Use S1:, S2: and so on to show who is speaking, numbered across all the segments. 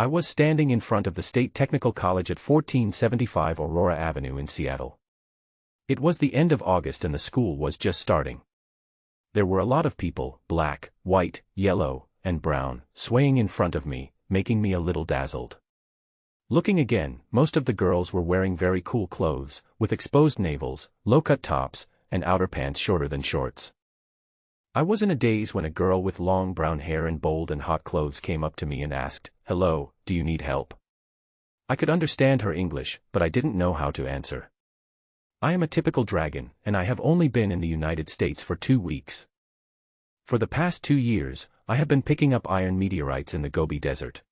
S1: I was standing in front of the State Technical College at 1475 Aurora Avenue in Seattle. It was the end of August and the school was just starting. There were a lot of people, black, white, yellow, and brown, swaying in front of me, making me a little dazzled. Looking again, most of the girls were wearing very cool clothes, with exposed navels, low-cut tops, and outer pants shorter than shorts. I was in a daze when a girl with long brown hair and bold and hot clothes came up to me and asked, "Hello, do you need help?" I could understand her English, but I didn't know how to answer. I am a typical dragon, and I have only been in the United States for 2 weeks. For the past 2 years, I have been picking up iron meteorites in the Gobi Desert.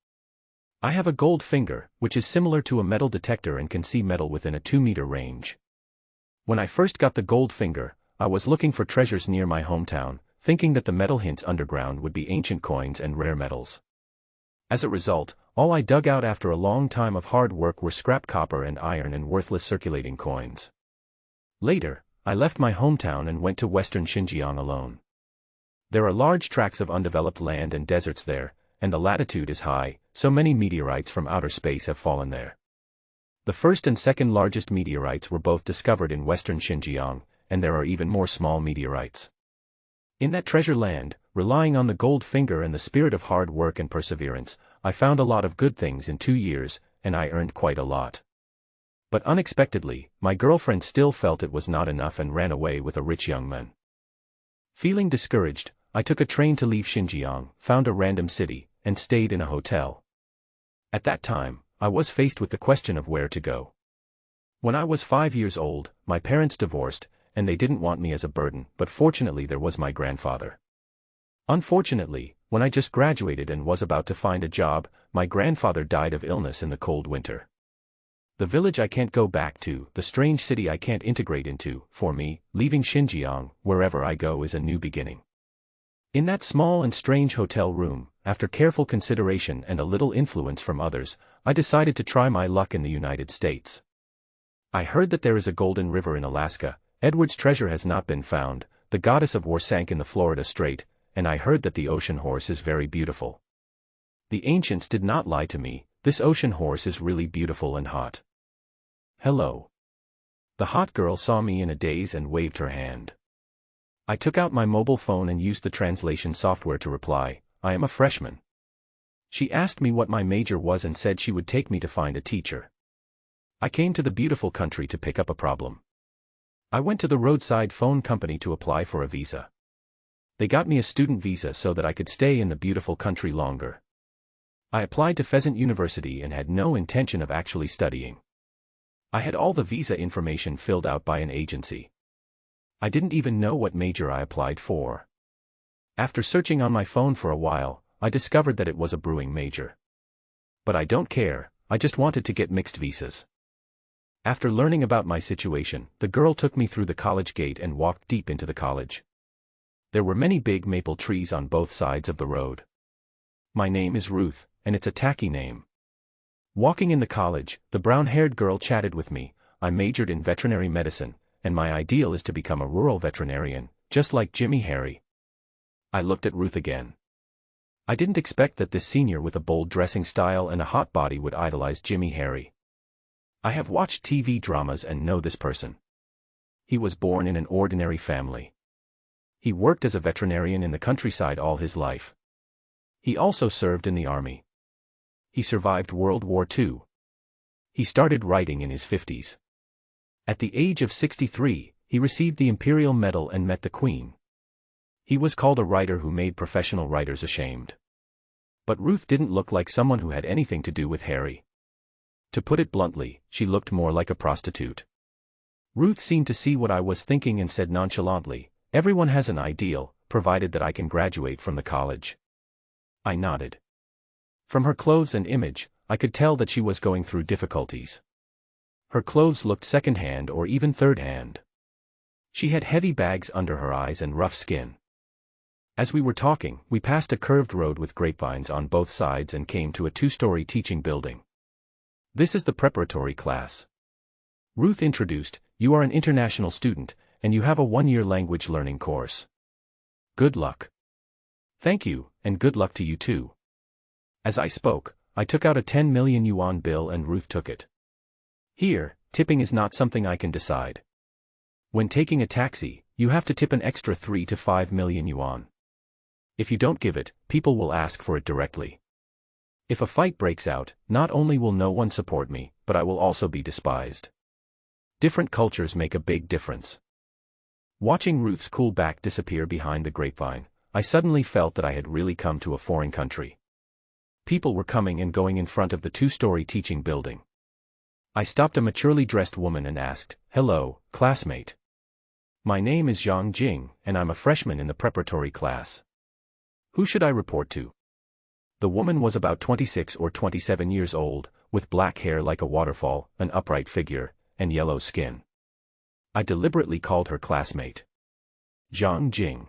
S1: I have a gold finger, which is similar to a metal detector and can see metal within a 2-meter range. When I first got the gold finger, I was looking for treasures near my hometown, thinking that the metal hints underground would be ancient coins and rare metals. As a result, all I dug out after a long time of hard work were scrap copper and iron and worthless circulating coins. Later, I left my hometown and went to western Xinjiang alone. There are large tracts of undeveloped land and deserts there, and the latitude is high, so many meteorites from outer space have fallen there. The first and second largest meteorites were both discovered in western Xinjiang, and there are even more small meteorites. In that treasure land, relying on the gold finger and the spirit of hard work and perseverance, I found a lot of good things in 2 years, and I earned quite a lot. But unexpectedly, my girlfriend still felt it was not enough and ran away with a rich young man. Feeling discouraged, I took a train to leave Xinjiang, found a random city, and stayed in a hotel. At that time, I was faced with the question of where to go. When I was 5 years old, my parents divorced, and they didn't want me as a burden, but fortunately there was my grandfather. Unfortunately, when I just graduated and was about to find a job, my grandfather died of illness in the cold winter. The village I can't go back to, the strange city I can't integrate into, for me, leaving Xinjiang, wherever I go is a new beginning. In that small and strange hotel room, after careful consideration and a little influence from others, I decided to try my luck in the United States. I heard that there is a golden river in Alaska, Edward's treasure has not been found, the goddess of war sank in the Florida Strait, and I heard that the ocean horse is very beautiful. The ancients did not lie to me, this ocean horse is really beautiful and hot. Hello. The hot girl saw me in a daze and waved her hand. I took out my mobile phone and used the translation software to reply, "I am a freshman." She asked me what my major was and said she would take me to find a teacher. I came to the beautiful country to pick up a problem. I went to the roadside phone company to apply for a visa. They got me a student visa so that I could stay in the beautiful country longer. I applied to Pheasant University and had no intention of actually studying. I had all the visa information filled out by an agency. I didn't even know what major I applied for. After searching on my phone for a while, I discovered that it was a brewing major. But I don't care, I just wanted to get mixed visas. After learning about my situation, the girl took me through the college gate and walked deep into the college. There were many big maple trees on both sides of the road. My name is Ruth, and it's a tacky name. Walking in the college, the brown-haired girl chatted with me. I majored in veterinary medicine, and my ideal is to become a rural veterinarian, just like Jimmy Harry. I looked at Ruth again. I didn't expect that this senior with a bold dressing style and a hot body would idolize Jimmy Harry. I have watched TV dramas and know this person. He was born in an ordinary family. He worked as a veterinarian in the countryside all his life. He also served in the army. He survived World War II. He started writing in his 50s. At the age of 63, he received the Imperial Medal and met the Queen. He was called a writer who made professional writers ashamed. But Ruth didn't look like someone who had anything to do with Harry. To put it bluntly, she looked more like a prostitute. Ruth seemed to see what I was thinking and said nonchalantly, "Everyone has an ideal, provided that I can graduate from the college." I nodded. From her clothes and image, I could tell that she was going through difficulties. Her clothes looked second-hand or even third-hand. She had heavy bags under her eyes and rough skin. As we were talking, we passed a curved road with grapevines on both sides and came to a 2-story teaching building. "This is the preparatory class." Ruth introduced, "You are an international student, and you have a 1-year language learning course. Good luck." "Thank you, and good luck to you too." As I spoke, I took out a 10 million yuan bill and Ruth took it. Here, tipping is not something I can decide. When taking a taxi, you have to tip an extra 3 to 5 million yuan. If you don't give it, people will ask for it directly. If a fight breaks out, not only will no one support me, but I will also be despised. Different cultures make a big difference. Watching Ruth's cool back disappear behind the grapevine, I suddenly felt that I had really come to a foreign country. People were coming and going in front of the two-story teaching building. I stopped a maturely dressed woman and asked, "Hello, classmate. My name is Zhang Jing, and I'm a freshman in the preparatory class. Who should I report to?" The woman was about 26 or 27 years old, with black hair like a waterfall, an upright figure, and yellow skin. I deliberately called her classmate. Zhang Jing.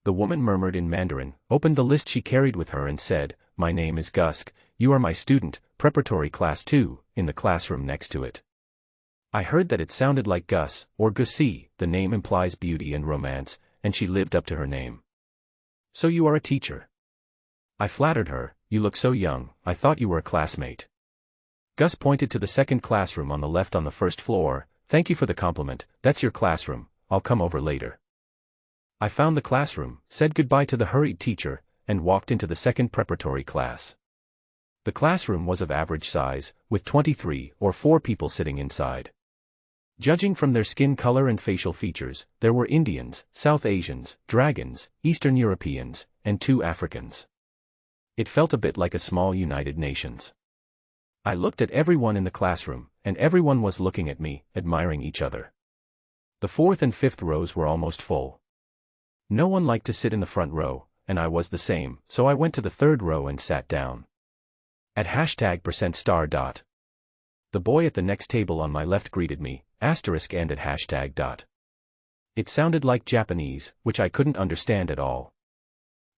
S1: The woman murmured in Mandarin, opened the list she carried with her and said, "My name is Gusk, you are my student, preparatory class 2, in the classroom next to it." I heard that it sounded like Gus, or Gussie, the name implies beauty and romance, and she lived up to her name. "So you are a teacher?" I flattered her, "You look so young, I thought you were a classmate." Gus pointed to the second classroom on the left on the first floor. "Thank you for the compliment, that's your classroom, I'll come over later." I found the classroom, said goodbye to the hurried teacher, and walked into the second preparatory class. The classroom was of average size, with 23 or 4 people sitting inside. Judging from their skin color and facial features, there were Indians, South Asians, Dragons, Eastern Europeans, and 2 Africans. It felt a bit like a small United Nations. I looked at everyone in the classroom, and everyone was looking at me, admiring each other. The 4th and 5th rows were almost full. No one liked to sit in the front row, and I was the same, so I went to the 3rd row and sat down. At #%*. The boy at the next table on my left greeted me, asterisk and at #. It sounded like Japanese, which I couldn't understand at all.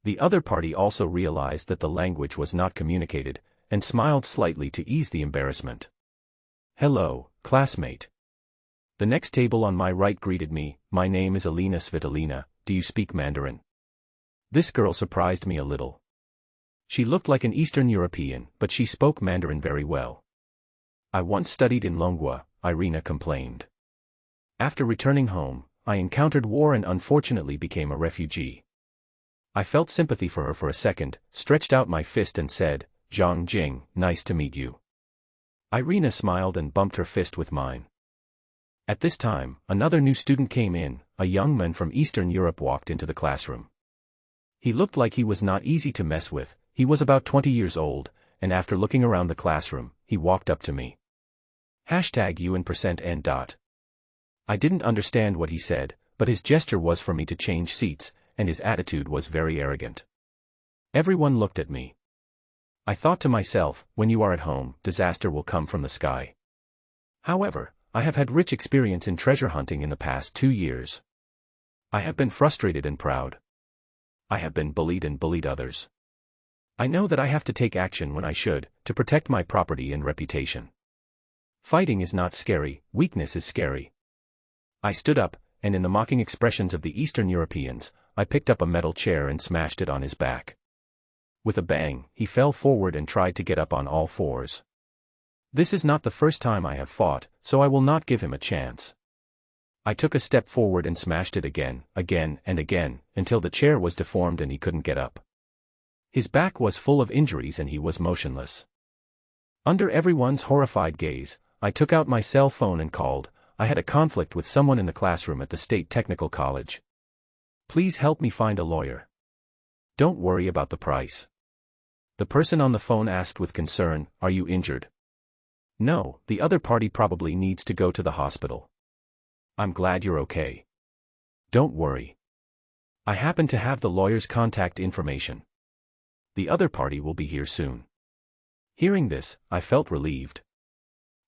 S1: The other party also realized that the language was not communicated, and smiled slightly to ease the embarrassment. "Hello, classmate." The next table on my right greeted me, "My name is Alina Svitolina, do you speak Mandarin?" This girl surprised me a little. She looked like an Eastern European, but she spoke Mandarin very well. "I once studied in Longwa," Irina complained. "After returning home, I encountered war and unfortunately became a refugee." I felt sympathy for her for a second, stretched out my fist and said, "Zhang Jing, nice to meet you." Irina smiled and bumped her fist with mine. At this time, another new student came in. A young man from Eastern Europe walked into the classroom. He looked like he was not easy to mess with. He was about 20 years old, and after looking around the classroom, he walked up to me. #UN%N. I didn't understand what he said, but his gesture was for me to change seats, and his attitude was very arrogant. Everyone looked at me. I thought to myself, when you are at home, disaster will come from the sky. However, I have had rich experience in treasure hunting in the past 2 years. I have been frustrated and proud. I have been bullied and bullied others. I know that I have to take action when I should, to protect my property and reputation. Fighting is not scary, weakness is scary. I stood up, and in the mocking expressions of the Eastern Europeans, I picked up a metal chair and smashed it on his back. With a bang, he fell forward and tried to get up on all fours. This is not the first time I have fought, so I will not give him a chance. I took a step forward and smashed it again, and again, until the chair was deformed and he couldn't get up. His back was full of injuries and he was motionless. Under everyone's horrified gaze, I took out my cell phone and called. I had a conflict with someone in the classroom at the State Technical College. Please help me find a lawyer. Don't worry about the price. The person on the phone asked with concern, "Are you injured?" No, the other party probably needs to go to the hospital. I'm glad you're okay. Don't worry. I happen to have the lawyer's contact information. The other party will be here soon. Hearing this, I felt relieved.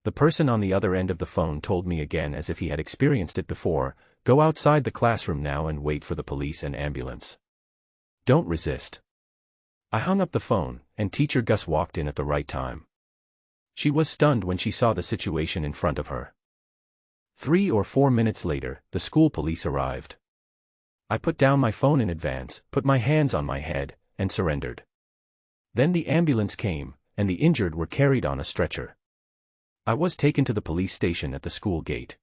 S1: The person on the other end of the phone told me again as if he had experienced it before, "Go outside the classroom now and wait for the police and ambulance. Don't resist." I hung up the phone, and teacher Gus walked in at the right time. She was stunned when she saw the situation in front of her. 3 or 4 minutes later, the school police arrived. I put down my phone in advance, put my hands on my head, and surrendered. Then the ambulance came, and the injured were carried on a stretcher. I was taken to the police station at the school gate.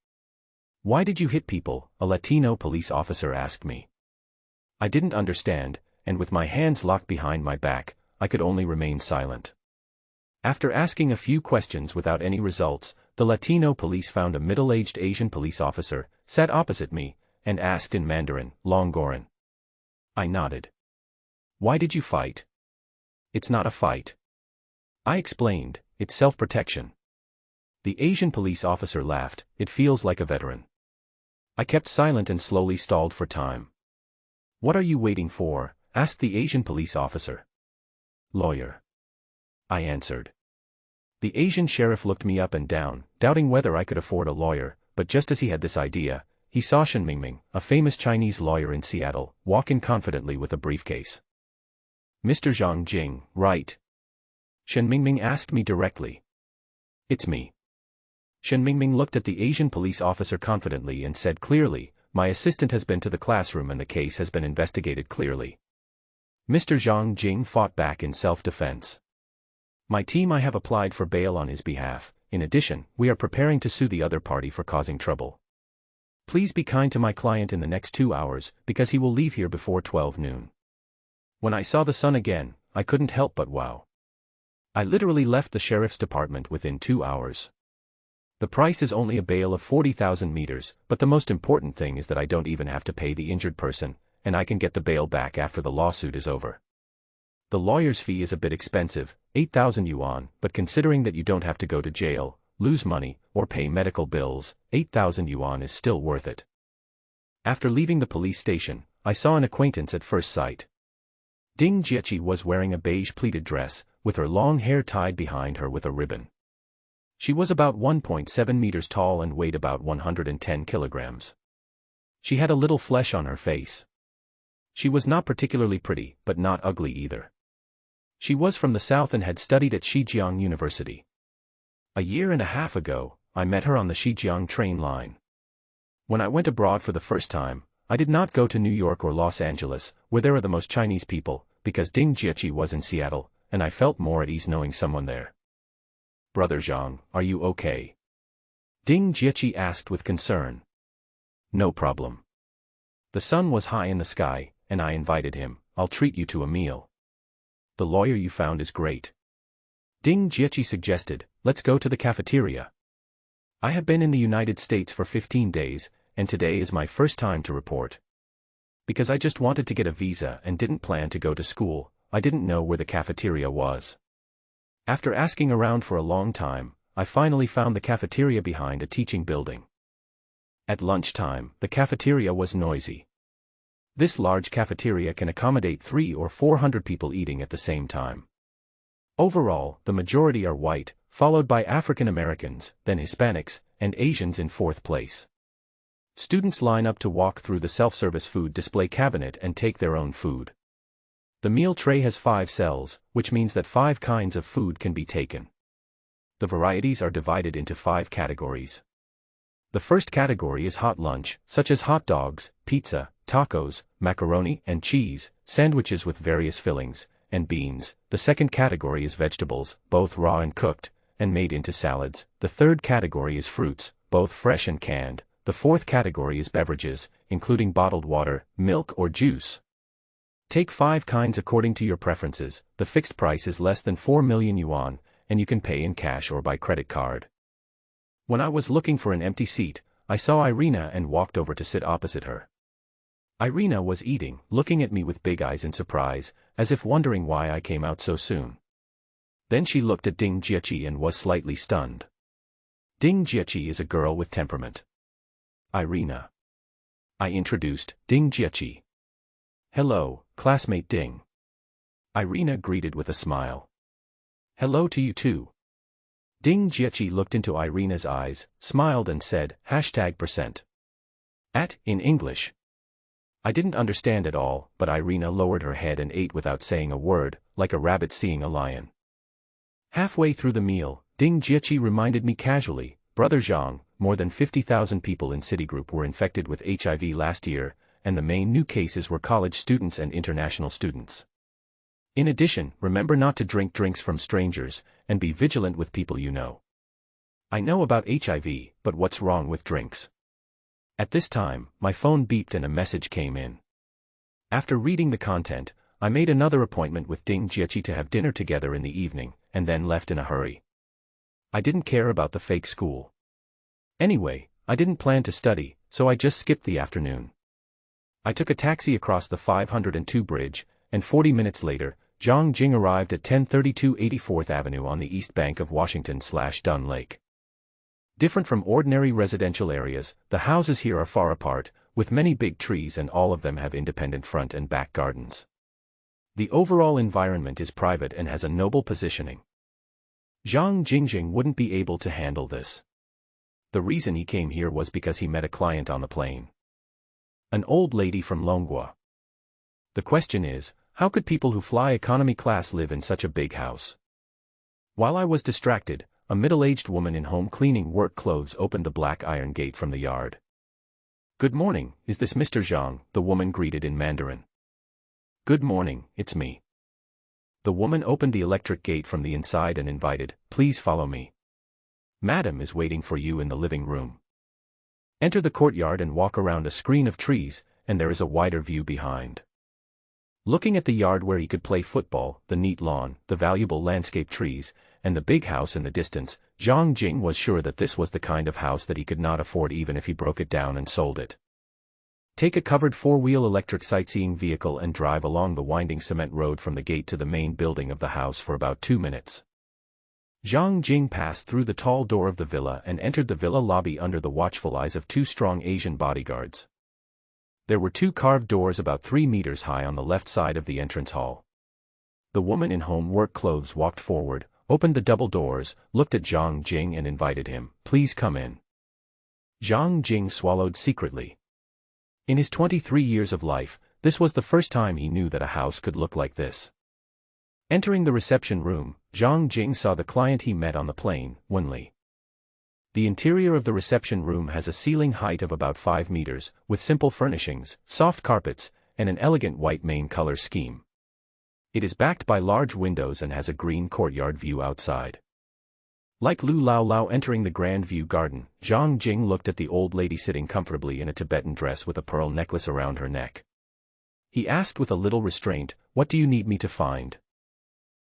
S1: "Why did you hit people?" a Latino police officer asked me. I didn't understand, and with my hands locked behind my back, I could only remain silent. After asking a few questions without any results, the Latino police found a middle-aged Asian police officer, sat opposite me, and asked in Mandarin, "Longgoran?" I nodded. "Why did you fight?" "It's not a fight." I explained, "It's self-protection." The Asian police officer laughed, "It feels like a veteran." I kept silent and slowly stalled for time. "What are you waiting for?" asked the Asian police officer. "Lawyer," I answered. The Asian sheriff looked me up and down, doubting whether I could afford a lawyer, but just as he had this idea, he saw Shen Mingming, a famous Chinese lawyer in Seattle, walk in confidently with a briefcase. "Mr. Zhang Jing, right?" Shen Mingming asked me directly. "It's me." Shen Mingming looked at the Asian police officer confidently and said clearly, "My assistant has been to the classroom and the case has been investigated clearly." Mr. Zhang Jing fought back in self-defense. "My team, I have applied for bail on his behalf. In addition, we are preparing to sue the other party for causing trouble. Please be kind to my client in the next 2 hours, because he will leave here before 12 noon. When I saw the sun again, I couldn't help but wow. I literally left the sheriff's department within 2 hours. The price is only a bail of 40,000 meters, but the most important thing is that I don't even have to pay the injured person, and I can get the bail back after the lawsuit is over. The lawyer's fee is a bit expensive, 8,000 yuan, but considering that you don't have to go to jail, lose money, or pay medical bills, 8,000 yuan is still worth it." After leaving the police station, I saw an acquaintance at first sight. Ding Jieqi was wearing a beige pleated dress, with her long hair tied behind her with a ribbon. She was about 1.7 meters tall and weighed about 110 kilograms. She had a little flesh on her face. She was not particularly pretty, but not ugly either. She was from the south and had studied at Zhejiang University. A year and a half ago, I met her on the Zhejiang train line. When I went abroad for the first time, I did not go to New York or Los Angeles, where there are the most Chinese people, because Ding Jieqi was in Seattle, and I felt more at ease knowing someone there. "Brother Zhang, are you okay?" Ding Jieqi asked with concern. "No problem. The sun was high in the sky, and I invited him. I'll treat you to a meal. The lawyer you found is great." Ding Jieqi suggested, "Let's go to the cafeteria. I have been in the United States for 15 days, and today is my first time to report. Because I just wanted to get a visa and didn't plan to go to school, I didn't know where the cafeteria was. After asking around for a long time, I finally found the cafeteria behind a teaching building. At lunchtime, the cafeteria was noisy. This large cafeteria can accommodate 300 or 400 people eating at the same time. Overall, the majority are white, followed by African Americans, then Hispanics, and Asians in fourth place. Students line up to walk through the self-service food display cabinet and take their own food. The meal tray has 5 cells, which means that 5 kinds of food can be taken. The varieties are divided into 5 categories. The first category is hot lunch, such as hot dogs, pizza, tacos, macaroni and cheese, sandwiches with various fillings, and beans. The second category is vegetables, both raw and cooked, and made into salads. The third category is fruits, both fresh and canned. The fourth category is beverages, including bottled water, milk or juice. Take 5 kinds according to your preferences. The fixed price is less than 4 million yuan, and you can pay in cash or by credit card. When I was looking for an empty seat, I saw Irina and walked over to sit opposite her. Irina was eating, looking at me with big eyes in surprise, as if wondering why I came out so soon. Then she looked at Ding Jieqi and was slightly stunned. Ding Jieqi is a girl with temperament. "Irina." I introduced, "Ding Jieqi." "Hello, classmate Ding." Irina greeted with a smile. "Hello to you too." Ding Jieqi looked into Irina's eyes, smiled and said, #%. In English. I didn't understand at all, but Irina lowered her head and ate without saying a word, like a rabbit seeing a lion. Halfway through the meal, Ding Jieqi reminded me casually, "Brother Zhang, more than 50,000 people in Citigroup were infected with HIV last year, and the main new cases were college students and international students. In addition, remember not to drink drinks from strangers, and be vigilant with people you know. I know about HIV, but what's wrong with drinks? At this time, my phone beeped and a message came in. After reading the content, I made another appointment with Ding Jiechi to have dinner together in the evening, and then left in a hurry. I didn't care about the fake school. Anyway, I didn't plan to study, so I just skipped the afternoon. I took a taxi across the 502 bridge, and 40 minutes later, Zhang Jing arrived at 1032 84th Avenue on the east bank of Washington/Dunn Lake. Different from ordinary residential areas, the houses here are far apart, with many big trees and all of them have independent front and back gardens. The overall environment is private and has a noble positioning. Zhang Jing wouldn't be able to handle this. The reason he came here was because he met a client on the plane. An old lady from Longhua. The question is, how could people who fly economy class live in such a big house? While I was distracted, a middle-aged woman in home cleaning work clothes opened the black iron gate from the yard. "Good morning, is this Mr. Zhang?" the woman greeted in Mandarin. "Good morning, it's me." The woman opened the electric gate from the inside and invited, "Please follow me. Madam is waiting for you in the living room. Enter the courtyard and walk around a screen of trees, and there is a wider view behind." Looking at the yard where he could play football, the neat lawn, the valuable landscape trees, and the big house in the distance, Zhang Jing was sure that this was the kind of house that he could not afford even if he broke it down and sold it. Take a covered four-wheel electric sightseeing vehicle and drive along the winding cement road from the gate to the main building of the house for about 2 minutes. Zhang Jing passed through the tall door of the villa and entered the villa lobby under the watchful eyes of 2 strong Asian bodyguards. There were 2 carved doors about 3 meters high on the left side of the entrance hall. The woman in home work clothes walked forward, opened the double doors, looked at Zhang Jing and invited him, "Please come in." Zhang Jing swallowed secretly. In his 23 years of life, this was the first time he knew that a house could look like this. Entering the reception room, Zhang Jing saw the client he met on the plane, Wenli. The interior of the reception room has a ceiling height of about 5 meters, with simple furnishings, soft carpets, and an elegant white main color scheme. It is backed by large windows and has a green courtyard view outside. Like Lu Lao Lao entering the Grand View Garden, Zhang Jing looked at the old lady sitting comfortably in a Tibetan dress with a pearl necklace around her neck. He asked with a little restraint, "What do you need me to find?"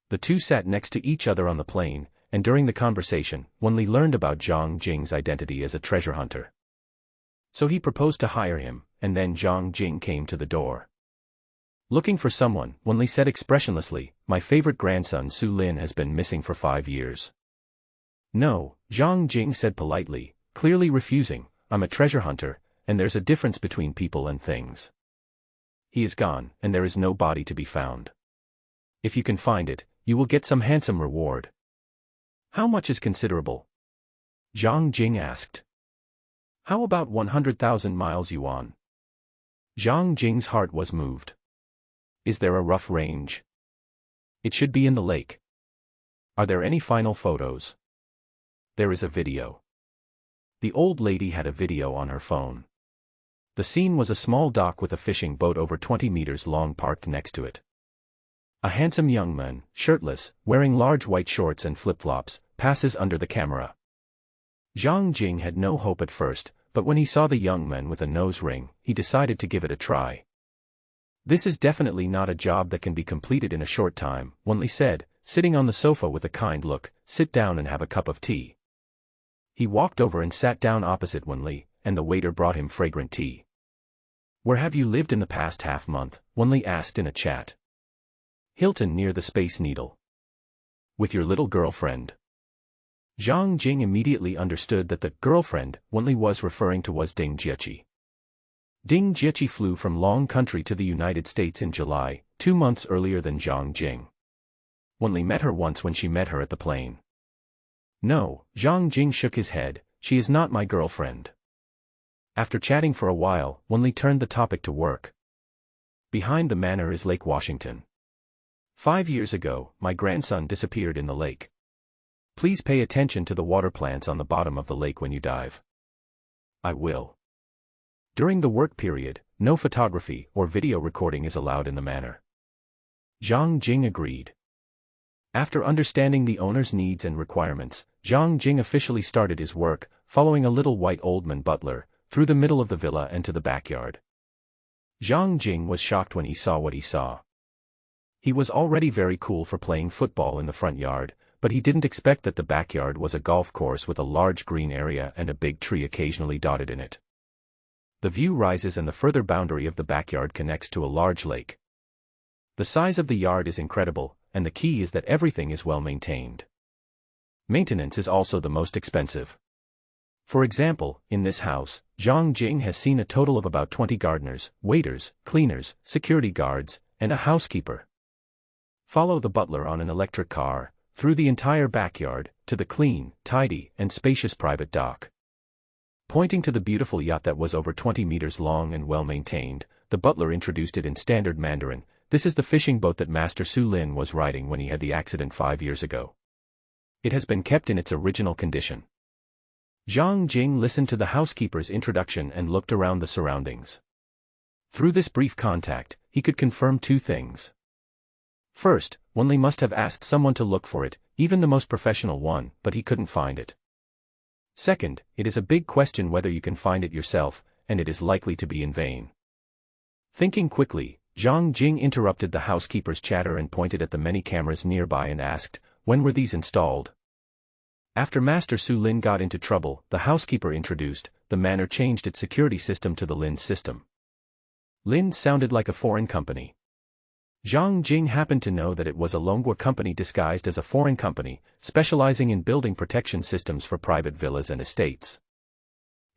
S1: The two sat next to each other on the plane, and during the conversation, Wenli learned about Zhang Jing's identity as a treasure hunter. So he proposed to hire him, and then Zhang Jing came to the door. "Looking for someone," Wenli said expressionlessly. "My favorite grandson Su Lin has been missing for 5 years. "No," Zhang Jing said politely, clearly refusing. "I'm a treasure hunter, and there's a difference between people and things. He is gone, and there is no body to be found. If you can find it, you will get some handsome reward." "How much is considerable?" Zhang Jing asked. "How about 100,000 miles yuan?" Zhang Jing's heart was moved. "Is there a rough range?" "It should be in the lake." "Are there any final photos?" "There is a video." The old lady had a video on her phone. The scene was a small dock with a fishing boat over 20 meters long parked next to it. A handsome young man, shirtless, wearing large white shorts and flip-flops, passes under the camera. Zhang Jing had no hope at first, but when he saw the young man with a nose ring, he decided to give it a try. "This is definitely not a job that can be completed in a short time," Wenli said, sitting on the sofa with a kind look. "Sit down and have a cup of tea." He walked over and sat down opposite Wenli, and the waiter brought him fragrant tea. "Where have you lived in the past half-month?" Wenli asked in a chat. "Hilton near the Space Needle." "With your little girlfriend?" Zhang Jing immediately understood that the girlfriend Wenli was referring to was Ding Jiechi. Ding Jiechi flew from Long Country to the United States in July, 2 months earlier than Zhang Jing. Wenli met her once when she met her at the plane. "No," Zhang Jing shook his head, "she is not my girlfriend." After chatting for a while, Wenli turned the topic to work. "Behind the manor is Lake Washington. 5 years ago, my grandson disappeared in the lake. Please pay attention to the water plants on the bottom of the lake when you dive." "I will." During the work period, no photography or video recording is allowed in the manor. Zhang Jing agreed. After understanding the owner's needs and requirements, Zhang Jing officially started his work, following a little white old man butler, through the middle of the villa and to the backyard. Zhang Jing was shocked when he saw what he saw. He was already very cool for playing football in the front yard, but he didn't expect that the backyard was a golf course with a large green area and a big tree occasionally dotted in it. The view rises and the further boundary of the backyard connects to a large lake. The size of the yard is incredible, and the key is that everything is well maintained. Maintenance is also the most expensive. For example, in this house, Zhang Jing has seen a total of about 20 gardeners, waiters, cleaners, security guards, and a housekeeper. Follow the butler on an electric car, through the entire backyard, to the clean, tidy, and spacious private dock. Pointing to the beautiful yacht that was over 20 meters long and well maintained, the butler introduced it in standard Mandarin. This is the fishing boat that Master Su Lin was riding when he had the accident 5 years ago. It has been kept in its original condition. Zhang Jing listened to the housekeeper's introduction and looked around the surroundings. Through this brief contact, he could confirm two things. First, Wenli must have asked someone to look for it, even the most professional one, but he couldn't find it. Second, it is a big question whether you can find it yourself, and it is likely to be in vain. Thinking quickly, Zhang Jing interrupted the housekeeper's chatter and pointed at the many cameras nearby and asked, "When were these installed?" After Master Su Lin got into trouble, the housekeeper introduced, the manor changed its security system to the Lin system. Lin sounded like a foreign company. Zhang Jing happened to know that it was a Longhua company disguised as a foreign company, specializing in building protection systems for private villas and estates.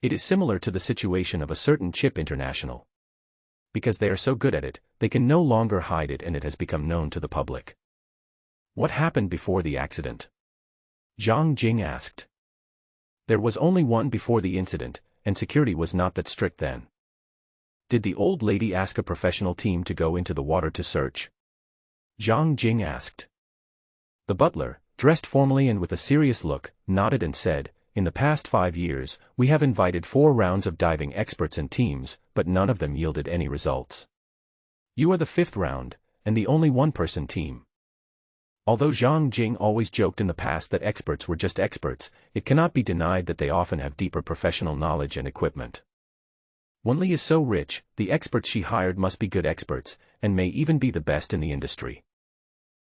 S1: It is similar to the situation of a certain Chip International. Because they are so good at it, they can no longer hide it and it has become known to the public. What happened before the accident? Zhang Jing asked. There was only one before the incident, and security was not that strict then. Did the old lady ask a professional team to go into the water to search? Zhang Jing asked. The butler, dressed formally and with a serious look, nodded and said, "In the past 5 years, we have invited 4 rounds of diving experts and teams, but none of them yielded any results. You are the 5th round, and the only one-person team." Although Zhang Jing always joked in the past that experts were just experts, it cannot be denied that they often have deeper professional knowledge and equipment. Wenli is so rich, the experts she hired must be good experts, and may even be the best in the industry.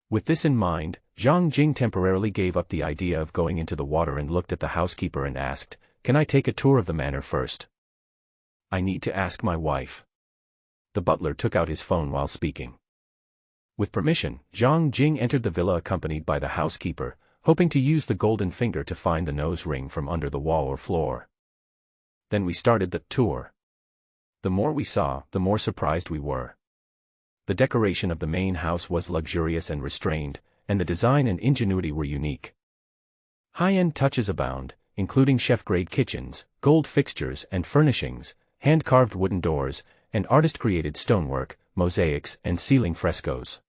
S1: With this in mind, Zhang Jing temporarily gave up the idea of going into the water and looked at the housekeeper and asked, "Can I take a tour of the manor first? I need to ask my wife." The butler took out his phone while speaking. With permission, Zhang Jing entered the villa accompanied by the housekeeper, hoping to use the golden finger to find the nose ring from under the wall or floor. Then we started the tour. The more we saw, the more surprised we were. The decoration of the main house was luxurious and restrained, and the design and ingenuity were unique. High-end touches abound, including chef-grade kitchens, gold fixtures and furnishings, hand-carved wooden doors, and artist-created stonework, mosaics, and ceiling frescoes.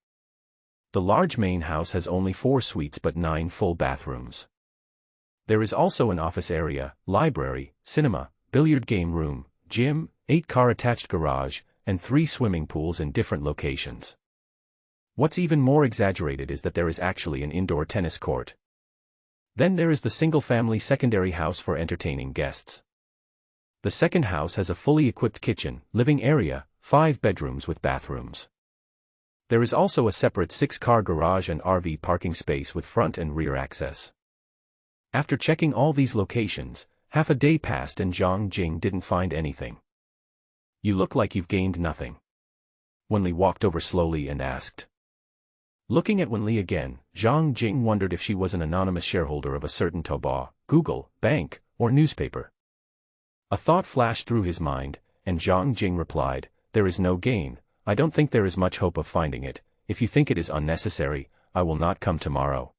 S1: The large main house has only 4 suites but 9 full bathrooms. There is also an office area, library, cinema, billiard game room, gym, 8-car-attached garage, and 3 swimming pools in different locations. What's even more exaggerated is that there is actually an indoor tennis court. Then there is the single-family secondary house for entertaining guests. The second house has a fully equipped kitchen, living area, 5 bedrooms with bathrooms. There is also a separate 6-car garage and RV parking space with front and rear access. After checking all these locations, half a day passed and Zhang Jing didn't find anything. "You look like you've gained nothing." Wenli walked over slowly and asked. Looking at Wenli again, Zhang Jing wondered if she was an anonymous shareholder of a certain Taobao, Google, bank, or newspaper. A thought flashed through his mind, and Zhang Jing replied, "There is no gain. I don't think there is much hope of finding it. If you think it is unnecessary, I will not come tomorrow."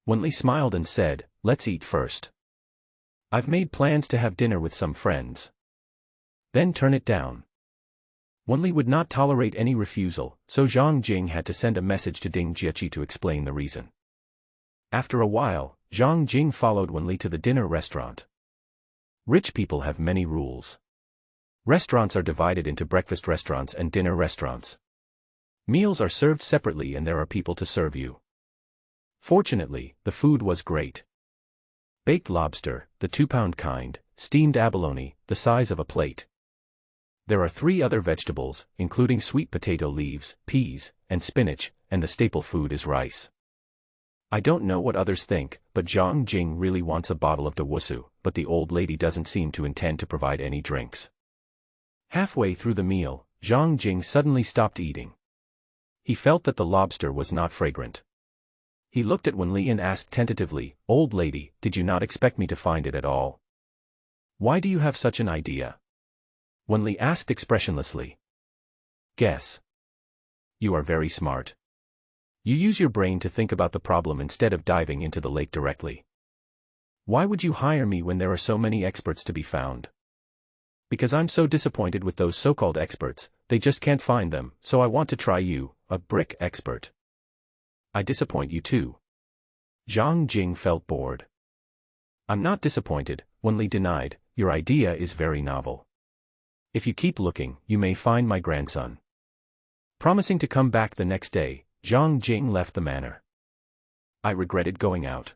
S1: Wenli smiled and said, "Let's eat first. I've made plans to have dinner with some friends." Then turn it down. Wenli would not tolerate any refusal, so Zhang Jing had to send a message to Ding Jieqi to explain the reason. After a while, Zhang Jing followed Wenli to the dinner restaurant. Rich people have many rules. Restaurants are divided into breakfast restaurants and dinner restaurants. Meals are served separately and there are people to serve you. Fortunately, the food was great. Baked lobster, the 2-pound kind, steamed abalone, the size of a plate. There are 3 other vegetables, including sweet potato leaves, peas, and spinach, and the staple food is rice. I don't know what others think, but Zhang Jing really wants a bottle of Dawusu, but the old lady doesn't seem to intend to provide any drinks. Halfway through the meal, Zhang Jing suddenly stopped eating. He felt that the lobster was not fragrant. He looked at Wenli and asked tentatively, "Old lady, did you not expect me to find it at all? Why do you have such an idea?" Wenli asked expressionlessly. "Guess. You are very smart. You use your brain to think about the problem instead of diving into the lake directly. Why would you hire me when there are so many experts to be found?" "Because I'm so disappointed with those so-called experts, they just can't find them, so I want to try you, a brick expert." "I disappoint you too." Zhang Jing felt bored. "I'm not disappointed," Wenli denied, "your idea is very novel. If you keep looking, you may find my grandson." Promising to come back the next day, Zhang Jing left the manor. I regretted going out.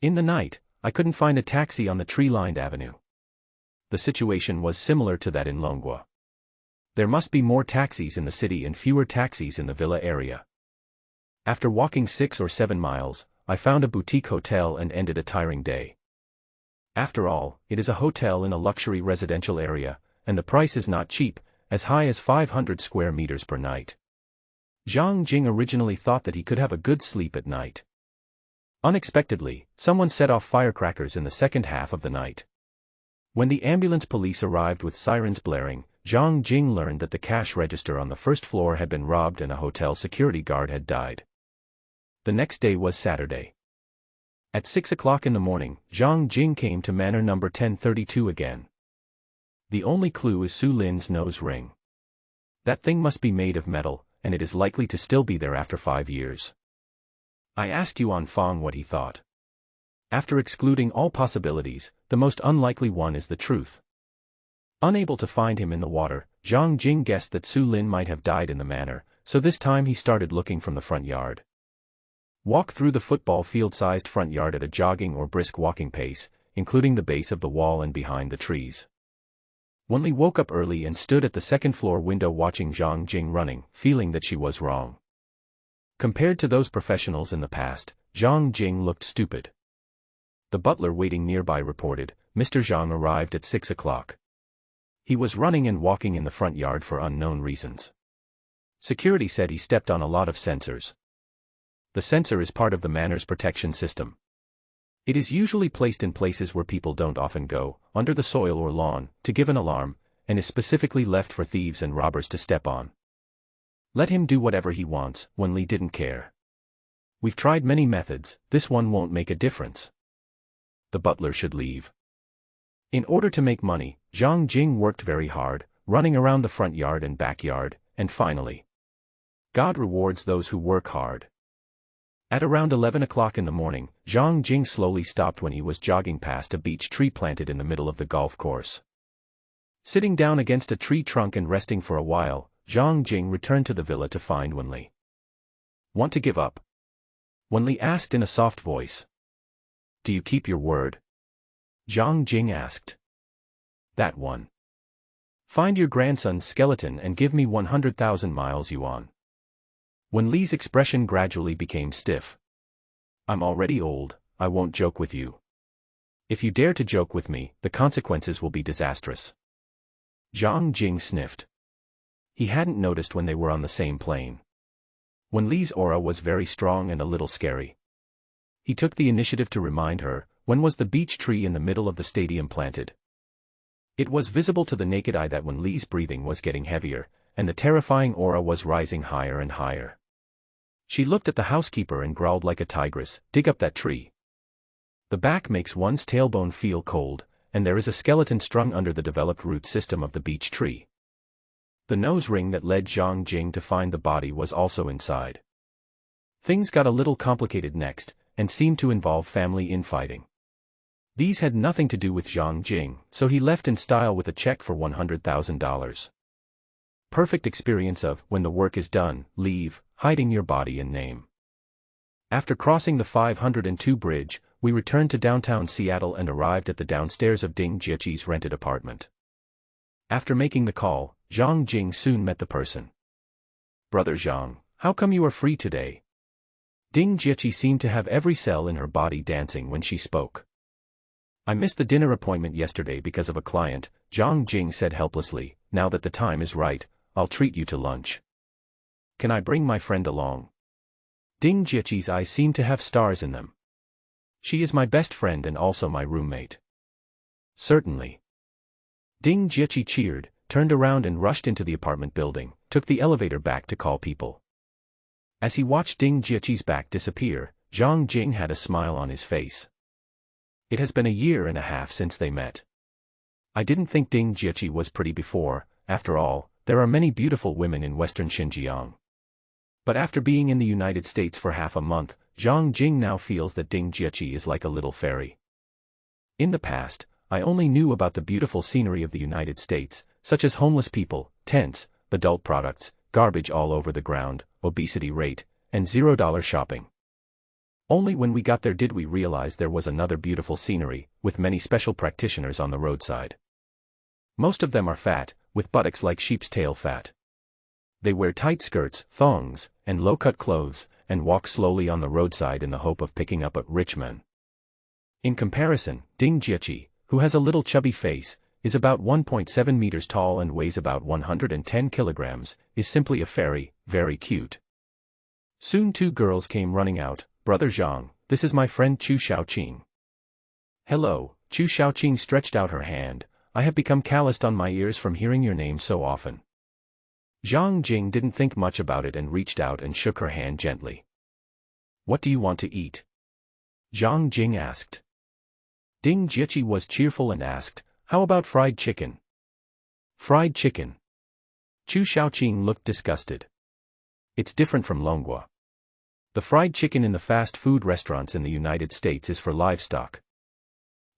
S1: In the night, I couldn't find a taxi on the tree-lined avenue. The situation was similar to that in Longhua. There must be more taxis in the city and fewer taxis in the villa area. After walking 6 or 7 miles, I found a boutique hotel and ended a tiring day. After all, it is a hotel in a luxury residential area, and the price is not cheap, as high as 500 square meters per night. Zhang Jing originally thought that he could have a good sleep at night. Unexpectedly, someone set off firecrackers in the second half of the night. When the ambulance police arrived with sirens blaring, Zhang Jing learned that the cash register on the first floor had been robbed and a hotel security guard had died. The next day was Saturday. At 6 o'clock in the morning, Zhang Jing came to manor number 1032 again. The only clue is Su Lin's nose ring. That thing must be made of metal, and it is likely to still be there after 5 years. I asked Yuan Fong what he thought. After excluding all possibilities, the most unlikely one is the truth. Unable to find him in the water, Zhang Jing guessed that Su Lin might have died in the manor, so this time he started looking from the front yard. Walk through the football field-sized front yard at a jogging or brisk walking pace, including the base of the wall and behind the trees. Wenli woke up early and stood at the second-floor window watching Zhang Jing running, feeling that she was wrong. Compared to those professionals in the past, Zhang Jing looked stupid. The butler waiting nearby reported, "Mr. Zhang arrived at 6 o'clock. He was running and walking in the front yard for unknown reasons. Security said he stepped on a lot of sensors." The sensor is part of the manor's protection system. It is usually placed in places where people don't often go, under the soil or lawn, to give an alarm, and is specifically left for thieves and robbers to step on. Let him do whatever he wants, Wenli didn't care. "We've tried many methods, this one won't make a difference. The butler should leave." In order to make money, Zhang Jing worked very hard, running around the front yard and backyard, and finally, God rewards those who work hard. At around 11 o'clock in the morning, Zhang Jing slowly stopped when he was jogging past a beech tree planted in the middle of the golf course. Sitting down against a tree trunk and resting for a while, Zhang Jing returned to the villa to find Wenli. "Want to give up?" Wenli asked in a soft voice. "Do you keep your word?" Zhang Jing asked. "That one. Find your grandson's skeleton and give me 100,000 miles yuan." Wenli's expression gradually became stiff. "I'm already old, I won't joke with you. If you dare to joke with me, the consequences will be disastrous." Zhang Jing sniffed. He hadn't noticed when they were on the same plane. Wenli's aura was very strong and a little scary. He took the initiative to remind her, when was the beech tree in the middle of the stadium planted? It was visible to the naked eye that Wenli's breathing was getting heavier, and the terrifying aura was rising higher and higher. She looked at the housekeeper and growled like a tigress, "Dig up that tree. The back makes one's tailbone feel cold, and there is a skeleton strung under the developed root system of the beech tree." The nose ring that led Zhang Jing to find the body was also inside. Things got a little complicated next, and seemed to involve family infighting. These had nothing to do with Zhang Jing, so he left in style with a check for $100,000. perfect experience of, when the work is done, leave, hiding your body and name. After crossing the 502 bridge, we returned to downtown Seattle and arrived at the downstairs of Ding Jieqi's rented apartment. After making the call, Zhang Jing soon met the person. "Brother Zhang, how come you are free today?" Ding Jieqi seemed to have every cell in her body dancing when she spoke. "I missed the dinner appointment yesterday because of a client," Zhang Jing said helplessly. "Now that the time is right, I'll treat you to lunch. Can I bring my friend along?" Ding Jieqi's eyes seemed to have stars in them. "She is my best friend and also my roommate." "Certainly." Ding Jieqi cheered, turned around and rushed into the apartment building, took the elevator back to call people. As he watched Ding Jieqi's back disappear, Zhang Jing had a smile on his face. It has been a year and a half since they met. I didn't think Ding Jieqi was pretty before. After all, there are many beautiful women in western Xinjiang. But after being in the United States for half a month, Zhang Jing now feels that Ding Jieqi is like a little fairy. In the past, I only knew about the beautiful scenery of the United States, such as homeless people, tents, adult products, garbage all over the ground, obesity rate, and $0 shopping. Only when we got there did we realize there was another beautiful scenery, with many special practitioners on the roadside. Most of them are fat, with buttocks like sheep's tail fat. They wear tight skirts, thongs, and low-cut clothes, and walk slowly on the roadside in the hope of picking up a rich man. In comparison, Ding Jieqi, who has a little chubby face, is about 1.7 meters tall and weighs about 110 kilograms, is simply a fairy, very cute. Soon two girls came running out. "Brother Zhang, this is my friend Chu Xiaoqing." "Hello," Chu Xiaoqing stretched out her hand. "I have become calloused on my ears from hearing your name so often." Zhang Jing didn't think much about it and reached out and shook her hand gently. "What do you want to eat?" Zhang Jing asked. Ding Jieqi was cheerful and asked, "How about fried chicken?" "Fried chicken?" Chu Xiaoqing looked disgusted. "It's different from longua. The fried chicken in the fast food restaurants in the United States is for livestock.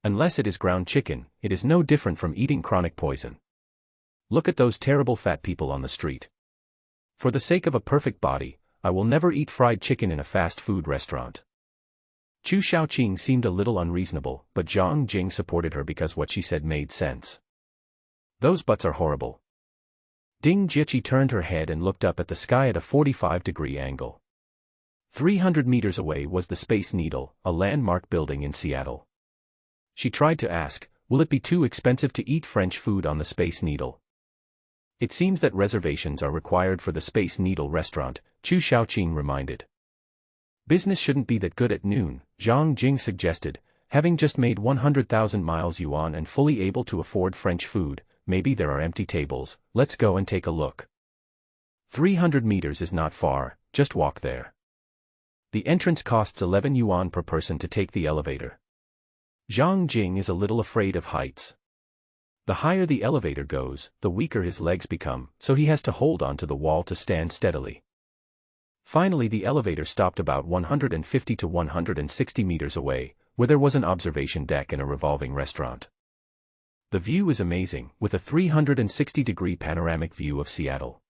S1: Unless it is ground chicken, it is no different from eating chronic poison. Look at those terrible fat people on the street. For the sake of a perfect body, I will never eat fried chicken in a fast food restaurant." Chu Xiaoqing seemed a little unreasonable, but Zhang Jing supported her because what she said made sense. "Those butts are horrible." Ding Jieqi turned her head and looked up at the sky at a 45-degree angle. 300 meters away was the Space Needle, a landmark building in Seattle. She tried to ask, "Will it be too expensive to eat French food on the Space Needle?" "It seems that reservations are required for the Space Needle restaurant," Chu Xiaoqing reminded. "Business shouldn't be that good at noon," Zhang Jing suggested. "Having just made 100,000 miles yuan and fully able to afford French food, maybe there are empty tables. Let's go and take a look." 300 meters is not far, just walk there. The entrance costs 11 yuan per person to take the elevator. Zhang Jing is a little afraid of heights. The higher the elevator goes, the weaker his legs become, so he has to hold on to the wall to stand steadily. Finally the elevator stopped about 150 to 160 meters away, where there was an observation deck and a revolving restaurant. The view is amazing, with a 360-degree panoramic view of Seattle.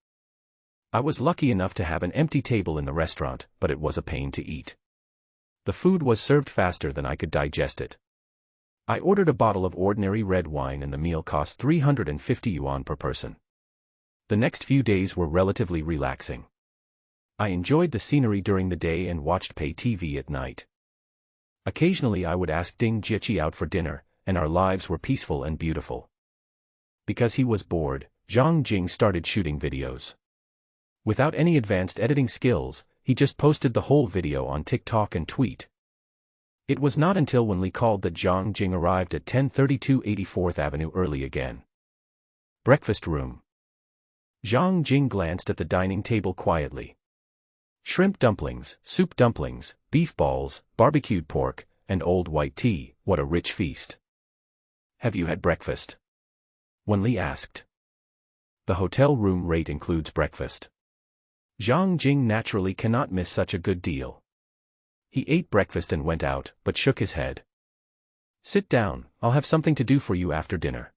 S1: I was lucky enough to have an empty table in the restaurant, but it was a pain to eat. The food was served faster than I could digest it. I ordered a bottle of ordinary red wine and the meal cost 350 yuan per person. The next few days were relatively relaxing. I enjoyed the scenery during the day and watched pay TV at night. Occasionally I would ask Ding Jieqi out for dinner, and our lives were peaceful and beautiful. Because he was bored, Zhang Jing started shooting videos. Without any advanced editing skills, he just posted the whole video on TikTok and Tweet. It was not until when Li called that Zhang Jing arrived at 1032 84th Avenue early again. Breakfast room. Zhang Jing glanced at the dining table quietly. Shrimp dumplings, soup dumplings, beef balls, barbecued pork, and old white tea, what a rich feast. "Have you had breakfast?" Wen Li asked. "The hotel room rate includes breakfast." Zhang Jing naturally cannot miss such a good deal. He ate breakfast and went out, but shook his head. "Sit down, I'll have something to do for you after dinner."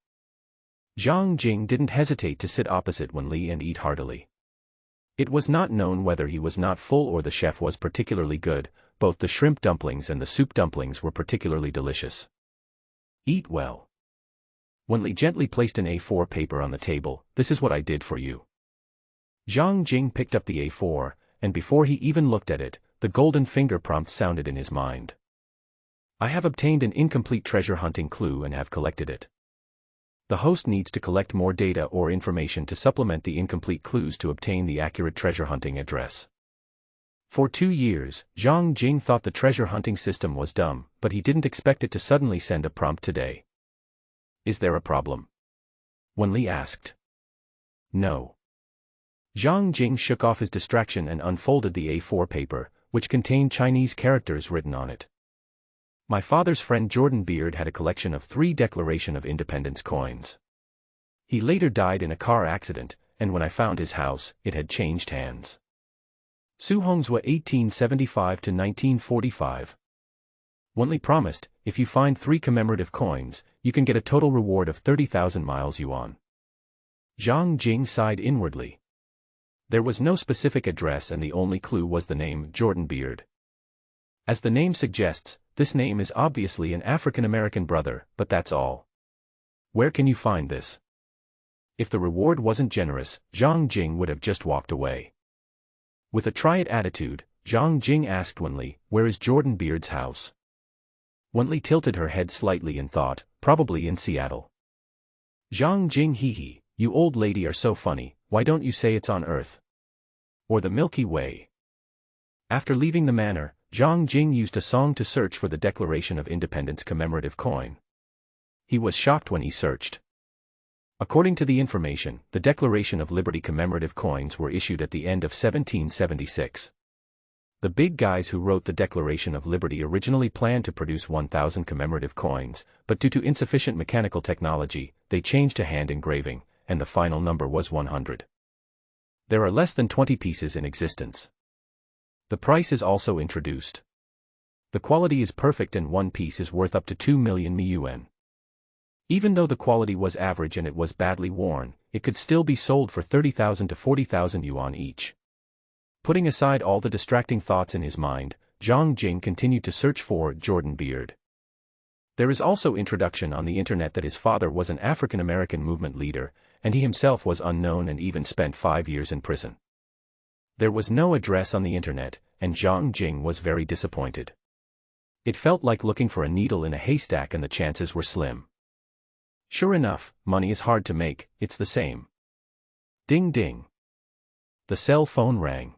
S1: Zhang Jing didn't hesitate to sit opposite Wenli and eat heartily. It was not known whether he was not full or the chef was particularly good. Both the shrimp dumplings and the soup dumplings were particularly delicious. Eat well. Wenli gently placed an A4 paper on the table. This is what I did for you. Zhang Jing picked up the A4, and before he even looked at it, the golden finger prompt sounded in his mind. I have obtained an incomplete treasure hunting clue and have collected it. The host needs to collect more data or information to supplement the incomplete clues to obtain the accurate treasure hunting address. For 2 years, Zhang Jing thought the treasure hunting system was dumb, but he didn't expect it to suddenly send a prompt today. Is there a problem? Wenli asked. No. Zhang Jing shook off his distraction and unfolded the A4 paper, which contained Chinese characters written on it. My father's friend Jordan Beard had a collection of 3 Declaration of Independence coins. He later died in a car accident, and when I found his house, it had changed hands. Su Hongzhua 1875 to 1945. Wenli promised, if you find 3 commemorative coins, you can get a total reward of 30,000 miles yuan. Zhang Jing sighed inwardly. There was no specific address and the only clue was the name Jordan Beard. As the name suggests, this name is obviously an African-American brother, but that's all. Where can you find this? If the reward wasn't generous, Zhang Jing would have just walked away. With a try-it attitude, Zhang Jing asked Wenli, where is Jordan Beard's house? Wenli tilted her head slightly and thought, probably in Seattle. Zhang Jing hee, you old lady are so funny, why don't you say it's on Earth? Or the Milky Way? After leaving the manor, Zhang Jing used a song to search for the Declaration of Independence commemorative coin. He was shocked when he searched. According to the information, the Declaration of Liberty commemorative coins were issued at the end of 1776. The big guys who wrote the Declaration of Liberty originally planned to produce 1,000 commemorative coins, but due to insufficient mechanical technology, they changed to hand engraving, and the final number was 100. There are less than 20 pieces in existence. The price is also introduced. The quality is perfect and one piece is worth up to 2 million yuan. Even though the quality was average and it was badly worn, it could still be sold for 30,000 to 40,000 yuan each. Putting aside all the distracting thoughts in his mind, Zhang Jing continued to search for Jordan Beard. There is also introduction on the internet that his father was an African-American movement leader, and he himself was unknown and even spent 5 years in prison. There was no address on the internet, and Zhang Jing was very disappointed. It felt like looking for a needle in a haystack and the chances were slim. Sure enough, money is hard to make, it's the same. Ding ding. The cell phone rang.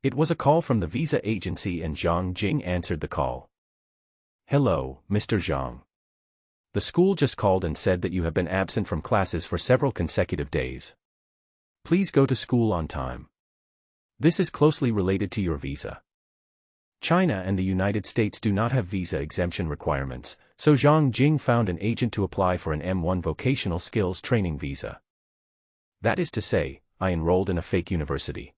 S1: It was a call from the visa agency and Zhang Jing answered the call. Hello, Mr. Zhang. The school just called and said that you have been absent from classes for several consecutive days. Please go to school on time. This is closely related to your visa. China and the United States do not have visa exemption requirements, so Zhang Jing found an agent to apply for an M1 vocational skills training visa. That is to say, I enrolled in a fake university.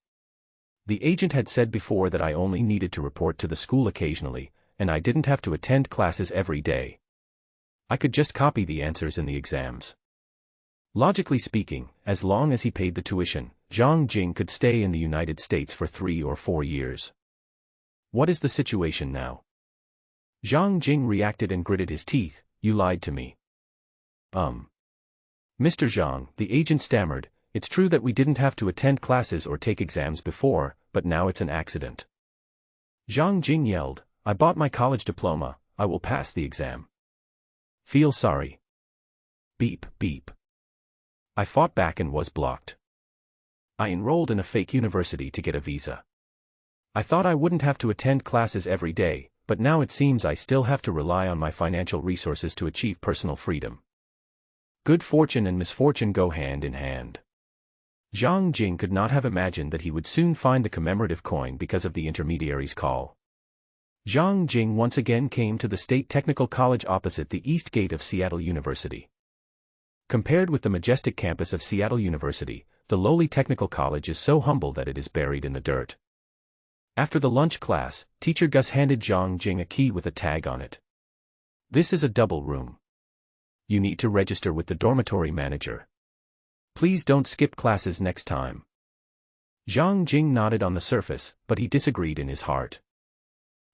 S1: The agent had said before that I only needed to report to the school occasionally, and I didn't have to attend classes every day. I could just copy the answers in the exams. Logically speaking, as long as he paid the tuition, Zhang Jing could stay in the United States for 3 or 4 years. What is the situation now? Zhang Jing reacted and gritted his teeth, you lied to me. Mr. Zhang, the agent stammered, it's true that we didn't have to attend classes or take exams before, but now it's an accident. Zhang Jing yelled, I bought my college diploma, I will pass the exam. Feel sorry. Beep, beep. I fought back and was blocked. I enrolled in a fake university to get a visa. I thought I wouldn't have to attend classes every day, but now it seems I still have to rely on my financial resources to achieve personal freedom. Good fortune and misfortune go hand in hand. Zhang Jing could not have imagined that he would soon find the commemorative coin because of the intermediary's call. Zhang Jing once again came to the State Technical College opposite the East Gate of Seattle University. Compared with the majestic campus of Seattle University, the lowly technical college is so humble that it is buried in the dirt. After the lunch class, Teacher Gus handed Zhang Jing a key with a tag on it. This is a double room. You need to register with the dormitory manager. Please don't skip classes next time. Zhang Jing nodded on the surface, but he disagreed in his heart.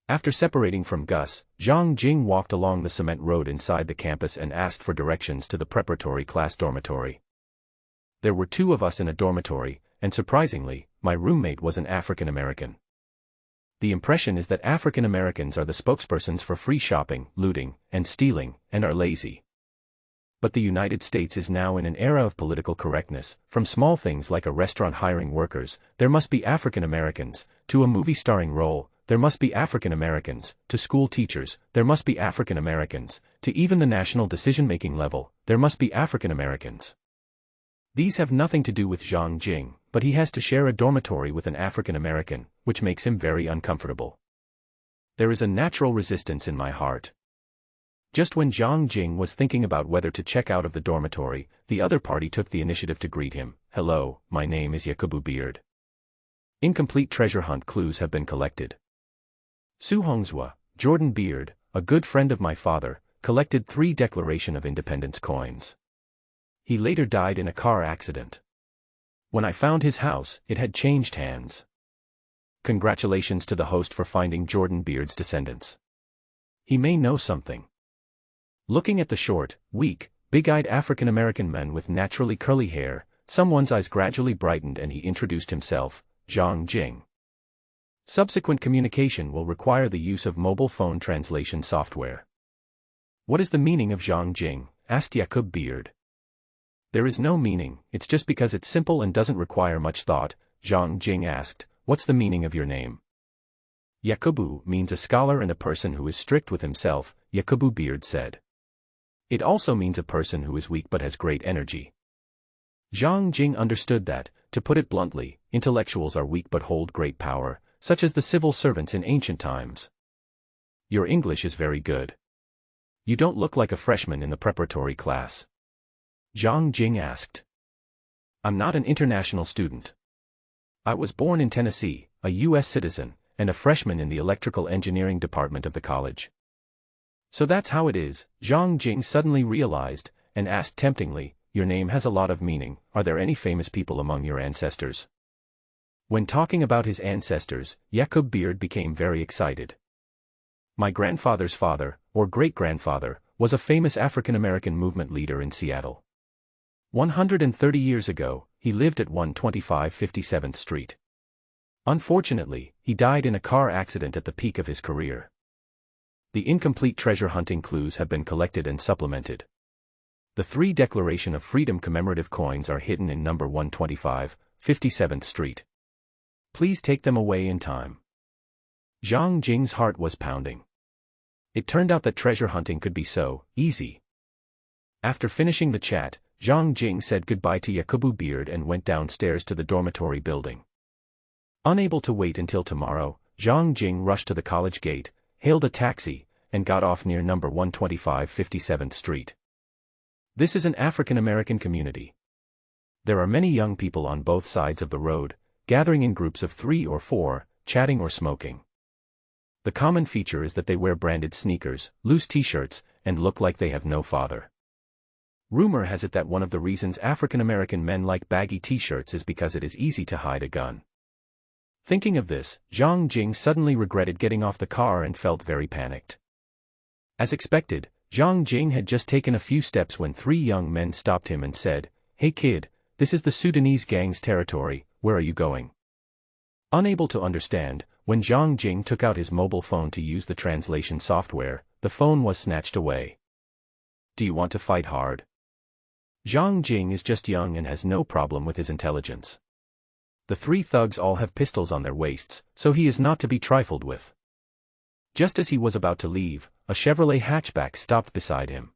S1: After separating from Gus, Zhang Jing walked along the cement road inside the campus and asked for directions to the preparatory class dormitory. There were 2 of us in a dormitory, and surprisingly, my roommate was an African American. The impression is that African Americans are the spokespersons for free shopping, looting, and stealing, and are lazy. But the United States is now in an era of political correctness. From small things like a restaurant hiring workers, there must be African Americans, to a movie starring role, there must be African Americans, to school teachers, there must be African Americans, to even the national decision-making level, there must be African Americans. These have nothing to do with Zhang Jing, but he has to share a dormitory with an African American, which makes him very uncomfortable. There is a natural resistance in my heart. Just when Zhang Jing was thinking about whether to check out of the dormitory, the other party took the initiative to greet him. Hello, my name is Yakubu Beard. Incomplete treasure hunt clues have been collected. Su Hongzhua, Jordan Beard, a good friend of my father, collected 3 Declaration of Independence coins. He later died in a car accident. When I found his house, it had changed hands. Congratulations to the host for finding Jordan Beard's descendants. He may know something. Looking at the short, weak, big-eyed African-American man with naturally curly hair, someone's eyes gradually brightened and he introduced himself, Zhang Jing. Subsequent communication will require the use of mobile phone translation software. What is the meaning of Zhang Jing? Asked Yakub Beard. There is no meaning, it's just because it's simple and doesn't require much thought. Zhang Jing asked, what's the meaning of your name? Yakubu means a scholar and a person who is strict with himself, Yakubu Beard said. It also means a person who is weak but has great energy. Zhang Jing understood that, to put it bluntly, intellectuals are weak but hold great power, such as the civil servants in ancient times. Your English is very good. You don't look like a freshman in the preparatory class. Zhang Jing asked. I'm not an international student. I was born in Tennessee, a U.S. citizen, and a freshman in the electrical engineering department of the college. So that's how it is, Zhang Jing suddenly realized, and asked temptingly, your name has a lot of meaning, are there any famous people among your ancestors? When talking about his ancestors, Yakub Beard became very excited. My grandfather's father, or great-grandfather, was a famous African-American movement leader in Seattle. 130 years ago, he lived at 125 57th Street. Unfortunately, he died in a car accident at the peak of his career. The incomplete treasure hunting clues have been collected and supplemented. The 3 Declaration of Freedom commemorative coins are hidden in number 125, 57th Street. Please take them away in time. Zhang Jing's heart was pounding. It turned out that treasure hunting could be so easy. After finishing the chat, Zhang Jing said goodbye to Yakubu Beard and went downstairs to the dormitory building. Unable to wait until tomorrow, Zhang Jing rushed to the college gate, hailed a taxi, and got off near number 125 57th Street. This is an African-American community. There are many young people on both sides of the road, gathering in groups of 3 or 4, chatting or smoking. The common feature is that they wear branded sneakers, loose t-shirts, and look like they have no father. Rumor has it that one of the reasons African-American men like baggy t-shirts is because it is easy to hide a gun. Thinking of this, Zhang Jing suddenly regretted getting off the car and felt very panicked. As expected, Zhang Jing had just taken a few steps when 3 young men stopped him and said, "Hey kid, this is the Sudanese gang's territory, where are you going?" Unable to understand, when Zhang Jing took out his mobile phone to use the translation software, the phone was snatched away. Do you want to fight hard? Zhang Jing is just young and has no problem with his intelligence. The 3 thugs all have pistols on their waists, so he is not to be trifled with. Just as he was about to leave, a Chevrolet hatchback stopped beside him.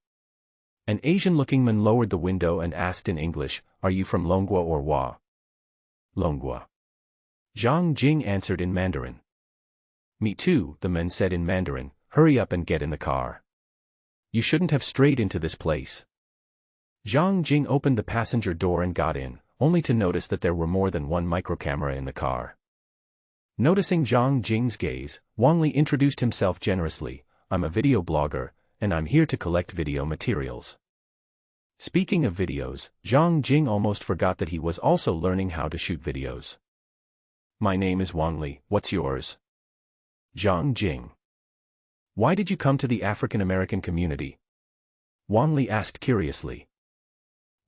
S1: An Asian-looking man lowered the window and asked in English, "Are you from Longwa or Wa?" Longwa. Zhang Jing answered in Mandarin. "Me too," the man said in Mandarin, "hurry up and get in the car. You shouldn't have strayed into this place." Zhang Jing opened the passenger door and got in, only to notice that there were more than one microcamera in the car. Noticing Zhang Jing's gaze, Wang Li introduced himself generously, "I'm a video blogger, and I'm here to collect video materials. Speaking of videos, Zhang Jing almost forgot that he was also learning how to shoot videos. My name is Wang Li, what's yours? Zhang Jing. Why did you come to the African American community? Wang Li asked curiously.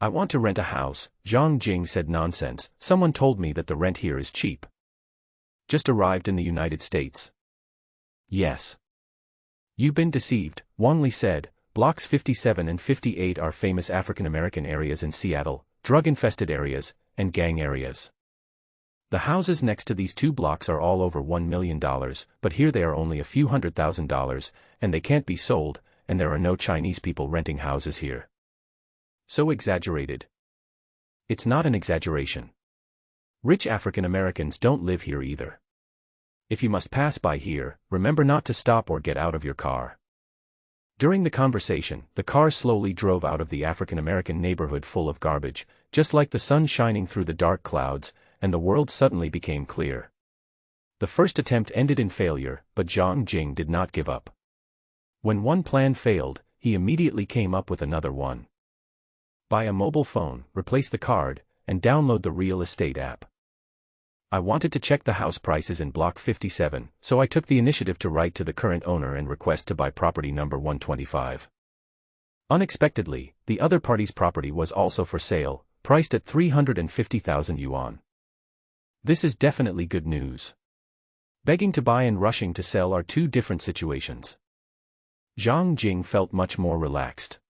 S1: I want to rent a house, Zhang Jing said. Nonsense, someone told me that the rent here is cheap. Just arrived in the United States. Yes. You've been deceived, Wang Li said. Blocks 57 and 58 are famous African American areas in Seattle, drug-infested areas, and gang areas. The houses next to these two blocks are all over $1 million, but here they are only a few $100,000, and they can't be sold, and there are no Chinese people renting houses here. So exaggerated. It's not an exaggeration. Rich African Americans don't live here either. If you must pass by here, remember not to stop or get out of your car. During the conversation, the car slowly drove out of the African American neighborhood full of garbage, just like the sun shining through the dark clouds, and the world suddenly became clear. The first attempt ended in failure, but Zhang Jing did not give up. When one plan failed, he immediately came up with another one. Buy a mobile phone, replace the card, and download the real estate app. I wanted to check the house prices in Block 57, so I took the initiative to write to the current owner and request to buy property number 125. Unexpectedly, the other party's property was also for sale, priced at 350,000 yuan. This is definitely good news. Begging to buy and rushing to sell are two different situations. Zhang Jing felt much more relaxed.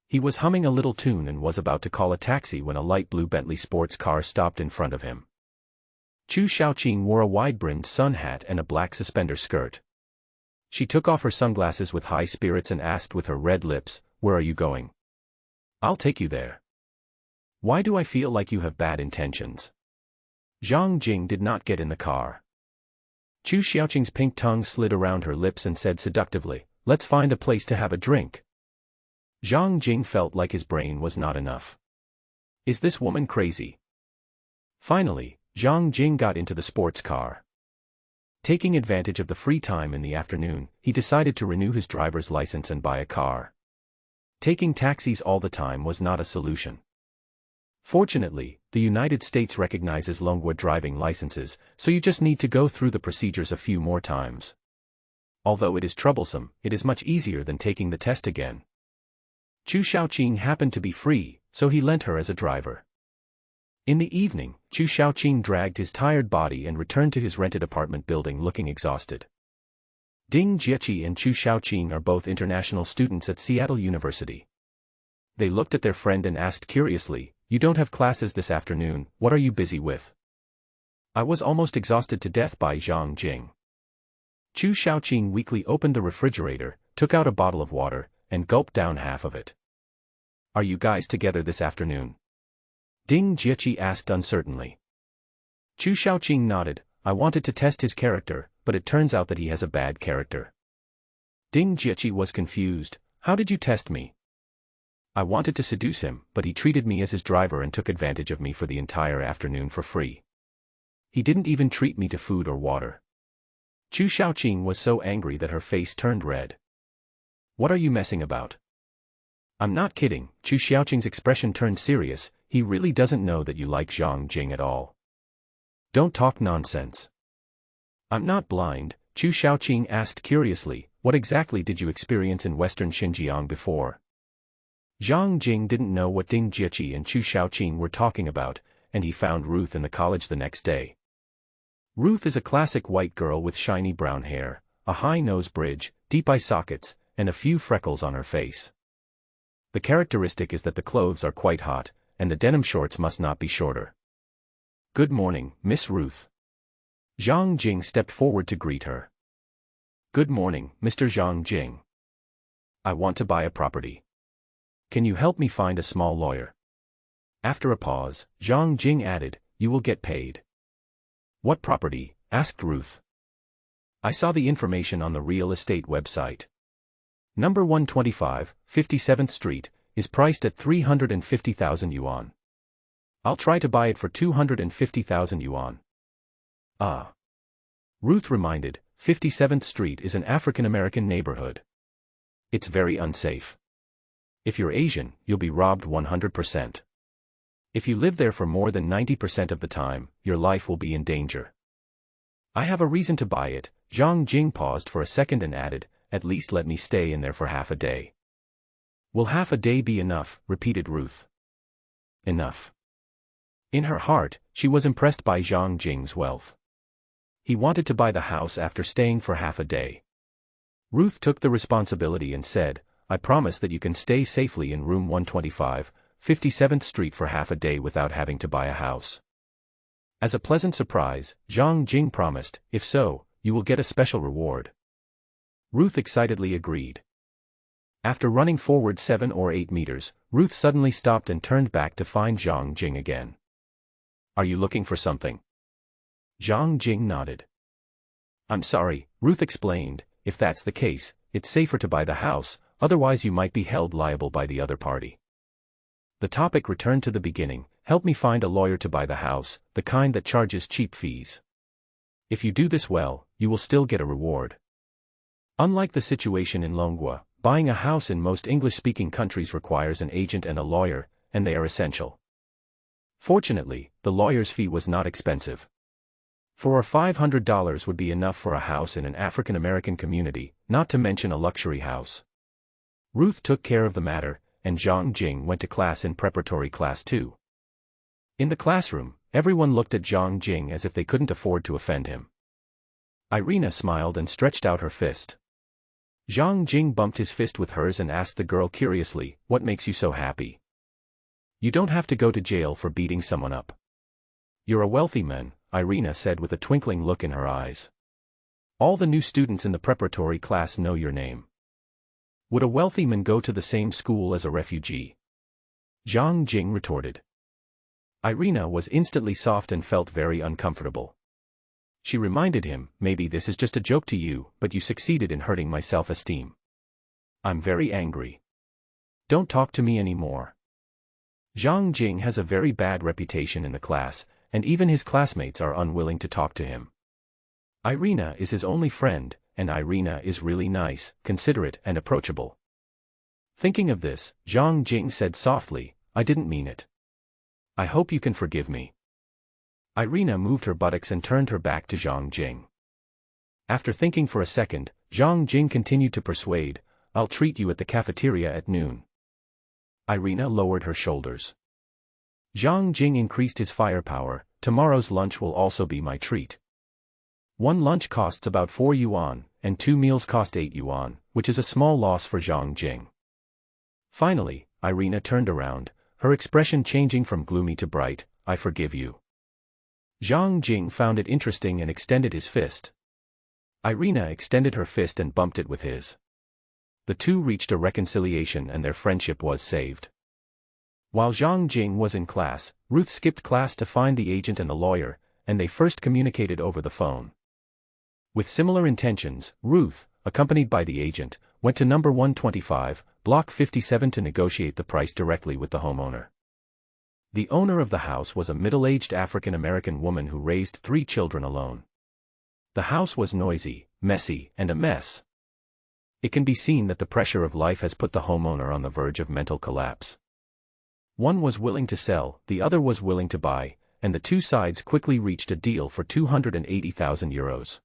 S1: He was humming a little tune and was about to call a taxi when a light blue Bentley sports car stopped in front of him. Chu Xiaoqing wore a wide-brimmed sun hat and a black suspender skirt. She took off her sunglasses with high spirits and asked with her red lips, "Where are you going?" "I'll take you there." "Why do I feel like you have bad intentions?" Zhang Jing did not get in the car. Chu Xiaoqing's pink tongue slid around her lips and said seductively, "Let's find a place to have a drink." Zhang Jing felt like his brain was not enough. Is this woman crazy? Finally, Zhang Jing got into the sports car. Taking advantage of the free time in the afternoon, he decided to renew his driver's license and buy a car. Taking taxis all the time was not a solution. Fortunately, the United States recognizes Longwood driving licenses, so you just need to go through the procedures a few more times. Although it is troublesome, it is much easier than taking the test again. Chu Xiaoqing happened to be free, so he lent her as a driver. In the evening, Chu Xiaoqing dragged his tired body and returned to his rented apartment building looking exhausted. Ding Jieqi and Chu Xiaoqing are both international students at Seattle University. They looked at their friend and asked curiously, "You don't have classes this afternoon, what are you busy with?" "I was almost exhausted to death by Zhang Jing." Chu Xiaoqing weakly opened the refrigerator, took out a bottle of water, and gulped down half of it. "Are you guys together this afternoon?" Ding Jieqi asked uncertainly. Chu Xiaoqing nodded. "I wanted to test his character, but it turns out that he has a bad character." Ding Jieqi was confused. "How did you test me?" "I wanted to seduce him, but he treated me as his driver and took advantage of me for the entire afternoon for free. He didn't even treat me to food or water." Chu Xiaoqing was so angry that her face turned red. "What are you messing about?" "I'm not kidding." Chu Xiaoqing's expression turned serious. "He really doesn't know that you like Zhang Jing at all." "Don't talk nonsense." "I'm not blind," Chu Xiaoqing asked curiously. "What exactly did you experience in western Xinjiang before?" Zhang Jing didn't know what Ding Jieqi and Chu Xiaoqing were talking about, and he found Ruth in the college the next day. Ruth is a classic white girl with shiny brown hair, a high nose bridge, deep eye sockets, and a few freckles on her face. The characteristic is that the clothes are quite hot, and the denim shorts must not be shorter. "Good morning, Miss Ruth." Zhang Jing stepped forward to greet her. "Good morning, Mr. Zhang Jing. I want to buy a property. Can you help me find a small lawyer?" After a pause, Zhang Jing added, "You will get paid." "What property?" asked Ruth. "I saw the information on the real estate website. Number 125, 57th Street, is priced at 350,000 yuan. I'll try to buy it for 250,000 yuan. "Ah." Ruth reminded, 57th Street is an African American neighborhood. It's very unsafe. If you're Asian, you'll be robbed 100%. If you live there for more than 90% of the time, your life will be in danger. I have a reason to buy it. Zhang Jing paused for a second and added, at least let me stay in there for half a day. Will half a day be enough? Repeated Ruth. Enough. In her heart, she was impressed by Zhang Jing's wealth. He wanted to buy the house after staying for half a day. Ruth took the responsibility and said, I promise that you can stay safely in room 125, 57th Street for half a day without having to buy a house. As a pleasant surprise, Zhang Jing promised, if so, you will get a special reward. Ruth excitedly agreed. After running forward 7 or 8 meters, Ruth suddenly stopped and turned back to find Zhang Jing again. Are you looking for something? Zhang Jing nodded. I'm sorry, Ruth explained, if that's the case, it's safer to buy the house, otherwise you might be held liable by the other party. The topic returned to the beginning, help me find a lawyer to buy the house, the kind that charges cheap fees. If you do this well, you will still get a reward. Unlike the situation in Longwa, buying a house in most English-speaking countries requires an agent and a lawyer, and they are essential. Fortunately, the lawyer's fee was not expensive. $500 would be enough for a house in an African-American community, not to mention a luxury house. Ruth took care of the matter, and Zhang Jing went to class in preparatory class 2. In the classroom, everyone looked at Zhang Jing as if they couldn't afford to offend him. Irina smiled and stretched out her fist. Zhang Jing bumped his fist with hers and asked the girl curiously, what makes you so happy? You don't have to go to jail for beating someone up. You're a wealthy man, Irina said with a twinkling look in her eyes. All the new students in the preparatory class know your name. Would a wealthy man go to the same school as a refugee? Zhang Jing retorted. Irina was instantly soft and felt very uncomfortable. She reminded him, maybe this is just a joke to you, but you succeeded in hurting my self-esteem. I'm very angry. Don't talk to me anymore. Zhang Jing has a very bad reputation in the class, and even his classmates are unwilling to talk to him. Irina is his only friend, and Irina is really nice, considerate and approachable. Thinking of this, Zhang Jing said softly, I didn't mean it. I hope you can forgive me. Irina moved her buttocks and turned her back to Zhang Jing. After thinking for a second, Zhang Jing continued to persuade, I'll treat you at the cafeteria at noon. Irina lowered her shoulders. Zhang Jing increased his firepower, tomorrow's lunch will also be my treat. One lunch costs about 4 yuan, and 2 meals cost 8 yuan, which is a small loss for Zhang Jing. Finally, Irina turned around, her expression changing from gloomy to bright, I forgive you. Zhang Jing found it interesting and extended his fist. Irina extended her fist and bumped it with his. The two reached a reconciliation and their friendship was saved. While Zhang Jing was in class, Ruth skipped class to find the agent and the lawyer, and they first communicated over the phone. With similar intentions, Ruth, accompanied by the agent, went to number 125, block 57 to negotiate the price directly with the homeowner. The owner of the house was a middle-aged African-American woman who raised 3 children alone. The house was noisy, messy, and a mess. It can be seen that the pressure of life has put the homeowner on the verge of mental collapse. One was willing to sell, the other was willing to buy, and the two sides quickly reached a deal for 280,000 euros.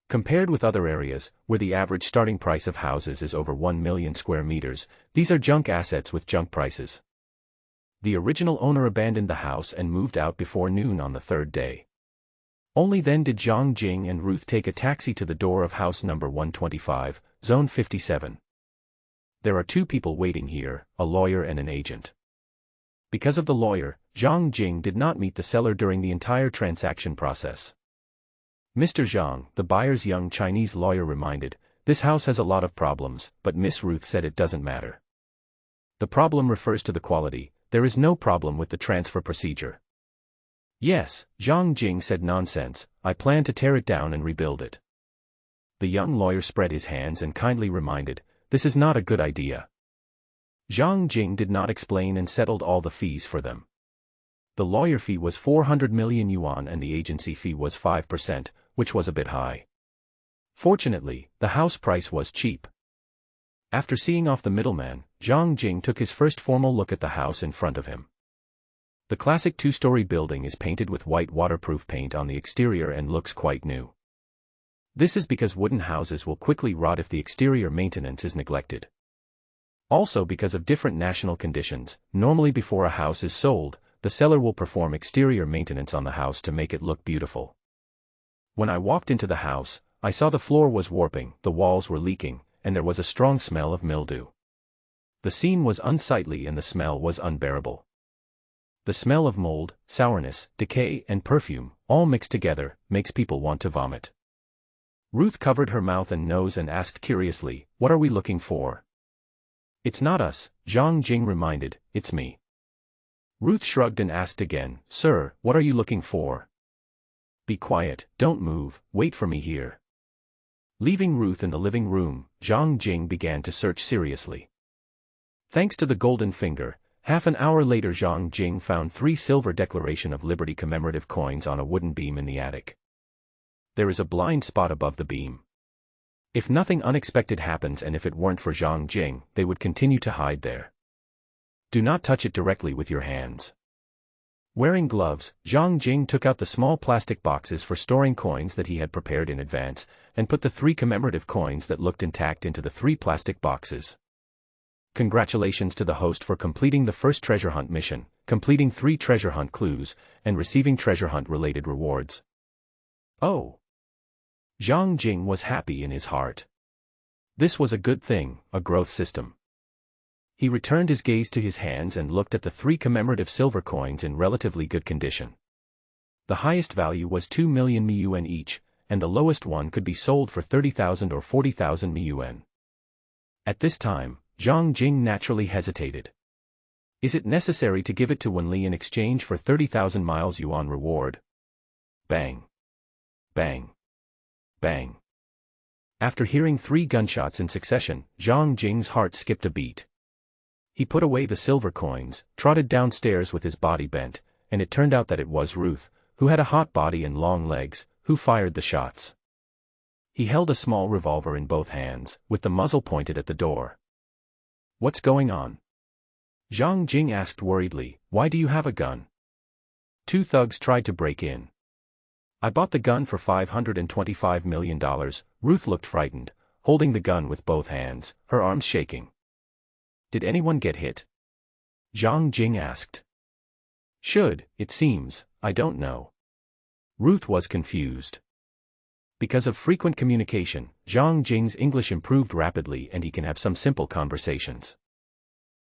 S1: Compared with other areas, where the average starting price of houses is over 1 million square meters, these are junk assets with junk prices. The original owner abandoned the house and moved out before noon on the 3rd day. Only then did Zhang Jing and Ruth take a taxi to the door of house number 125, zone 57. There are 2 people waiting here, a lawyer and an agent. Because of the lawyer, Zhang Jing did not meet the seller during the entire transaction process. Mr. Zhang, the buyer's young Chinese lawyer reminded, this house has a lot of problems, but Miss Ruth said it doesn't matter. The problem refers to the quality, there is no problem with the transfer procedure. Yes, Zhang Jing said nonsense, I plan to tear it down and rebuild it. The young lawyer spread his hands and kindly reminded, this is not a good idea. Zhang Jing did not explain and settled all the fees for them. The lawyer fee was 400 million yuan and the agency fee was 5%, which was a bit high. Fortunately, the house price was cheap. After seeing off the middleman, Zhang Jing took his first formal look at the house in front of him. The classic two-story building is painted with white waterproof paint on the exterior and looks quite new. This is because wooden houses will quickly rot if the exterior maintenance is neglected. Also because of different national conditions, normally before a house is sold, the seller will perform exterior maintenance on the house to make it look beautiful. When I walked into the house, I saw the floor was warping, the walls were leaking, and there was a strong smell of mildew. The scene was unsightly and the smell was unbearable. The smell of mold, sourness, decay, and perfume, all mixed together, makes people want to vomit. Ruth covered her mouth and nose and asked curiously, "What are we looking for?" "It's not us," Zhang Jing reminded, "it's me." Ruth shrugged and asked again, "Sir, what are you looking for?" "Be quiet, don't move, wait for me here." Leaving Ruth in the living room, Zhang Jing began to search seriously. Thanks to the golden finger, half an hour later Zhang Jing found 3 silver Declaration of Liberty commemorative coins on a wooden beam in the attic. There is a blind spot above the beam. If nothing unexpected happens and if it weren't for Zhang Jing, they would continue to hide there. Do not touch it directly with your hands. Wearing gloves, Zhang Jing took out the small plastic boxes for storing coins that he had prepared in advance, and put the 3 commemorative coins that looked intact into the 3 plastic boxes. Congratulations to the host for completing the first treasure hunt mission, completing 3 treasure hunt clues, and receiving treasure hunt related rewards. Oh! Zhang Jing was happy in his heart. This was a good thing, a growth system. He returned his gaze to his hands and looked at the 3 commemorative silver coins in relatively good condition. The highest value was 2 million MUN each, and the lowest one could be sold for 30,000 or 40,000 MUN. At this time, Zhang Jing naturally hesitated. Is it necessary to give it to Wenli in exchange for 30,000 miles yuan reward? Bang! Bang! Bang! After hearing 3 gunshots in succession, Zhang Jing's heart skipped a beat. He put away the silver coins, trotted downstairs with his body bent, and it turned out that it was Ruth, who had a hot body and long legs, who fired the shots. He held a small revolver in both hands, with the muzzle pointed at the door. "What's going on?" Zhang Jing asked worriedly, "Why do you have a gun?" 2 thugs tried to break in. "I bought the gun for $525 million, Ruth looked frightened, holding the gun with both hands, her arms shaking. "Did anyone get hit?" Zhang Jing asked. It seems, I don't know." Ruth was confused. Because of frequent communication, Zhang Jing's English improved rapidly and he can have some simple conversations.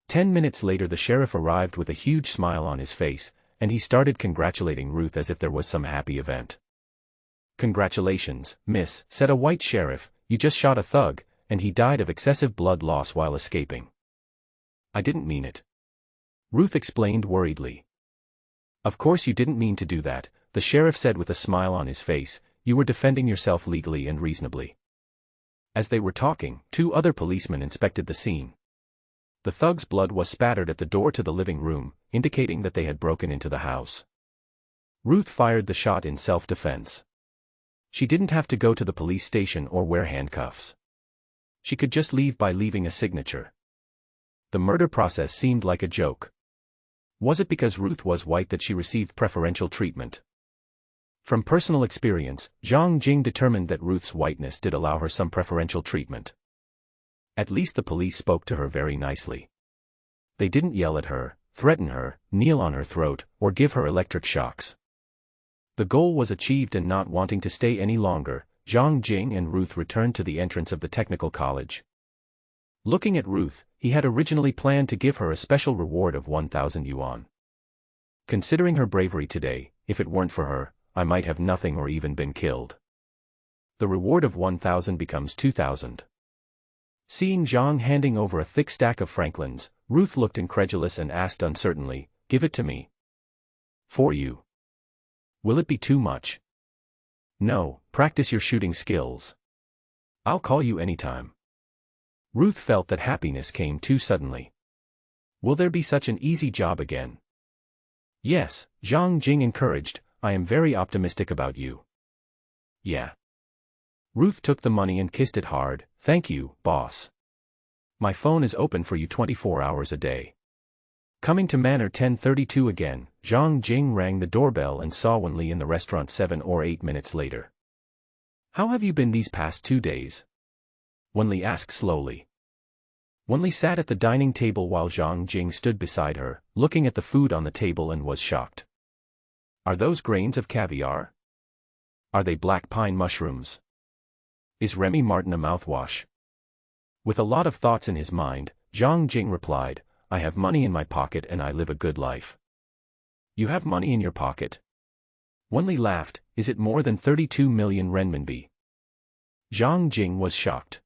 S1: 10 minutes later the sheriff arrived with a huge smile on his face, and he started congratulating Ruth as if there was some happy event. "Congratulations, miss," said a white sheriff, "you just shot a thug, and he died of excessive blood loss while escaping." "I didn't mean it," Ruth explained worriedly. "Of course you didn't mean to do that," the sheriff said with a smile on his face, "you were defending yourself legally and reasonably." As they were talking, 2 other policemen inspected the scene. The thug's blood was spattered at the door to the living room, indicating that they had broken into the house. Ruth fired the shot in self-defense. She didn't have to go to the police station or wear handcuffs. She could just leave by leaving a signature. The murder process seemed like a joke. Was it because Ruth was white that she received preferential treatment? From personal experience, Zhang Jing determined that Ruth's whiteness did allow her some preferential treatment. At least the police spoke to her very nicely. They didn't yell at her, threaten her, kneel on her throat, or give her electric shocks. The goal was achieved, and not wanting to stay any longer, Zhang Jing and Ruth returned to the entrance of the technical college. Looking at Ruth, he had originally planned to give her a special reward of 1,000 yuan. Considering her bravery today, if it weren't for her, I might have nothing or even been killed. The reward of 1,000 becomes 2,000. Seeing Zhang handing over a thick stack of franklins, Ruth looked incredulous and asked uncertainly, "Give it to me." "For you. Will it be too much?" "No, practice your shooting skills. I'll call you anytime." Ruth felt that happiness came too suddenly. Will there be such an easy job again? "Yes," Zhang Jing encouraged, "I am very optimistic about you." "Yeah." Ruth took the money and kissed it hard. "Thank you, boss." My phone is open for you 24 hours a day. Coming to Manor 1032 again, Zhang Jing rang the doorbell and saw Wenli in the restaurant 7 or 8 minutes later. How have you been these past 2 days? Wenli asked slowly. Wenli sat at the dining table while Zhang Jing stood beside her, looking at the food on the table and was shocked. Are those grains of caviar? Are they black pine mushrooms? Is Remy Martin a mouthwash? With a lot of thoughts in his mind, Zhang Jing replied, I have money in my pocket and I live a good life. You have money in your pocket? Wenli laughed, is it more than 32 million renminbi? Zhang Jing was shocked.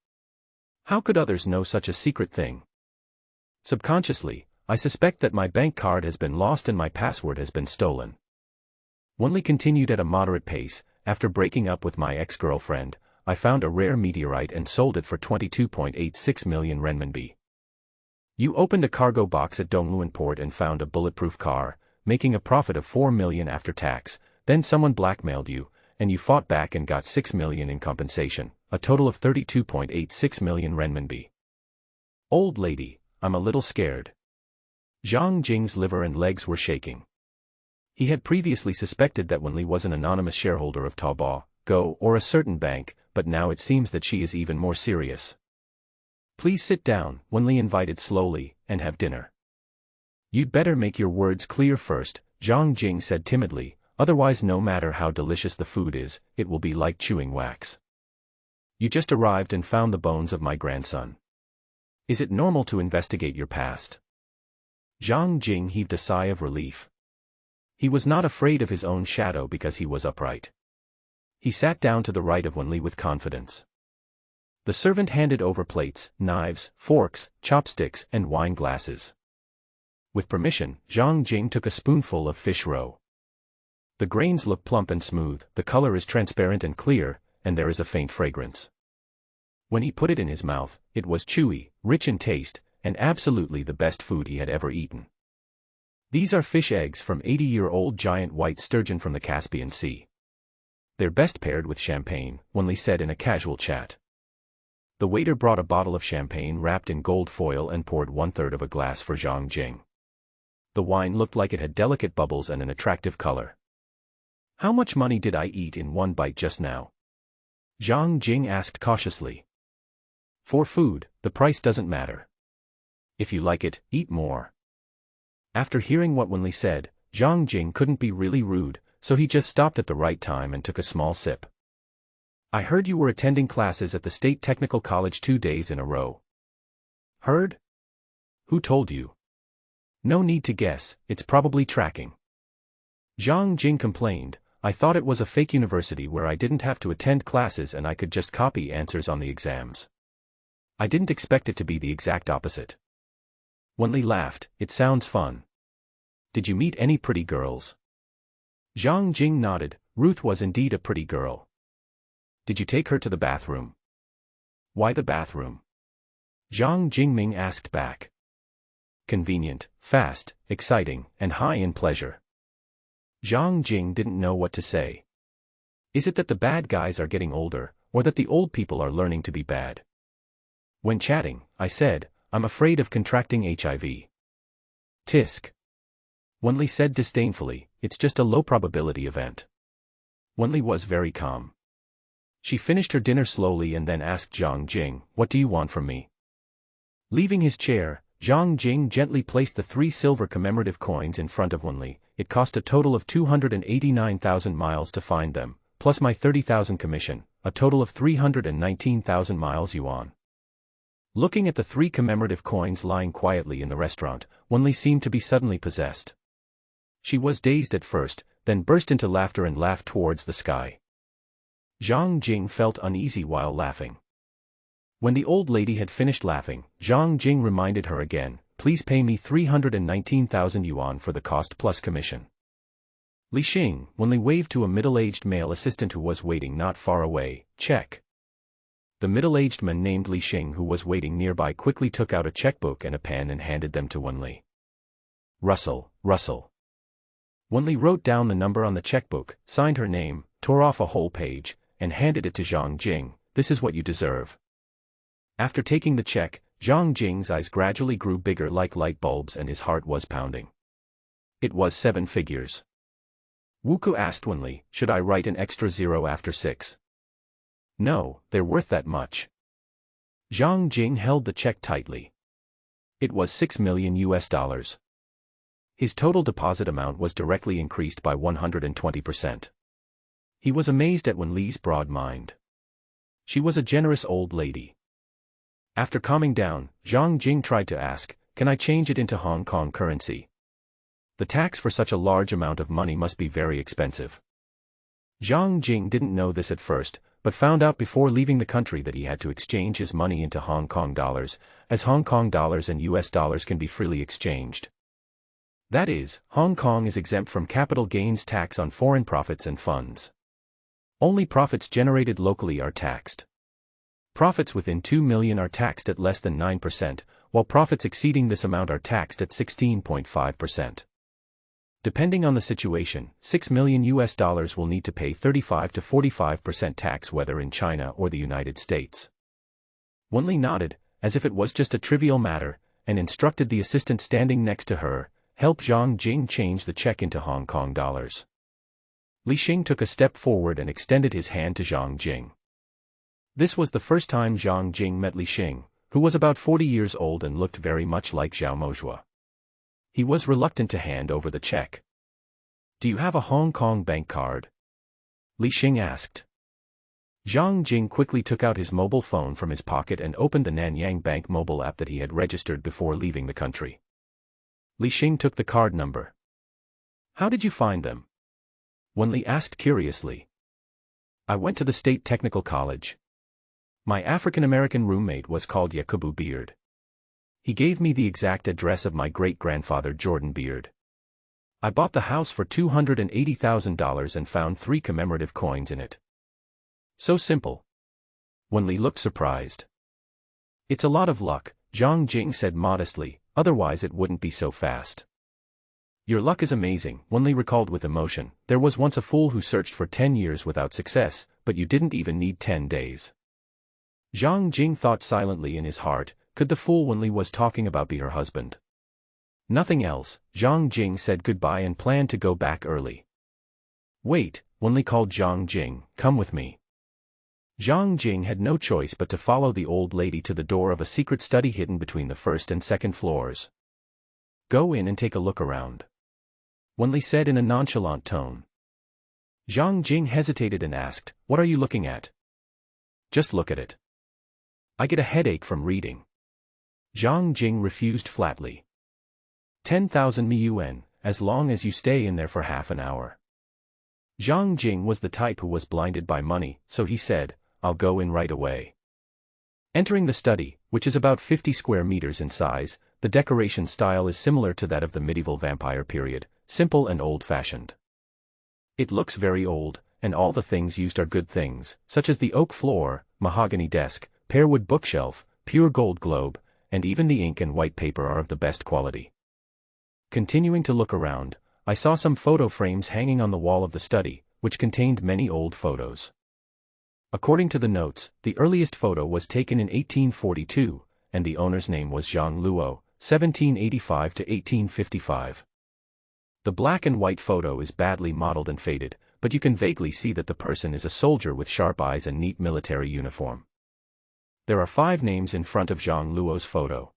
S1: How could others know such a secret thing? Subconsciously, I suspect that my bank card has been lost and my password has been stolen. Wenli continued at a moderate pace, after breaking up with my ex-girlfriend, I found a rare meteorite and sold it for 22.86 million renminbi. You opened a cargo box at Dongluan port and found a bulletproof car, making a profit of 4 million after tax, then someone blackmailed you, and you fought back and got 6 million in compensation, a total of 32.86 million renminbi. Old lady, I'm a little scared. Zhang Jing's liver and legs were shaking. He had previously suspected that Wenli was an anonymous shareholder of Taobao, Go or a certain bank, but now it seems that she is even more serious. Please sit down, Wenli invited slowly, and have dinner. You'd better make your words clear first, Zhang Jing said timidly, otherwise no matter how delicious the food is, it will be like chewing wax. You just arrived and found the bones of my grandson. Is it normal to investigate your past? Zhang Jing heaved a sigh of relief. He was not afraid of his own shadow because he was upright. He sat down to the right of Wenli with confidence. The servant handed over plates, knives, forks, chopsticks, and wine glasses. With permission, Zhang Jing took a spoonful of fish roe. The grains look plump and smooth, the color is transparent and clear, and there is a faint fragrance. When he put it in his mouth, it was chewy, rich in taste, and absolutely the best food he had ever eaten. These are fish eggs from 80-year-old giant white sturgeon from the Caspian Sea. They're best paired with champagne, Wenli said in a casual chat. The waiter brought a bottle of champagne wrapped in gold foil and poured 1/3 of a glass for Zhang Jing. The wine looked like it had delicate bubbles and an attractive color. How much money did I eat in one bite just now? Zhang Jing asked cautiously. For food, the price doesn't matter. If you like it, eat more. After hearing what Wenli said, Zhang Jing couldn't be really rude, so he just stopped at the right time and took a small sip. I heard you were attending classes at the State Technical College 2 days in a row. Heard? Who told you? No need to guess, it's probably tracking. Zhang Jing complained, I thought it was a fake university where I didn't have to attend classes and I could just copy answers on the exams. I didn't expect it to be the exact opposite. Wenli laughed, it sounds fun. Did you meet any pretty girls? Zhang Jing nodded, Ruth was indeed a pretty girl. Did you take her to the bathroom? Why the bathroom? Zhang Jingming asked back. Convenient, fast, exciting, and high in pleasure. Zhang Jing didn't know what to say. Is it that the bad guys are getting older, or that the old people are learning to be bad? When chatting, I said, I'm afraid of contracting HIV. Tisk. Wenli said disdainfully, it's just a low-probability event. Wenli was very calm. She finished her dinner slowly and then asked Zhang Jing, what do you want from me? Leaving his chair, Zhang Jing gently placed the 3 silver commemorative coins in front of Wenli. It cost a total of 289,000 miles to find them, plus my 30,000 commission, a total of 319,000 miles yuan. Looking at the 3 commemorative coins lying quietly in the restaurant, Wenli seemed to be suddenly possessed. She was dazed at first, then burst into laughter and laughed towards the sky. Zhang Jing felt uneasy while laughing. When the old lady had finished laughing, Zhang Jing reminded her again, please pay me 319,000 yuan for the cost plus commission. Li Xing, Wenli waved to a middle-aged male assistant who was waiting not far away, check. The middle-aged man named Li Xing who was waiting nearby quickly took out a checkbook and a pen and handed them to Wenli. Russell. Wenli wrote down the number on the checkbook, signed her name, tore off a whole page, and handed it to Zhang Jing, this is what you deserve. After taking the check, Zhang Jing's eyes gradually grew bigger like light bulbs and his heart was pounding. It was 7 figures. Wuku asked Wenli, should I write an extra 0 after 6? No, they're worth that much. Zhang Jing held the check tightly. It was $6 million. His total deposit amount was directly increased by 120%. He was amazed at Wenli's broad mind. She was a generous old lady. After calming down, Zhang Jing tried to ask, can I change it into Hong Kong currency? The tax for such a large amount of money must be very expensive. Zhang Jing didn't know this at first, but found out before leaving the country that he had to exchange his money into Hong Kong dollars, as Hong Kong dollars and US dollars can be freely exchanged. That is, Hong Kong is exempt from capital gains tax on foreign profits and funds. Only profits generated locally are taxed. Profits within 2 million are taxed at less than 9%, while profits exceeding this amount are taxed at 16.5%. Depending on the situation, $6 million will need to pay 35 to 45% tax whether in China or the United States. Wenli nodded, as if it was just a trivial matter, and instructed the assistant standing next to her, help Zhang Jing change the check into Hong Kong dollars. Li Xing took a step forward and extended his hand to Zhang Jing. This was the first time Zhang Jing met Li Xing, who was about 40 years old and looked very much like Zhao Mozhua. He was reluctant to hand over the check. Do you have a Hong Kong bank card? Li Xing asked. Zhang Jing quickly took out his mobile phone from his pocket and opened the Nanyang Bank mobile app that he had registered before leaving the country. Li Xing took the card number. How did you find them? Wenli asked curiously. I went to the State Technical College. My African-American roommate was called Yakubu Beard. He gave me the exact address of my great-grandfather Jordan Beard. I bought the house for $280,000 and found 3 commemorative coins in it. So simple. Wenli looked surprised. It's a lot of luck, Zhang Jing said modestly, otherwise it wouldn't be so fast. Your luck is amazing, Wenli recalled with emotion. There was once a fool who searched for 10 years without success, but you didn't even need 10 days. Zhang Jing thought silently in his heart, could the fool Wenli was talking about be her husband? Nothing else. Zhang Jing said goodbye and planned to go back early. Wait, Wenli called Zhang Jing, come with me. Zhang Jing had no choice but to follow the old lady to the door of a secret study hidden between the first and second floors. Go in and take a look around, Wenli said in a nonchalant tone. Zhang Jing hesitated and asked, what are you looking at? Just look at it. I get a headache from reading. Zhang Jing refused flatly. 10,000 yuan, as long as you stay in there for half an hour. Zhang Jing was the type who was blinded by money, so he said, I'll go in right away. Entering the study, which is about 50 square meters in size, the decoration style is similar to that of the medieval vampire period, simple and old-fashioned. It looks very old, and all the things used are good things, such as the oak floor, mahogany desk, pearwood bookshelf, pure gold globe, and even the ink and white paper are of the best quality. Continuing to look around, I saw some photo frames hanging on the wall of the study, which contained many old photos. According to the notes, the earliest photo was taken in 1842, and the owner's name was Zhang Luo, 1785 to 1855. The black and white photo is badly modeled and faded, but you can vaguely see that the person is a soldier with sharp eyes and neat military uniform. There are 5 names in front of Zhang Luo's photo.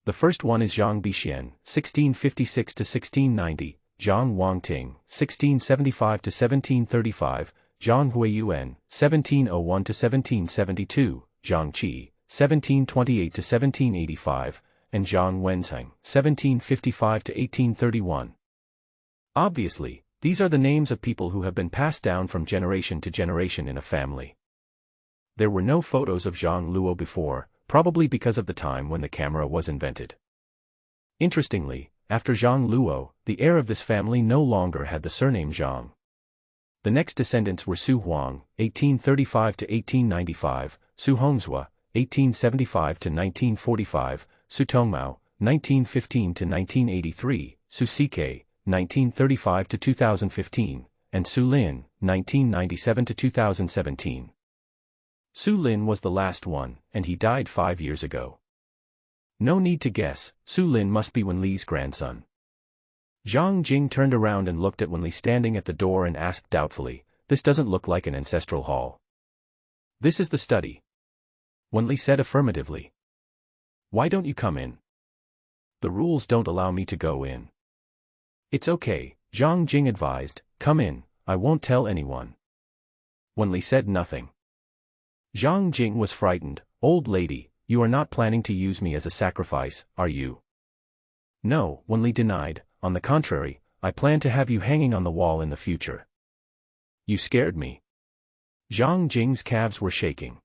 S1: The first one is Zhang Bixian, 1656 to 1690, Zhang Wangting, 1675 to 1735, Zhang Huiyuan, 1701 to 1772, Zhang Qi, 1728 to 1785, and Zhang Wenzheng, 1755 to 1831. Obviously, these are the names of people who have been passed down from generation to generation in a family. There were no photos of Zhang Luo before, probably because of the time when the camera was invented. Interestingly, after Zhang Luo, the heir of this family no longer had the surname Zhang. The next descendants were Su Huang, 1835 to 1895, Su Hongzhua, 1875 to 1945, Su Tongmao, 1915 to 1983, Su Ck, 1935 to 2015, and Su Lin, 1997 to 2017. Su Lin was the last one, and he died 5 years ago. No need to guess, Su Lin must be Wenli's grandson. Zhang Jing turned around and looked at Wenli standing at the door and asked doubtfully, "This doesn't look like an ancestral hall." "This is the study." Wenli said affirmatively. "Why don't you come in?" "The rules don't allow me to go in." "It's okay," Zhang Jing advised, "come in, I won't tell anyone." Wenli said nothing. Zhang Jing was frightened. "Old lady, you are not planning to use me as a sacrifice, are you?" "No," Wenli denied, "on the contrary, I plan to have you hanging on the wall in the future." "You scared me." Zhang Jing's calves were shaking.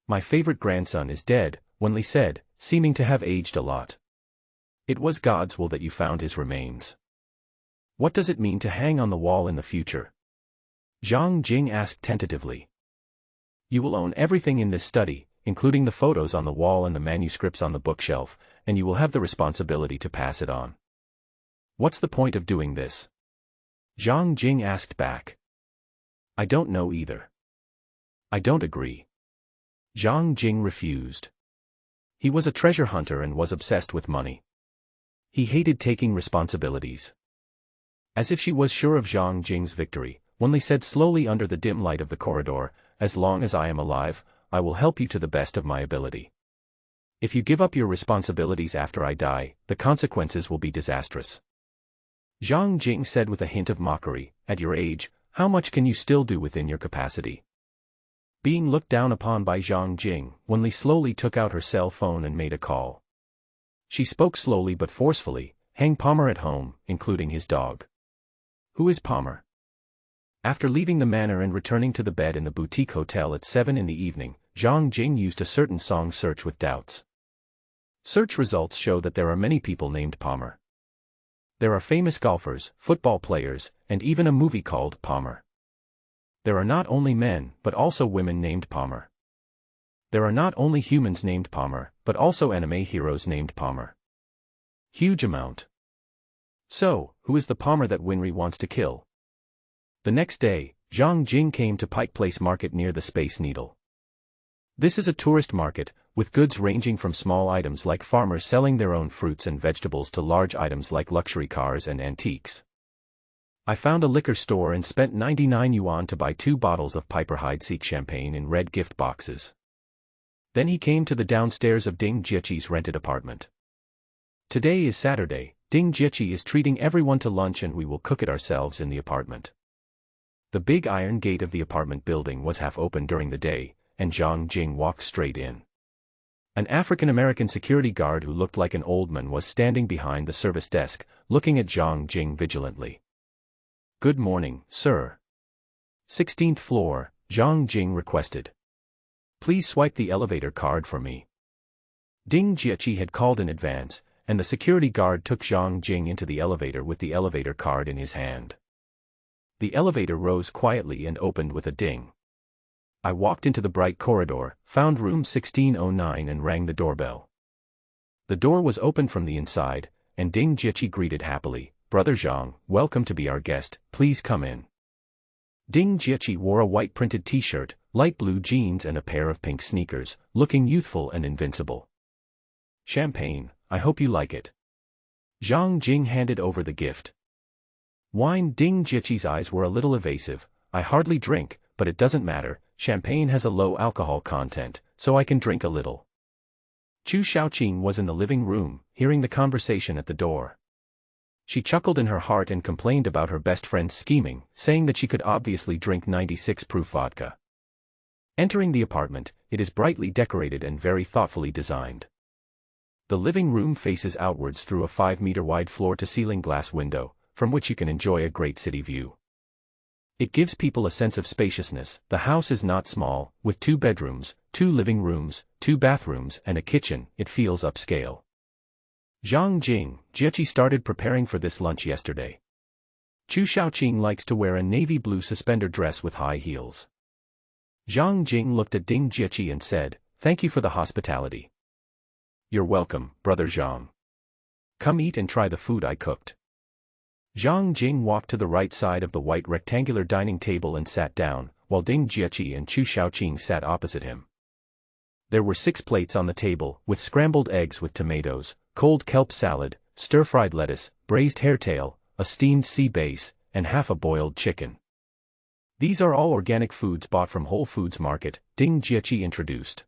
S1: "My favorite grandson is dead," Wenli said, seeming to have aged a lot. "It was God's will that you found his remains." "What does it mean to hang on the wall in the future?" Zhang Jing asked tentatively. "You will own everything in this study, including the photos on the wall and the manuscripts on the bookshelf, and you will have the responsibility to pass it on." "What's the point of doing this?" Zhang Jing asked back. "I don't know either." "I don't agree." Zhang Jing refused. He was a treasure hunter and was obsessed with money. He hated taking responsibilities. As if she was sure of Zhang Jing's victory, Wenli said slowly under the dim light of the corridor, "As long as I am alive, I will help you to the best of my ability. If you give up your responsibilities after I die, the consequences will be disastrous." Zhang Jing said with a hint of mockery, "At your age, how much can you still do within your capacity?" Being looked down upon by Zhang Jing, Wenli slowly took out her cell phone and made a call. She spoke slowly but forcefully, "Hang Palmer at home, including his dog." "Who is Palmer?" After leaving the manor and returning to the bed in the boutique hotel at 7 in the evening, Zhang Jing used a certain song search with doubts. Search results show that there are many people named Palmer. There are famous golfers, football players, and even a movie called Palmer. There are not only men, but also women named Palmer. There are not only humans named Palmer, but also anime heroes named Palmer. Huge amount. So, who is the Palmer that Winry wants to kill? The next day, Zhang Jing came to Pike Place Market near the Space Needle. This is a tourist market, with goods ranging from small items like farmers selling their own fruits and vegetables to large items like luxury cars and antiques. I found a liquor store and spent 99 yuan to buy 2 bottles of Piper Heidsieck champagne in red gift boxes. Then he came to the downstairs of Ding Jieqi's rented apartment. "Today is Saturday, Ding Jieqi is treating everyone to lunch and we will cook it ourselves in the apartment." The big iron gate of the apartment building was half open during the day, and Zhang Jing walked straight in. An African-American security guard who looked like an old man was standing behind the service desk, looking at Zhang Jing vigilantly. "Good morning, sir." 16th floor, Zhang Jing requested. "Please swipe the elevator card for me." Ding Jieqi had called in advance, and the security guard took Zhang Jing into the elevator with the elevator card in his hand. The elevator rose quietly and opened with a ding. I walked into the bright corridor, found room 1609 and rang the doorbell. The door was opened from the inside, and Ding Jieqi greeted happily, "Brother Zhang, welcome to be our guest, please come in." Ding Jieqi wore a white printed t-shirt, light blue jeans and a pair of pink sneakers, looking youthful and invincible. "Champagne, I hope you like it." Zhang Jing handed over the gift. "Wine." Ding Jieqi's eyes were a little evasive. "I hardly drink, but it doesn't matter, champagne has a low alcohol content, so I can drink a little." Chu Xiaoqing was in the living room, hearing the conversation at the door. She chuckled in her heart and complained about her best friend's scheming, saying that she could obviously drink 96 proof vodka. Entering the apartment, it is brightly decorated and very thoughtfully designed. The living room faces outwards through a 5-meter wide floor-to-ceiling glass window, from which you can enjoy a great city view. It gives people a sense of spaciousness. The house is not small, with 2 bedrooms, 2 living rooms, 2 bathrooms and a kitchen. It feels upscale. Zhang Jieqi started preparing for this lunch yesterday. Chu Xiaoqing likes to wear a navy blue suspender dress with high heels. Zhang Jing looked at Ding Jieqi and said, "Thank you for the hospitality." "You're welcome, brother Zhang. Come eat and try the food I cooked." Zhang Jing walked to the right side of the white rectangular dining table and sat down, while Ding Jieqi and Chu Xiaoqing sat opposite him. There were 6 plates on the table, with scrambled eggs with tomatoes, cold kelp salad, stir-fried lettuce, braised hairtail, a steamed sea bass, and half a boiled chicken. These are all organic foods bought from Whole Foods Market, Ding Jieqi introduced.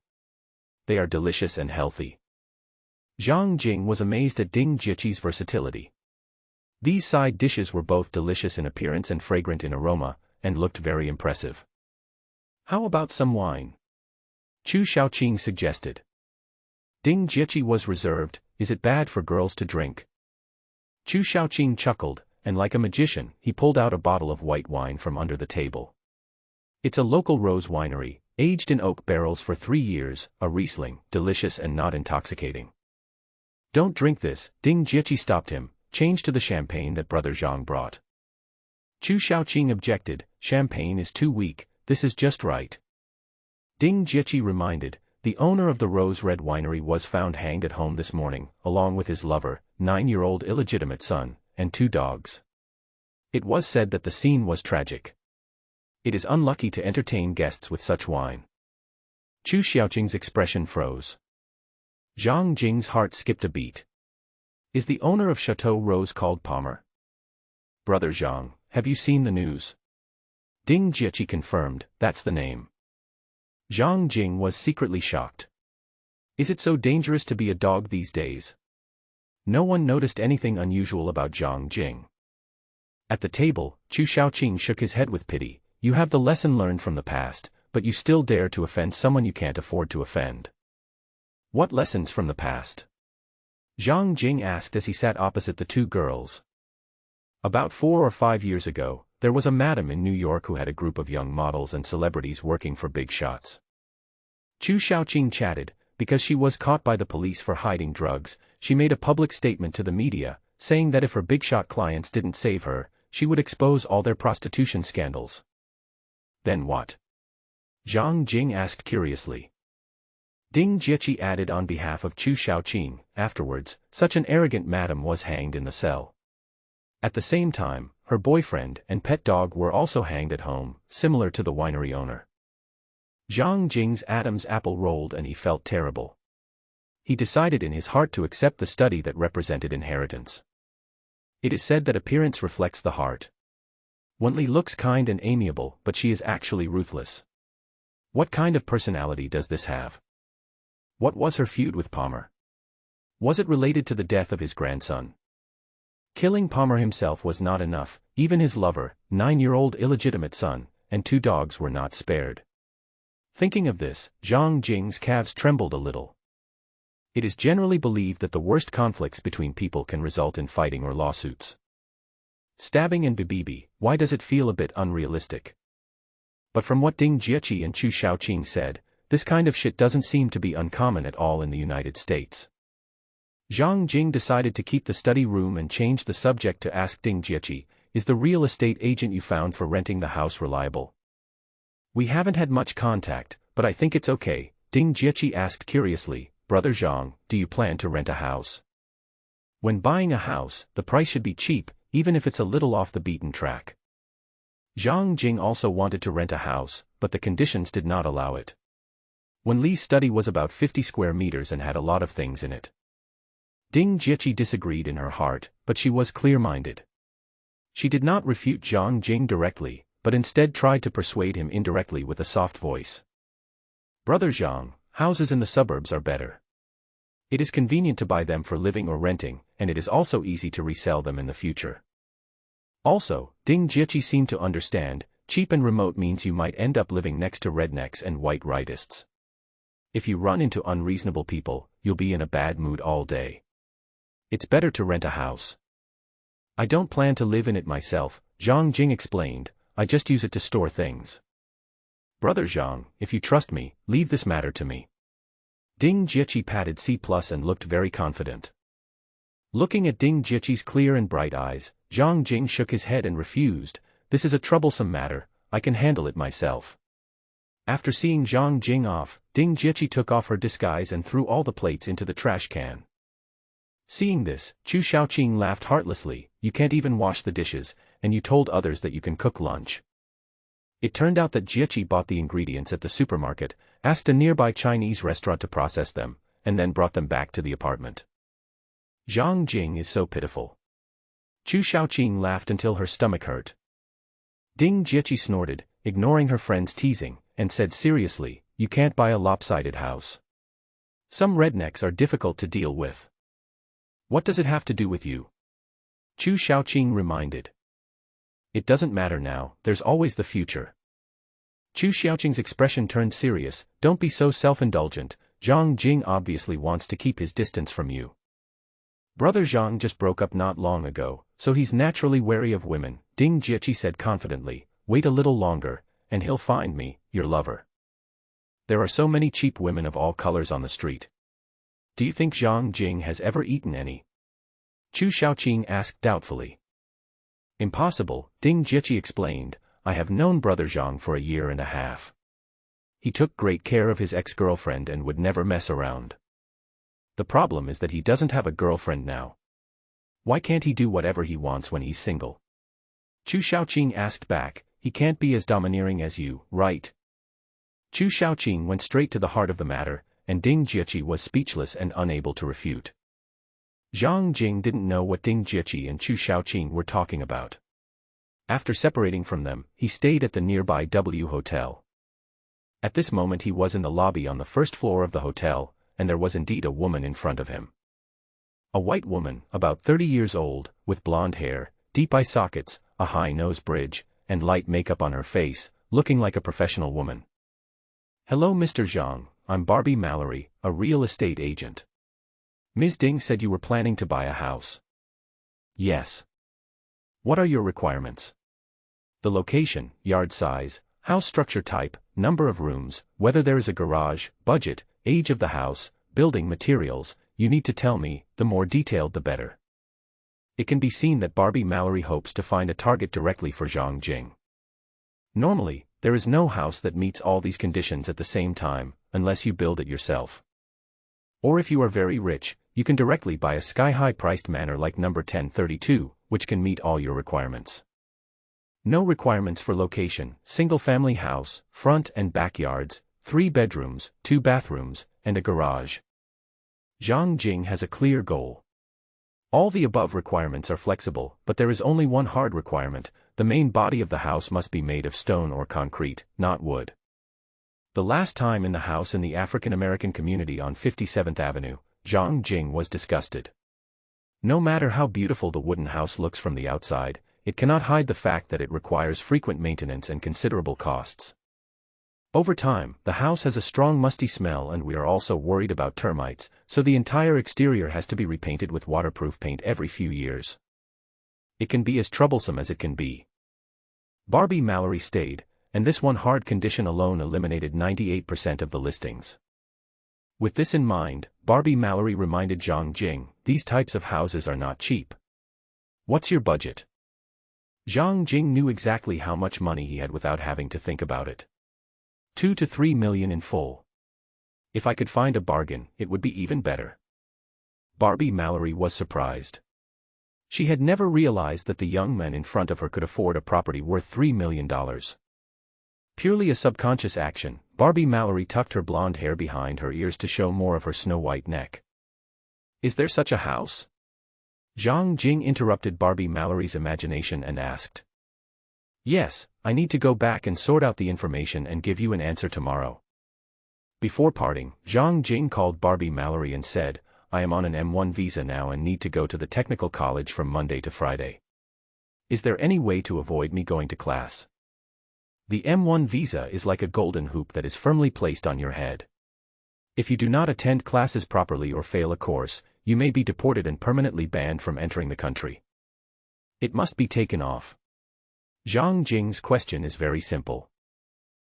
S1: They are delicious and healthy. Zhang Jing was amazed at Ding Jieqi's versatility. These side dishes were both delicious in appearance and fragrant in aroma, and looked very impressive. How about some wine? Chu Xiaoqing suggested. Ding Jieqi was reserved. Is it bad for girls to drink? Chu Xiaoqing chuckled, and like a magician, he pulled out a bottle of white wine from under the table. It's a local rose winery, aged in oak barrels for 3 years, a Riesling, delicious and not intoxicating. Don't drink this, Ding Jieqi stopped him. Change to the champagne that Brother Zhang brought. Chu Xiaoqing objected, champagne is too weak, this is just right. Ding Jieqi reminded, the owner of the Rose Red Winery was found hanged at home this morning, along with his lover, 9-year-old illegitimate son, and 2 dogs. It was said that the scene was tragic. It is unlucky to entertain guests with such wine. Chu Xiaoqing's expression froze. Zhang Jing's heart skipped a beat. Is the owner of Chateau Rose called Palmer? Brother Zhang, have you seen the news? Ding Jieqi confirmed, that's the name. Zhang Jing was secretly shocked. Is it so dangerous to be a dog these days? No one noticed anything unusual about Zhang Jing. At the table, Chu Xiaoqing shook his head with pity. You have the lesson learned from the past, but you still dare to offend someone you can't afford to offend. What lessons from the past? Zhang Jing asked as he sat opposite the 2 girls. About 4 or 5 years ago, there was a madam in New York who had a group of young models and celebrities working for big shots. Chu Xiaoqing chatted, because she was caught by the police for hiding drugs, she made a public statement to the media, saying that if her big shot clients didn't save her, she would expose all their prostitution scandals. Then what? Zhang Jing asked curiously. Ding Jieqi added on behalf of Chu Xiaoqing, afterwards, such an arrogant madam was hanged in the cell. At the same time, her boyfriend and pet dog were also hanged at home, similar to the winery owner. Zhang Jing's Adam's apple rolled and he felt terrible. He decided in his heart to accept the study that represented inheritance. It is said that appearance reflects the heart. Wenli looks kind and amiable, but she is actually ruthless. What kind of personality does this have? What was her feud with Palmer? Was it related to the death of his grandson? Killing Palmer himself was not enough, even his lover, 9-year-old illegitimate son, and 2 dogs were not spared. Thinking of this, Zhang Jing's calves trembled a little. It is generally believed that the worst conflicts between people can result in fighting or lawsuits. Stabbing and BBB, why does it feel a bit unrealistic? But from what Ding Jieqi and Chu Xiaoqing said, this kind of shit doesn't seem to be uncommon at all in the United States. Zhang Jing decided to keep the study room and change the subject to ask Ding Jieqi, is the real estate agent you found for renting the house reliable? We haven't had much contact, but I think it's okay, Ding Jieqi asked curiously, Brother Zhang, do you plan to rent a house? When buying a house, the price should be cheap, even if it's a little off the beaten track. Zhang Jing also wanted to rent a house, but the conditions did not allow it. Wenli's study was about 50 square meters and had a lot of things in it. Ding Jieqi disagreed in her heart, but she was clear-minded. She did not refute Zhang Jing directly, but instead tried to persuade him indirectly with a soft voice. Brother Zhang, houses in the suburbs are better. It is convenient to buy them for living or renting, and it is also easy to resell them in the future. Also, Ding Jieqi seemed to understand, cheap and remote means you might end up living next to rednecks and white rightists. If you run into unreasonable people, you'll be in a bad mood all day. It's better to rent a house. I don't plan to live in it myself, Zhang Jing explained, I just use it to store things. Brother Zhang, if you trust me, leave this matter to me. Ding Jieqi patted C+ and looked very confident. Looking at Ding Jieqi's clear and bright eyes, Zhang Jing shook his head and refused, this is a troublesome matter, I can handle it myself. After seeing Zhang Jing off, Ding Jieqi took off her disguise and threw all the plates into the trash can. Seeing this, Chu Xiaoqing laughed heartlessly, you can't even wash the dishes, and you told others that you can cook lunch. It turned out that Jieqi bought the ingredients at the supermarket, asked a nearby Chinese restaurant to process them, and then brought them back to the apartment. Zhang Jing is so pitiful. Chu Xiaoqing laughed until her stomach hurt. Ding Jieqi snorted, ignoring her friend's teasing, and said seriously, "You can't buy a lopsided house. Some rednecks are difficult to deal with." "What does it have to do with you?" Chu Xiaoqing reminded. "It doesn't matter now, there's always the future." Chu Xiaoqing's expression turned serious. "Don't be so self-indulgent, Zhang Jing obviously wants to keep his distance from you. Brother Zhang just broke up not long ago, so he's naturally wary of women," Ding Jieqi said confidently. "Wait a little longer, and he'll find me, your lover. There are so many cheap women of all colors on the street. Do you think Zhang Jing has ever eaten any?" Chu Xiaoqing asked doubtfully. "Impossible," Ding Jieqi explained. "I have known Brother Zhang for a year and a half. He took great care of his ex-girlfriend and would never mess around. The problem is that he doesn't have a girlfriend now. Why can't he do whatever he wants when he's single?" Chu Xiaoqing asked back. "He can't be as domineering as you, right?" Chu Xiaoqing went straight to the heart of the matter, and Ding Jieqi was speechless and unable to refute. Zhang Jing didn't know what Ding Jieqi and Chu Xiaoqing were talking about. After separating from them, he stayed at the nearby W Hotel. At this moment he was in the lobby on the first floor of the hotel, and there was indeed a woman in front of him. A white woman, about 30 years old, with blonde hair, deep eye sockets, a high nose bridge, and light makeup on her face, looking like a professional woman. "Hello Mr. Zhang, I'm Barbie Mallory, a real estate agent. Ms. Ding said you were planning to buy a house." "Yes." "What are your requirements?" "The location, yard size, house structure type, number of rooms, whether there is a garage, budget, age of the house, building materials. You need to tell me, the more detailed the better." It can be seen that Barbie Mallory hopes to find a target directly for Zhang Jing. Normally, there is no house that meets all these conditions at the same time, unless you build it yourself. Or if you are very rich, you can directly buy a sky-high priced manor like number 1032, which can meet all your requirements. No requirements for location, single-family house, front and backyards, 3 bedrooms, 2 bathrooms, and a garage. Zhang Jing has a clear goal. All the above requirements are flexible, but there is only one hard requirement: the main body of the house must be made of stone or concrete, not wood. The last time in the house in the African American community on 57th Avenue, Zhang Jing was disgusted. No matter how beautiful the wooden house looks from the outside, it cannot hide the fact that it requires frequent maintenance and considerable costs. Over time, the house has a strong musty smell, and we are also worried about termites, so the entire exterior has to be repainted with waterproof paint every few years. It can be as troublesome as it can be. Barbie Mallory stayed, and this one hard condition alone eliminated 98% of the listings. With this in mind, Barbie Mallory reminded Zhang Jing, "These types of houses are not cheap. What's your budget?" Zhang Jing knew exactly how much money he had without having to think about it. 2 to 3 million in full. If I could find a bargain, it would be even better. Barbie Mallory was surprised. She had never realized that the young man in front of her could afford a property worth $3 million. Purely a subconscious action, Barbie Mallory tucked her blonde hair behind her ears to show more of her snow-white neck. "Is there such a house?" Zhang Jing interrupted Barbie Mallory's imagination and asked. "Yes, I need to go back and sort out the information and give you an answer tomorrow." Before parting, Zhang Jing called Barbie Mallory and said, "I am on an M1 visa now and need to go to the technical college from Monday to Friday. Is there any way to avoid me going to class? The M1 visa is like a golden hoop that is firmly placed on your head. If you do not attend classes properly or fail a course, you may be deported and permanently banned from entering the country. It must be taken off." Zhang Jing's question is very simple.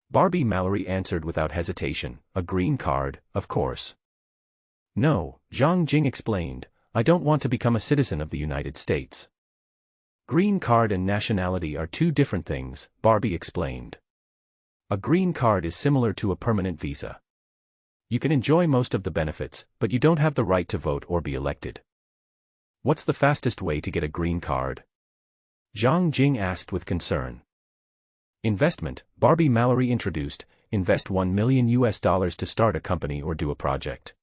S1: Barbie Mallory answered without hesitation, "A green card, of course." "No," Zhang Jing explained, "I don't want to become a citizen of the United States." "Green card and nationality are two different things," Barbie explained. "A green card is similar to a permanent visa. You can enjoy most of the benefits, but you don't have the right to vote or be elected." "What's the fastest way to get a green card?" Zhang Jing asked with concern. "Investment," Barbie Mallory introduced. invest $1 million to start a company or do a project.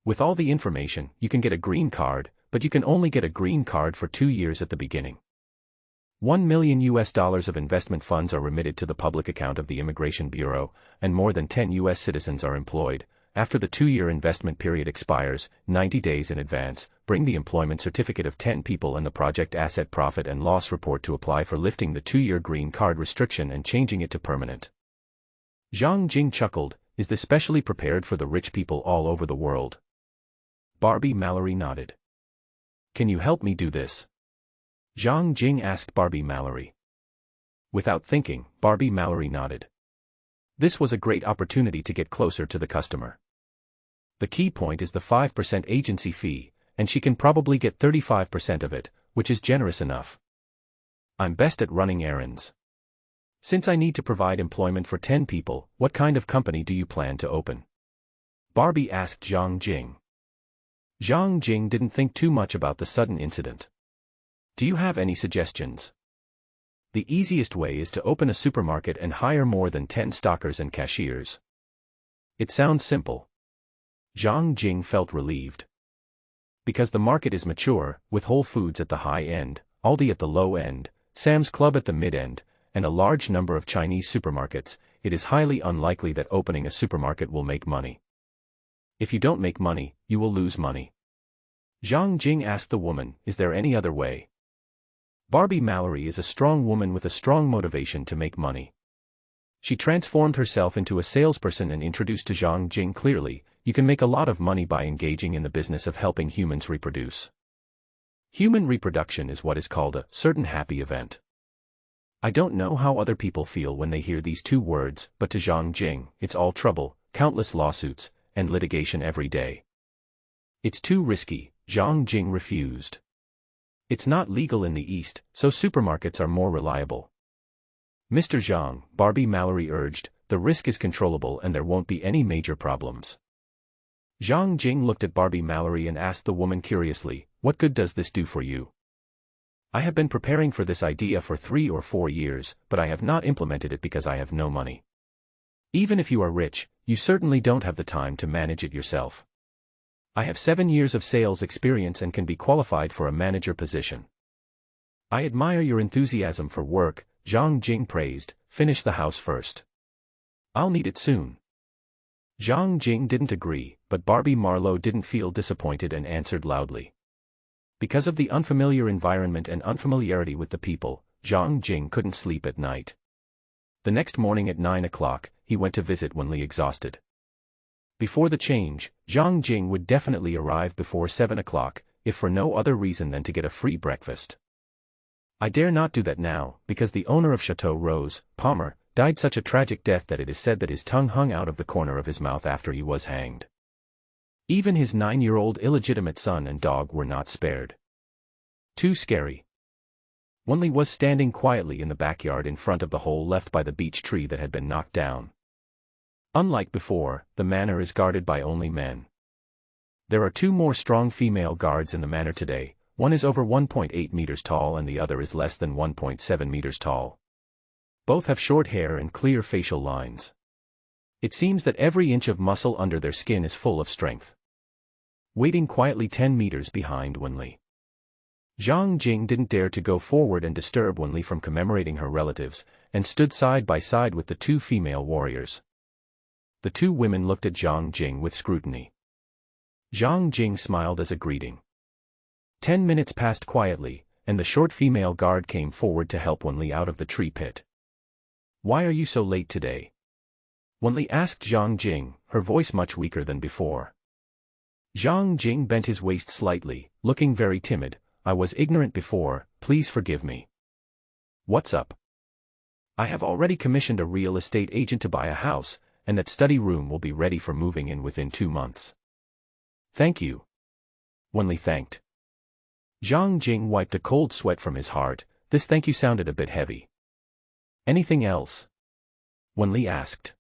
S1: With all the information, you can get a green card, but you can only get a green card for 2 years at the beginning. $1 million of investment funds are remitted to the public account of the Immigration Bureau, and more than 10 U.S. citizens are employed. After the 2-year investment period expires, 90 days in advance, bring the employment certificate of 10 people and the project asset profit and loss report to apply for lifting the 2-year green card restriction and changing it to permanent. Zhang Jing chuckled, is this specially prepared for the rich people all over the world? Barbie Mallory nodded. Can you help me do this? Zhang Jing asked Barbie Mallory. Without thinking, Barbie Mallory nodded. This was a great opportunity to get closer to the customer. The key point is the 5% agency fee, and she can probably get 35% of it, which is generous enough. I'm best at running errands. Since I need to provide employment for 10 people, what kind of company do you plan to open? Barbie asked Zhang Jing. Zhang Jing didn't think too much about the sudden incident. Do you have any suggestions? The easiest way is to open a supermarket and hire more than 10 stockers and cashiers. It sounds simple. Zhang Jing felt relieved. Because the market is mature, with Whole Foods at the high end, Aldi at the low end, Sam's Club at the mid-end, and a large number of Chinese supermarkets, it is highly unlikely that opening a supermarket will make money. If you don't make money, you will lose money. Zhang Jing asked the woman, is there any other way? Barbie Mallory is a strong woman with a strong motivation to make money. She transformed herself into a salesperson and introduced to Zhang Jing clearly, you can make a lot of money by engaging in the business of helping humans reproduce. Human reproduction is what is called a certain happy event. I don't know how other people feel when they hear these 2 words, but to Zhang Jing, it's all trouble, countless lawsuits, and litigation every day. It's too risky, Zhang Jing refused. It's not legal in the East, so supermarkets are more reliable. Mr. Zhang, Barbie Mallory urged, the risk is controllable and there won't be any major problems. Zhang Jing looked at Barbie Mallory and asked the woman curiously, what good does this do for you? I have been preparing for this idea for 3 or 4 years, but I have not implemented it because I have no money. Even if you are rich, you certainly don't have the time to manage it yourself. I have 7 years of sales experience and can be qualified for a manager position. I admire your enthusiasm for work, Zhang Jing praised, finish the house first. I'll need it soon. Zhang Jing didn't agree, but Barbie Marlowe didn't feel disappointed and answered loudly. Because of the unfamiliar environment and unfamiliarity with the people, Zhang Jing couldn't sleep at night. The next morning at 9 o'clock, he went to visit Wenli exhausted. Before the change, Zhang Jing would definitely arrive before 7 o'clock, if for no other reason than to get a free breakfast. I dare not do that now, because the owner of Chateau Rose, Palmer, died such a tragic death that it is said that his tongue hung out of the corner of his mouth after he was hanged. Even his 9-year-old illegitimate son and dog were not spared. Too scary. Wenli was standing quietly in the backyard in front of the hole left by the beech tree that had been knocked down. Unlike before, the manor is guarded by only men. There are 2 more strong female guards in the manor today, one is over 1.8 meters tall and the other is less than 1.7 meters tall. Both have short hair and clear facial lines. It seems that every inch of muscle under their skin is full of strength. Waiting quietly 10 meters behind Wenli. Zhang Jing didn't dare to go forward and disturb Wenli from commemorating her relatives, and stood side by side with the 2 female warriors. The 2 women looked at Zhang Jing with scrutiny. Zhang Jing smiled as a greeting. 10 minutes passed quietly, and the short female guard came forward to help Wenli out of the tree pit. Why are you so late today? Wenli asked Zhang Jing, her voice much weaker than before. Zhang Jing bent his waist slightly, looking very timid. I was ignorant before, please forgive me. What's up? I have already commissioned a real estate agent to buy a house, and that study room will be ready for moving in within 2 months. Thank you. Wenli thanked. Zhang Jing wiped a cold sweat from his heart. This thank you sounded a bit heavy. Anything else? Wenli asked.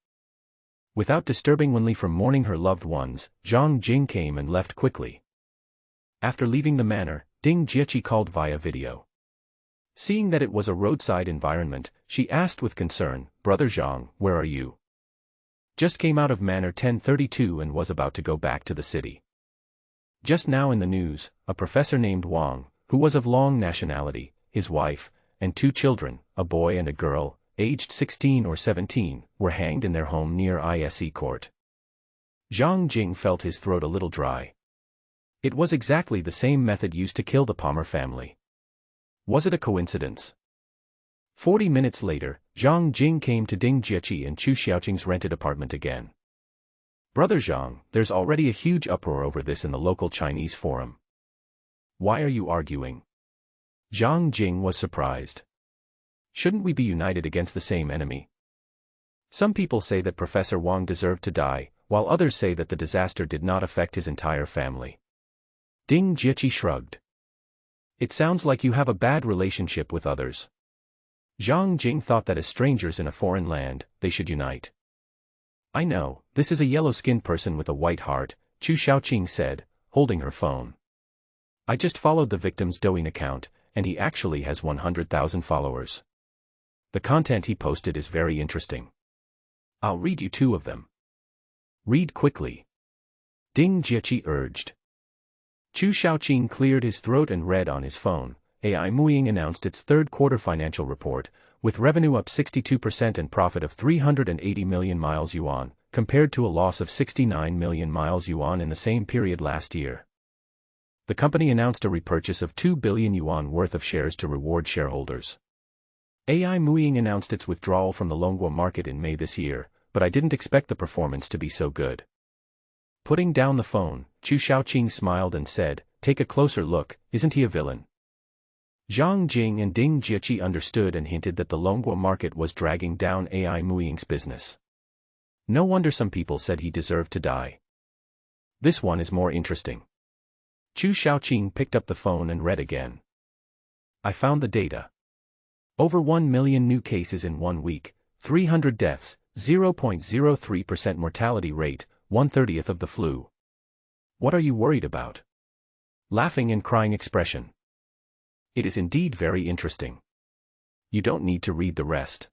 S1: Without disturbing Wenli from mourning her loved ones, Zhang Jing came and left quickly. After leaving the manor, Ding Jiechi called via video. Seeing that it was a roadside environment, she asked with concern, Brother Zhang, where are you? Just came out of Manor 1032 and was about to go back to the city. Just now in the news, a professor named Wang, who was of Long nationality, his wife, and 2 children, a boy and a girl, aged 16 or 17, were hanged in their home near ISE court. Zhang Jing felt his throat a little dry. It was exactly the same method used to kill the Palmer family. Was it a coincidence? 40 minutes later, Zhang Jing came to Ding Jieqi and Chu Xiaoqing's rented apartment again. Brother Zhang, there's already a huge uproar over this in the local Chinese forum. Why are you arguing? Zhang Jing was surprised. Shouldn't we be united against the same enemy? Some people say that Professor Wang deserved to die, while others say that the disaster did not affect his entire family. Ding Jieqi shrugged. It sounds like you have a bad relationship with others. Zhang Jing thought that as strangers in a foreign land, they should unite. I know, this is a yellow-skinned person with a white heart, Chu Xiaoqing said, holding her phone. I just followed the victim's Douyin account, and he actually has 100,000 followers. The content he posted is very interesting. I'll read you 2 of them. Read quickly. Ding Jieqi urged. Chu Xiaoqing cleared his throat and read on his phone. AI Muying announced its third quarter financial report, with revenue up 62% and profit of 380 million miles yuan, compared to a loss of 69 million miles yuan in the same period last year. The company announced a repurchase of 2 billion yuan worth of shares to reward shareholders. AI Muying announced its withdrawal from the Longhua market in May this year, but I didn't expect the performance to be so good. Putting down the phone, Chu Xiaoqing smiled and said, take a closer look, isn't he a villain? Zhang Jing and Ding Jieqi understood and hinted that the Longhua market was dragging down AI Muying's business. No wonder some people said he deserved to die. This one is more interesting. Chu Xiaoqing picked up the phone and read again. I found the data. Over 1 million new cases in 1 week, 300 deaths, 0.03% mortality rate, 1/30th of the flu. What are you worried about? Laughing and crying expression. It is indeed very interesting. You don't need to read the rest.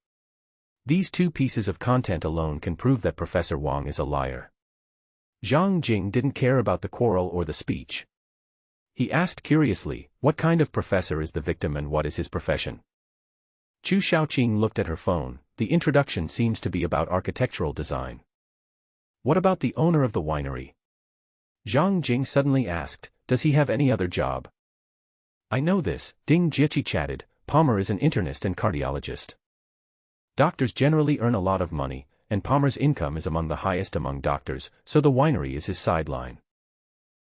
S1: These 2 pieces of content alone can prove that Professor Wang is a liar. Zhang Jing didn't care about the quarrel or the speech. He asked curiously, what kind of professor is the victim and what is his profession? Chu Xiaoqing looked at her phone. The introduction seems to be about architectural design. What about the owner of the winery? Zhang Jing suddenly asked, does he have any other job? I know this, Ding Jieqi chatted. Palmer is an internist and cardiologist. Doctors generally earn a lot of money, and Palmer's income is among the highest among doctors, so the winery is his sideline.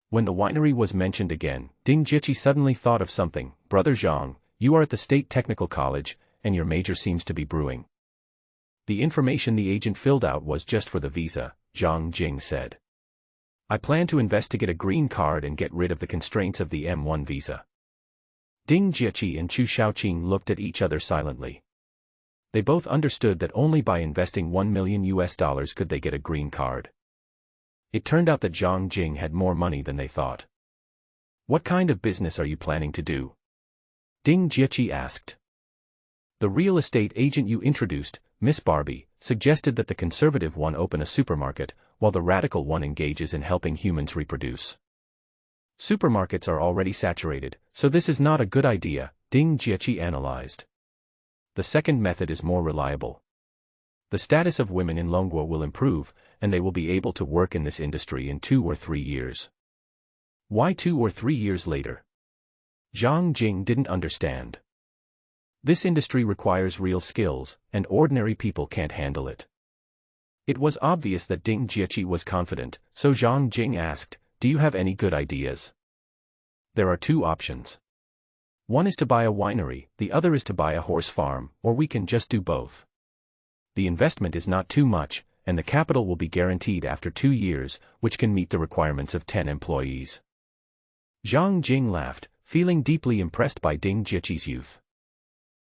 S1: When the winery was mentioned again, Ding Jieqi suddenly thought of something. Brother Zhang, you are at the State Technical College, and your major seems to be brewing. The information the agent filled out was just for the visa, Zhang Jing said. I plan to investigate a green card and get rid of the constraints of the M1 visa. Ding Jieqi and Chu Xiaoqing looked at each other silently. They both understood that only by investing $1 million could they get a green card. It turned out that Zhang Jing had more money than they thought. What kind of business are you planning to do? Ding Jieqi asked. The real estate agent you introduced, Miss Barbie, suggested that the conservative one open a supermarket, while the radical one engages in helping humans reproduce. Supermarkets are already saturated, so this is not a good idea, Ding Jieqi analyzed. The second method is more reliable. The status of women in Longhua will improve, and they will be able to work in this industry in 2 or 3 years. Why 2 or 3 years later? Zhang Jing didn't understand. This industry requires real skills, and ordinary people can't handle it. It was obvious that Ding Jieqi was confident, so Zhang Jing asked, do you have any good ideas? There are 2 options. One is to buy a winery, the other is to buy a horse farm, or we can just do both. The investment is not too much, and the capital will be guaranteed after 2 years, which can meet the requirements of 10 employees. Zhang Jing laughed, feeling deeply impressed by Ding Jieqi's youth.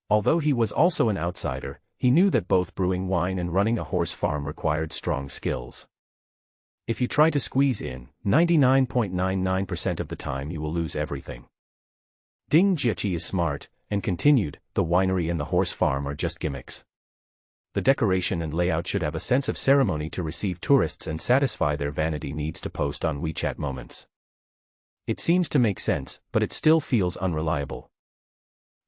S1: Although he was also an outsider, he knew that both brewing wine and running a horse farm required strong skills. If you try to squeeze in, 99.99% of the time you will lose everything. Ding Jieqi is smart, and continued, the winery and the horse farm are just gimmicks. The decoration and layout should have a sense of ceremony to receive tourists and satisfy their vanity needs to post on WeChat moments. It seems to make sense, but it still feels unreliable.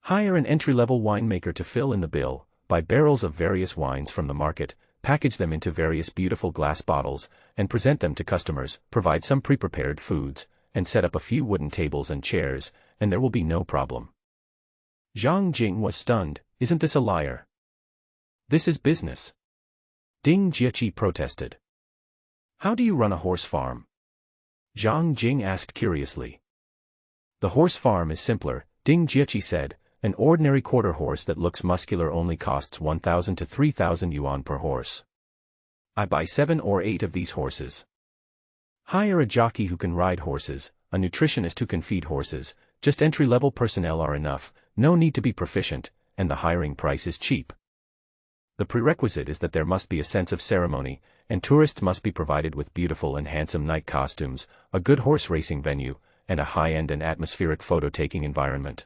S1: Hire an entry-level winemaker to fill in the bill, buy barrels of various wines from the market, package them into various beautiful glass bottles, and present them to customers, provide some pre-prepared foods, and set up a few wooden tables and chairs, and there will be no problem. Zhang Jing was stunned. Isn't this a liar? This is business. Ding Jieqi protested. How do you run a horse farm? Zhang Jing asked curiously. The horse farm is simpler, Ding Jieqi said. An ordinary quarter horse that looks muscular only costs 1,000 to 3,000 yuan per horse. I buy 7 or 8 of these horses. Hire a jockey who can ride horses, a nutritionist who can feed horses, just entry-level personnel are enough, no need to be proficient, and the hiring price is cheap. The prerequisite is that there must be a sense of ceremony, and tourists must be provided with beautiful and handsome night costumes, a good horse racing venue, and a high-end and atmospheric photo-taking environment.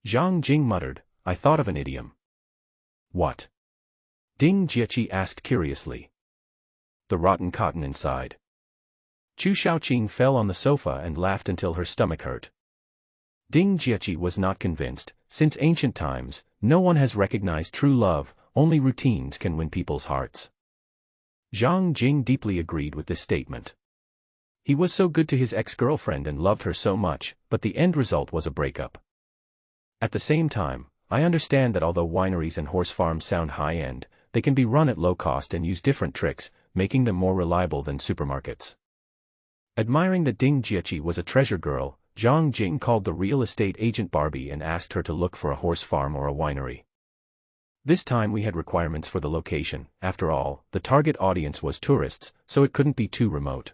S1: Zhang Jing muttered, I thought of an idiom. What? Ding Jieqi asked curiously. The rotten cotton inside. Chu Shaoqing fell on the sofa and laughed until her stomach hurt. Ding Jieqi was not convinced. Since ancient times, no one has recognized true love, only routines can win people's hearts. Zhang Jing deeply agreed with this statement. He was so good to his ex-girlfriend and loved her so much, but the end result was a breakup. At the same time, I understand that although wineries and horse farms sound high-end, they can be run at low cost and use different tricks, making them more reliable than supermarkets. Admiring that Ding Jieqi was a treasure girl, Zhang Jing called the real estate agent Barbie and asked her to look for a horse farm or a winery. This time we had requirements for the location. After all, the target audience was tourists, so it couldn't be too remote.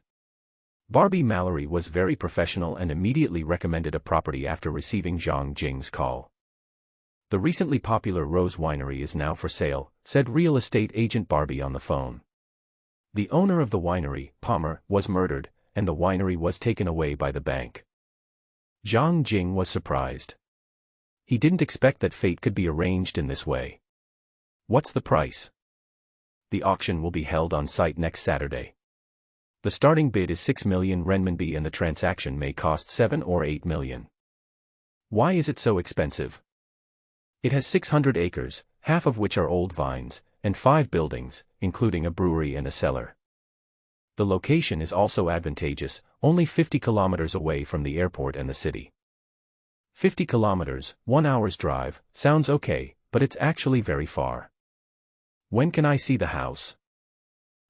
S1: Barbie Mallory was very professional and immediately recommended a property after receiving Zhang Jing's call. The recently popular Rose Winery is now for sale, said real estate agent Barbie on the phone. The owner of the winery, Palmer, was murdered, and the winery was taken away by the bank. Zhang Jing was surprised. He didn't expect that fate could be arranged in this way. What's the price? The auction will be held on site next Saturday. The starting bid is 6 million renminbi and the transaction may cost 7 or 8 million. Why is it so expensive? It has 600 acres, half of which are old vines, and 5 buildings, including a brewery and a cellar. The location is also advantageous, only 50 kilometers away from the airport and the city. 50 kilometers, 1 hour's drive, sounds okay, but it's actually very far. When can I see the house?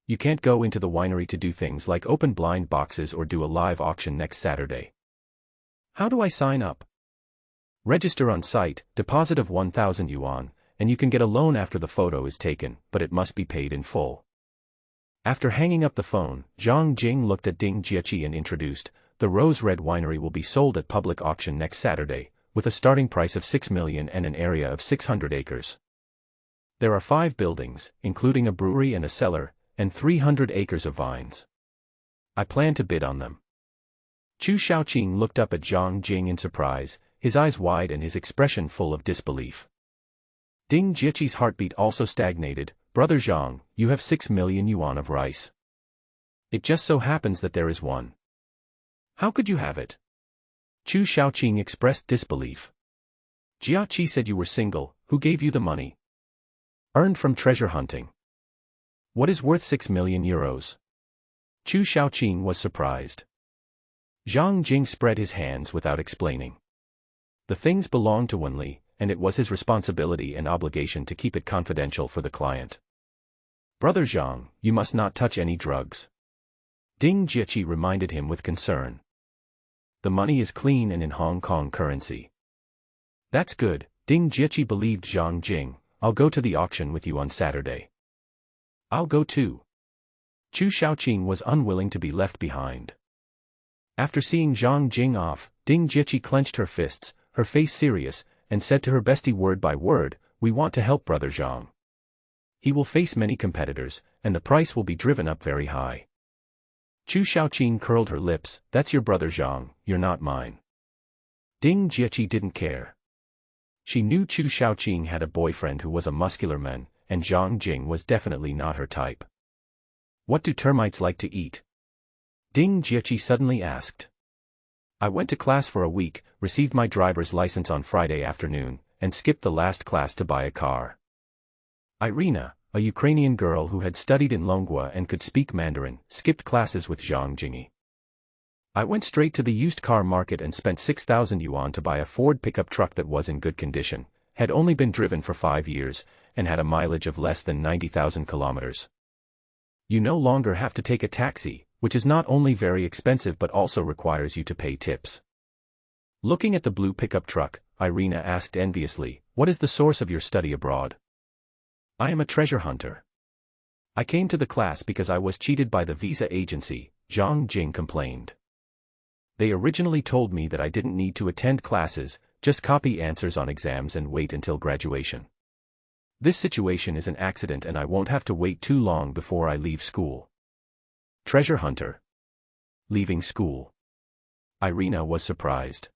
S1: You can't go into the winery to do things like open blind boxes or do a live auction next Saturday. How do I sign up? Register on site, deposit of 1,000 yuan, and you can get a loan after the photo is taken, but it must be paid in full. After hanging up the phone, Zhang Jing looked at Ding Jieqi and introduced, the Rose Red Winery will be sold at public auction next Saturday, with a starting price of 6 million and an area of 600 acres. There are 5 buildings, including a brewery and a cellar, and 300 acres of vines. I plan to bid on them. Chu Shaoqing looked up at Zhang Jing in surprise, his eyes wide and his expression full of disbelief. Ding Jieqi's heartbeat also stagnated. Brother Zhang, you have 6 million yuan of rice. It just so happens that there is one. How could you have it? Chu Shaoqing expressed disbelief. Jia Qi said you were single. Who gave you the money? Earned from treasure hunting. What is worth 6 million euros? Chu Shaoqing was surprised. Zhang Jing spread his hands without explaining. The things belonged to Wen Li, and it was his responsibility and obligation to keep it confidential for the client. Brother Zhang, you must not touch any drugs. Ding Jieqi reminded him with concern. The money is clean and in Hong Kong currency. That's good, Ding Jieqi believed Zhang Jing. I'll go to the auction with you on Saturday. I'll go too. Chu Shaoqing was unwilling to be left behind. After seeing Zhang Jing off, Ding Jieqi clenched her fists, her face serious, and said to her bestie word by word, we want to help Brother Zhang. He will face many competitors, and the price will be driven up very high. Chu Shaoqing curled her lips, that's your brother Zhang, you're not mine. Ding Jieqi didn't care. She knew Chu Shaoqing had a boyfriend who was a muscular man, and Zhang Jing was definitely not her type. What do termites like to eat? Ding Jieqi suddenly asked. I went to class for a week, received my driver's license on Friday afternoon, and skipped the last class to buy a car. Irina, a Ukrainian girl who had studied in Longwa and could speak Mandarin, skipped classes with Zhang Jing. I went straight to the used car market and spent 6,000 yuan to buy a Ford pickup truck that was in good condition, had only been driven for 5 years, and had a mileage of less than 90,000 kilometers. You no longer have to take a taxi, which is not only very expensive but also requires you to pay tips. Looking at the blue pickup truck, Irina asked enviously, "What is the source of your study abroad?" "I am a treasure hunter. I came to the class because I was cheated by the visa agency," Zhang Jing complained. "They originally told me that I didn't need to attend classes, just copy answers on exams and wait until graduation. This situation is an accident and I won't have to wait too long before I leave school." Treasure hunter. Leaving school. Irina was surprised.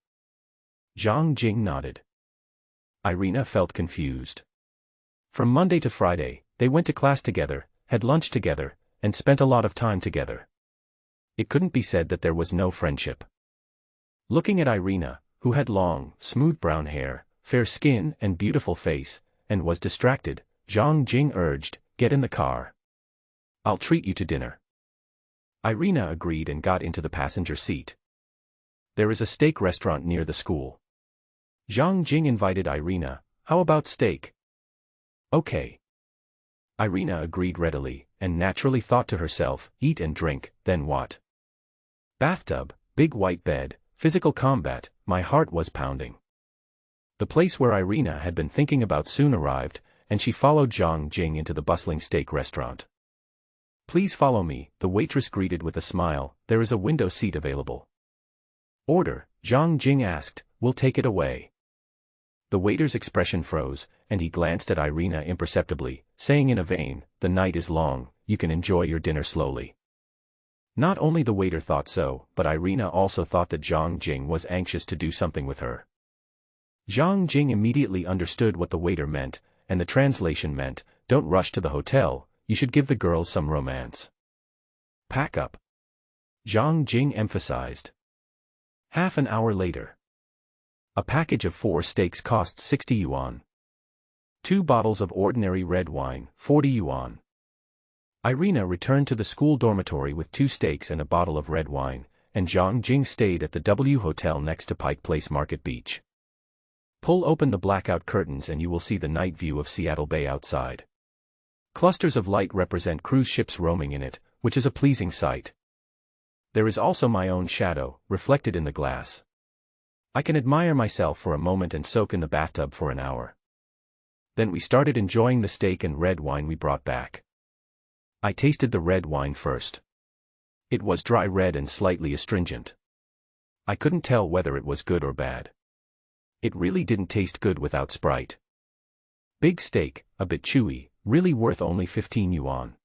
S1: Zhang Jing nodded. Irina felt confused. From Monday to Friday, they went to class together, had lunch together, and spent a lot of time together. It couldn't be said that there was no friendship. Looking at Irina, who had long, smooth brown hair, fair skin and beautiful face, and was distracted, Zhang Jing urged, "Get in the car. I'll treat you to dinner." Irina agreed and got into the passenger seat. There is a steak restaurant near the school. Zhang Jing invited Irina, "How about steak?" "Okay." Irina agreed readily, and naturally thought to herself, eat and drink, then what? Bathtub, big white bed, physical combat, my heart was pounding. The place where Irina had been thinking about soon arrived, and she followed Zhang Jing into the bustling steak restaurant. "Please follow me," the waitress greeted with a smile, "there is a window seat available." "Order," Zhang Jing asked, "we'll take it away." The waiter's expression froze, and he glanced at Irina imperceptibly, saying in a vein, "The night is long, you can enjoy your dinner slowly." Not only the waiter thought so, but Irina also thought that Zhang Jing was anxious to do something with her. Zhang Jing immediately understood what the waiter meant, and the translation meant, "Don't rush to the hotel, you should give the girls some romance. Pack up," Zhang Jing emphasized. Half an hour later. A package of 4 steaks cost 60 yuan. 2 bottles of ordinary red wine, 40 yuan. Irina returned to the school dormitory with 2 steaks and a bottle of red wine, and Zhang Jing stayed at the W Hotel next to Pike Place Market Beach. Pull open the blackout curtains and you will see the night view of Seattle Bay outside. Clusters of light represent cruise ships roaming in it, which is a pleasing sight. There is also my own shadow, reflected in the glass. I can admire myself for a moment and soak in the bathtub for an hour. Then we started enjoying the steak and red wine we brought back. I tasted the red wine first. It was dry red and slightly astringent. I couldn't tell whether it was good or bad. It really didn't taste good without Sprite. Big steak, a bit chewy, really worth only 15 yuan.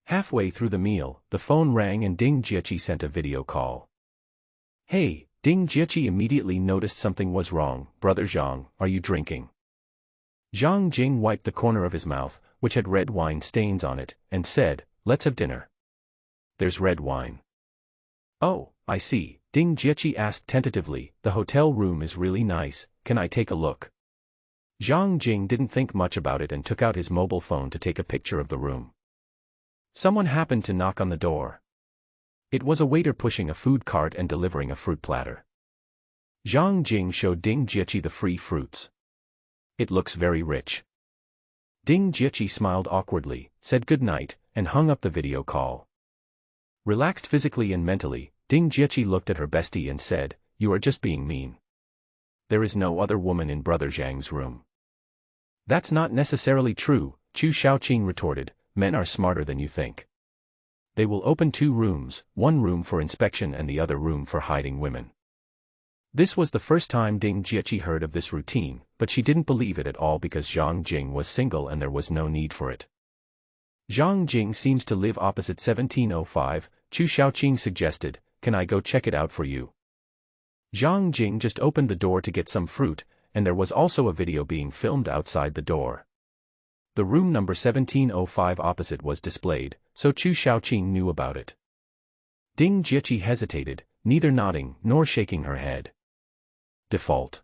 S1: Halfway through the meal, the phone rang and Ding Jieqi sent a video call. "Hey," Ding Jieqi immediately noticed something was wrong. "Brother Zhang, are you drinking?" Zhang Jing wiped the corner of his mouth, which had red wine stains on it, and said, "Let's have dinner. There's red wine." "Oh, I see," Ding Jieqi asked tentatively, "the hotel room is really nice, can I take a look?" Zhang Jing didn't think much about it and took out his mobile phone to take a picture of the room. Someone happened to knock on the door. It was a waiter pushing a food cart and delivering a fruit platter. Zhang Jing showed Ding Jieqi the free fruits. "It looks very rich." Ding Jieqi smiled awkwardly, said good night, and hung up the video call. Relaxed physically and mentally, Ding Jieqi looked at her bestie and said, "You are just being mean. There is no other woman in Brother Zhang's room." "That's not necessarily true," Chu Shaoqing retorted, "men are smarter than you think. They will open 2 rooms, one room for inspection and the other room for hiding women." This was the first time Ding Jieqi heard of this routine, but she didn't believe it at all because Zhang Jing was single and there was no need for it. "Zhang Jing seems to live opposite 1705, Chu Shaoqing suggested, "Can I go check it out for you?" Zhang Jing just opened the door to get some fruit, and there was also a video being filmed outside the door. The room number 1705 opposite was displayed, so Chu Xiaoqing knew about it. Ding Jieqi hesitated, neither nodding nor shaking her head. Default.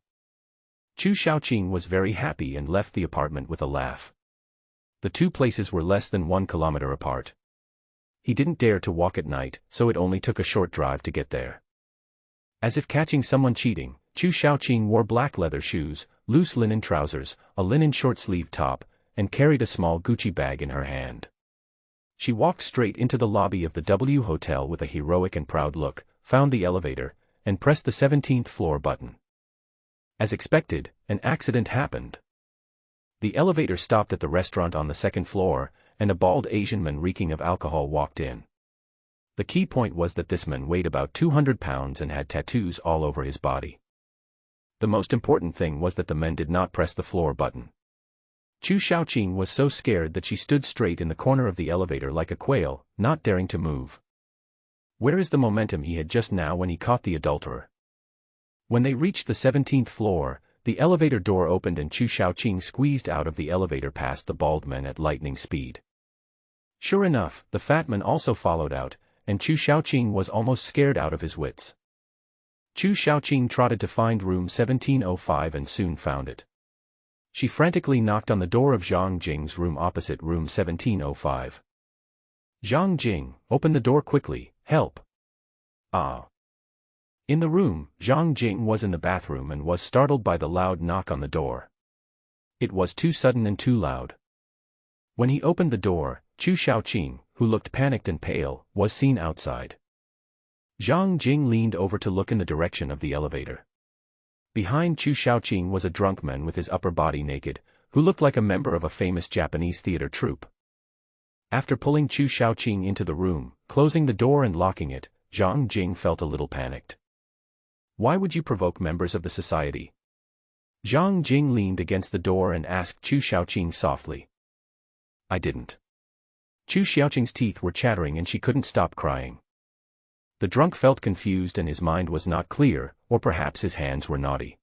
S1: Chu Xiaoqing was very happy and left the apartment with a laugh. The two places were less than 1 kilometer apart. He didn't dare to walk at night, so it only took a short drive to get there. As if catching someone cheating, Chu Xiaoqing wore black leather shoes, loose linen trousers, a linen short-sleeved top, and carried a small Gucci bag in her hand. She walked straight into the lobby of the W Hotel with a heroic and proud look, found the elevator, and pressed the 17th floor button. As expected, an accident happened. The elevator stopped at the restaurant on the 2nd floor, and a bald Asian man reeking of alcohol walked in. The key point was that this man weighed about 200 pounds and had tattoos all over his body. The most important thing was that the man did not press the floor button. Chu Xiaoqing was so scared that she stood straight in the corner of the elevator like a quail, not daring to move. Where is the momentum he had just now when he caught the adulterer? When they reached the 17th floor, the elevator door opened and Chu Xiaoqing squeezed out of the elevator past the bald man at lightning speed. Sure enough, the fat man also followed out, and Chu Xiaoqing was almost scared out of his wits. Chu Xiaoqing trotted to find room 1705 and soon found it. She frantically knocked on the door of Zhang Jing's room opposite room 1705. Zhang Jing, open the door quickly, help. Ah. In the room, Zhang Jing was in the bathroom and was startled by the loud knock on the door. It was too sudden and too loud. When he opened the door, Chu Xiaoqing, who looked panicked and pale, was seen outside. Zhang Jing leaned over to look in the direction of the elevator. Behind Chu Xiaoqing was a drunk man with his upper body naked, who looked like a member of a famous Japanese theater troupe. After pulling Chu Xiaoqing into the room, closing the door and locking it, Zhang Jing felt a little panicked. Why would you provoke members of the society? Zhang Jing leaned against the door and asked Chu Xiaoqing softly. I didn't. Chu Xiaoqing's teeth were chattering and she couldn't stop crying. The drunk felt confused and his mind was not clear, or perhaps his hands were naughty.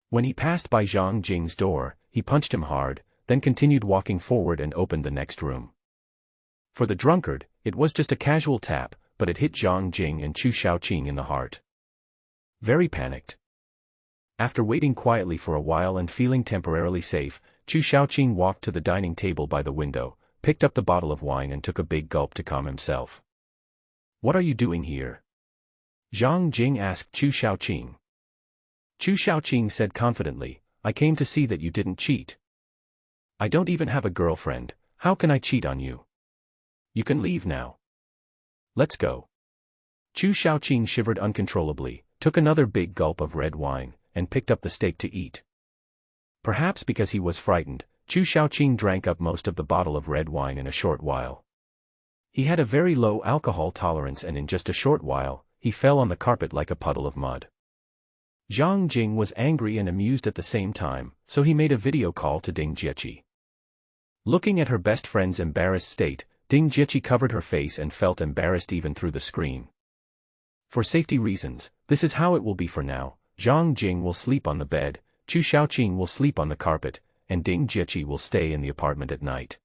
S1: When he passed by Zhang Jing's door, he punched him hard, then continued walking forward and opened the next room. For the drunkard, it was just a casual tap, but it hit Zhang Jing and Chu Xiaoqing in the heart. Very panicked. After waiting quietly for a while and feeling temporarily safe, Chu Xiaoqing walked to the dining table by the window, picked up the bottle of wine and took a big gulp to calm himself. What are you doing here? Zhang Jing asked Chu Xiaoqing. Chu Xiaoqing said confidently, I came to see that you didn't cheat. I don't even have a girlfriend, how can I cheat on you? You can leave now. Let's go. Chu Xiaoqing shivered uncontrollably, took another big gulp of red wine, and picked up the steak to eat. Perhaps because he was frightened, Chu Xiaoqing drank up most of the bottle of red wine in a short while. He had a very low alcohol tolerance and in just a short while, he fell on the carpet like a puddle of mud. Zhang Jing was angry and amused at the same time, so he made a video call to Ding Jieqi. Looking at her best friend's embarrassed state, Ding Jieqi covered her face and felt embarrassed even through the screen. For safety reasons, this is how it will be for now. Zhang Jing will sleep on the bed, Chu Xiaoqing will sleep on the carpet, and Ding Jieqi will stay in the apartment at night.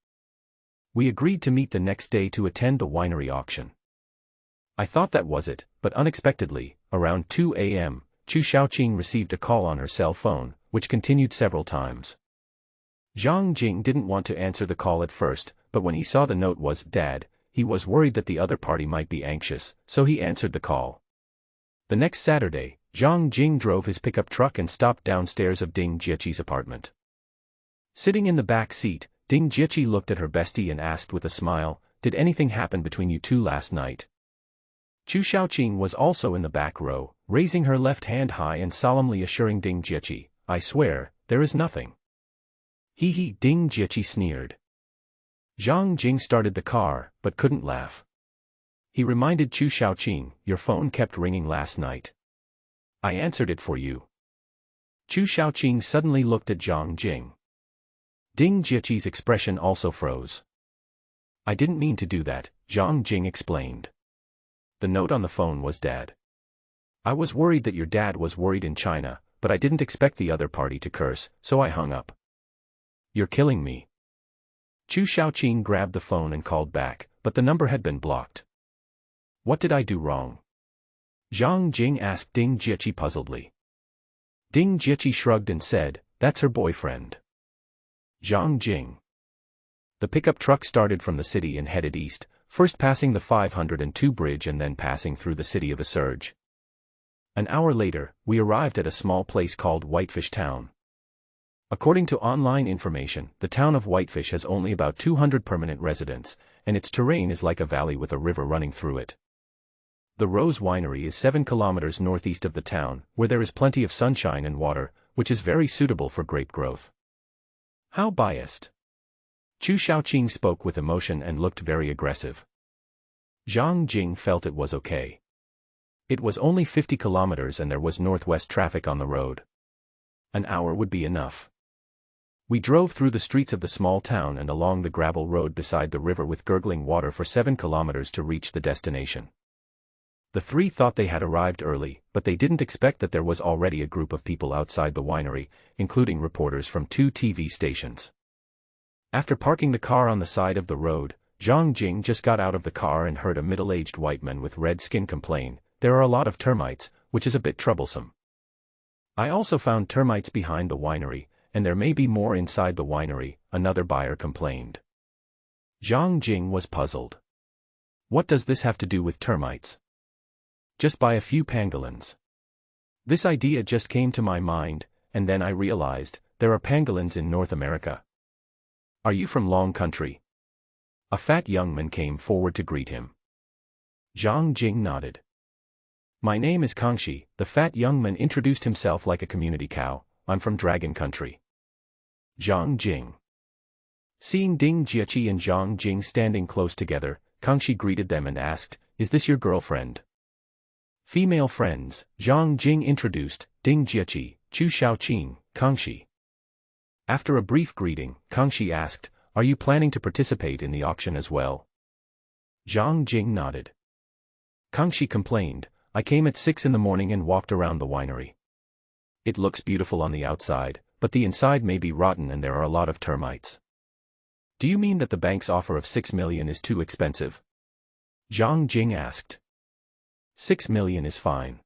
S1: We agreed to meet the next day to attend the winery auction. I thought that was it, but unexpectedly, around 2 a.m., Chu Xiaoqing received a call on her cell phone, which continued several times. Zhang Jing didn't want to answer the call at first, but when he saw the note was Dad, he was worried that the other party might be anxious, so he answered the call. The next Saturday, Zhang Jing drove his pickup truck and stopped downstairs of Ding Jieqi's apartment. Sitting in the back seat, Ding Jieqi looked at her bestie and asked with a smile, did anything happen between you two last night? Chu Xiaoqing was also in the back row, raising her left hand high and solemnly assuring Ding Jieqi, I swear, there is nothing. Hee hee, Ding Jieqi sneered. Zhang Jing started the car, but couldn't laugh. He reminded Chu Xiaoqing, your phone kept ringing last night. I answered it for you. Chu Xiaoqing suddenly looked at Zhang Jing. Ding Jieqi's expression also froze. I didn't mean to do that, Zhang Jing explained. The note on the phone was Dad. I was worried that your dad was worried in China, but I didn't expect the other party to curse, so I hung up. You're killing me. Chu Shaoqing grabbed the phone and called back, but the number had been blocked. What did I do wrong? Zhang Jing asked Ding Jieqi puzzledly. Ding Jieqi shrugged and said, that's her boyfriend. Zhang Jing. The pickup truck started from the city and headed east, first passing the 502 bridge and then passing through the city of Asurge. An hour later, we arrived at a small place called Whitefish Town. According to online information, the town of Whitefish has only about 200 permanent residents, and its terrain is like a valley with a river running through it. The Rose Winery is 7 kilometers northeast of the town, where there is plenty of sunshine and water, which is very suitable for grape growth. How biased. Chu Shaoqing spoke with emotion and looked very aggressive. Zhang Jing felt it was okay. It was only 50 kilometers and there was northwest traffic on the road. An hour would be enough. We drove through the streets of the small town and along the gravel road beside the river with gurgling water for 7 kilometers to reach the destination. The three thought they had arrived early, but they didn't expect that there was already a group of people outside the winery, including reporters from 2 TV stations. After parking the car on the side of the road, Zhang Jing just got out of the car and heard a middle-aged white man with red skin complain, there are a lot of termites, which is a bit troublesome. I also found termites behind the winery, and there may be more inside the winery, another buyer complained. Zhang Jing was puzzled. What does this have to do with termites? Just buy a few pangolins. This idea just came to my mind, and then I realized, there are pangolins in North America. Are you from Long Country? A fat young man came forward to greet him. Zhang Jing nodded. My name is Kangxi, the fat young man introduced himself like a community cow, I'm from Dragon Country. Zhang Jing. Seeing Ding Jieqi and Zhang Jing standing close together, Kangxi greeted them and asked, is this your girlfriend? Female friends, Zhang Jing introduced, Ding Jieqi, Chu Shaoqing, Kangxi. After a brief greeting, Kangxi asked, are you planning to participate in the auction as well? Zhang Jing nodded. Kangxi complained, I came at 6 in the morning and walked around the winery. It looks beautiful on the outside, but the inside may be rotten and there are a lot of termites. Do you mean that the bank's offer of 6 million is too expensive? Zhang Jing asked. 6 million is fine.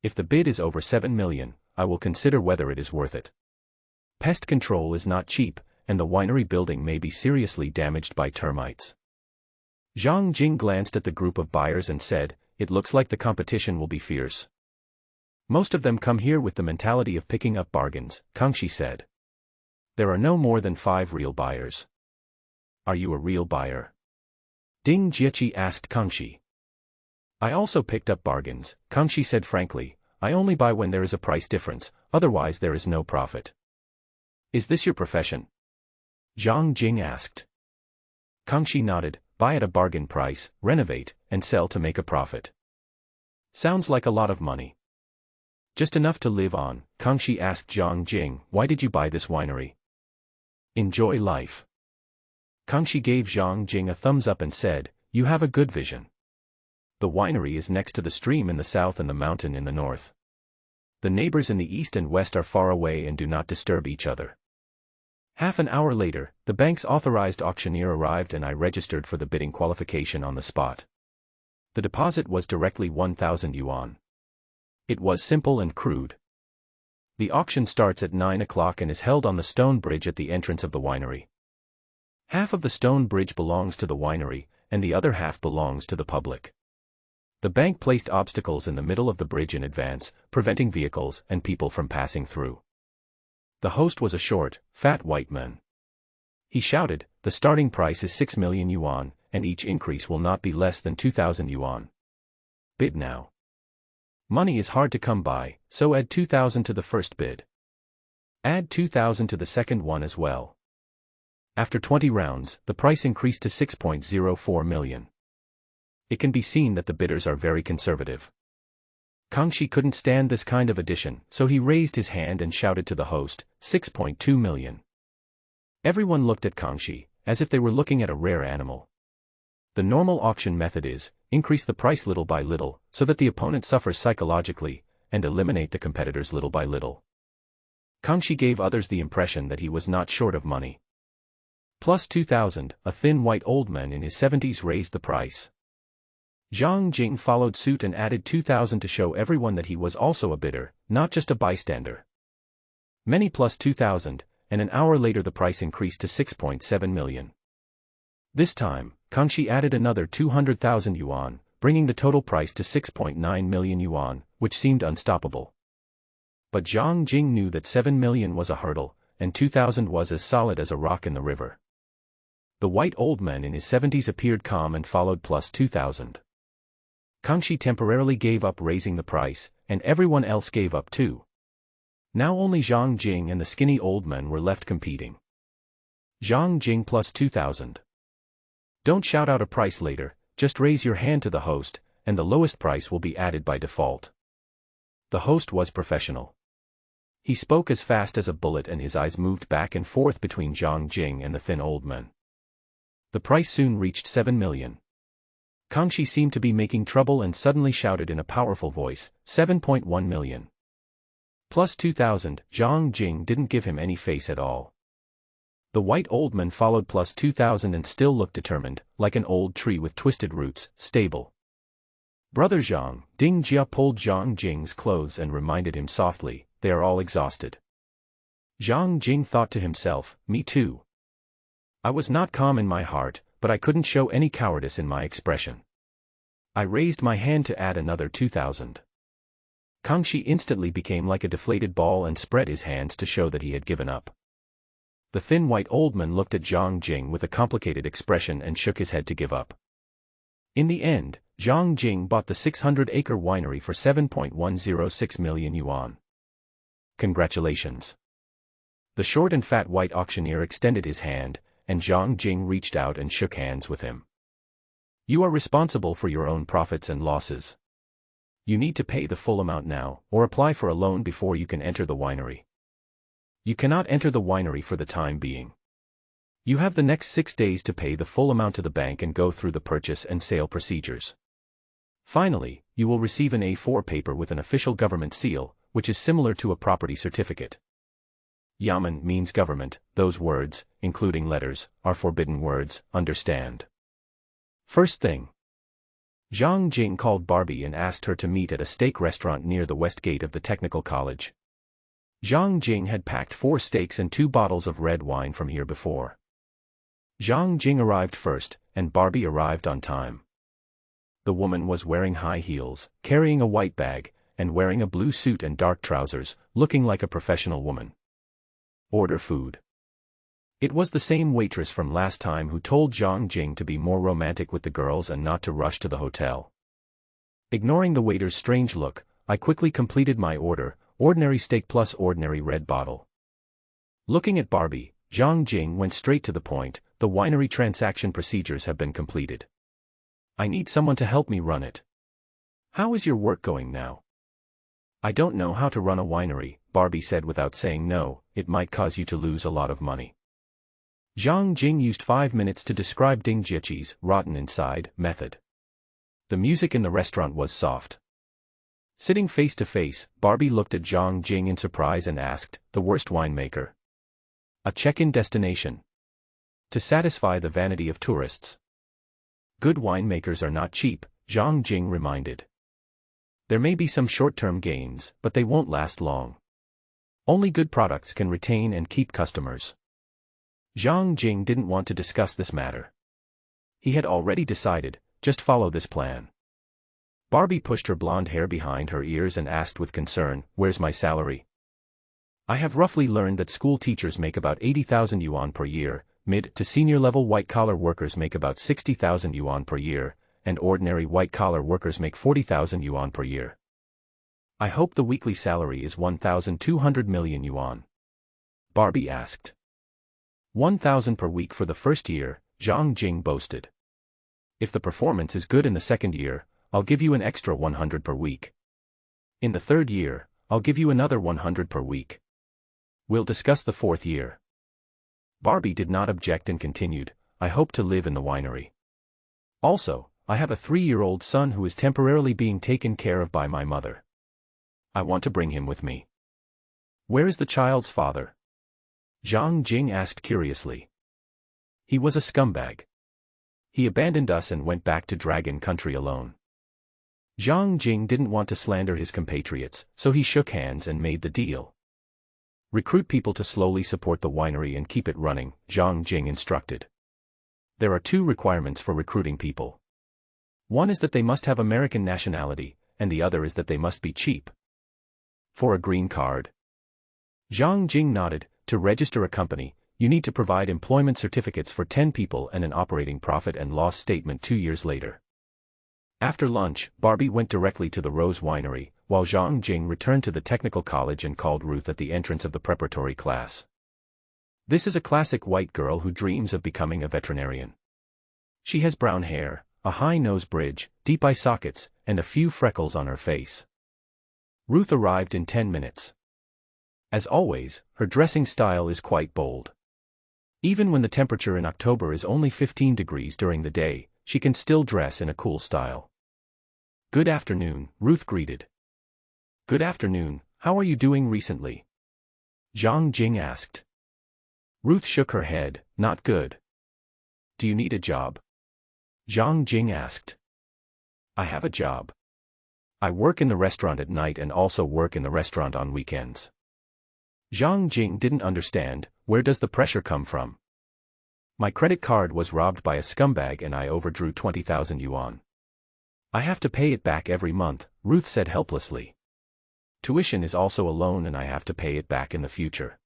S1: If the bid is over 7 million, I will consider whether it is worth it. Pest control is not cheap, and the winery building may be seriously damaged by termites. Zhang Jing glanced at the group of buyers and said, it looks like the competition will be fierce. Most of them come here with the mentality of picking up bargains, Kangxi said. There are no more than 5 real buyers. Are you a real buyer? Ding Jieqi asked Kangxi. I also picked up bargains, Kangxi said frankly, I only buy when there is a price difference, otherwise there is no profit. Is this your profession? Zhang Jing asked. Kangxi nodded, buy at a bargain price, renovate, and sell to make a profit. Sounds like a lot of money. Just enough to live on, Kangxi asked Zhang Jing, why did you buy this winery? Enjoy life. Kangxi gave Zhang Jing a thumbs up and said, you have a good vision. The winery is next to the stream in the south and the mountain in the north. The neighbors in the east and west are far away and do not disturb each other. Half an hour later, the bank's authorized auctioneer arrived and I registered for the bidding qualification on the spot. The deposit was directly 1,000 yuan. It was simple and crude. The auction starts at 9 o'clock and is held on the stone bridge at the entrance of the winery. Half of the stone bridge belongs to the winery, and the other half belongs to the public. The bank placed obstacles in the middle of the bridge in advance, preventing vehicles and people from passing through. The host was a short, fat white man. He shouted, the starting price is 6 million yuan, and each increase will not be less than 2,000 yuan. Bid now. Money is hard to come by, so add 2,000 to the first bid. Add 2,000 to the second one as well. After 20 rounds, the price increased to 6.04 million. It can be seen that the bidders are very conservative. Kangxi couldn't stand this kind of addition, so he raised his hand and shouted to the host, 6.2 million. Everyone looked at Kangxi, as if they were looking at a rare animal. The normal auction method is, increase the price little by little, so that the opponent suffers psychologically, and eliminate the competitors little by little. Kangxi gave others the impression that he was not short of money. Plus 2,000, a thin white old man in his 70s raised the price. Zhang Jing followed suit and added 2,000 to show everyone that he was also a bidder, not just a bystander. Many plus 2,000, and an hour later the price increased to 6.7 million. This time, Kangxi added another 200,000 yuan, bringing the total price to 6.9 million yuan, which seemed unstoppable. But Zhang Jing knew that 7 million was a hurdle, and 2,000 was as solid as a rock in the river. The white old man in his 70s appeared calm and followed plus 2,000. Kangxi temporarily gave up raising the price, and everyone else gave up too. Now only Zhang Jing and the skinny old man were left competing. Zhang Jing plus 2,000. Don't shout out a price later, just raise your hand to the host, and the lowest price will be added by default. The host was professional. He spoke as fast as a bullet and his eyes moved back and forth between Zhang Jing and the thin old man. The price soon reached 7 million. Kangxi seemed to be making trouble and suddenly shouted in a powerful voice, 7.1 million. Plus 2,000, Zhang Jing didn't give him any face at all. The white old man followed plus 2,000 and still looked determined, like an old tree with twisted roots, stable. Brother Zhang, Ding Jia pulled Zhang Jing's clothes and reminded him softly, they are all exhausted. Zhang Jing thought to himself, me too. I was not calm in my heart, but I couldn't show any cowardice in my expression. I raised my hand to add another 2,000. Kangxi instantly became like a deflated ball and spread his hands to show that he had given up. The thin white old man looked at Zhang Jing with a complicated expression and shook his head to give up. In the end, Zhang Jing bought the 600-acre winery for 7.106 million yuan. Congratulations. The short and fat white auctioneer extended his hand, and Zhang Jing reached out and shook hands with him. You are responsible for your own profits and losses. You need to pay the full amount now, or apply for a loan before you can enter the winery. You cannot enter the winery for the time being. You have the next 6 days to pay the full amount to the bank and go through the purchase and sale procedures. Finally, you will receive an A4 paper with an official government seal, which is similar to a property certificate. Yamen means government, those words, including letters, are forbidden words, understand. First thing. Zhang Jing called Barbie and asked her to meet at a steak restaurant near the west gate of the technical college. Zhang Jing had packed 4 steaks and 2 bottles of red wine from here before. Zhang Jing arrived first, and Barbie arrived on time. The woman was wearing high heels, carrying a white bag, and wearing a blue suit and dark trousers, looking like a professional woman. Order food. It was the same waitress from last time who told Zhang Jing to be more romantic with the girls and not to rush to the hotel. Ignoring the waiter's strange look, I quickly completed my order, ordinary steak plus ordinary red bottle. Looking at Barbie, Zhang Jing went straight to the point, the winery transaction procedures have been completed. I need someone to help me run it. How is your work going now? I don't know how to run a winery, Barbie said without saying no, it might cause you to lose a lot of money. Zhang Jing used 5 minutes to describe Ding Jieqi's rotten inside method. The music in the restaurant was soft. Sitting face to face, Barbie looked at Zhang Jing in surprise and asked, the worst winemaker? A check-in destination. To satisfy the vanity of tourists. Good winemakers are not cheap, Zhang Jing reminded. There may be some short-term gains, but they won't last long. Only good products can retain and keep customers. Zhang Jing didn't want to discuss this matter. He had already decided, just follow this plan. Barbie pushed her blonde hair behind her ears and asked with concern, where's my salary? I have roughly learned that school teachers make about 80,000 yuan per year, mid to senior level white-collar workers make about 60,000 yuan per year, and ordinary white-collar workers make 40,000 yuan per year. I hope the weekly salary is 1,200 million yuan. Barbie asked. 1,000 per week for the first year, Zhang Jing boasted. If the performance is good in the second year, I'll give you an extra 100 per week. In the third year, I'll give you another 100 per week. We'll discuss the fourth year. Barbie did not object and continued, I hope to live in the winery. Also, I have a 3-year-old son who is temporarily being taken care of by my mother. I want to bring him with me. Where is the child's father? Zhang Jing asked curiously. He was a scumbag. He abandoned us and went back to Dragon Country alone. Zhang Jing didn't want to slander his compatriots, so he shook hands and made the deal. Recruit people to slowly support the winery and keep it running, Zhang Jing instructed. There are 2 requirements for recruiting people. One is that they must have American nationality, and the other is that they must be cheap. For a green card? Zhang Jing nodded. To register a company, you need to provide employment certificates for 10 people and an operating profit and loss statement 2 years later. After lunch, Barbie went directly to the Rose Winery, while Zhang Jing returned to the technical college and called Ruth at the entrance of the preparatory class. This is a classic white girl who dreams of becoming a veterinarian. She has brown hair, a high nose bridge, deep eye sockets, and a few freckles on her face. Ruth arrived in 10 minutes. As always, her dressing style is quite bold. Even when the temperature in October is only 15 degrees during the day, she can still dress in a cool style. "Good afternoon," Ruth greeted. "Good afternoon, how are you doing recently?" Zhang Jing asked. Ruth shook her head, "Not good." "Do you need a job?" Zhang Jing asked. "I have a job. I work in the restaurant at night and also work in the restaurant on weekends." Zhang Jing didn't understand. Where does the pressure come from? "My credit card was robbed by a scumbag and I overdrew 20,000 yuan. I have to pay it back every month," Ruth said helplessly. "Tuition is also a loan and I have to pay it back in the future."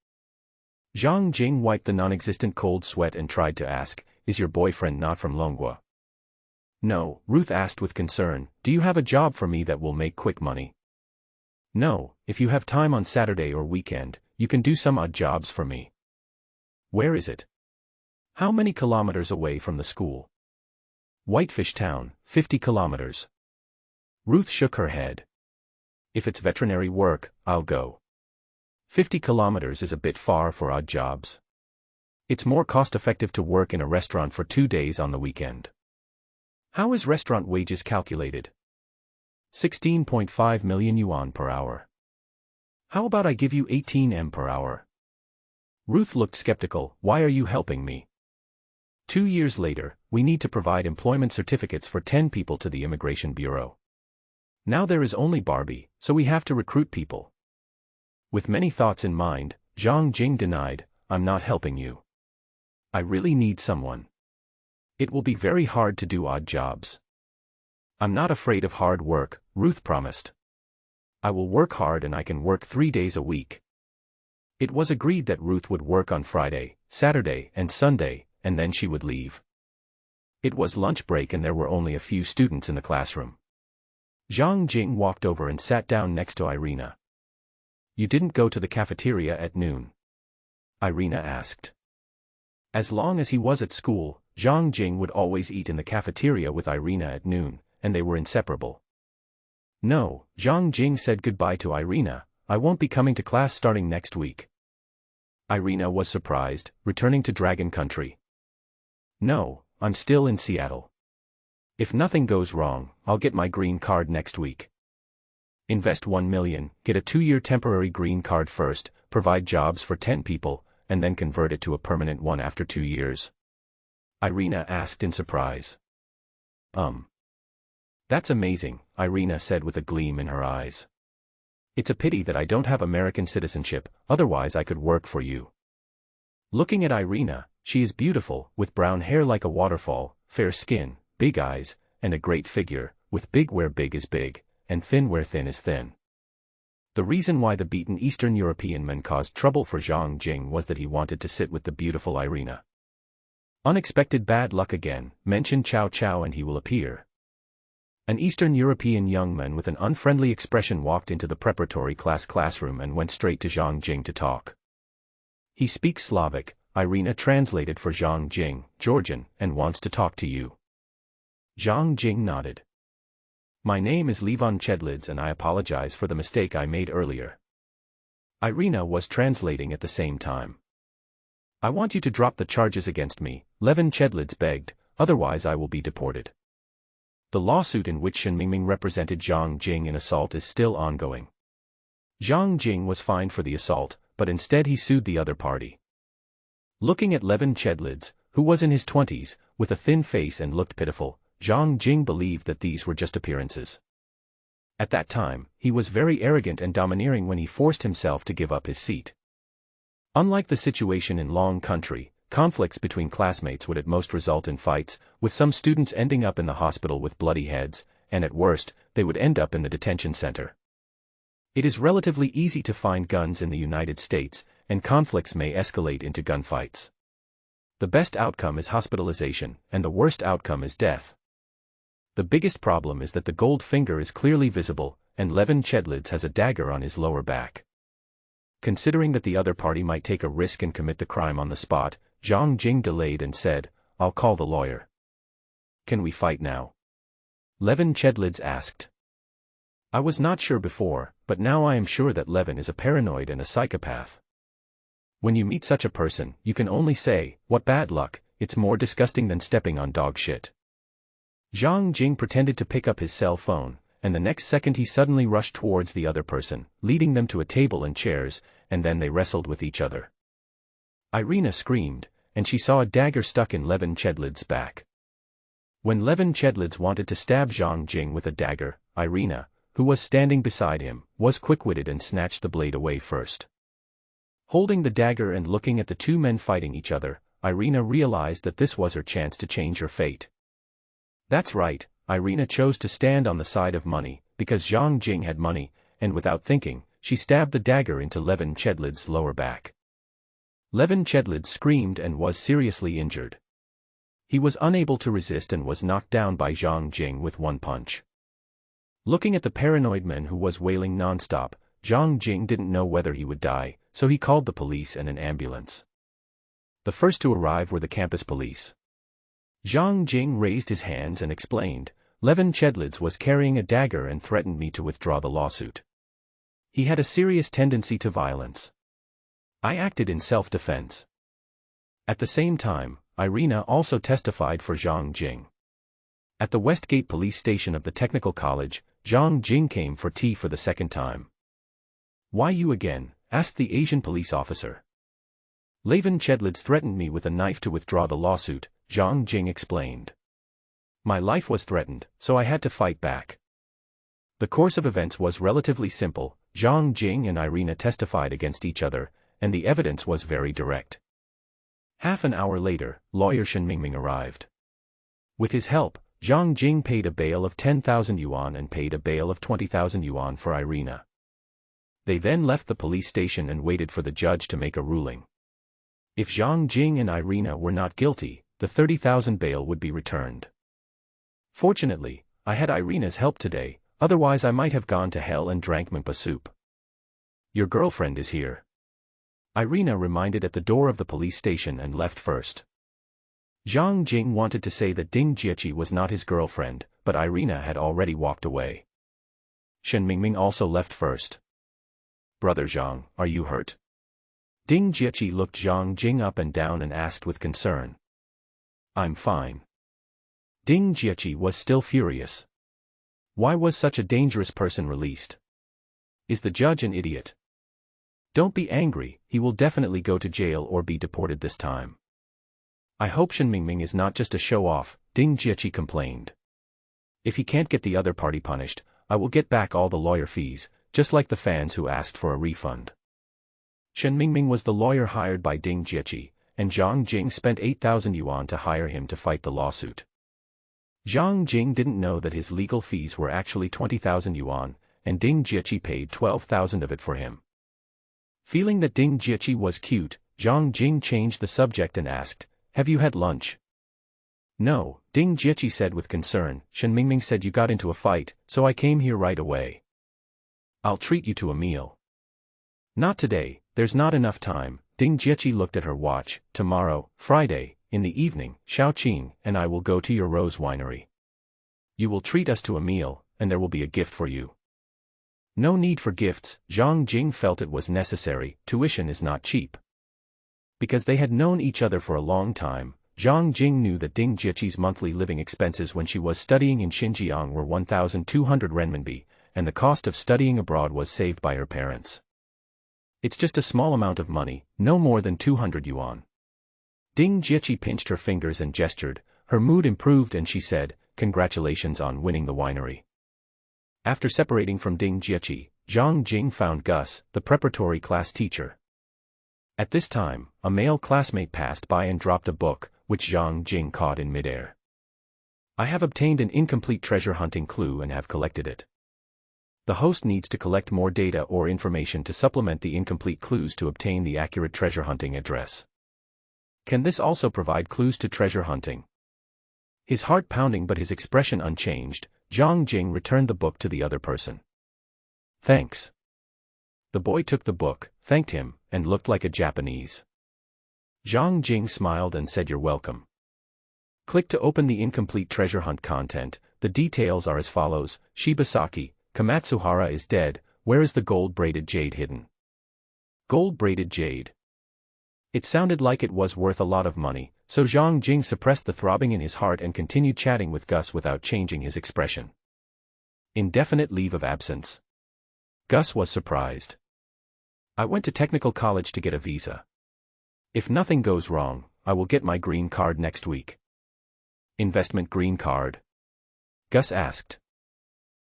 S1: Zhang Jing wiped the non-existent cold sweat and tried to ask, "Is your boyfriend not from Longhua?" "No," Ruth asked with concern. "Do you have a job for me that will make quick money?" "No, if you have time on Saturday or weekend, you can do some odd jobs for me." "Where is it? How many kilometers away from the school?" "Whitefish Town, 50 kilometers. Ruth shook her head. "If it's veterinary work, I'll go. 50 kilometers is a bit far for odd jobs. It's more cost-effective to work in a restaurant for 2 days on the weekend." "How is restaurant wages calculated?" 16.5 million yuan per hour. "How about I give you 18 M per hour?" Ruth looked skeptical. "Why are you helping me?" 2 years later, we need to provide employment certificates for 10 people to the Immigration Bureau. Now there is only Barbie, so we have to recruit people. With many thoughts in mind, Zhang Jing denied, "I'm not helping you. I really need someone. It will be very hard to do odd jobs." "I'm not afraid of hard work," Ruth promised. "I will work hard and I can work 3 days a week." It was agreed that Ruth would work on Friday, Saturday, and Sunday, and then she would leave. It was lunch break and there were only a few students in the classroom. Zhang Jing walked over and sat down next to Irina. "You didn't go to the cafeteria at noon?" Irina asked. As long as he was at school, Zhang Jing would always eat in the cafeteria with Irina at noon, and they were inseparable. "No," Zhang Jing said goodbye to Irina, "I won't be coming to class starting next week." Irina was surprised, returning to Dragon Country. "No, I'm still in Seattle. If nothing goes wrong, I'll get my green card next week." "Invest 1 million, get a 2-year temporary green card first, provide jobs for 10 people, and then convert it to a permanent one after 2 years?" Irina asked in surprise. That's amazing," Irina said with a gleam in her eyes. "It's a pity that I don't have American citizenship, otherwise I could work for you." Looking at Irina, she is beautiful, with brown hair like a waterfall, fair skin, big eyes, and a great figure, with big where big is big, and thin where thin is thin. The reason why the beaten Eastern European man caused trouble for Zhang Jing was that he wanted to sit with the beautiful Irina. Unexpected bad luck again, mention Chow Chow and he will appear. An Eastern European young man with an unfriendly expression walked into the preparatory classroom and went straight to Zhang Jing to talk. He speaks Slavic, Irina translated for Zhang Jing, Georgian, and wants to talk to you. Zhang Jing nodded. "My name is Levon Chedlids and I apologize for the mistake I made earlier." Irina was translating at the same time. "I want you to drop the charges against me," Levon Chedlids begged, "otherwise I will be deported." The lawsuit in which Shen Mingming represented Zhang Jing in assault is still ongoing. Zhang Jing was fined for the assault, but instead he sued the other party. Looking at Levon Chedlids, who was in his 20s, with a thin face and looked pitiful. Zhang Jing believed that these were just appearances. At that time, he was very arrogant and domineering when he forced himself to give up his seat. Unlike the situation in Long Country, conflicts between classmates would at most result in fights, with some students ending up in the hospital with bloody heads, and at worst, they would end up in the detention center. It is relatively easy to find guns in the United States, and conflicts may escalate into gunfights. The best outcome is hospitalization, and the worst outcome is death. The biggest problem is that the gold finger is clearly visible, and Levin Chedlids has a dagger on his lower back. Considering that the other party might take a risk and commit the crime on the spot, Zhang Jing delayed and said, "I'll call the lawyer." "Can we fight now?" Levin Chedlids asked. "I was not sure before, but now I am sure that Levin is a paranoid and a psychopath. When you meet such a person, you can only say, 'What bad luck,' it's more disgusting than stepping on dog shit." Zhang Jing pretended to pick up his cell phone, and the next second he suddenly rushed towards the other person, leading them to a table and chairs, and then they wrestled with each other. Irina screamed, and she saw a dagger stuck in Levin Chedlids' back. When Levin Chedlids wanted to stab Zhang Jing with a dagger, Irina, who was standing beside him, was quick-witted and snatched the blade away first. Holding the dagger and looking at the two men fighting each other, Irina realized that this was her chance to change her fate. That's right, Irina chose to stand on the side of money, because Zhang Jing had money, and without thinking, she stabbed the dagger into Levin Chedlids' lower back. Levin Chedlids screamed and was seriously injured. He was unable to resist and was knocked down by Zhang Jing with one punch. Looking at the paranoid man who was wailing non-stop, Zhang Jing didn't know whether he would die, so he called the police and an ambulance. The first to arrive were the campus police. Zhang Jing raised his hands and explained, "Levin Chedlids was carrying a dagger and threatened me to withdraw the lawsuit. He had a serious tendency to violence. I acted in self-defense." At the same time, Irina also testified for Zhang Jing. At the Westgate police station of the technical college, Zhang Jing came for tea for the second time. "Why you again?" asked the Asian police officer. "Levin Chedlids threatened me with a knife to withdraw the lawsuit," Zhang Jing explained. "My life was threatened, so I had to fight back." The course of events was relatively simple. Zhang Jing and Irina testified against each other, and the evidence was very direct. Half an hour later, lawyer Shen Mingming arrived. With his help, Zhang Jing paid a bail of 10,000 yuan and paid a bail of 20,000 yuan for Irina. They then left the police station and waited for the judge to make a ruling. If Zhang Jing and Irina were not guilty, the 30,000 bail would be returned. "Fortunately, I had Irina's help today, otherwise I might have gone to hell and drank Mimpa soup. Your girlfriend is here," Irina reminded at the door of the police station and left first. Zhang Jing wanted to say that Ding Jieqi was not his girlfriend, but Irina had already walked away. Shen Mingming also left first. "Brother Zhang, are you hurt?" Ding Jieqi looked Zhang Jing up and down and asked with concern. "I'm fine." Ding Jieqi was still furious. Why was such a dangerous person released? Is the judge an idiot? "Don't be angry, he will definitely go to jail or be deported this time." "I hope Shen Mingming is not just a show-off," Ding Jieqi complained. "If he can't get the other party punished, I will get back all the lawyer fees, just like the fans who asked for a refund." Shen Mingming was the lawyer hired by Ding Jieqi, and Zhang Jing spent 8,000 yuan to hire him to fight the lawsuit. Zhang Jing didn't know that his legal fees were actually 20,000 yuan, and Ding Jieqi paid 12,000 of it for him. Feeling that Ding Jieqi was cute, Zhang Jing changed the subject and asked, "Have you had lunch?" "No," Ding Jieqi said with concern. "Shen Mingming said you got into a fight, so I came here right away." "I'll treat you to a meal." "Not today, there's not enough time." Ding Jieqi looked at her watch. "Tomorrow, Friday, in the evening, Xiaoqing and I will go to your rose winery. You will treat us to a meal, and there will be a gift for you." No need for gifts, Zhang Jing felt it was necessary. Tuition is not cheap. Because they had known each other for a long time, Zhang Jing knew that Ding Jieqi's monthly living expenses when she was studying in Xinjiang were 1,200 renminbi, and the cost of studying abroad was saved by her parents. It's just a small amount of money, no more than 200 yuan. Ding Jiechi pinched her fingers and gestured. Her mood improved and she said, "Congratulations on winning the winery." After separating from Ding Jiechi, Zhang Jing found Gus, the preparatory class teacher. At this time, a male classmate passed by and dropped a book, which Zhang Jing caught in midair. "I have obtained an incomplete treasure hunting clue and have collected it. The host needs to collect more data or information to supplement the incomplete clues to obtain the accurate treasure hunting address. Can this also provide clues to treasure hunting?" His heart pounding but his expression unchanged, Zhang Jing returned the book to the other person. "Thanks." The boy took the book, thanked him, and looked like a Japanese. Zhang Jing smiled and said, "You're welcome." Click to open the incomplete treasure hunt content. The details are as follows: Shibasaki, Kamatsuhara is dead. Where is the gold-braided jade hidden? Gold-braided jade. It sounded like it was worth a lot of money, so Zhang Jing suppressed the throbbing in his heart and continued chatting with Gus without changing his expression. Indefinite leave of absence. Gus was surprised. "I went to technical college to get a visa. If nothing goes wrong, I will get my green card next week." "Investment green card?" Gus asked.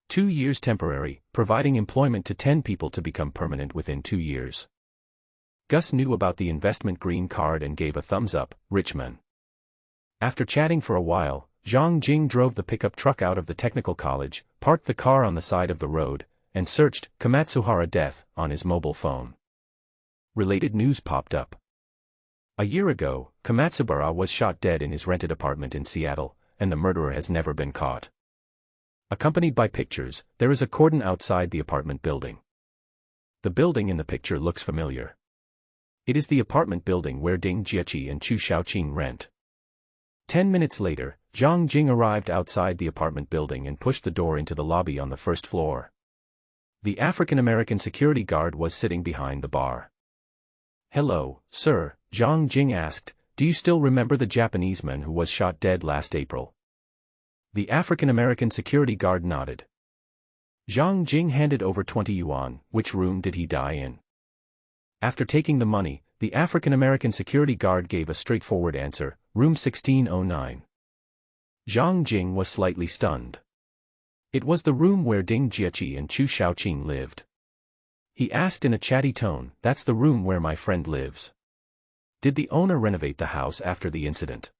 S1: 2 years temporary, providing employment to 10 people to become permanent within 2 years. Gus knew about the investment green card and gave a thumbs up. Rich man. After chatting for a while, Zhang Jing drove the pickup truck out of the technical college, parked the car on the side of the road, and searched Kamatsuhara death on his mobile phone. Related news popped up. A year ago, Kamatsuhara was shot dead in his rented apartment in Seattle, and the murderer has never been caught. Accompanied by pictures, there is a cordon outside the apartment building. The building in the picture looks familiar. It is the apartment building where Ding Jiechi and Chu Xiaoqing rent. 10 minutes later, Zhang Jing arrived outside the apartment building and pushed the door into the lobby on the first floor. The African-American security guard was sitting behind the bar. "Hello, sir," Zhang Jing asked, "do you still remember the Japanese man who was shot dead last April?" The African-American security guard nodded. Zhang Jing handed over 20 yuan. "Which room did he die in?" After taking the money, the African-American security guard gave a straightforward answer: "Room 1609. Zhang Jing was slightly stunned. It was the room where Ding Jiechi and Chu Xiaoqing lived. He asked in a chatty tone, "That's the room where my friend lives. Did the owner renovate the house after the incident?"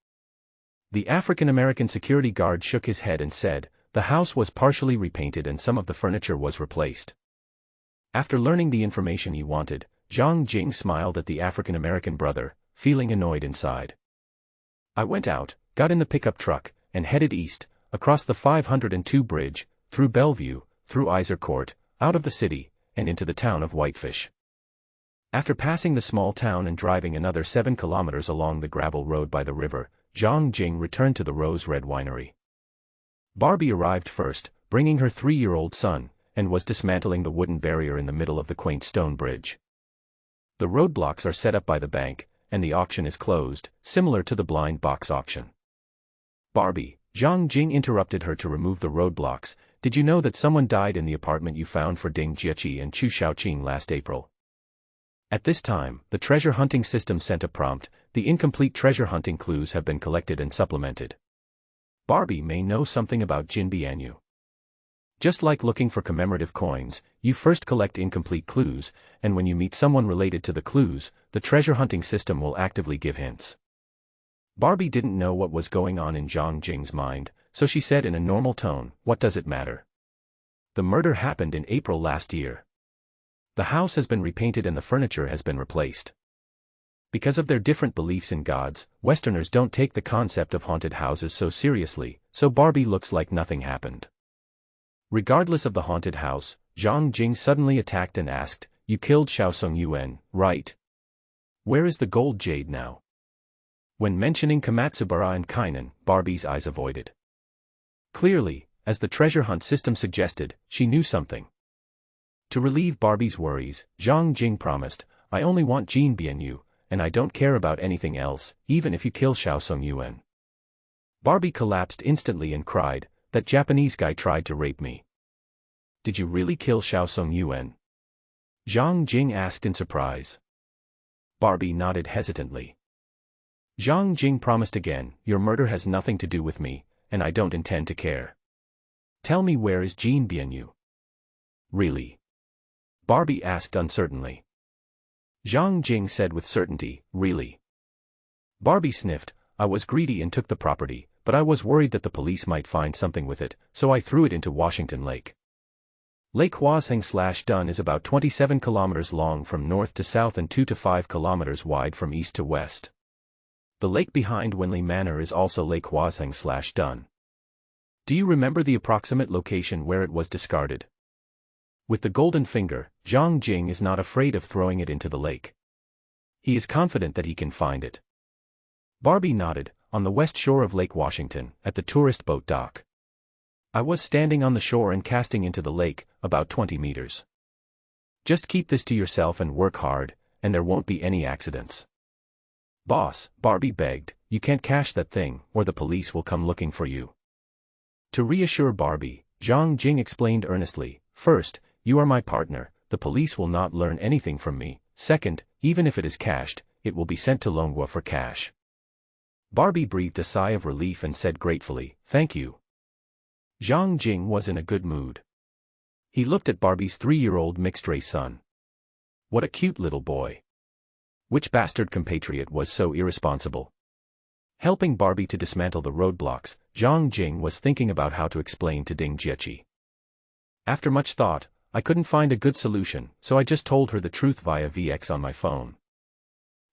S1: The African-American security guard shook his head and said, "The house was partially repainted and some of the furniture was replaced." After learning the information he wanted, Zhang Jing smiled at the African-American brother, feeling annoyed inside. "I went out, got in the pickup truck, and headed east, across the 502 bridge, through Bellevue, through Iser Court, out of the city, and into the town of Whitefish. After passing the small town and driving another 7 kilometers along the gravel road by the river, Zhang Jing returned to the Rose Red Winery. Barbie arrived first, bringing her 3-year-old son, and was dismantling the wooden barrier in the middle of the quaint stone bridge. The roadblocks are set up by the bank, and the auction is closed, similar to the blind box auction. "Barbie," Zhang Jing interrupted her to remove the roadblocks, "did you know that someone died in the apartment you found for Ding Jiechi and Chu Xiaoqing last April?" At this time, the treasure hunting system sent a prompt: "The incomplete treasure hunting clues have been collected and supplemented. Barbie may know something about Jin Bianyu." Just like looking for commemorative coins, you first collect incomplete clues, and when you meet someone related to the clues, the treasure hunting system will actively give hints. Barbie didn't know what was going on in Zhang Jing's mind, so she said in a normal tone, "What does it matter? The murder happened in April last year. The house has been repainted and the furniture has been replaced." Because of their different beliefs in gods, Westerners don't take the concept of haunted houses so seriously, so Barbie looks like nothing happened. Regardless of the haunted house, Zhang Jing suddenly attacked and asked, "You killed Xiaosong Yuan, right? Where is the gold jade now?" When mentioning Kamatsuhara and Kainan, Barbie's eyes avoided. Clearly, as the treasure hunt system suggested, she knew something. To relieve Barbie's worries, Zhang Jing promised, "I only want Jin Bianyu, and I don't care about anything else, even if you kill Xiaosong Yuan." Barbie collapsed instantly and cried, "That Japanese guy tried to rape me." "Did you really kill Xiaosong Yuan?" Zhang Jing asked in surprise. Barbie nodded hesitantly. Zhang Jing promised again, your murder has nothing to do with me, and I don't intend to care. Tell me, where is Jean Bienyu? Really? Barbie asked uncertainly. Zhang Jing said with certainty, really. Barbie sniffed, I was greedy and took the property, but I was worried that the police might find something with it, so I threw it into Washington Lake. Lake Huazheng/Dun is about 27 kilometers long from north to south and 2 to 5 kilometers wide from east to west. The lake behind Wenli Manor is also Lake Huazheng/Dun. Do you remember the approximate location where it was discarded? With the golden finger, Zhang Jing is not afraid of throwing it into the lake. He is confident that he can find it. Barbie nodded, on the west shore of Lake Washington, at the tourist boat dock. I was standing on the shore and casting into the lake, about 20 meters. Just keep this to yourself and work hard, and there won't be any accidents. Boss, Barbie begged, you can't cash that thing, or the police will come looking for you. To reassure Barbie, Zhang Jing explained earnestly, first, you are my partner, the police will not learn anything from me, second, even if it is cashed, it will be sent to Longhua for cash. Barbie breathed a sigh of relief and said gratefully, thank you. Zhang Jing was in a good mood. He looked at Barbie's 3-year-old mixed-race son. What a cute little boy. Which bastard compatriot was so irresponsible? Helping Barbie to dismantle the roadblocks, Zhang Jing was thinking about how to explain to Ding Jieqi. After much thought, I couldn't find a good solution, so I just told her the truth via VX on my phone.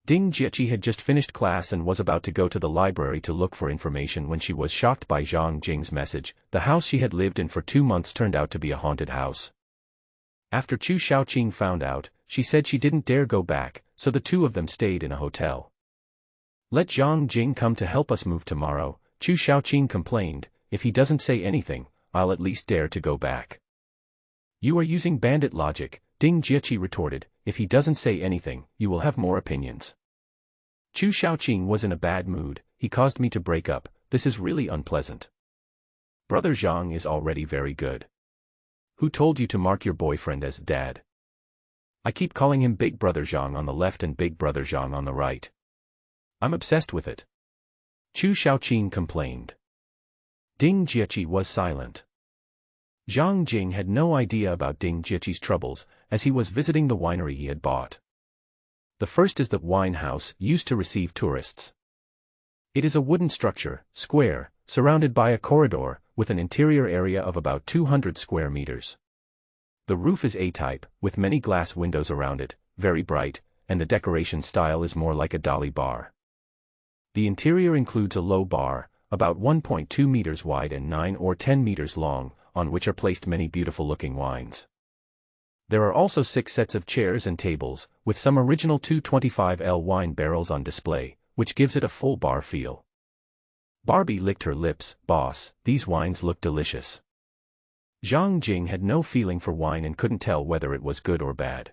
S1: Ding Jieqi had just finished class and was about to go to the library to look for information when she was shocked by Zhang Jing's message. The house she had lived in for 2 months turned out to be a haunted house. After Chu Shaoqing found out, she said she didn't dare go back, so the two of them stayed in a hotel. Let Zhang Jing come to help us move tomorrow, Chu Shaoqing complained, if he doesn't say anything, I'll at least dare to go back. You are using bandit logic, Ding Jieqi retorted, if he doesn't say anything, you will have more opinions. Chu Shaoqing was in a bad mood, he caused me to break up, this is really unpleasant. Brother Zhang is already very good. Who told you to mark your boyfriend as dad? I keep calling him Big Brother Zhang on the left and Big Brother Zhang on the right. I'm obsessed with it. Chu Shaoqing complained. Ding Jieqi was silent. Zhang Jing had no idea about Ding Jieqi's troubles, as he was visiting the winery he had bought. The first is the wine house used to receive tourists. It is a wooden structure, square, surrounded by a corridor, with an interior area of about 200 square meters. The roof is A-type, with many glass windows around it, very bright, and the decoration style is more like a dolly bar. The interior includes a low bar, about 1.2 meters wide and 9 or 10 meters long, on which are placed many beautiful-looking wines. There are also 6 sets of chairs and tables, with some original 225L wine barrels on display, which gives it a full bar feel. Barbie licked her lips, boss, these wines look delicious. Zhang Jing had no feeling for wine and couldn't tell whether it was good or bad.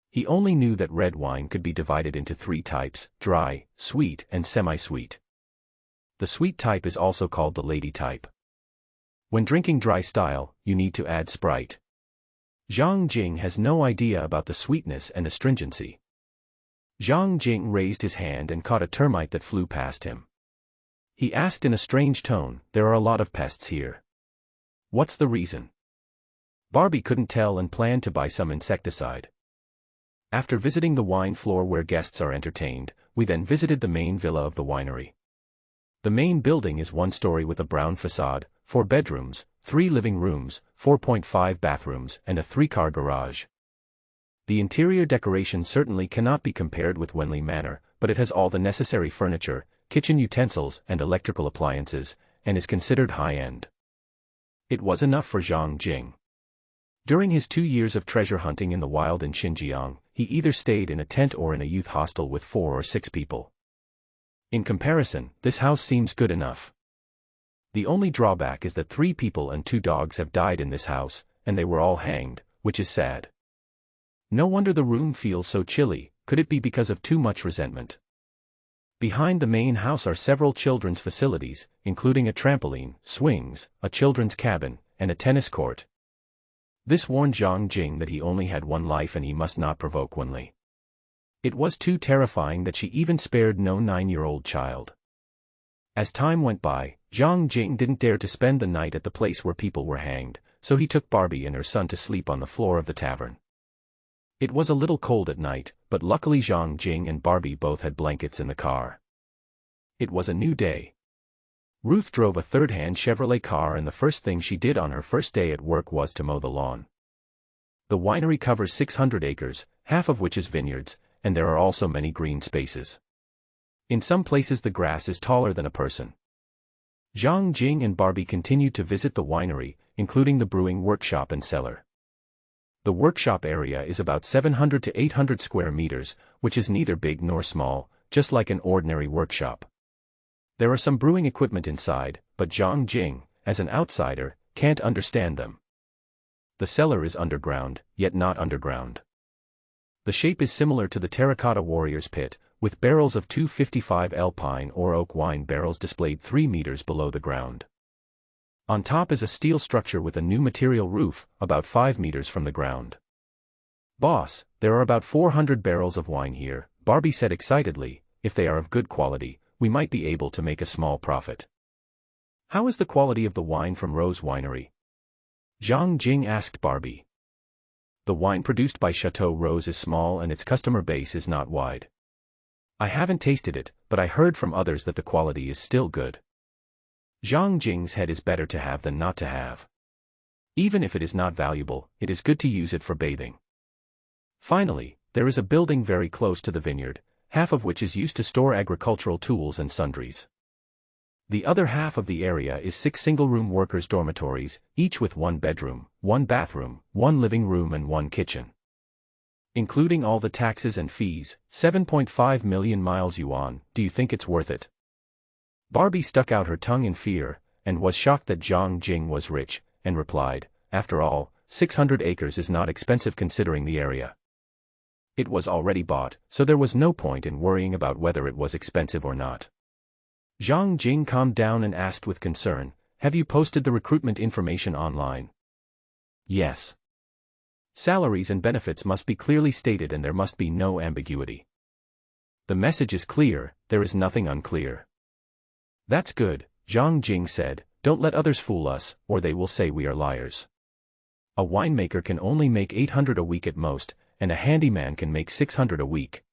S1: He only knew that red wine could be divided into 3 types, dry, sweet, and semi-sweet. The sweet type is also called the lady type. When drinking dry style, you need to add Sprite. Zhang Jing has no idea about the sweetness and astringency. Zhang Jing raised his hand and caught a termite that flew past him. He asked in a strange tone, there are a lot of pests here. What's the reason? Barbie couldn't tell and planned to buy some insecticide. After visiting the wine floor where guests are entertained, we then visited the main villa of the winery. The main building is 1 story with a brown facade, 4 bedrooms, 3 living rooms, 4.5 bathrooms, and a 3-car garage. The interior decoration certainly cannot be compared with Wenli Manor, but it has all the necessary furniture, kitchen utensils, and electrical appliances, and is considered high-end. It was enough for Zhang Jing. During his 2 years of treasure hunting in the wild in Xinjiang, he either stayed in a tent or in a youth hostel with 4 or 6 people. In comparison, this house seems good enough. The only drawback is that 3 people and 2 dogs have died in this house, and they were all hanged, which is sad. No wonder the room feels so chilly, could it be because of too much resentment? Behind the main house are several children's facilities, including a trampoline, swings, a children's cabin, and a tennis court. This warned Zhang Jing that he only had 1 life and he must not provoke Wenli. It was too terrifying that she even spared no 9-year-old child. As time went by, Zhang Jing didn't dare to spend the night at the place where people were hanged, so he took Barbie and her son to sleep on the floor of the tavern. It was a little cold at night, but luckily Zhang Jing and Barbie both had blankets in the car. It was a new day. Ruth drove a third-hand Chevrolet car, and the first thing she did on her first day at work was to mow the lawn. The winery covers 600 acres, half of which is vineyards, and there are also many green spaces. In some places the grass is taller than a person. Zhang Jing and Barbie continued to visit the winery, including the brewing workshop and cellar. The workshop area is about 700 to 800 square meters, which is neither big nor small, just like an ordinary workshop. There are some brewing equipment inside, but Zhang Jing, as an outsider, can't understand them. The cellar is underground, yet not underground. The shape is similar to the terracotta warrior's pit, with barrels of 255 Alpine or oak wine barrels displayed 3 meters below the ground. On top is a steel structure with a new material roof, about 5 meters from the ground. "Boss, there are about 400 barrels of wine here," Barbie said excitedly. "If they are of good quality, we might be able to make a small profit." "How is the quality of the wine from Rose Winery?" Zhang Jing asked Barbie. "The wine produced by Chateau Rose is small and its customer base is not wide. I haven't tasted it, but I heard from others that the quality is still good." Zhang Jing's head is better to have than not to have. Even if it is not valuable, it is good to use it for bathing. Finally, there is a building very close to the vineyard, half of which is used to store agricultural tools and sundries. The other half of the area is 6 single-room workers' dormitories, each with 1 bedroom, 1 bathroom, 1 living room and 1 kitchen. Including all the taxes and fees, 7.5 million miles yuan. Do you think it's worth it? Barbie stuck out her tongue in fear, and was shocked that Zhang Jing was rich, and replied, "After all, 600 acres is not expensive considering the area." It was already bought, so there was no point in worrying about whether it was expensive or not. Zhang Jing calmed down and asked with concern, "Have you posted the recruitment information online?" "Yes. Salaries and benefits must be clearly stated and there must be no ambiguity. The message is clear, there is nothing unclear." "That's good," Zhang Jing said. "Don't let others fool us, or they will say we are liars. A winemaker can only make 800 a week at most, and a handyman can make 600 a week."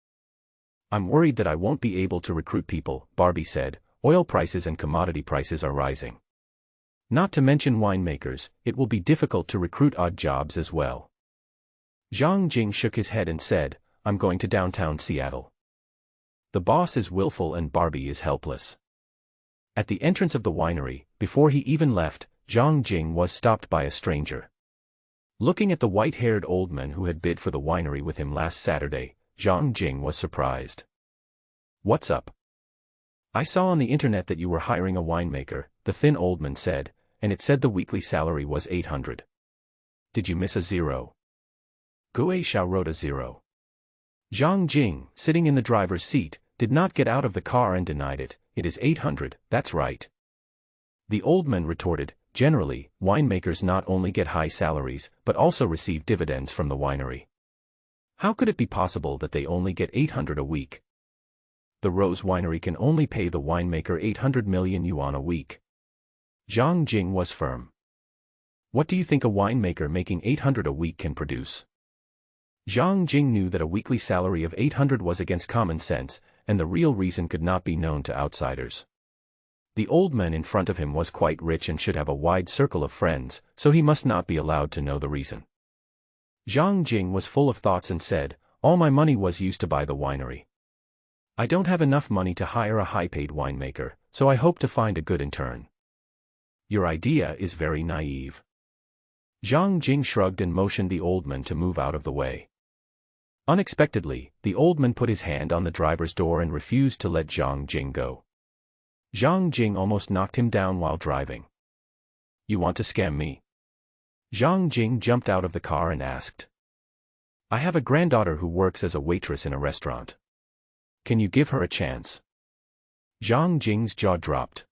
S1: "I'm worried that I won't be able to recruit people," Barbie said. "Oil prices and commodity prices are rising. Not to mention winemakers, it will be difficult to recruit odd jobs as well." Zhang Jing shook his head and said, "I'm going to downtown Seattle. The boss is willful and Barbie is helpless." At the entrance of the winery, before he even left, Zhang Jing was stopped by a stranger. Looking at the white-haired old man who had bid for the winery with him last Saturday, Zhang Jing was surprised. "What's up?" "I saw on the internet that you were hiring a winemaker," the thin old man said, "and it said the weekly salary was 800. Did you miss a zero?" Gui Xiao wrote a 0. Zhang Jing, sitting in the driver's seat, did not get out of the car and denied it. "It is 800, that's right." The old man retorted, "Generally, winemakers not only get high salaries, but also receive dividends from the winery. How could it be possible that they only get 800 a week? The Rose Winery can only pay the winemaker 800 million yuan a week." Zhang Jing was firm. "What do you think a winemaker making 800 a week can produce?" Zhang Jing knew that a weekly salary of 800 was against common sense, and the real reason could not be known to outsiders. The old man in front of him was quite rich and should have a wide circle of friends, so he must not be allowed to know the reason. Zhang Jing was full of thoughts and said, "All my money was used to buy the winery. I don't have enough money to hire a high-paid winemaker, so I hope to find a good intern." "Your idea is very naive." Zhang Jing shrugged and motioned the old man to move out of the way. Unexpectedly, the old man put his hand on the driver's door and refused to let Zhang Jing go. Zhang Jing almost knocked him down while driving. "You want to scam me?" Zhang Jing jumped out of the car and asked. "I have a granddaughter who works as a waitress in a restaurant. Can you give her a chance?" Zhang Jing's jaw dropped.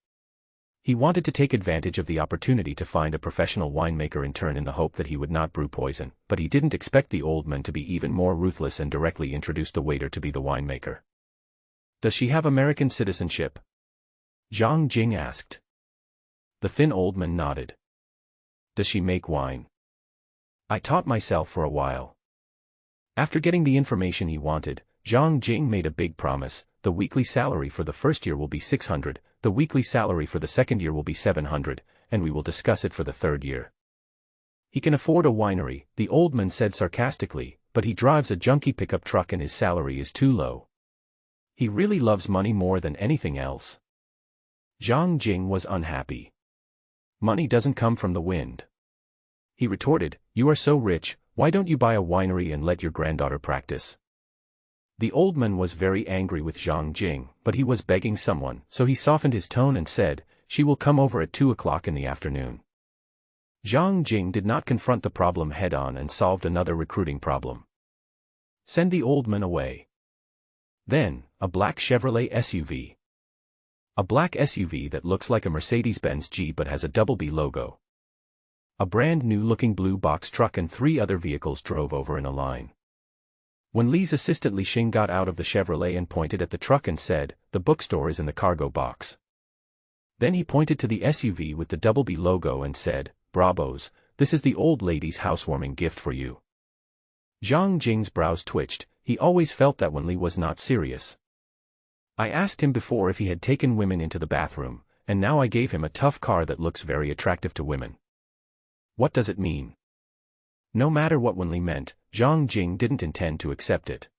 S1: He wanted to take advantage of the opportunity to find a professional winemaker in turn in the hope that he would not brew poison, but he didn't expect the old man to be even more ruthless and directly introduced the waiter to be the winemaker. "Does she have American citizenship?" Zhang Jing asked. The thin old man nodded. "Does she make wine?" "I taught myself for a while." After getting the information he wanted, Zhang Jing made a big promise: the weekly salary for the first year will be 600, the weekly salary for the second year will be 700, and we will discuss it for the third year. "He can afford a winery," the old man said sarcastically, "but he drives a junky pickup truck and his salary is too low. He really loves money more than anything else." Zhang Jing was unhappy. "Money doesn't come from the wind." He retorted, "You are so rich, why don't you buy a winery and let your granddaughter practice?" The old man was very angry with Zhang Jing, but he was begging someone, so he softened his tone and said, "She will come over at 2 o'clock in the afternoon." Zhang Jing did not confront the problem head-on and solved another recruiting problem. "Send the old man away." Then, a black Chevrolet SUV. A black SUV that looks like a Mercedes-Benz G but has a double B logo. A brand new-looking blue box truck and 3 other vehicles drove over in a line. When Li's assistant Li Xing got out of the Chevrolet and pointed at the truck and said, "The bookstore is in the cargo box." Then he pointed to the SUV with the double B logo and said, "Bravos, this is the old lady's housewarming gift for you." Zhang Jing's brows twitched. He always felt that when Li was not serious. "I asked him before if he had taken women into the bathroom, and now I gave him a tough car that looks very attractive to women. What does it mean?" No matter what Wen Li meant, Zhang Jing didn't intend to accept it.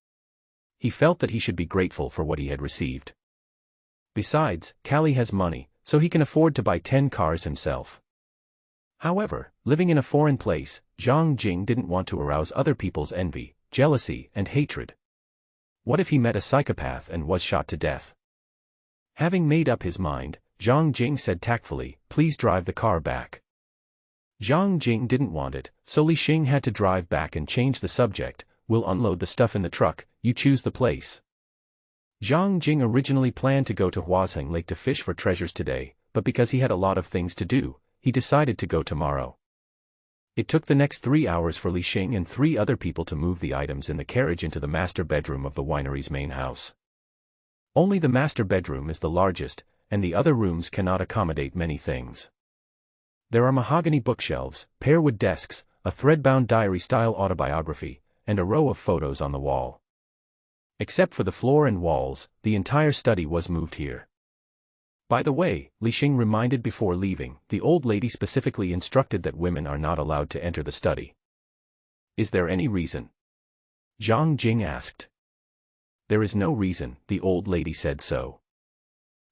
S1: He felt that he should be grateful for what he had received. Besides, Callie has money, so he can afford to buy 10 cars himself. However, living in a foreign place, Zhang Jing didn't want to arouse other people's envy, jealousy, and hatred. What if he met a psychopath and was shot to death? Having made up his mind, Zhang Jing said tactfully, "Please drive the car back." Zhang Jing didn't want it, so Li Xing had to drive back and change the subject. "We'll unload the stuff in the truck, you choose the place." Zhang Jing originally planned to go to Huazheng Lake to fish for treasures today, but because he had a lot of things to do, he decided to go tomorrow. It took the next 3 hours for Li Xing and 3 other people to move the items in the carriage into the master bedroom of the winery's main house. Only the master bedroom is the largest, and the other rooms cannot accommodate many things. There are mahogany bookshelves, pearwood desks, a thread-bound diary-style autobiography, and a row of photos on the wall. Except for the floor and walls, the entire study was moved here. By the way, Li Xing reminded before leaving, the old lady specifically instructed that women are not allowed to enter the study. "Is there any reason?" Zhang Jing asked. "There is no reason, the old lady said so."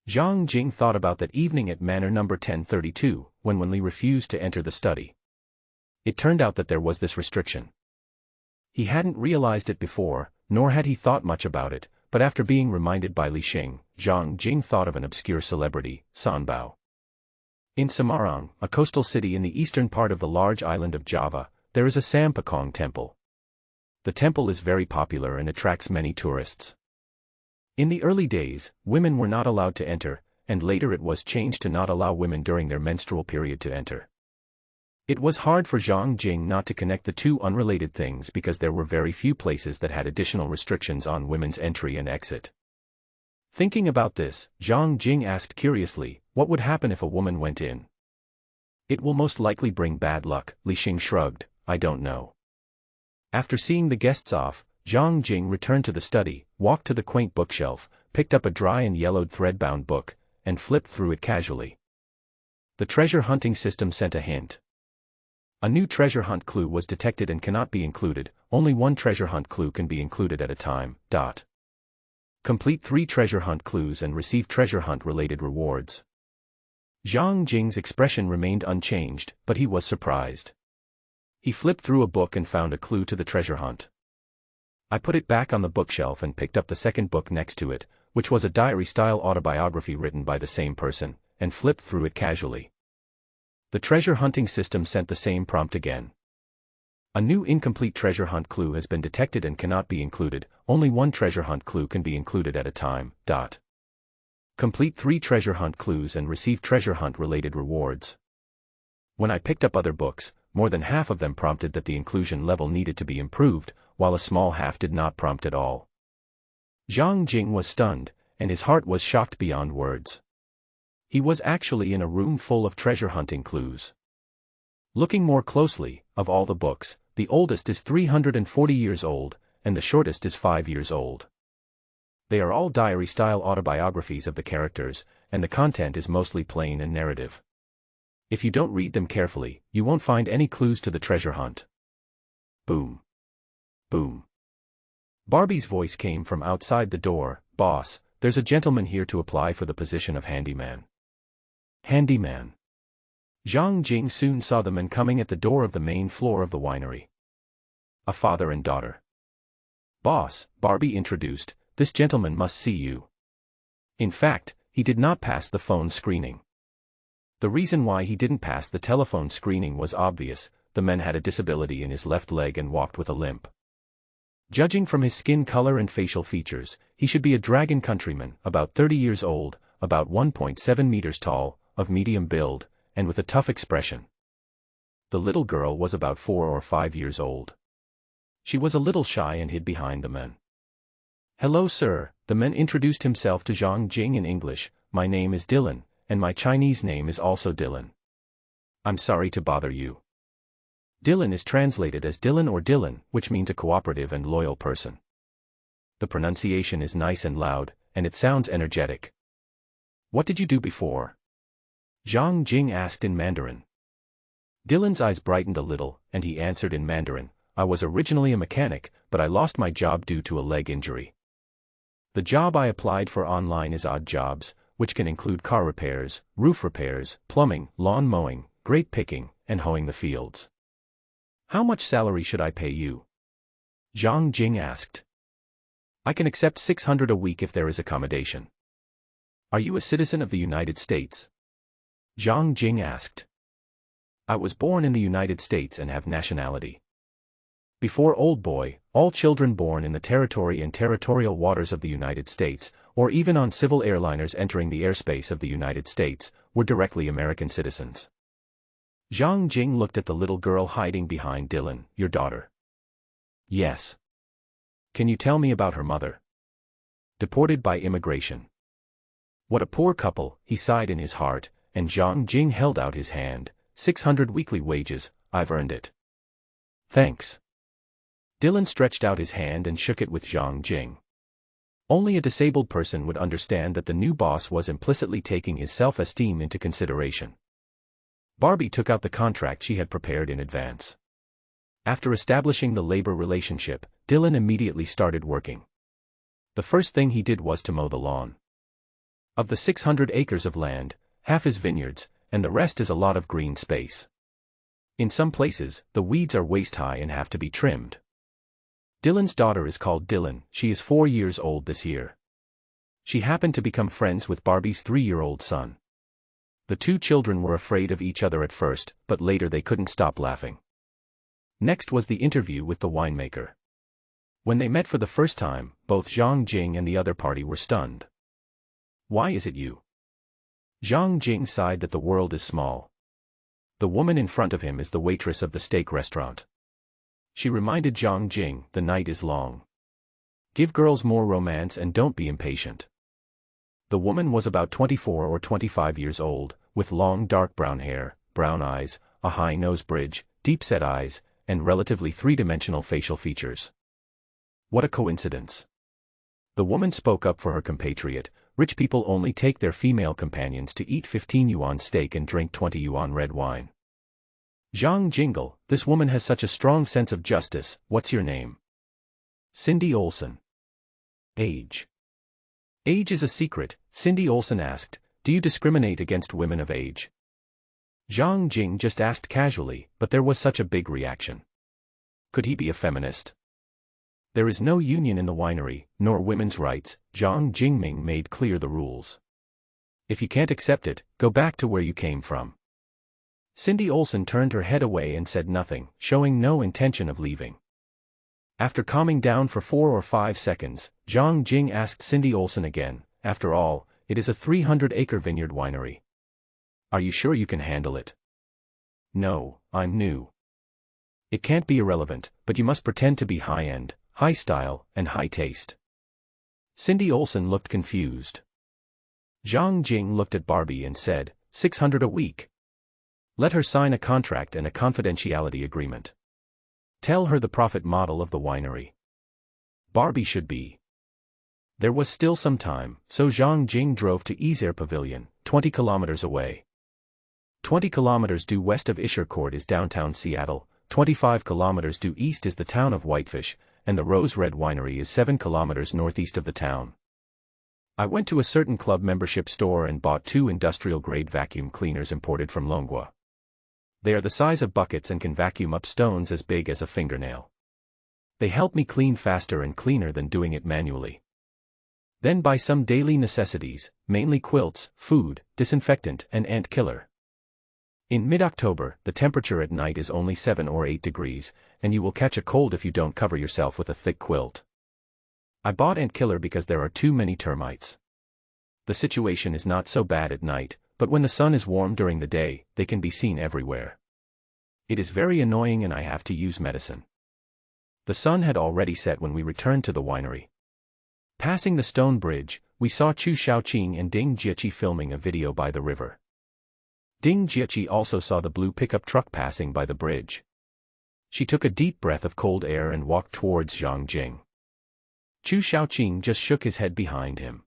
S1: Zhang Jing thought about that evening at Manor number 1032, when Wen Li refused to enter the study. It turned out that there was this restriction. He hadn't realized it before, nor had he thought much about it, but after being reminded by Li Xing, Zhang Jing thought of an obscure celebrity, Sanbao. In Semarang, a coastal city in the eastern part of the large island of Java, there is a Sampakong temple. The temple is very popular and attracts many tourists. In the early days, women were not allowed to enter, and later it was changed to not allow women during their menstrual period to enter. It was hard for Zhang Jing not to connect the two unrelated things because there were very few places that had additional restrictions on women's entry and exit. Thinking about this, Zhang Jing asked curiously, what would happen if a woman went in? "It will most likely bring bad luck," Li Xing shrugged, "I don't know." After seeing the guests off, Zhang Jing returned to the study, walked to the quaint bookshelf, picked up a dry and yellowed thread-bound book, and flipped through it casually. The treasure hunting system sent a hint. A new treasure hunt clue was detected and cannot be included. Only one treasure hunt clue can be included at a time. Complete 3 treasure hunt clues and receive treasure hunt-related rewards. Zhang Jing's expression remained unchanged, but he was surprised. He flipped through a book and found a clue to the treasure hunt. I put it back on the bookshelf and picked up the second book next to it, which was a diary-style autobiography written by the same person, and flipped through it casually. The treasure hunting system sent the same prompt again. A new incomplete treasure hunt clue has been detected and cannot be included. Only one treasure hunt clue can be included at a time. Complete 3 treasure hunt clues and receive treasure hunt related rewards. When I picked up other books, more than half of them prompted that the inclusion level needed to be improved, while a small half did not prompt at all. Zhang Jing was stunned, and his heart was shocked beyond words. He was actually in a room full of treasure hunting clues. Looking more closely, of all the books, the oldest is 340 years old, and the shortest is 5 years old. They are all diary-style autobiographies of the characters, and the content is mostly plain and narrative. If you don't read them carefully, you won't find any clues to the treasure hunt. Boom. Boom. Barbie's voice came from outside the door. "Boss, there's a gentleman here to apply for the position of handyman." Handyman. Zhang Jing soon saw the men coming at the door of the main floor of the winery. A father and daughter. "Boss," Barbie introduced, "this gentleman must see you." In fact, he did not pass the phone screening. The reason why he didn't pass the telephone screening was obvious: the man had a disability in his left leg and walked with a limp. Judging from his skin color and facial features, he should be a dragon countryman, about 30 years old, about 1.7 meters tall, of medium build, and with a tough expression. The little girl was about 4 or 5 years old. She was a little shy and hid behind the men. "Hello sir," the man introduced himself to Zhang Jing in English. "My name is Dylan, and my Chinese name is also Dylan. I'm sorry to bother you." Dylan is translated as Dylan or Dylan, which means a cooperative and loyal person. The pronunciation is nice and loud, and it sounds energetic. "What did you do before?" Zhang Jing asked in Mandarin. Dylan's eyes brightened a little, and he answered in Mandarin, "I was originally a mechanic, but I lost my job due to a leg injury. The job I applied for online is odd jobs, which can include car repairs, roof repairs, plumbing, lawn mowing, grape picking, and hoeing the fields." "How much salary should I pay you?" Zhang Jing asked. "I can accept 600 a week if there is accommodation." "Are you a citizen of the United States?" Zhang Jing asked. "I was born in the United States and have nationality." Before Old Boy, all children born in the territory and territorial waters of the United States, or even on civil airliners entering the airspace of the United States, were directly American citizens. Zhang Jing looked at the little girl hiding behind Dylan. "Your daughter?" "Yes." "Can you tell me about her mother?" "Deported by immigration." "What a poor couple," he sighed in his heart, and Zhang Jing held out his hand. 600 weekly wages, I've earned it." "Thanks." Dylan stretched out his hand and shook it with Zhang Jing. Only a disabled person would understand that the new boss was implicitly taking his self-esteem into consideration. Barbie took out the contract she had prepared in advance. After establishing the labor relationship, Dylan immediately started working. The first thing he did was to mow the lawn. Of the 600 acres of land, half is vineyards, and the rest is a lot of green space. In some places, the weeds are waist-high and have to be trimmed. Dylan's daughter is called Dylan. She is 4 years old this year. She happened to become friends with Barbie's 3-year-old son. The two children were afraid of each other at first, but later they couldn't stop laughing. Next was the interview with the winemaker. When they met for the first time, both Zhang Jing and the other party were stunned. "Why is it you?" Zhang Jing sighed that the world is small. The woman in front of him is the waitress of the steak restaurant. She reminded Zhang Jing, "The night is long. Give girls more romance and don't be impatient." The woman was about 24 or 25 years old, with long dark brown hair, brown eyes, a high nose bridge, deep-set eyes, and relatively three-dimensional facial features. What a coincidence. The woman spoke up for her compatriot. Rich people only take their female companions to eat 15 yuan steak and drink 20 yuan red wine. Zhang Jingle, this woman has such a strong sense of justice. What's your name? Cindy Olsen. Age. Age is a secret, Cindy Olsen asked. Do you discriminate against women of age? Zhang Jing just asked casually, but there was such a big reaction. Could he be a feminist? There is no union in the winery, nor women's rights. Zhang Jingming made clear the rules. If you can't accept it, go back to where you came from. Cindy Olsen turned her head away and said nothing, showing no intention of leaving. After calming down for 4 or 5 seconds, Zhang Jing asked Cindy Olsen again, "After all, it is a 300-acre vineyard winery. Are you sure you can handle it? No, I'm new. It can't be irrelevant, but you must pretend to be high-end, high-style, and high-taste. Cindy Olsen looked confused. Zhang Jing looked at Barbie and said, $600 a week. Let her sign a contract and a confidentiality agreement. Tell her the profit model of the winery. Barbie should be. There was still some time, so Zhang Jing drove to Isère Pavilion, 20 kilometers away. 20 kilometers due west of Isère Court is downtown Seattle, 25 kilometers due east is the town of Whitefish, and the Rose Red Winery is 7 kilometers northeast of the town. I went to a certain club membership store and bought 2 industrial-grade vacuum cleaners imported from Longwa. They are the size of buckets and can vacuum up stones as big as a fingernail. They help me clean faster and cleaner than doing it manually. Then buy some daily necessities, mainly quilts, food, disinfectant, and ant killer. In mid-October, the temperature at night is only 7 or 8 degrees, and you will catch a cold if you don't cover yourself with a thick quilt. I bought ant killer because there are too many termites. The situation is not so bad at night, but when the sun is warm during the day, they can be seen everywhere. It is very annoying and I have to use medicine. The sun had already set when we returned to the winery. Passing the stone bridge, we saw Chu Xiaoqing and Ding Jieqi filming a video by the river. Ding Jieqi also saw the blue pickup truck passing by the bridge. She took a deep breath of cold air and walked towards Zhang Jing. Chu Xiaoqing just shook his head behind him.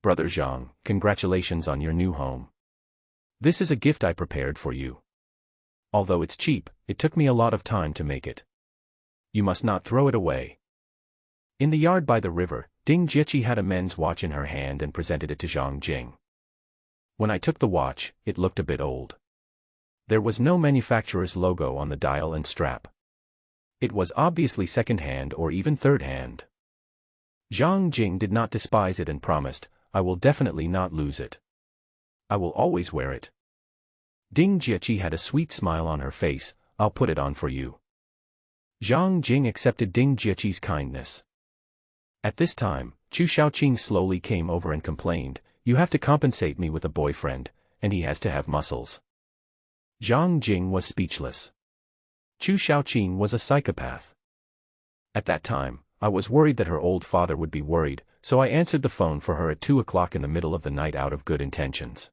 S1: Brother Zhang, congratulations on your new home. This is a gift I prepared for you. Although it's cheap, it took me a lot of time to make it. You must not throw it away. In the yard by the river, Ding Jieqi had a men's watch in her hand and presented it to Zhang Jing. When I took the watch, it looked a bit old. There was no manufacturer's logo on the dial and strap. It was obviously second-hand or even third-hand. Zhang Jing did not despise it and promised, I will definitely not lose it. I will always wear it. Ding Jieqi had a sweet smile on her face, I'll put it on for you. Zhang Jing accepted Ding Jieqi's kindness. At this time, Chu Xiaoqing slowly came over and complained, you have to compensate me with a boyfriend, and he has to have muscles. Zhang Jing was speechless. Chu Xiaoqing was a psychopath. At that time, I was worried that her old father would be worried, so I answered the phone for her at 2 o'clock in the middle of the night out of good intentions.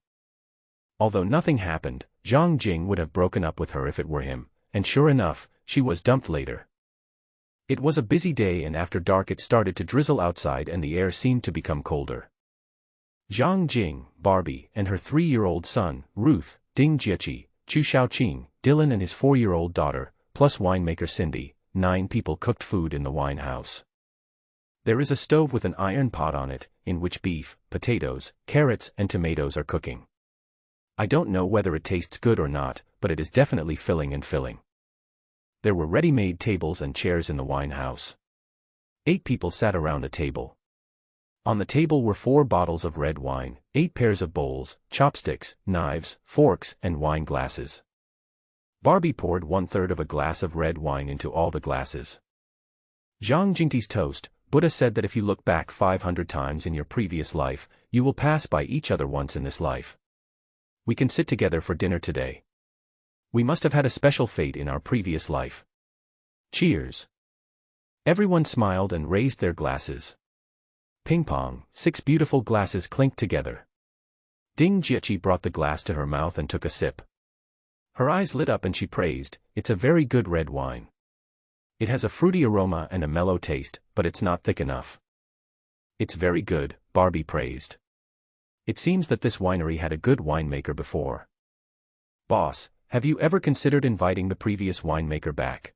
S1: Although nothing happened, Zhang Jing would have broken up with her if it were him, and sure enough, she was dumped later. It was a busy day and after dark it started to drizzle outside and the air seemed to become colder. Zhang Jing, Barbie, and her 3-year-old son, Ruth, Ding Jieqi, Chu Xiaoqing, Dylan and his 4-year-old daughter, plus winemaker Cindy, 9 people cooked food in the wine house. There is a stove with an iron pot on it, in which beef, potatoes, carrots, and tomatoes are cooking. I don't know whether it tastes good or not, but it is definitely filling and filling. There were ready-made tables and chairs in the wine house. 8 people sat around a table. On the table were 4 bottles of red wine, 8 pairs of bowls, chopsticks, knives, forks, and wine glasses. Barbie poured 1/3 of a glass of red wine into all the glasses. Zhang Jingti's toast, Buddha said that if you look back 500 times in your previous life, you will pass by each other once in this life. We can sit together for dinner today. We must have had a special fate in our previous life. Cheers. Everyone smiled and raised their glasses. Ping pong, 6 beautiful glasses clinked together. Ding Jieqi brought the glass to her mouth and took a sip. Her eyes lit up and she praised, it's a very good red wine. It has a fruity aroma and a mellow taste, but it's not thick enough. It's very good, Barbie praised. It seems that this winery had a good winemaker before. Boss, have you ever considered inviting the previous winemaker back?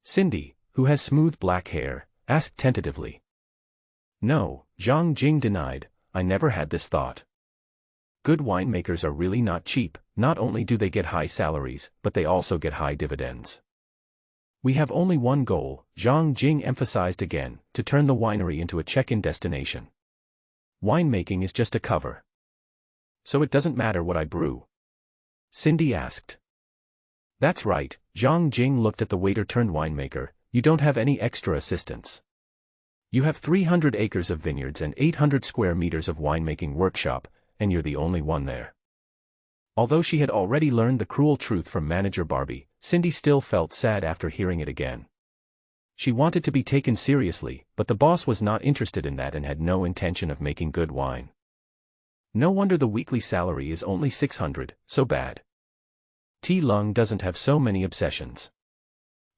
S1: Cindy, who has smooth black hair, asked tentatively. No, Zhang Jing denied, I never had this thought. Good winemakers are really not cheap, not only do they get high salaries, but they also get high dividends. We have only one goal, Zhang Jing emphasized again, to turn the winery into a check-in destination. Winemaking is just a cover. So it doesn't matter what I brew? Cindy asked. That's right, Zhang Jing looked at the waiter-turned-winemaker, you don't have any extra assistants. You have 300 acres of vineyards and 800 square meters of winemaking workshop, and you're the only one there. Although she had already learned the cruel truth from manager Barbie, Cindy still felt sad after hearing it again. She wanted to be taken seriously, but the boss was not interested in that and had no intention of making good wine. No wonder the weekly salary is only 600, so bad. T. Lung doesn't have so many obsessions.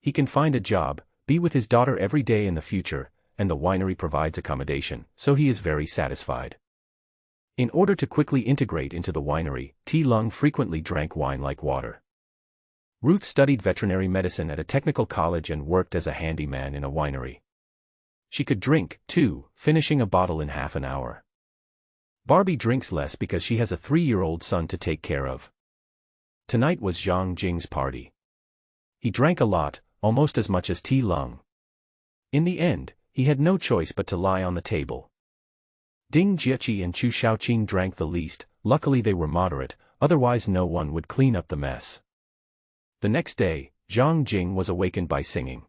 S1: He can find a job, be with his daughter every day in the future, and the winery provides accommodation, so he is very satisfied. In order to quickly integrate into the winery, T. Lung frequently drank wine like water. Ruth studied veterinary medicine at a technical college and worked as a handyman in a winery. She could drink, too, finishing a bottle in half an hour. Barbie drinks less because she has a 3-year-old son to take care of. Tonight was Zhang Jing's party. He drank a lot, almost as much as T. Lung. In the end, he had no choice but to lie on the table. Ding Jieqi and Chu Shaoqing drank the least, luckily they were moderate, otherwise no one would clean up the mess. The next day, Zhang Jing was awakened by singing.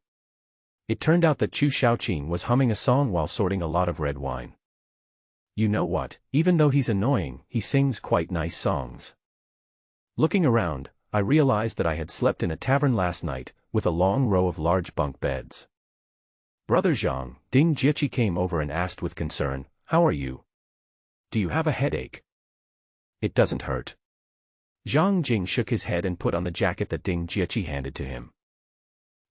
S1: It turned out that Chu Shaoqing was humming a song while sorting a lot of red wine. You know what, even though he's annoying, he sings quite nice songs. Looking around, I realized that I had slept in a tavern last night, with a long row of large bunk beds. Brother Zhang, Ding Jieqi came over and asked with concern, "How are you? Do you have a headache?" "It doesn't hurt." Zhang Jing shook his head and put on the jacket that Ding Jieqi handed to him.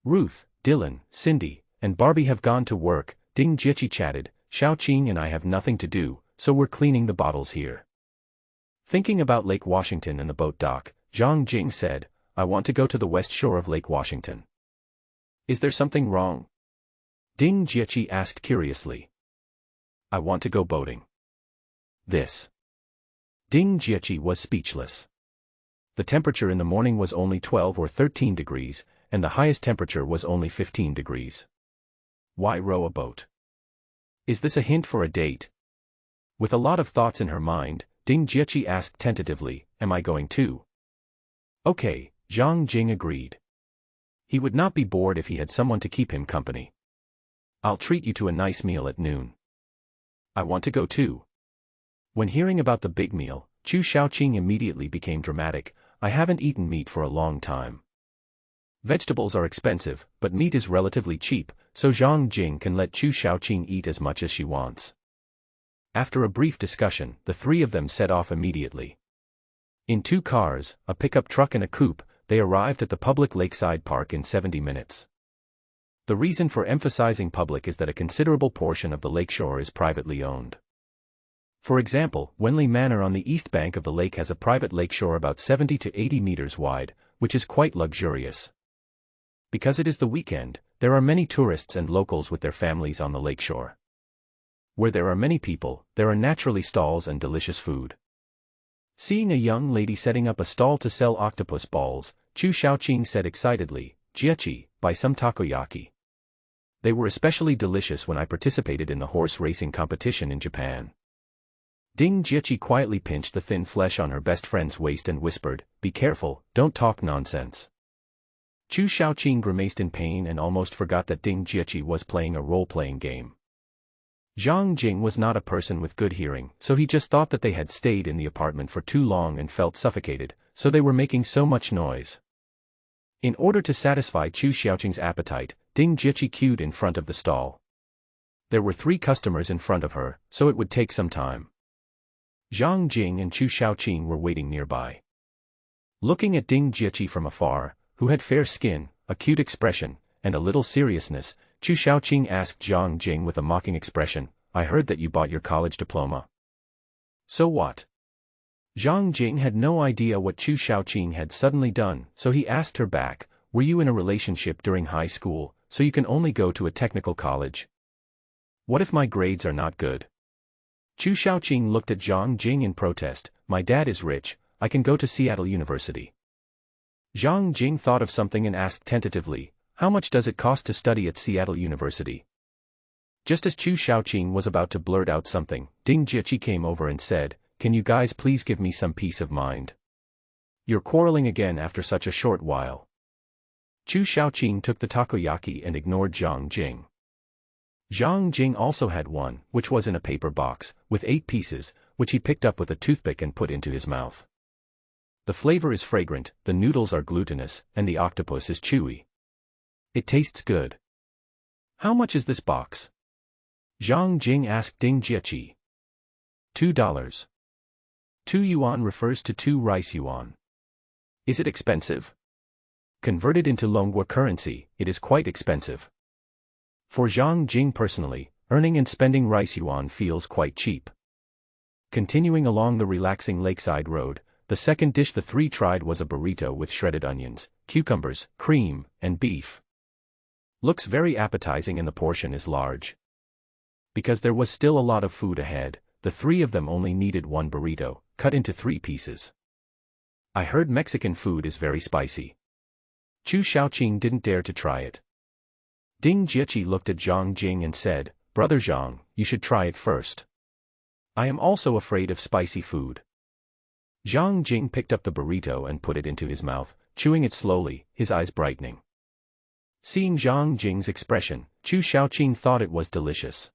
S1: Ruth, Dylan, Cindy, and Barbie have gone to work, Ding Jieqi chatted. Shaoqing and I have nothing to do, so we're cleaning the bottles here. Thinking about Lake Washington and the boat dock, Zhang Jing said, "I want to go to the west shore of Lake Washington." "Is there something wrong?" Ding Jieqi asked curiously. "I want to go boating." This. Ding Jieqi was speechless. The temperature in the morning was only 12 or 13 degrees, and the highest temperature was only 15 degrees. Why row a boat? Is this a hint for a date? With a lot of thoughts in her mind, Ding Jieqi asked tentatively, "Am I going too?" "Okay," Zhang Jing agreed. He would not be bored if he had someone to keep him company. "I'll treat you to a nice meal at noon." "I want to go too." When hearing about the big meal, Chu Shaoqing immediately became dramatic. "I haven't eaten meat for a long time." Vegetables are expensive, but meat is relatively cheap, so Zhang Jing can let Chu Shaoqing eat as much as she wants. After a brief discussion, the three of them set off immediately. In 2 cars, a pickup truck and a coupe, they arrived at the public lakeside park in 70 minutes. The reason for emphasizing public is that a considerable portion of the lakeshore is privately owned. For example, Wenli Manor on the east bank of the lake has a private lakeshore about 70 to 80 meters wide, which is quite luxurious. Because it is the weekend, there are many tourists and locals with their families on the lakeshore. Where there are many people, there are naturally stalls and delicious food. Seeing a young lady setting up a stall to sell octopus balls, Chu Shaoqing said excitedly, "Jieqi, buy some takoyaki. They were especially delicious when I participated in the horse racing competition in Japan." Ding Jieqi quietly pinched the thin flesh on her best friend's waist and whispered, "Be careful, don't talk nonsense." Chu Shaoqing grimaced in pain and almost forgot that Ding Jieqi was playing a role-playing game. Zhang Jing was not a person with good hearing, so he just thought that they had stayed in the apartment for too long and felt suffocated, so they were making so much noise. In order to satisfy Chu Shaoqing's appetite, Ding Jieqi queued in front of the stall. There were 3 customers in front of her, so it would take some time. Zhang Jing and Chu Shaoqing were waiting nearby. Looking at Ding Jieqi from afar, who had fair skin, a cute expression, and a little seriousness, Chu Shaoqing asked Zhang Jing with a mocking expression, "I heard that you bought your college diploma. So what?" Zhang Jing had no idea what Chu Shaoqing had suddenly done, so he asked her back, "Were you in a relationship during high school, so you can only go to a technical college? What if my grades are not good?" Chu Shaoqing looked at Zhang Jing in protest, "My dad is rich, I can go to Seattle University." Zhang Jing thought of something and asked tentatively, "How much does it cost to study at Seattle University?" Just as Chu Shaoqing was about to blurt out something, Ding Jieqi came over and said, "Can you guys please give me some peace of mind? You're quarreling again after such a short while." Chu Shaoqing took the takoyaki and ignored Zhang Jing. Zhang Jing also had one, which was in a paper box, with 8 pieces, which he picked up with a toothpick and put into his mouth. The flavor is fragrant, the noodles are glutinous, and the octopus is chewy. It tastes good. How much is this box? Zhang Jing asked Ding Jieqi. $2. 2 yuan refers to 2 rice yuan. Is it expensive? Converted into Longhua currency, it is quite expensive. For Zhang Jing personally, earning and spending rice yuan feels quite cheap. Continuing along the relaxing lakeside road, the second dish the three tried was a burrito with shredded onions, cucumbers, cream, and beef. Looks very appetizing and the portion is large. Because there was still a lot of food ahead, the three of them only needed one burrito, cut into 3 pieces. I heard Mexican food is very spicy. Chu Shaoqing didn't dare to try it. Ding Jieqi looked at Zhang Jing and said, "Brother Zhang, you should try it first. I am also afraid of spicy food." Zhang Jing picked up the burrito and put it into his mouth, chewing it slowly, his eyes brightening. Seeing Zhang Jing's expression, Chu Shaoqing thought it was delicious.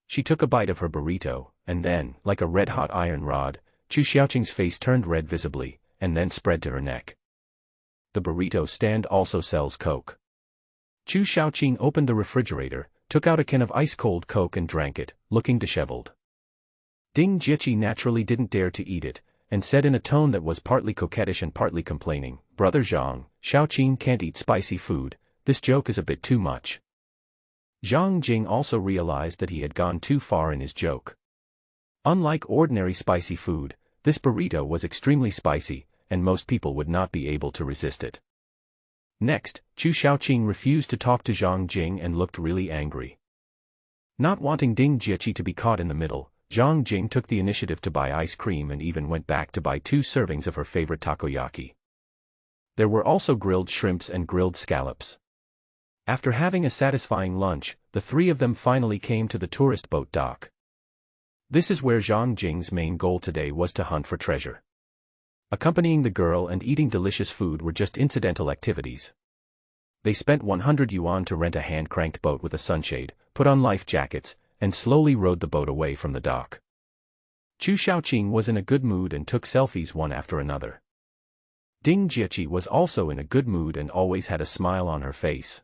S1: She took a bite of her burrito, and then, like a red-hot iron rod, Chu Shaoqing's face turned red visibly, and then spread to her neck. The burrito stand also sells Coke. Chu Shaoqing opened the refrigerator, took out a can of ice-cold Coke and drank it, looking disheveled. Ding Jieqi naturally didn't dare to eat it, and said in a tone that was partly coquettish and partly complaining, "Brother Zhang, Shaoqing can't eat spicy food, this joke is a bit too much." Zhang Jing also realized that he had gone too far in his joke. Unlike ordinary spicy food, this burrito was extremely spicy, and most people would not be able to resist it. Next, Chu Shaoqing refused to talk to Zhang Jing and looked really angry. Not wanting Ding Jieqi to be caught in the middle, Zhang Jing took the initiative to buy ice cream and even went back to buy 2 servings of her favorite takoyaki. There were also grilled shrimps and grilled scallops. After having a satisfying lunch, the 3 of them finally came to the tourist boat dock. This is where Zhang Jing's main goal today was to hunt for treasure. Accompanying the girl and eating delicious food were just incidental activities. They spent 100 yuan to rent a hand-cranked boat with a sunshade, put on life jackets, and slowly rowed the boat away from the dock. Chu Shaoqing was in a good mood and took selfies one after another. Ding Jieqi was also in a good mood and always had a smile on her face.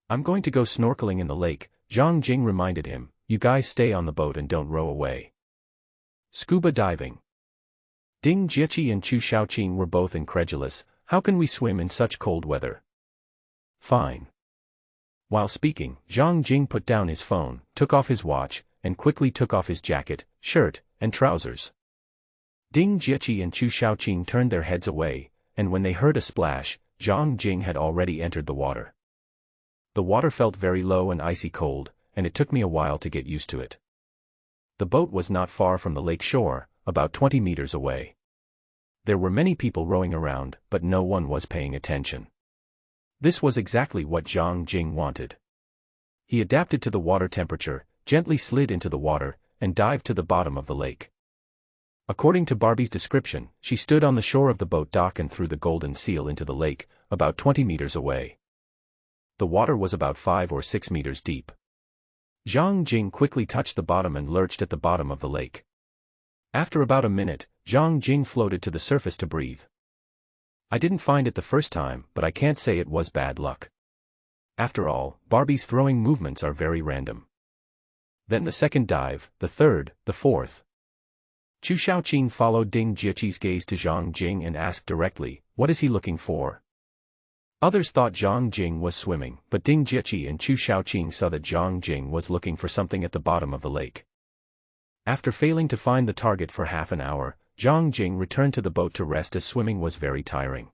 S1: "I'm going to go snorkeling in the lake," Zhang Jing reminded him. "You guys stay on the boat and don't row away." Scuba diving. Ding Jieqi and Chu Shaoqing were both incredulous. "How can we swim in such cold weather?" "Fine." While speaking, Zhang Jing put down his phone, took off his watch, and quickly took off his jacket, shirt, and trousers. Ding Jieqi and Chu Shaoqing turned their heads away, and when they heard a splash, Zhang Jing had already entered the water. The water felt very low and icy cold, and it took me a while to get used to it. The boat was not far from the lake shore, about 20 meters away. There were many people rowing around, but no one was paying attention. This was exactly what Zhang Jing wanted. He adapted to the water temperature, gently slid into the water, and dived to the bottom of the lake. According to Barbie's description, she stood on the shore of the boat dock and threw the golden seal into the lake, about 20 meters away. The water was about 5 or 6 meters deep. Zhang Jing quickly touched the bottom and lurched at the bottom of the lake. After about a minute, Zhang Jing floated to the surface to breathe. I didn't find it the first time, but I can't say it was bad luck. After all, Barbie's throwing movements are very random. Then the second dive, the third, the fourth. Chu Shaoqing followed Ding Jieqi's gaze to Zhang Jing and asked directly, "What is he looking for?" Others thought Zhang Jing was swimming, but Ding Jieqi and Chu Shaoqing saw that Zhang Jing was looking for something at the bottom of the lake. After failing to find the target for half an hour, Zhang Jing returned to the boat to rest as swimming was very tiring.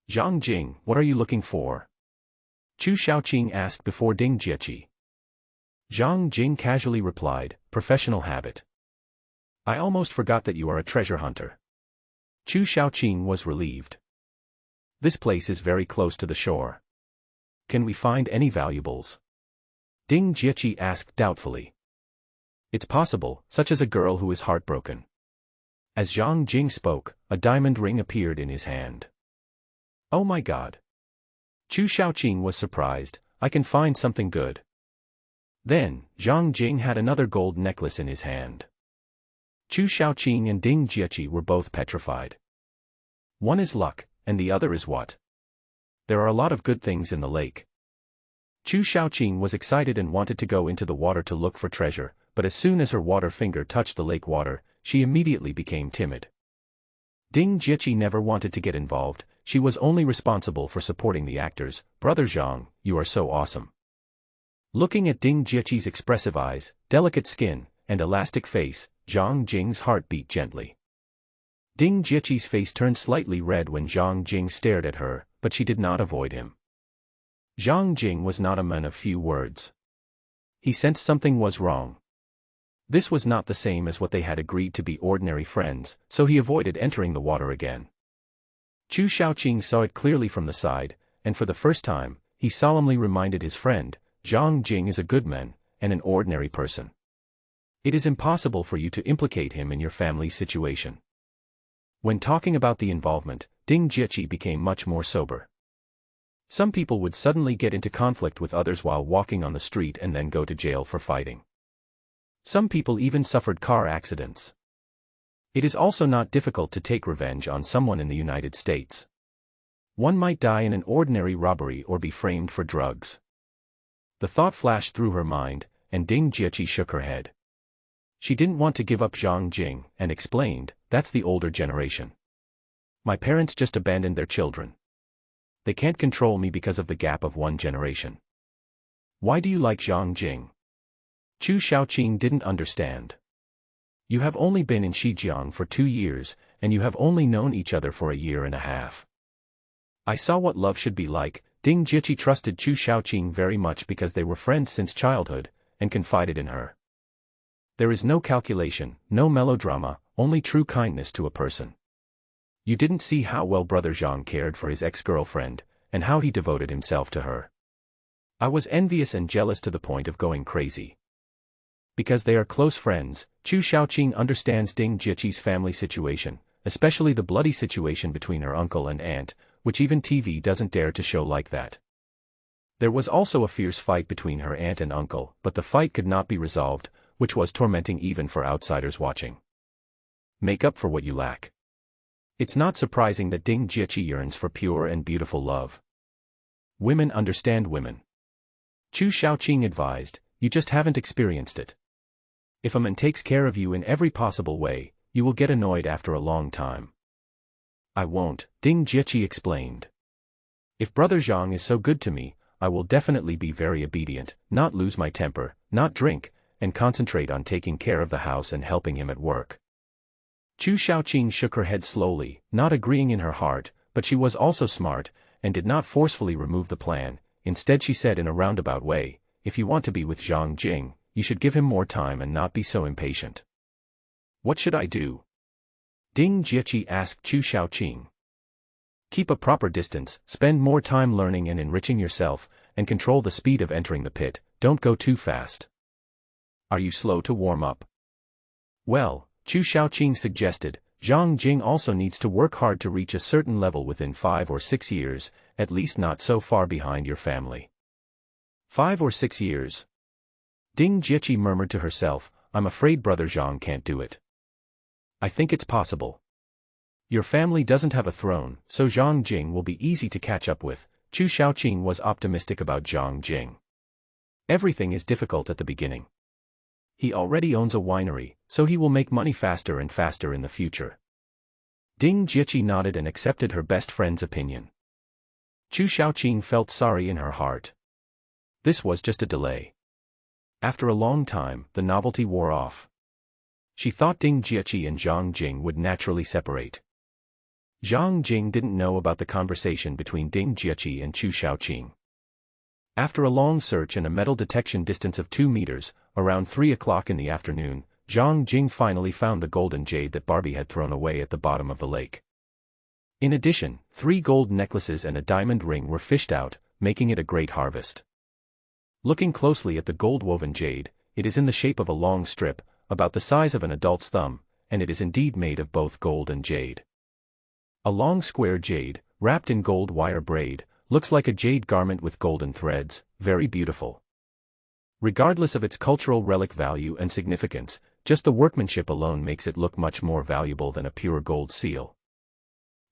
S1: "Zhang Jing, what are you looking for?" Chu Shaoqing asked before Ding Jieqi. Zhang Jing casually replied, "Professional habit." "I almost forgot that you are a treasure hunter." Chu Shaoqing was relieved. "This place is very close to the shore. Can we find any valuables?" Ding Jieqi asked doubtfully. "It's possible, such as a girl who is heartbroken." As Zhang Jing spoke, a diamond ring appeared in his hand. "Oh my God!" Chu Shaoqing was surprised. "I can find something good." Then, Zhang Jing had another gold necklace in his hand. Chu Shaoqing and Ding Jieqi were both petrified. One is luck, and the other is what? There are a lot of good things in the lake. Chu Shaoqing was excited and wanted to go into the water to look for treasure, but as soon as her water finger touched the lake water, she immediately became timid. Ding Jieqi never wanted to get involved, she was only responsible for supporting the actors. Brother Zhang, you are so awesome. Looking at Ding Jieqi's expressive eyes, delicate skin, and elastic face, Zhang Jing's heart beat gently. Ding Jieqi's face turned slightly red when Zhang Jing stared at her, but she did not avoid him. Zhang Jing was not a man of few words. He sensed something was wrong. This was not the same as what they had agreed to be ordinary friends, so he avoided entering the water again. Chu Shaoqing saw it clearly from the side, and for the first time, he solemnly reminded his friend, Zhang Jing is a good man, and an ordinary person. It is impossible for you to implicate him in your family's situation. When talking about the involvement, Ding Jieqi became much more sober. Some people would suddenly get into conflict with others while walking on the street and then go to jail for fighting. Some people even suffered car accidents. It is also not difficult to take revenge on someone in the United States. One might die in an ordinary robbery or be framed for drugs. The thought flashed through her mind, and Ding Jieqi shook her head. She didn't want to give up Zhang Jing, and explained, that's the older generation. My parents just abandoned their children. They can't control me because of the gap of one generation. Why do you like Zhang Jing? Chu Shaoqing didn't understand. You have only been in Xinjiang for 2 years, and you have only known each other for a year and a half. I saw what love should be like. Ding Jieqi trusted Chu Shaoqing very much because they were friends since childhood, and confided in her. There is no calculation, no melodrama, only true kindness to a person. You didn't see how well Brother Zhang cared for his ex-girlfriend, and how he devoted himself to her. I was envious and jealous to the point of going crazy. Because they are close friends, Chu Shaoqing understands Ding Jieqi's family situation, especially the bloody situation between her uncle and aunt, which even TV doesn't dare to show like that. There was also a fierce fight between her aunt and uncle, but the fight could not be resolved, which was tormenting even for outsiders watching. Make up for what you lack. It's not surprising that Ding Jieqi yearns for pure and beautiful love. Women understand women. Chu Shaoqing advised, you just haven't experienced it. If a man takes care of you in every possible way, you will get annoyed after a long time. I won't, Ding Jieqi explained. If Brother Zhang is so good to me, I will definitely be very obedient, not lose my temper, not drink, and concentrate on taking care of the house and helping him at work. Chu Shaoqing shook her head slowly, not agreeing in her heart, but she was also smart, and did not forcefully remove the plan. Instead she said in a roundabout way, if you want to be with Zhang Jing, you should give him more time and not be so impatient. What should I do? Ding Jieqi asked Chu Shaoqing. Keep a proper distance, spend more time learning and enriching yourself, and control the speed of entering the pit, don't go too fast. Are you slow to warm up? Well, Chu Shaoqing suggested, Zhang Jing also needs to work hard to reach a certain level within 5 or 6 years, at least not so far behind your family. 5 or 6 years. Ding Jieqi murmured to herself, I'm afraid Brother Zhang can't do it. I think it's possible. Your family doesn't have a throne, so Zhang Jing will be easy to catch up with. Chu Shaoqing was optimistic about Zhang Jing. Everything is difficult at the beginning. He already owns a winery, so he will make money faster and faster in the future. Ding Jieqi nodded and accepted her best friend's opinion. Chu Shaoqing felt sorry in her heart. This was just a delay. After a long time, the novelty wore off. She thought Ding Jieqi and Zhang Jing would naturally separate. Zhang Jing didn't know about the conversation between Ding Jieqi and Chu Shaoqing. After a long search and a metal detection distance of 2 meters, around 3 o'clock in the afternoon, Zhang Jing finally found the golden jade that Barbie had thrown away at the bottom of the lake. In addition, 3 gold necklaces and a diamond ring were fished out, making it a great harvest. Looking closely at the gold-woven jade, it is in the shape of a long strip, about the size of an adult's thumb, and it is indeed made of both gold and jade. A long square jade, wrapped in gold wire braid, looks like a jade garment with golden threads, very beautiful. Regardless of its cultural relic value and significance, just the workmanship alone makes it look much more valuable than a pure gold seal.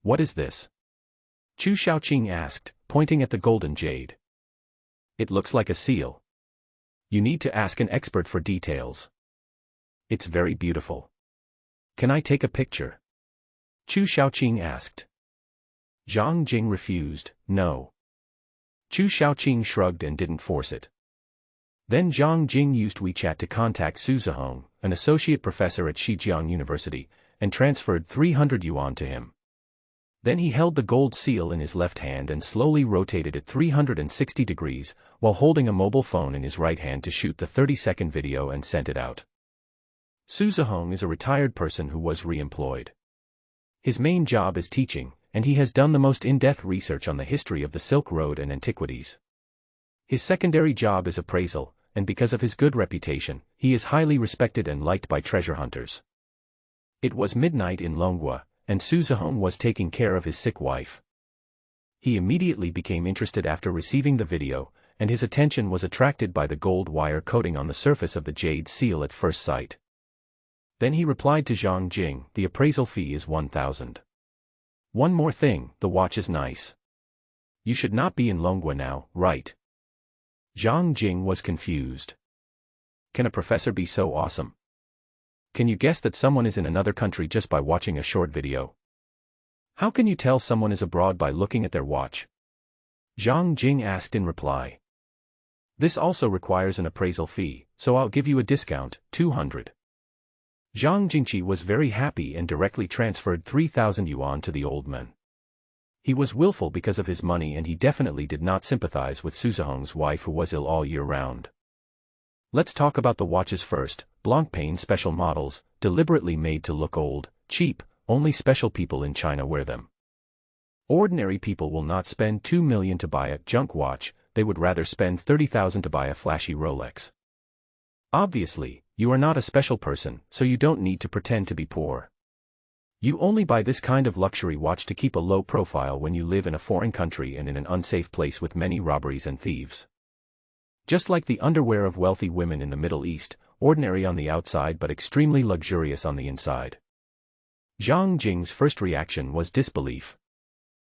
S1: What is this? Chu Shaoqing asked, pointing at the golden jade. It looks like a seal. You need to ask an expert for details. It's very beautiful. Can I take a picture? Chu Shaoqing asked. Zhang Jing refused, no. Chu Shaoqing shrugged and didn't force it. Then Zhang Jing used WeChat to contact Su Zihong, an associate professor at Zhejiang University, and transferred 300 yuan to him. Then he held the gold seal in his left hand and slowly rotated it 360 degrees, while holding a mobile phone in his right hand to shoot the 30-second video and sent it out. Su Zihong is a retired person who was re-employed. His main job is teaching, and he has done the most in-depth research on the history of the Silk Road and antiquities. His secondary job is appraisal, and because of his good reputation, he is highly respected and liked by treasure hunters. It was midnight in Longhua, and Su Zihong was taking care of his sick wife. He immediately became interested after receiving the video, and his attention was attracted by the gold wire coating on the surface of the jade seal at first sight. Then he replied to Zhang Jing, the appraisal fee is 1,000. One more thing, the watch is nice. You should not be in Longhua now, right? Zhang Jing was confused. Can a professor be so awesome? Can you guess that someone is in another country just by watching a short video? How can you tell someone is abroad by looking at their watch? Zhang Jing asked in reply. This also requires an appraisal fee, so I'll give you a discount, 200. Zhang Jingqi was very happy and directly transferred 3,000 yuan to the old man. He was willful because of his money and he definitely did not sympathize with Su Zihong's wife who was ill all year round. Let's talk about the watches first. Blancpain special models, deliberately made to look old, cheap, only special people in China wear them. Ordinary people will not spend 2 million to buy a junk watch, they would rather spend 30,000 to buy a flashy Rolex. Obviously, you are not a special person, so you don't need to pretend to be poor. You only buy this kind of luxury watch to keep a low profile when you live in a foreign country and in an unsafe place with many robberies and thieves. Just like the underwear of wealthy women in the Middle East, ordinary on the outside but extremely luxurious on the inside. Zhang Jing's first reaction was disbelief.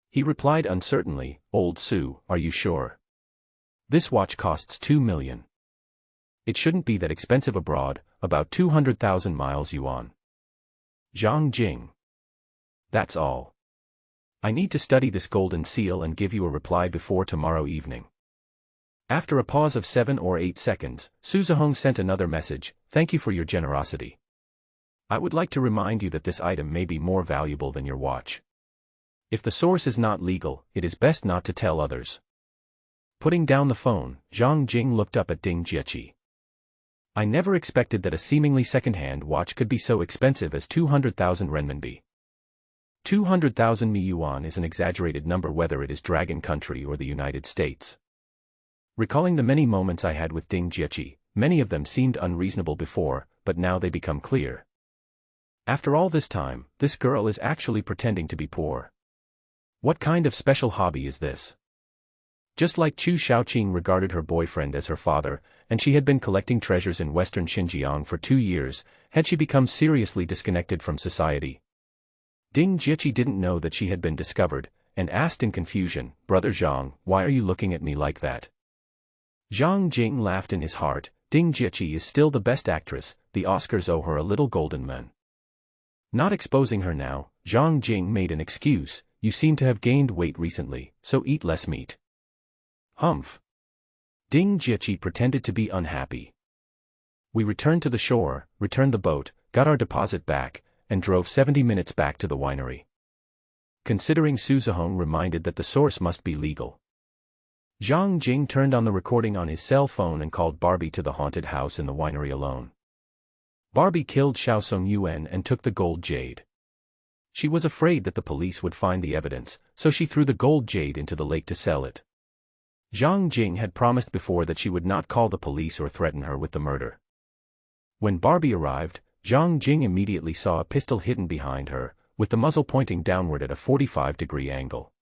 S1: He replied uncertainly, "Old Su, are you sure? This watch costs 2 million. It shouldn't be that expensive abroad, about 200,000 miles yuan." Zhang Jing. That's all. I need to study this golden seal and give you a reply before tomorrow evening. After a pause of 7 or 8 seconds, Su Zihong sent another message, "Thank you for your generosity. I would like to remind you that this item may be more valuable than your watch. If the source is not legal, it is best not to tell others." Putting down the phone, Zhang Jing looked up at Ding Jieqi. I never expected that a seemingly second-hand watch could be so expensive as 200,000 renminbi. 200,000 yuan is an exaggerated number whether it is Dragon Country or the United States. Recalling the many moments I had with Ding Jieqi, many of them seemed unreasonable before, but now they become clear. After all this time, this girl is actually pretending to be poor. What kind of special hobby is this? Just like Chu Shaoqing regarded her boyfriend as her father, and she had been collecting treasures in western Xinjiang for 2 years, had she become seriously disconnected from society? Ding Jieqi didn't know that she had been discovered, and asked in confusion, "Brother Zhang, why are you looking at me like that?" Zhang Jing laughed in his heart, Ding Jieqi is still the best actress, the Oscars owe her a little golden man. Not exposing her now, Zhang Jing made an excuse, "You seem to have gained weight recently, so eat less meat." Humph. Ding Jieqi pretended to be unhappy. We returned to the shore, returned the boat, got our deposit back, and drove 70 minutes back to the winery. Considering Su Zihong reminded that the source must be legal. Zhang Jing turned on the recording on his cell phone and called Barbie to the haunted house in the winery alone. Barbie killed Xiaosong Yuan and took the gold jade. She was afraid that the police would find the evidence, so she threw the gold jade into the lake to sell it. Zhang Jing had promised before that she would not call the police or threaten her with the murder. When Barbie arrived, Zhang Jing immediately saw a pistol hidden behind her, with the muzzle pointing downward at a 45-degree angle.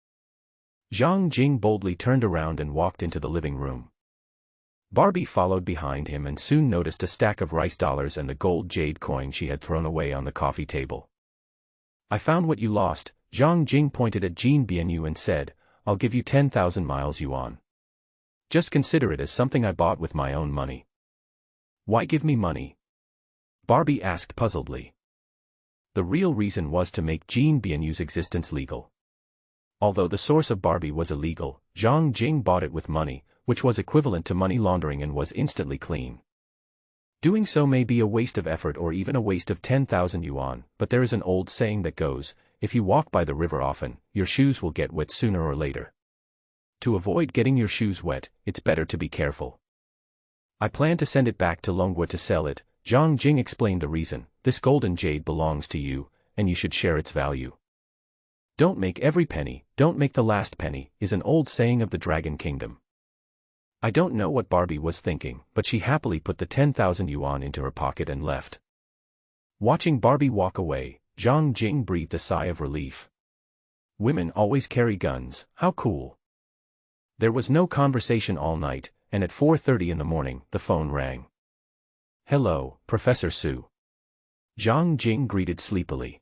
S1: Zhang Jing boldly turned around and walked into the living room. Barbie followed behind him and soon noticed a stack of rice dollars and the gold jade coin she had thrown away on the coffee table. "I found what you lost," Zhang Jing pointed at Jin Bianyu and said, "I'll give you 10,000 miles yuan. Just consider it as something I bought with my own money." "Why give me money?" Barbie asked puzzledly. The real reason was to make Jin Bianyu's existence legal. Although the source of Barbie was illegal, Zhang Jing bought it with money, which was equivalent to money laundering and was instantly clean. Doing so may be a waste of effort or even a waste of 10,000 yuan, but there is an old saying that goes, if you walk by the river often, your shoes will get wet sooner or later. To avoid getting your shoes wet, it's better to be careful. "I plan to send it back to Longhua to sell it," Zhang Jing explained the reason. "This golden jade belongs to you, and you should share its value. Don't make every penny, don't make the last penny, is an old saying of the Dragon Kingdom." I don't know what Barbie was thinking, but she happily put the 10,000 yuan into her pocket and left. Watching Barbie walk away, Zhang Jing breathed a sigh of relief. Women always carry guns, how cool. There was no conversation all night, and at 4:30 in the morning, the phone rang. "Hello, Professor Su." Zhang Jing greeted sleepily.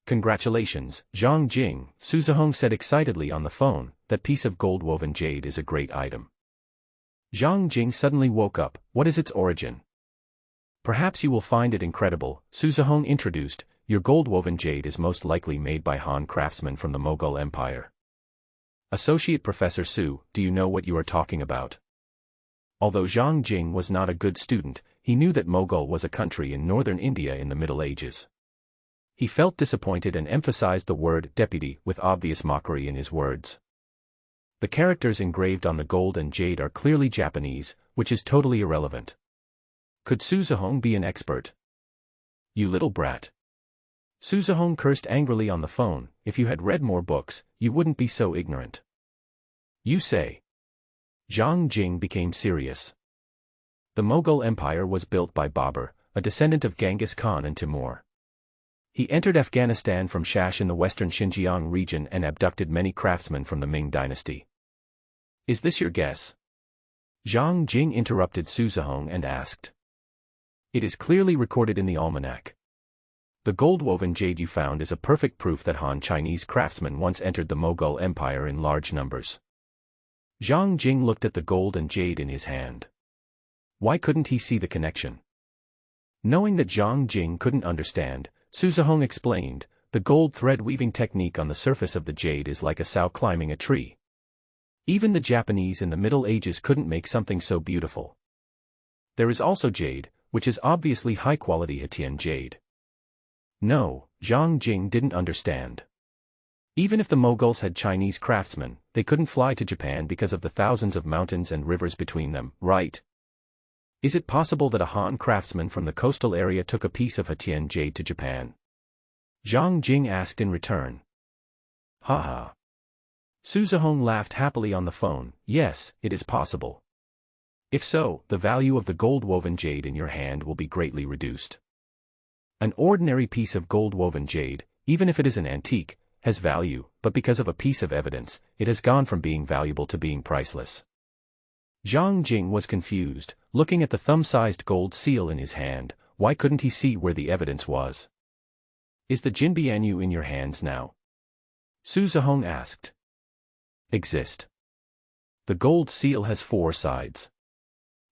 S1: "Congratulations, Zhang Jing," Su Zihong said excitedly on the phone. "That piece of gold-woven jade is a great item." Zhang Jing suddenly woke up. "What is its origin?" "Perhaps you will find it incredible," Su Zihong introduced. "Your gold-woven jade is most likely made by Han craftsmen from the Mughal Empire." "Associate Professor Su, do you know what you are talking about?" Although Zhang Jing was not a good student, he knew that Mughal was a country in northern India in the Middle Ages. He felt disappointed and emphasized the word deputy with obvious mockery in his words. The characters engraved on the gold and jade are clearly Japanese, which is totally irrelevant. Could Su Zihong be an expert? "You little brat." Su Zihong cursed angrily on the phone. "If you had read more books, you wouldn't be so ignorant." "You say?" Zhang Jing became serious. The Mughal Empire was built by Babur, a descendant of Genghis Khan and Timur. He entered Afghanistan from Shash in the western Xinjiang region and abducted many craftsmen from the Ming dynasty. "Is this your guess?" Zhang Jing interrupted Su Zihong and asked. "It is clearly recorded in the almanac. The gold-woven jade you found is a perfect proof that Han Chinese craftsmen once entered the Mughal Empire in large numbers." Zhang Jing looked at the gold and jade in his hand. Why couldn't he see the connection? Knowing that Zhang Jing couldn't understand, Su Zihong explained, "The gold thread weaving technique on the surface of the jade is like a sow climbing a tree. Even the Japanese in the Middle Ages couldn't make something so beautiful. There is also jade, which is obviously high-quality Hetian jade." No, Zhang Jing didn't understand. Even if the Mughals had Chinese craftsmen, they couldn't fly to Japan because of the thousands of mountains and rivers between them, right? Is it possible that a Han craftsman from the coastal area took a piece of Hetian jade to Japan? Zhang Jing asked in return. "Ha ha." Su Zihong laughed happily on the phone. "Yes, it is possible. If so, the value of the gold-woven jade in your hand will be greatly reduced. An ordinary piece of gold-woven jade, even if it is an antique, has value, but because of a piece of evidence, it has gone from being valuable to being priceless." Zhang Jing was confused, looking at the thumb-sized gold seal in his hand. Why couldn't he see where the evidence was? "Is the Jinbianyu in your hands now?" Su Zihong asked. "Exist. The gold seal has 4 sides.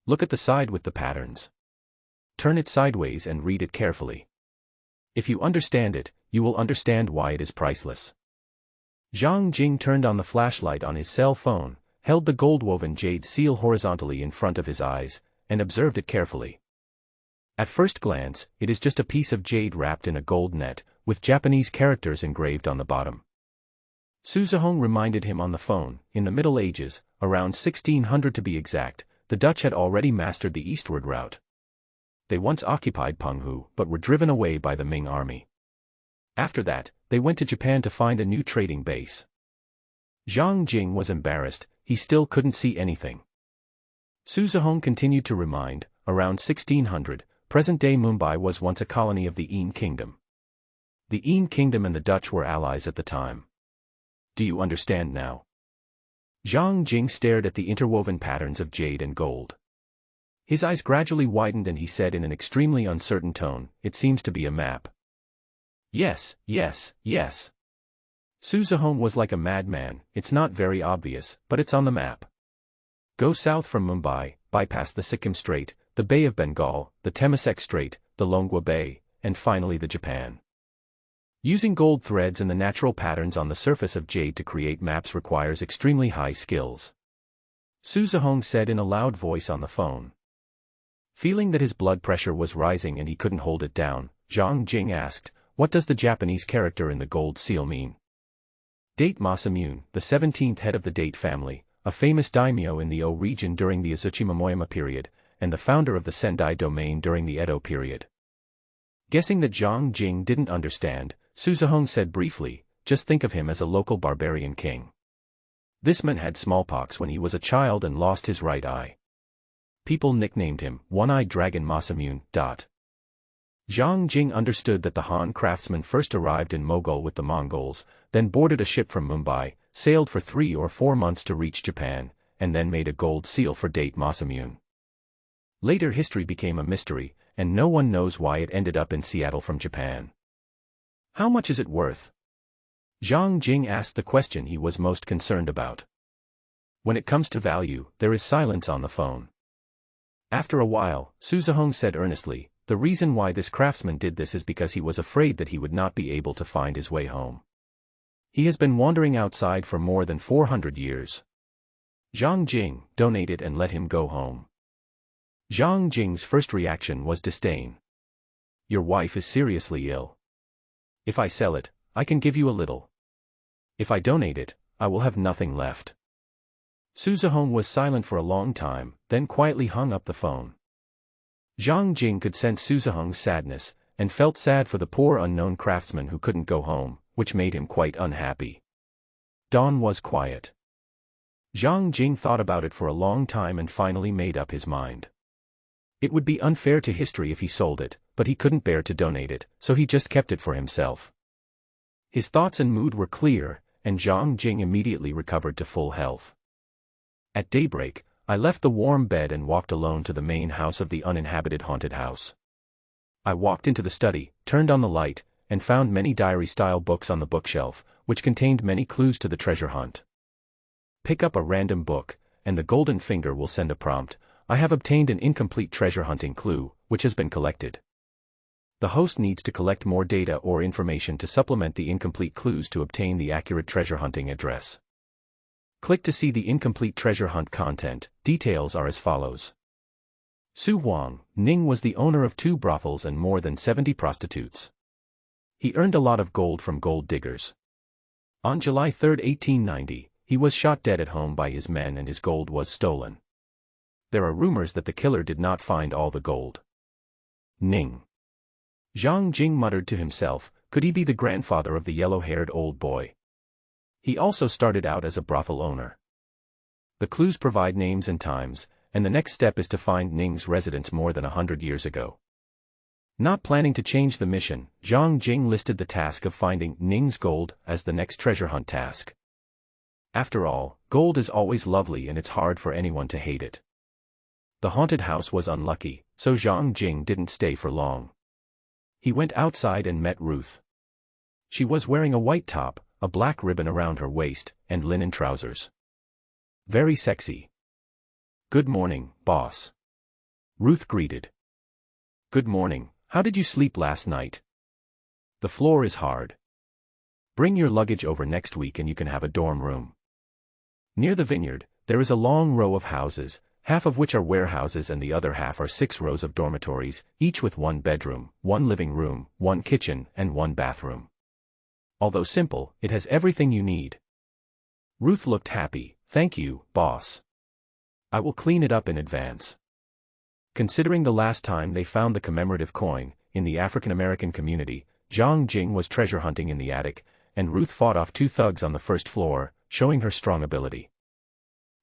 S1: Look at the side with the patterns. Turn it sideways and read it carefully. If you understand it, you will understand why it is priceless." Zhang Jing turned on the flashlight on his cell phone, held the gold-woven jade seal horizontally in front of his eyes, and observed it carefully. At first glance, it is just a piece of jade wrapped in a gold net, with Japanese characters engraved on the bottom. Su Zihong reminded him on the phone, in the Middle Ages, around 1600 to be exact, the Dutch had already mastered the eastward route. They once occupied Penghu but were driven away by the Ming army. After that, they went to Japan to find a new trading base. Zhang Jing was embarrassed, he still couldn't see anything. Su Zihong continued to remind, around 1600, present-day Mumbai was once a colony of the Yin Kingdom. The Yin Kingdom and the Dutch were allies at the time. Do you understand now? Zhang Jing stared at the interwoven patterns of jade and gold. His eyes gradually widened and he said in an extremely uncertain tone, "It seems to be a map." "Yes, yes, yes." Suzahong was like a madman. "It's not very obvious, but it's on the map. Go south from Mumbai, bypass the Sikkim Strait, the Bay of Bengal, the Temasek Strait, the Longwa Bay, and finally the Japan. Using gold threads and the natural patterns on the surface of jade to create maps requires extremely high skills," Suzahong said in a loud voice on the phone. Feeling that his blood pressure was rising and he couldn't hold it down, Zhang Jing asked, "What does the Japanese character in the gold seal mean?" Date Masamune, the 17th head of the Date family, a famous daimyo in the O region during the Azuchi Momoyama period, and the founder of the Sendai domain during the Edo period. Guessing that Zhang Jing didn't understand, Suzahong said briefly, "Just think of him as a local barbarian king. This man had smallpox when he was a child and lost his right eye. People nicknamed him One-Eyed Dragon Masamune. Zhang Jing understood that the Han craftsman first arrived in Mogul with the Mongols, then boarded a ship from Mumbai, sailed for 3 or 4 months to reach Japan, and then made a gold seal for Date Masamune. Later history became a mystery, and no one knows why it ended up in Seattle from Japan. How much is it worth?" Zhang Jing asked the question he was most concerned about. When it comes to value, there is silence on the phone. After a while, Suzahong said earnestly, "The reason why this craftsman did this is because he was afraid that he would not be able to find his way home. He has been wandering outside for more than 400 years. Zhang Jing, donate it and let him go home." Zhang Jing's first reaction was disdain. "Your wife is seriously ill. If I sell it, I can give you a little. If I donate it, I will have nothing left." Suzahong was silent for a long time, then quietly hung up the phone. Zhang Jing could sense Suzahong's sadness, and felt sad for the poor unknown craftsman who couldn't go home, which made him quite unhappy. Dawn was quiet. Zhang Jing thought about it for a long time and finally made up his mind. It would be unfair to history if he sold it, but he couldn't bear to donate it, so he just kept it for himself. His thoughts and mood were clear, and Zhang Jing immediately recovered to full health. At daybreak, I left the warm bed and walked alone to the main house of the uninhabited haunted house. I walked into the study, turned on the light, and found many diary-style books on the bookshelf, which contained many clues to the treasure hunt. Pick up a random book, and the golden finger will send a prompt. I have obtained an incomplete treasure hunting clue, which has been collected. The host needs to collect more data or information to supplement the incomplete clues to obtain the accurate treasure hunting address. Click to see the incomplete treasure hunt content. Details are as follows. Su Huang, Ning was the owner of 2 brothels and more than 70 prostitutes. He earned a lot of gold from gold diggers. On July 3, 1890, he was shot dead at home by his men and his gold was stolen. There are rumors that the killer did not find all the gold. Ning. Zhang Jing muttered to himself, could he be the grandfather of the yellow-haired old boy? He also started out as a brothel owner. The clues provide names and times, and the next step is to find Ning's residence more than 100 years ago. Not planning to change the mission, Zhang Jing listed the task of finding Ning's gold as the next treasure hunt task. After all, gold is always lovely and it's hard for anyone to hate it. The haunted house was unlucky, so Zhang Jing didn't stay for long. He went outside and met Ruth. She was wearing a white top, a black ribbon around her waist, and linen trousers. Very sexy. Good morning, boss. Ruth greeted. Good morning, how did you sleep last night? The floor is hard. Bring your luggage over next week and you can have a dorm room. Near the vineyard, there is a long row of houses, half of which are warehouses and the other half are 6 rows of dormitories, each with 1 bedroom, 1 living room, 1 kitchen, and 1 bathroom. Although simple, it has everything you need. Ruth looked happy. Thank you, boss. I will clean it up in advance. Considering the last time they found the commemorative coin, in the African American community, Zhang Jing was treasure hunting in the attic, and Ruth fought off 2 thugs on the first floor, showing her strong ability.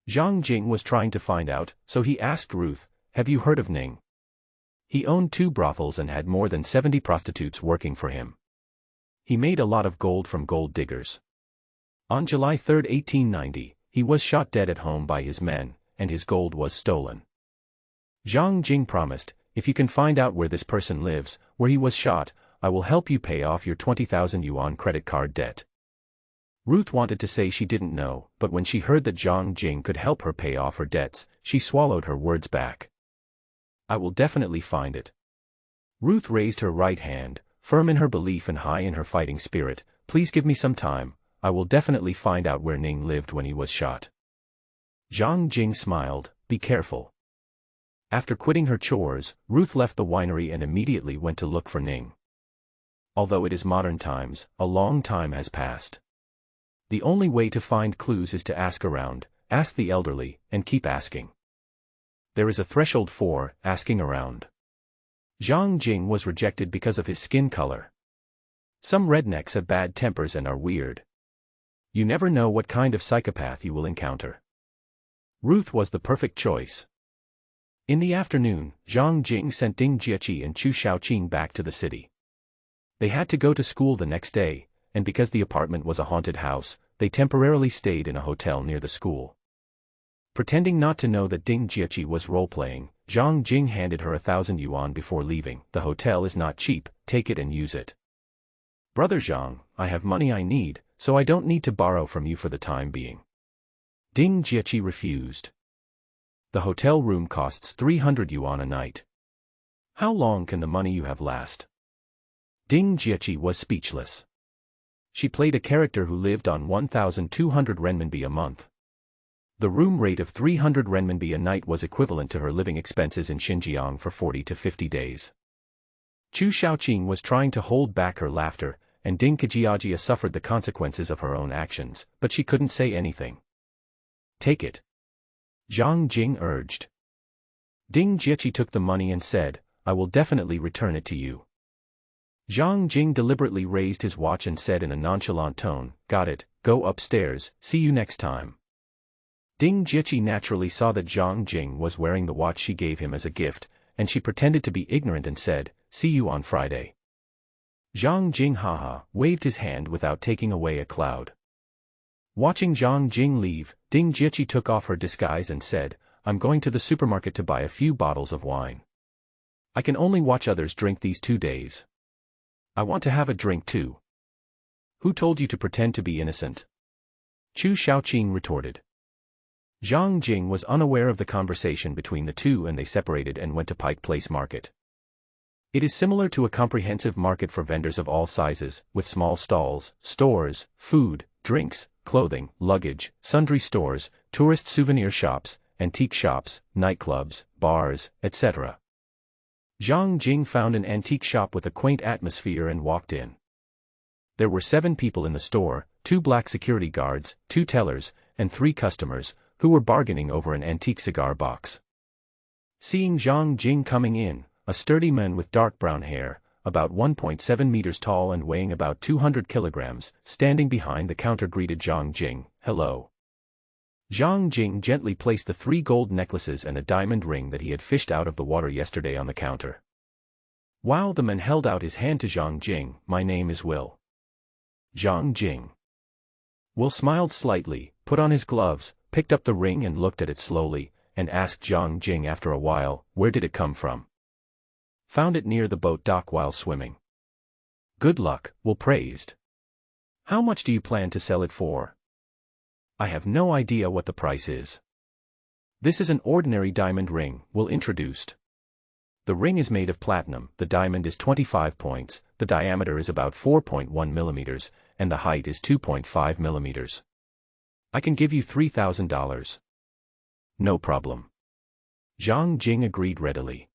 S1: Zhang Jing was trying to find out, so he asked Ruth, have you heard of Ning? He owned 2 brothels and had more than 70 prostitutes working for him. He made a lot of gold from gold diggers. On July 3, 1890, he was shot dead at home by his men, and his gold was stolen. Zhang Jing promised, if you can find out where this person lives, where he was shot, I will help you pay off your 20,000 yuan credit card debt. Ruth wanted to say she didn't know, but when she heard that Zhang Jing could help her pay off her debts, she swallowed her words back. I will definitely find it. Ruth raised her right hand, firm in her belief and high in her fighting spirit. Please give me some time, I will definitely find out where Ning lived when he was shot. Zhang Jing smiled, be careful. After quitting her chores, Ruth left the winery and immediately went to look for Ning. Although it is modern times, a long time has passed. The only way to find clues is to ask around, ask the elderly, and keep asking. There is a threshold for asking around. Zhang Jing was rejected because of his skin color. Some rednecks have bad tempers and are weird. You never know what kind of psychopath you will encounter. Ruth was the perfect choice. In the afternoon, Zhang Jing sent Ding Jieqi and Chu Shaoqing back to the city. They had to go to school the next day, and because the apartment was a haunted house, they temporarily stayed in a hotel near the school. Pretending not to know that Ding Jieqi was role-playing, Zhang Jing handed her 1,000 yuan before leaving. The hotel is not cheap, take it and use it. Brother Zhang, I have money I need, so I don't need to borrow from you for the time being. Ding Jieqi refused. The hotel room costs 300 yuan a night. How long can the money you have last? Ding Jieqi was speechless. She played a character who lived on 1,200 renminbi a month. The room rate of 300 renminbi a night was equivalent to her living expenses in Xinjiang for 40 to 50 days. Chu Shaoqing was trying to hold back her laughter, and Ding Kejiajia suffered the consequences of her own actions, but she couldn't say anything. Take it. Zhang Jing urged. Ding Jieqi took the money and said, I will definitely return it to you. Zhang Jing deliberately raised his watch and said in a nonchalant tone, got it, go upstairs, see you next time. Ding Jieqi naturally saw that Zhang Jing was wearing the watch she gave him as a gift, and she pretended to be ignorant and said, see you on Friday. Zhang Jing waved his hand without taking away a cloud. Watching Zhang Jing leave, Ding Jieqi took off her disguise and said, I'm going to the supermarket to buy a few bottles of wine. I can only watch others drink these 2 days. I want to have a drink too. Who told you to pretend to be innocent? Chu Shaoqing retorted. Zhang Jing was unaware of the conversation between the two and they separated and went to Pike Place Market. It is similar to a comprehensive market for vendors of all sizes, with small stalls, stores, food, drinks, clothing, luggage, sundry stores, tourist souvenir shops, antique shops, nightclubs, bars, etc. Zhang Jing found an antique shop with a quaint atmosphere and walked in. There were 7 people in the store, 2 black security guards, 2 tellers, and 3 customers, who were bargaining over an antique cigar box. Seeing Zhang Jing coming in, a sturdy man with dark brown hair, about 1.7 meters tall and weighing about 200 kilograms, standing behind the counter greeted Zhang Jing, hello. Zhang Jing gently placed the 3 gold necklaces and a diamond ring that he had fished out of the water yesterday on the counter. While the man held out his hand to Zhang Jing, my name is Will. Zhang Jing. Will smiled slightly, put on his gloves, picked up the ring and looked at it slowly, and asked Zhang Jing after a while, where did it come from? Found it near the boat dock while swimming. Good luck, Will praised. How much do you plan to sell it for? I have no idea what the price is. This is an ordinary diamond ring, Will introduced. The ring is made of platinum, the diamond is 25 points, the diameter is about 4.1 millimeters, and the height is 2.5 millimeters. I can give you $3,000. No problem. Zhang Jing agreed readily.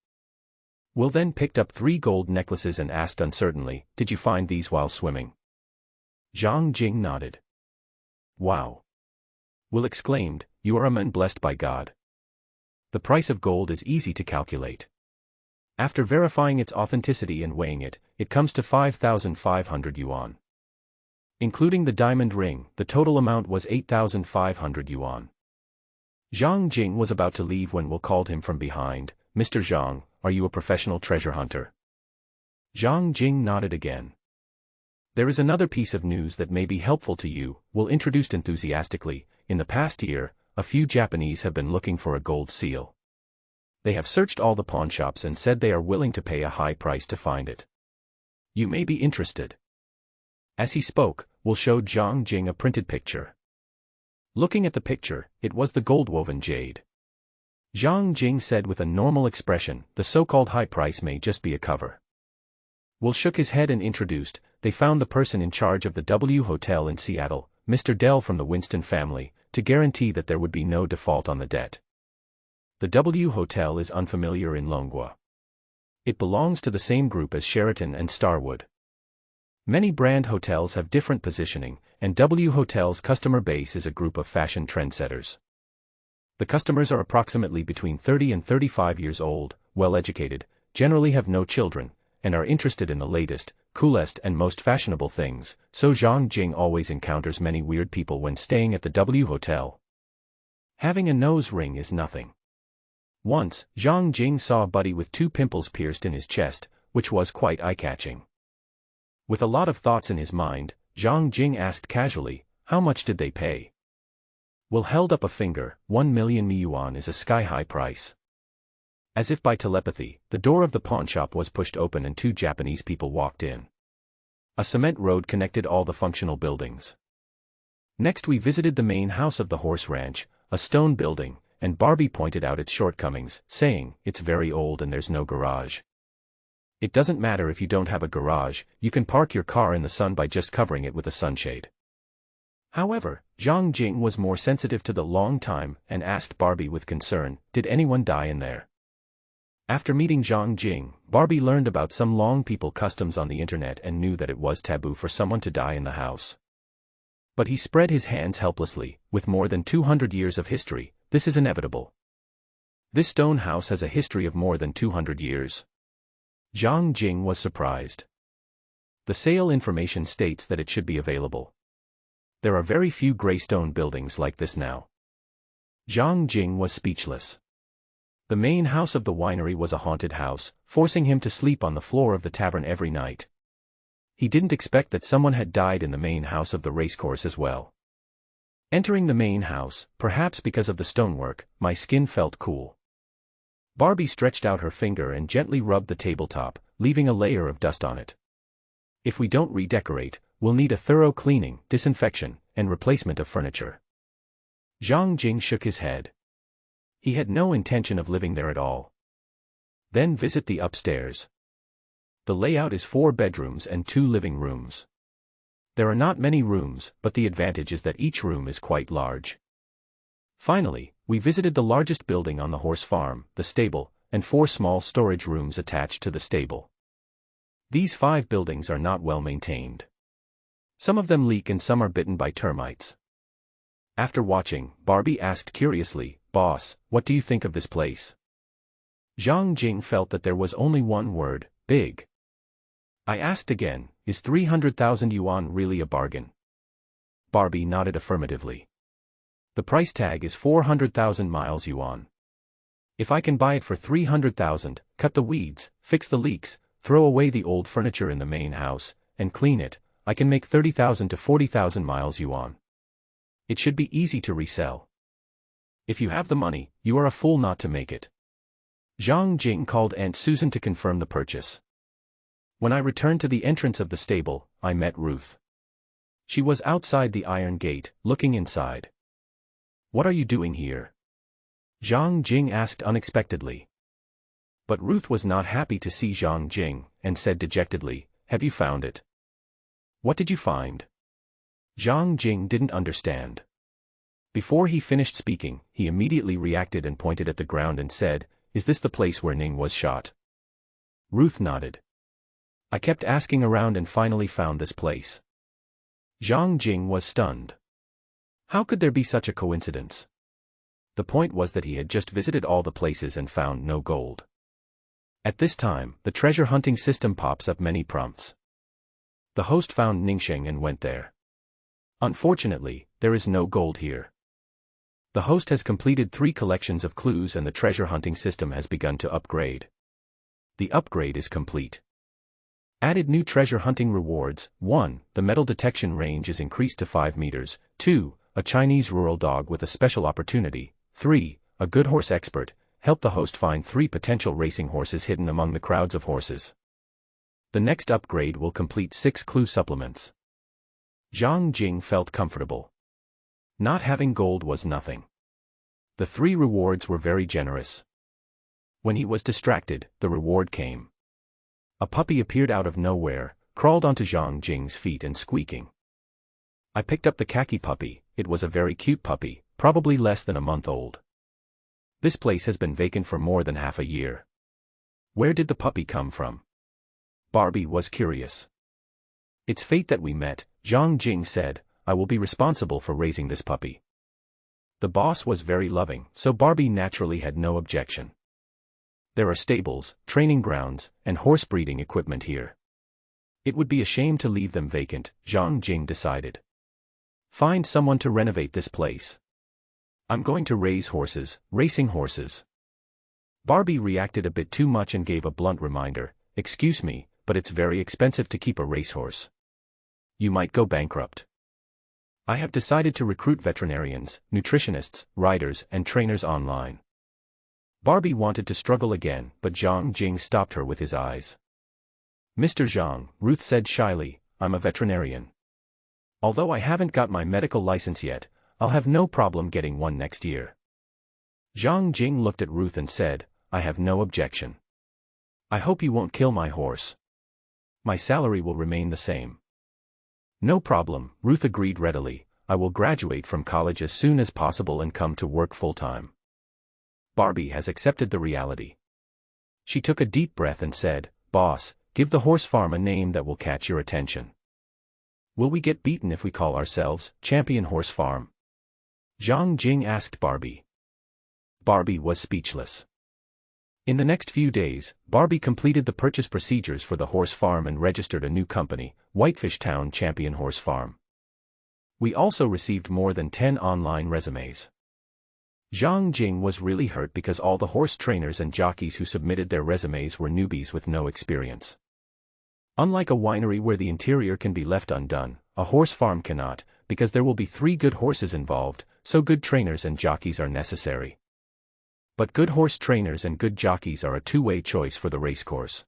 S1: Will then picked up 3 gold necklaces and asked uncertainly, did you find these while swimming? Zhang Jing nodded. Wow. Will exclaimed, you are a man blessed by God. The price of gold is easy to calculate. After verifying its authenticity and weighing it, it comes to 5,500 yuan. Including the diamond ring, the total amount was 8,500 yuan. Zhang Jing was about to leave when Will called him from behind, Mr. Zhang, are you a professional treasure hunter? Zhang Jing nodded again. There is another piece of news that may be helpful to you, Will introduced enthusiastically. In the past year, a few Japanese have been looking for a gold seal. They have searched all the pawnshops and said they are willing to pay a high price to find it. You may be interested. As he spoke, Will showed Zhang Jing a printed picture. Looking at the picture, it was the gold-woven jade. Zhang Jing said with a normal expression, the so-called high price may just be a cover. Will shook his head and introduced, they found the person in charge of the W Hotel in Seattle, Mr. Dell from the Winston family, to guarantee that there would be no default on the debt. The W Hotel is unfamiliar in Longwa. It belongs to the same group as Sheraton and Starwood. Many brand hotels have different positioning, and W Hotel's customer base is a group of fashion trendsetters. The customers are approximately between 30 and 35 years old, well-educated, generally have no children, and are interested in the latest, coolest and most fashionable things, so Zhang Jing always encounters many weird people when staying at the W Hotel. Having a nose ring is nothing. Once, Zhang Jing saw a buddy with 2 pimples pierced in his chest, which was quite eye-catching. With a lot of thoughts in his mind, Zhang Jing asked casually, how much did they pay? Will held up a finger, 1 million yuan is a sky-high price. As if by telepathy, the door of the pawnshop was pushed open and 2 Japanese people walked in. A cement road connected all the functional buildings. Next we visited the main house of the horse ranch, a stone building, and Barbie pointed out its shortcomings, saying, it's very old and there's no garage. It doesn't matter if you don't have a garage, you can park your car in the sun by just covering it with a sunshade. However, Zhang Jing was more sensitive to the long time and asked Barbie with concern, did anyone die in there? After meeting Zhang Jing, Barbie learned about some long people customs on the internet and knew that it was taboo for someone to die in the house. But he spread his hands helplessly, with more than 200 years of history, this is inevitable. This stone house has a history of more than 200 years. Zhang Jing was surprised. The sale information states that it should be available. There are very few gray stone buildings like this now. Zhang Jing was speechless. The main house of the winery was a haunted house, forcing him to sleep on the floor of the tavern every night. He didn't expect that someone had died in the main house of the racecourse as well. Entering the main house, perhaps because of the stonework, my skin felt cool. Barbie stretched out her finger and gently rubbed the tabletop, leaving a layer of dust on it. If we don't redecorate, we'll need a thorough cleaning, disinfection, and replacement of furniture. Zhang Jing shook his head. He had no intention of living there at all. Then visit the upstairs. The layout is 4 bedrooms and 2 living rooms. There are not many rooms, but the advantage is that each room is quite large. Finally, we visited the largest building on the horse farm, the stable, and 4 small storage rooms attached to the stable. These 5 buildings are not well maintained. Some of them leak and some are bitten by termites. After watching, Barbie asked curiously, "Boss, what do you think of this place?" Zhang Jing felt that there was only one word, big. I asked again, is 300,000 yuan really a bargain? Barbie nodded affirmatively. The price tag is 400,000 miles yuan. If I can buy it for 300,000, cut the weeds, fix the leaks, throw away the old furniture in the main house, and clean it, I can make 30,000 to 40,000 miles yuan. It should be easy to resell. If you have the money, you are a fool not to make it. Zhang Jing called Aunt Susan to confirm the purchase. When I returned to the entrance of the stable, I met Ruth. She was outside the iron gate, looking inside. What are you doing here? Zhang Jing asked unexpectedly. But Ruth was not happy to see Zhang Jing, and said dejectedly, have you found it? What did you find? Zhang Jing didn't understand. Before he finished speaking, he immediately reacted and pointed at the ground and said, is this the place where Ning was shot? Ruth nodded. I kept asking around and finally found this place. Zhang Jing was stunned. How could there be such a coincidence? The point was that he had just visited all the places and found no gold. At this time, the treasure hunting system pops up many prompts. The host found Ningsheng and went there. Unfortunately, there is no gold here. The host has completed 3 collections of clues and the treasure hunting system has begun to upgrade. The upgrade is complete. Added new treasure hunting rewards. 1. The metal detection range is increased to 5 meters. 2. A Chinese rural dog with a special opportunity. 3. A good horse expert, help the host find 3 potential racing horses hidden among the crowds of horses. The next upgrade will complete 6 clue supplements. Zhang Jing felt comfortable. Not having gold was nothing. The 3 rewards were very generous. When he was distracted, the reward came. A puppy appeared out of nowhere, crawled onto Zhang Jing's feet and squeaking. I picked up the khaki puppy. It was a very cute puppy, probably less than a month old. This place has been vacant for more than half a year. Where did the puppy come from? Barbie was curious. It's fate that we met, Zhang Jing said. I will be responsible for raising this puppy. The boss was very loving, so Barbie naturally had no objection. There are stables, training grounds, and horse breeding equipment here. It would be a shame to leave them vacant, Zhang Jing decided. Find someone to renovate this place. I'm going to raise horses, racing horses. Barbie reacted a bit too much and gave a blunt reminder, excuse me, but it's very expensive to keep a racehorse. You might go bankrupt. I have decided to recruit veterinarians, nutritionists, riders, and trainers online. Barbie wanted to struggle again, but Zhang Jing stopped her with his eyes. Mr. Zhang, Ruth said shyly, I'm a veterinarian. Although I haven't got my medical license yet, I'll have no problem getting one next year. Zhang Jing looked at Ruth and said, I have no objection. I hope you won't kill my horse. My salary will remain the same. No problem, Ruth agreed readily. I will graduate from college as soon as possible and come to work full-time. Barbie has accepted the reality. She took a deep breath and said, Boss, give the horse farm a name that will catch your attention. Will we get beaten if we call ourselves Champion Horse Farm? Zhang Jing asked Barbie. Barbie was speechless. In the next few days, Barbie completed the purchase procedures for the horse farm and registered a new company, Whitefish Town Champion Horse Farm. We also received more than 10 online resumes. Zhang Jing was really hurt because all the horse trainers and jockeys who submitted their resumes were newbies with no experience. Unlike a winery where the interior can be left undone, a horse farm cannot, because there will be 3 good horses involved, so good trainers and jockeys are necessary. But good horse trainers and good jockeys are a two-way choice for the racecourse.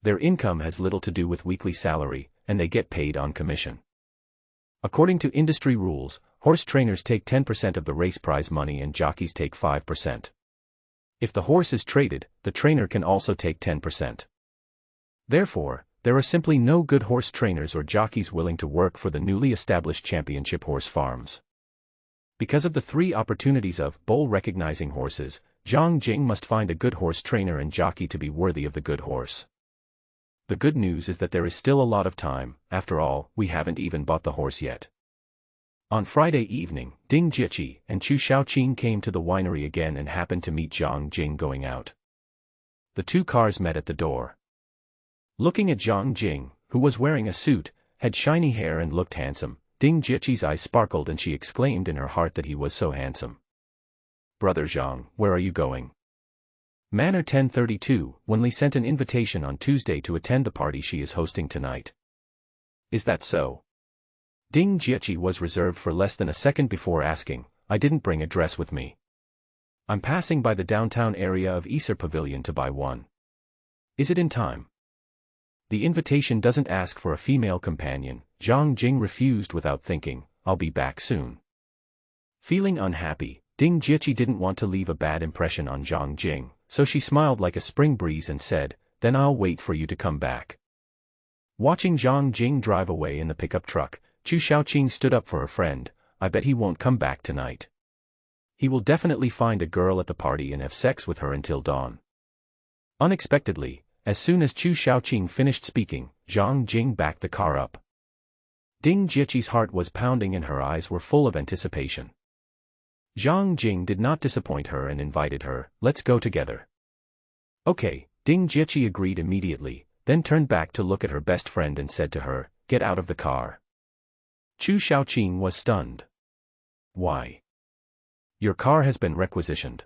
S1: Their income has little to do with weekly salary, and they get paid on commission. According to industry rules, horse trainers take 10% of the race prize money and jockeys take 5%. If the horse is traded, the trainer can also take 10%. Therefore, there are simply no good horse trainers or jockeys willing to work for the newly established championship horse farms. Because of the 3 opportunities of bull recognizing horses, Zhang Jing must find a good horse trainer and jockey to be worthy of the good horse. The good news is that there is still a lot of time. After all, we haven't even bought the horse yet. On Friday evening, Ding Jiqi and Chu Shaoqing came to the winery again and happened to meet Zhang Jing going out. The 2 cars met at the door. Looking at Zhang Jing, who was wearing a suit, had shiny hair and looked handsome, Ding Jiqi's eyes sparkled and she exclaimed in her heart that he was so handsome. Brother Zhang, where are you going? Manor 1032, Wenli sent an invitation on Tuesday to attend the party she is hosting tonight. Is that so? Ding Jiqi was reserved for less than a second before asking, I didn't bring a dress with me. I'm passing by the downtown area of Isar Pavilion to buy one. Is it in time? The invitation doesn't ask for a female companion. Zhang Jing refused without thinking, I'll be back soon. Feeling unhappy, Ding Jiqi didn't want to leave a bad impression on Zhang Jing, so she smiled like a spring breeze and said, then I'll wait for you to come back. Watching Zhang Jing drive away in the pickup truck, Chu Shaoqing stood up for her friend, I bet he won't come back tonight. He will definitely find a girl at the party and have sex with her until dawn. Unexpectedly, as soon as Chu Shaoqing finished speaking, Zhang Jing backed the car up. Ding Jiqi's heart was pounding and her eyes were full of anticipation. Zhang Jing did not disappoint her and invited her, let's go together. Okay, Ding Jiqi agreed immediately, then turned back to look at her best friend and said to her, get out of the car. Chu Shaoqing was stunned. Why? Your car has been requisitioned.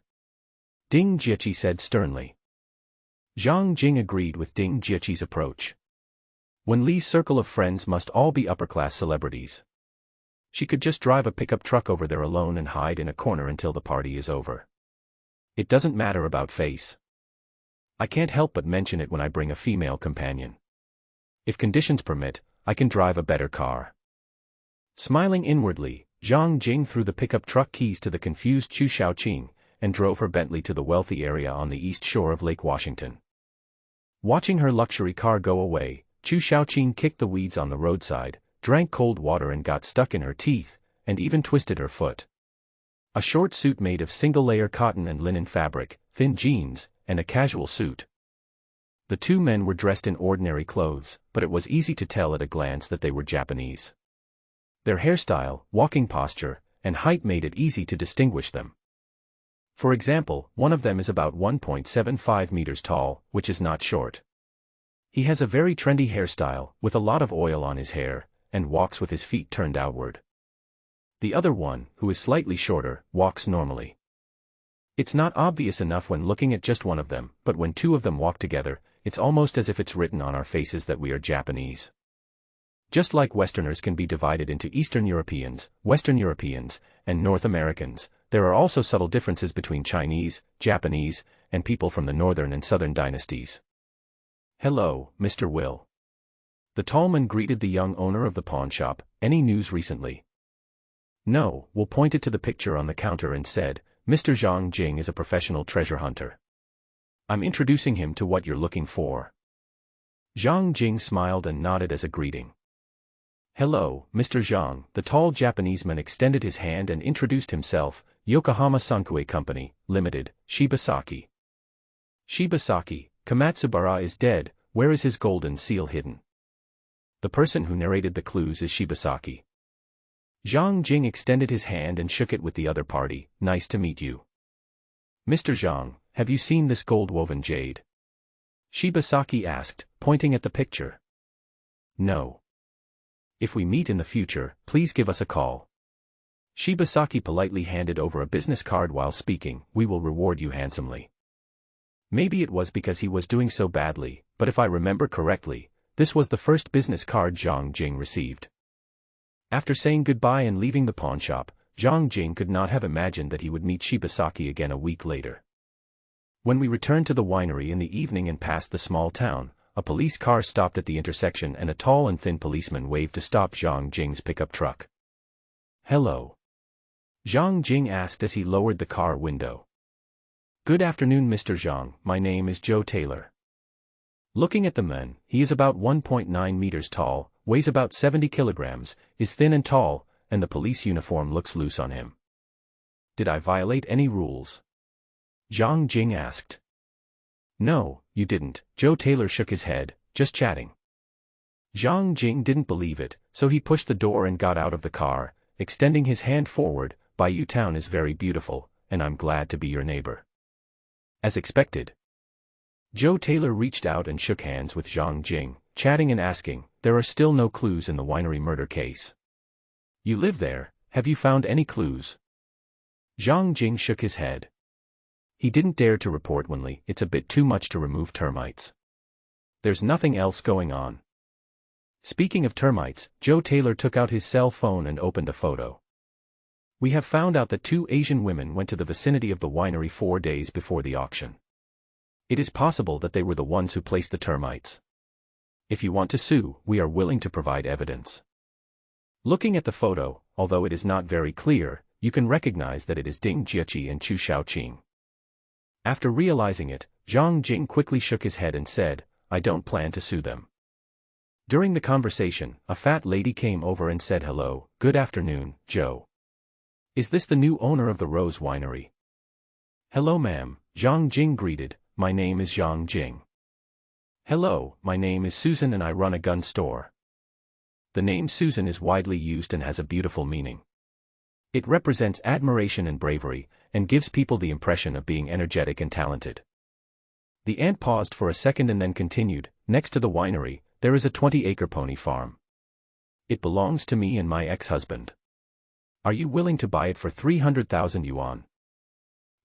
S1: Ding Jiqi said sternly. Zhang Jing agreed with Ding Jiqi's approach. Wenli's circle of friends must all be upper-class celebrities. She could just drive a pickup truck over there alone and hide in a corner until the party is over. It doesn't matter about face. I can't help but mention it when I bring a female companion. If conditions permit, I can drive a better car. Smiling inwardly, Zhang Jing threw the pickup truck keys to the confused Chu Xiaoqing and drove her Bentley to the wealthy area on the east shore of Lake Washington. Watching her luxury car go away, Chu Xiaoqing kicked the weeds on the roadside, drank cold water and got stuck in her teeth, and even twisted her foot. A short suit made of single-layer cotton and linen fabric, thin jeans, and a casual suit. The two men were dressed in ordinary clothes, but it was easy to tell at a glance that they were Japanese. Their hairstyle, walking posture, and height made it easy to distinguish them. For example, one of them is about 1.75 meters tall, which is not short. He has a very trendy hairstyle, with a lot of oil on his hair, and walks with his feet turned outward. The other one, who is slightly shorter, walks normally. It's not obvious enough when looking at just one of them, but when two of them walk together, it's almost as if it's written on our faces that we are Japanese. Just like Westerners can be divided into Eastern Europeans, Western Europeans, and North Americans, there are also subtle differences between Chinese, Japanese, and people from the Northern and Southern dynasties. "Hello, Mr. Will." The tall man greeted the young owner of the pawn shop. "Any news recently?" "No." Will pointed to the picture on the counter and said, "Mr. Zhang Jing is a professional treasure hunter. I'm introducing him to what you're looking for." Zhang Jing smiled and nodded as a greeting. "Hello, Mr. Zhang." The tall Japanese man extended his hand and introduced himself. "Yokohama Sankei Company, Limited, Shibasaki." "Shibasaki, Komatsubara is dead. Where is his golden seal hidden?" The person who narrated the clues is Shibasaki. Zhang Jing extended his hand and shook it with the other party. "Nice to meet you. Mr. Zhang, have you seen this gold-woven jade?" Shibasaki asked, pointing at the picture. "No. If we meet in the future, please give us a call." Shibasaki politely handed over a business card while speaking. "We will reward you handsomely." Maybe it was because he was doing so badly, but if I remember correctly, this was the first business card Zhang Jing received. After saying goodbye and leaving the pawn shop, Zhang Jing could not have imagined that he would meet Shibasaki again a week later. When we returned to the winery in the evening and passed the small town, a police car stopped at the intersection and a tall and thin policeman waved to stop Zhang Jing's pickup truck. "Hello," Zhang Jing asked as he lowered the car window. "Good afternoon, Mr. Zhang. My name is Joe Taylor." Looking at the man, he is about 1.9 meters tall, weighs about 70 kilograms, is thin and tall, and the police uniform looks loose on him. "Did I violate any rules?" Zhang Jing asked. "No, you didn't." Joe Taylor shook his head, "Just chatting." Zhang Jing didn't believe it, so he pushed the door and got out of the car, extending his hand forward. "Bayou Town is very beautiful, and I'm glad to be your neighbor." As expected, Joe Taylor reached out and shook hands with Zhang Jing, chatting and asking, "There are still no clues in the winery murder case. You live there, have you found any clues?" Zhang Jing shook his head. He didn't dare to report only, "It's a bit too much to remove termites. There's nothing else going on." Speaking of termites, Joe Taylor took out his cell phone and opened a photo. "We have found out that two Asian women went to the vicinity of the winery 4 days before the auction. It is possible that they were the ones who placed the termites. If you want to sue, we are willing to provide evidence." Looking at the photo, although it is not very clear, you can recognize that it is Ding Jiaqi and Chu Xiaoqing. After realizing it, Zhang Jing quickly shook his head and said, "I don't plan to sue them." During the conversation, a fat lady came over and said, "Hello, good afternoon, Joe. Is this the new owner of the Rose Winery?" "Hello ma'am," Zhang Jing greeted, "My name is Zhang Jing." "Hello, my name is Susan and I run a gun store." The name Susan is widely used and has a beautiful meaning. It represents admiration and bravery, and gives people the impression of being energetic and talented. The aunt paused for a second and then continued, "Next to the winery, there is a 20-acre pony farm. It belongs to me and my ex-husband. Are you willing to buy it for 300,000 yuan?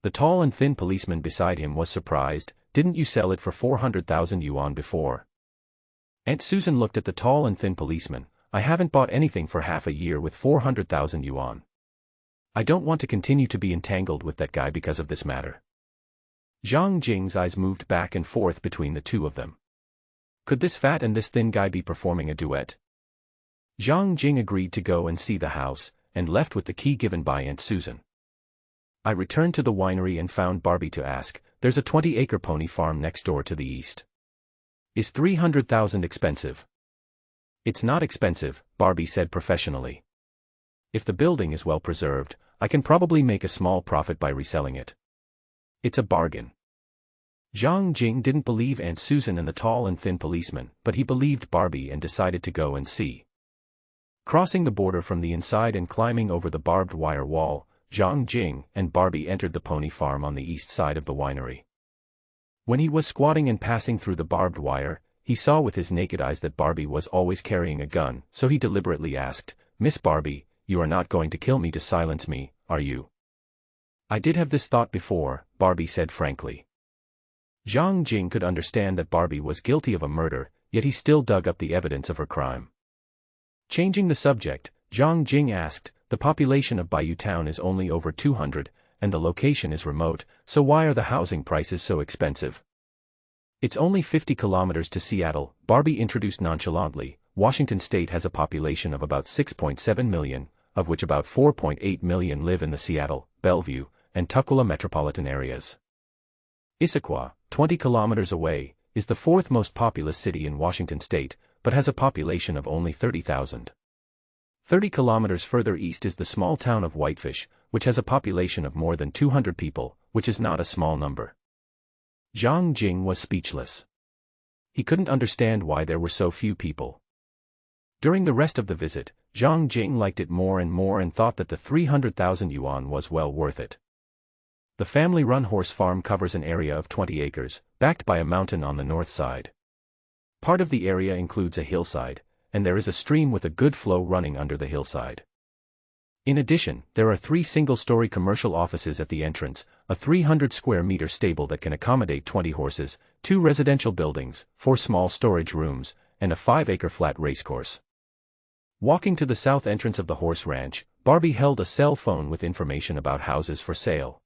S1: The tall and thin policeman beside him was surprised. "Didn't you sell it for 400,000 yuan before?" Aunt Susan looked at the tall and thin policeman. "I haven't bought anything for half a year with 400,000 yuan. I don't want to continue to be entangled with that guy because of this matter." Zhang Jing's eyes moved back and forth between the two of them. Could this fat and this thin guy be performing a duet? Zhang Jing agreed to go and see the house, and left with the key given by Aunt Susan. I returned to the winery and found Barbie to ask, "There's a 20-acre pony farm next door to the east. Is 300,000 expensive?" "It's not expensive," Barbie said professionally. "If the building is well preserved, I can probably make a small profit by reselling it. It's a bargain." Zhang Jing didn't believe Aunt Susan and the tall and thin policeman, but he believed Barbie and decided to go and see. Crossing the border from the inside and climbing over the barbed wire wall, Zhang Jing and Barbie entered the pony farm on the east side of the winery. When he was squatting and passing through the barbed wire, he saw with his naked eyes that Barbie was always carrying a gun, so he deliberately asked, "Miss Barbie, you are not going to kill me to silence me, are you?" "I did have this thought before," Barbie said frankly. Zhang Jing could understand that Barbie was guilty of a murder, yet he still dug up the evidence of her crime. Changing the subject, Zhang Jing asked, "The population of Bayou Town is only over 200, and the location is remote, so why are the housing prices so expensive?" "It's only 50 kilometers to Seattle," Barbie introduced nonchalantly. "Washington state has a population of about 6.7 million, of which about 4.8 million live in the Seattle, Bellevue, and Tukwila metropolitan areas. Issaquah, 20 kilometers away, is the fourth most populous city in Washington state, but has a population of only 30,000. 30 kilometers further east is the small town of Whitefish, which has a population of more than 200 people, which is not a small number." Zhang Jing was speechless. He couldn't understand why there were so few people. During the rest of the visit, Zhang Jing liked it more and more and thought that the 300,000 yuan was well worth it. The family-run horse farm covers an area of 20 acres, backed by a mountain on the north side. Part of the area includes a hillside, and there is a stream with a good flow running under the hillside. In addition, there are 3 single-story commercial offices at the entrance, a 300-square-meter stable that can accommodate 20 horses, 2 residential buildings, 4 small storage rooms, and a 5-acre flat racecourse. Walking to the south entrance of the horse ranch, Barbie held a cell phone with information about houses for sale.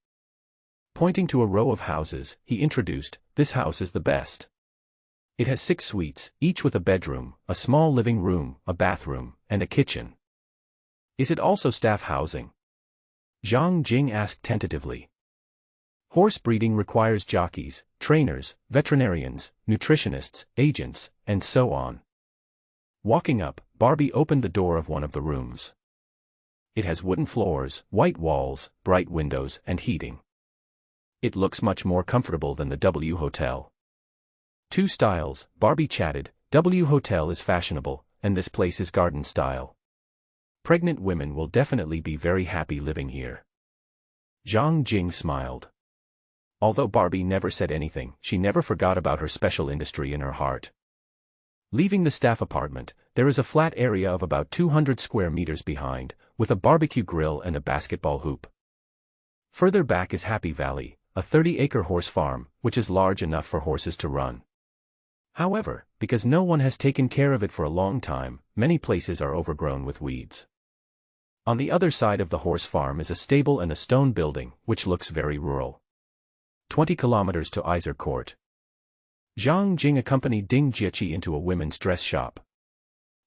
S1: Pointing to a row of houses, he introduced, "This house is the best. It has 6 suites, each with a bedroom, a small living room, a bathroom, and a kitchen." "Is it also staff housing?" Zhang Jing asked tentatively. "Horse breeding requires jockeys, trainers, veterinarians, nutritionists, agents, and so on." Walking up, Barbie opened the door of one of the rooms. It has wooden floors, white walls, bright windows, and heating. It looks much more comfortable than the W Hotel. 2 styles, Barbie chatted. W Hotel is fashionable, and this place is garden style. Pregnant women will definitely be very happy living here. Zhang Jing smiled. Although Barbie never said anything, she never forgot about her special industry in her heart. Leaving the staff apartment, there is a flat area of about 200 square meters behind, with a barbecue grill and a basketball hoop. Further back is Happy Valley, a 30-acre horse farm, which is large enough for horses to run. However, because no one has taken care of it for a long time, many places are overgrown with weeds. On the other side of the horse farm is a stable and a stone building, which looks very rural. 20 kilometers to Iser Court. Zhang Jing accompanied Ding Jieqi into a women's dress shop.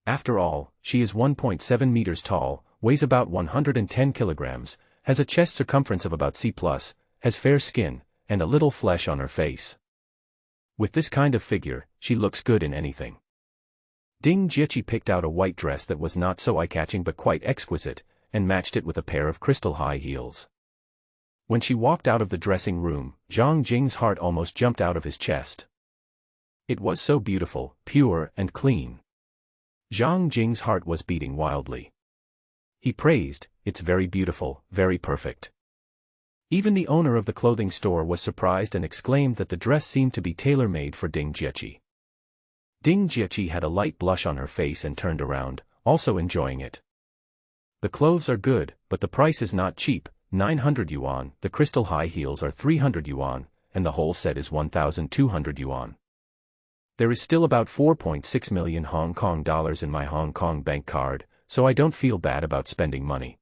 S1: After all, she is 1.7 meters tall, weighs about 110 kilograms, has a chest circumference of about C+, has fair skin, and a little flesh on her face. With this kind of figure, she looks good in anything. Ding Jieqi picked out a white dress that was not so eye-catching but quite exquisite, and matched it with a pair of crystal high heels. When she walked out of the dressing room, Zhang Jing's heart almost jumped out of his chest. It was so beautiful, pure, and clean. Zhang Jing's heart was beating wildly. He praised, "It's very beautiful, very perfect." Even the owner of the clothing store was surprised and exclaimed that the dress seemed to be tailor-made for Ding Jieqi. Ding Jieqi had a light blush on her face and turned around, also enjoying it. "The clothes are good, but the price is not cheap, 900 yuan, the crystal high heels are 300 yuan, and the whole set is 1,200 yuan. There is still about 4.6 million Hong Kong dollars in my Hong Kong bank card, so I don't feel bad about spending money."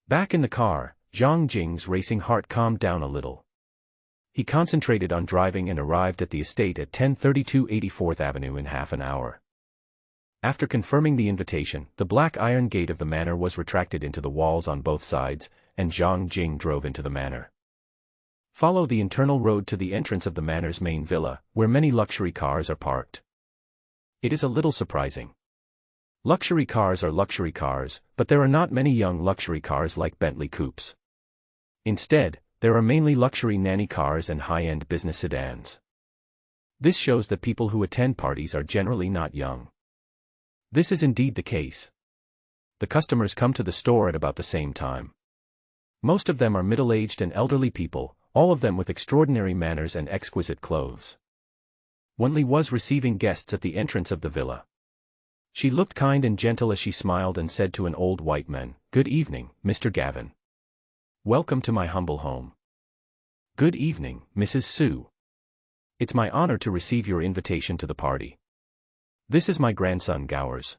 S1: Back in the car, Zhang Jing's racing heart calmed down a little. He concentrated on driving and arrived at the estate at 1032 84th Avenue in half an hour. After confirming the invitation, the black iron gate of the manor was retracted into the walls on both sides, and Zhang Jing drove into the manor. Follow the internal road to the entrance of the manor's main villa, where many luxury cars are parked. It is a little surprising. Luxury cars are luxury cars, but there are not many young luxury cars like Bentley coupes. Instead, there are mainly luxury nanny cars and high-end business sedans. This shows that people who attend parties are generally not young. This is indeed the case. The customers come to the store at about the same time. Most of them are middle-aged and elderly people, all of them with extraordinary manners and exquisite clothes. Wenli was receiving guests at the entrance of the villa. She looked kind and gentle as she smiled and said to an old white man, "Good evening, Mr. Gavin. Welcome to my humble home." "Good evening, Mrs. Su. It's my honor to receive your invitation to the party. This is my grandson Gowers."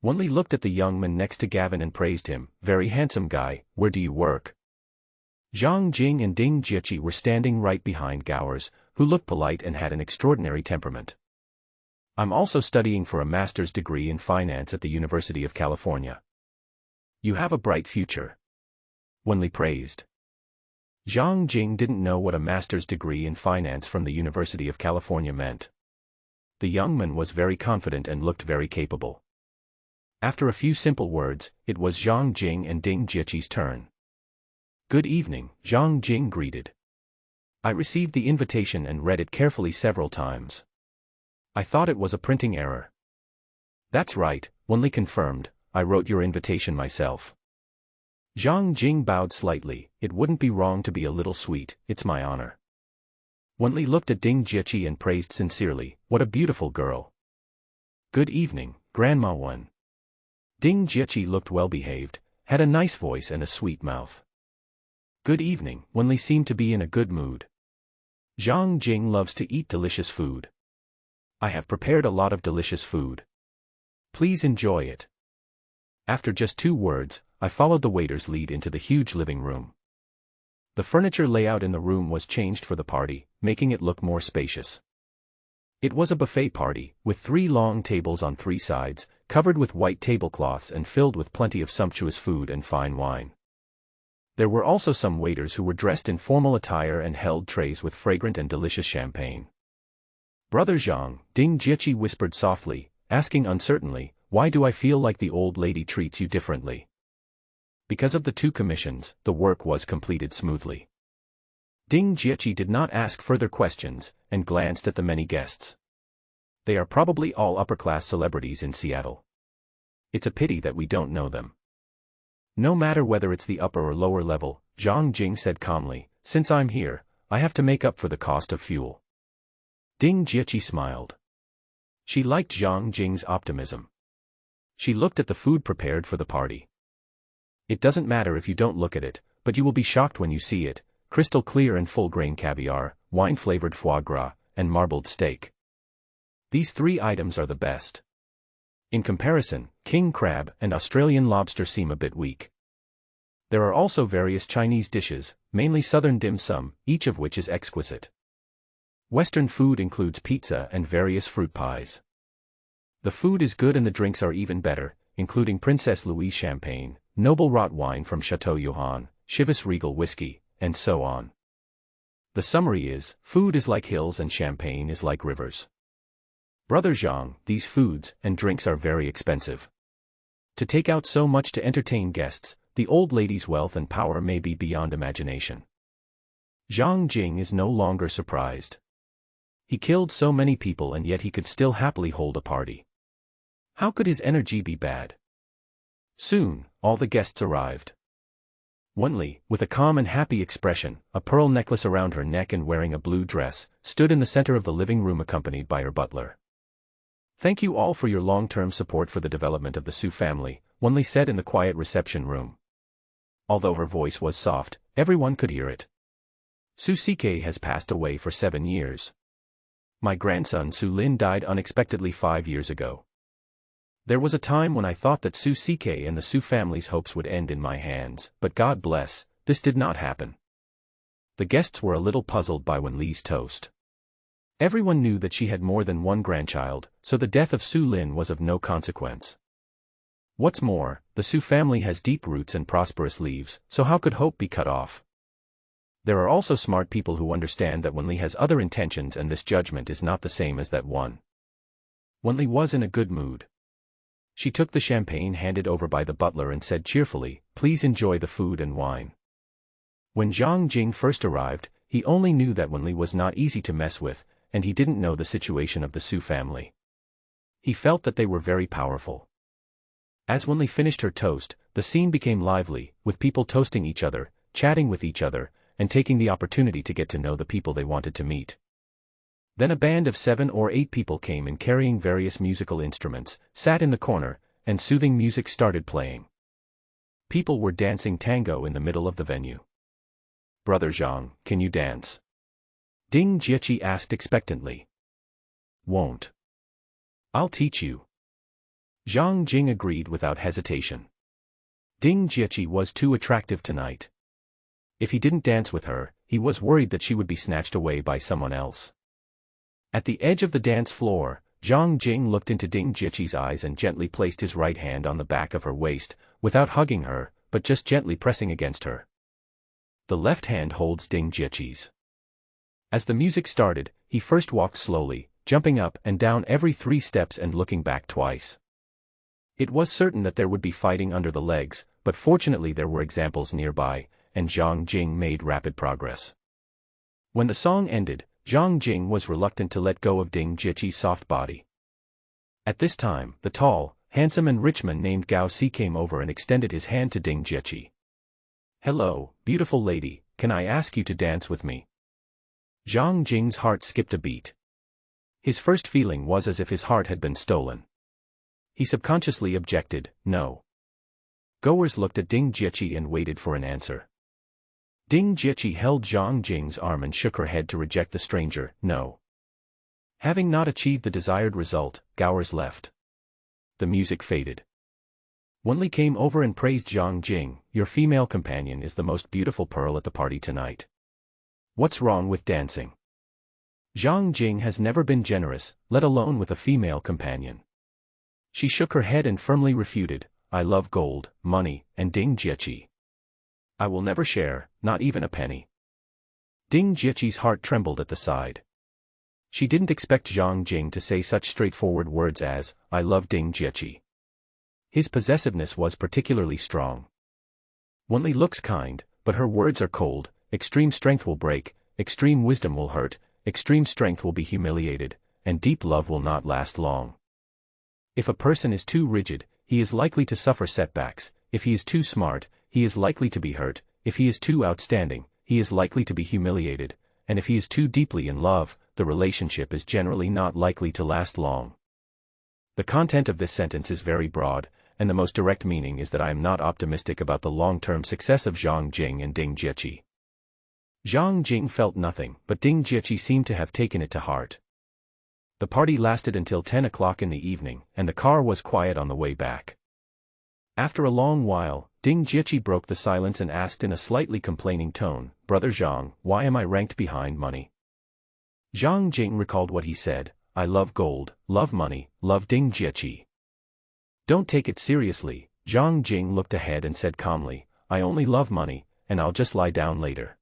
S1: Wenli looked at the young man next to Gavin and praised him, "Very handsome guy, where do you work?" Zhang Jing and Ding Jiechi were standing right behind Gowers, who looked polite and had an extraordinary temperament. "I'm also studying for a master's degree in finance at the University of California." "You have a bright future," Wenli praised. Zhang Jing didn't know what a master's degree in finance from the University of California meant. The young man was very confident and looked very capable. After a few simple words, it was Zhang Jing and Ding Jiechi's turn. "Good evening," Zhang Jing greeted. "I received the invitation and read it carefully several times. I thought it was a printing error." "That's right," Wenli confirmed, "I wrote your invitation myself." Zhang Jing bowed slightly. "It wouldn't be wrong to be a little sweet, it's my honor." Wenli looked at Ding Jiechi and praised sincerely, "What a beautiful girl." "Good evening, Grandma Wen." Ding Jiechi looked well-behaved, had a nice voice and a sweet mouth. "Good evening," Wenli seemed to be in a good mood. Zhang Jing loves to eat delicious food. "I have prepared a lot of delicious food. Please enjoy it." After just 2 words, I followed the waiter's lead into the huge living room. The furniture layout in the room was changed for the party, making it look more spacious. It was a buffet party, with 3 long tables on 3 sides, covered with white tablecloths and filled with plenty of sumptuous food and fine wine. There were also some waiters who were dressed in formal attire and held trays with fragrant and delicious champagne. "Brother Zhang," Ding Jiechi whispered softly, asking uncertainly, "Why do I feel like the old lady treats you differently?" Because of the 2 commissions, the work was completed smoothly. Ding Jiechi did not ask further questions, and glanced at the many guests. They are probably all upper-class celebrities in Seattle. It's a pity that we don't know them. "No matter whether it's the upper or lower level," Zhang Jing said calmly, "since I'm here, I have to make up for the cost of fuel." Ding Jiechi smiled. She liked Zhang Jing's optimism. She looked at the food prepared for the party. "It doesn't matter if you don't look at it, but you will be shocked when you see it: crystal clear and full-grain caviar, wine-flavored foie gras, and marbled steak. These 3 items are the best. In comparison, king crab and Australian lobster seem a bit weak. There are also various Chinese dishes, mainly southern dim sum, each of which is exquisite. Western food includes pizza and various fruit pies. The food is good and the drinks are even better, including Princess Louise champagne, noble rot wine from Chateau Johann, Chivas Regal whiskey, and so on. The summary is, food is like hills and champagne is like rivers. Brother Zhang, these foods and drinks are very expensive. To take out so much to entertain guests, the old lady's wealth and power may be beyond imagination." Zhang Jing is no longer surprised. He killed so many people and yet he could still happily hold a party. How could his energy be bad? Soon, all the guests arrived. Wenli, with a calm and happy expression, a pearl necklace around her neck and wearing a blue dress, stood in the center of the living room accompanied by her butler. "Thank you all for your long-term support for the development of the Su family," Wenli said in the quiet reception room. Although her voice was soft, everyone could hear it. "Su CK has passed away for 7 years. My grandson Su Lin died unexpectedly 5 years ago. There was a time when I thought that Su CK and the Su family's hopes would end in my hands, but God bless, this did not happen. The guests were a little puzzled by Wenli's toast. Everyone knew that she had more than one grandchild, so the death of Su Lin was of no consequence. What's more, the Su family has deep roots and prosperous leaves, so how could hope be cut off? There are also smart people who understand that Wenli has other intentions and this judgment is not the same as that one. Wenli was in a good mood. She took the champagne handed over by the butler and said cheerfully, "Please enjoy the food and wine." When Zhang Jing first arrived, he only knew that Wenli was not easy to mess with, and he didn't know the situation of the Su family. He felt that they were very powerful. As Wenli finished her toast, the scene became lively, with people toasting each other, chatting with each other, and taking the opportunity to get to know the people they wanted to meet. Then a band of 7 or 8 people came in carrying various musical instruments, sat in the corner, and soothing music started playing. People were dancing tango in the middle of the venue. "Brother Zhang, can you dance?" Ding Jieqi asked expectantly. "Won't. I'll teach you." Zhang Jing agreed without hesitation. Ding Jieqi was too attractive tonight. If he didn't dance with her, he was worried that she would be snatched away by someone else. At the edge of the dance floor, Zhang Jing looked into Ding Jieqi's eyes and gently placed his right hand on the back of her waist, without hugging her, but just gently pressing against her. The left hand holds Ding Jieqi's. As the music started, he first walked slowly, jumping up and down every 3 steps and looking back twice. It was certain that there would be fighting under the legs, but fortunately there were examples nearby, and Zhang Jing made rapid progress. When the song ended, Zhang Jing was reluctant to let go of Ding Jieqi's soft body. At this time, the tall, handsome and rich man named Gao Si came over and extended his hand to Ding Jieqi. "Hello, beautiful lady, can I ask you to dance with me?" Zhang Jing's heart skipped a beat. His first feeling was as if his heart had been stolen. He subconsciously objected, "No." Goers looked at Ding Jieqi and waited for an answer. Ding Jieqi held Zhang Jing's arm and shook her head to reject the stranger, "No." Having not achieved the desired result, Gowers left. The music faded. Wenli came over and praised Zhang Jing, "Your female companion is the most beautiful pearl at the party tonight. What's wrong with dancing?" Zhang Jing has never been generous, let alone with a female companion. She shook her head and firmly refuted, "I love gold, money, and Ding Jieqi. I will never share, not even a penny." Ding Jieqi's heart trembled at the side. She didn't expect Zhang Jing to say such straightforward words as, "I love Ding Jieqi." His possessiveness was particularly strong. Wenli looks kind, but her words are cold. Extreme strength will break, extreme wisdom will hurt, extreme strength will be humiliated, and deep love will not last long. If a person is too rigid, he is likely to suffer setbacks. If he is too smart, he is likely to be hurt. If he is too outstanding, he is likely to be humiliated, and if he is too deeply in love, the relationship is generally not likely to last long. The content of this sentence is very broad, and the most direct meaning is that I am not optimistic about the long-term success of Zhang Jing and Ding Jieqi. Zhang Jing felt nothing, but Ding Jieqi seemed to have taken it to heart. The party lasted until 10 o'clock in the evening, and the car was quiet on the way back. After a long while, Ding Jieqi broke the silence and asked in a slightly complaining tone, "Brother Zhang, why am I ranked behind money?" Zhang Jing recalled what he said, "I love gold, love money, love Ding Jieqi." "Don't take it seriously," Zhang Jing looked ahead and said calmly, "I only love money, and I'll just lie down later."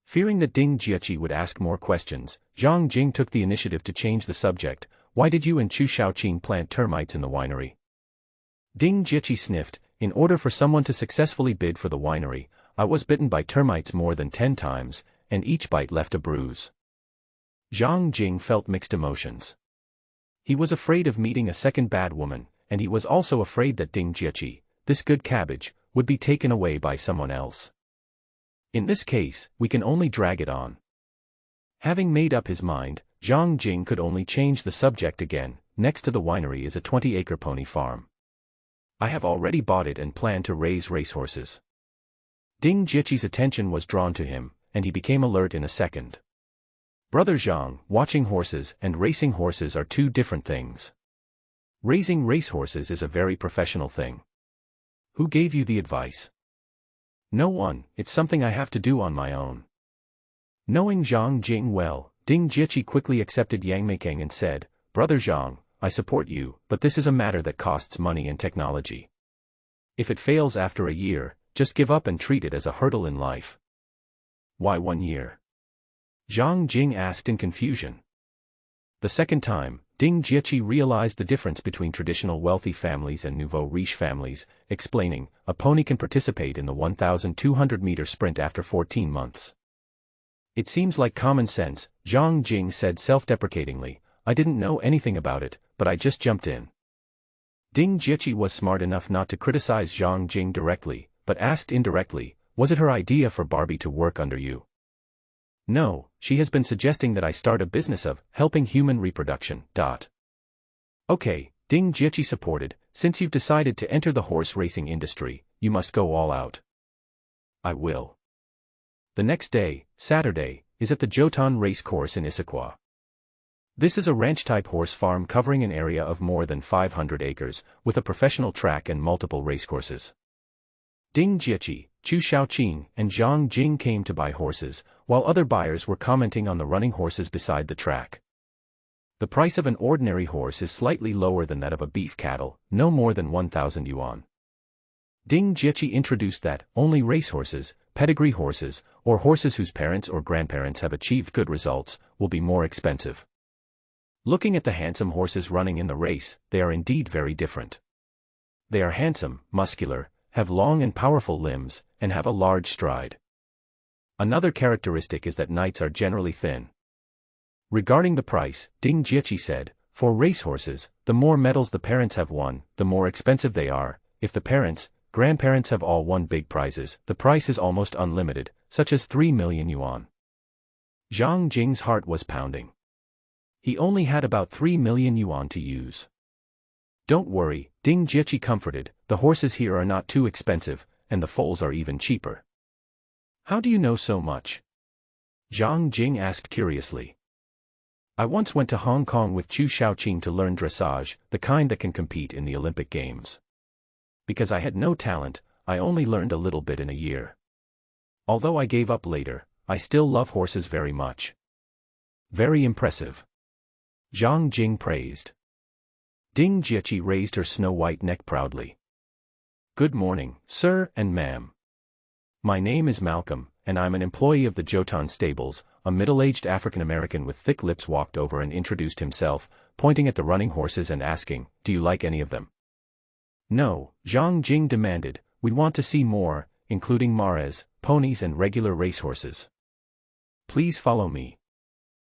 S1: Fearing that Ding Jieqi would ask more questions, Zhang Jing took the initiative to change the subject. "Why did you and Chu Shaoqing plant termites in the winery?" Ding Jieqi sniffed, "In order for someone to successfully bid for the winery, I was bitten by termites more than 10 times, and each bite left a bruise." Zhang Jing felt mixed emotions. He was afraid of meeting a second bad woman, and he was also afraid that Ding Jieqi, this good cabbage, would be taken away by someone else. In this case, we can only drag it on. Having made up his mind, Zhang Jing could only change the subject again. "Next to the winery is a 20-acre pony farm. I have already bought it and plan to raise racehorses." Ding Jieqi's attention was drawn to him, and he became alert in a second. "Brother Zhang, watching horses and racing horses are 2 different things. Raising racehorses is a very professional thing. Who gave you the advice?" "No one, it's something I have to do on my own." Knowing Zhang Jing well, Ding Jieqi quickly accepted Yang Meikang and said, "Brother Zhang, I support you, but this is a matter that costs money and technology. If it fails after a year, just give up and treat it as a hurdle in life." "Why 1 year?" Zhang Jing asked in confusion. The second time, Ding Jieqi realized the difference between traditional wealthy families and nouveau riche families, explaining, "A pony can participate in the 1,200-meter sprint after 14 months. It seems like common sense," Zhang Jing said self-deprecatingly. "I didn't know anything about it, but I just jumped in." Ding Jieqi was smart enough not to criticize Zhang Jing directly, but asked indirectly, "Was it her idea for Barbie to work under you?" "No, she has been suggesting that I start a business of helping human reproduction." "Okay," Ding Jieqi supported, "since you've decided to enter the horse racing industry, you must go all out." "I will." The next day, Saturday, is at the Jotan race course in Issaquah. This is a ranch-type horse farm covering an area of more than 500 acres, with a professional track and multiple racecourses. Ding Jieqi, Chu Shaoqing, and Zhang Jing came to buy horses, while other buyers were commenting on the running horses beside the track. The price of an ordinary horse is slightly lower than that of a beef cattle, no more than 1,000 yuan. Ding Jieqi introduced that only racehorses, pedigree horses, or horses whose parents or grandparents have achieved good results, will be more expensive. Looking at the handsome horses running in the race, they are indeed very different. They are handsome, muscular, have long and powerful limbs, and have a large stride. Another characteristic is that knights are generally thin. Regarding the price, Ding Jieqi said, "For racehorses, the more medals the parents have won, the more expensive they are. If the parents, grandparents have all won big prizes, the price is almost unlimited, such as 3 million yuan." Zhang Jing's heart was pounding. He only had about 3 million yuan to use. "Don't worry," Ding Jieqi comforted, "the horses here are not too expensive, and the foals are even cheaper." "How do you know so much?" Zhang Jing asked curiously. "I once went to Hong Kong with Chu Shaoqing to learn dressage, the kind that can compete in the Olympic Games. Because I had no talent, I only learned a little bit in a year. Although I gave up later, I still love horses very much." "Very impressive," Zhang Jing praised. Ding Jieqi raised her snow-white neck proudly. "Good morning, sir and ma'am. My name is Malcolm, and I'm an employee of the Jotan stables." A middle-aged African-American with thick lips walked over and introduced himself, pointing at the running horses and asking, "Do you like any of them?" "No," Zhang Jing demanded, "we want to see more, including mares, ponies and regular racehorses. Please follow me."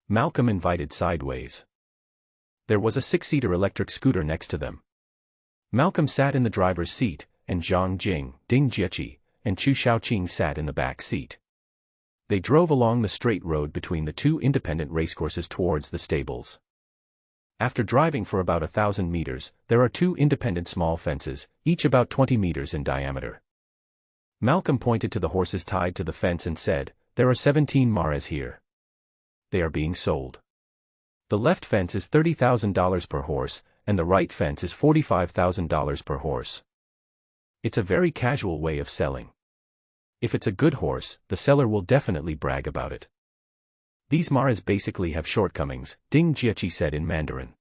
S1: Malcolm invited sideways. There was a 6-seater electric scooter next to them. Malcolm sat in the driver's seat, and Zhang Jing, Ding Jieqi, and Chu Shaoqing sat in the back seat. They drove along the straight road between the two independent racecourses towards the stables. After driving for about 1,000 meters, there are two independent small fences, each about 20 meters in diameter. Malcolm pointed to the horses tied to the fence and said, "There are 17 mares here. They are being sold. The left fence is $30,000 per horse, and the right fence is $45,000 per horse." It's a very casual way of selling. If it's a good horse, the seller will definitely brag about it. "These mares basically have shortcomings," Ding Jieqi said in Mandarin.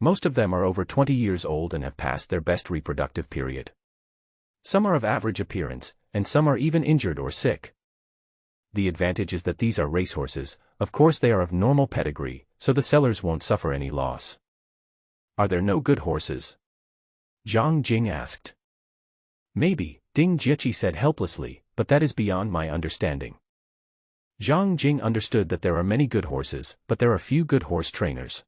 S1: "Most of them are over 20 years old and have passed their best reproductive period. Some are of average appearance, and some are even injured or sick. The advantage is that these are racehorses, of course they are of normal pedigree, so the sellers won't suffer any loss." "Are there no good horses?" Zhang Jing asked. "Maybe," Ding Jieqi said helplessly, "but that is beyond my understanding." Zhang Jing understood that there are many good horses, but there are few good horse trainers.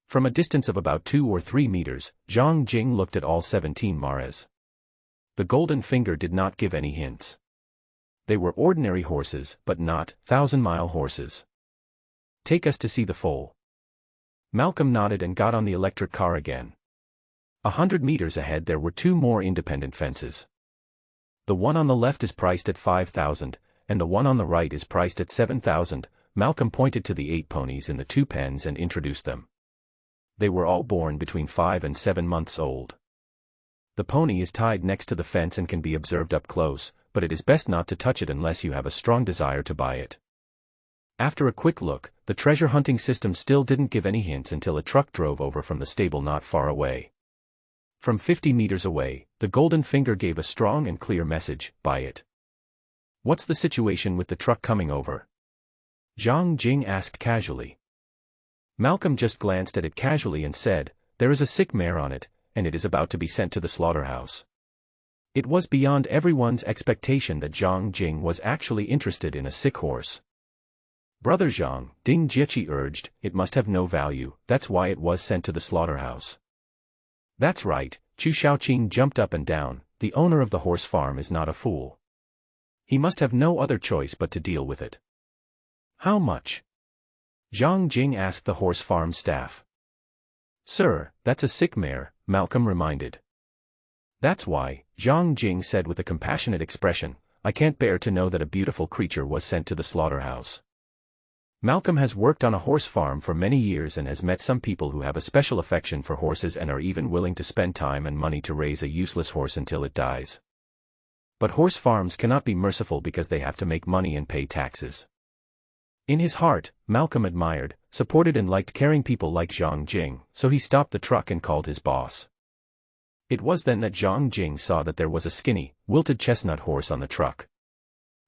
S1: From a distance of about 2 or 3 meters, Zhang Jing looked at all 17 mares. The golden finger did not give any hints. They were ordinary horses, but not 1,000-mile horses. "Take us to see the foal." Malcolm nodded and got on the electric car again. 100 meters ahead there were 2 more independent fences. The one on the left is priced at 5,000, and the one on the right is priced at 7,000. Malcolm pointed to the 8 ponies in the 2 pens and introduced them. They were all born between 5 and 7 months old. The pony is tied next to the fence and can be observed up close, but it is best not to touch it unless you have a strong desire to buy it. After a quick look, the treasure hunting system still didn't give any hints until a truck drove over from the stable not far away. From 50 meters away, the golden finger gave a strong and clear message: buy it. What's the situation with the truck coming over? Zhang Jing asked casually. Malcolm just glanced at it casually and said, there is a sick mare on it, and it is about to be sent to the slaughterhouse. It was beyond everyone's expectation that Zhang Jing was actually interested in a sick horse. Brother Zhang, Ding Jieqi urged, it must have no value, that's why it was sent to the slaughterhouse. That's right, Chu Shaoqing jumped up and down, the owner of the horse farm is not a fool. He must have no other choice but to deal with it. How much? Zhang Jing asked the horse farm staff. Sir, that's a sick mare, Malcolm reminded. That's why, Zhang Jing said with a compassionate expression, I can't bear to know that a beautiful creature was sent to the slaughterhouse. Malcolm has worked on a horse farm for many years and has met some people who have a special affection for horses and are even willing to spend time and money to raise a useless horse until it dies. But horse farms cannot be merciful because they have to make money and pay taxes. In his heart, Malcolm admired, supported and liked caring people like Zhang Jing, so he stopped the truck and called his boss. It was then that Zhang Jing saw that there was a skinny, wilted chestnut horse on the truck.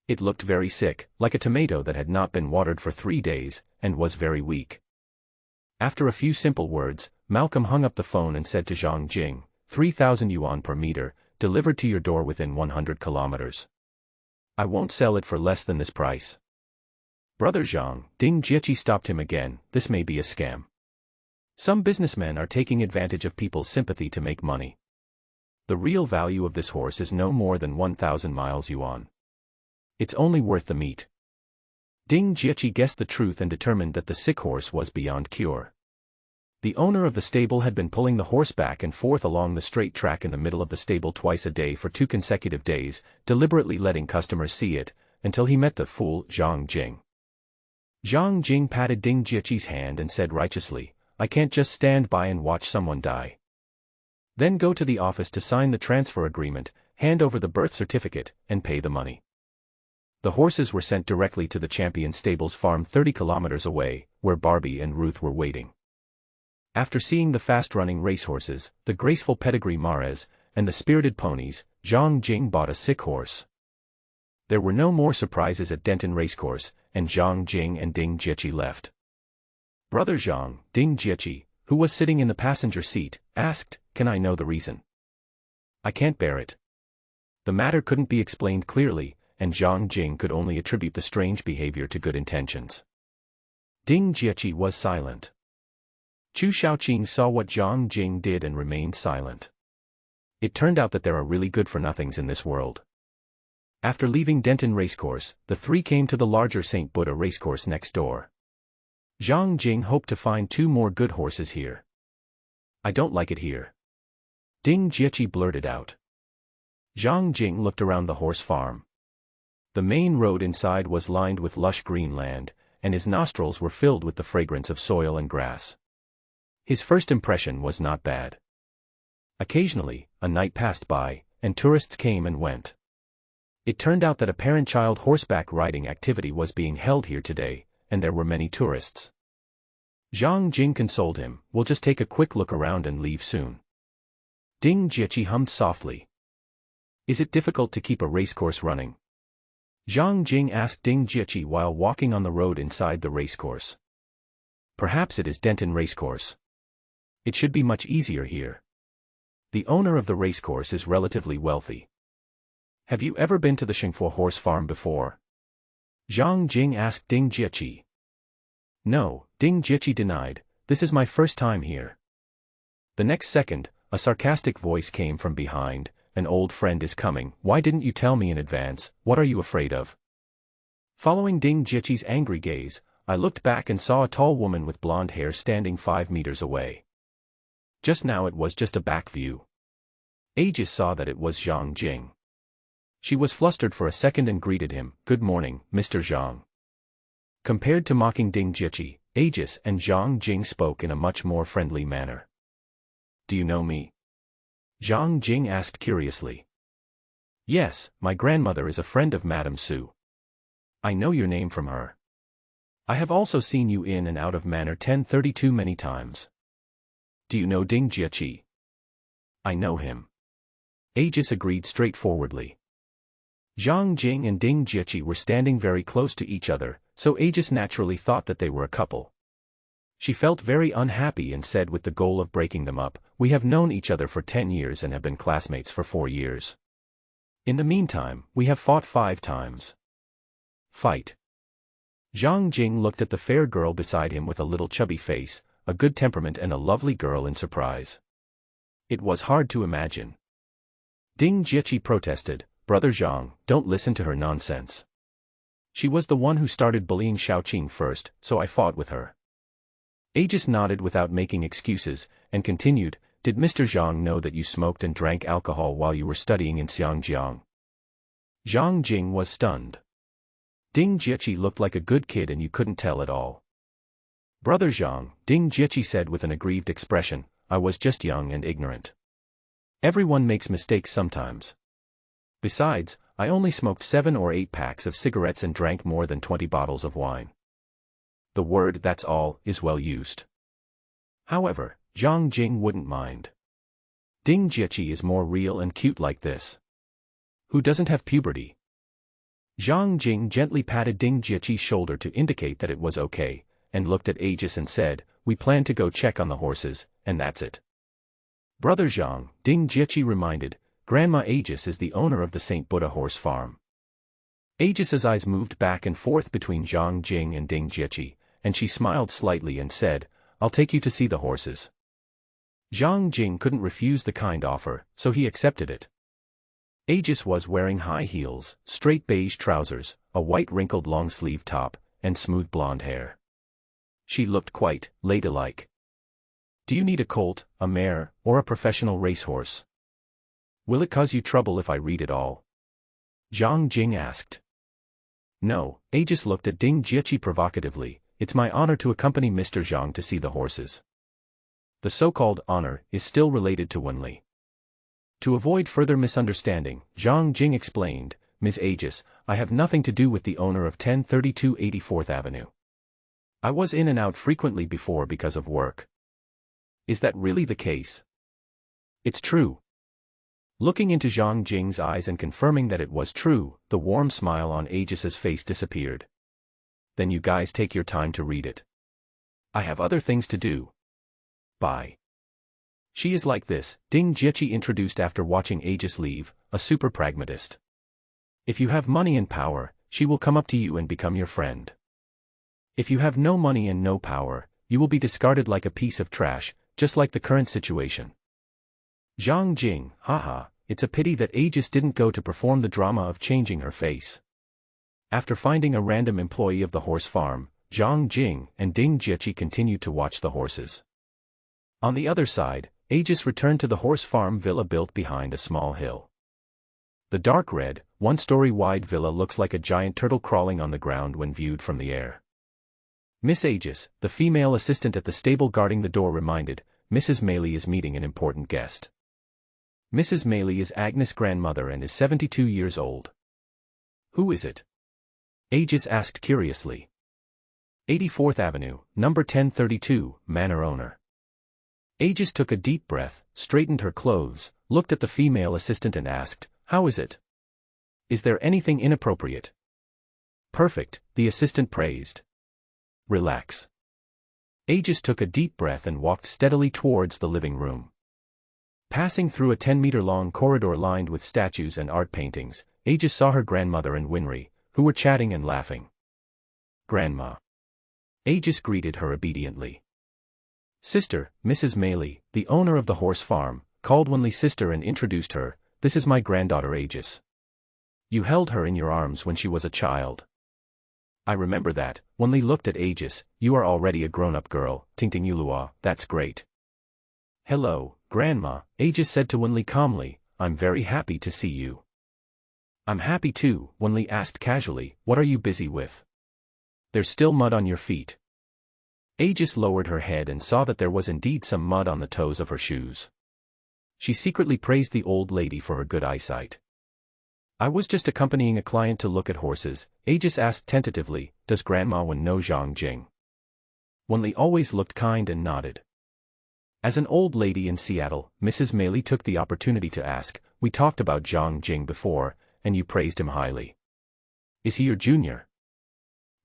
S1: It looked very sick, like a tomato that had not been watered for 3 days, and was very weak. After a few simple words, Malcolm hung up the phone and said to Zhang Jing, 3,000 yuan per meter, delivered to your door within 100 kilometers. I won't sell it for less than this price. Brother Zhang, Ding Jieqi stopped him again, this may be a scam. Some businessmen are taking advantage of people's sympathy to make money. The real value of this horse is no more than 1,000 miles yuan. It's only worth the meat. Ding Jieqi guessed the truth and determined that the sick horse was beyond cure. The owner of the stable had been pulling the horse back and forth along the straight track in the middle of the stable twice a day for 2 consecutive days, deliberately letting customers see it, until he met the fool, Zhang Jing. Zhang Jing patted Ding Jieqi's hand and said righteously, I can't just stand by and watch someone die. Then go to the office to sign the transfer agreement, hand over the birth certificate, and pay the money. The horses were sent directly to the Champion Stables farm 30 kilometers away, where Barbie and Ruth were waiting. After seeing the fast-running racehorses, the graceful pedigree mares, and the spirited ponies, Zhang Jing bought a sick horse. There were no more surprises at Denton Racecourse, and Zhang Jing and Ding Jieqi left. Brother Zhang, Ding Jieqi, who was sitting in the passenger seat, asked, Can I know the reason? I can't bear it. The matter couldn't be explained clearly, and Zhang Jing could only attribute the strange behavior to good intentions. Ding Jieqi was silent. Chu Shaoqing saw what Zhang Jing did and remained silent. It turned out that there are really good-for-nothings in this world. After leaving Denton Racecourse, the three came to the larger St. Buddha Racecourse next door. Zhang Jing hoped to find 2 more good horses here. I don't like it here. Ding Jieqi blurted out. Zhang Jing looked around the horse farm. The main road inside was lined with lush green land, and his nostrils were filled with the fragrance of soil and grass. His first impression was not bad. Occasionally, a night passed by, and tourists came and went. It turned out that a parent-child horseback riding activity was being held here today, and there were many tourists. Zhang Jing consoled him, we'll just take a quick look around and leave soon. Ding Jieqi hummed softly. Is it difficult to keep a racecourse running? Zhang Jing asked Ding Jieqi while walking on the road inside the racecourse. Perhaps it is Denton Racecourse. It should be much easier here. The owner of the racecourse is relatively wealthy. Have you ever been to the Xingfu horse farm before? Zhang Jing asked Ding Jieqi. No, Ding Jieqi denied, this is my first time here. The next second, a sarcastic voice came from behind, an old friend is coming, why didn't you tell me in advance, what are you afraid of? Following Ding Jieqi's angry gaze, I looked back and saw a tall woman with blonde hair standing 5 meters away. Just now it was just a back view. Aegis saw that it was Zhang Jing. She was flustered for a second and greeted him, Good morning, Mr. Zhang. Compared to mocking Ding Jieqi, Aegis and Zhang Jing spoke in a much more friendly manner. Do you know me? Zhang Jing asked curiously. Yes, my grandmother is a friend of Madame Su. I know your name from her. I have also seen you in and out of manor 1032 many times. Do you know Ding Jieqi? I know him. Aegis agreed straightforwardly. Zhang Jing and Ding Jieqi were standing very close to each other, so Aegis naturally thought that they were a couple. She felt very unhappy and said with the goal of breaking them up, "We have known each other for 10 years and have been classmates for 4 years. In the meantime, we have fought 5 times. Fight." Zhang Jing looked at the fair girl beside him with a little chubby face, a good temperament and a lovely girl in surprise. It was hard to imagine. Ding Jieqi protested, "Brother Zhang, don't listen to her nonsense. She was the one who started bullying Xiaoqing first, so I fought with her." Aegis nodded without making excuses, and continued, "Did Mr. Zhang know that you smoked and drank alcohol while you were studying in Xiangjiang?" Zhang Jing was stunned. Ding Jieqi looked like a good kid and you couldn't tell at all. "Brother Zhang," Ding Jieqi said with an aggrieved expression, "I was just young and ignorant. Everyone makes mistakes sometimes. Besides, I only smoked 7 or 8 packs of cigarettes and drank more than 20 bottles of wine." The word "that's all" is well used. However, Zhang Jing wouldn't mind. Ding Jieqi is more real and cute like this. Who doesn't have puberty? Zhang Jing gently patted Ding Jieqi's shoulder to indicate that it was okay, and looked at Aegis and said, "We plan to go check on the horses, and that's it." "Brother Zhang," Ding Jieqi reminded, "Grandma Aegis is the owner of the St. Buddha horse farm." Aegis's eyes moved back and forth between Zhang Jing and Ding Jieqi, and she smiled slightly and said, "I'll take you to see the horses." Zhang Jing couldn't refuse the kind offer, so he accepted it. Aegis was wearing high heels, straight beige trousers, a white wrinkled long-sleeve top, and smooth blonde hair. She looked quite ladylike. "Do you need a colt, a mare, or a professional racehorse? Will it cause you trouble if I read it all?" Zhang Jing asked. "No," Aegis looked at Ding Jieqi provocatively, "it's my honor to accompany Mr. Zhang to see the horses." The so-called honor is still related to Wenli. To avoid further misunderstanding, Zhang Jing explained, "Ms. Aegis, I have nothing to do with the owner of 1032 84th Avenue. I was in and out frequently before because of work." "Is that really the case?" "It's true." Looking into Zhang Jing's eyes and confirming that it was true, the warm smile on Aegis's face disappeared. "Then you guys take your time to read it. I have other things to do. Bye." "She is like this," Ding Jieqi introduced after watching Aegis leave, "a super pragmatist. If you have money and power, she will come up to you and become your friend. If you have no money and no power, you will be discarded like a piece of trash, just like the current situation." Zhang Jing, haha, it's a pity that Aegis didn't go to perform the drama of changing her face. After finding a random employee of the horse farm, Zhang Jing and Ding Jieqi continued to watch the horses. On the other side, Aegis returned to the horse farm villa built behind a small hill. The dark red, 1-story wide villa looks like a giant turtle crawling on the ground when viewed from the air. Miss Aegis, the female assistant at the stable guarding the door reminded, "Mrs. Meili is meeting an important guest." Mrs. Meili is Agnes' grandmother and is 72 years old. "Who is it?" Aegis asked curiously. 84th Avenue, number 1032, manor owner. Aegis took a deep breath, straightened her clothes, looked at the female assistant and asked, "How is it? Is there anything inappropriate?" "Perfect," the assistant praised. "Relax." Aegis took a deep breath and walked steadily towards the living room. Passing through a 10-meter-long corridor lined with statues and art paintings, Aegis saw her grandmother and Winry, who were chatting and laughing. "Grandma." Aegis greeted her obediently. "Sister, Mrs. Meili, the owner of the horse farm, called Wenli sister and introduced her, this is my granddaughter Aegis. You held her in your arms when she was a child." "I remember that." Wenli looked at Aegis, "You are already a grown-up girl, Tingting Yulua, that's great." "Hello, Grandma," Aegis said to Wenli calmly, "I'm very happy to see you." "I'm happy too," Wenli asked casually, "What are you busy with? There's still mud on your feet." Aegis lowered her head and saw that there was indeed some mud on the toes of her shoes. She secretly praised the old lady for her good eyesight. I was just accompanying a client to look at horses, Aegis asked tentatively. Does Grandma Wen know Zhang Jing? Wenli always looked kind and nodded. As an old lady in Seattle, Mrs. Meili took the opportunity to ask, we talked about Zhang Jing before, and you praised him highly. Is he your junior?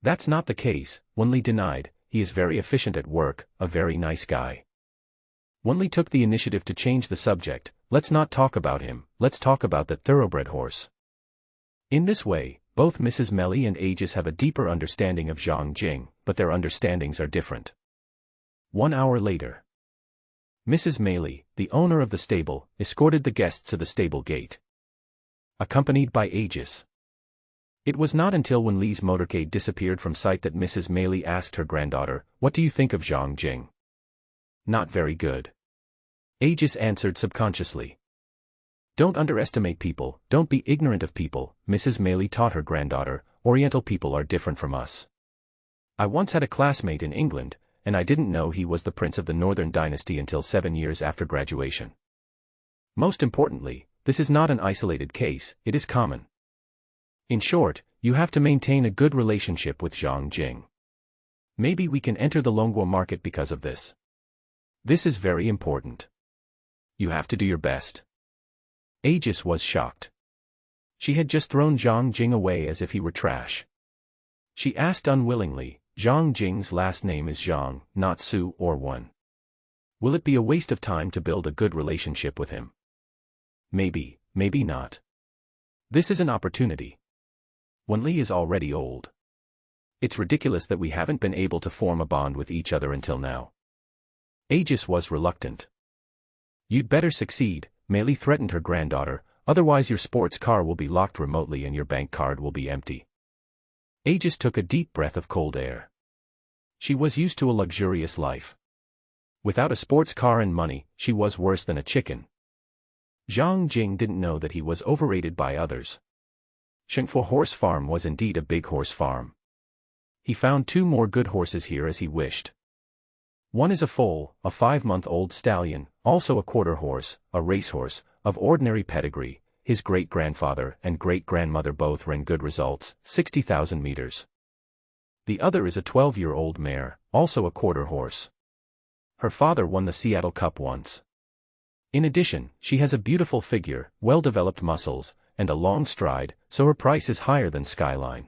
S1: That's not the case, Wenli denied. He is very efficient at work, a very nice guy. Wenli took the initiative to change the subject. Let's not talk about him, let's talk about that thoroughbred horse. In this way, both Mrs. Meili and Aegis have a deeper understanding of Zhang Jing, but their understandings are different. 1 hour later. Mrs. Meili, the owner of the stable, escorted the guests to the stable gate. Accompanied by Aegis. It was not until when Li's motorcade disappeared from sight that Mrs. Meili asked her granddaughter, what do you think of Zhang Jing? Not very good. Aegis answered subconsciously. Don't underestimate people, don't be ignorant of people, Mrs. Meili taught her granddaughter. Oriental people are different from us. I once had a classmate in England, and I didn't know he was the prince of the Northern Dynasty until 7 years after graduation. Most importantly, this is not an isolated case, it is common. In short, you have to maintain a good relationship with Zhang Jing. Maybe we can enter the Longguo market because of this. This is very important. You have to do your best. Aegis was shocked. She had just thrown Zhang Jing away as if he were trash. She asked unwillingly, Zhang Jing's last name is Zhang, not Su or Wen. Will it be a waste of time to build a good relationship with him? Maybe, maybe not. This is an opportunity. Wenli is already old. It's ridiculous that we haven't been able to form a bond with each other until now. Aegis was reluctant. You'd better succeed, Meili threatened her granddaughter, otherwise your sports car will be locked remotely and your bank card will be empty. Aegis took a deep breath of cold air. She was used to a luxurious life. Without a sports car and money, she was worse than a chicken. Zhang Jing didn't know that he was overrated by others. Shengfu Horse Farm was indeed a big horse farm. He found 2 more good horses here as he wished. One is a foal, a 5-month-old stallion, also a quarter horse, a racehorse, of ordinary pedigree. His great-grandfather and great-grandmother both ran good results, 60,000 meters. The other is a 12-year-old mare, also a quarter horse. Her father won the Seattle Cup once. In addition, she has a beautiful figure, well-developed muscles, and a long stride, so her price is higher than Skyline.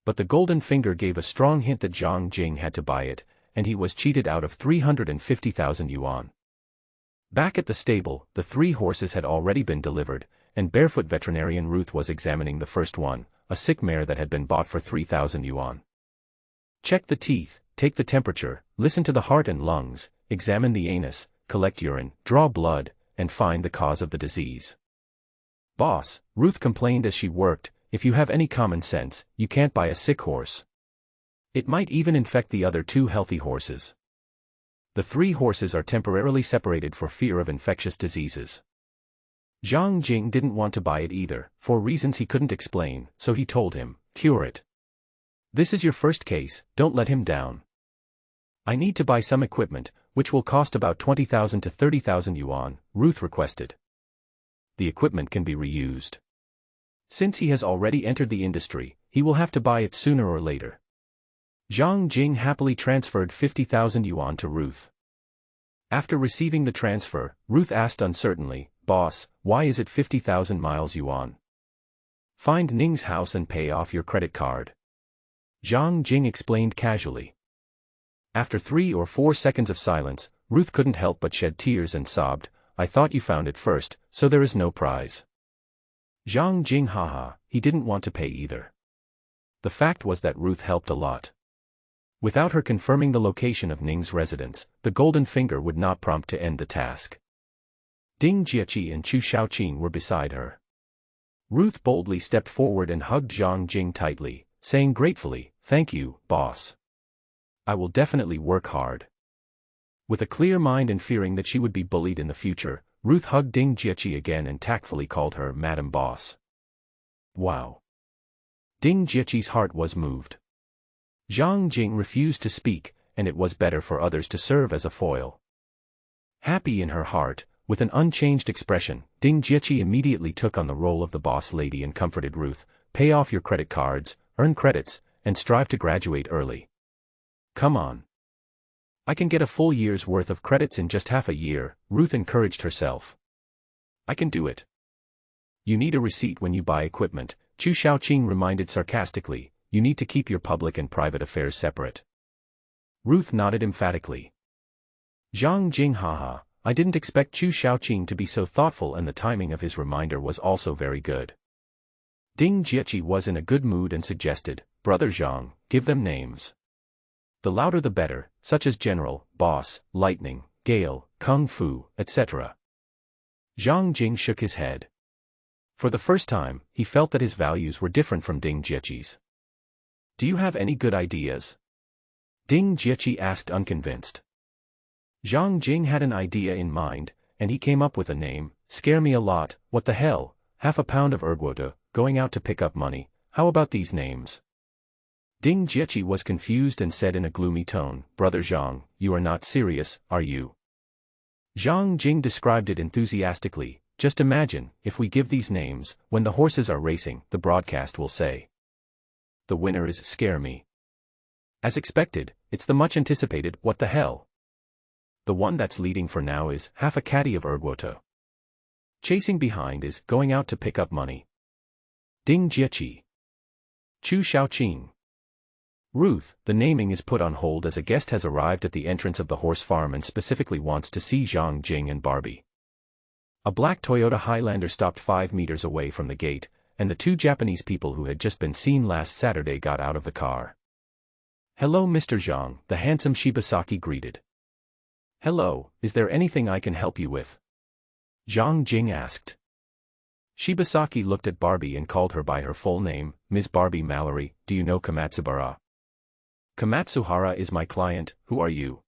S1: But the Golden Finger gave a strong hint that Zhang Jing had to buy it, and he was cheated out of 350,000 yuan. Back at the stable, the 3 horses had already been delivered, and barefoot veterinarian Ruth was examining the first one, a sick mare that had been bought for 3,000 yuan. Check the teeth, take the temperature, listen to the heart and lungs, examine the anus, collect urine, draw blood, and find the cause of the disease. Boss, Ruth complained as she worked, if you have any common sense, you can't buy a sick horse. It might even infect the other 2 healthy horses. The 3 horses are temporarily separated for fear of infectious diseases. Zhang Jing didn't want to buy it either, for reasons he couldn't explain, so he told him, cure it. This is your first case, don't let him down. I need to buy some equipment, which will cost about 20,000 to 30,000 yuan, Ruth requested. The equipment can be reused. Since he has already entered the industry, he will have to buy it sooner or later. Zhang Jing happily transferred 50,000 yuan to Ruth. After receiving the transfer, Ruth asked uncertainly, Boss, why is it 50,000 miles yuan? Find Ning's house and pay off your credit card. Zhang Jing explained casually. After 3 or 4 seconds of silence, Ruth couldn't help but shed tears and sobbed, I thought you found it first, so there is no prize. Zhang Jing haha, he didn't want to pay either. The fact was that Ruth helped a lot. Without her confirming the location of Ning's residence, the Golden Finger would not prompt to end the task. Ding Jiaqi and Chu Shaoqing were beside her. Ruth boldly stepped forward and hugged Zhang Jing tightly, saying gratefully, Thank you, boss. I will definitely work hard. With a clear mind and fearing that she would be bullied in the future, Ruth hugged Ding Jiaqi again and tactfully called her Madam Boss. Wow. Ding Jiaqi's heart was moved. Zhang Jing refused to speak, and it was better for others to serve as a foil. Happy in her heart, With an unchanged expression, Ding Jiechi immediately took on the role of the boss lady and comforted Ruth. Pay off your credit cards, earn credits, and strive to graduate early. Come on. I can get a full year's worth of credits in just half a year, Ruth encouraged herself. I can do it. You need a receipt when you buy equipment, Chu Xiaoqing reminded sarcastically. You need to keep your public and private affairs separate. Ruth nodded emphatically. Zhang Jing haha, I didn't expect Chu Xiaoqing to be so thoughtful, and the timing of his reminder was also very good. Ding Jiechi was in a good mood and suggested, Brother Zhang, give them names. The louder the better, such as General, Boss, Lightning, Gale, Kung Fu, etc. Zhang Jing shook his head. For the first time, he felt that his values were different from Ding Jiechi's. Do you have any good ideas? Ding Jiechi asked unconvinced. Zhang Jing had an idea in mind, and he came up with a name. Scare me a lot, what the hell, half a pound of erguota, going out to pick up money, how about these names? Ding Jiechi was confused and said in a gloomy tone, Brother Zhang, you are not serious, are you? Zhang Jing described it enthusiastically. Just imagine, if we give these names, when the horses are racing, the broadcast will say. The winner is Scare Me. As expected, it's the much anticipated What the Hell. The one that's leading for now is Half a Caddy of Erguota. Chasing behind is Going Out to Pick Up Money. Ding Jiechi. Chu Xiaoqing. Ruth, the naming is put on hold as a guest has arrived at the entrance of the horse farm and specifically wants to see Zhang Jing and Barbie. A black Toyota Highlander stopped 5 meters away from the gate, and the 2 Japanese people who had just been seen last Saturday got out of the car. Hello Mr. Zhang, the handsome Shibasaki greeted. Hello, is there anything I can help you with? Zhang Jing asked. Shibasaki looked at Barbie and called her by her full name, Ms. Barbie Mallory, do you know Komatsubara? Komatsuhara is my client, who are you?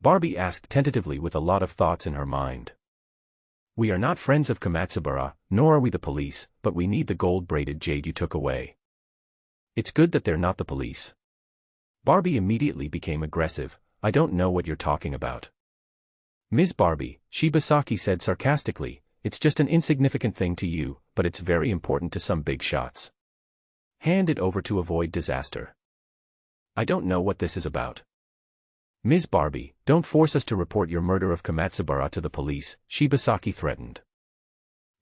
S1: Barbie asked tentatively with a lot of thoughts in her mind. We are not friends of Komatsubara, nor are we the police, but we need the gold-braided jade you took away. It's good that they're not the police. Barbie immediately became aggressive. I don't know what you're talking about. Ms. Barbie, Shibasaki said sarcastically, it's just an insignificant thing to you, but it's very important to some big shots. Hand it over to avoid disaster. I don't know what this is about. Ms. Barbie, don't force us to report your murder of Komatsubara to the police, Shibasaki threatened.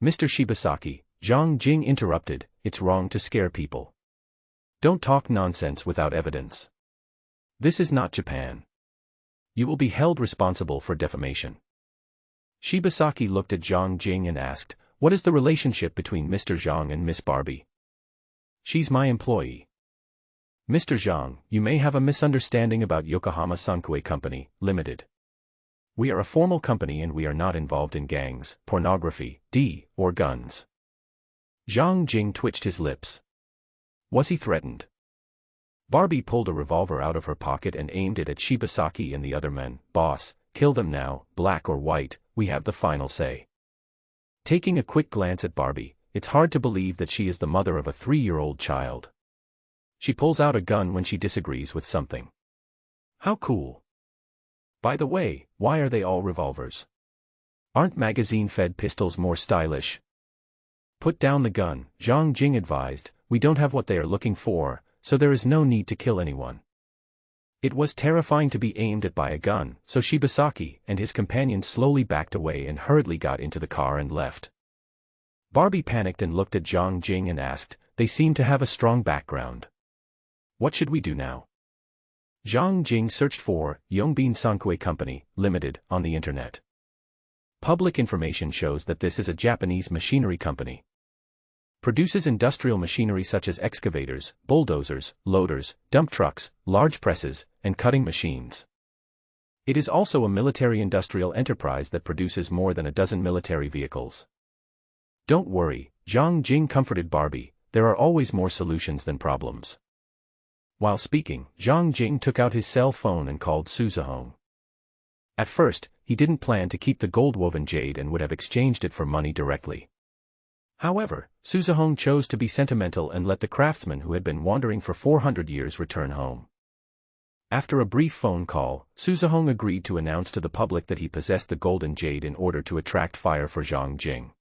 S1: Mr. Shibasaki, Zhang Jing interrupted, it's wrong to scare people. Don't talk nonsense without evidence. This is not Japan. You will be held responsible for defamation. Shibasaki looked at Zhang Jing and asked, what is the relationship between Mr. Zhang and Miss Barbie? She's my employee. Mr. Zhang, you may have a misunderstanding about Yokohama Sankei Company, Limited. We are a formal company and we are not involved in gangs, pornography, or guns. Zhang Jing twitched his lips. Was he threatened? Barbie pulled a revolver out of her pocket and aimed it at Shibasaki and the other men. Boss, kill them now, black or white, we have the final say. Taking a quick glance at Barbie, it's hard to believe that she is the mother of a 3-year-old child. She pulls out a gun when she disagrees with something. How cool. By the way, why are they all revolvers? Aren't magazine-fed pistols more stylish? Put down the gun, Zhang Jing advised, we don't have what they are looking for, so there is no need to kill anyone. It was terrifying to be aimed at by a gun, so Shibasaki and his companions slowly backed away and hurriedly got into the car and left. Barbie panicked and looked at Zhang Jing and asked, they seem to have a strong background. What should we do now? Zhang Jing searched for Yongbin Sankei Company, Limited, on the internet. Public information shows that this is a Japanese machinery company. Produces industrial machinery such as excavators, bulldozers, loaders, dump trucks, large presses, and cutting machines. It is also a military-industrial enterprise that produces more than a dozen military vehicles. Don't worry, Zhang Jing comforted Barbie, there are always more solutions than problems. While speaking, Zhang Jing took out his cell phone and called Suzahong. At first, he didn't plan to keep the gold-woven jade and would have exchanged it for money directly. However, Suzahong chose to be sentimental and let the craftsman who had been wandering for 400 years return home. After a brief phone call, Suzahong agreed to announce to the public that he possessed the golden jade in order to attract fire for Zhang Jing.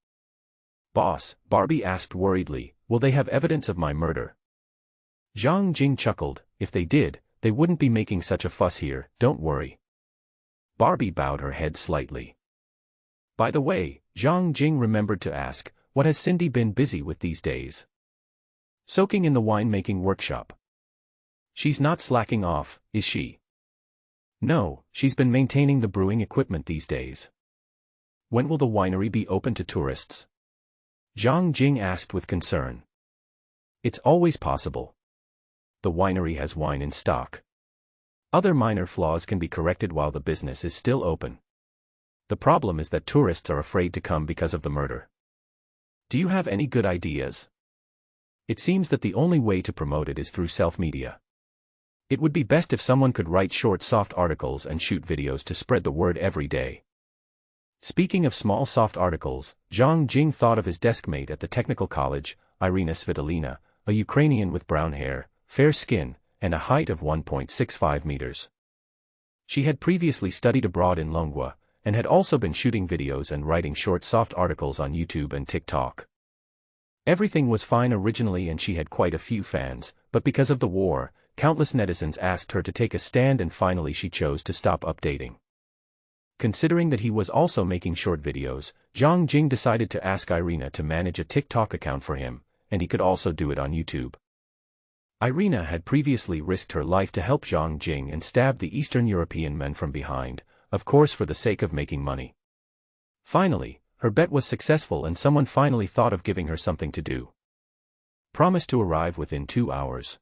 S1: "Boss," Barbie asked worriedly, "will they have evidence of my murder?" Zhang Jing chuckled, "If they did, they wouldn't be making such a fuss here, don't worry." Barbie bowed her head slightly. By the way, Zhang Jing remembered to ask, what has Cindy been busy with these days? Soaking in the winemaking workshop. She's not slacking off, is she? No, she's been maintaining the brewing equipment these days. When will the winery be open to tourists? Zhang Jing asked with concern. It's always possible. The winery has wine in stock. Other minor flaws can be corrected while the business is still open. The problem is that tourists are afraid to come because of the murder. Do you have any good ideas? It seems that the only way to promote it is through self-media. It would be best if someone could write short soft articles and shoot videos to spread the word every day. Speaking of small soft articles, Zhang Jing thought of his deskmate at the technical college, Irina Svitolina, a Ukrainian with brown hair, fair skin, and a height of 1.65 meters. She had previously studied abroad in Longwa, and had also been shooting videos and writing short soft articles on YouTube and TikTok. Everything was fine originally and she had quite a few fans, but because of the war, countless netizens asked her to take a stand and finally she chose to stop updating. Considering that he was also making short videos, Zhang Jing decided to ask Irina to manage a TikTok account for him, and he could also do it on YouTube. Irina had previously risked her life to help Zhang Jing and stabbed the Eastern European men from behind, of course for the sake of making money. Finally, her bet was successful and someone finally thought of giving her something to do. Promised to arrive within 2 hours.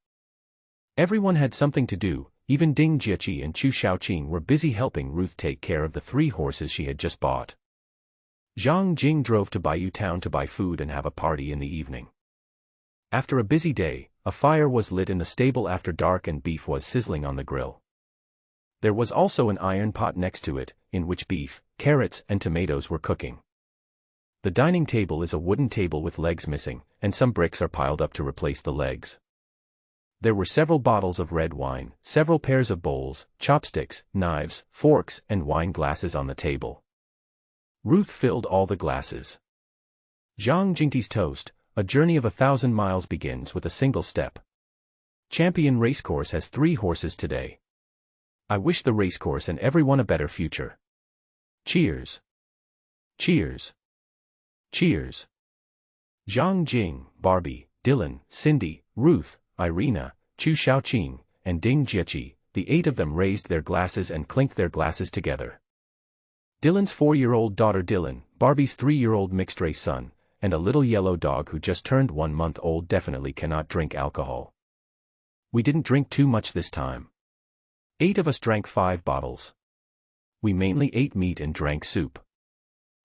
S1: Everyone had something to do, even Ding Jieqi and Chu Shaoqing were busy helping Ruth take care of the 3 horses she had just bought. Zhang Jing drove to Baiyu town to buy food and have a party in the evening. After a busy day, a fire was lit in the stable after dark and beef was sizzling on the grill. There was also an iron pot next to it, in which beef, carrots, and tomatoes were cooking. The dining table is a wooden table with legs missing, and some bricks are piled up to replace the legs. There were several bottles of red wine, several pairs of bowls, chopsticks, knives, forks, and wine glasses on the table. Ruth filled all the glasses. Zhang Jingti's toast, a journey of 1,000 miles begins with a single step. Champion Racecourse has 3 horses today. I wish the racecourse and everyone a better future. Cheers. Cheers. Cheers. Zhang Jing, Barbie, Dylan, Cindy, Ruth, Irina, Chu Shaoqing, and Ding Jieqi, the 8 of them raised their glasses and clinked their glasses together. Dylan's 4-year-old daughter Dylan, Barbie's 3-year-old mixed-race son, and a little yellow dog who just turned 1 month old definitely cannot drink alcohol. We didn't drink too much this time. 8 of us drank 5 bottles. We mainly ate meat and drank soup.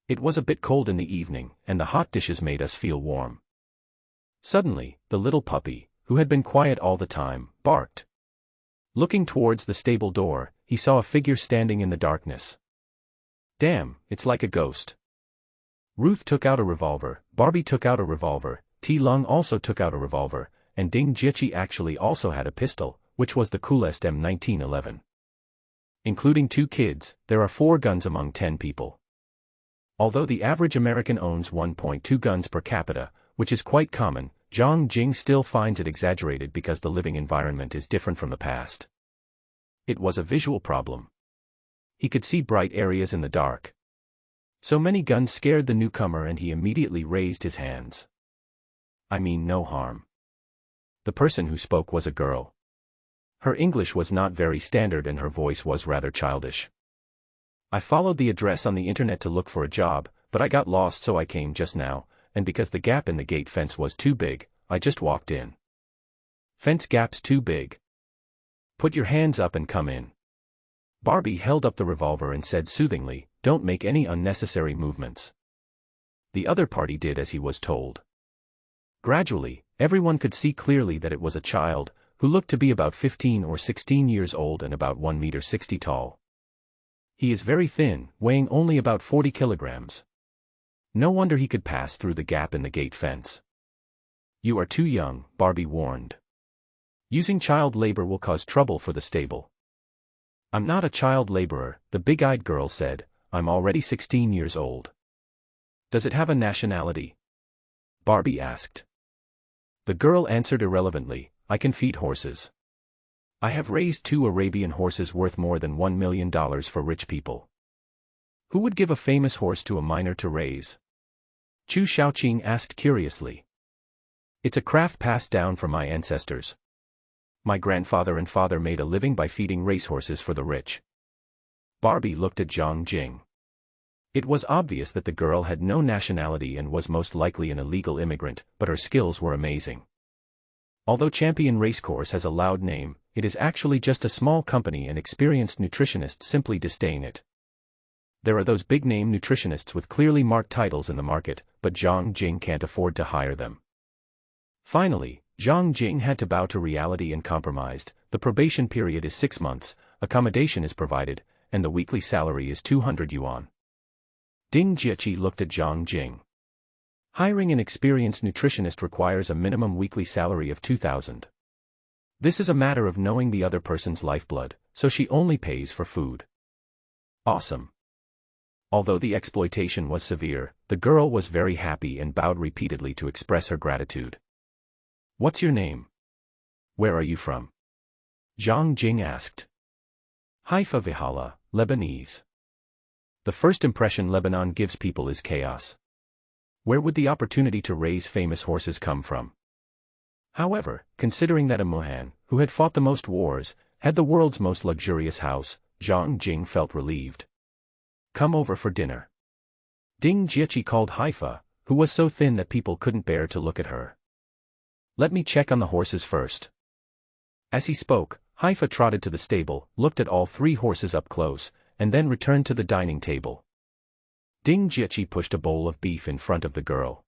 S1: It was a bit cold in the evening, and the hot dishes made us feel warm. Suddenly, the little puppy, who had been quiet all the time, barked. Looking towards the stable door, he saw a figure standing in the darkness. Damn, it's like a ghost. Ruth took out a revolver, Barbie took out a revolver, T Lung also took out a revolver, and Ding Jieqi actually also had a pistol, which was the coolest M1911. Including 2 kids, there are 4 guns among 10 people. Although the average American owns 1.2 guns per capita, which is quite common, Zhang Jing still finds it exaggerated because the living environment is different from the past. It was a visual problem. He could see bright areas in the dark. So many guns scared the newcomer and he immediately raised his hands. I mean no harm. The person who spoke was a girl. Her English was not very standard and her voice was rather childish. I followed the address on the internet to look for a job, but I got lost so I came just now, and because the gap in the gate fence was too big, I just walked in. Fence gap's too big. Put your hands up and come in. Barbie held up the revolver and said soothingly, don't make any unnecessary movements. The other party did as he was told. Gradually, everyone could see clearly that it was a child, who looked to be about 15 or 16 years old and about 1 meter 60 tall. He is very thin, weighing only about 40 kilograms. No wonder he could pass through the gap in the gate fence. You are too young, Barbie warned. Using child labor will cause trouble for the stable. I'm not a child laborer, the big-eyed girl said. I'm already 16 years old. Does it have a nationality? Barbie asked. The girl answered irrelevantly, I can feed horses. I have raised 2 Arabian horses worth more than $1 million for rich people. Who would give a famous horse to a miner to raise? Chu Shaoqing asked curiously. It's a craft passed down from my ancestors. My grandfather and father made a living by feeding racehorses for the rich. Barbie looked at Zhang Jing. It was obvious that the girl had no nationality and was most likely an illegal immigrant, but her skills were amazing. Although Champion Racecourse has a loud name, it is actually just a small company and experienced nutritionists simply disdain it. There are those big-name nutritionists with clearly marked titles in the market, but Zhang Jing can't afford to hire them. Finally, Zhang Jing had to bow to reality and compromised. The probation period is 6 months, accommodation is provided, and the weekly salary is 200 yuan. Ding Jieqi looked at Zhang Jing. Hiring an experienced nutritionist requires a minimum weekly salary of 2,000. This is a matter of knowing the other person's lifeblood, so she only pays for food. Awesome. Although the exploitation was severe, the girl was very happy and bowed repeatedly to express her gratitude. What's your name? Where are you from? Zhang Jing asked. Haifa Vihala, Lebanese. The first impression Lebanon gives people is chaos. Where would the opportunity to raise famous horses come from? However, considering that a Mohan, who had fought the most wars, had the world's most luxurious house, Zhang Jing felt relieved. Come over for dinner. Ding Jieqi called Haifa, who was so thin that people couldn't bear to look at her. Let me check on the horses first. As he spoke, Haifa trotted to the stable, looked at all 3 horses up close, and then returned to the dining table. Ding Jieqi pushed a bowl of beef in front of the girl.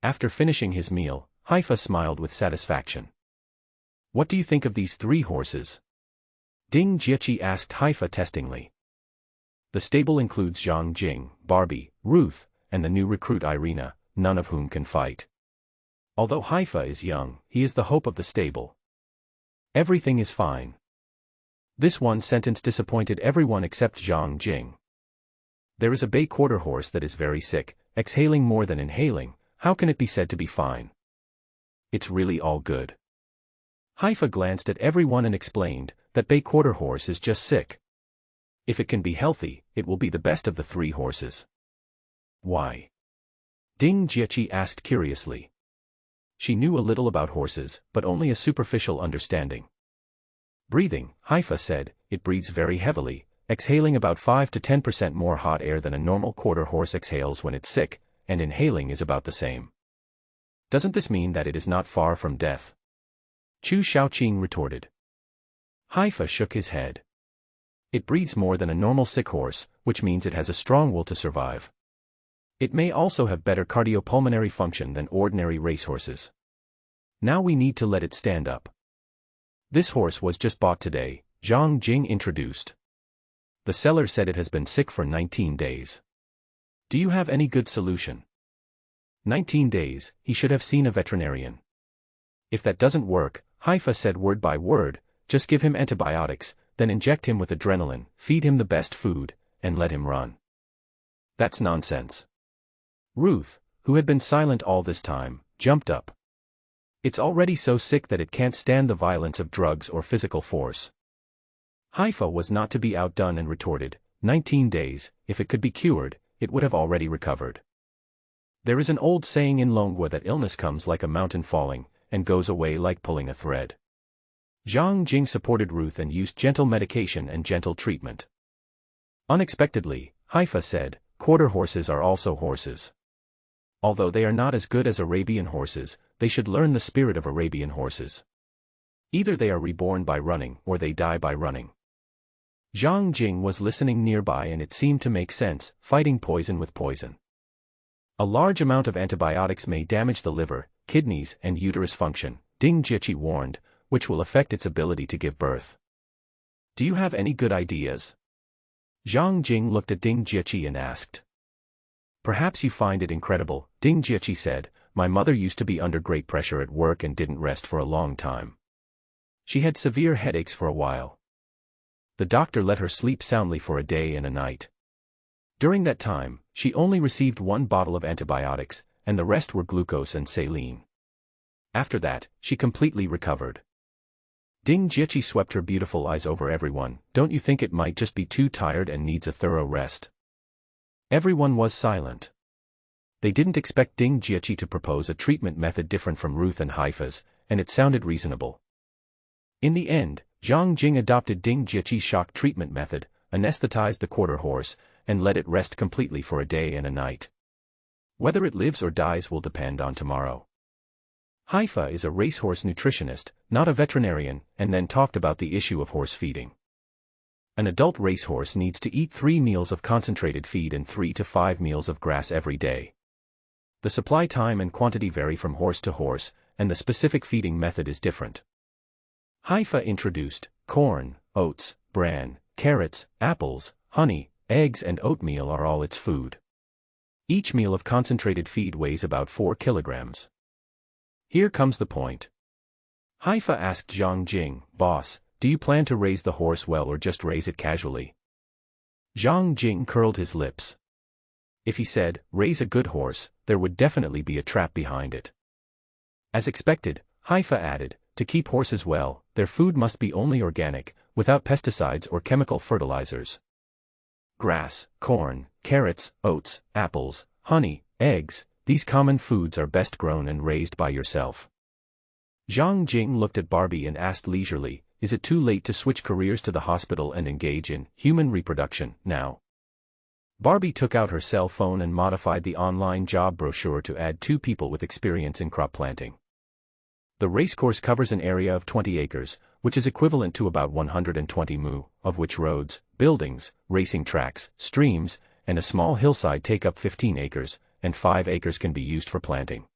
S1: After finishing his meal, Haifa smiled with satisfaction. What do you think of these 3 horses? Ding Jieqi asked Haifa testingly. The stable includes Zhang Jing, Barbie, Ruth, and the new recruit Irina, none of whom can fight. Although Haifa is young, he is the hope of the stable. Everything is fine. This one sentence disappointed everyone except Zhang Jing. There is a bay quarter horse that is very sick, exhaling more than inhaling. How can it be said to be fine? It's really all good. Haifa glanced at everyone and explained that bay quarter horse is just sick. If it can be healthy, it will be the best of the 3 horses. Why? Ding Jieqi asked curiously. She knew a little about horses, but only a superficial understanding. Breathing, Haifa said, it breathes very heavily, exhaling about 5 to 10% more hot air than a normal quarter horse exhales when it's sick, and inhaling is about the same. Doesn't this mean that it is not far from death? Chu Shaoqing retorted. Haifa shook his head. It breathes more than a normal sick horse, which means it has a strong will to survive. It may also have better cardiopulmonary function than ordinary racehorses. Now we need to let it stand up. This horse was just bought today, Zhang Jing introduced. The seller said it has been sick for 19 days. Do you have any good solution? 19 days, he should have seen a veterinarian. If that doesn't work, Haifa said word by word, just give him antibiotics, then inject him with adrenaline, feed him the best food, and let him run. That's nonsense. Ruth, who had been silent all this time, jumped up. It's already so sick that it can't stand the violence of drugs or physical force. Haifa was not to be outdone and retorted, 19 days, if it could be cured, it would have already recovered. There is an old saying in Longwa that illness comes like a mountain falling, and goes away like pulling a thread. Zhang Jing supported Ruth and used gentle medication and gentle treatment. Unexpectedly, Haifa said, quarter horses are also horses. Although they are not as good as Arabian horses, they should learn the spirit of Arabian horses. Either they are reborn by running or they die by running. Zhang Jing was listening nearby and it seemed to make sense, fighting poison with poison. A large amount of antibiotics may damage the liver, kidneys, and uterus function, Ding Jieqi warned, which will affect its ability to give birth. Do you have any good ideas? Zhang Jing looked at Ding Jieqi and asked. Perhaps you find it incredible, Ding Jieqi said, my mother used to be under great pressure at work and didn't rest for a long time. She had severe headaches for a while. The doctor let her sleep soundly for a day and a night. During that time, she only received 1 bottle of antibiotics, and the rest were glucose and saline. After that, she completely recovered. Ding Jiechi swept her beautiful eyes over everyone. Don't you think it might just be too tired and needs a thorough rest? Everyone was silent. They didn't expect Ding Jiechi to propose a treatment method different from Ruth and Haifa's, and it sounded reasonable. In the end, Zhang Jing adopted Ding Jiechi's shock treatment method, anesthetized the quarter horse, and let it rest completely for a day and a night. Whether it lives or dies will depend on tomorrow. Haifa is a racehorse nutritionist, not a veterinarian, and then talked about the issue of horse feeding. An adult racehorse needs to eat 3 meals of concentrated feed and 3 to 5 meals of grass every day. The supply time and quantity vary from horse to horse, and the specific feeding method is different. Haifa introduced corn, oats, bran, carrots, apples, honey, eggs and oatmeal are all its food. Each meal of concentrated feed weighs about 4 kilograms. Here comes the point. Haifa asked Zhang Jing, "Boss, do you plan to raise the horse well or just raise it casually?" Zhang Jing curled his lips. If he said, "raise a good horse," there would definitely be a trap behind it. As expected, Haifa added, "To keep horses well, their food must be only organic, without pesticides or chemical fertilizers. Grass, corn, carrots, oats, apples, honey, eggs, these common foods are best grown and raised by yourself." Zhang Jing looked at Barbie and asked leisurely, "Is it too late to switch careers to the hospital and engage in human reproduction now?" Barbie took out her cell phone and modified the online job brochure to add 2 people with experience in crop planting. The racecourse covers an area of 20 acres, which is equivalent to about 120 mu, of which roads, buildings, racing tracks, streams, and a small hillside take up 15 acres, and 5 acres can be used for planting.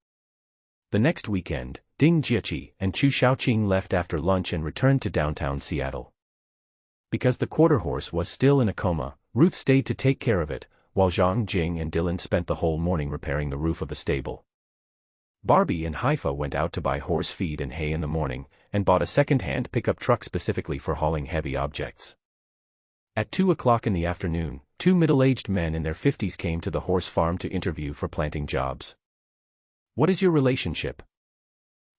S1: The next weekend, Ding Jiechi and Chu Shaoqing left after lunch and returned to downtown Seattle. Because the quarter horse was still in a coma, Ruth stayed to take care of it, while Zhang Jing and Dylan spent the whole morning repairing the roof of the stable. Barbie and Haifa went out to buy horse feed and hay in the morning, and bought a second-hand pickup truck specifically for hauling heavy objects. At 2 o'clock in the afternoon, 2 middle-aged men in their 50s came to the horse farm to interview for planting jobs. "What is your relationship?"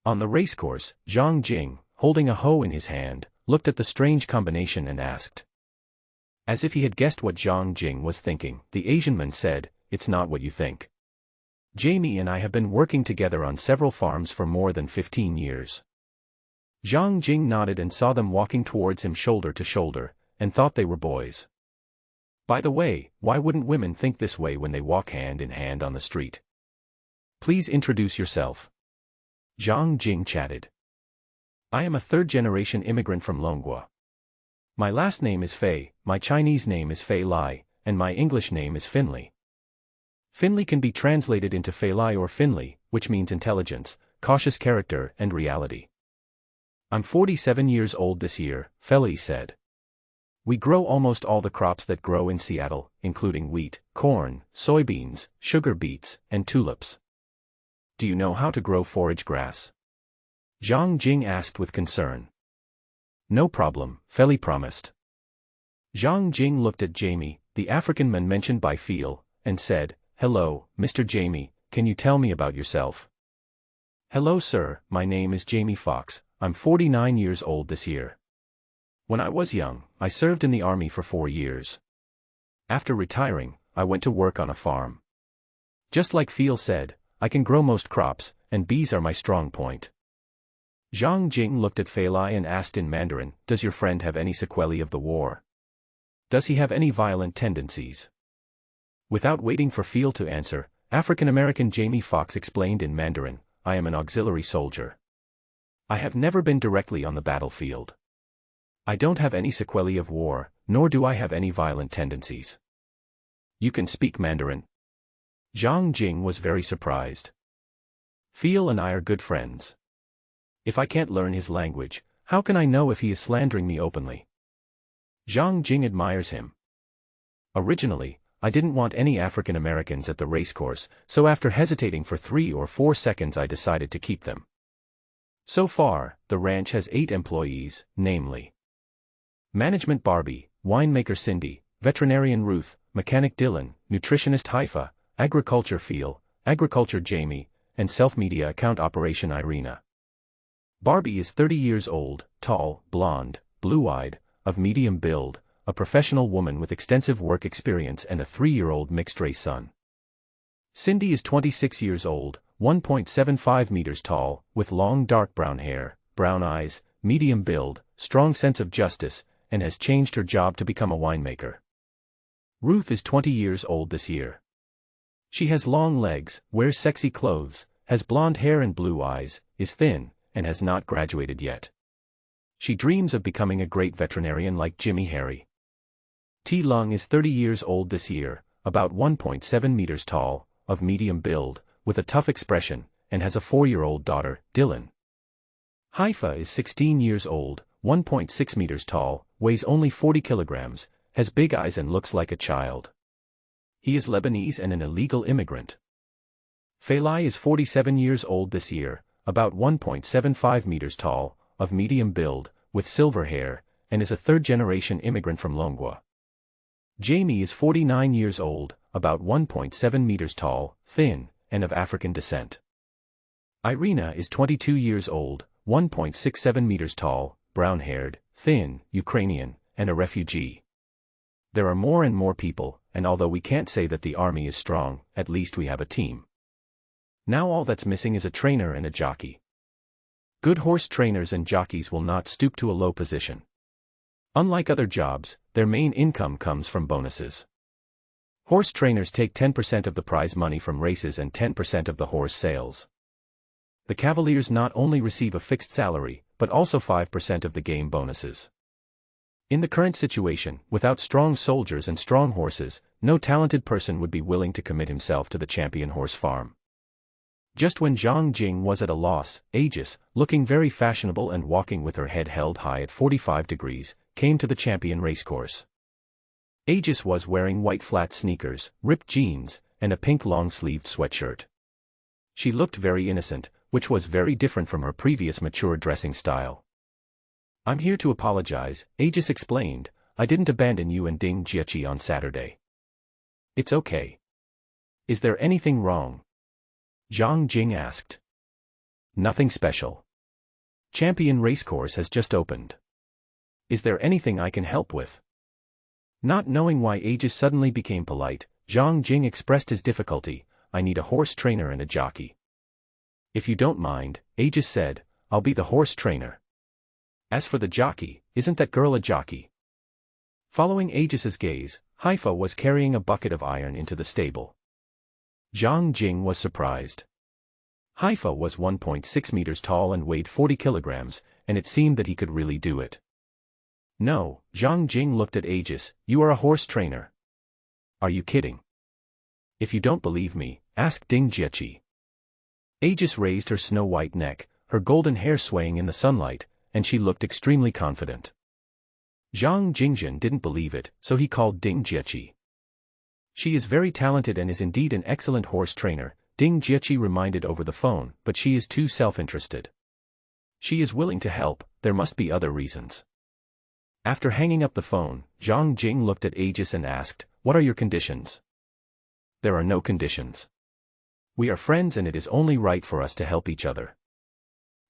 S1: On the racecourse, Zhang Jing, holding a hoe in his hand, looked at the strange combination and asked. As if he had guessed what Zhang Jing was thinking, the Asian man said, "It's not what you think. Jamie and I have been working together on several farms for more than 15 years. Zhang Jing nodded and saw them walking towards him shoulder to shoulder, and thought they were boys. By the way, why wouldn't women think this way when they walk hand in hand on the street? Please introduce yourself. Zhang Jing chatted. I am a third-generation immigrant from Longhua. My last name is Fei, my Chinese name is Fei Lai, and my English name is Finley. Finley can be translated into Fei Lai or Finley, which means intelligence, cautious character, and reality. I'm 47 years old this year, Feli said. We grow almost all the crops that grow in Seattle, including wheat, corn, soybeans, sugar beets, and tulips. Do you know how to grow forage grass? Zhang Jing asked with concern. No problem, Feli promised. Zhang Jing looked at Jamie, the African man mentioned by Phil, and said, Hello, Mr. Jamie, can you tell me about yourself? Hello sir, my name is Jamie Fox, I'm 49 years old this year. When I was young, I served in the army for 4 years. After retiring, I went to work on a farm. Just like Phil said, I can grow most crops, and bees are my strong point. Zhang Jing looked at Fei Lai and asked in Mandarin, Does your friend have any sequelae of the war? Does he have any violent tendencies? Without waiting for Phil to answer, African-American Jamie Fox explained in Mandarin, I am an auxiliary soldier. I have never been directly on the battlefield. I don't have any sequelae of war, nor do I have any violent tendencies. You can speak Mandarin? Zhang Jing was very surprised. Phil and I are good friends. If I can't learn his language, how can I know if he is slandering me openly? Zhang Jing admires him. Originally, I didn't want any African Americans at the racecourse, so after hesitating for 3 or 4 seconds I decided to keep them. So far, the ranch has 8 employees, namely Management Barbie, winemaker Cindy, veterinarian Ruth, mechanic Dylan, nutritionist Haifa, agriculture Phil, agriculture Jamie, and self-media account operation Irina. Barbie is 30 years old, tall, blonde, blue-eyed, of medium build, a professional woman with extensive work experience and a 3-year-old mixed-race son. Cindy is 26 years old, 1.75 meters tall, with long dark brown hair, brown eyes, medium build, strong sense of justice, and has changed her job to become a winemaker. Ruth is 20 years old this year. She has long legs, wears sexy clothes, has blonde hair and blue eyes, is thin, and has not graduated yet. She dreams of becoming a great veterinarian like Jimmy Harry. T. Lung is 30 years old this year, about 1.7 meters tall, of medium build, with a tough expression, and has a 4-year-old daughter, Dylan. Haifa is 16 years old, 1.6 meters tall, weighs only 40 kilograms, has big eyes and looks like a child. He is Lebanese and an illegal immigrant. Feilai is 47 years old this year, about 1.75 meters tall, of medium build, with silver hair, and is a third-generation immigrant from Longwa. Jamie is 49 years old, about 1.7 meters tall, thin, and of African descent. Irina is 22 years old, 1.67 meters tall, brown-haired, thin, Ukrainian, and a refugee. There are more and more people, and although we can't say that the army is strong, at least we have a team. Now all that's missing is a trainer and a jockey. Good horse trainers and jockeys will not stoop to a low position. Unlike other jobs, their main income comes from bonuses. Horse trainers take 10% of the prize money from races and 10% of the horse sales. The cavaliers not only receive a fixed salary, but also 5% of the game bonuses. In the current situation, without strong soldiers and strong horses, no talented person would be willing to commit himself to the champion horse farm. Just when Zhang Jing was at a loss, Aegis, looking very fashionable and walking with her head held high at 45 degrees, came to the champion racecourse. Aegis was wearing white flat sneakers, ripped jeans, and a pink long-sleeved sweatshirt. She looked very innocent, which was very different from her previous mature dressing style. "I'm here to apologize," Aegis explained. "I didn't abandon you and Ding Jiechi on Saturday." "It's okay. Is there anything wrong?" Zhang Jing asked. "Nothing special. Champion Racecourse has just opened. Is there anything I can help with?" Not knowing why Aegis suddenly became polite, Zhang Jing expressed his difficulty. "I need a horse trainer and a jockey." "If you don't mind," Aegis said, "I'll be the horse trainer. As for the jockey, isn't that girl a jockey?" Following Aegis's gaze, Haifa was carrying a bucket of iron into the stable. Zhang Jing was surprised. Haifa was 1.6 meters tall and weighed 40 kilograms, and it seemed that he could really do it. "No," Zhang Jing looked at Aegis, "you are a horse trainer. Are you kidding? If you don't believe me, ask Ding Jiechi." Aegis raised her snow-white neck, her golden hair swaying in the sunlight, and she looked extremely confident. Zhang Jingzhen didn't believe it, so he called Ding Jiechi. "She is very talented and is indeed an excellent horse trainer," Ding Jiechi reminded over the phone, "but she is too self-interested. She is willing to help, there must be other reasons." After hanging up the phone, Zhang Jing looked at Aegis and asked, "What are your conditions?" "There are no conditions. We are friends and it is only right for us to help each other."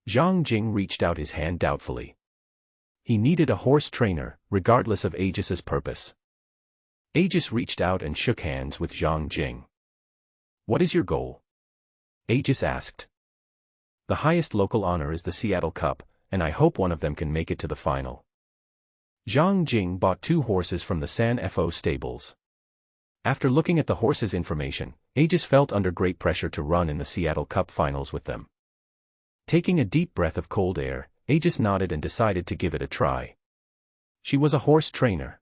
S1: Zhang Jing reached out his hand doubtfully. He needed a horse trainer, regardless of Aegis's purpose. Aegis reached out and shook hands with Zhang Jing. "What is your goal?" Aegis asked. "The highest local honor is the Seattle Cup, and I hope one of them can make it to the final." Zhang Jing bought 2 horses from the San Fo stables. After looking at the horses' information, Aegis felt under great pressure to run in the Seattle Cup finals with them. Taking a deep breath of cold air, Aegis nodded and decided to give it a try. She was a horse trainer.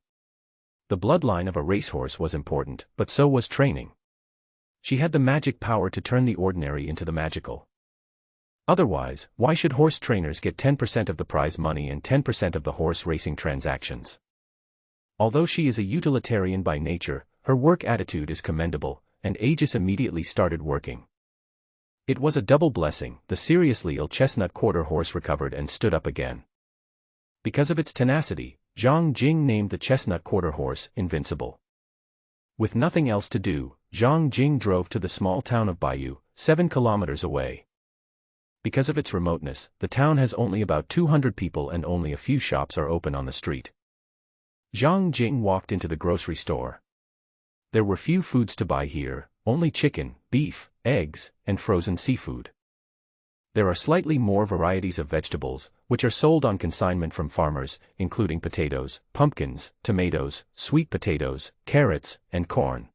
S1: The bloodline of a racehorse was important, but so was training. She had the magic power to turn the ordinary into the magical. Otherwise, why should horse trainers get 10% of the prize money and 10% of the horse racing transactions? Although she is a utilitarian by nature, her work attitude is commendable, and Aegis immediately started working. It was a double blessing. The seriously ill chestnut quarter horse recovered and stood up again. Because of its tenacity, Zhang Jing named the chestnut quarter horse Invincible. With nothing else to do, Zhang Jing drove to the small town of Baiyu, 7 kilometers away. Because of its remoteness, the town has only about 200 people and only a few shops are open on the street. Zhang Jing walked into the grocery store. There were few foods to buy here, only chicken, beef, eggs, and frozen seafood. There are slightly more varieties of vegetables, which are sold on consignment from farmers, including potatoes, pumpkins, tomatoes, sweet potatoes, carrots, and corn.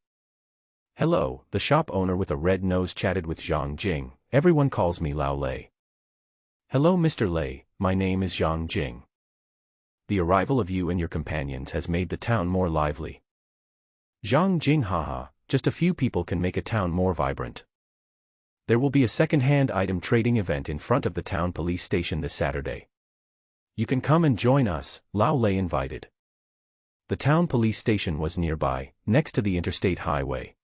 S1: "Hello," the shop owner with a red nose chatted with Zhang Jing. "Everyone calls me Lao Lei." "Hello Mr. Lei, my name is Zhang Jing. The arrival of you and your companions has made the town more lively." Zhang Jing haha, just a few people can make a town more vibrant. There will be a second-hand item trading event in front of the town police station this Saturday. You can come and join us, Lao Lei invited. The town police station was nearby, next to the interstate highway.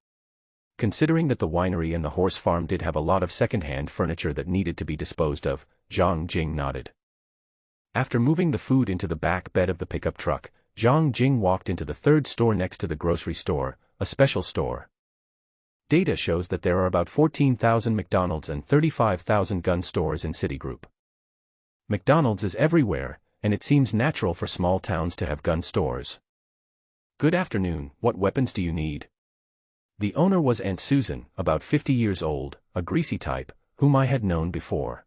S1: Considering that the winery and the horse farm did have a lot of second-hand furniture that needed to be disposed of, Zhang Jing nodded. After moving the food into the back bed of the pickup truck, Zhang Jing walked into the third store next to the grocery store, a special store. Data shows that there are about 14,000 McDonald's and 35,000 gun stores in Citigroup. McDonald's is everywhere, and it seems natural for small towns to have gun stores. "Good afternoon, what weapons do you need?" The owner was Aunt Susan, about 50 years old, a greasy type, whom I had known before.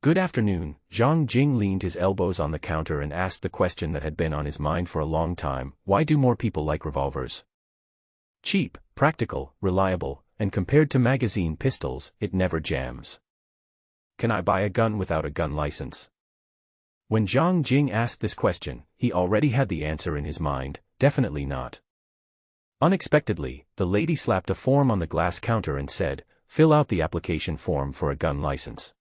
S1: "Good afternoon," Zhang Jing leaned his elbows on the counter and asked the question that had been on his mind for a long time: why do more people like revolvers? Cheap, practical, reliable, and compared to magazine pistols, it never jams. Can I buy a gun without a gun license? When Zhang Jing asked this question, he already had the answer in his mind: definitely not. Unexpectedly, the lady slapped a form on the glass counter and said, "Fill out the application form for a gun license.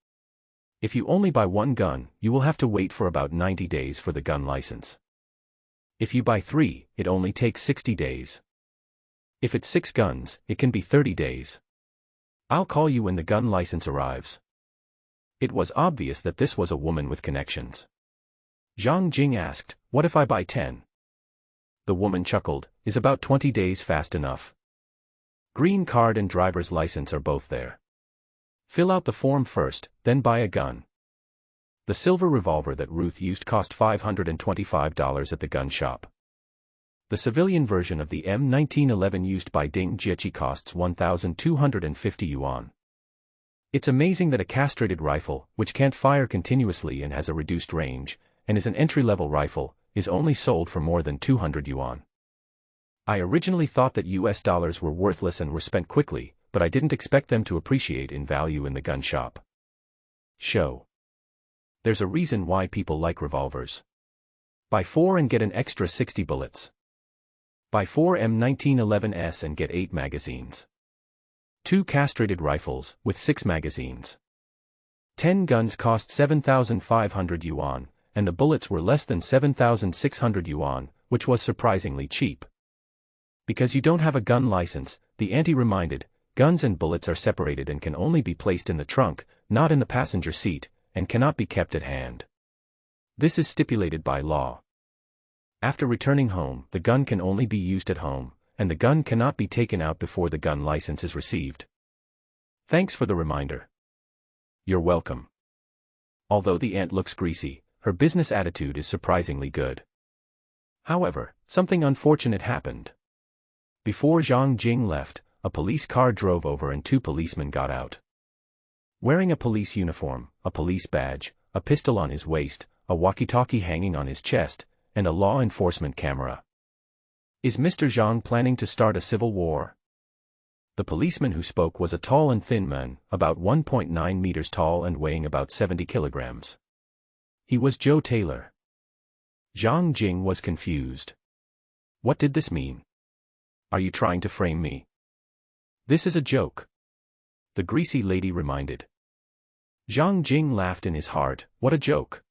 S1: If you only buy one gun, you will have to wait for about 90 days for the gun license. If you buy 3, it only takes 60 days. If it's 6 guns, it can be 30 days. I'll call you when the gun license arrives." It was obvious that this was a woman with connections. Zhang Jing asked, "What if I buy 10? The woman chuckled, "Is about 20 days fast enough? Green card and driver's license are both there. Fill out the form first, then buy a gun." The silver revolver that Ruth used cost $525 at the gun shop. The civilian version of the M1911 used by Ding Jiechi costs 1,250 yuan. It's amazing that a castrated rifle, which can't fire continuously and has a reduced range, and is an entry-level rifle, is only sold for more than 200 yuan. I originally thought that US dollars were worthless and were spent quickly, but I didn't expect them to appreciate in value in the gun shop. Show. There's a reason why people like revolvers. Buy 4 and get an extra 60 bullets. Buy 4 M1911s and get 8 magazines. 2 castrated rifles, with 6 magazines. 10 guns cost 7,500 yuan, and the bullets were less than 7,600 yuan, which was surprisingly cheap. Because you don't have a gun license, the auntie reminded, guns and bullets are separated and can only be placed in the trunk, not in the passenger seat, and cannot be kept at hand. This is stipulated by law. After returning home, the gun can only be used at home, and the gun cannot be taken out before the gun license is received. Thanks for the reminder. You're welcome. Although the aunt looks greasy, her business attitude is surprisingly good. However, something unfortunate happened. Before Zhang Jing left, a police car drove over and 2 policemen got out. Wearing a police uniform, a police badge, a pistol on his waist, a walkie-talkie hanging on his chest, and a law enforcement camera. Is Mr. Zhang planning to start a civil war? The policeman who spoke was a tall and thin man, about 1.9 meters tall and weighing about 70 kilograms. He was Joe Taylor. Zhang Jing was confused. What did this mean? Are you trying to frame me? This is a joke. The greasy lady reminded. Zhang Jing laughed in his heart. What a joke.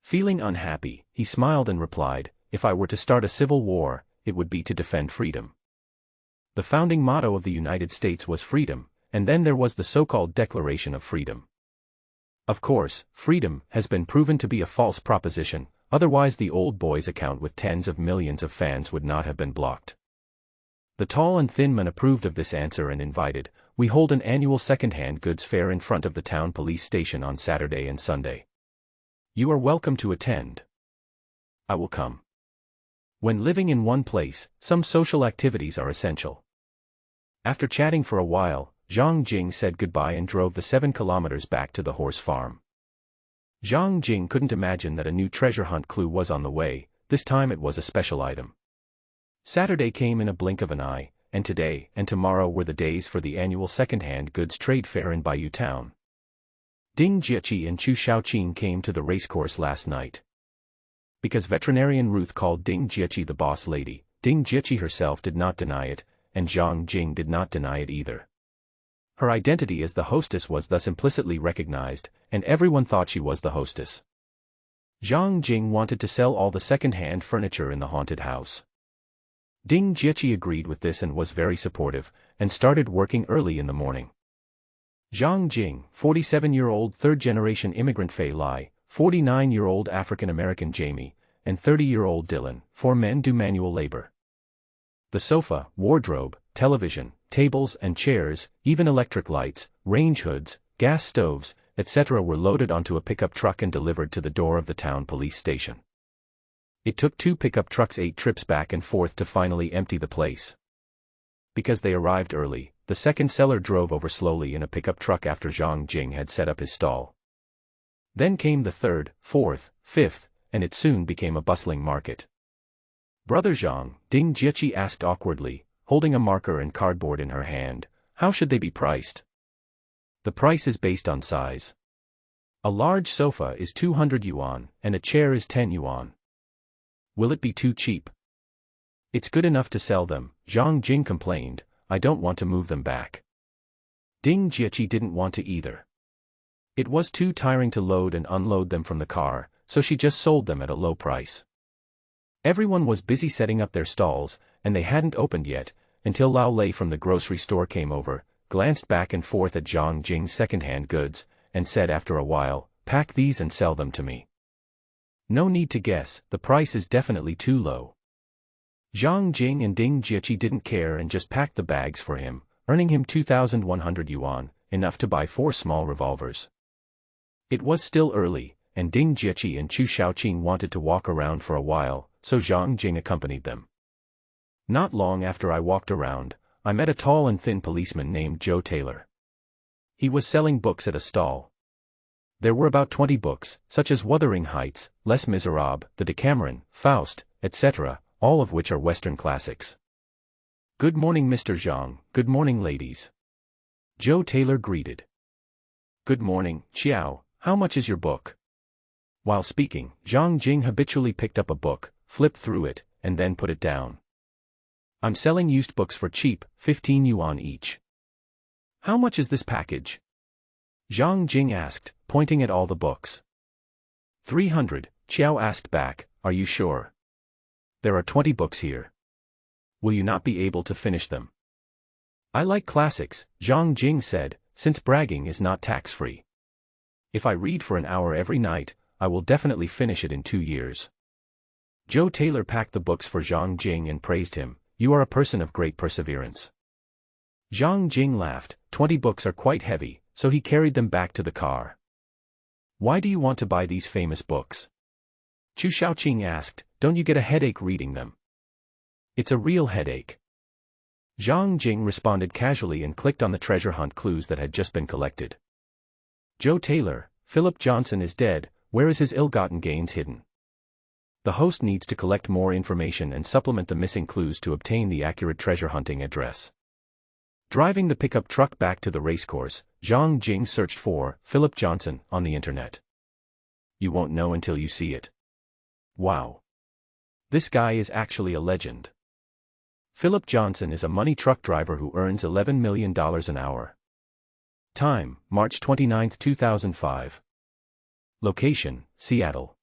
S1: Feeling unhappy, he smiled and replied, "If I were to start a civil war, it would be to defend freedom." The founding motto of the United States was freedom, and then there was the so-called Declaration of Freedom. Of course, freedom has been proven to be a false proposition, otherwise the old boy's account with tens of millions of fans would not have been blocked. The tall and thin man approved of this answer and invited, "We hold an annual second-hand goods fair in front of the town police station on Saturday and Sunday. You are welcome to attend." "I will come." When living in one place, some social activities are essential. After chatting for a while, Zhang Jing said goodbye and drove the 7 kilometers back to the horse farm. Zhang Jing couldn't imagine that a new treasure hunt clue was on the way. This time it was a special item. Saturday came in a blink of an eye, and today and tomorrow were the days for the annual second-hand goods trade fair in Bayou Town. Ding Jieqi and Chu Shaoqing came to the racecourse last night. Because veterinarian Ruth called Ding Jieqi the boss lady, Ding Jieqi herself did not deny it, and Zhang Jing did not deny it either. Her identity as the hostess was thus implicitly recognized, and everyone thought she was the hostess. Zhang Jing wanted to sell all the second-hand furniture in the haunted house. Ding Jieqi agreed with this and was very supportive, and started working early in the morning. Zhang Jing, 47-year-old third-generation immigrant Fei Lai, 49-year-old African-American Jamie, and 30-year-old Dylan, 4 men do manual labor. The sofa, wardrobe, television, tables and chairs, even electric lights, range hoods, gas stoves, etc. were loaded onto a pickup truck and delivered to the door of the town police station. It took 2 pickup trucks 8 trips back and forth to finally empty the place. Because they arrived early, the second seller drove over slowly in a pickup truck after Zhang Jing had set up his stall. Then came the 3rd, 4th, 5th, and it soon became a bustling market. "Brother Zhang," Ding Jieqi asked awkwardly, holding a marker and cardboard in her hand, "how should they be priced?" "The price is based on size. A large sofa is 200 yuan, and a chair is 10 yuan. Will it be too cheap?" "It's good enough to sell them," Zhang Jing complained, "I don't want to move them back." Ding Jieqi didn't want to either. It was too tiring to load and unload them from the car, so she just sold them at a low price. Everyone was busy setting up their stalls, and they hadn't opened yet, until Lao Lei from the grocery store came over, glanced back and forth at Zhang Jing's second-hand goods, and said after a while, "Pack these and sell them to me." No need to guess, the price is definitely too low. Zhang Jing and Ding Jieqi didn't care and just packed the bags for him, earning him 2,100 yuan, enough to buy 4 small revolvers. It was still early, and Ding Jieqi and Chu Shaoqing wanted to walk around for a while, so Zhang Jing accompanied them. Not long after I walked around, I met a tall and thin policeman named Joe Taylor. He was selling books at a stall. There were about 20 books, such as Wuthering Heights, Les Miserables, The Decameron, Faust, etc., all of which are Western classics. "Good morning, Mr. Zhang." "Good morning, ladies." Joe Taylor greeted. "Good morning, Xiao, how much is your book?" While speaking, Zhang Jing habitually picked up a book, flipped through it, and then put it down. "I'm selling used books for cheap, 15 yuan each." "How much is this package?" Zhang Jing asked, pointing at all the books. 300, Xiao asked back, "Are you sure? There are 20 books here. Will you not be able to finish them?" "I like classics," Zhang Jing said, "since bragging is not tax-free. If I read for an hour every night, I will definitely finish it in 2 years." Joe Taylor packed the books for Zhang Jing and praised him, "You are a person of great perseverance." Zhang Jing laughed, 20 books are quite heavy, so he carried them back to the car. "Why do you want to buy these famous books?" Chu Shaoqing asked, "Don't you get a headache reading them?" "It's a real headache." Zhang Jing responded casually and clicked on the treasure hunt clues that had just been collected. Joe Taylor, Philip Johnson is dead, where is his ill-gotten gains hidden? The host needs to collect more information and supplement the missing clues to obtain the accurate treasure hunting address. Driving the pickup truck back to the racecourse, Zhang Jing searched for Philip Johnson on the internet. You won't know until you see it. Wow. This guy is actually a legend. Philip Johnson is a money truck driver who earns $11 million an hour. Time, March 29, 2005. Location, Seattle.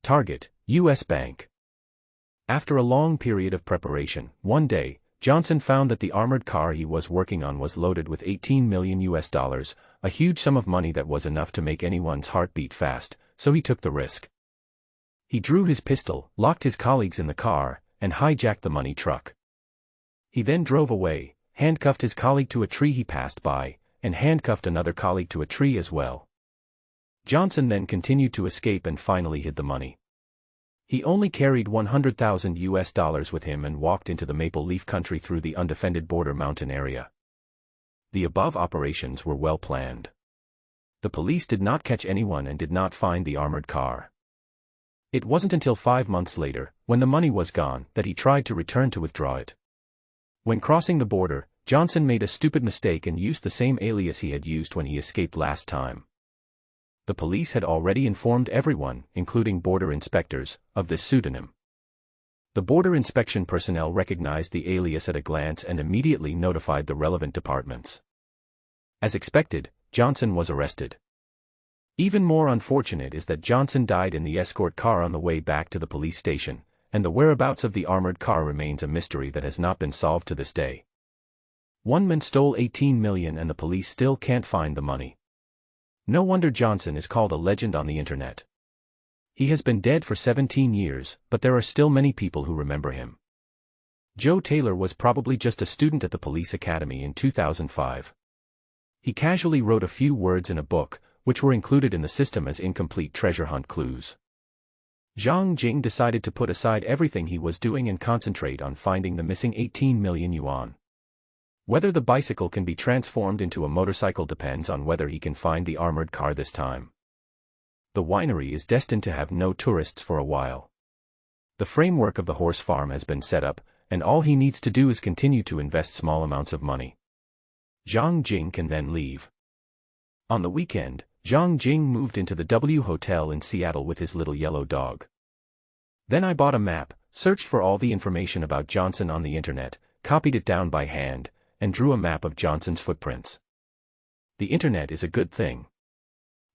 S1: Target, U.S. Bank. After a long period of preparation, one day, Johnson found that the armored car he was working on was loaded with $18 million, a huge sum of money that was enough to make anyone's heart beat fast, so he took the risk. He drew his pistol, locked his colleagues in the car, and hijacked the money truck. He then drove away, handcuffed his colleague to a tree he passed by, and handcuffed another colleague to a tree as well. Johnson then continued to escape and finally hid the money. He only carried $100,000 with him and walked into the Maple Leaf Country through the undefended border mountain area. The above operations were well planned. The police did not catch anyone and did not find the armored car. It wasn't until 5 months later, when the money was gone, that he tried to return to withdraw it. When crossing the border, Johnson made a stupid mistake and used the same alias he had used when he escaped last time. The police had already informed everyone, including border inspectors, of this pseudonym. The border inspection personnel recognized the alias at a glance and immediately notified the relevant departments. As expected, Johnson was arrested. Even more unfortunate is that Johnson died in the escort car on the way back to the police station, and the whereabouts of the armored car remains a mystery that has not been solved to this day. One man stole $18 million and the police still can't find the money. No wonder Johnson is called a legend on the internet. He has been dead for 17 years, but there are still many people who remember him. Joe Taylor was probably just a student at the police academy in 2005. He casually wrote a few words in a book, which were included in the system as incomplete treasure hunt clues. Zhang Jing decided to put aside everything he was doing and concentrate on finding the missing 18 million yuan. Whether the bicycle can be transformed into a motorcycle depends on whether he can find the armored car this time. The winery is destined to have no tourists for a while. The framework of the horse farm has been set up, and all he needs to do is continue to invest small amounts of money. Zhang Jing can then leave. On the weekend, Zhang Jing moved into the W Hotel in Seattle with his little yellow dog. Then I bought a map, searched for all the information about Johnson on the internet, copied it down by hand, and drew a map of Johnson's footprints. The internet is a good thing.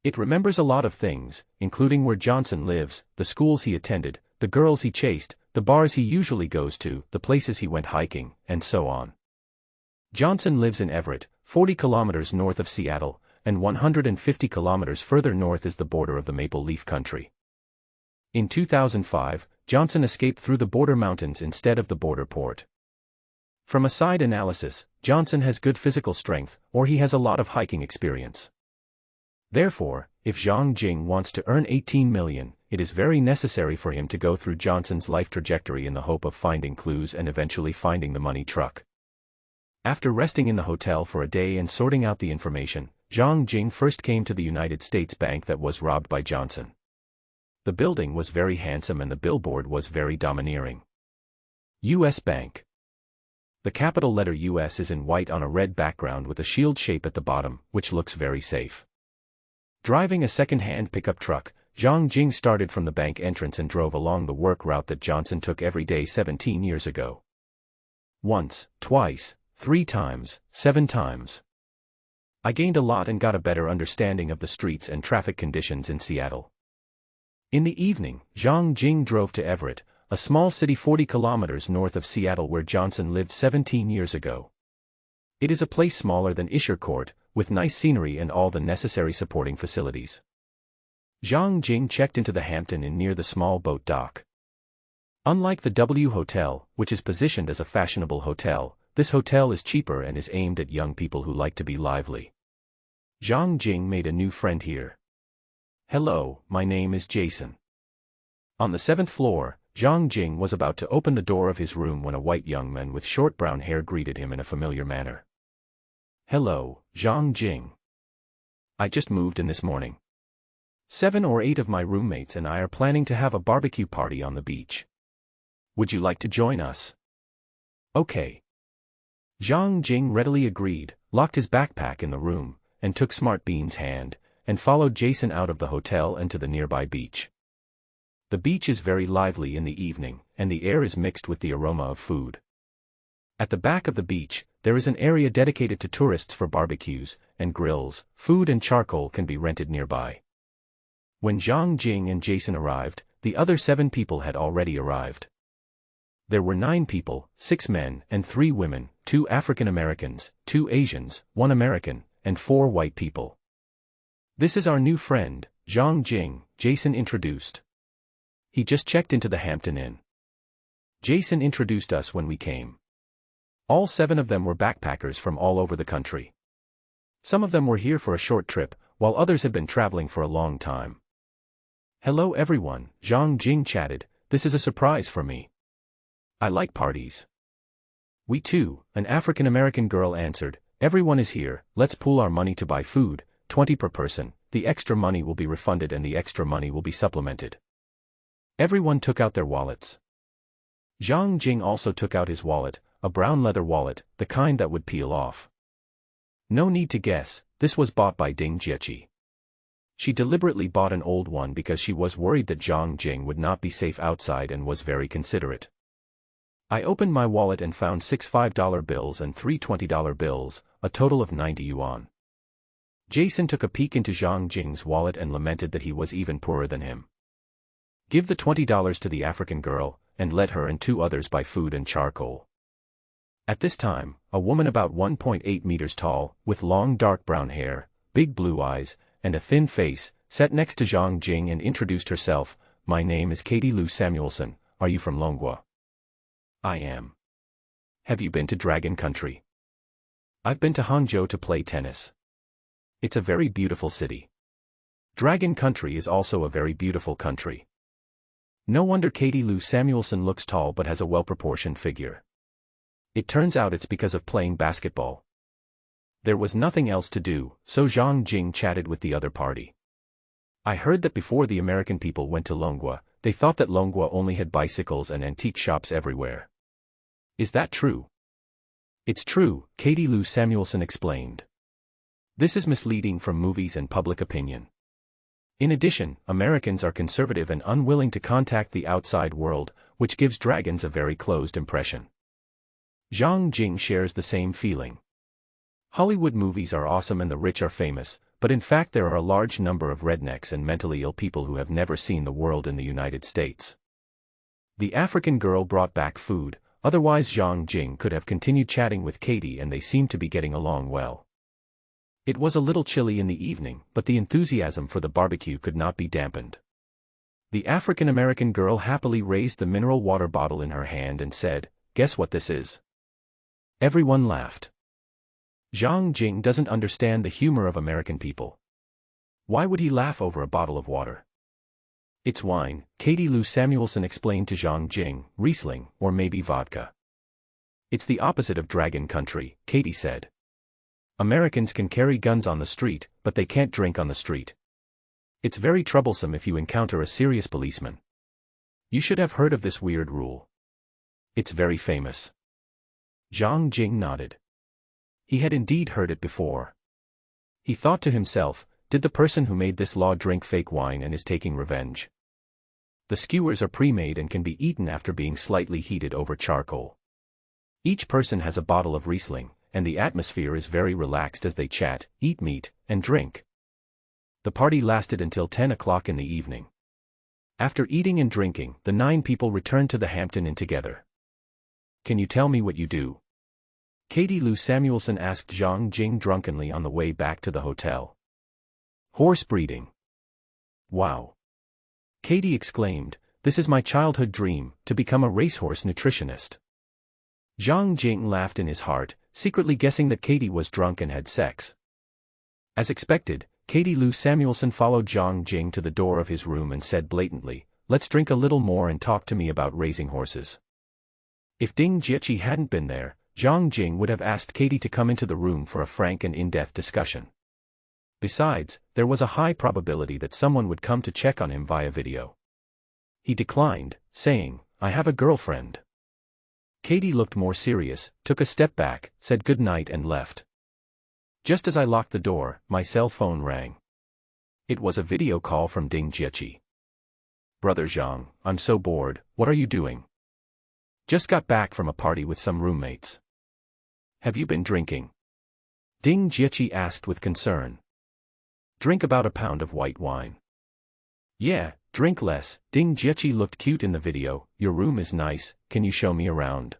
S1: It remembers a lot of things, including where Johnson lives, the schools he attended, the girls he chased, the bars he usually goes to, the places he went hiking, and so on. Johnson lives in Everett, 40 kilometers north of Seattle, and 150 kilometers further north is the border of the Maple Leaf Country. In 2005, Johnson escaped through the border mountains instead of the border port. From a side analysis, Johnson has good physical strength, or he has a lot of hiking experience. Therefore, if Zhang Jing wants to earn 18 million, it is very necessary for him to go through Johnson's life trajectory in the hope of finding clues and eventually finding the money truck. After resting in the hotel for a day and sorting out the information, Zhang Jing first came to the United States bank that was robbed by Johnson. The building was very handsome and the billboard was very domineering. U.S. Bank. The capital letter US is in white on a red background with a shield shape at the bottom, which looks very safe. Driving a second-hand pickup truck, Zhang Jing started from the bank entrance and drove along the work route that Johnson took every day 17 years ago. Once, twice, 3 times, 7 times. I gained a lot and got a better understanding of the streets and traffic conditions in Seattle. In the evening, Zhang Jing drove to Everett, a small city 40 kilometers north of Seattle where Johnson lived 17 years ago. It is a place smaller than Isher Court, with nice scenery and all the necessary supporting facilities. Zhang Jing checked into the Hampton Inn near the small boat dock. Unlike the W Hotel, which is positioned as a fashionable hotel, this hotel is cheaper and is aimed at young people who like to be lively. Zhang Jing made a new friend here. Hello, my name is Jason. On the 7th floor, Zhang Jing was about to open the door of his room when a white young man with short brown hair greeted him in a familiar manner. Hello, Zhang Jing. I just moved in this morning. 7 or 8 of my roommates and I are planning to have a barbecue party on the beach. Would you like to join us? Okay. Zhang Jing readily agreed, locked his backpack in the room, and took Smart Bean's hand, and followed Jason out of the hotel and to the nearby beach. The beach is very lively in the evening, and the air is mixed with the aroma of food. At the back of the beach, there is an area dedicated to tourists for barbecues and grills. Food and charcoal can be rented nearby. When Zhang Jing and Jason arrived, the other 7 people had already arrived. There were 9 people, 6 men and 3 women, 2 African Americans, 2 Asians, 1 American, and 4 white people. This is our new friend, Zhang Jing, Jason introduced. He just checked into the Hampton Inn. Jason introduced us when we came. All 7 of them were backpackers from all over the country. Some of them were here for a short trip, while others had been traveling for a long time. Hello everyone, Zhang Jing chatted, this is a surprise for me. I like parties. We too, an African-American girl answered, everyone is here, let's pool our money to buy food, 20 per person, the extra money will be refunded and the extra money will be supplemented. Everyone took out their wallets. Zhang Jing also took out his wallet, a brown leather wallet, the kind that would peel off. No need to guess, this was bought by Ding Jiechi. She deliberately bought an old one because she was worried that Zhang Jing would not be safe outside and was very considerate. I opened my wallet and found 6 $5 bills and 3 $20 bills, a total of 90 yuan. Jason took a peek into Zhang Jing's wallet and lamented that he was even poorer than him. Give the $20 to the African girl, and let her and 2 others buy food and charcoal. At this time, a woman about 1.8 meters tall, with long dark brown hair, big blue eyes, and a thin face, sat next to Zhang Jing and introduced herself, my name is Katie Lou Samuelson, are you from Longwa? I am. Have you been to Dragon Country? I've been to Hangzhou to play tennis. It's a very beautiful city. Dragon Country is also a very beautiful country. No wonder Katie Lou Samuelson looks tall but has a well-proportioned figure. It turns out it's because of playing basketball. There was nothing else to do, so Zhang Jing chatted with the other party. I heard that before the American people went to Longwa, they thought that Longwa only had bicycles and antique shops everywhere. Is that true? It's true, Katie Lou Samuelson explained. This is misleading from movies and public opinion. In addition, Americans are conservative and unwilling to contact the outside world, which gives dragons a very closed impression. Zhang Jing shares the same feeling. Hollywood movies are awesome and the rich are famous, but in fact there are a large number of rednecks and mentally ill people who have never seen the world in the United States. The African girl brought back food, otherwise Zhang Jing could have continued chatting with Katie and they seemed to be getting along well. It was a little chilly in the evening, but the enthusiasm for the barbecue could not be dampened. The African-American girl happily raised the mineral water bottle in her hand and said, "Guess what this is?" Everyone laughed. Zhang Jing doesn't understand the humor of American people. Why would he laugh over a bottle of water? It's wine, Katie Lou Samuelson explained to Zhang Jing, Riesling, or maybe vodka. It's the opposite of Dragon Country, Katie said. Americans can carry guns on the street, but they can't drink on the street. It's very troublesome if you encounter a serious policeman. You should have heard of this weird rule. It's very famous. Zhang Jing nodded. He had indeed heard it before. He thought to himself, did the person who made this law drink fake wine and is taking revenge? The skewers are pre-made and can be eaten after being slightly heated over charcoal. Each person has a bottle of Riesling, and the atmosphere is very relaxed as they chat, eat meat, and drink. The party lasted until 10 o'clock in the evening. After eating and drinking, the 9 people returned to the Hampton Inn together. Can you tell me what you do? Katie Lou Samuelson asked Zhang Jing drunkenly on the way back to the hotel. Horse breeding. Wow! Katie exclaimed, this is my childhood dream, to become a racehorse nutritionist. Zhang Jing laughed in his heart, secretly guessing that Katie was drunk and had sex. As expected, Katie Lou Samuelson followed Zhang Jing to the door of his room and said blatantly, let's drink a little more and talk to me about raising horses. If Ding Jiechi hadn't been there, Zhang Jing would have asked Katie to come into the room for a frank and in-depth discussion. Besides, there was a high probability that someone would come to check on him via video. He declined, saying, I have a girlfriend. Katie looked more serious, took a step back, said good night and left. Just as I locked the door, my cell phone rang. It was a video call from Ding Jiechi. Brother Zhang, I'm so bored, what are you doing? Just got back from a party with some roommates. Have you been drinking? Ding Jiechi asked with concern. Drink about a pound of white wine. Yeah, drink less. Ding Jiechi looked cute in the video, your room is nice, can you show me around?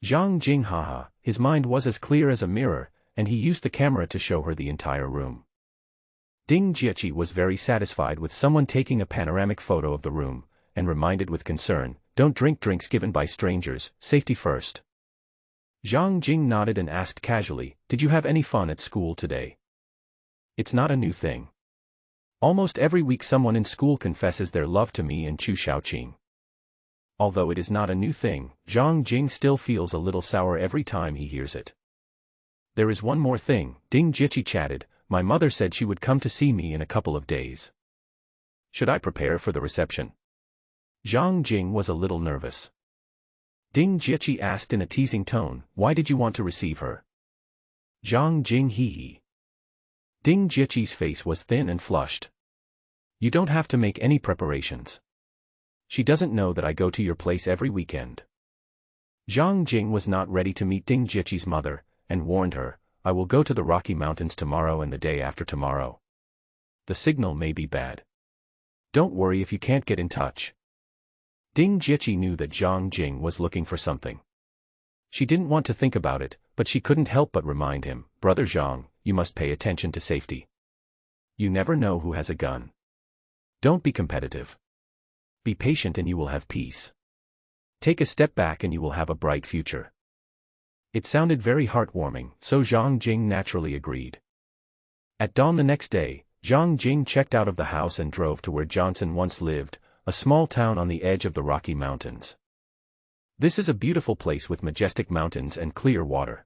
S1: Zhang Jing haha, his mind was as clear as a mirror, and he used the camera to show her the entire room. Ding Jiechi was very satisfied with someone taking a panoramic photo of the room, and reminded with concern, "Don't drink drinks given by strangers, safety first." Zhang Jing nodded and asked casually, "Did you have any fun at school today?" It's not a new thing. Almost every week someone in school confesses their love to me and Chu Shaoqing. Although it is not a new thing, Zhang Jing still feels a little sour every time he hears it. "There is one more thing," Ding Jieqi chatted, "my mother said she would come to see me in a couple of days. Should I prepare for the reception?" Zhang Jing was a little nervous. Ding Jieqi asked in a teasing tone, "Why did you want to receive her?" Zhang Jing hee. Ding Jieqi's face was thin and flushed. "You don't have to make any preparations. She doesn't know that I go to your place every weekend." Zhang Jing was not ready to meet Ding Jieqi's mother, and warned her, "I will go to the Rocky Mountains tomorrow and the day after tomorrow. The signal may be bad. Don't worry if you can't get in touch." Ding Jieqi knew that Zhang Jing was looking for something. She didn't want to think about it, but she couldn't help but remind him, "Brother Zhang, you must pay attention to safety. You never know who has a gun. Don't be competitive. Be patient and you will have peace. Take a step back and you will have a bright future." It sounded very heartwarming, so Zhang Jing naturally agreed. At dawn the next day, Zhang Jing checked out of the house and drove to where Johnson once lived, a small town on the edge of the Rocky Mountains. This is a beautiful place with majestic mountains and clear water.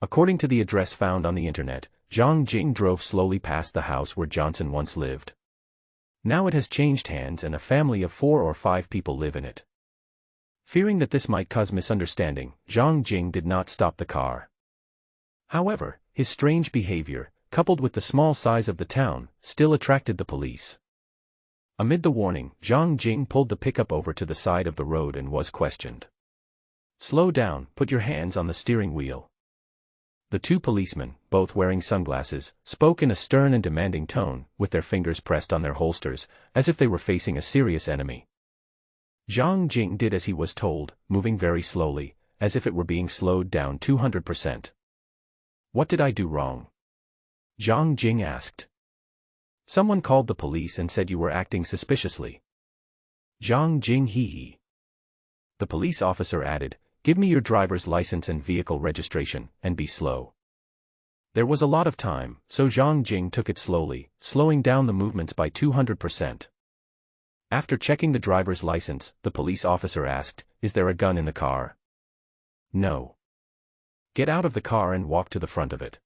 S1: According to the address found on the internet, Zhang Jing drove slowly past the house where Johnson once lived. Now it has changed hands and a family of 4 or 5 people live in it. Fearing that this might cause misunderstanding, Zhang Jing did not stop the car. However, his strange behavior, coupled with the small size of the town, still attracted the police. Amid the warning, Zhang Jing pulled the pickup over to the side of the road and was questioned. "Slow down, put your hands on the steering wheel." The 2 policemen, both wearing sunglasses, spoke in a stern and demanding tone, with their fingers pressed on their holsters, as if they were facing a serious enemy. Zhang Jing did as he was told, moving very slowly, as if it were being slowed down 200%. "What did I do wrong?" Zhang Jing asked. "Someone called the police and said you were acting suspiciously." Zhang Jing hee. The police officer added, "Give me your driver's license and vehicle registration, and be slow." There was a lot of time, so Zhang Jing took it slowly, slowing down the movements by 200%. After checking the driver's license, the police officer asked, "Is there a gun in the car?" "No." "Get out of the car and walk to the front of it.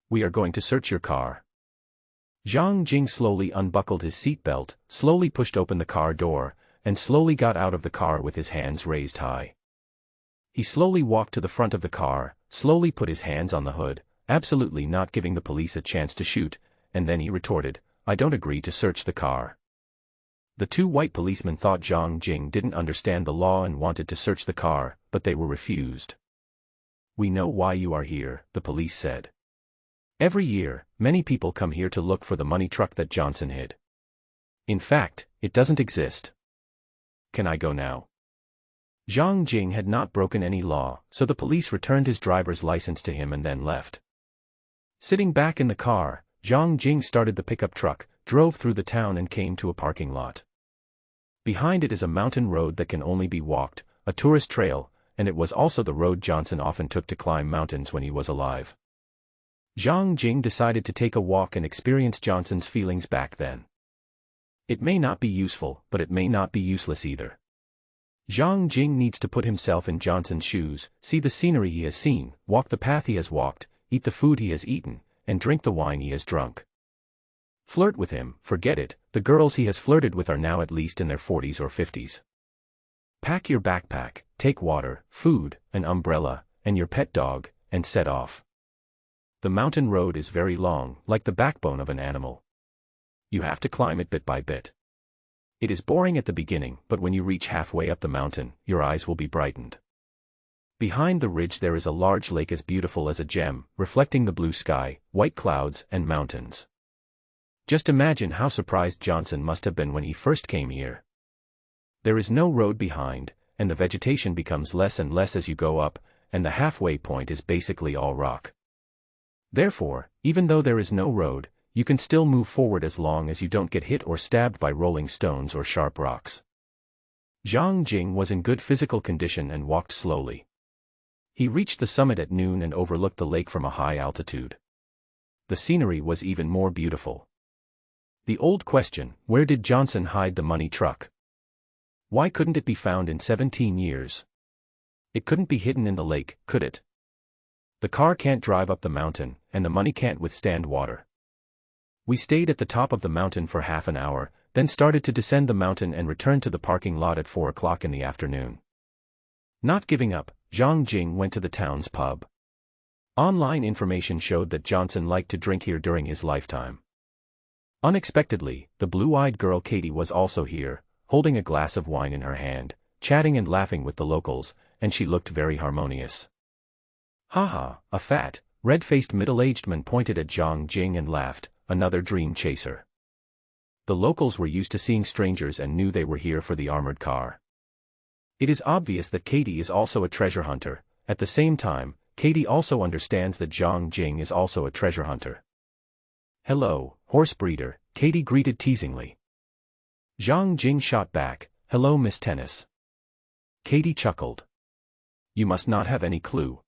S1: We are going to search your car." Zhang Jing slowly unbuckled his seatbelt, slowly pushed open the car door, and slowly got out of the car with his hands raised high. He slowly walked to the front of the car, slowly put his hands on the hood, absolutely not giving the police a chance to shoot, and then he retorted, "I don't agree to search the car." The 2 white policemen thought Zhang Jing didn't understand the law and wanted to search the car, but they were refused. "We know why you are here," the police said. "Every year, many people come here to look for the money truck that Johnson hid. In fact, it doesn't exist. Can I go now?" Zhang Jing had not broken any law, so the police returned his driver's license to him and then left. Sitting back in the car, Zhang Jing started the pickup truck, drove through the town and came to a parking lot. Behind it is a mountain road that can only be walked, a tourist trail, and it was also the road Johnson often took to climb mountains when he was alive. Zhang Jing decided to take a walk and experience Johnson's feelings back then. It may not be useful, but it may not be useless either. Zhang Jing needs to put himself in Johnson's shoes, see the scenery he has seen, walk the path he has walked, eat the food he has eaten, and drink the wine he has drunk. Flirt with him, forget it, the girls he has flirted with are now at least in their 40s or 50s. Pack your backpack, take water, food, an umbrella, and your pet dog, and set off. The mountain road is very long, like the backbone of an animal. You have to climb it bit by bit. It is boring at the beginning, but when you reach halfway up the mountain, your eyes will be brightened. Behind the ridge there is a large lake as beautiful as a gem, reflecting the blue sky, white clouds, and mountains. Just imagine how surprised Johnson must have been when he first came here. There is no road behind, and the vegetation becomes less and less as you go up, and the halfway point is basically all rock. Therefore, even though there is no road, you can still move forward as long as you don't get hit or stabbed by rolling stones or sharp rocks. Zhang Jing was in good physical condition and walked slowly. He reached the summit at noon and overlooked the lake from a high altitude. The scenery was even more beautiful. The old question, where did Johnson hide the money truck? Why couldn't it be found in 17 years? It couldn't be hidden in the lake, could it? The car can't drive up the mountain, and the money can't withstand water. We stayed at the top of the mountain for half an hour, then started to descend the mountain and returned to the parking lot at 4 o'clock in the afternoon. Not giving up, Zhang Jing went to the town's pub. Online information showed that Johnson liked to drink here during his lifetime. Unexpectedly, the blue-eyed girl Katie was also here, holding a glass of wine in her hand, chatting and laughing with the locals, and she looked very harmonious. Haha, a fat, red-faced middle-aged man pointed at Zhang Jing and laughed, another dream chaser. The locals were used to seeing strangers and knew they were here for the armored car. It is obvious that Katie is also a treasure hunter. At the same time, Katie also understands that Zhang Jing is also a treasure hunter. Hello, horse breeder, Katie greeted teasingly. Zhang Jing shot back, hello Miss Tennis. Katie chuckled. You must not have any clue.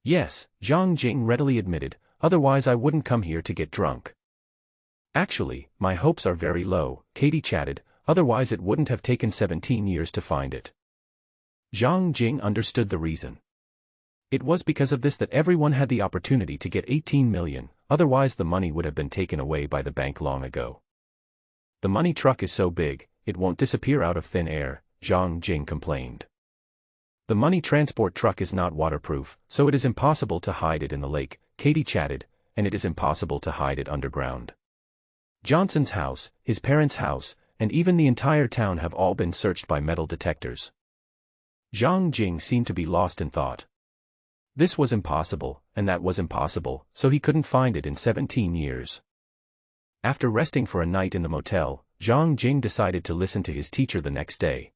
S1: Yes, Zhang Jing readily admitted, otherwise I wouldn't come here to get drunk. Actually, my hopes are very low, Katie chatted, otherwise it wouldn't have taken 17 years to find it. Zhang Jing understood the reason. It was because of this that everyone had the opportunity to get 18 million, otherwise the money would have been taken away by the bank long ago. The money truck is so big, it won't disappear out of thin air, Zhang Jing complained. The money transport truck is not waterproof, so it is impossible to hide it in the lake, Katie chatted, and it is impossible to hide it underground. Johnson's house, his parents' house, and even the entire town have all been searched by metal detectors. Zhang Jing seemed to be lost in thought. This was impossible, and that was impossible, so he couldn't find it in 17 years. After resting for a night in the motel, Zhang Jing decided to listen to his teacher the next day.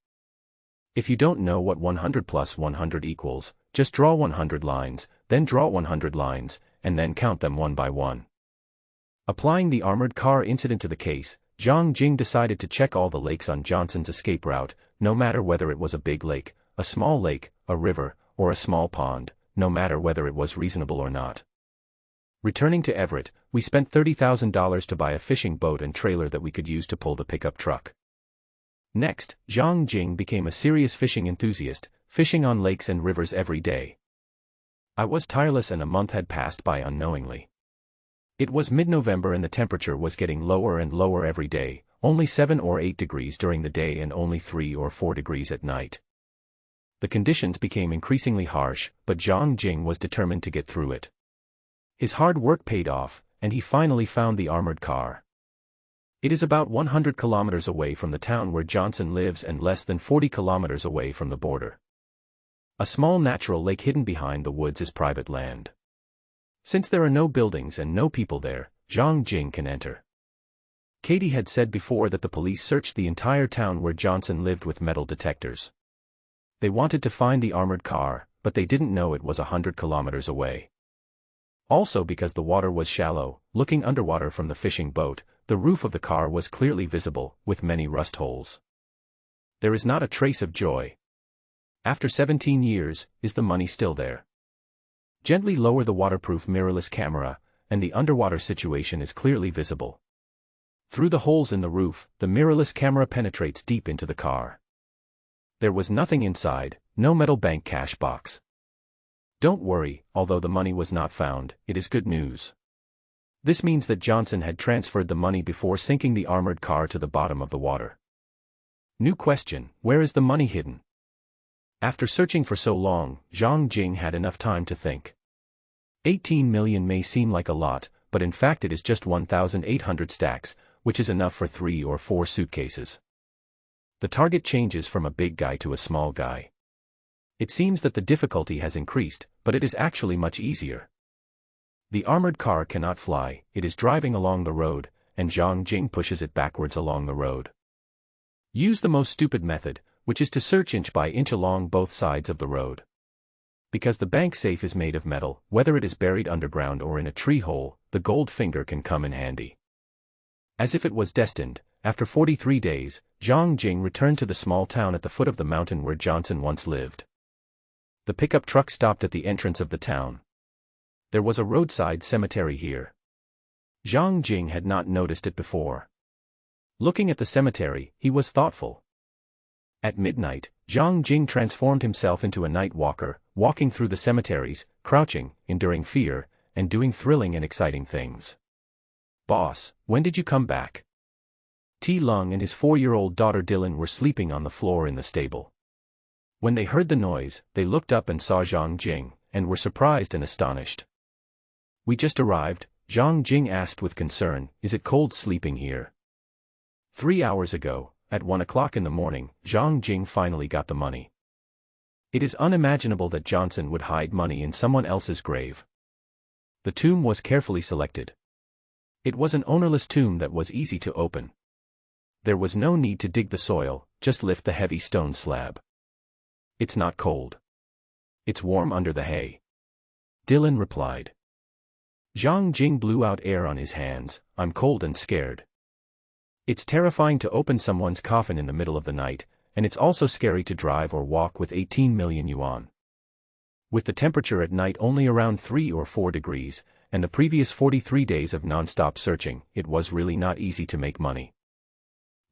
S1: If you don't know what 100 plus 100 equals, just draw 100 lines, then draw 100 lines, and then count them one by one. Applying the armored car incident to the case, Zhang Jing decided to check all the lakes on Johnson's escape route, no matter whether it was a big lake, a small lake, a river, or a small pond, no matter whether it was reasonable or not. Returning to Everett, we spent $30,000 to buy a fishing boat and trailer that we could use to pull the pickup truck. Next, Zhang Jing became a serious fishing enthusiast, fishing on lakes and rivers every day. I was tireless and a month had passed by unknowingly. It was mid-November and the temperature was getting lower and lower every day, only 7 or 8 degrees during the day and only 3 or 4 degrees at night. The conditions became increasingly harsh, but Zhang Jing was determined to get through it. His hard work paid off, and he finally found the armored car. It is about 100 kilometers away from the town where Johnson lives and less than 40 kilometers away from the border. A small natural lake hidden behind the woods is private land. Since there are no buildings and no people there, Zhang Jing can enter. Katie had said before that the police searched the entire town where Johnson lived with metal detectors. They wanted to find the armored car, but they didn't know it was 100 kilometers away. Also because the water was shallow, looking underwater from the fishing boat, the roof of the car was clearly visible, with many rust holes. There is not a trace of joy. After 17 years, is the money still there? Gently lower the waterproof mirrorless camera, and the underwater situation is clearly visible. Through the holes in the roof, the mirrorless camera penetrates deep into the car. There was nothing inside, no metal bank cash box. Don't worry, although the money was not found, it is good news. This means that Johnson had transferred the money before sinking the armored car to the bottom of the water. New question, where is the money hidden? After searching for so long, Zhang Jing had enough time to think. 18 million may seem like a lot, but in fact it is just 1,800 stacks, which is enough for 3 or 4 suitcases. The target changes from a big guy to a small guy. It seems that the difficulty has increased, but it is actually much easier. The armored car cannot fly, it is driving along the road, and Zhang Jing pushes it backwards along the road. Use the most stupid method, which is to search inch by inch along both sides of the road. Because the bank safe is made of metal, whether it is buried underground or in a tree hole, the gold finger can come in handy. As if it was destined, after 43 days, Zhang Jing returned to the small town at the foot of the mountain where Johnson once lived. The pickup truck stopped at the entrance of the town. There was a roadside cemetery here. Zhang Jing had not noticed it before. Looking at the cemetery, he was thoughtful. At midnight, Zhang Jing transformed himself into a night walker, walking through the cemeteries, crouching, enduring fear, and doing thrilling and exciting things. "Boss, when did you come back?" T. Lung and his 4-year-old daughter Dylan were sleeping on the floor in the stable. When they heard the noise, they looked up and saw Zhang Jing, and were surprised and astonished. "We just arrived," Zhang Jing asked with concern. "Is it cold sleeping here?" 3 hours ago, at 1 o'clock in the morning, Zhang Jing finally got the money. It is unimaginable that Johnson would hide money in someone else's grave. The tomb was carefully selected. It was an ownerless tomb that was easy to open. There was no need to dig the soil, just lift the heavy stone slab. "It's not cold. It's warm under the hay," Dylan replied. Zhang Jing blew out air on his hands. "I'm cold and scared. It's terrifying to open someone's coffin in the middle of the night, and it's also scary to drive or walk with 18 million yuan. With the temperature at night only around 3 or 4 degrees, and the previous 43 days of non-stop searching, it was really not easy to make money."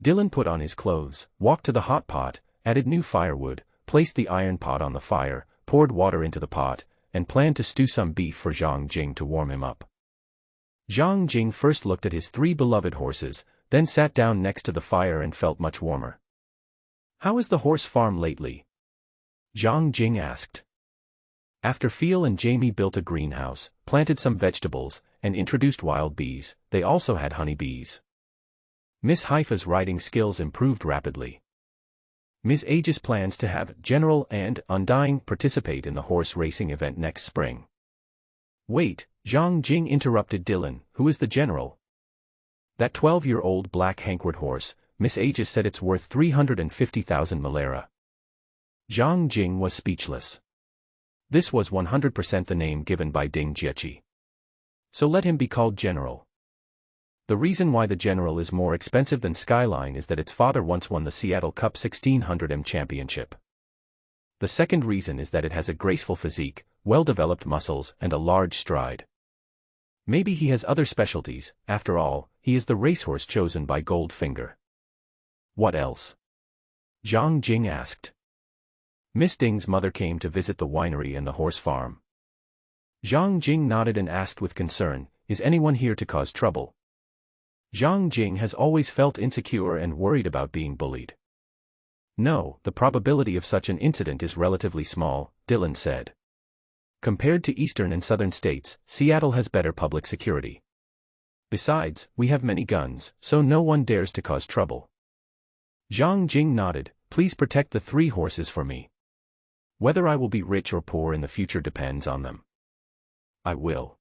S1: Dylan put on his clothes, walked to the hot pot, added new firewood, placed the iron pot on the fire, poured water into the pot, and planned to stew some beef for Zhang Jing to warm him up. Zhang Jing first looked at his 3 beloved horses, then sat down next to the fire and felt much warmer. "How is the horse farm lately?" Zhang Jing asked. After Phil and Jamie built a greenhouse, planted some vegetables, and introduced wild bees, they also had honey bees. Miss Haifa's riding skills improved rapidly. Ms. Aegis plans to have General and Undying participate in the horse racing event next spring. "Wait," Zhang Jing interrupted Dylan. "Who is the general?" "That 12-year-old black Hankward horse. Miss Aegis said it's worth 350,000 malera." Zhang Jing was speechless. This was 100% the name given by Ding Jiechi. So let him be called General. The reason why the General is more expensive than Skyline is that its father once won the Seattle Cup 1600m championship. The second reason is that it has a graceful physique, well-developed muscles, and a large stride. Maybe he has other specialties. After all, he is the racehorse chosen by Goldfinger. "What else?" Zhang Jing asked. Miss Ding's mother came to visit the winery and the horse farm. Zhang Jing nodded and asked with concern, "Is anyone here to cause trouble?" Zhang Jing has always felt insecure and worried about being bullied. "No, the probability of such an incident is relatively small," Dylan said. "Compared to eastern and southern states, Seattle has better public security. Besides, we have many guns, so no one dares to cause trouble." Zhang Jing nodded. "Please protect the 3 horses for me. Whether I will be rich or poor in the future depends on them." "I will."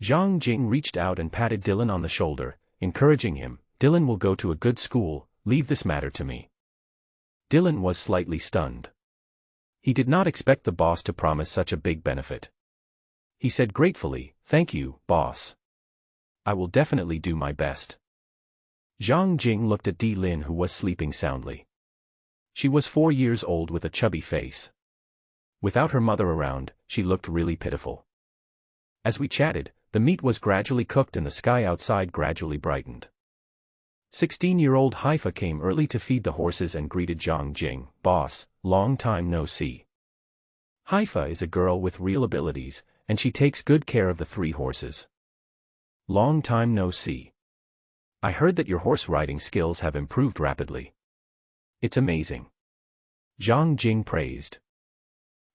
S1: Zhang Jing reached out and patted Dylan on the shoulder, encouraging him. "Dylan will go to a good school, leave this matter to me." Dylan was slightly stunned. He did not expect the boss to promise such a big benefit. He said gratefully, "Thank you, boss. I will definitely do my best." Zhang Jing looked at Di Lin, who was sleeping soundly. She was 4 years old with a chubby face. Without her mother around, she looked really pitiful. As we chatted, the meat was gradually cooked and the sky outside gradually brightened. 16-year-old Haifa came early to feed the horses and greeted Zhang Jing. "Boss, long time no see." Haifa is a girl with real abilities, and she takes good care of the 3 horses. "Long time no see. I heard that your horse riding skills have improved rapidly. It's amazing." Zhang Jing praised.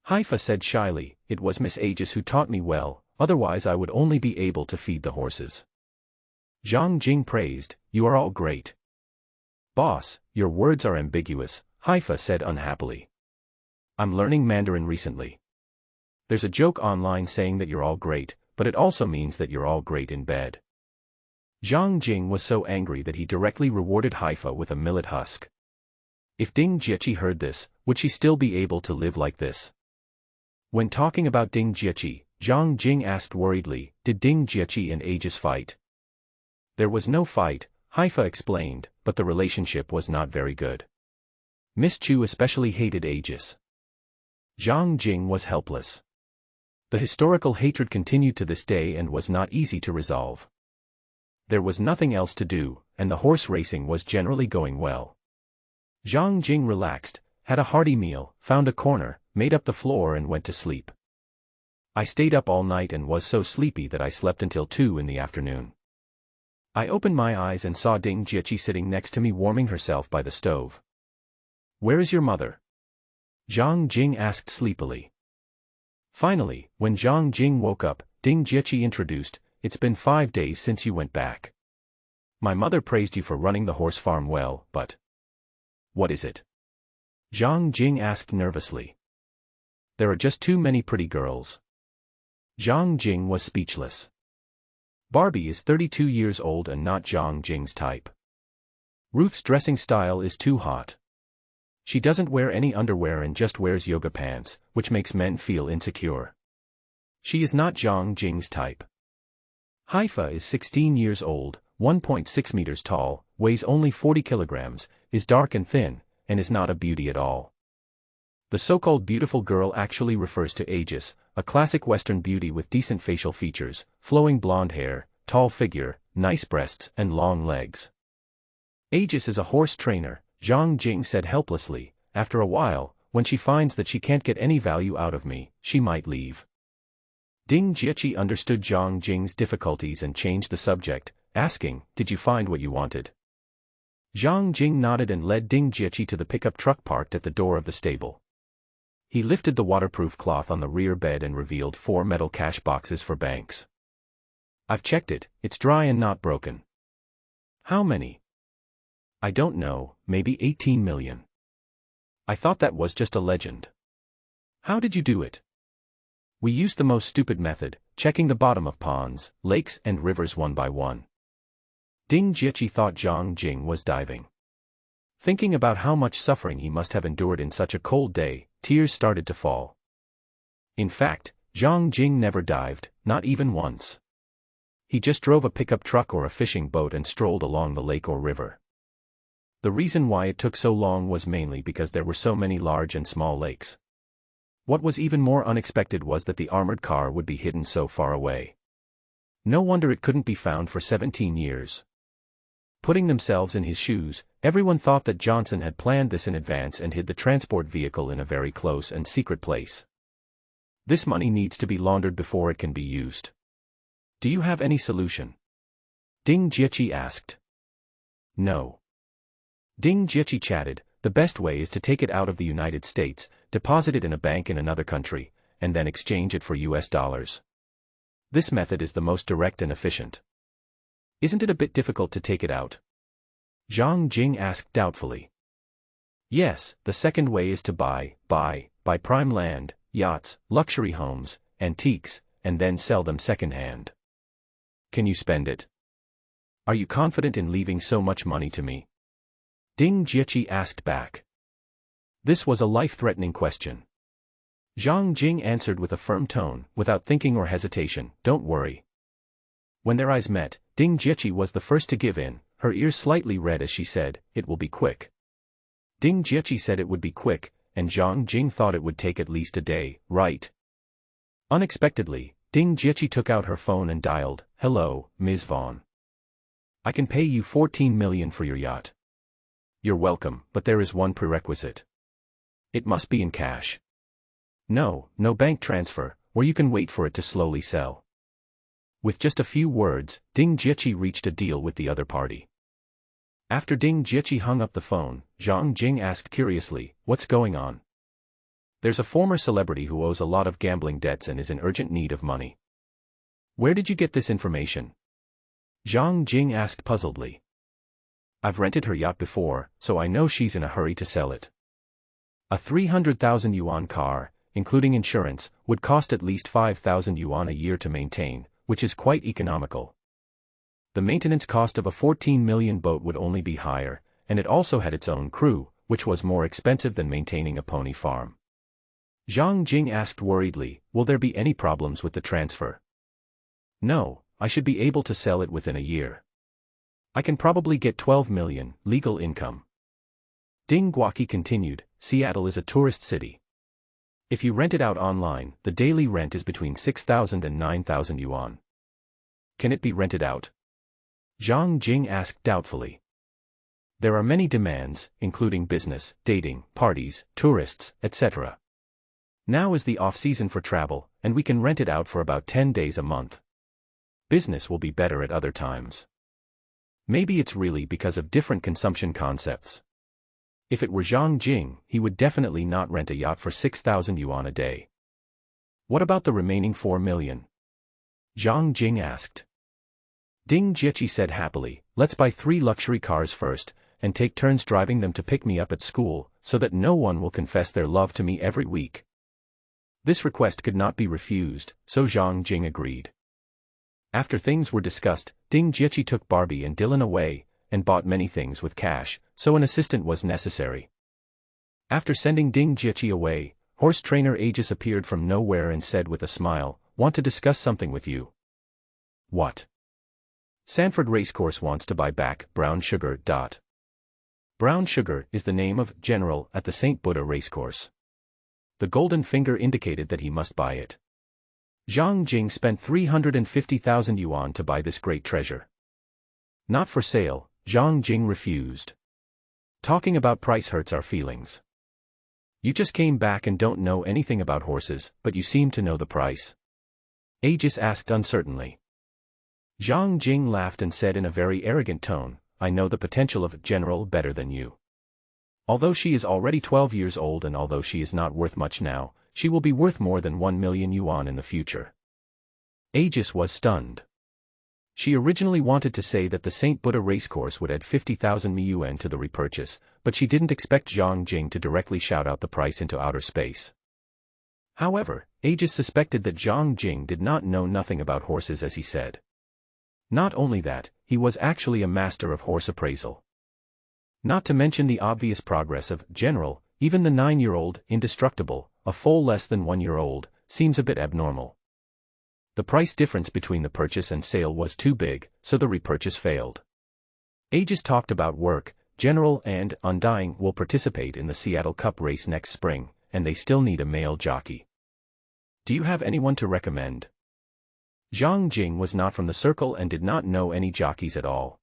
S1: Haifa said shyly, "It was Miss Aegis who taught me well, otherwise I would only be able to feed the horses." Zhang Jing praised, "You are all great." "Boss, your words are ambiguous," Haifa said unhappily. "I'm learning Mandarin recently. There's a joke online saying that you're all great, but it also means that you're all great in bed." Zhang Jing was so angry that he directly rewarded Haifa with a millet husk. If Ding Jiechi heard this, would she still be able to live like this? When talking about Ding Jieqi, Zhang Jing asked worriedly, did Ding Jieqi and Aegis fight? There was no fight, Haifa explained, but the relationship was not very good. Miss Chu especially hated Aegis. Zhang Jing was helpless. The historical hatred continued to this day and was not easy to resolve. There was nothing else to do, and the horse racing was generally going well. Zhang Jing relaxed, had a hearty meal, found a corner, made up the floor and went to sleep. I stayed up all night and was so sleepy that I slept until 2 in the afternoon. I opened my eyes and saw Ding Jieqi sitting next to me warming herself by the stove. Where is your mother? Zhang Jing asked sleepily. Finally, when Zhang Jing woke up, Ding Jieqi introduced, it's been 5 days since you went back. My mother praised you for running the horse farm well, but... What is it? Zhang Jing asked nervously. There are just too many pretty girls. Zhang Jing was speechless. Barbie is 32 years old and not Zhang Jing's type. Ruth's dressing style is too hot. She doesn't wear any underwear and just wears yoga pants, which makes men feel insecure. She is not Zhang Jing's type. Haifa is 16 years old, 1.6 meters tall, weighs only 40 kilograms, is dark and thin, and is not a beauty at all. The so-called beautiful girl actually refers to Aegis, a classic Western beauty with decent facial features, flowing blonde hair, tall figure, nice breasts and long legs. Aegis is a horse trainer, Zhang Jing said helplessly. After a while, when she finds that she can't get any value out of me, she might leave. Ding Jieqi understood Zhang Jing's difficulties and changed the subject, asking, did you find what you wanted? Zhang Jing nodded and led Ding Jieqi to the pickup truck parked at the door of the stable. He lifted the waterproof cloth on the rear bed and revealed 4 metal cash boxes for banks. I've checked it, it's dry and not broken. How many? I don't know, maybe 18 million. I thought that was just a legend. How did you do it? We used the most stupid method, checking the bottom of ponds, lakes and rivers one by one. Ding Jieqi thought Zhang Jing was diving. Thinking about how much suffering he must have endured in such a cold day, tears started to fall. In fact, Zhang Jing never dived, not even once. He just drove a pickup truck or a fishing boat and strolled along the lake or river. The reason why it took so long was mainly because there were so many large and small lakes. What was even more unexpected was that the armored car would be hidden so far away. No wonder it couldn't be found for 17 years. Putting themselves in his shoes, everyone thought that Johnson had planned this in advance and hid the transport vehicle in a very close and secret place. This money needs to be laundered before it can be used. Do you have any solution? Ding Jieqi asked. No. Ding Jieqi chatted, the best way is to take it out of the United States, deposit it in a bank in another country, and then exchange it for US dollars. This method is the most direct and efficient. Isn't it a bit difficult to take it out? Zhang Jing asked doubtfully. Yes, the second way is to buy prime land, yachts, luxury homes, antiques, and then sell them second-hand. Can you spend it? Are you confident in leaving so much money to me? Ding Jieqi asked back. This was a life-threatening question. Zhang Jing answered with a firm tone, without thinking or hesitation, don't worry. When their eyes met, Ding Jieqi was the first to give in, her ears slightly red as she said, it will be quick. Ding Jieqi said it would be quick, and Zhang Jing thought it would take at least a day, right? Unexpectedly, Ding Jieqi took out her phone and dialed, hello, Ms. Vaughn. I can pay you 14 million for your yacht. You're welcome, but there is one prerequisite. It must be in cash. No bank transfer, or you can wait for it to slowly sell. With just a few words, Ding Jieqi reached a deal with the other party. After Ding Jieqi hung up the phone, Zhang Jing asked curiously, what's going on? There's a former celebrity who owes a lot of gambling debts and is in urgent need of money. Where did you get this information? Zhang Jing asked puzzledly. I've rented her yacht before, so I know she's in a hurry to sell it. A 300,000 yuan car, including insurance, would cost at least 5,000 yuan a year to maintain, which is quite economical. The maintenance cost of a 14 million boat would only be higher, and it also had its own crew, which was more expensive than maintaining a pony farm. Zhang Jing asked worriedly, will there be any problems with the transfer? No, I should be able to sell it within a year. I can probably get 12 million, legal income. Ding Guoqi continued, Seattle is a tourist city. If you rent it out online, the daily rent is between 6,000 and 9,000 yuan. Can it be rented out? Zhang Jing asked doubtfully. There are many demands, including business, dating, parties, tourists, etc. Now is the off-season for travel, and we can rent it out for about 10 days a month. Business will be better at other times. Maybe it's really because of different consumption concepts. If it were Zhang Jing, he would definitely not rent a yacht for 6,000 yuan a day. What about the remaining 4 million? Zhang Jing asked. Ding Jieqi said happily, let's buy 3 luxury cars first, and take turns driving them to pick me up at school, so that no one will confess their love to me every week. This request could not be refused, so Zhang Jing agreed. After things were discussed, Ding Jieqi took Barbie and Dylan away, and bought many things with cash, so an assistant was necessary. After sending Ding Jieqi away, horse trainer Aegis appeared from nowhere and said with a smile, want to discuss something with you. What? Sanford Racecourse wants to buy back Brown Sugar. Brown Sugar is the name of General at the St. Buddha Racecourse. The golden finger indicated that he must buy it. Zhang Jing spent 350,000 yuan to buy this great treasure. Not for sale, Zhang Jing refused. Talking about price hurts our feelings. You just came back and don't know anything about horses, but you seem to know the price. Aegis asked uncertainly. Zhang Jing laughed and said in a very arrogant tone, I know the potential of General better than you. Although she is already 12 years old and although she is not worth much now, she will be worth more than 1 million yuan in the future. Aegis was stunned. She originally wanted to say that the St. Buddha Racecourse would add 50,000 yuan to the repurchase, but she didn't expect Zhang Jing to directly shout out the price into outer space. However, Aegis suspected that Zhang Jing did not know nothing about horses as he said. Not only that, he was actually a master of horse appraisal. Not to mention the obvious progress of General, even the 9-year-old, indestructible, a foal less than 1-year-old, seems a bit abnormal. The price difference between the purchase and sale was too big, so the repurchase failed. Aegis talked about work. General and Undying will participate in the Seattle Cup race next spring, and they still need a male jockey. Do you have anyone to recommend? Zhang Jing was not from the circle and did not know any jockeys at all.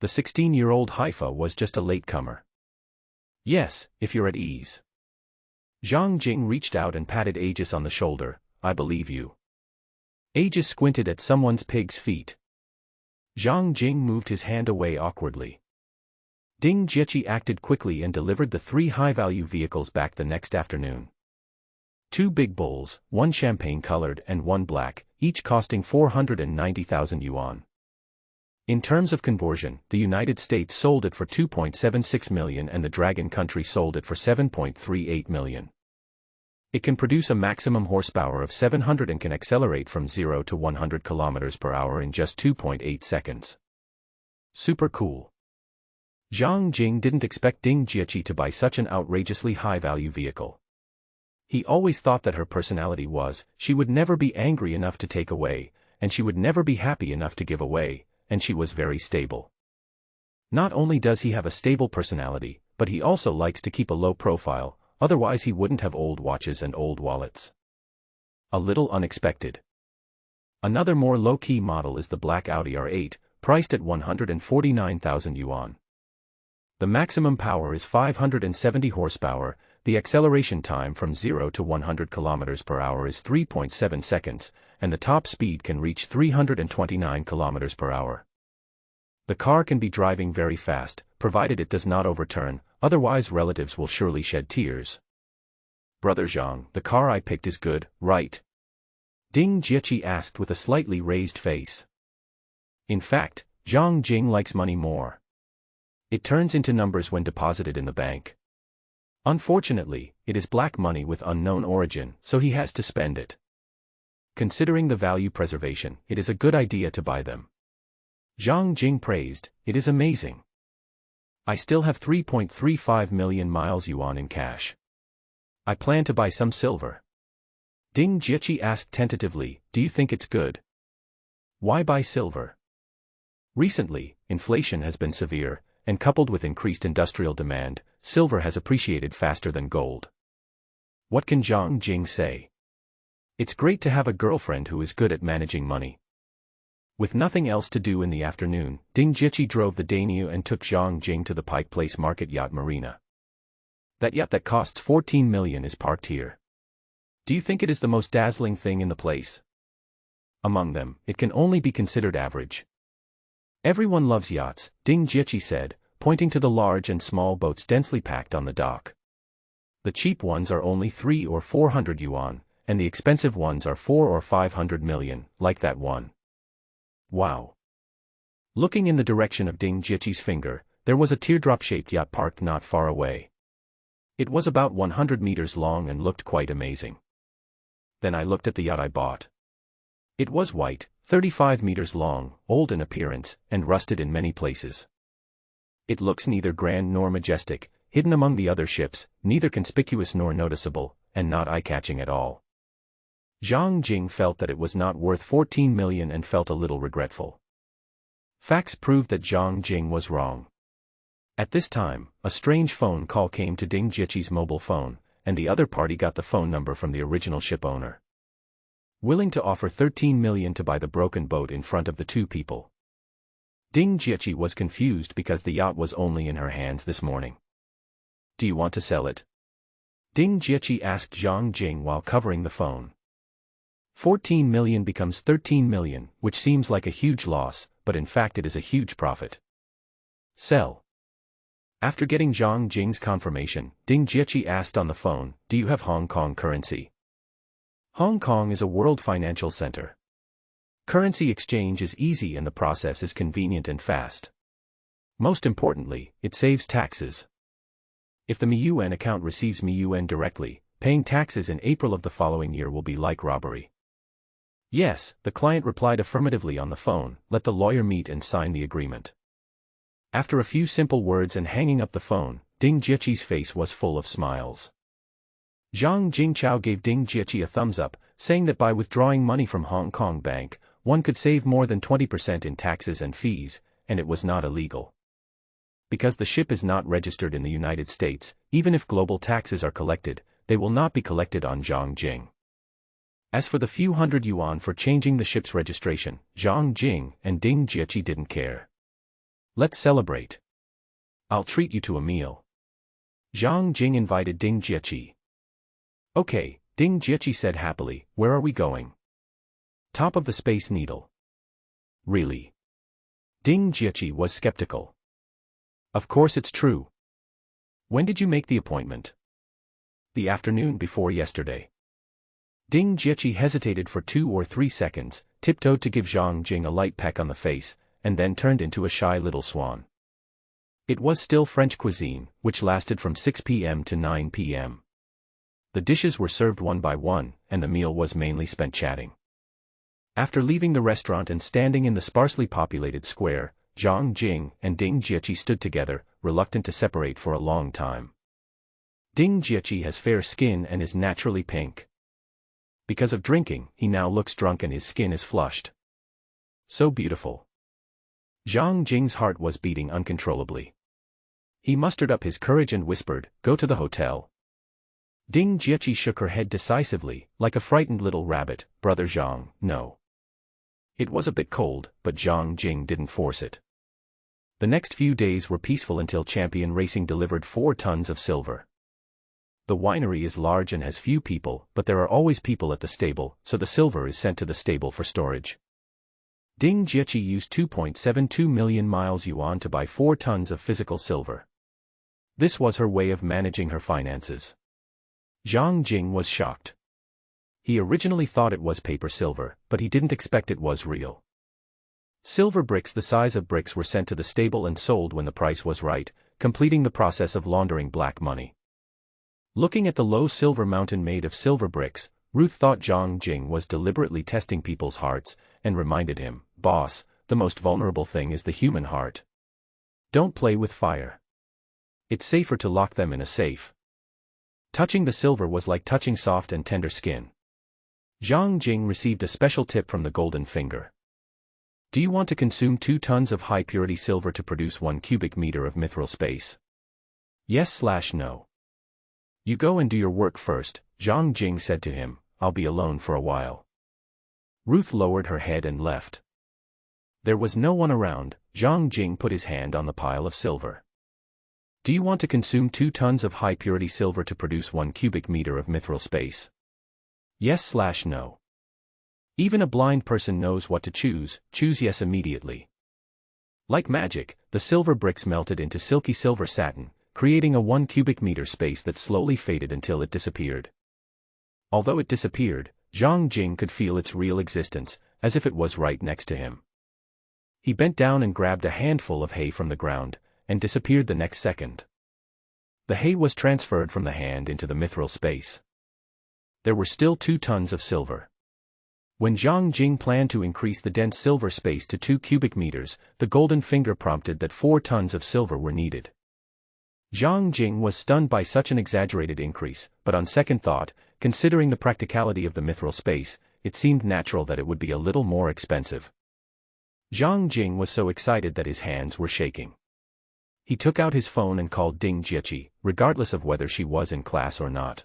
S1: The 16-year-old Haifa was just a latecomer. Yes, if you're at ease. Zhang Jing reached out and patted Aegis on the shoulder, I believe you. Aegis squinted at someone's pig's feet. Zhang Jing moved his hand away awkwardly. Ding Jieqi acted quickly and delivered the 3 high-value vehicles back the next afternoon. 2 big bulls, 1 champagne-colored and 1 black, each costing 490,000 yuan. In terms of conversion, the United States sold it for 2.76 million and the Dragon Country sold it for 7.38 million. It can produce a maximum horsepower of 700 and can accelerate from 0 to 100 km per hour in just 2.8 seconds. Super cool. Zhang Jing didn't expect Ding Jieqi to buy such an outrageously high-value vehicle. He always thought that her personality was, she would never be angry enough to take away, and she would never be happy enough to give away, and she was very stable. Not only does he have a stable personality, but he also likes to keep a low profile, otherwise he wouldn't have old watches and old wallets. A little unexpected. Another more low-key model is the black Audi R8, priced at 149,000 yuan. The maximum power is 570 horsepower, the acceleration time from 0 to 100 km per hour is 3.7 seconds, and the top speed can reach 329 km per hour. The car can be driving very fast, provided it does not overturn, otherwise relatives will surely shed tears. Brother Zhang, the car I picked is good, right? Ding Jieqi asked with a slightly raised face. In fact, Zhang Jing likes money more. It turns into numbers when deposited in the bank. Unfortunately, it is black money with unknown origin, so he has to spend it. Considering the value preservation, it is a good idea to buy them. Zhang Jing praised, it is amazing. I still have 3.35 million miles yuan in cash. I plan to buy some silver. Ding Jiechi asked tentatively, do you think it's good? Why buy silver? Recently, inflation has been severe, and coupled with increased industrial demand, silver has appreciated faster than gold. What can Zhang Jing say? It's great to have a girlfriend who is good at managing money. With nothing else to do in the afternoon, Ding Jiechi drove the Dainyu and took Zhang Jing to the Pike Place Market Yacht Marina. That yacht that costs 14 million is parked here. Do you think it is the most dazzling thing in the place? Among them, it can only be considered average. Everyone loves yachts, Ding Jiechi said, pointing to the large and small boats densely packed on the dock. The cheap ones are only 300 or 400 yuan, and the expensive ones are 400 or 500 million, like that one. Wow. Looking in the direction of Ding Jiechi's finger, there was a teardrop-shaped yacht parked not far away. It was about 100 meters long and looked quite amazing. Then I looked at the yacht I bought. It was white, 35 meters long, old in appearance, and rusted in many places. It looks neither grand nor majestic, hidden among the other ships, neither conspicuous nor noticeable, and not eye-catching at all. Zhang Jing felt that it was not worth 14 million and felt a little regretful. Facts proved that Zhang Jing was wrong. At this time, a strange phone call came to Ding Jiechi's mobile phone, and the other party got the phone number from the original ship owner. Willing to offer 13 million to buy the broken boat in front of the two people. Ding Jiechi was confused because the yacht was only in her hands this morning. Do you want to sell it? Ding Jiechi asked Zhang Jing while covering the phone. 14 million becomes 13 million, which seems like a huge loss, but in fact it is a huge profit. Sell. After getting Zhang Jing's confirmation, Ding Jiechi asked on the phone, do you have Hong Kong currency? Hong Kong is a world financial center. Currency exchange is easy and the process is convenient and fast. Most importantly, it saves taxes. If the MIUN account receives MIUN directly, paying taxes in April of the following year will be like robbery. Yes, the client replied affirmatively on the phone. Let the lawyer meet and sign the agreement. After a few simple words and hanging up the phone, Ding Jiechi's face was full of smiles. Zhang Jingchao gave Ding Jiechi a thumbs up, saying that by withdrawing money from Hong Kong Bank, one could save more than 20% in taxes and fees, and it was not illegal. Because the ship is not registered in the United States, even if global taxes are collected, they will not be collected on Zhang Jing. As for the few hundred yuan for changing the ship's registration, Zhang Jing and Ding Jiechi didn't care. Let's celebrate. I'll treat you to a meal. Zhang Jing invited Ding Jiechi. Okay, Ding Jiechi said happily, where are we going? Top of the Space Needle. Really? Ding Jiechi was skeptical. Of course it's true. When did you make the appointment? The afternoon before yesterday. Ding Jiechi hesitated for 2 or 3 seconds, tiptoed to give Zhang Jing a light peck on the face, and then turned into a shy little swan. It was still French cuisine, which lasted from 6 p.m. to 9 p.m. The dishes were served one by one, and the meal was mainly spent chatting. After leaving the restaurant and standing in the sparsely populated square, Zhang Jing and Ding Jiechi stood together, reluctant to separate for a long time. Ding Jiechi has fair skin and is naturally pink. Because of drinking, he now looks drunk and his skin is flushed. So beautiful. Zhang Jing's heart was beating uncontrollably. He mustered up his courage and whispered, go to the hotel. Ding Jiechi shook her head decisively, like a frightened little rabbit, brother Zhang, no. It was a bit cold, but Zhang Jing didn't force it. The next few days were peaceful until Champion Racing delivered 4 tons of silver. The winery is large and has few people, but there are always people at the stable, so the silver is sent to the stable for storage. Ding Jiechi used 2.72 million miles yuan to buy 4 tons of physical silver. This was her way of managing her finances. Zhang Jing was shocked. He originally thought it was paper silver, but he didn't expect it was real. Silver bricks the size of bricks were sent to the stable and sold when the price was right, completing the process of laundering black money. Looking at the low silver mountain made of silver bricks, Ruth thought Zhang Jing was deliberately testing people's hearts, and reminded him, boss, the most vulnerable thing is the human heart. Don't play with fire. It's safer to lock them in a safe. Touching the silver was like touching soft and tender skin. Zhang Jing received a special tip from the golden finger. Do you want to consume 2 tons of high-purity silver to produce 1 cubic meter of mithril space? Yes/no. You go and do your work first, Zhang Jing said to him. I'll be alone for a while. Ruth lowered her head and left. There was no one around. Zhang Jing put his hand on the pile of silver. Do you want to consume 2 tons of high-purity silver to produce 1 cubic meter of mithril space? Yes/no. Even a blind person knows what to choose. Choose yes immediately. Like magic, the silver bricks melted into silky silver satin, creating a 1 cubic meter space that slowly faded until it disappeared. Although it disappeared, Zhang Jing could feel its real existence, as if it was right next to him. He bent down and grabbed a handful of hay from the ground, and disappeared the next second. The hay was transferred from the hand into the mithril space. There were still 2 tons of silver. When Zhang Jing planned to increase the dense silver space to 2 cubic meters, the golden finger prompted that 4 tons of silver were needed. Zhang Jing was stunned by such an exaggerated increase, but on second thought, considering the practicality of the mithril space, it seemed natural that it would be a little more expensive. Zhang Jing was so excited that his hands were shaking. He took out his phone and called Ding Jieqi, regardless of whether she was in class or not.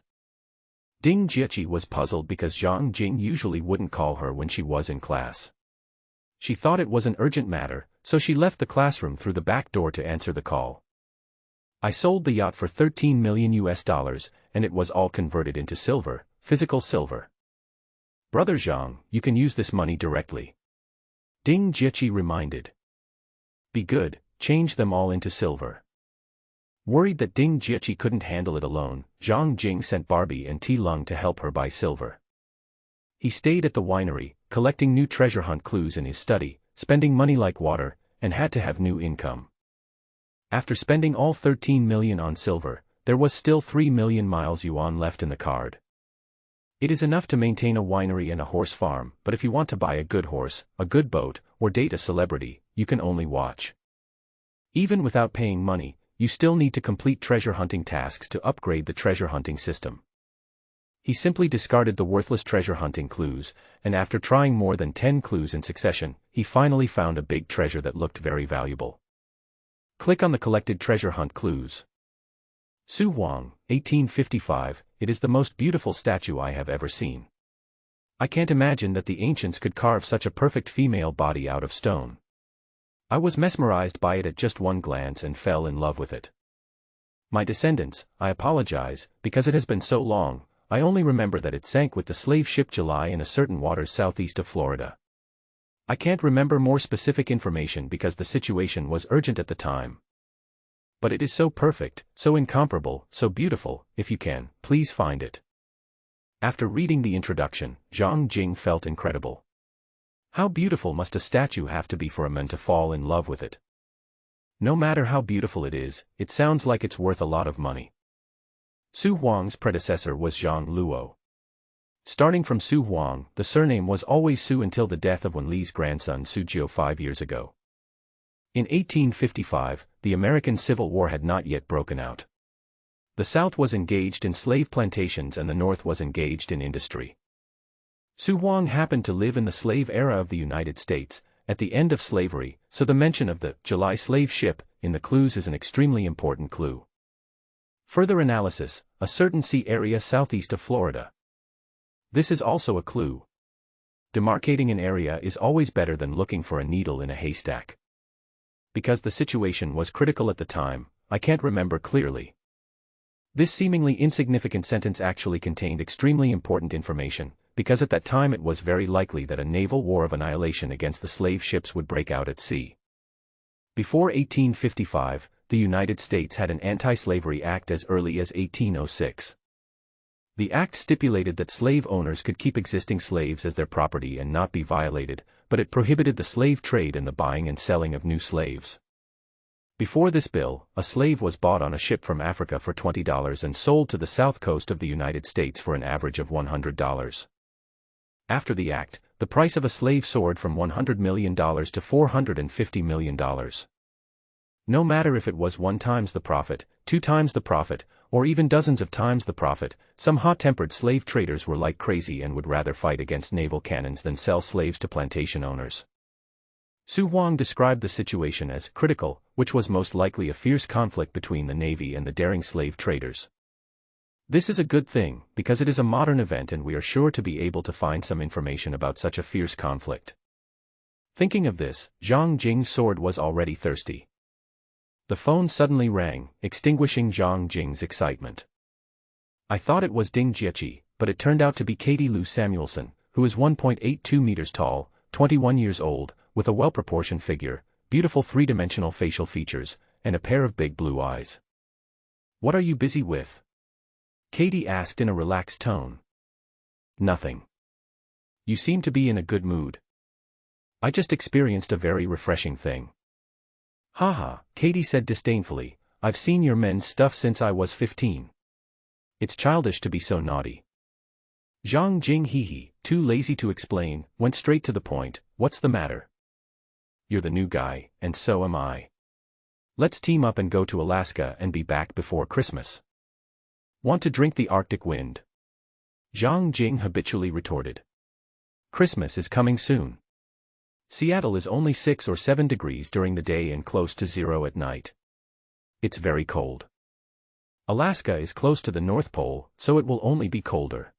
S1: Ding Jieqi was puzzled because Zhang Jing usually wouldn't call her when she was in class. She thought it was an urgent matter, so she left the classroom through the back door to answer the call. I sold the yacht for $13 million, and it was all converted into silver, physical silver. Brother Zhang, you can use this money directly. Ding Jieqi reminded. Be good, change them all into silver. Worried that Ding Jieqi couldn't handle it alone, Zhang Jing sent Barbie and Ti Lung to help her buy silver. He stayed at the winery, collecting new treasure hunt clues in his study, spending money like water, and had to have new income. After spending all 13 million on silver, there was still 3 million miles yuan left in the card. It is enough to maintain a winery and a horse farm, but if you want to buy a good horse, a good boat, or date a celebrity, you can only watch. Even without paying money, you still need to complete treasure hunting tasks to upgrade the treasure hunting system. He simply discarded the worthless treasure hunting clues, and after trying more than 10 clues in succession, he finally found a big treasure that looked very valuable. Click on the collected treasure hunt clues. Su Huang, 1855, it is the most beautiful statue I have ever seen. I can't imagine that the ancients could carve such a perfect female body out of stone. I was mesmerized by it at just one glance and fell in love with it. My descendants, I apologize, because it has been so long, I only remember that it sank with the slave ship July in a certain waters southeast of Florida. I can't remember more specific information because the situation was urgent at the time. But it is so perfect, so incomparable, so beautiful. If you can, please find it. After reading the introduction, Zhang Jing felt incredible. How beautiful must a statue have to be for a man to fall in love with it? No matter how beautiful it is, it sounds like it's worth a lot of money. Su Huang's predecessor was Zhang Luo. Starting from Su Huang, the surname was always Su until the death of Wen Li's grandson Su Jiu 5 years ago. In 1855, the American Civil War had not yet broken out. The South was engaged in slave plantations and the North was engaged in industry. Su Huang happened to live in the slave era of the United States, at the end of slavery, so the mention of the July slave ship in the clues is an extremely important clue. Further analysis, a certain sea area southeast of Florida. This is also a clue. Demarcating an area is always better than looking for a needle in a haystack. Because the situation was critical at the time, I can't remember clearly. This seemingly insignificant sentence actually contained extremely important information, because at that time it was very likely that a naval war of annihilation against the slave ships would break out at sea. Before 1855, the United States had an anti-slavery act as early as 1806. The act stipulated that slave owners could keep existing slaves as their property and not be violated, but it prohibited the slave trade and the buying and selling of new slaves. Before this bill, a slave was bought on a ship from Africa for $20 and sold to the south coast of the United States for an average of $100. After the act, the price of a slave soared from $100 million to $450 million. No matter if it was 1 times the profit, 2 times the profit, or even dozens of times the profit, some hot-tempered slave traders were like crazy and would rather fight against naval cannons than sell slaves to plantation owners. Su Huang described the situation as critical, which was most likely a fierce conflict between the Navy and the daring slave traders. This is a good thing, because it is a modern event and we are sure to be able to find some information about such a fierce conflict. Thinking of this, Zhang Jing's sword was already thirsty. The phone suddenly rang, extinguishing Zhang Jing's excitement. I thought it was Ding Jiechi, but it turned out to be Katie Lou Samuelson, who is 1.82 meters tall, 21 years old, with a well-proportioned figure, beautiful three-dimensional facial features, and a pair of big blue eyes. What are you busy with? Katie asked in a relaxed tone. Nothing. You seem to be in a good mood. I just experienced a very refreshing thing. Haha, Katie said disdainfully, I've seen your men's stuff since I was 15. It's childish to be so naughty. Zhang Jing hee, too lazy to explain, went straight to the point, what's the matter? You're the new guy, and so am I. Let's team up and go to Alaska and be back before Christmas. Want to drink the Arctic wind? Zhang Jing habitually retorted. Christmas is coming soon. Seattle is only 6 or 7 degrees during the day and close to 0 at night. It's very cold. Alaska is close to the North Pole, so it will only be colder.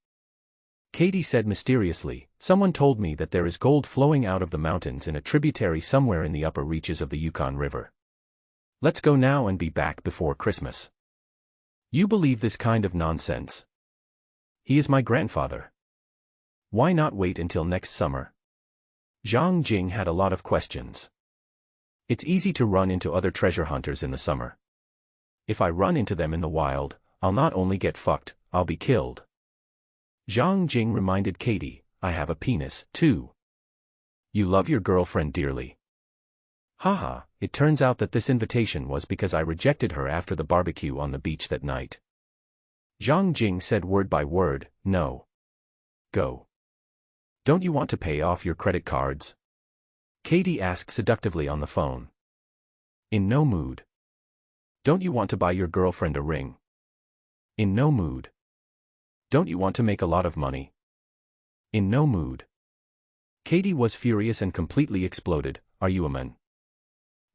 S1: Katie said mysteriously, someone told me that there is gold flowing out of the mountains in a tributary somewhere in the upper reaches of the Yukon River. Let's go now and be back before Christmas. You believe this kind of nonsense? He is my grandfather. Why not wait until next summer? Zhang Jing had a lot of questions. It's easy to run into other treasure hunters in the summer. If I run into them in the wild, I'll not only get fucked, I'll be killed. Zhang Jing reminded Katie, I have a penis, too. You love your girlfriend dearly. Haha, it turns out that this invitation was because I rejected her after the barbecue on the beach that night. Zhang Jing said word by word, no. Go. Don't you want to pay off your credit cards? Katie asked seductively on the phone. In no mood. Don't you want to buy your girlfriend a ring? In no mood. Don't you want to make a lot of money? In no mood. Katie was furious and completely exploded, are you a man?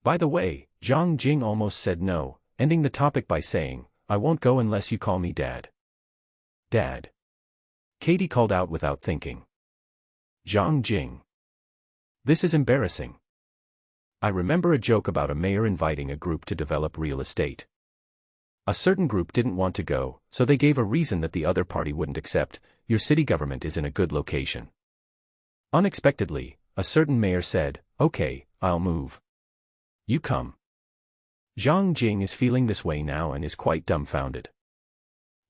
S1: By the way, Zhang Jing almost said no, ending the topic by saying, I won't go unless you call me Dad. Dad. Katie called out without thinking. Zhang Jing. This is embarrassing. I remember a joke about a mayor inviting a group to develop real estate. A certain group didn't want to go, so they gave a reason that the other party wouldn't accept, your city government is in a good location. Unexpectedly, a certain mayor said, okay, I'll move. You come. Zhang Jing is feeling this way now and is quite dumbfounded.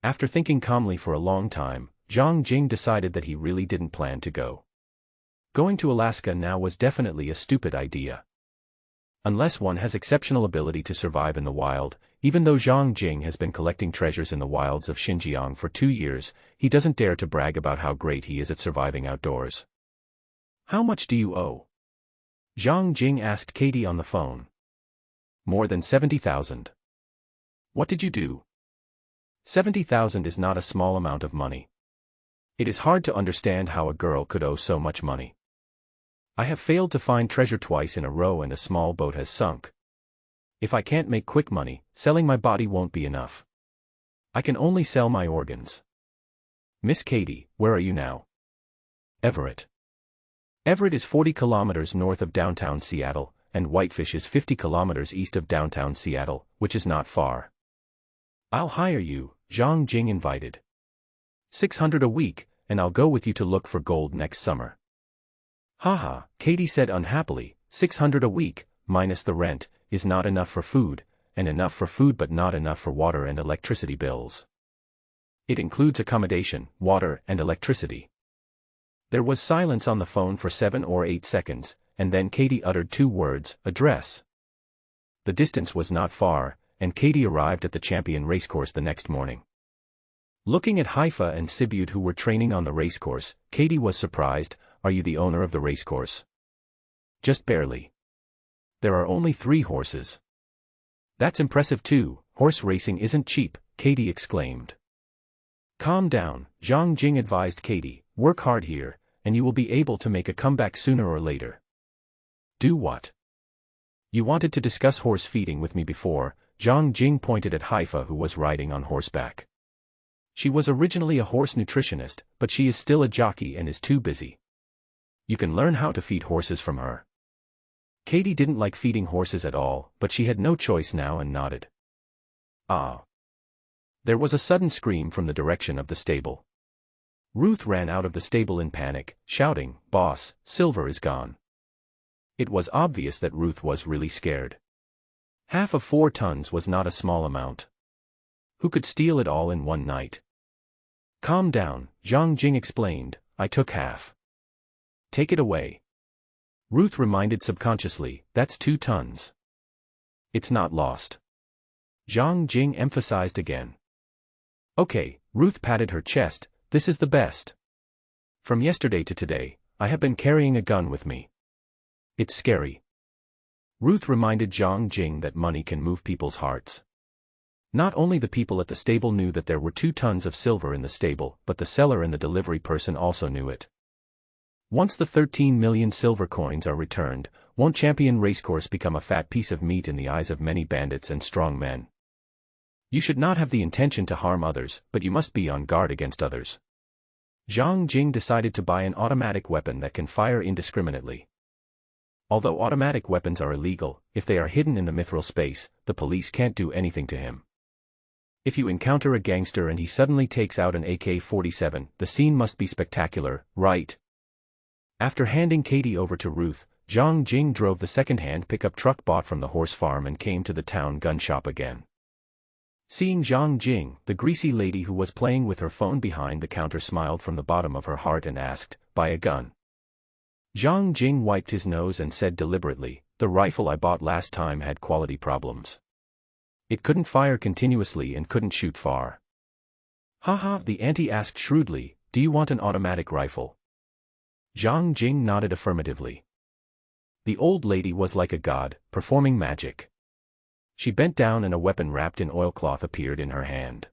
S1: After thinking calmly for a long time, Zhang Jing decided that he really didn't plan to go. Going to Alaska now was definitely a stupid idea. Unless one has exceptional ability to survive in the wild, even though Zhang Jing has been collecting treasures in the wilds of Xinjiang for 2 years, he doesn't dare to brag about how great he is at surviving outdoors. How much do you owe? Zhang Jing asked Katie on the phone. More than 70,000. What did you do? 70,000 is not a small amount of money. It is hard to understand how a girl could owe so much money. I have failed to find treasure twice in a row and a small boat has sunk. If I can't make quick money, selling my body won't be enough. I can only sell my organs. Miss Katie, where are you now? Everett. Everett is 40 kilometers north of downtown Seattle, and Whitefish is 50 kilometers east of downtown Seattle, which is not far. I'll hire you, Zhang Jing invited. 600 a week, and I'll go with you to look for gold next summer. Haha, Katie said unhappily, 600 a week, minus the rent, is not enough for food, and enough for food but not enough for water and electricity bills. It includes accommodation, water, and electricity. There was silence on the phone for 7 or 8 seconds, and then Katie uttered 2 words, address. The distance was not far, and Katie arrived at the Champion racecourse the next morning. Looking at Haifa and Sibyut who were training on the racecourse, Katie was surprised, are you the owner of the racecourse? Just barely. There are only 3 horses. That's impressive too. Horse racing isn't cheap, Katie exclaimed. Calm down, Zhang Jing advised Katie. Work hard here, and you will be able to make a comeback sooner or later. Do what? You wanted to discuss horse feeding with me before. Zhang Jing pointed at Haifa, who was riding on horseback. She was originally a horse nutritionist, but she is still a jockey and is too busy. You can learn how to feed horses from her. Katie didn't like feeding horses at all, but she had no choice now and nodded. Ah. There was a sudden scream from the direction of the stable. Ruth ran out of the stable in panic, shouting, "Boss, silver is gone." It was obvious that Ruth was really scared. Half of 4 tons was not a small amount. Who could steal it all in one night? Calm down, Zhang Jing explained. I took half. Take it away. Ruth reminded subconsciously, that's 2 tons. It's not lost. Zhang Jing emphasized again. Okay, Ruth patted her chest, this is the best. From yesterday to today, I have been carrying a gun with me. It's scary. Ruth reminded Zhang Jing that money can move people's hearts. Not only the people at the stable knew that there were 2 tons of silver in the stable, but the seller and the delivery person also knew it. Once the 13 million silver coins are returned, won't Champion Racecourse become a fat piece of meat in the eyes of many bandits and strong men? You should not have the intention to harm others, but you must be on guard against others. Zhang Jing decided to buy an automatic weapon that can fire indiscriminately. Although automatic weapons are illegal, if they are hidden in the mithril space, the police can't do anything to him. If you encounter a gangster and he suddenly takes out an AK-47, the scene must be spectacular, right? After handing Katie over to Ruth, Zhang Jing drove the second-hand pickup truck bought from the horse farm and came to the town gun shop again. Seeing Zhang Jing, the greasy lady who was playing with her phone behind the counter smiled from the bottom of her heart and asked, "Buy a gun?" Zhang Jing wiped his nose and said deliberately, "The rifle I bought last time had quality problems. It couldn't fire continuously and couldn't shoot far." Haha, the auntie asked shrewdly, "Do you want an automatic rifle?" Zhang Jing nodded affirmatively. The old lady was like a god, performing magic. She bent down and a weapon wrapped in oilcloth appeared in her hand.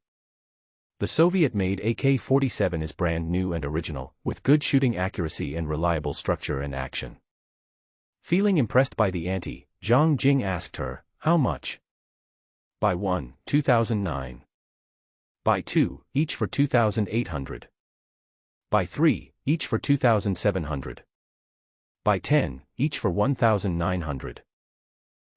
S1: The Soviet-made AK-47 is brand new and original, with good shooting accuracy and reliable structure and action. Feeling impressed by the auntie, Zhang Jing asked her, "How much?" Buy 1, 2009. Buy 2, each for 2,800. Buy 3, each for 2,700. Buy 10, each for 1,900.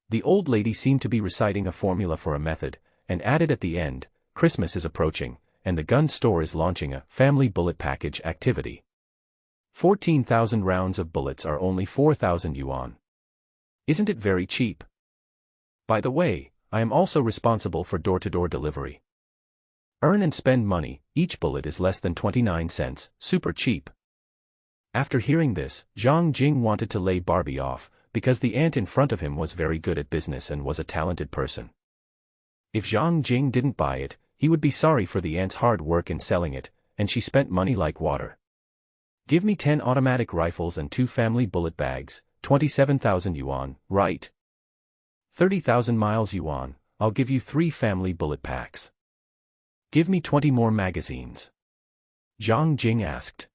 S1: The old lady seemed to be reciting a formula for a method, and added at the end, "Christmas is approaching, and the gun store is launching a family bullet package activity. 14,000 rounds of bullets are only 4,000 yuan. Isn't it very cheap? By the way, I am also responsible for door-to-door delivery. Earn and spend money, each bullet is less than 29 cents, super cheap." After hearing this, Zhang Jing wanted to lay Barbie off, because the aunt in front of him was very good at business and was a talented person. If Zhang Jing didn't buy it, he would be sorry for the aunt's hard work in selling it, and she spent money like water. "Give me 10 automatic rifles and 2 family bullet bags, 27,000 yuan, right? 30,000 miles yuan, I'll give you 3 family bullet packs. Give me 20 more magazines." Zhang Jing asked.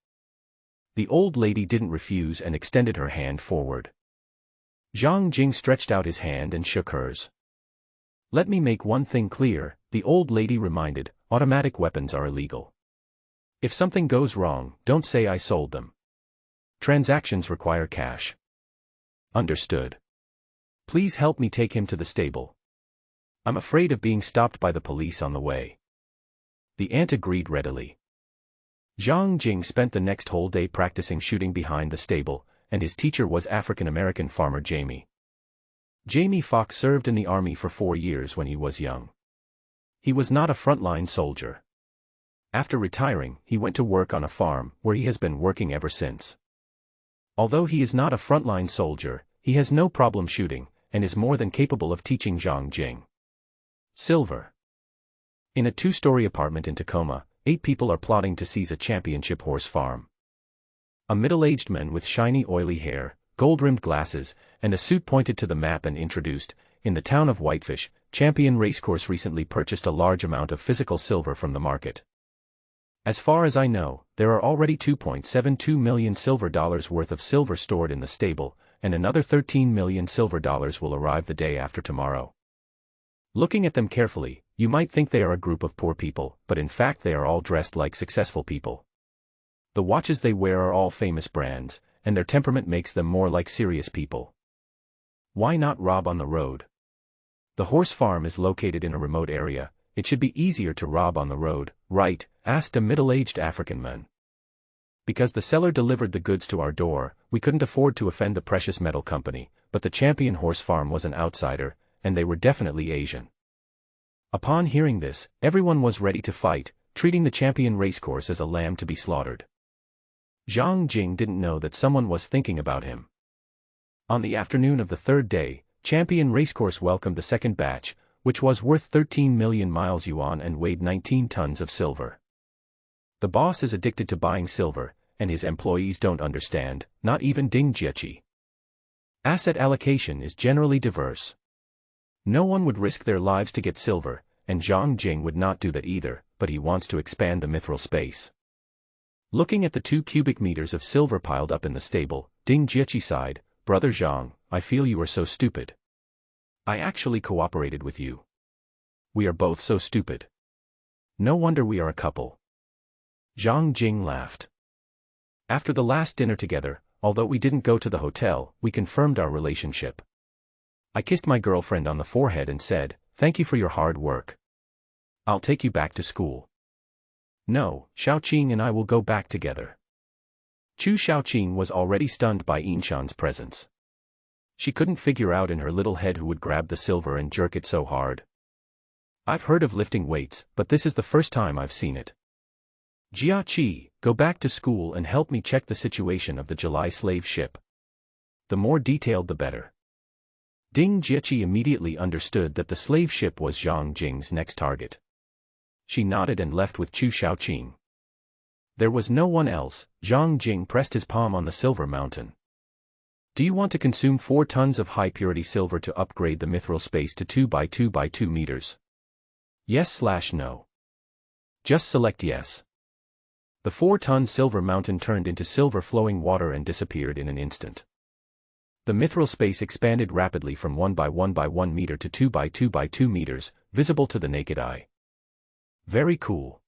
S1: The old lady didn't refuse and extended her hand forward. Zhang Jing stretched out his hand and shook hers. "Let me make one thing clear," the old lady reminded, "automatic weapons are illegal. If something goes wrong, don't say I sold them. Transactions require cash." "Understood. Please help me take him to the stable. I'm afraid of being stopped by the police on the way." The aunt agreed readily. Zhang Jing spent the next whole day practicing shooting behind the stable, and his teacher was African-American farmer Jamie. Jamie Fox served in the army for 4 years when he was young. He was not a frontline soldier. After retiring, he went to work on a farm, where he has been working ever since. Although he is not a frontline soldier, he has no problem shooting, and is more than capable of teaching Zhang Jing. Silver. In a 2-story apartment in Tacoma, 8 people are plotting to seize a championship horse farm. A middle-aged man with shiny oily hair, gold-rimmed glasses, and a suit pointed to the map and introduced, in the town of Whitefish, Champion Racecourse recently purchased a large amount of physical silver from the market. As far as I know, there are already $2.72 million silver dollars worth of silver stored in the stable, and another $13 million silver dollars will arrive the day after tomorrow. Looking at them carefully, you might think they are a group of poor people, but in fact they are all dressed like successful people. The watches they wear are all famous brands, and their temperament makes them more like serious people. Why not rob on the road? The horse farm is located in a remote area. It should be easier to rob on the road, right? Asked a middle-aged African man. Because the seller delivered the goods to our door, we couldn't afford to offend the precious metal company, but the Champion horse farm was an outsider, and they were definitely Asian. Upon hearing this, everyone was ready to fight, treating the Champion racecourse as a lamb to be slaughtered. Zhang Jing didn't know that someone was thinking about him. On the afternoon of the third day, Champion racecourse welcomed the second batch, which was worth 13 million miles yuan and weighed 19 tons of silver. The boss is addicted to buying silver, and his employees don't understand, not even Ding Jieqi. Asset allocation is generally diverse. No one would risk their lives to get silver, and Zhang Jing would not do that either, but he wants to expand the mithril space. Looking at the 2 cubic meters of silver piled up in the stable, Ding Jieqi sighed, "Brother Zhang, I feel you are so stupid. I actually cooperated with you. We are both so stupid. No wonder we are a couple." Zhang Jing laughed. After the last dinner together, although we didn't go to the hotel, we confirmed our relationship. I kissed my girlfriend on the forehead and said, "Thank you for your hard work. I'll take you back to school." "No, Xiaoqing and I will go back together." Chu Xiaoqing was already stunned by Yinshan's presence. She couldn't figure out in her little head who would grab the silver and jerk it so hard. I've heard of lifting weights, but this is the first time I've seen it. "Jiaqi, go back to school and help me check the situation of the July slave ship. The more detailed the better." Ding Jieqi immediately understood that the slave ship was Zhang Jing's next target. She nodded and left with Chu Xiaoqing. There was no one else. Zhang Jing pressed his palm on the silver mountain. "Do you want to consume 4 tons of high-purity silver to upgrade the mithril space to 2 by 2 by 2 meters? Yes/no. Just select yes." The 4-ton silver mountain turned into silver flowing water and disappeared in an instant. The mithril space expanded rapidly from 1 by 1 by 1 meter to 2 by 2 by 2 meters, visible to the naked eye. Very cool.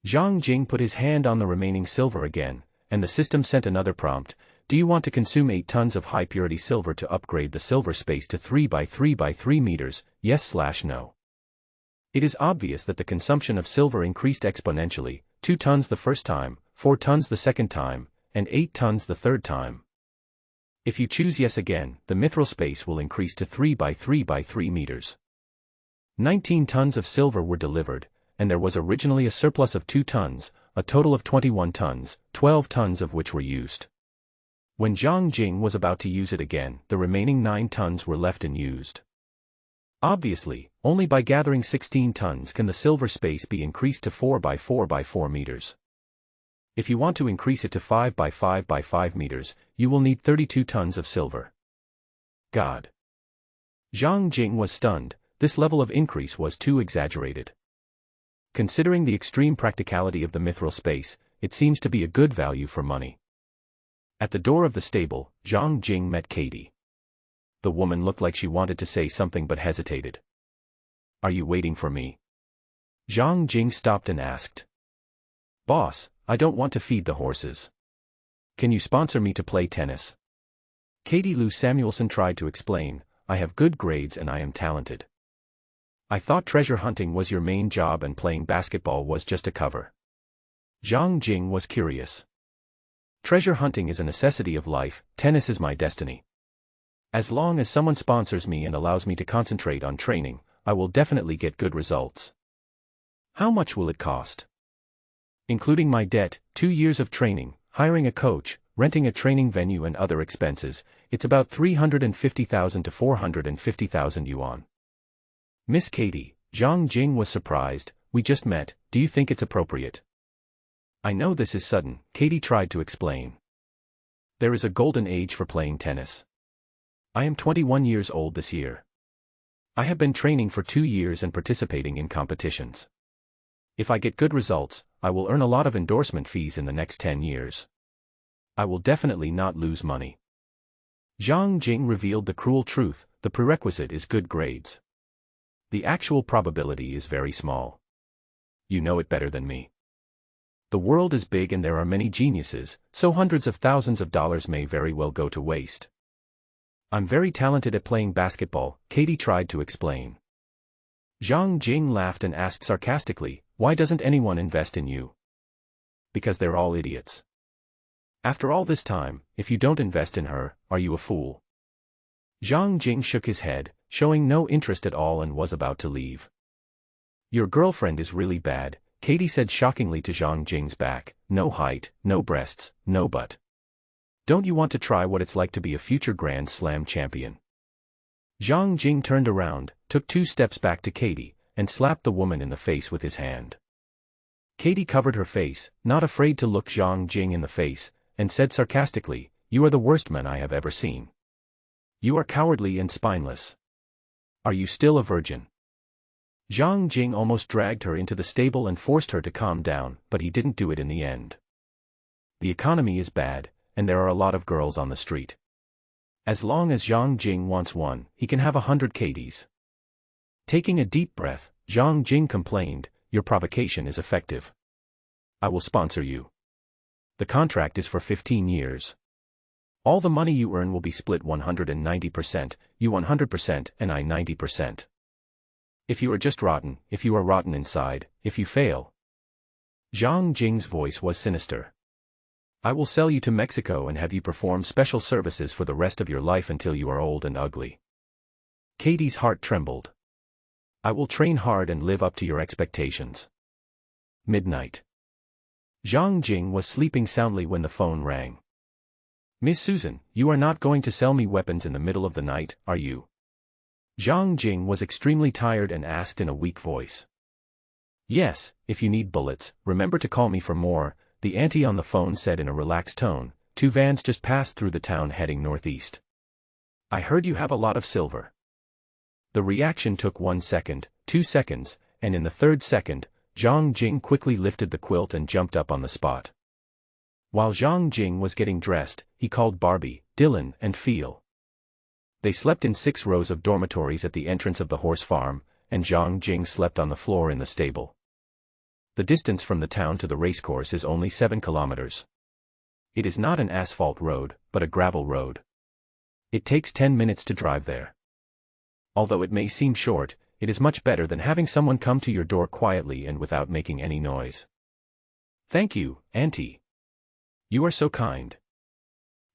S1: Zhang Jing put his hand on the remaining silver again, and the system sent another prompt: "Do you want to consume 8 tons of high-purity silver to upgrade the silver space to 3 by 3 by 3 meters, yes/no?" It is obvious that the consumption of silver increased exponentially, 2 tons the first time, 4 tons the second time, and 8 tons the third time. If you choose yes again, the mithril space will increase to 3 by 3 by 3 meters. 19 tons of silver were delivered, and there was originally a surplus of 2 tons, a total of 21 tons, 12 tons of which were used. When Zhang Jing was about to use it again, the remaining 9 tons were left unused. Obviously, only by gathering 16 tons can the silver space be increased to 4 by 4 by 4 meters. If you want to increase it to 5 by 5 by 5 meters, you will need 32 tons of silver. God! Zhang Jing was stunned. This level of increase was too exaggerated. Considering the extreme practicality of the mithril space, it seems to be a good value for money. At the door of the stable, Zhang Jing met Katie. The woman looked like she wanted to say something but hesitated. "Are you waiting for me?" Zhang Jing stopped and asked. "Boss, I don't want to feed the horses. Can you sponsor me to play tennis?" Katie Lou Samuelson tried to explain, "I have good grades and I am talented. I thought treasure hunting was your main job and playing basketball was just a cover." Zhang Jing was curious. "Treasure hunting is a necessity of life, tennis is my destiny. As long as someone sponsors me and allows me to concentrate on training, I will definitely get good results." "How much will it cost?" "Including my debt, 2 years of training, hiring a coach, renting a training venue and other expenses, it's about 350,000 to 450,000 yuan. "Miss Katie," Zhang Jing was surprised, "we just met, do you think it's appropriate?" "I know this is sudden," Katie tried to explain. "There is a golden age for playing tennis. I am 21 years old this year. I have been training for 2 years and participating in competitions. If I get good results, I will earn a lot of endorsement fees in the next 10 years. I will definitely not lose money. Zhang Jing revealed the cruel truth: the prerequisite is good grades. The actual probability is very small. You know it better than me. The world is big and there are many geniuses, so hundreds of thousands of dollars may very well go to waste. I'm very talented at playing basketball, Katie tried to explain. Zhang Jing laughed and asked sarcastically, why doesn't anyone invest in you? Because they're all idiots. After all this time, if you don't invest in her, are you a fool? Zhang Jing shook his head, showing no interest at all, and was about to leave. Your girlfriend is really bad, Katie said shockingly to Zhang Jing's back. No height, no breasts, no butt. Don't you want to try what it's like to be a future Grand Slam champion? Zhang Jing turned around, took 2 steps back to Katie, and slapped the woman in the face with his hand. Katie covered her face, not afraid to look Zhang Jing in the face, and said sarcastically, you are the worst man I have ever seen. You are cowardly and spineless. Are you still a virgin? Zhang Jing almost dragged her into the stable and forced her to calm down, but he didn't do it in the end. The economy is bad, and there are a lot of girls on the street. As long as Zhang Jing wants one, he can have 100 Katies. Taking a deep breath, Zhang Jing complained, your provocation is effective. I will sponsor you. The contract is for 15 years. All the money you earn will be split 190%, you 100% and I 90%. If you are just rotten, if you are rotten inside, if you fail. Zhang Jing's voice was sinister. I will sell you to Mexico and have you perform special services for the rest of your life until you are old and ugly. Katie's heart trembled. I will train hard and live up to your expectations. Midnight. Zhang Jing was sleeping soundly when the phone rang. Miss Susan, you are not going to sell me weapons in the middle of the night, are you? Zhang Jing was extremely tired and asked in a weak voice. Yes, if you need bullets, remember to call me for more, the auntie on the phone said in a relaxed tone. 2 vans just passed through the town heading northeast. I heard you have a lot of silver. The reaction took 1 second, 2 seconds, and in the 3rd second, Zhang Jing quickly lifted the quilt and jumped up on the spot. While Zhang Jing was getting dressed, he called Barbie, Dylan, and Phil. They slept in 6 rows of dormitories at the entrance of the horse farm, and Zhang Jing slept on the floor in the stable. The distance from the town to the racecourse is only 7 kilometers. It is not an asphalt road, but a gravel road. It takes 10 minutes to drive there. Although it may seem short, it is much better than having someone come to your door quietly and without making any noise. Thank you, Auntie. You are so kind.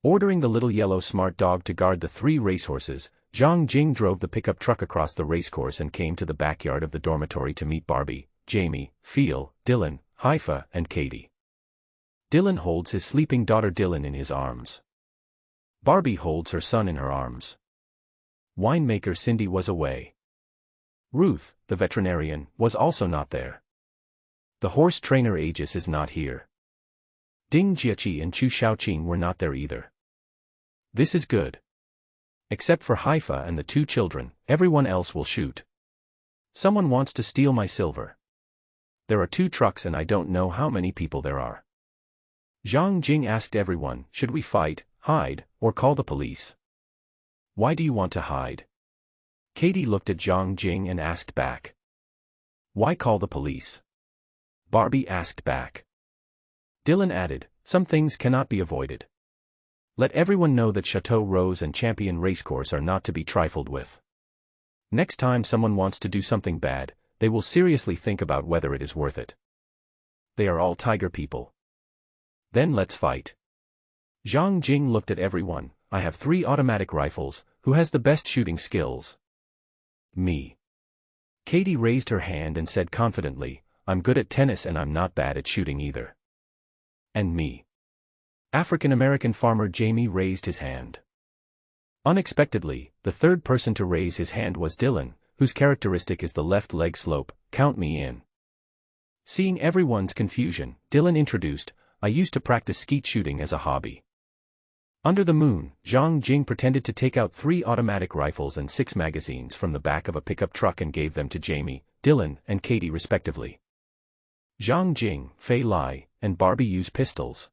S1: Ordering the little yellow smart dog to guard the 3 racehorses, Zhang Jing drove the pickup truck across the racecourse and came to the backyard of the dormitory to meet Barbie, Jamie, Phil, Dylan, Haifa, and Katie. Dylan holds his sleeping daughter Dylan in his arms. Barbie holds her son in her arms. Winemaker Cindy was away. Ruth, the veterinarian, was also not there. The horse trainer Aegis is not here. Ding Jiaqi and Chu Shaoqing were not there either. This is good. Except for Haifa and the 2 children, everyone else will shoot. Someone wants to steal my silver. There are 2 trucks and I don't know how many people there are. Zhang Jing asked everyone, should we fight, hide, or call the police? Why do you want to hide? Katie looked at Zhang Jing and asked back. Why call the police? Barbie asked back. Dylan added, some things cannot be avoided. Let everyone know that Chateau Rose and Champion Racecourse are not to be trifled with. Next time someone wants to do something bad, they will seriously think about whether it is worth it. They are all tiger people. Then let's fight. Zhang Jing looked at everyone. I have 3 automatic rifles. Who has the best shooting skills? Me. Katie raised her hand and said confidently, I'm good at tennis and I'm not bad at shooting either. And me. African-American farmer Jamie raised his hand. Unexpectedly, the 3rd person to raise his hand was Dylan, whose characteristic is the left leg slope. Count me in. Seeing everyone's confusion, Dylan introduced, I used to practice skeet shooting as a hobby. Under the moon, Zhang Jing pretended to take out 3 automatic rifles and 6 magazines from the back of a pickup truck and gave them to Jamie, Dylan, and Katie respectively. Zhang Jing, Fei Lai, and Barbie used pistols.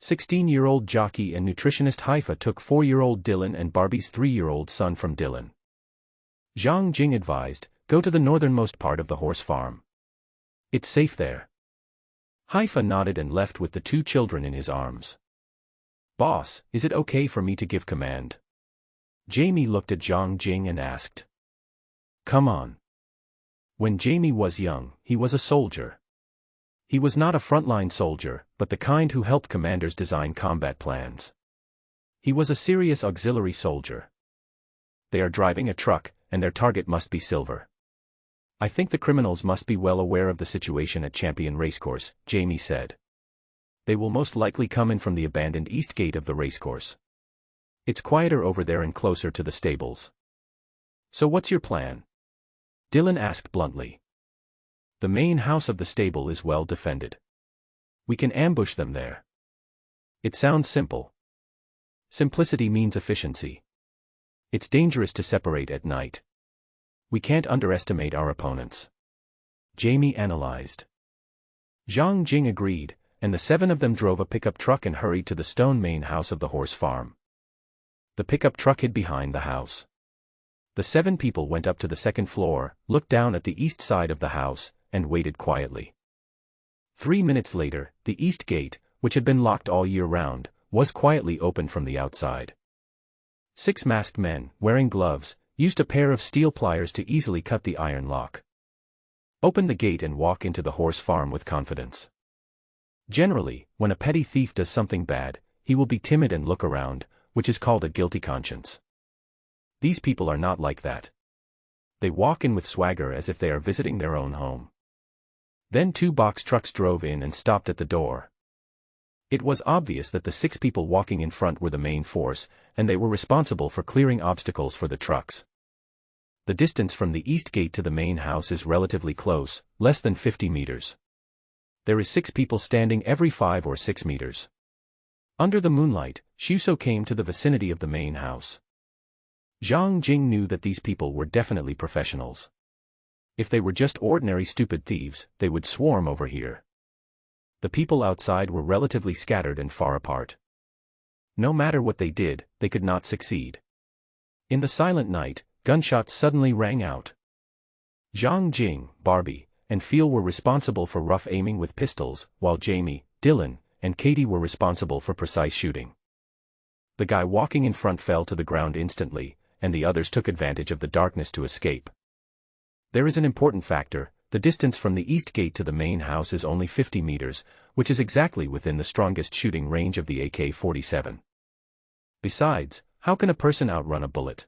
S1: 16-year-old jockey and nutritionist Haifa took 4-year-old Dylan and Barbie's 3-year-old son from Dylan. Zhang Jing advised, "Go to the northernmost part of the horse farm. It's safe there." Haifa nodded and left with the 2 children in his arms. "Boss, is it okay for me to give command?" Jamie looked at Zhang Jing and asked. "Come on." When Jamie was young, he was a soldier. He was not a frontline soldier, but the kind who helped commanders design combat plans. He was a serious auxiliary soldier. "They are driving a truck, and their target must be silver. I think the criminals must be well aware of the situation at Champion Racecourse," Jamie said. "They will most likely come in from the abandoned east gate of the racecourse. It's quieter over there and closer to the stables." "So what's your plan?" Dylan asked bluntly. "The main house of the stable is well defended. We can ambush them there." It sounds simple. Simplicity means efficiency. It's dangerous to separate at night. We can't underestimate our opponents. Jamie analyzed. Zhang Jing agreed, and the 7 of them drove a pickup truck and hurried to the stone main house of the horse farm. The pickup truck hid behind the house. The 7 people went up to the 2nd floor, looked down at the east side of the house, and waited quietly. 3 minutes later, the east gate, which had been locked all year round, was quietly opened from the outside. 6 masked men, wearing gloves, used a pair of steel pliers to easily cut the iron lock. Open the gate and walk into the horse farm with confidence. Generally, when a petty thief does something bad, he will be timid and look around, which is called a guilty conscience. These people are not like that. They walk in with swagger as if they are visiting their own home. Then 2 box trucks drove in and stopped at the door. It was obvious that the 6 people walking in front were the main force, and they were responsible for clearing obstacles for the trucks. The distance from the east gate to the main house is relatively close, less than 50 meters. There is 6 people standing every 5 or 6 meters. Under the moonlight, Shuso came to the vicinity of the main house. Zhang Jing knew that these people were definitely professionals. If they were just ordinary stupid thieves, they would swarm over here. The people outside were relatively scattered and far apart. No matter what they did, they could not succeed. In the silent night, gunshots suddenly rang out. Zhang Jing, Barbie, and Phil were responsible for rough aiming with pistols, while Jamie, Dylan, and Katie were responsible for precise shooting. The guy walking in front fell to the ground instantly, and the others took advantage of the darkness to escape. There is an important factor: the distance from the east gate to the main house is only 50 meters, which is exactly within the strongest shooting range of the AK-47. Besides, how can a person outrun a bullet?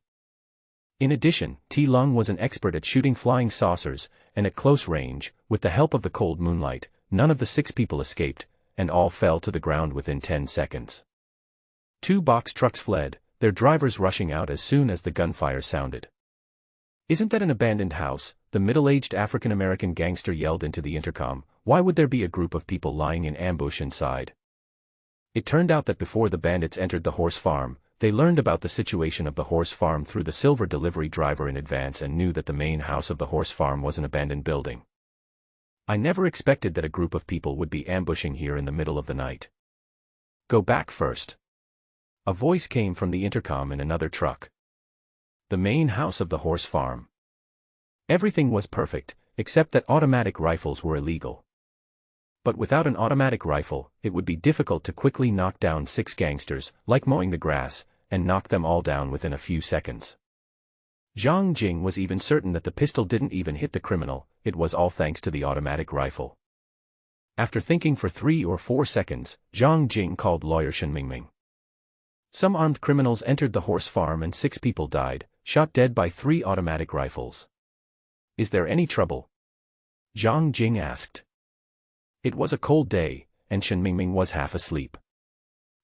S1: In addition, T. Lung was an expert at shooting flying saucers, and at close range, with the help of the cold moonlight, none of the 6 people escaped, and all fell to the ground within 10 seconds. 2 box trucks fled, their drivers rushing out as soon as the gunfire sounded. "Isn't that an abandoned house?" the middle-aged African-American gangster yelled into the intercom. "Why would there be a group of people lying in ambush inside?" It turned out that before the bandits entered the horse farm, they learned about the situation of the horse farm through the silver delivery driver in advance and knew that the main house of the horse farm was an abandoned building. "I never expected that a group of people would be ambushing here in the middle of the night. Go back first." A voice came from the intercom in another truck. The main house of the horse farm. Everything was perfect, except that automatic rifles were illegal. But without an automatic rifle, it would be difficult to quickly knock down 6 gangsters, like mowing the grass, and knock them all down within a few seconds. Zhang Jing was even certain that the pistol didn't even hit the criminal. It was all thanks to the automatic rifle. After thinking for 3 or 4 seconds, Zhang Jing called lawyer Shen Mingming. Some armed criminals entered the horse farm and 6 people died, shot dead by 3 automatic rifles. "Is there any trouble?" Zhang Jing asked. It was a cold day, and Shen Mingming was half asleep.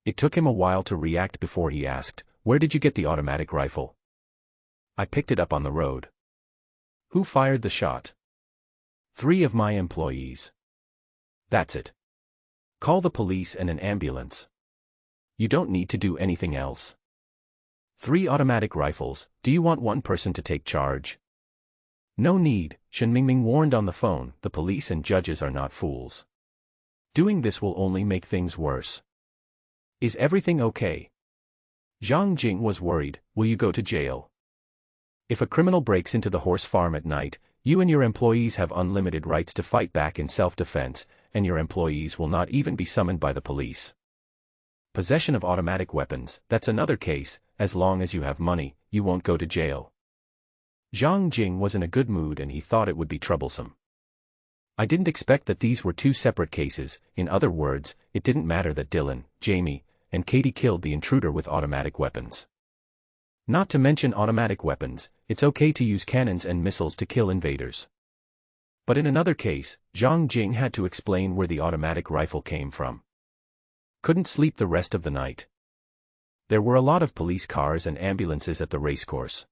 S1: It took him a while to react before he asked, "Where did you get the automatic rifle?" "I picked it up on the road." "Who fired the shot?" "3 of my employees." "That's it. Call the police and an ambulance." You don't need to do anything else. 3 automatic rifles, do you want one person to take charge? No need, Shen Mingming warned on the phone, the police and judges are not fools. Doing this will only make things worse. Is everything okay? Zhang Jing was worried, will you go to jail? If a criminal breaks into the horse farm at night, you and your employees have unlimited rights to fight back in self-defense, and your employees will not even be summoned by the police. Possession of automatic weapons, that's another case, as long as you have money, you won't go to jail. Zhang Jing was in a good mood and he thought it would be troublesome. I didn't expect that these were 2 separate cases, in other words, it didn't matter that Dylan, Jamie, and Katie killed the intruder with automatic weapons. Not to mention automatic weapons, it's okay to use cannons and missiles to kill invaders. But in another case, Zhang Jing had to explain where the automatic rifle came from. Couldn't sleep the rest of the night. There were a lot of police cars and ambulances at the racecourse.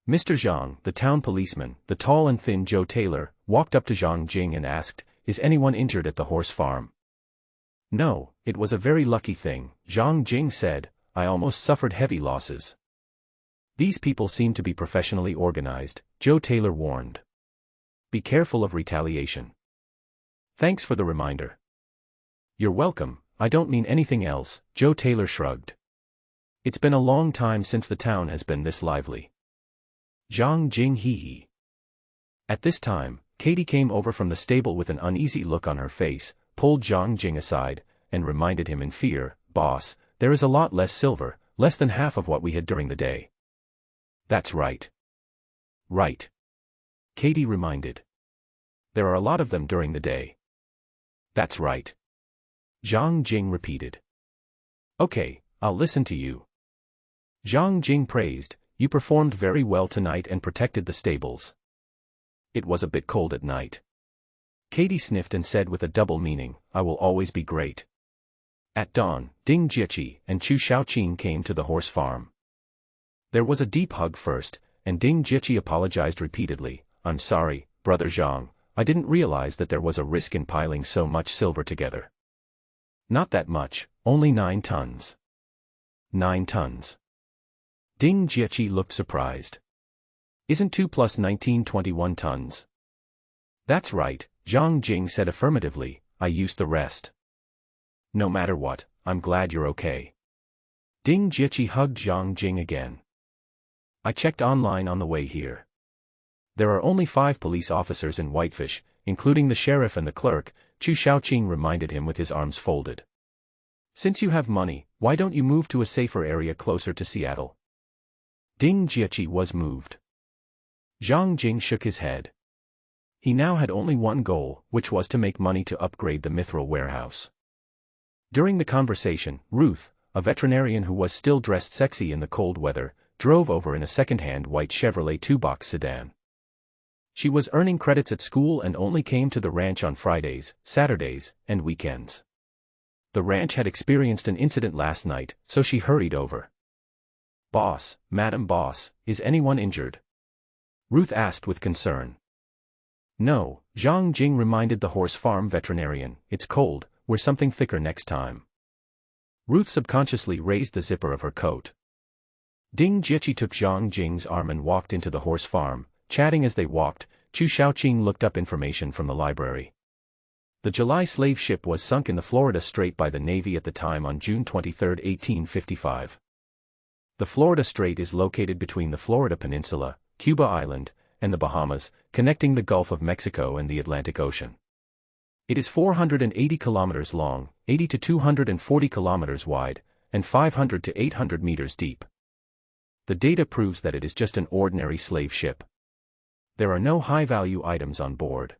S1: Mr. Zhang, the town policeman, the tall and thin Joe Taylor, walked up to Zhang Jing and asked, is anyone injured at the horse farm? No, it was a very lucky thing, Zhang Jing said, I almost suffered heavy losses. These people seem to be professionally organized, Joe Taylor warned. Be careful of retaliation. Thanks for the reminder. You're welcome, I don't mean anything else, Joe Taylor shrugged. It's been a long time since the town has been this lively. Zhang Jing hee. At this time, Katie came over from the stable with an uneasy look on her face, pulled Zhang Jing aside, and reminded him in fear, Boss, there is a lot less silver, less than half of what we had during the day. That's right. Right. Katie reminded. There are a lot of them during the day. That's right. Zhang Jing repeated. Okay, I'll listen to you. Zhang Jing praised, you performed very well tonight and protected the stables. It was a bit cold at night. Katie sniffed and said with a double meaning, I will always be great. At dawn, Ding Jieqi and Chu Shaoqing came to the horse farm. There was a deep hug first, and Ding Jieqi apologized repeatedly, I'm sorry, Brother Zhang, I didn't realize that there was a risk in piling so much silver together. Not that much, only 9 tons. 9 tons. Ding Jieqi looked surprised. Isn't 2 plus 19 21 tons? That's right, Zhang Jing said affirmatively, I used the rest. No matter what, I'm glad you're okay. Ding Jieqi hugged Zhang Jing again. I checked online on the way here. There are only 5 police officers in Whitefish, including the sheriff and the clerk, Chu Shaoqing reminded him with his arms folded. Since you have money, why don't you move to a safer area closer to Seattle? Ding Jieqi was moved. Zhang Jing shook his head. He now had only one goal, which was to make money to upgrade the Mithril warehouse. During the conversation, Ruth, a veterinarian who was still dressed sexy in the cold weather, drove over in a second-hand white Chevrolet 2-box sedan. She was earning credits at school and only came to the ranch on Fridays, Saturdays, and weekends. The ranch had experienced an incident last night, so she hurried over. Boss, Madam Boss, is anyone injured? Ruth asked with concern. No, Zhang Jing reminded the horse farm veterinarian, it's cold, wear something thicker next time. Ruth subconsciously raised the zipper of her coat. Ding Jieqi took Zhang Jing's arm and walked into the horse farm, chatting as they walked. Chu Shaoqing looked up information from the library. The July slave ship was sunk in the Florida Strait by the Navy at the time on June 23, 1855. The Florida Strait is located between the Florida Peninsula, Cuba Island, and the Bahamas, connecting the Gulf of Mexico and the Atlantic Ocean. It is 480 kilometers long, 80 to 240 kilometers wide, and 500 to 800 meters deep. The data proves that it is just an ordinary slave ship. There are no high-value items on board.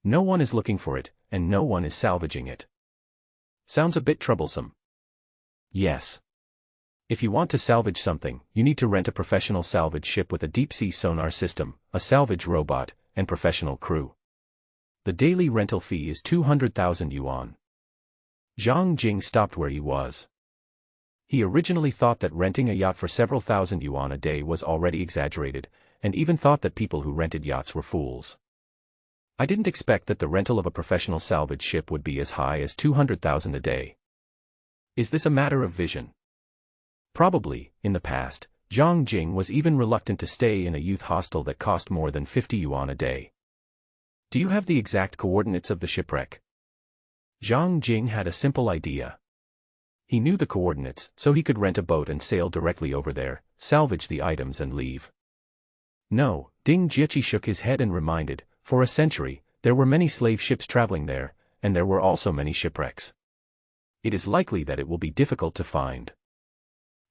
S1: No one is looking for it, and no one is salvaging it. Sounds a bit troublesome. Yes. If you want to salvage something, you need to rent a professional salvage ship with a deep-sea sonar system, a salvage robot, and professional crew. The daily rental fee is 200,000 yuan. Zhang Jing stopped where he was. He originally thought that renting a yacht for several thousand yuan a day was already exaggerated, and even thought that people who rented yachts were fools. I didn't expect that the rental of a professional salvage ship would be as high as 200,000 a day. Is this a matter of vision? Probably, in the past, Zhang Jing was even reluctant to stay in a youth hostel that cost more than 50 yuan a day. Do you have the exact coordinates of the shipwreck? Zhang Jing had a simple idea. He knew the coordinates, so he could rent a boat and sail directly over there, salvage the items and leave. No, Ding Jiechi shook his head and reminded, for a century, there were many slave ships traveling there, and there were also many shipwrecks. It is likely that it will be difficult to find.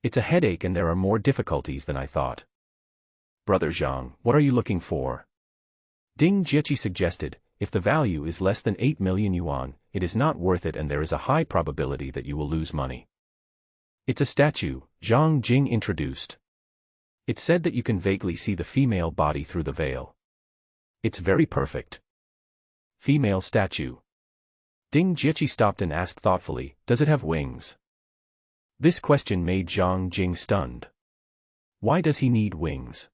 S1: It's a headache and there are more difficulties than I thought. Brother Zhang, what are you looking for? Ding Jiechi suggested, if the value is less than 8 million yuan, it is not worth it and there is a high probability that you will lose money. It's a statue, Zhang Jing introduced. It's said that you can vaguely see the female body through the veil. It's very perfect. Female statue. Ding Jiechi stopped and asked thoughtfully, does it have wings? This question made Zhang Jing stunned. Why does he need wings?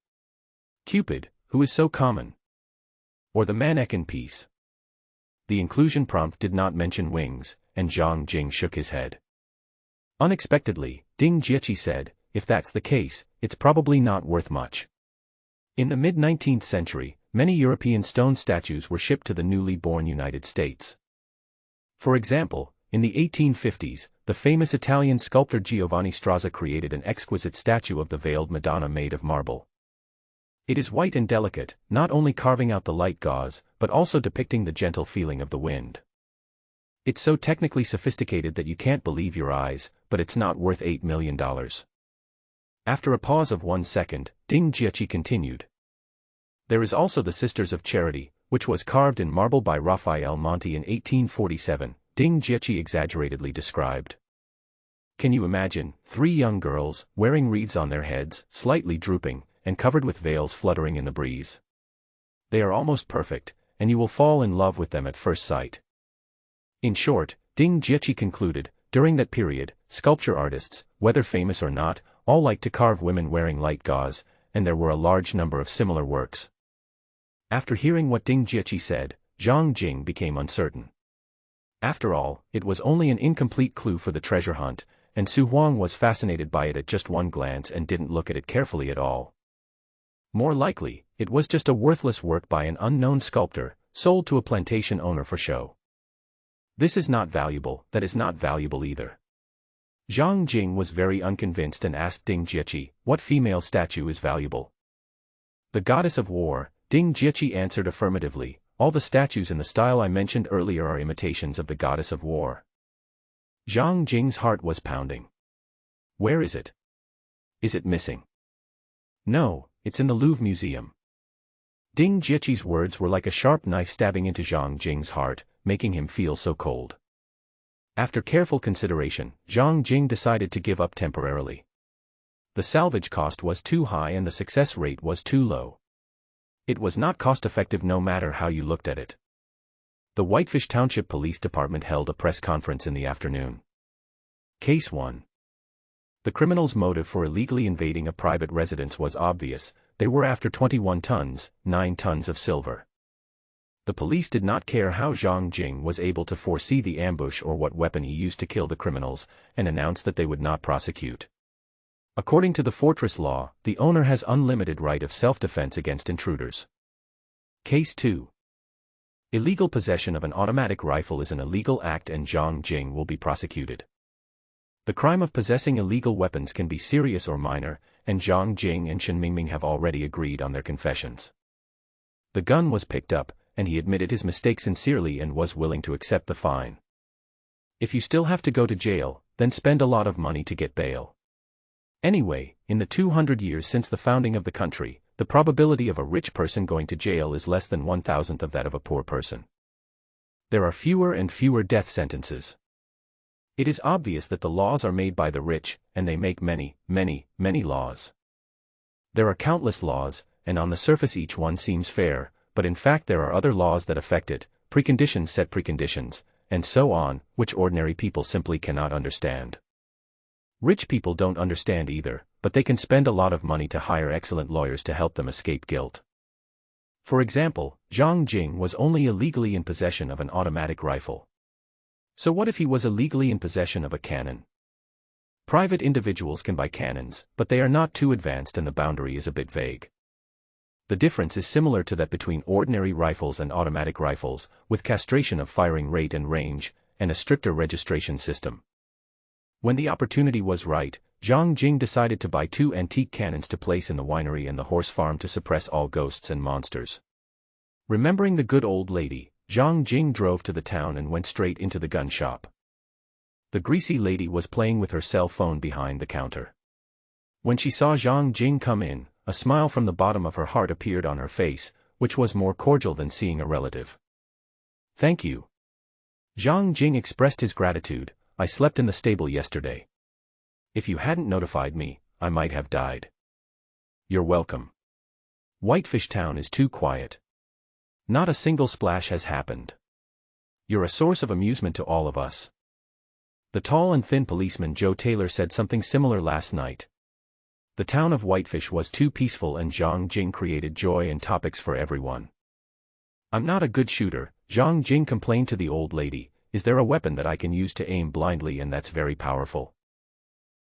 S1: Cupid, who is so common? Or the mannequin piece? The inclusion prompt did not mention wings, and Zhang Jing shook his head. Unexpectedly, Ding Jiechi said, if that's the case, it's probably not worth much. In the mid-19th century, many European stone statues were shipped to the newly born United States. For example, in the 1850s, the famous Italian sculptor Giovanni Strazza created an exquisite statue of the veiled Madonna made of marble. It is white and delicate, not only carving out the light gauze, but also depicting the gentle feeling of the wind. It's so technically sophisticated that you can't believe your eyes, but it's not worth $8 million. After a pause of 1 second, Ding Jiechi continued. There is also the Sisters of Charity, which was carved in marble by Raphael Monti in 1847, Ding Jiechi exaggeratedly described. Can you imagine, 3 young girls, wearing wreaths on their heads, slightly drooping, and covered with veils fluttering in the breeze? They are almost perfect, and you will fall in love with them at first sight. In short, Ding Jiechi concluded, during that period, sculpture artists, whether famous or not, all liked to carve women wearing light gauze, and there were a large number of similar works. After hearing what Ding Jiechi said, Zhang Jing became uncertain. After all, it was only an incomplete clue for the treasure hunt, and Su Huang was fascinated by it at just one glance and didn't look at it carefully at all. More likely, it was just a worthless work by an unknown sculptor, sold to a plantation owner for show. This is not valuable, that is not valuable either. Zhang Jing was very unconvinced and asked Ding Jiechi, what female statue is valuable? The goddess of war, Ding Jiechi answered affirmatively, all the statues in the style I mentioned earlier are imitations of the goddess of war. Zhang Jing's heart was pounding. Where is it? Is it missing? No, it's in the Louvre Museum. Ding Jiechi's words were like a sharp knife stabbing into Zhang Jing's heart, making him feel so cold. After careful consideration, Zhang Jing decided to give up temporarily. The salvage cost was too high and the success rate was too low. It was not cost-effective no matter how you looked at it. The Whitefish Township Police Department held a press conference in the afternoon. Case 1. The criminals' motive for illegally invading a private residence was obvious. They were after 21 tons, 9 tons of silver. The police did not care how Zhang Jing was able to foresee the ambush or what weapon he used to kill the criminals, and announced that they would not prosecute. According to the fortress law, the owner has unlimited right of self-defense against intruders. Case 2. Illegal possession of an automatic rifle is an illegal act and Zhang Jing will be prosecuted. The crime of possessing illegal weapons can be serious or minor, and Zhang Jing and Shen Mingming have already agreed on their confessions. The gun was picked up, and he admitted his mistake sincerely and was willing to accept the fine. If you still have to go to jail, then spend a lot of money to get bail. Anyway, in the 200 years since the founding of the country, the probability of a rich person going to jail is less than 1,000th of that of a poor person. There are fewer and fewer death sentences. It is obvious that the laws are made by the rich, and they make many, many, many laws. There are countless laws, and on the surface each one seems fair, but in fact there are other laws that affect it, preconditions set preconditions, and so on, which ordinary people simply cannot understand. Rich people don't understand either, but they can spend a lot of money to hire excellent lawyers to help them escape guilt. For example, Zhang Jing was only illegally in possession of an automatic rifle. So what if he was illegally in possession of a cannon? Private individuals can buy cannons, but they are not too advanced and the boundary is a bit vague. The difference is similar to that between ordinary rifles and automatic rifles, with castration of firing rate and range, and a stricter registration system. When the opportunity was right, Zhang Jing decided to buy 2 antique cannons to place in the winery and the horse farm to suppress all ghosts and monsters. Remembering the good old lady, Zhang Jing drove to the town and went straight into the gun shop. The greasy lady was playing with her cell phone behind the counter. When she saw Zhang Jing come in, a smile from the bottom of her heart appeared on her face, which was more cordial than seeing a relative. "Thank you." Zhang Jing expressed his gratitude. "I slept in the stable yesterday. If you hadn't notified me, I might have died." "You're welcome. Whitefish Town is too quiet. Not a single splash has happened. You're a source of amusement to all of us." The tall and thin policeman Joe Taylor said something similar last night. The town of Whitefish was too peaceful and Zhang Jing created joy and topics for everyone. "I'm not a good shooter," Zhang Jing complained to the old lady. "Is there a weapon that I can use to aim blindly and that's very powerful?"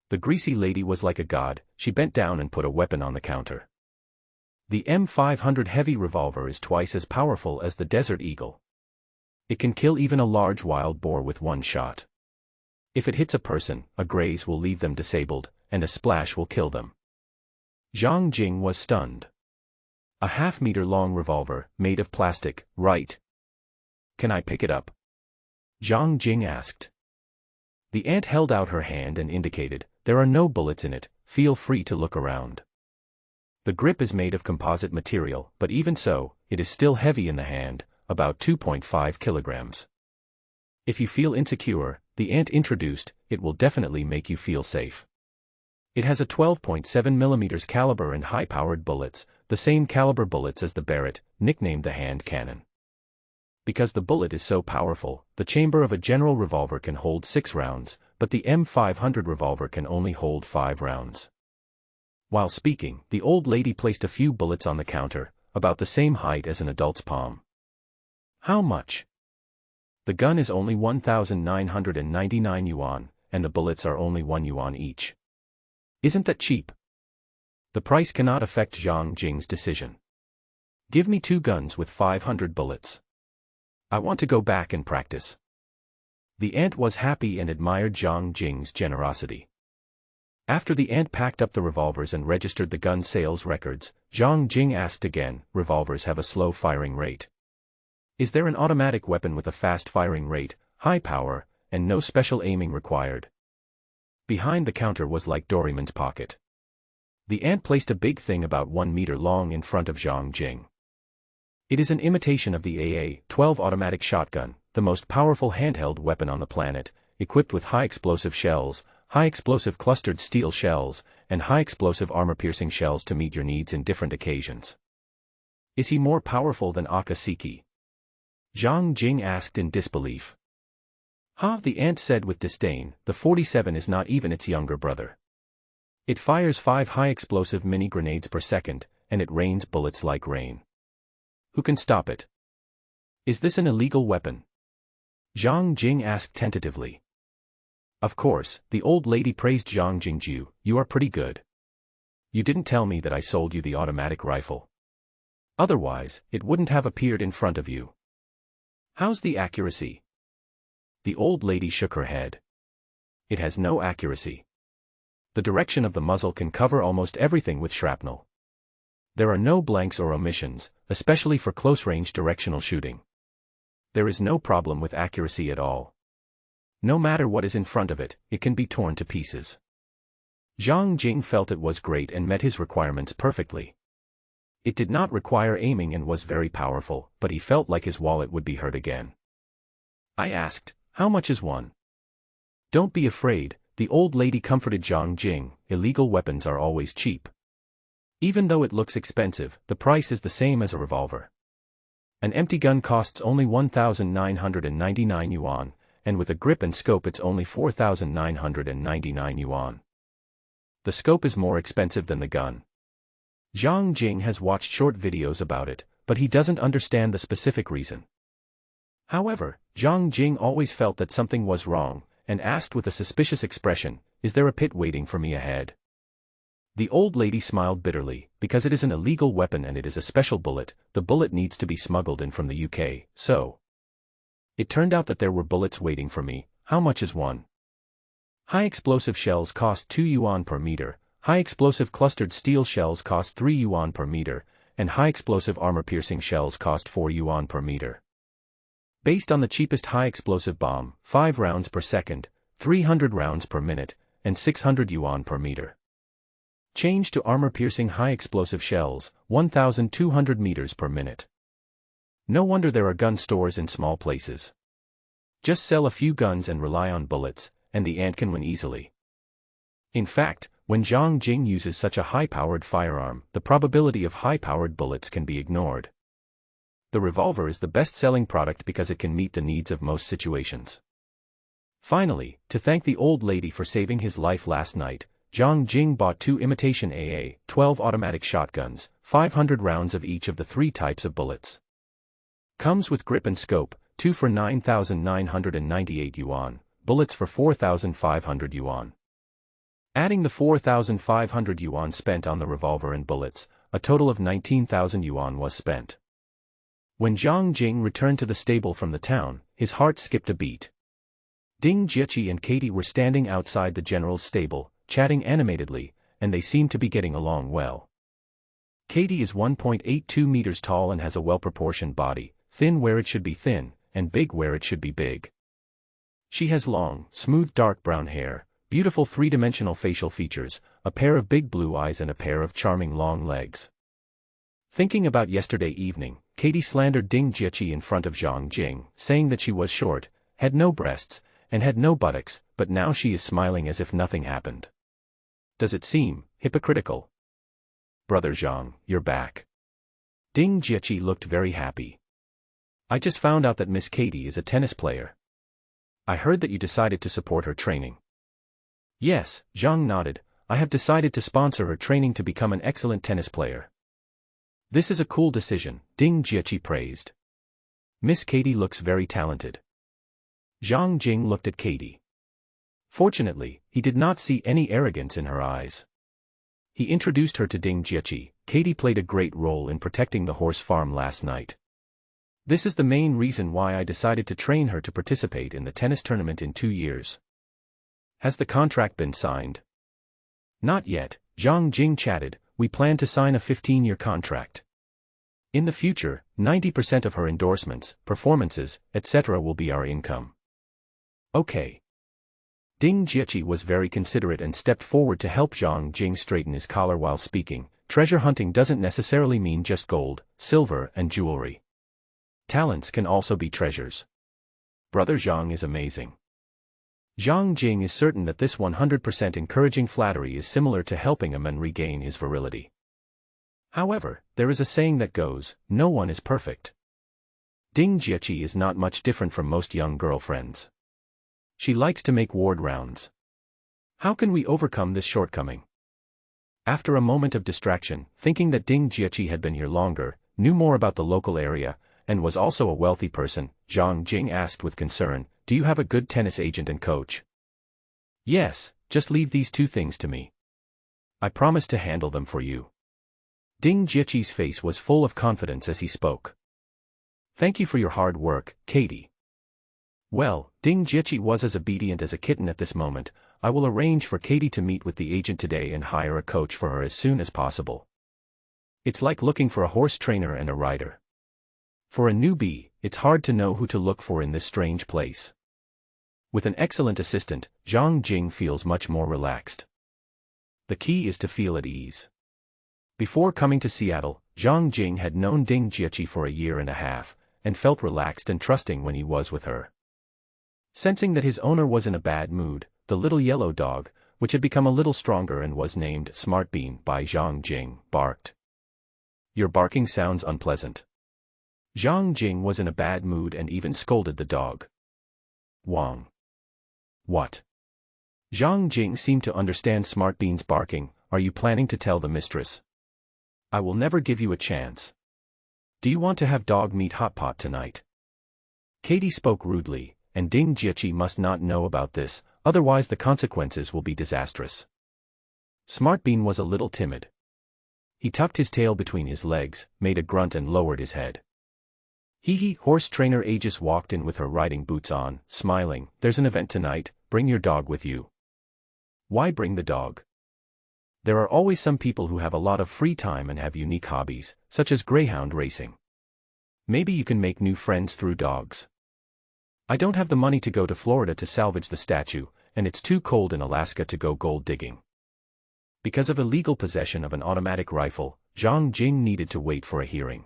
S1: The greasy lady was like a god. She bent down and put a weapon on the counter. The M500 heavy revolver is twice as powerful as the Desert Eagle. It can kill even a large wild boar with one shot. If it hits a person, a graze will leave them disabled, and a splash will kill them. Zhang Jing was stunned. "A half-meter-long revolver, made of plastic, right? Can I pick it up?" Zhang Jing asked. The aunt held out her hand and indicated, "There are no bullets in it, feel free to look around." The grip is made of composite material, but even so, it is still heavy in the hand, about 2.5 kilograms. "If you feel insecure," the aunt introduced, "it will definitely make you feel safe. It has a 12.7 mm caliber and high-powered bullets, the same caliber bullets as the Barrett, nicknamed the hand cannon. Because the bullet is so powerful, the chamber of a general revolver can hold 6 rounds, but the M500 revolver can only hold 5 rounds. While speaking, the old lady placed a few bullets on the counter, about the same height as an adult's palm. "How much?" "The gun is only 1,999 yuan, and the bullets are only 1 yuan each. Isn't that cheap?" The price cannot affect Zhang Jing's decision. "Give me 2 guns with 500 bullets. I want to go back and practice." The aunt was happy and admired Zhang Jing's generosity. After the aunt packed up the revolvers and registered the gun sales records, Zhang Jing asked again, "Revolvers have a slow firing rate. Is there an automatic weapon with a fast firing rate, high power, and no special aiming required?" Behind the counter was like Doraemon's pocket. The aunt placed a big thing about 1 meter long in front of Zhang Jing. It is an imitation of the AA-12 automatic shotgun, the most powerful handheld weapon on the planet, equipped with high-explosive shells, high-explosive clustered steel shells, and high-explosive armor-piercing shells to meet your needs in different occasions. "Is he more powerful than Akasiki?" Zhang Jing asked in disbelief. "Ha!" the aunt said with disdain, "the 47 is not even its younger brother. It fires 5 high-explosive mini-grenades per second, and it rains bullets like rain. Who can stop it?" "Is this an illegal weapon?" Zhang Jing asked tentatively. "Of course," the old lady praised Zhang Jingju, "you are pretty good. You didn't tell me that I sold you the automatic rifle. Otherwise, it wouldn't have appeared in front of you. How's the accuracy?" The old lady shook her head. "It has no accuracy. The direction of the muzzle can cover almost everything with shrapnel. There are no blanks or omissions, especially for close-range directional shooting. There is no problem with accuracy at all. No matter what is in front of it, it can be torn to pieces." Zhang Jing felt it was great and met his requirements perfectly. It did not require aiming and was very powerful, but he felt like his wallet would be hurt again. I asked, "How much is one?" "Don't be afraid," the old lady comforted Zhang Jing, "illegal weapons are always cheap. Even though it looks expensive, the price is the same as a revolver. An empty gun costs only 1,999 yuan, and with a grip and scope it's only 4,999 yuan. The scope is more expensive than the gun." Zhang Jing has watched short videos about it, but he doesn't understand the specific reason. However, Zhang Jing always felt that something was wrong, and asked with a suspicious expression, is there a pit waiting for me ahead? The old lady smiled bitterly, because it is an illegal weapon and it is a special bullet. The bullet needs to be smuggled in from the UK, so. It turned out that there were bullets waiting for me. How much is one? High explosive shells cost 2 yuan per meter, high explosive clustered steel shells cost 3 yuan per meter, and high explosive armor-piercing shells cost 4 yuan per meter. Based on the cheapest high explosive bomb, 5 rounds per second, 300 rounds per minute, and 600 yuan per meter. Change to armor-piercing high explosive shells, 1,200 meters per minute. No wonder there are gun stores in small places. Just sell a few guns and rely on bullets, and the ant can win easily. In fact, when Zhang Jing uses such a high-powered firearm, the probability of high-powered bullets can be ignored. The revolver is the best-selling product because it can meet the needs of most situations. Finally, to thank the old lady for saving his life last night, Zhang Jing bought 2 imitation AA-12 automatic shotguns, 500 rounds of each of the 3 types of bullets. Comes with grip and scope, 2 for 9,998 yuan, bullets for 4,500 yuan. Adding the 4,500 yuan spent on the revolver and bullets, a total of 19,000 yuan was spent. When Zhang Jing returned to the stable from the town, his heart skipped a beat. Ding Jieqi and Katie were standing outside the general's stable, chatting animatedly, and they seemed to be getting along well. Katie is 1.82 meters tall and has a well-proportioned body, thin where it should be thin, and big where it should be big. She has long, smooth dark brown hair, beautiful three-dimensional facial features, a pair of big blue eyes and a pair of charming long legs. Thinking about yesterday evening, Katie slandered Ding Jieqi in front of Zhang Jing, saying that she was short, had no breasts, and had no buttocks, but now she is smiling as if nothing happened. Does it seem hypocritical? Brother Zhang, you're back. Ding Jieqi looked very happy. I just found out that Miss Katie is a tennis player. I heard that you decided to support her training. Yes, Zhang nodded, I have decided to sponsor her training to become an excellent tennis player. This is a cool decision, Ding Jieqi praised. Miss Katie looks very talented. Zhang Jing looked at Katie. Fortunately, he did not see any arrogance in her eyes. He introduced her to Ding Jieqi. Katie played a great role in protecting the horse farm last night. This is the main reason why I decided to train her to participate in the tennis tournament in 2 years. Has the contract been signed? Not yet, Zhang Jing chatted, we plan to sign a 15-year contract. In the future, 90% of her endorsements, performances, etc. will be our income. Okay. Ding Jieqi was very considerate and stepped forward to help Zhang Jing straighten his collar while speaking. Treasure hunting doesn't necessarily mean just gold, silver, and jewelry. Talents can also be treasures. Brother Zhang is amazing. Zhang Jing is certain that this 100% encouraging flattery is similar to helping a man regain his virility. However, there is a saying that goes, no one is perfect. Ding Jieqi is not much different from most young girlfriends. She likes to make ward rounds. How can we overcome this shortcoming? After a moment of distraction, thinking that Ding Jieqi had been here longer, knew more about the local area, and was also a wealthy person, Zhang Jing asked with concern, do you have a good tennis agent and coach? Yes, just leave these 2 things to me. I promise to handle them for you. Ding Jieqi's face was full of confidence as he spoke. Thank you for your hard work, Katie. Well, Ding Jieqi was as obedient as a kitten at this moment. I will arrange for Katie to meet with the agent today and hire a coach for her as soon as possible. It's like looking for a horse trainer and a rider. For a newbie, it's hard to know who to look for in this strange place. With an excellent assistant, Zhang Jing feels much more relaxed. The key is to feel at ease. Before coming to Seattle, Zhang Jing had known Ding Jieqi for a year and a half, and felt relaxed and trusting when he was with her. Sensing that his owner was in a bad mood, the little yellow dog, which had become a little stronger and was named Smart Bean by Zhang Jing, barked. Your barking sounds unpleasant. Zhang Jing was in a bad mood and even scolded the dog. Wang. What? Zhang Jing seemed to understand Smart Bean's barking. Are you planning to tell the mistress? I will never give you a chance. Do you want to have dog meat hot pot tonight? Katie spoke rudely, and Ding Jieqi must not know about this. otherwise the consequences will be disastrous. Smart Bean was a little timid. He tucked his tail between his legs, made a grunt and lowered his head. Hee, horse trainer Aegis walked in with her riding boots on, smiling. There's an event tonight, bring your dog with you. Why bring the dog? There are always some people who have a lot of free time and have unique hobbies, such as greyhound racing. Maybe you can make new friends through dogs. I don't have the money to go to Florida to salvage the statue, and it's too cold in Alaska to go gold digging. Because of illegal possession of an automatic rifle, Zhang Jing needed to wait for a hearing.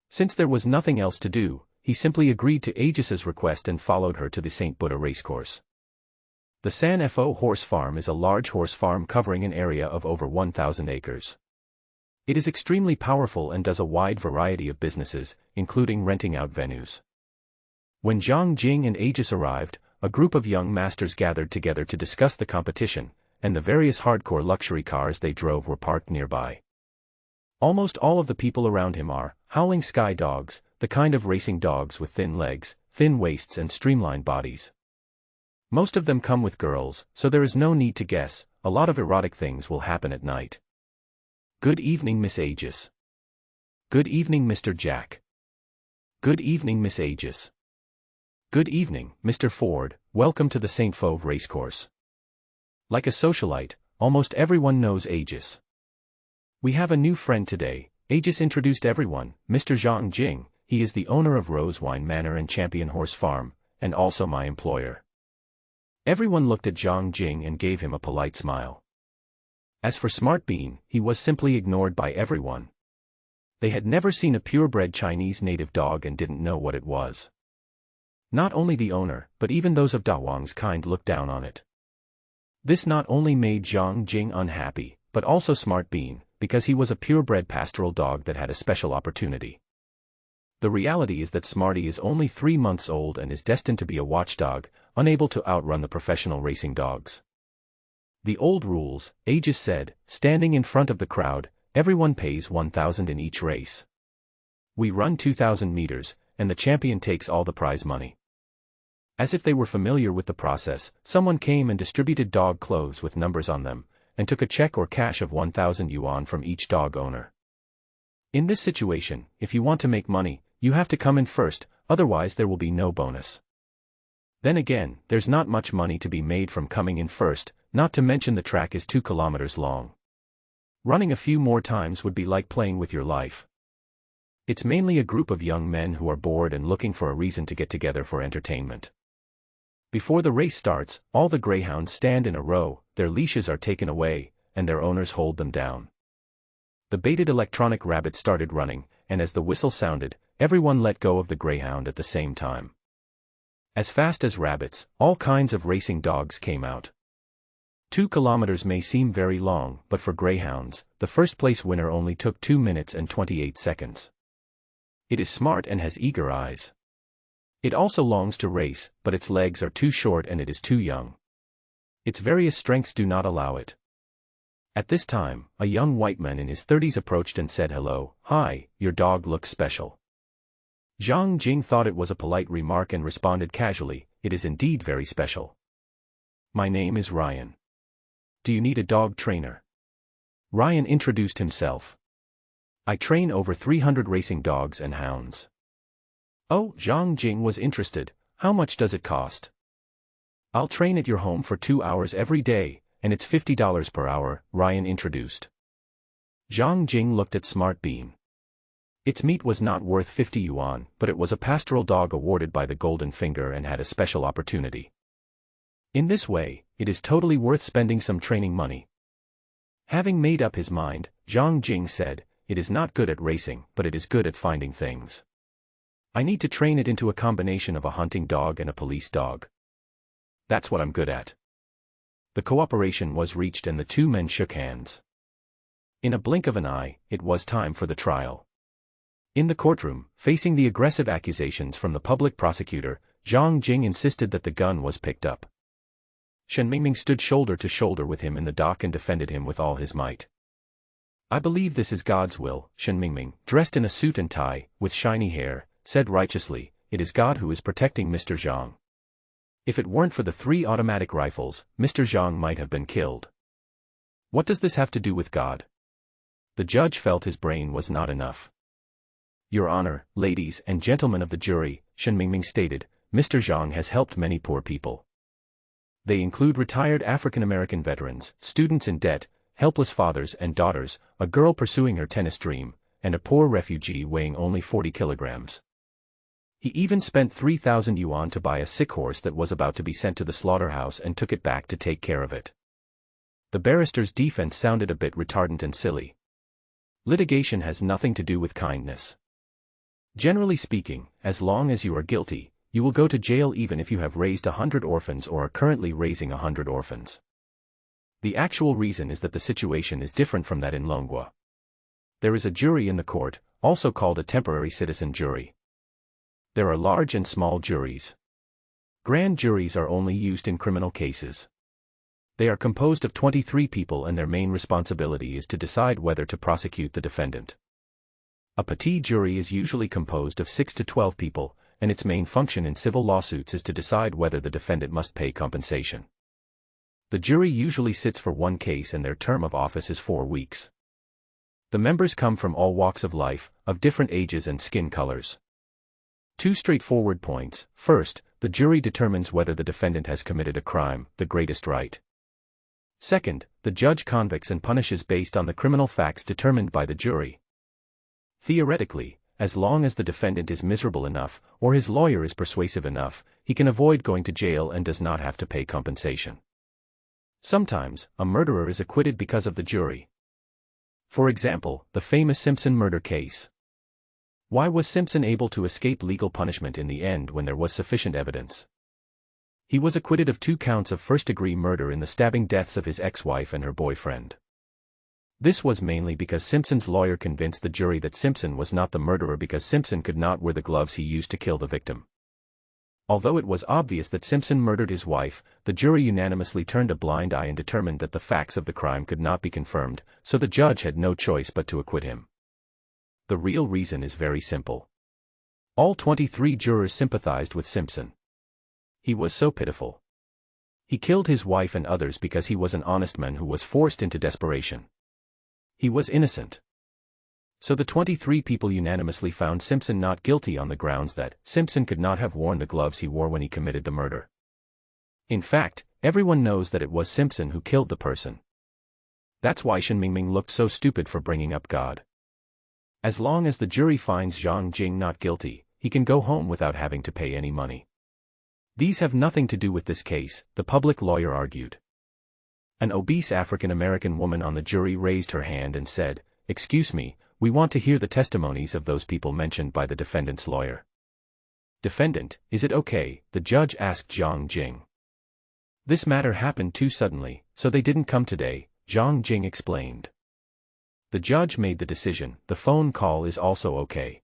S1: Since there was nothing else to do, he simply agreed to Aegis's request and followed her to the St. Buddha racecourse. The San Fo horse farm is a large horse farm covering an area of over 1,000 acres. It is extremely powerful and does a wide variety of businesses, including renting out venues. When Zhang Jing and Aegis arrived, a group of young masters gathered together to discuss the competition, and the various hardcore luxury cars they drove were parked nearby. Almost all of the people around him are howling sky dogs, the kind of racing dogs with thin legs, thin waists and streamlined bodies. Most of them come with girls, so there is no need to guess, a lot of erotic things will happen at night. Good evening, Miss Aegis. Good evening, Mr. Jack. Good evening, Miss Aegis. Good evening, Mr. Ford, welcome to the St. Fauve racecourse. Like a socialite, almost everyone knows Aegis. We have a new friend today. Aegis introduced everyone, Mr. Zhang Jing. He is the owner of Rosewine Manor and Champion Horse Farm, and also my employer. Everyone looked at Zhang Jing and gave him a polite smile. As for Smart Bean, he was simply ignored by everyone. They had never seen a purebred Chinese native dog and didn't know what it was. Not only the owner, but even those of Da Wang's kind looked down on it. This not only made Zhang Jing unhappy, but also Smart Bean, because he was a purebred pastoral dog that had a special opportunity. The reality is that Smarty is only 3 months old and is destined to be a watchdog, unable to outrun the professional racing dogs. The old rules, Aegis said, standing in front of the crowd, everyone pays 1,000 in each race. We run 2,000 meters, and the champion takes all the prize money. As if they were familiar with the process, someone came and distributed dog clothes with numbers on them, and took a check or cash of 1,000 yuan from each dog owner. In this situation, if you want to make money, you have to come in first, otherwise there will be no bonus. Then again, there's not much money to be made from coming in first, not to mention the track is 2 kilometers long. Running a few more times would be like playing with your life. It's mainly a group of young men who are bored and looking for a reason to get together for entertainment. Before the race starts, all the greyhounds stand in a row, their leashes are taken away, and their owners hold them down. The baited electronic rabbit started running, and as the whistle sounded, everyone let go of the greyhound at the same time. As fast as rabbits, all kinds of racing dogs came out. 2 kilometers may seem very long, but for greyhounds, the first place winner only took 2 minutes and 28 seconds. It is smart and has eager eyes. It also longs to race, but its legs are too short and it is too young. Its various strengths do not allow it. At this time, a young white man in his 30s approached and said hello. Hi, your dog looks special. Zhang Jing thought it was a polite remark and responded casually, it is indeed very special. My name is Ryan. Do you need a dog trainer? Ryan introduced himself. I train over 300 racing dogs and hounds. Oh, Zhang Jing was interested. How much does it cost? I'll train at your home for 2 hours every day, and it's $50 per hour, Ryan introduced. Zhang Jing looked at Smart Bean. Its meat was not worth 50 yuan, but it was a pastoral dog awarded by the Golden Finger and had a special opportunity. In this way, it is totally worth spending some training money. Having made up his mind, Zhang Jing said, it is not good at racing, but it is good at finding things. I need to train it into a combination of a hunting dog and a police dog. That's what I'm good at. The cooperation was reached and the two men shook hands. In a blink of an eye, it was time for the trial. In the courtroom, facing the aggressive accusations from the public prosecutor, Zhang Jing insisted that the gun was picked up. Shen Mingming stood shoulder to shoulder with him in the dock and defended him with all his might. I believe this is God's will, Shen Mingming, dressed in a suit and tie, with shiny hair, said righteously, it is God who is protecting Mr. Zhang. If it weren't for the 3 automatic rifles, Mr. Zhang might have been killed. What does this have to do with God? The judge felt his brain was not enough. Your Honor, ladies and gentlemen of the jury, Shen Mingming stated, Mr. Zhang has helped many poor people. They include retired African-American veterans, students in debt, helpless fathers and daughters, a girl pursuing her tennis dream, and a poor refugee weighing only 40 kilograms. He even spent 3,000 yuan to buy a sick horse that was about to be sent to the slaughterhouse and took it back to take care of it. The barrister's defense sounded a bit retardant and silly. Litigation has nothing to do with kindness. Generally speaking, as long as you are guilty, you will go to jail even if you have raised 100 orphans or are currently raising 100 orphans. The actual reason is that the situation is different from that in Longwa. There is a jury in the court, also called a temporary citizen jury. There are large and small juries. Grand juries are only used in criminal cases. They are composed of 23 people and their main responsibility is to decide whether to prosecute the defendant. A petit jury is usually composed of 6 to 12 people, and its main function in civil lawsuits is to decide whether the defendant must pay compensation. The jury usually sits for one case and their term of office is 4 weeks. The members come from all walks of life, of different ages and skin colors. 2 straightforward points. First, the jury determines whether the defendant has committed a crime, the greatest right. Second, the judge convicts and punishes based on the criminal facts determined by the jury. Theoretically, as long as the defendant is miserable enough, or his lawyer is persuasive enough, he can avoid going to jail and does not have to pay compensation. Sometimes, a murderer is acquitted because of the jury. For example, the famous Simpson murder case. Why was Simpson able to escape legal punishment in the end when there was sufficient evidence? He was acquitted of 2 counts of first-degree murder in the stabbing deaths of his ex-wife and her boyfriend. This was mainly because Simpson's lawyer convinced the jury that Simpson was not the murderer because Simpson could not wear the gloves he used to kill the victim. Although it was obvious that Simpson murdered his wife, the jury unanimously turned a blind eye and determined that the facts of the crime could not be confirmed, so the judge had no choice but to acquit him. The real reason is very simple. All 23 jurors sympathized with Simpson. He was so pitiful. He killed his wife and others because he was an honest man who was forced into desperation. He was innocent. So the 23 people unanimously found Simpson not guilty on the grounds that Simpson could not have worn the gloves he wore when he committed the murder. In fact, everyone knows that it was Simpson who killed the person. That's why Shen Mingming looked so stupid for bringing up God. As long as the jury finds Zhang Jing not guilty, he can go home without having to pay any money. These have nothing to do with this case, the public lawyer argued. An obese African-American woman on the jury raised her hand and said, "Excuse me, we want to hear the testimonies of those people mentioned by the defendant's lawyer." "Defendant, is it okay?" the judge asked Zhang Jing. "This matter happened too suddenly, so they didn't come today," Zhang Jing explained. The judge made the decision, the phone call is also okay.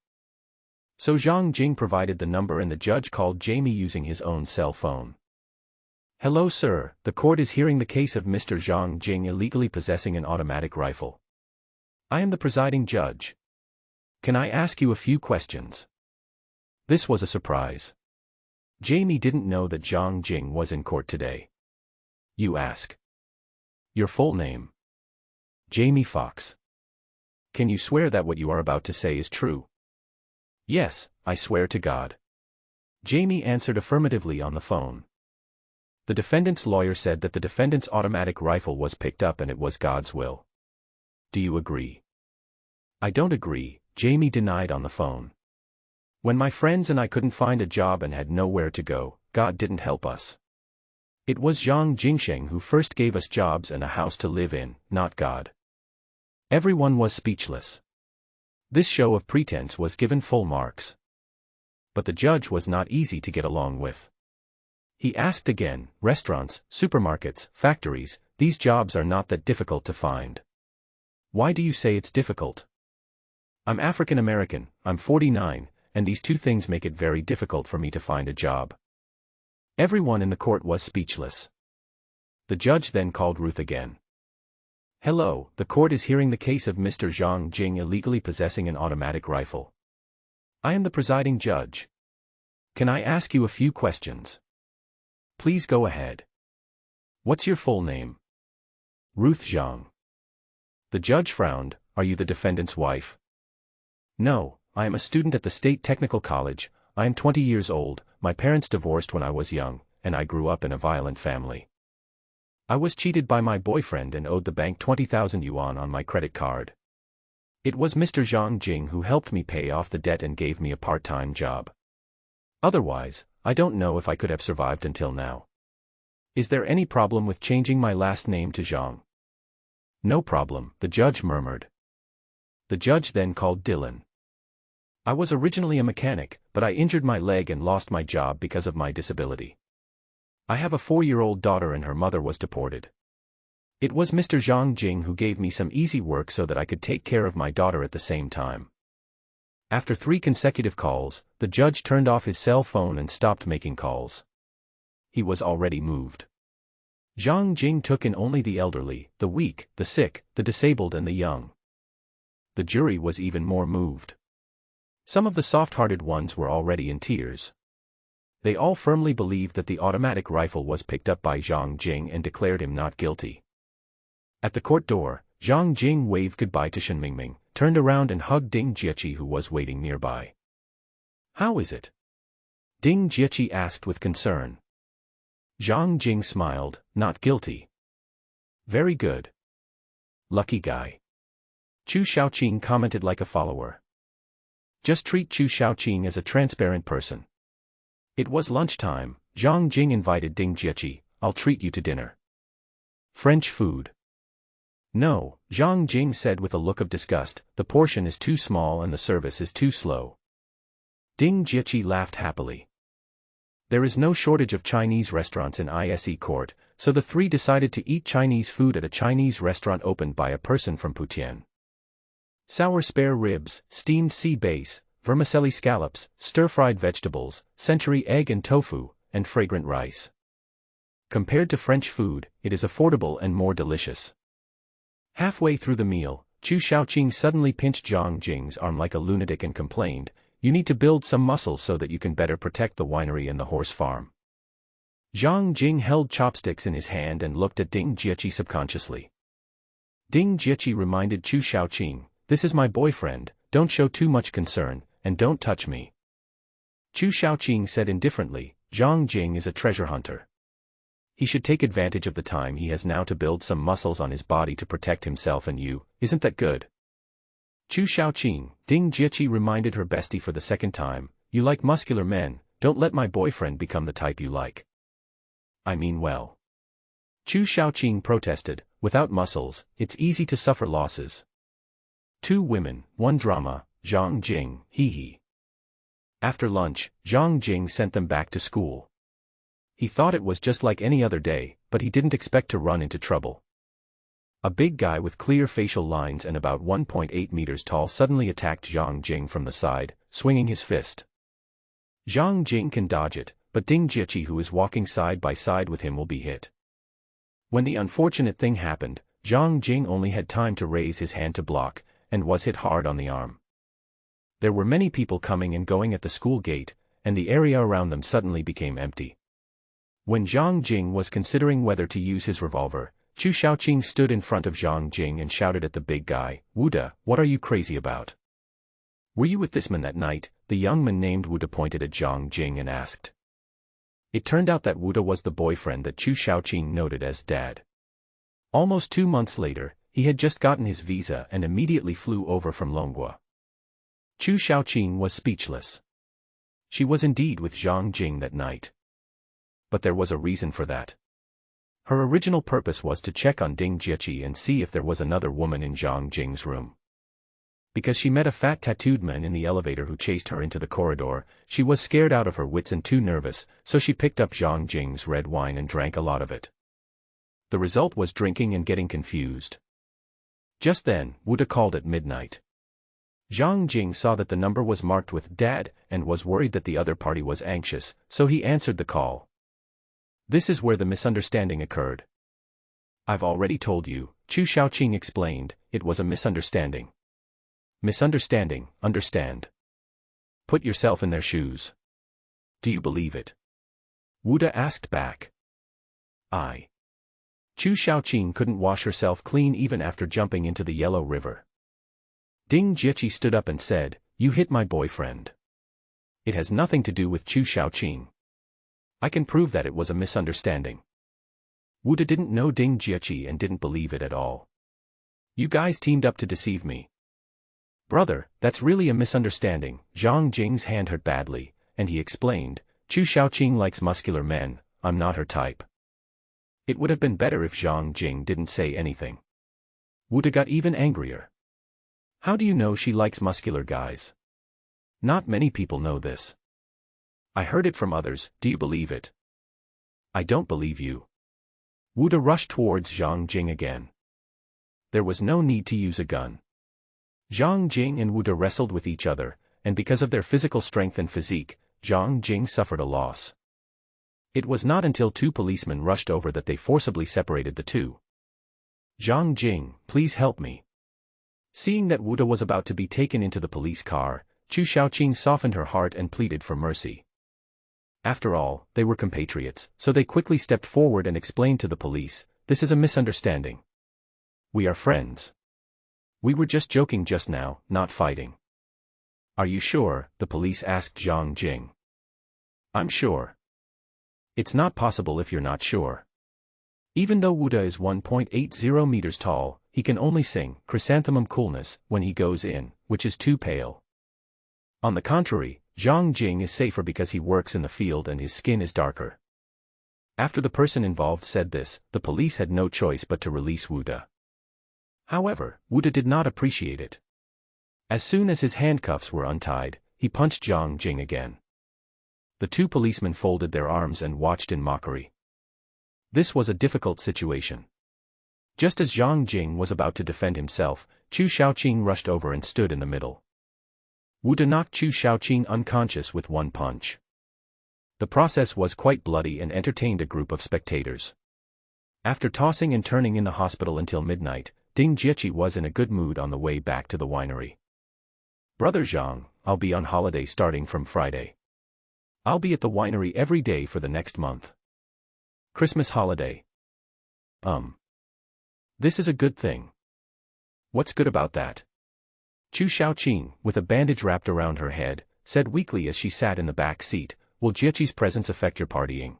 S1: So Zhang Jing provided the number and the judge called Jamie using his own cell phone. "Hello sir, the court is hearing the case of Mr. Zhang Jing illegally possessing an automatic rifle. I am the presiding judge. Can I ask you a few questions?" This was a surprise. Jamie didn't know that Zhang Jing was in court today. "You ask. Your full name?" "Jamie Fox." "Can you swear that what you are about to say is true?" "Yes, I swear to God." Jamie answered affirmatively on the phone. The defendant's lawyer said that the defendant's automatic rifle was picked up and it was God's will. "Do you agree?" "I don't agree," Jamie denied on the phone. "When my friends and I couldn't find a job and had nowhere to go, God didn't help us. It was Zhang Jingsheng who first gave us jobs and a house to live in, not God." Everyone was speechless. This show of pretense was given full marks. But the judge was not easy to get along with. He asked again, "Restaurants, supermarkets, factories, these jobs are not that difficult to find. Why do you say it's difficult?" "I'm African American, I'm 49, and these 2 things make it very difficult for me to find a job." Everyone in the court was speechless. The judge then called Ruth again. "Hello, the court is hearing the case of Mr. Zhang Jing illegally possessing an automatic rifle. I am the presiding judge. Can I ask you a few questions?" Please go ahead. What's your full name? Ruth Zhang. The judge frowned. Are you the defendant's wife? No, I am a student at the State Technical College. I am 20 years old, my parents divorced when I was young, and I grew up in a violent family. I was cheated by my boyfriend and owed the bank 20,000 yuan on my credit card. It was Mr. Zhang Jing who helped me pay off the debt and gave me a part-time job. Otherwise, I don't know if I could have survived until now. Is there any problem with changing my last name to Zhang? No problem, the judge murmured. The judge then called Dylan. I was originally a mechanic, but I injured my leg and lost my job because of my disability. I have a 4-year-old daughter and her mother was deported. It was Mr. Zhang Jing who gave me some easy work so that I could take care of my daughter at the same time. After 3 consecutive calls, the judge turned off his cell phone and stopped making calls. He was already moved. Zhang Jing took in only the elderly, the weak, the sick, the disabled and the young. The jury was even more moved. Some of the soft-hearted ones were already in tears. They all firmly believed that the automatic rifle was picked up by Zhang Jing and declared him not guilty. At the court door, Zhang Jing waved goodbye to Shen Mingming, turned around and hugged Ding Jieqi who was waiting nearby. How is it? Ding Jieqi asked with concern. Zhang Jing smiled, not guilty. Very good. Lucky guy. Chu Shaoqing commented like a follower. Just treat Chu Shaoqing as a transparent person. It was lunchtime. Zhang Jing invited Ding Jieqi. I'll treat you to dinner. French food. No, Zhang Jing said with a look of disgust, the portion is too small and the service is too slow. Ding Jieqi laughed happily. There is no shortage of Chinese restaurants in ISE Court, so the 3 decided to eat Chinese food at a Chinese restaurant opened by a person from Putian. Sour spare ribs, steamed sea bass, vermicelli scallops, stir-fried vegetables, century egg and tofu, and fragrant rice. Compared to French food, it is affordable and more delicious. Halfway through the meal, Chu Shaoqing suddenly pinched Zhang Jing's arm like a lunatic and complained, you need to build some muscles so that you can better protect the winery and the horse farm. Zhang Jing held chopsticks in his hand and looked at Ding Jieqi subconsciously. Ding Jieqi reminded Chu Shaoqing, this is my boyfriend, don't show too much concern, and don't touch me. Chu Shaoqing said indifferently, Zhang Jing is a treasure hunter. He should take advantage of the time he has now to build some muscles on his body to protect himself and you, isn't that good? Chu Shaoqing, Ding Jieqi reminded her bestie for the second time, you like muscular men, don't let my boyfriend become the type you like. I mean well. Chu Shaoqing protested, without muscles, it's easy to suffer losses. 2 women, 1 drama, Zhang Jing, hee hee. After lunch, Zhang Jing sent them back to school. He thought it was just like any other day, but he didn't expect to run into trouble. A big guy with clear facial lines and about 1.8 meters tall suddenly attacked Zhang Jing from the side, swinging his fist. Zhang Jing can dodge it, but Ding Jieqi who is walking side by side with him will be hit. When the unfortunate thing happened, Zhang Jing only had time to raise his hand to block, and was hit hard on the arm. There were many people coming and going at the school gate, and the area around them suddenly became empty. When Zhang Jing was considering whether to use his revolver, Chu Shaoqing stood in front of Zhang Jing and shouted at the big guy, Wu De, what are you crazy about? Were you with this man that night? The young man named Wu De pointed at Zhang Jing and asked. It turned out that Wu De was the boyfriend that Chu Shaoqing noted as dad. Almost 2 months later, he had just gotten his visa and immediately flew over from Longhua. Chu Shaoqing was speechless. She was indeed with Zhang Jing that night. But there was a reason for that. Her original purpose was to check on Ding Jieqi and see if there was another woman in Zhang Jing's room. Because she met a fat tattooed man in the elevator who chased her into the corridor, she was scared out of her wits and too nervous, so she picked up Zhang Jing's red wine and drank a lot of it. The result was drinking and getting confused. Just then, Wu De called at midnight. Zhang Jing saw that the number was marked with Dad and was worried that the other party was anxious, so he answered the call. This is where the misunderstanding occurred. I've already told you, Chu Shaoqing explained, it was a misunderstanding. Misunderstanding, understand. Put yourself in their shoes. Do you believe it? Wuda asked back. I. Chu Xiaoqing couldn't wash herself clean even after jumping into the Yellow River. Ding Jieqi stood up and said, "You hit my boyfriend. It has nothing to do with Chu Xiaoqing. I can prove that it was a misunderstanding." Wuda didn't know Ding Jieqi and didn't believe it at all. "You guys teamed up to deceive me." "Brother, that's really a misunderstanding." Zhang Jing's hand hurt badly, and he explained, "Chu Xiaoqing likes muscular men, I'm not her type." It would have been better if Zhang Jing didn't say anything. Wuda got even angrier. "How do you know she likes muscular guys? Not many people know this. I heard it from others, do you believe it?" "I don't believe you." Wuda rushed towards Zhang Jing again. There was no need to use a gun. Zhang Jing and Wuda wrestled with each other, and because of their physical strength and physique, Zhang Jing suffered a loss. It was not until two policemen rushed over that they forcibly separated the two. "Zhang Jing, please help me." Seeing that Wuda was about to be taken into the police car, Chu Xiaoqing softened her heart and pleaded for mercy. After all, they were compatriots, so they quickly stepped forward and explained to the police, "This is a misunderstanding. We are friends. We were just joking just now, not fighting." "Are you sure?" the police asked Zhang Jing. "I'm sure." "It's not possible if you're not sure." Even though Wuda is 1.80 meters tall, he can only sing Chrysanthemum Coolness when he goes in, which is too pale. On the contrary, Zhang Jing is safer because he works in the field and his skin is darker. After the person involved said this, the police had no choice but to release Wuda. However, Wuda did not appreciate it. As soon as his handcuffs were untied, he punched Zhang Jing again. The two policemen folded their arms and watched in mockery. This was a difficult situation. Just as Zhang Jing was about to defend himself, Chu Xiaoqing rushed over and stood in the middle. Wuda knocked Chu Xiaoqing unconscious with one punch. The process was quite bloody and entertained a group of spectators. After tossing and turning in the hospital until midnight, Ding Jieqi was in a good mood on the way back to the winery. "Brother Zhang, I'll be on holiday starting from Friday. I'll be at the winery every day for the next month. Christmas holiday." This is a good thing." "What's good about that?" Chu Xiaoqing, with a bandage wrapped around her head, said weakly as she sat in the back seat, "Will Jieqi's presence affect your partying?"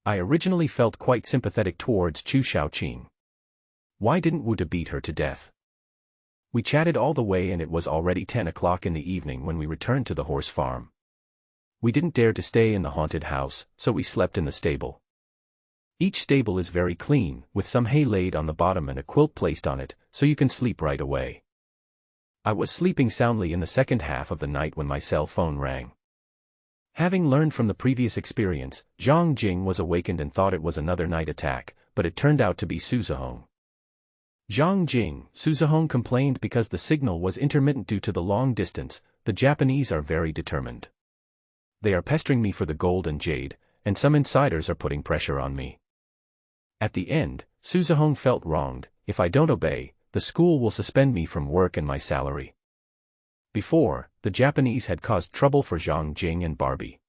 S1: I originally felt quite sympathetic towards Chu Xiaoqing. Why didn't Wuda beat her to death? We chatted all the way and it was already 10 o'clock in the evening when we returned to the horse farm. We didn't dare to stay in the haunted house, so we slept in the stable. Each stable is very clean, with some hay laid on the bottom and a quilt placed on it, so you can sleep right away. I was sleeping soundly in the second half of the night when my cell phone rang. Having learned from the previous experience, Zhang Jing was awakened and thought it was another night attack, but it turned out to be Suzahong. "Zhang Jing," Suzahong complained because the signal was intermittent due to the long distance. "The Japanese are very determined. They are pestering me for the gold and jade, and some insiders are putting pressure on me." At the end, Suzahong felt wronged. "If I don't obey, the school will suspend me from work and my salary." Before, the Japanese had caused trouble for Zhang Jing and Barbie.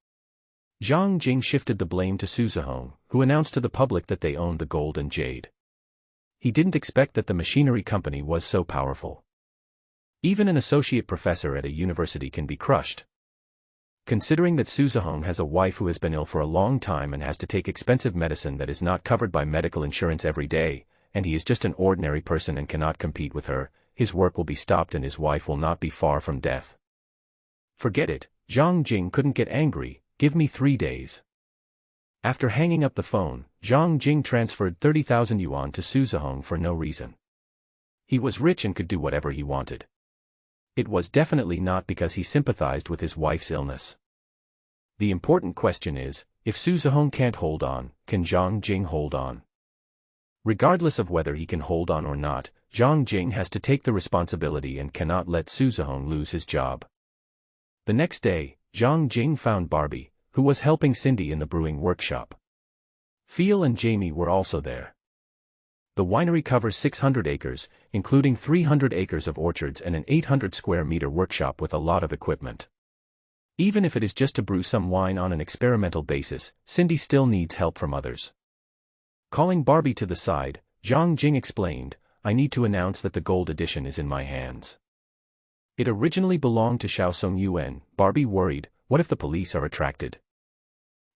S1: Zhang Jing shifted the blame to Suzahong, who announced to the public that they owned the gold and jade. He didn't expect that the machinery company was so powerful. Even an associate professor at a university can be crushed. Considering that Suzahong has a wife who has been ill for a long time and has to take expensive medicine that is not covered by medical insurance every day, and he is just an ordinary person and cannot compete with her, his work will be stopped and his wife will not be far from death. Forget it, Zhang Jing couldn't get angry. "Give me 3 days." After hanging up the phone, Zhang Jing transferred 30,000 yuan to Suzahong for no reason. He was rich and could do whatever he wanted. It was definitely not because he sympathized with his wife's illness. The important question is, if Suzahong can't hold on, can Zhang Jing hold on? Regardless of whether he can hold on or not, Zhang Jing has to take the responsibility and cannot let Suzahong lose his job. The next day, Zhang Jing found Barbie, who was helping Cindy in the brewing workshop. Phil and Jamie were also there. The winery covers 600 acres, including 300 acres of orchards and an 800 square meter workshop with a lot of equipment. Even if it is just to brew some wine on an experimental basis, Cindy still needs help from others. Calling Barbie to the side, Zhang Jing explained, I need to announce that the gold edition is in my hands. It originally belonged to Shaosong Yuan. Barbie worried, what if the police are attracted?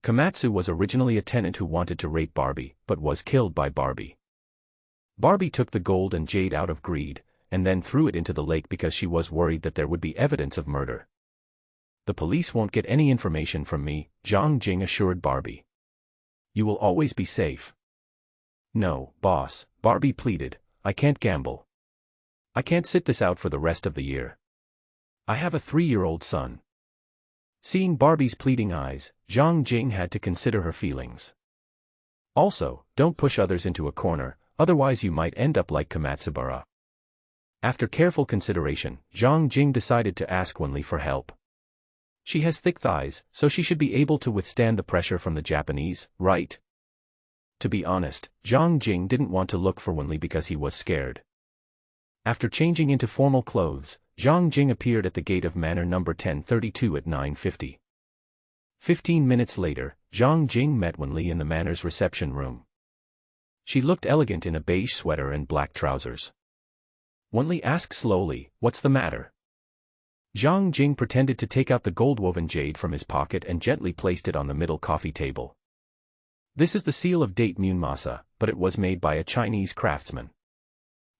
S1: Komatsu was originally a tenant who wanted to rape Barbie, but was killed by Barbie. Barbie took the gold and jade out of greed, and then threw it into the lake because she was worried that there would be evidence of murder. The police won't get any information from me, Zhang Jing assured Barbie. You will always be safe. No, boss, Barbie pleaded, I can't gamble. I can't sit this out for the rest of the year. I have a 3-year-old son. Seeing Barbie's pleading eyes, Zhang Jing had to consider her feelings. Also, don't push others into a corner, otherwise you might end up like Komatsubara. After careful consideration, Zhang Jing decided to ask Wenli for help. She has thick thighs, so she should be able to withstand the pressure from the Japanese, right? To be honest, Zhang Jing didn't want to look for Wenli because he was scared. After changing into formal clothes, Zhang Jing appeared at the gate of Manor number 1032 at 9:50. 15 minutes later, Zhang Jing met Wenli in the Manor's reception room. She looked elegant in a beige sweater and black trousers. Wenli asked slowly, what's the matter? Zhang Jing pretended to take out the gold-woven jade from his pocket and gently placed it on the middle coffee table. This is the seal of date Munmasa, but it was made by a Chinese craftsman.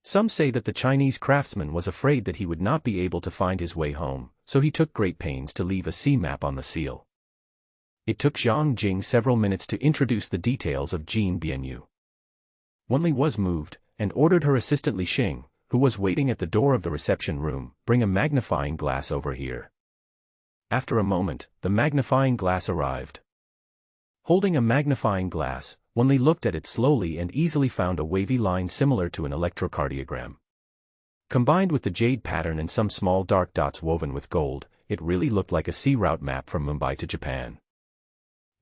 S1: Some say that the Chinese craftsman was afraid that he would not be able to find his way home, so he took great pains to leave a sea map on the seal. It took Zhang Jing several minutes to introduce the details of Jin Bianyu. Wenli was moved, and ordered her assistant Li Xing, who was waiting at the door of the reception room, bring a magnifying glass over here. After a moment, the magnifying glass arrived. Holding a magnifying glass, Wenli looked at it slowly and easily found a wavy line similar to an electrocardiogram. Combined with the jade pattern and some small dark dots woven with gold, it really looked like a sea route map from Mumbai to Japan.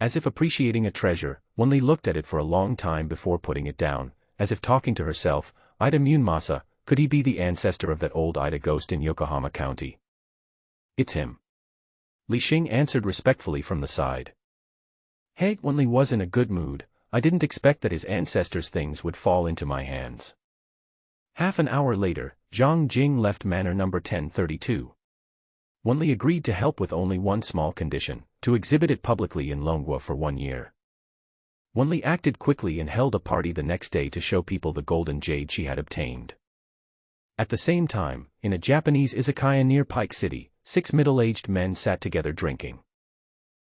S1: As if appreciating a treasure, Wenli looked at it for a long time before putting it down, as if talking to herself, Ida Munmasa, could he be the ancestor of that old Ida ghost in Yokohama County? It's him. Li Xing answered respectfully from the side. Hey, Wenli was in a good mood. I didn't expect that his ancestors' things would fall into my hands. Half an hour later, Zhang Jing left Manor number 1032. Wenli agreed to help with only one small condition, to exhibit it publicly in Longhua for 1 year. Wenli acted quickly and held a party the next day to show people the golden jade she had obtained. At the same time, in a Japanese izakaya near Pike City, 6 middle-aged men sat together drinking.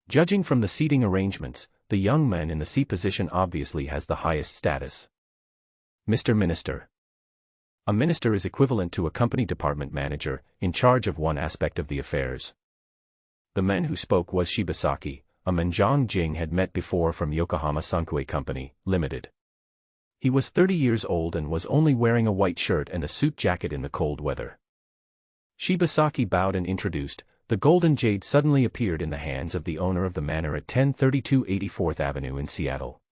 S1: Judging from the seating arrangements, the young man in the C position obviously has the highest status. Mr. Minister. A minister is equivalent to a company department manager, in charge of one aspect of the affairs. The man who spoke was Shibasaki, a man Zhang Jing had met before from Yokohama Sankei Company, Limited. He was 30 years old and was only wearing a white shirt and a suit jacket in the cold weather. Shibasaki bowed and introduced. The golden jade suddenly appeared in the hands of the owner of the manor at 1032 84th Avenue in Seattle.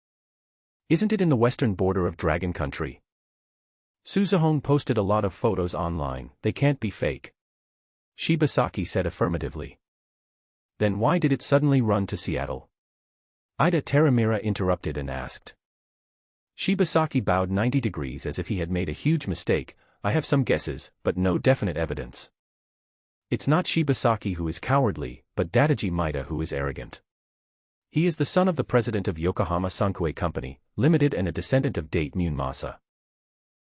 S1: Isn't it in the western border of Dragon Country? Suzahong posted a lot of photos online, they can't be fake. Shibasaki said affirmatively. Then why did it suddenly run to Seattle? Ida Taramira interrupted and asked. Shibasaki bowed 90 degrees as if he had made a huge mistake. I have some guesses, but no definite evidence. It's not Shibasaki who is cowardly, but Dadaji Maida who is arrogant. He is the son of the president of Yokohama Sankei Company, Limited and a descendant of Date Munmasa.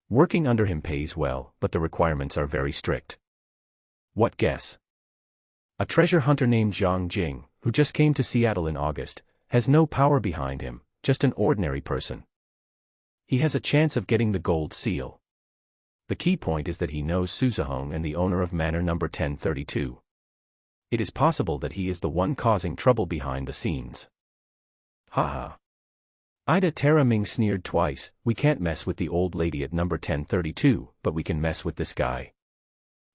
S1: Working under him pays well, but the requirements are very strict. What guess? A treasure hunter named Zhang Jing, who just came to Seattle in August, has no power behind him, just an ordinary person. He has a chance of getting the gold seal. The key point is that he knows Suzahong and the owner of Manor number 1032. It is possible that he is the one causing trouble behind the scenes. Haha. Ida Tara Ming sneered twice, we can't mess with the old lady at number 1032, but we can mess with this guy.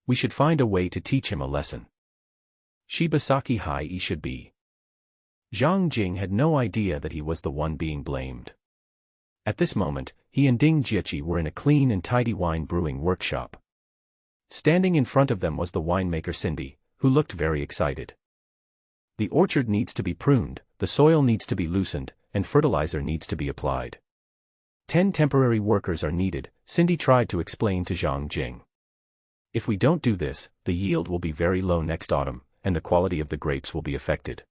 S1: We should find a way to teach him a lesson. Shibasaki Hai should be. Zhang Jing had no idea that he was the one being blamed. At this moment, he and Ding Jiaqi were in a clean and tidy wine brewing workshop. Standing in front of them was the winemaker Cindy, who looked very excited. The orchard needs to be pruned, the soil needs to be loosened, and fertilizer needs to be applied. 10 temporary workers are needed, Cindy tried to explain to Zhang Jing. If we don't do this, the yield will be very low next autumn, and the quality of the grapes will be affected.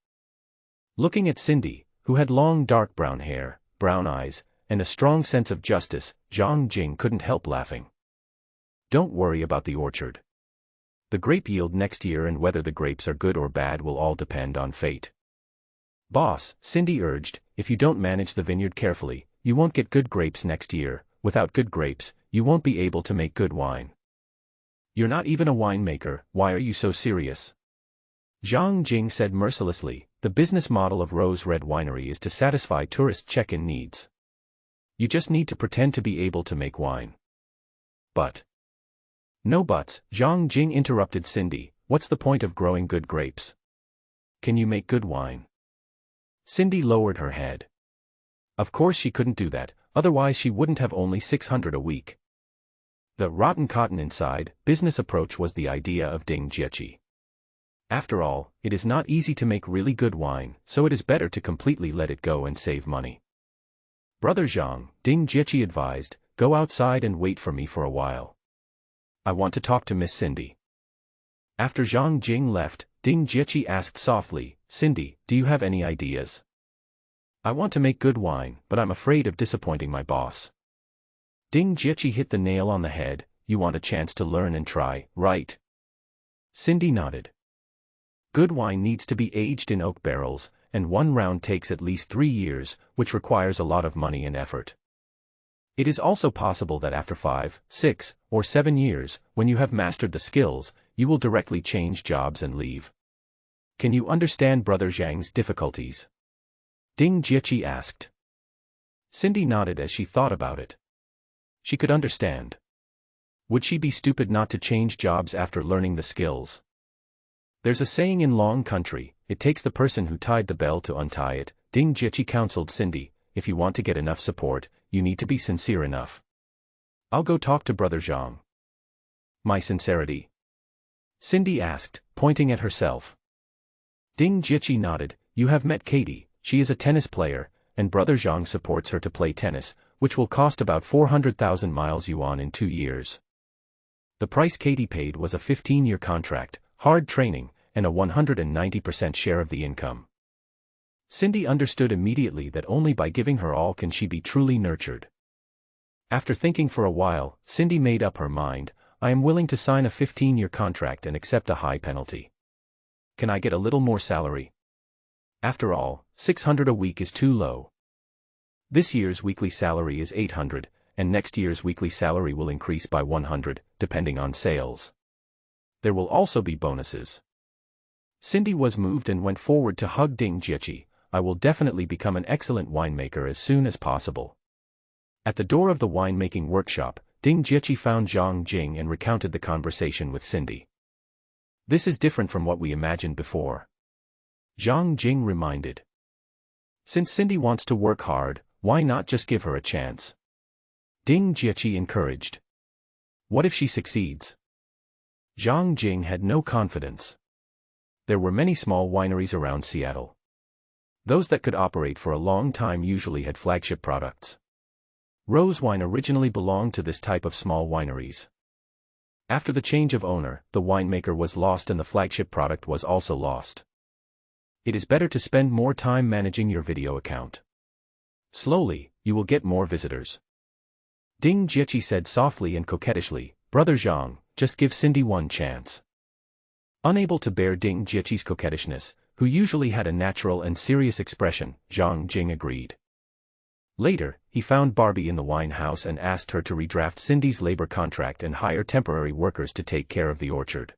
S1: Looking at Cindy, who had long dark brown hair, brown eyes, and a strong sense of justice, Zhang Jing couldn't help laughing. Don't worry about the orchard. The grape yield next year and whether the grapes are good or bad will all depend on fate. Boss, Cindy urged, if you don't manage the vineyard carefully, you won't get good grapes next year. Without good grapes, you won't be able to make good wine. You're not even a winemaker, why are you so serious? Zhang Jing said mercilessly, the business model of Rose Red Winery is to satisfy tourist check-in needs. You just need to pretend to be able to make wine. But. No buts, Zhang Jing interrupted Cindy, what's the point of growing good grapes? Can you make good wine? Cindy lowered her head. Of course she couldn't do that, otherwise she wouldn't have only 600 a week. The rotten cotton inside business approach was the idea of Ding Jiechi. After all, it is not easy to make really good wine, so it is better to completely let it go and save money. Brother Zhang, Ding Jiechi advised, go outside and wait for me for a while. I want to talk to Miss Cindy. After Zhang Jing left, Ding Jiechi asked softly, Cindy, do you have any ideas? I want to make good wine, but I'm afraid of disappointing my boss. Ding Jiechi hit the nail on the head, you want a chance to learn and try, right? Cindy nodded. Good wine needs to be aged in oak barrels, and one round takes at least 3 years, which requires a lot of money and effort. It is also possible that after 5, 6, or 7 years, when you have mastered the skills, you will directly change jobs and leave. Can you understand Brother Zhang's difficulties? Ding Jiechi asked. Cindy nodded as she thought about it. She could understand. Would she be stupid not to change jobs after learning the skills? There's a saying in Long Country, it takes the person who tied the bell to untie it. Ding Jiechi counseled Cindy, if you want to get enough support, you need to be sincere enough. I'll go talk to Brother Zhang. My sincerity? Cindy asked, pointing at herself. Ding Jiechi nodded, you have met Katie, she is a tennis player, and Brother Zhang supports her to play tennis, which will cost about 400,000 miles yuan in 2 years. The price Katie paid was a 15-year contract, hard training, and a 190% share of the income. Cindy understood immediately that only by giving her all can she be truly nurtured. After thinking for a while, Cindy made up her mind, I am willing to sign a 15-year contract and accept a high penalty. Can I get a little more salary? After all, 600 a week is too low. This year's weekly salary is 800, and next year's weekly salary will increase by 100, depending on sales. There will also be bonuses. Cindy was moved and went forward to hug Ding Jiechi. I will definitely become an excellent winemaker as soon as possible. At the door of the winemaking workshop, Ding Jiechi found Zhang Jing and recounted the conversation with Cindy. This is different from what we imagined before. Zhang Jing reminded. Since Cindy wants to work hard, why not just give her a chance? Ding Jiechi encouraged. What if she succeeds? Zhang Jing had no confidence. There were many small wineries around Seattle. Those that could operate for a long time usually had flagship products. Rose Wine originally belonged to this type of small wineries. After the change of owner, the winemaker was lost and the flagship product was also lost. It is better to spend more time managing your video account. Slowly, you will get more visitors. Ding Jiechi said softly and coquettishly, Brother Zhang, just give Cindy one chance. Unable to bear Ding Jiechi's coquettishness, who usually had a natural and serious expression, Zhang Jing agreed. Later, he found Barbie in the wine house and asked her to redraft Cindy's labor contract and hire temporary workers to take care of the orchard.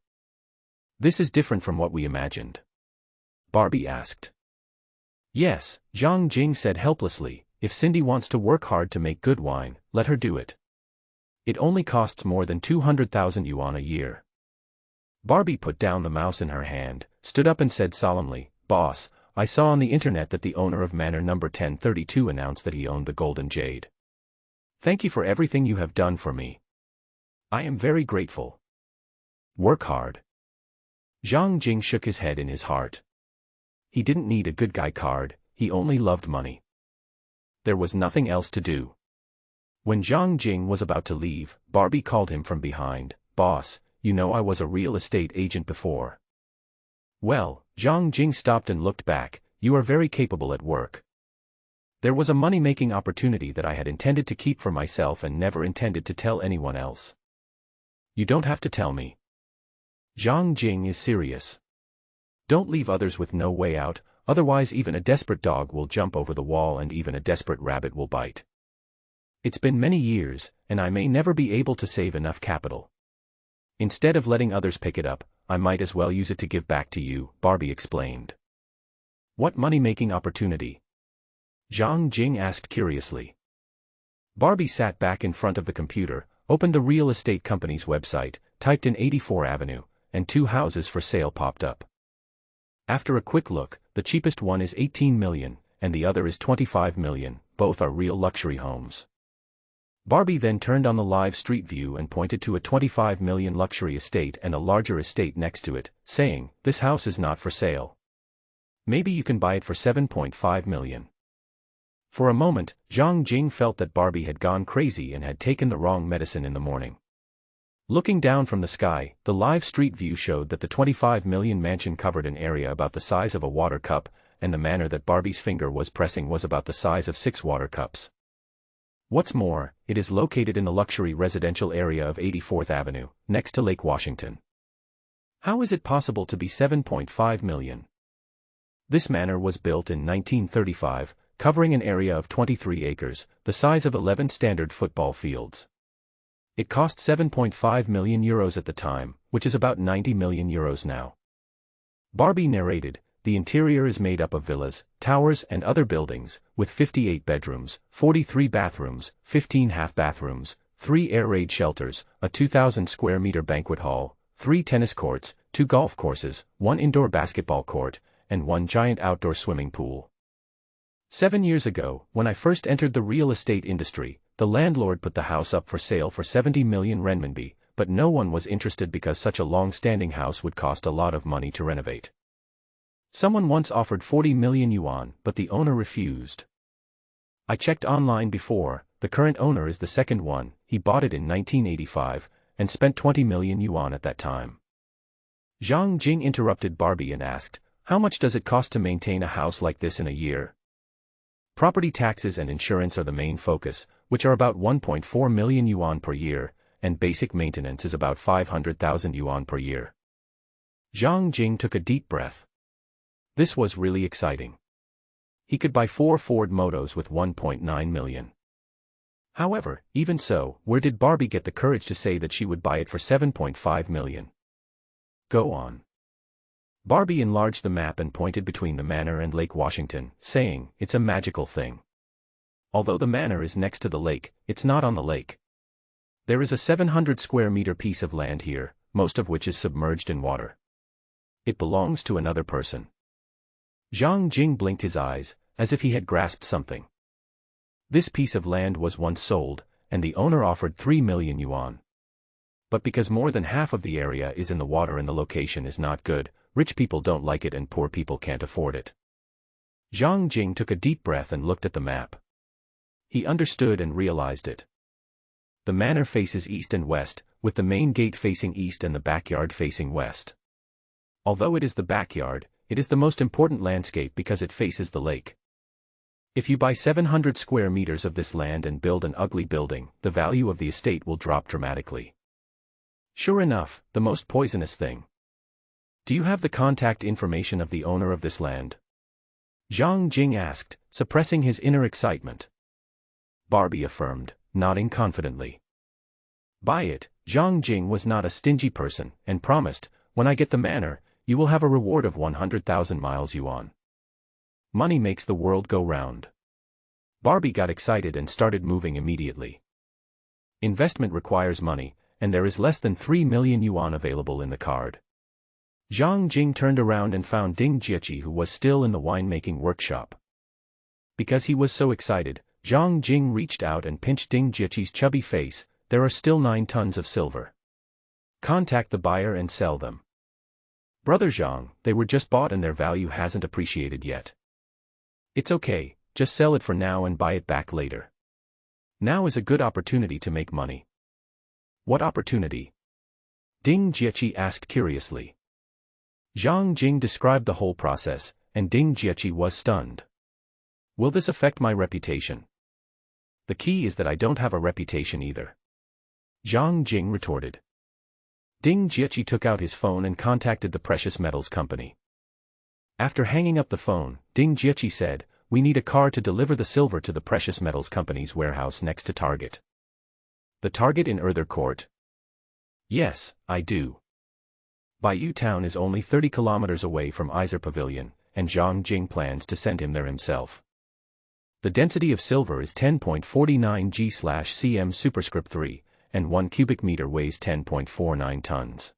S1: This is different from what we imagined. Barbie asked. Yes, Zhang Jing said helplessly, if Cindy wants to work hard to make good wine, let her do it. It only costs more than 200,000 yuan a year. Barbie put down the mouse in her hand, stood up and said solemnly, Boss, I saw on the internet that the owner of Manor No. 1032 announced that he owned the Golden Jade. Thank you for everything you have done for me. I am very grateful. Work hard. Zhang Jing shook his head in his heart. he didn't need a good guy card, he only loved money. There was nothing else to do. When Zhang Jing was about to leave, Barbie called him from behind. "Boss, you know I was a real estate agent before." "Well," Zhang Jing stopped and looked back, "you are very capable at work. There was a money-making opportunity that I had intended to keep for myself and never intended to tell anyone else." "You don't have to tell me." Zhang Jing is serious. "Don't leave others with no way out, otherwise even a desperate dog will jump over the wall and even a desperate rabbit will bite. It's been many years, and I may never be able to save enough capital. Instead of letting others pick it up, I might as well use it to give back to you," Barbie explained. "What money-making opportunity?" Zhang Jing asked curiously. Barbie sat back in front of the computer, opened the real estate company's website, typed in 84 Avenue, and 2 houses for sale popped up. After a quick look, the cheapest one is 18 million, and the other is 25 million, both are real luxury homes. Barbie then turned on the live street view and pointed to a 25 million luxury estate and a larger estate next to it, saying, "This house is not for sale. Maybe you can buy it for 7.5 million. For a moment, Zhang Jing felt that Barbie had gone crazy and had taken the wrong medicine in the morning. Looking down from the sky, the live street view showed that the 25 million mansion covered an area about the size of a water cup, and the manor that Barbie's finger was pressing was about the size of 6 water cups. What's more, it is located in the luxury residential area of 84th Avenue, next to Lake Washington. How is it possible to be 7.5 million? This manor was built in 1935, covering an area of 23 acres, the size of 11 standard football fields. It cost 7.5 million euros at the time, which is about 90 million euros now." Barbie narrated, "The interior is made up of villas, towers and other buildings, with 58 bedrooms, 43 bathrooms, 15 half-bathrooms, 3 air raid shelters, a 2,000 square meter banquet hall, 3 tennis courts, 2 golf courses, 1 indoor basketball court, and 1 giant outdoor swimming pool. 7 years ago, when I first entered the real estate industry, the landlord put the house up for sale for 70 million renminbi, but no one was interested because such a long-standing house would cost a lot of money to renovate. Someone once offered 40 million yuan, but the owner refused. I checked online before, the current owner is the second one, he bought it in 1985, and spent 20 million yuan at that time." Zhang Jing interrupted Barbie and asked, "How much does it cost to maintain a house like this in a year?" "Property taxes and insurance are the main focus, which are about 1.4 million yuan per year, and basic maintenance is about 500,000 yuan per year." Zhang Jing took a deep breath. This was really exciting. He could buy 4 Ford Motos with 1.9 million. However, even so, where did Barbie get the courage to say that she would buy it for 7.5 million? "Go on." Barbie enlarged the map and pointed between the manor and Lake Washington, saying, "It's a magical thing. Although the manor is next to the lake, it's not on the lake. There is a 700 square meter piece of land here, most of which is submerged in water. It belongs to another person." Zhang Jing blinked his eyes, as if he had grasped something. This piece of land was once sold, and the owner offered 3 million yuan. But because more than half of the area is in the water and the location is not good, rich people don't like it and poor people can't afford it. Zhang Jing took a deep breath and looked at the map. He understood and realized it. The manor faces east and west, with the main gate facing east and the backyard facing west. Although it is the backyard, it is the most important landscape because it faces the lake. If you buy 700 square meters of this land and build an ugly building, the value of the estate will drop dramatically. Sure enough, the most poisonous thing. Do you have the contact information of the owner of this land? Zhang Jing asked, suppressing his inner excitement. Barbie affirmed, nodding confidently. Buy it. Zhang Jing was not a stingy person, and promised, when I get the manor, you will have a reward of 100,000 miles yuan. Money makes the world go round. Barbie got excited and started moving immediately. Investment requires money, and there is less than 3 million yuan available in the card. Zhang Jing turned around and found Ding Jieqi, who was still in the winemaking workshop. Because he was so excited, Zhang Jing reached out and pinched Ding Jieqi's chubby face. There are still 9 tons of silver. Contact the buyer and sell them. Brother Zhang, they were just bought and their value hasn't appreciated yet. It's okay, just sell it for now and buy it back later. Now is a good opportunity to make money. What opportunity? Ding Jieqi asked curiously. Zhang Jing described the whole process, and Ding Jieqi was stunned. Will this affect my reputation? The key is that I don't have a reputation either. Zhang Jing retorted. Ding Jieqi took out his phone and contacted the precious metals company. After hanging up the phone, Ding Jieqi said, "We need a car to deliver the silver to the precious metals company's warehouse next to Target." The Target in Erther Court? Yes, I do. Bayou Town is only 30 kilometers away from Iser Pavilion, and Zhang Jing plans to send him there himself. The density of silver is 10.49 g/cm superscript 3, and 1 cubic meter weighs 10.49 tons.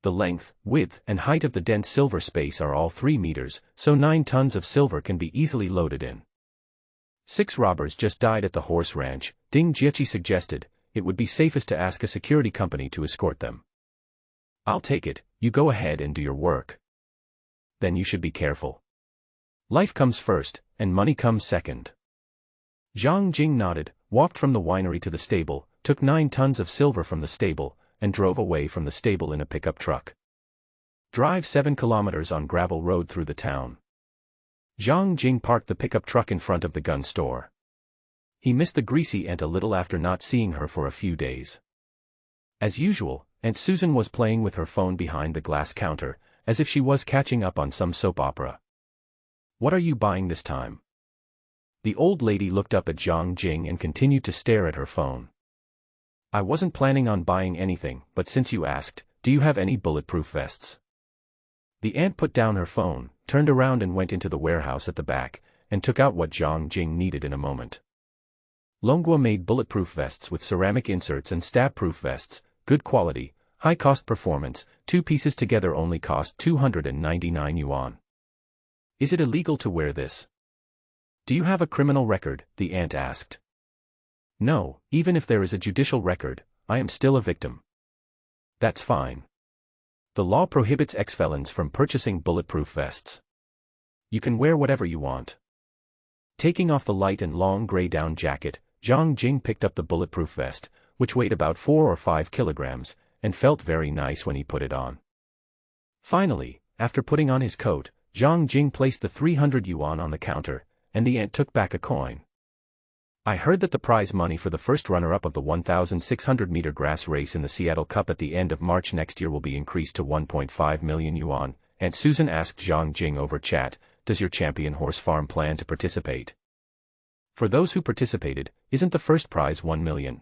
S1: The length, width, and height of the dense silver space are all 3 meters, so 9 tons of silver can be easily loaded in. 6 robbers just died at the horse ranch. Ding Jieqi suggested, it would be safest to ask a security company to escort them. I'll take it, you go ahead and do your work. Then you should be careful. Life comes first, and money comes second. Zhang Jing nodded, walked from the winery to the stable, took 9 tons of silver from the stable, and drove away from the stable in a pickup truck. Drive 7 kilometers on gravel road through the town. Zhang Jing parked the pickup truck in front of the gun store. He missed the greasy aunt a little after not seeing her for a few days. As usual, Aunt Susan was playing with her phone behind the glass counter, as if she was catching up on some soap opera. What are you buying this time? The old lady looked up at Zhang Jing and continued to stare at her phone. I wasn't planning on buying anything, but since you asked, do you have any bulletproof vests? The aunt put down her phone, turned around and went into the warehouse at the back, and took out what Zhang Jing needed in a moment. Longhua made bulletproof vests with ceramic inserts and stab-proof vests, good quality, high-cost performance. 2 pieces together only cost 299 yuan. Is it illegal to wear this? Do you have a criminal record? The aunt asked. No, even if there is a judicial record, I am still a victim. That's fine. The law prohibits ex-felons from purchasing bulletproof vests. You can wear whatever you want. Taking off the light and long gray down jacket, Zhang Jing picked up the bulletproof vest, which weighed about 4 or 5 kilograms, and felt very nice when he put it on. Finally, after putting on his coat, Zhang Jing placed the 300 yuan on the counter, and the aunt took back a coin. I heard that the prize money for the first runner-up of the 1,600-meter grass race in the Seattle Cup at the end of March next year will be increased to 1.5 million yuan, Aunt Susan asked Zhang Jing over chat, does your champion horse farm plan to participate? For those who participated, isn't the first prize 1 million?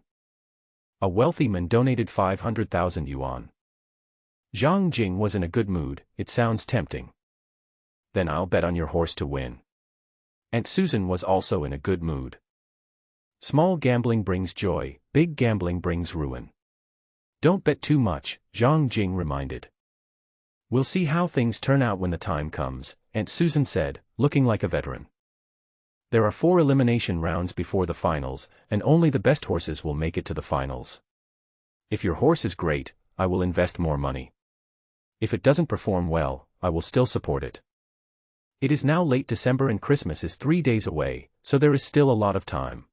S1: A wealthy man donated 500,000 yuan. Zhang Jing was in a good mood, it sounds tempting. Then I'll bet on your horse to win. Aunt Susan was also in a good mood. Small gambling brings joy, big gambling brings ruin. Don't bet too much, Zhang Jing reminded. We'll see how things turn out when the time comes, Aunt Susan said, looking like a veteran. There are 4 elimination rounds before the finals, and only the best horses will make it to the finals. If your horse is great, I will invest more money. If it doesn't perform well, I will still support it. It is now late December and Christmas is 3 days away, so there is still a lot of time.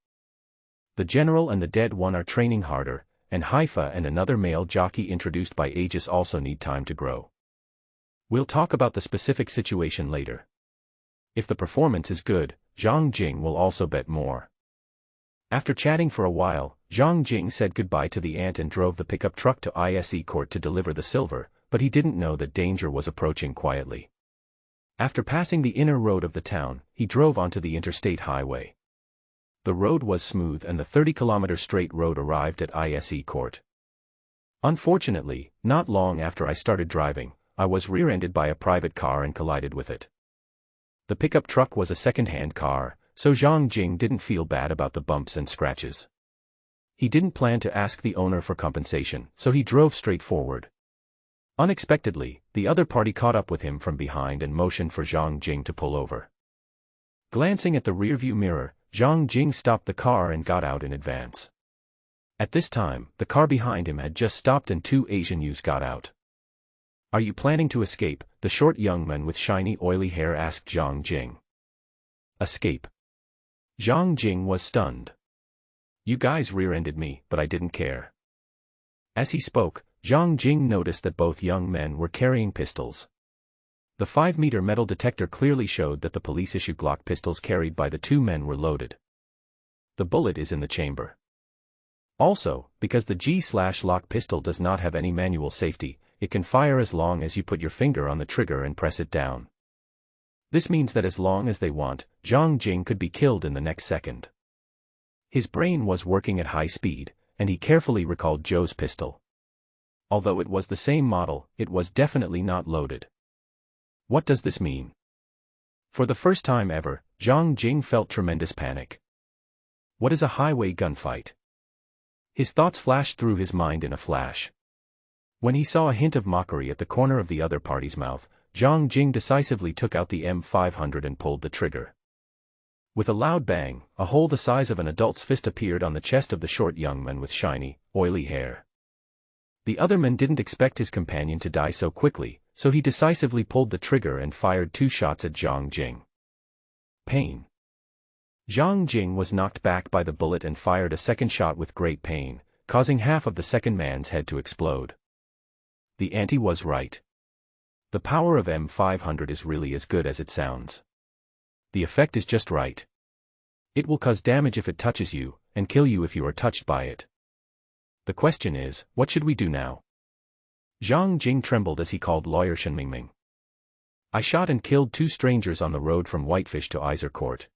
S1: The general and the dead one are training harder, and Haifa and another male jockey introduced by Aegis also need time to grow. We'll talk about the specific situation later. If the performance is good, Zhang Jing will also bet more. After chatting for a while, Zhang Jing said goodbye to the aunt and drove the pickup truck to ISE court to deliver the silver, but he didn't know that danger was approaching quietly. After passing the inner road of the town, he drove onto the interstate highway. The road was smooth and the 30-kilometer straight road arrived at ISE court. Unfortunately, not long after I started driving, I was rear-ended by a private car and collided with it. The pickup truck was a second-hand car, so Zhang Jing didn't feel bad about the bumps and scratches. He didn't plan to ask the owner for compensation, so he drove straight forward. Unexpectedly, the other party caught up with him from behind and motioned for Zhang Jing to pull over. Glancing at the rearview mirror, Zhang Jing stopped the car and got out in advance. At this time, the car behind him had just stopped and 2 Asian youths got out. Are you planning to escape? The short young man with shiny oily hair asked Zhang Jing. Escape? Zhang Jing was stunned. You guys rear-ended me, but I didn't care. As he spoke, Zhang Jing noticed that both young men were carrying pistols. The 5-meter metal detector clearly showed that the police-issue Glock pistols carried by the two men were loaded. The bullet is in the chamber. Also, because the G/lock pistol does not have any manual safety, it can fire as long as you put your finger on the trigger and press it down. This means that as long as they want, Zhang Jing could be killed in the next second. His brain was working at high speed, and he carefully recalled Joe's pistol. Although it was the same model, it was definitely not loaded. What does this mean? For the first time ever, Zhang Jing felt tremendous panic. What is a highway gunfight? His thoughts flashed through his mind in a flash. When he saw a hint of mockery at the corner of the other party's mouth, Zhang Jing decisively took out the M500 and pulled the trigger. With a loud bang, a hole the size of an adult's fist appeared on the chest of the short young man with shiny, oily hair. The other man didn't expect his companion to die so quickly, so he decisively pulled the trigger and fired 2 shots at Zhang Jing. Pain. Zhang Jing was knocked back by the bullet and fired a second shot with great pain, causing half of the second man's head to explode. The auntie was right. The power of M500 is really as good as it sounds. The effect is just right. It will cause damage if it touches you, and kill you if you are touched by it. The question is, what should we do now? Zhang Jing trembled as he called lawyer Shen Mingming. I shot and killed 2 strangers on the road from Whitefish to Iser Court.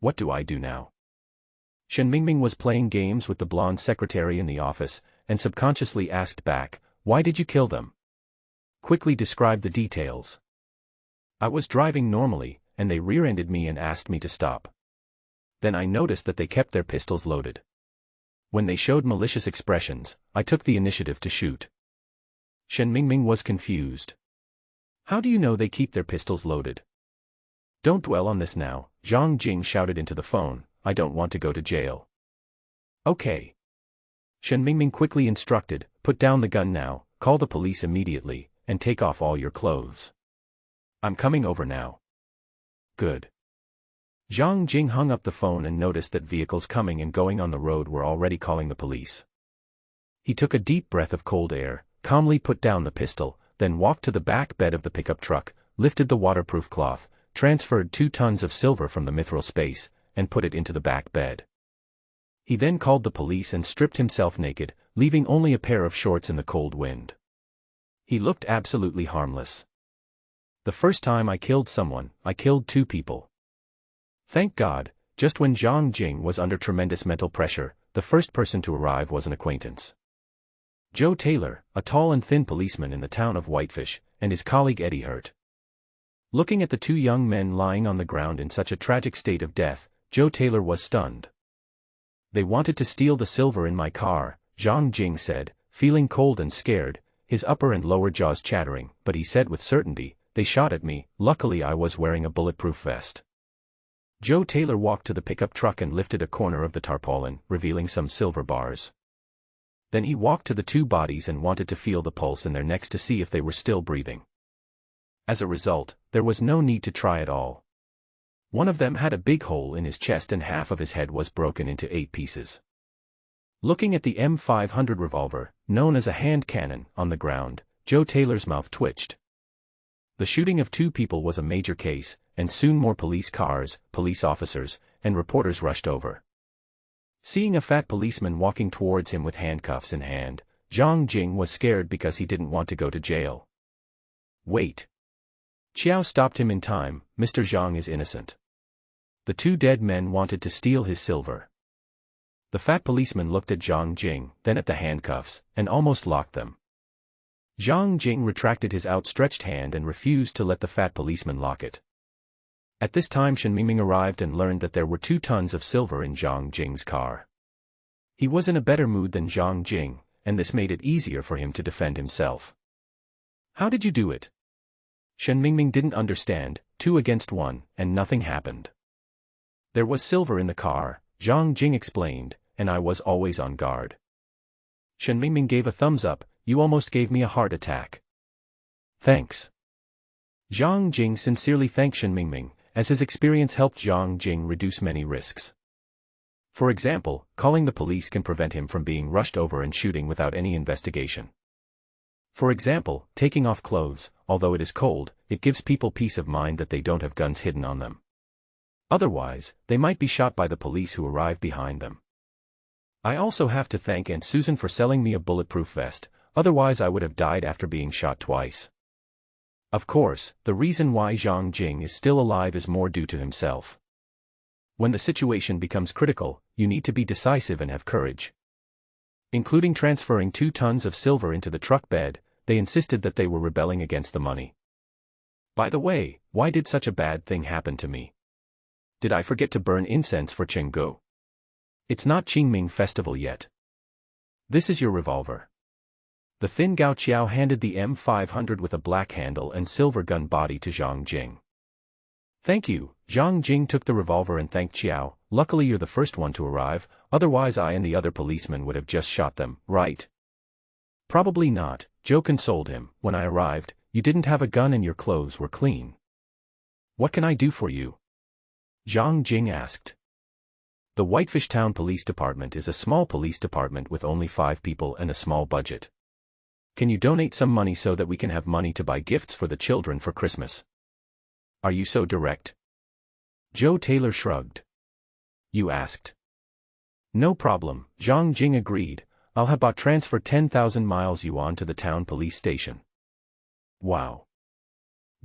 S1: What do I do now? Shen Mingming was playing games with the blonde secretary in the office, and subconsciously asked back, why did you kill them? Quickly describe the details. I was driving normally, and they rear-ended me and asked me to stop. Then I noticed that they kept their pistols loaded. When they showed malicious expressions, I took the initiative to shoot. Shen Mingming was confused. How do you know they keep their pistols loaded? Don't dwell on this now, Zhang Jing shouted into the phone, I don't want to go to jail. Okay. Shen Mingming quickly instructed, put down the gun now, call the police immediately, and take off all your clothes. I'm coming over now. Good. Zhang Jing hung up the phone and noticed that vehicles coming and going on the road were already calling the police. He took a deep breath of cold air, calmly put down the pistol, then walked to the back bed of the pickup truck, lifted the waterproof cloth, transferred 2 tons of silver from the mithril space, and put it into the back bed. He then called the police and stripped himself naked, leaving only a pair of shorts in the cold wind. He looked absolutely harmless. The first time I killed someone, I killed 2 people. Thank God, just when Zhang Jing was under tremendous mental pressure, the first person to arrive was an acquaintance. Joe Taylor, a tall and thin policeman in the town of Whitefish, and his colleague Eddie Hurt. Looking at the 2 young men lying on the ground in such a tragic state of death, Joe Taylor was stunned. They wanted to steal the silver in my car, Zhang Jing said, feeling cold and scared, his upper and lower jaws chattering, but he said with certainty, they shot at me, luckily I was wearing a bulletproof vest. Joe Taylor walked to the pickup truck and lifted a corner of the tarpaulin, revealing some silver bars. Then he walked to the 2 bodies and wanted to feel the pulse in their necks to see if they were still breathing. As a result, there was no need to try at all. One of them had a big hole in his chest and half of his head was broken into 8 pieces. Looking at the M500 revolver, known as a hand cannon, on the ground, Joe Taylor's mouth twitched. The shooting of 2 people was a major case, and soon more police cars, police officers, and reporters rushed over. Seeing a fat policeman walking towards him with handcuffs in hand, Zhang Jing was scared because he didn't want to go to jail. Wait. Chiao stopped him in time, Mr. Zhang is innocent. The 2 dead men wanted to steal his silver. The fat policeman looked at Zhang Jing, then at the handcuffs, and almost locked them. Zhang Jing retracted his outstretched hand and refused to let the fat policeman lock it. At this time Shen Mingming arrived and learned that there were 2 tons of silver in Zhang Jing's car. He was in a better mood than Zhang Jing, and this made it easier for him to defend himself. How did you do it? Shen Mingming didn't understand, 2 against 1, and nothing happened. There was silver in the car, Zhang Jing explained, and I was always on guard. Shen Mingming gave a thumbs up, you almost gave me a heart attack. Thanks. Zhang Jing sincerely thanked Shen Mingming, as his experience helped Zhang Jing reduce many risks. For example, calling the police can prevent him from being rushed over and shooting without any investigation. For example, taking off clothes, although it is cold, it gives people peace of mind that they don't have guns hidden on them. Otherwise, they might be shot by the police who arrive behind them. I also have to thank Aunt Susan for selling me a bulletproof vest, otherwise I would have died after being shot twice. Of course, the reason why Zhang Jing is still alive is more due to himself. When the situation becomes critical, you need to be decisive and have courage. Including transferring 2 tons of silver into the truck bed, they insisted that they were rebelling against the money. By the way, why did such a bad thing happen to me? Did I forget to burn incense for Chenggu? It's not Qingming festival yet. This is your revolver. The thin Gao Qiao handed the M500 with a black handle and silver gun body to Zhang Jing. Thank you. Zhang Jing took the revolver and thanked Qiao. Luckily you're the first one to arrive, otherwise I and the other policemen would have just shot them, right? Probably not, Zhou consoled him. When I arrived, you didn't have a gun and your clothes were clean. What can I do for you? Zhang Jing asked. The Whitefish Town Police Department is a small police department with only 5 people and a small budget. Can you donate some money so that we can have money to buy gifts for the children for Christmas? Are you so direct? Zhou Taylor shrugged. You asked. No problem, Zhang Jing agreed. I'll have bought transfer 10,000 miles yuan to the town police station. Wow.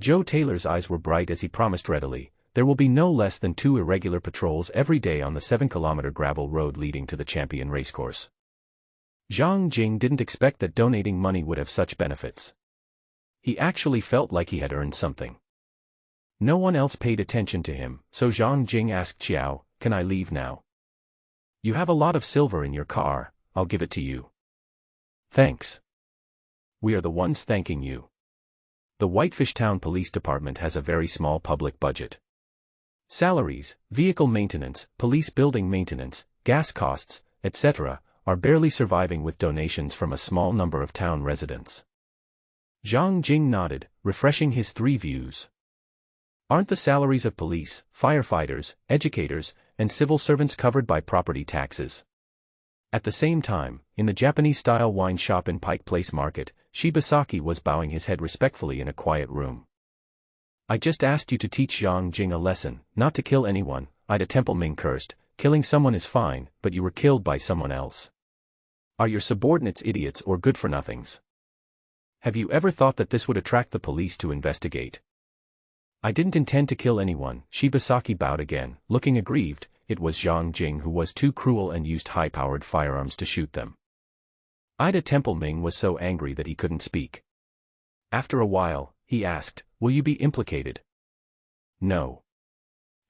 S1: Zhou Taylor's eyes were bright as he promised readily. There will be no less than 2 irregular patrols every day on the 7-kilometer gravel road leading to the Champion racecourse. Zhang Jing didn't expect that donating money would have such benefits. He actually felt like he had earned something. No one else paid attention to him, so Zhang Jing asked Qiao, "Can I leave now? You have a lot of silver in your car, I'll give it to you." Thanks. We are the ones thanking you. The Whitefish Town Police Department has a very small public budget. Salaries, vehicle maintenance, police building maintenance, gas costs, etc., are barely surviving with donations from a small number of town residents. Zhang Jing nodded, refreshing his 3 views. Aren't the salaries of police, firefighters, educators, and civil servants covered by property taxes? At the same time, in the Japanese-style wine shop in Pike Place Market, Shibasaki was bowing his head respectfully in a quiet room. I just asked you to teach Zhang Jing a lesson, not to kill anyone. Ida Templeming cursed. Killing someone is fine, but you were killed by someone else. Are your subordinates idiots or good-for-nothings? Have you ever thought that this would attract the police to investigate? I didn't intend to kill anyone. Shibasaki bowed again, looking aggrieved. It was Zhang Jing who was too cruel and used high-powered firearms to shoot them. Ida Templeming was so angry that he couldn't speak. After a while, he asked, "Will you be implicated?" No.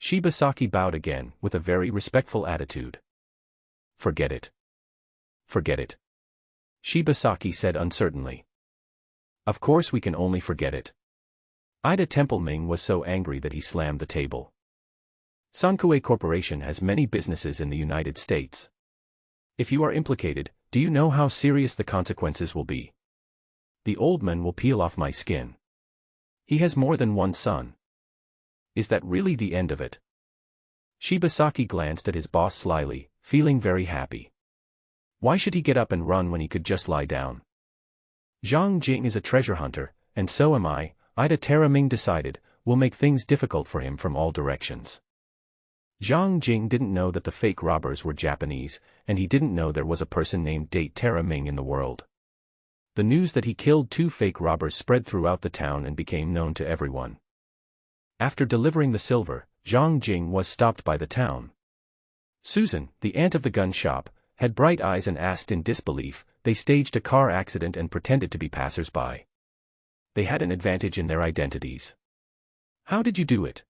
S1: Shibasaki bowed again, with a very respectful attitude. Forget it. Forget it. Shibasaki said uncertainly. Of course we can only forget it. Ida Templeming was so angry that he slammed the table. Sankue Corporation has many businesses in the United States. If you are implicated, do you know how serious the consequences will be? The old man will peel off my skin. He has more than 1 son. Is that really the end of it? Shibasaki glanced at his boss slyly, feeling very happy. Why should he get up and run when he could just lie down? Zhang Jing is a treasure hunter, and so am I. Ida Taraming decided, will make things difficult for him from all directions. Zhang Jing didn't know that the fake robbers were Japanese, and he didn't know there was a person named Date Taraming in the world. The news that he killed 2 fake robbers spread throughout the town and became known to everyone. After delivering the silver, Zhang Jing was stopped by the town. Susan, the aunt of the gun shop, had bright eyes and asked in disbelief. They staged a car accident and pretended to be passers-by. They had an advantage in their identities. How did you do it?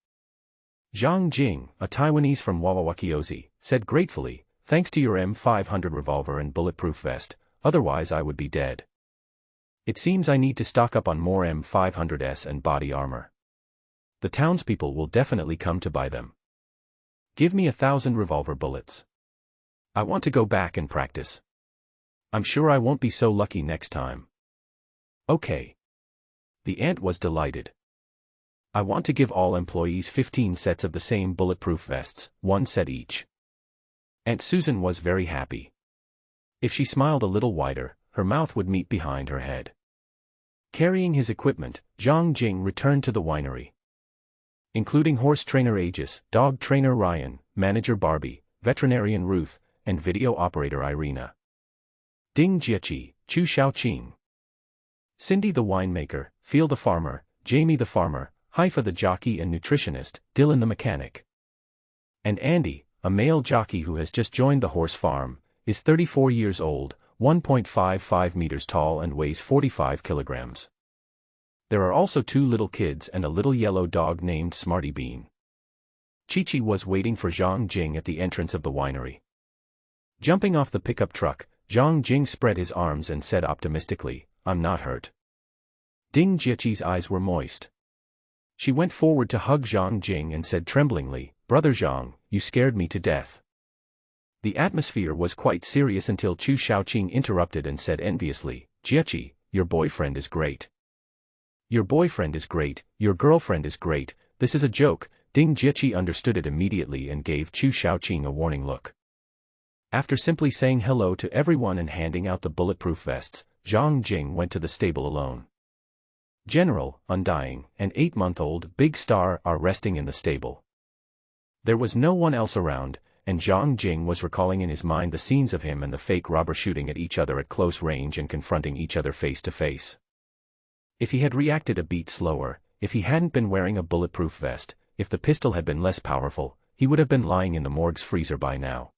S1: Zhang Jing, a Taiwanese from Wawawakiozi, said gratefully, thanks to your M500 revolver and bulletproof vest, otherwise I would be dead. It seems I need to stock up on more M500s and body armor. The townspeople will definitely come to buy them. Give me 1,000 revolver bullets. I want to go back and practice. I'm sure I won't be so lucky next time. Okay. The aunt was delighted. I want to give all employees 15 sets of the same bulletproof vests, 1 set each. Aunt Susan was very happy. If she smiled a little wider, her mouth would meet behind her head. Carrying his equipment, Zhang Jing returned to the winery. Including horse trainer Aegis, dog trainer Ryan, manager Barbie, veterinarian Ruth, and video operator Irina. Ding Jieqi, Chu Xiaoqing. Cindy the winemaker, Phil the farmer, Jamie the farmer, Haifa the jockey and nutritionist, Dylan the mechanic. And Andy, a male jockey who has just joined the horse farm, is 34 years old, 1.55 meters tall and weighs 45 kilograms. There are also 2 little kids and a little yellow dog named Smarty Bean. Chi-Chi was waiting for Zhang Jing at the entrance of the winery. Jumping off the pickup truck, Zhang Jing spread his arms and said optimistically, "I'm not hurt." Ding Jieqi's eyes were moist. She went forward to hug Zhang Jing and said tremblingly, "Brother Zhang, you scared me to death." The atmosphere was quite serious until Chu Xiaoqing interrupted and said enviously, "Jieqi, your boyfriend is great. Your boyfriend is great, your girlfriend is great, this is a joke." Ding Jieqi understood it immediately and gave Chu Xiaoqing a warning look. After simply saying hello to everyone and handing out the bulletproof vests, Zhang Jing went to the stable alone. General, Undying, and 8-month-old Big Star are resting in the stable. There was no one else around, and Zhang Jing was recalling in his mind the scenes of him and the fake robber shooting at each other at close range and confronting each other face to face. If he had reacted a beat slower, if he hadn't been wearing a bulletproof vest, if the pistol had been less powerful, he would have been lying in the morgue's freezer by now.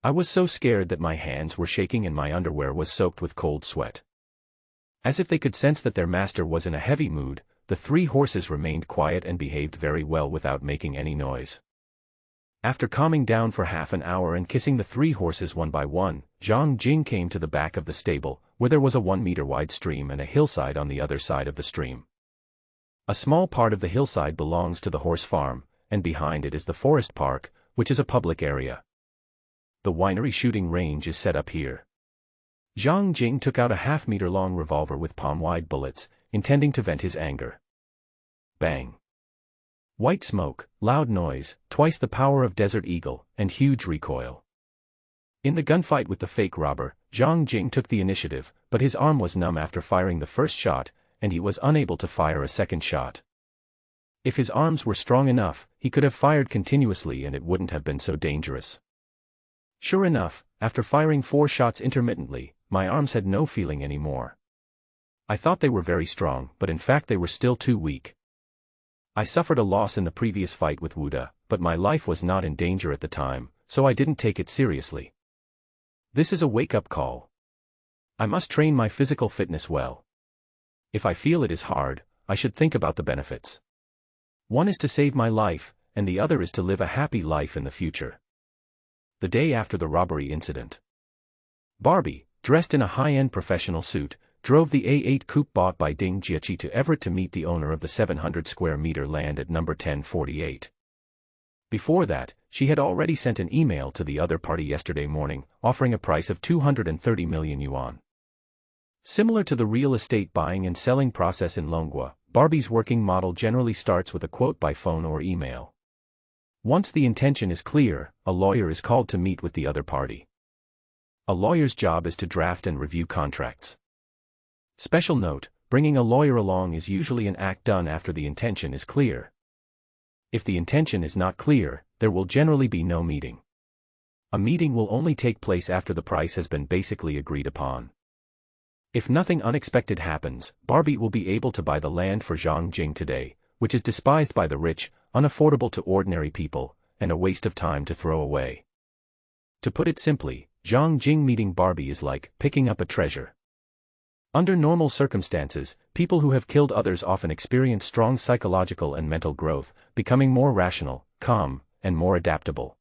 S1: I was so scared that my hands were shaking and my underwear was soaked with cold sweat. As if they could sense that their master was in a heavy mood, the 3 horses remained quiet and behaved very well without making any noise. After calming down for half an hour and kissing the 3 horses one by one, Zhang Jing came to the back of the stable, where there was a 1-meter-wide stream and a hillside on the other side of the stream. A small part of the hillside belongs to the horse farm, and behind it is the forest park, which is a public area. The winery shooting range is set up here. Zhang Jing took out a half-meter-long revolver with palm-wide bullets, intending to vent his anger. Bang! White smoke, loud noise, twice the power of Desert Eagle, and huge recoil. In the gunfight with the fake robber, Zhang Jing took the initiative, but his arm was numb after firing the first shot, and he was unable to fire a second shot. If his arms were strong enough, he could have fired continuously and it wouldn't have been so dangerous. Sure enough, after firing 4 shots intermittently, my arms had no feeling anymore. I thought they were very strong, but in fact they were still too weak. I suffered a loss in the previous fight with Wuda, but my life was not in danger at the time, so I didn't take it seriously. This is a wake-up call. I must train my physical fitness well. If I feel it is hard, I should think about the benefits. One is to save my life, and the other is to live a happy life in the future. The day after the robbery incident, Barbie, dressed in a high-end professional suit, drove the A8 coupe bought by Ding Jieqi to Everett to meet the owner of the 700-square-meter land at number 1048. Before that, she had already sent an email to the other party yesterday morning, offering a price of 230 million yuan. Similar to the real estate buying and selling process in Longhua, Barbie's working model generally starts with a quote by phone or email. Once the intention is clear, a lawyer is called to meet with the other party. A lawyer's job is to draft and review contracts. Special note, bringing a lawyer along is usually an act done after the intention is clear. If the intention is not clear, there will generally be no meeting. A meeting will only take place after the price has been basically agreed upon. If nothing unexpected happens, Barbie will be able to buy the land for Zhang Jing today, which is despised by the rich, unaffordable to ordinary people, and a waste of time to throw away. To put it simply, Zhang Jing meeting Barbie is like picking up a treasure. Under normal circumstances, people who have killed others often experience strong psychological and mental growth, becoming more rational, calm, and more adaptable.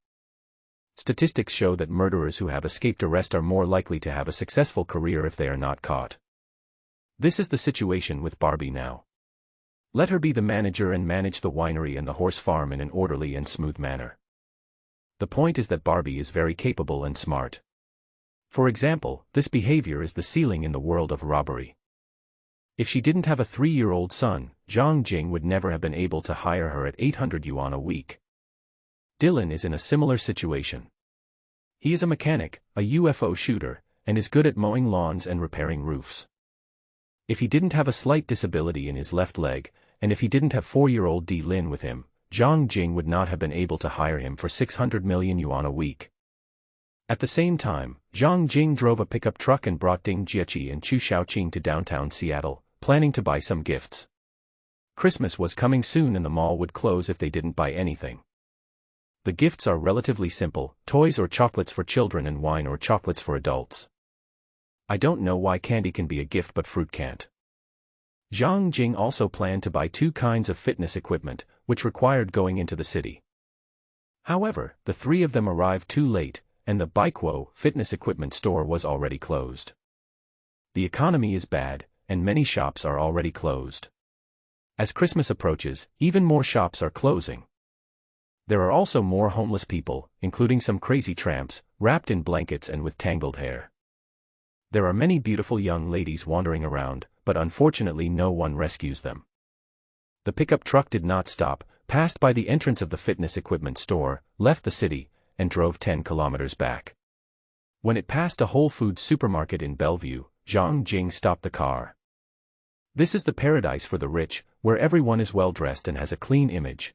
S1: Statistics show that murderers who have escaped arrest are more likely to have a successful career if they are not caught. This is the situation with Barbie now. Let her be the manager and manage the winery and the horse farm in an orderly and smooth manner. The point is that Barbie is very capable and smart. For example, this behavior is the ceiling in the world of robbery. If she didn't have a 3-year-old son, Zhang Jing would never have been able to hire her at 800 yuan a week. Dylan is in a similar situation. He is a mechanic, a UFO shooter, and is good at mowing lawns and repairing roofs. If he didn't have a slight disability in his left leg, and if he didn't have 4-year-old Di Lin with him, Zhang Jing would not have been able to hire him for 600 million yuan a week. At the same time, Zhang Jing drove a pickup truck and brought Ding Jieqi and Chu Xiaoqing to downtown Seattle, planning to buy some gifts. Christmas was coming soon and the mall would close if they didn't buy anything. The gifts are relatively simple, toys or chocolates for children and wine or chocolates for adults. I don't know why candy can be a gift but fruit can't. Zhang Jing also planned to buy 2 kinds of fitness equipment, which required going into the city. However, the 3 of them arrived too late, and the Baikwo fitness equipment store was already closed. The economy is bad, and many shops are already closed. As Christmas approaches, even more shops are closing. There are also more homeless people, including some crazy tramps, wrapped in blankets and with tangled hair. There are many beautiful young ladies wandering around, but unfortunately no one rescues them. The pickup truck did not stop, passed by the entrance of the fitness equipment store, left the city, and drove 10 kilometers back. When it passed a Whole Foods supermarket in Bellevue, Zhang Jing stopped the car. This is the paradise for the rich, where everyone is well-dressed and has a clean image.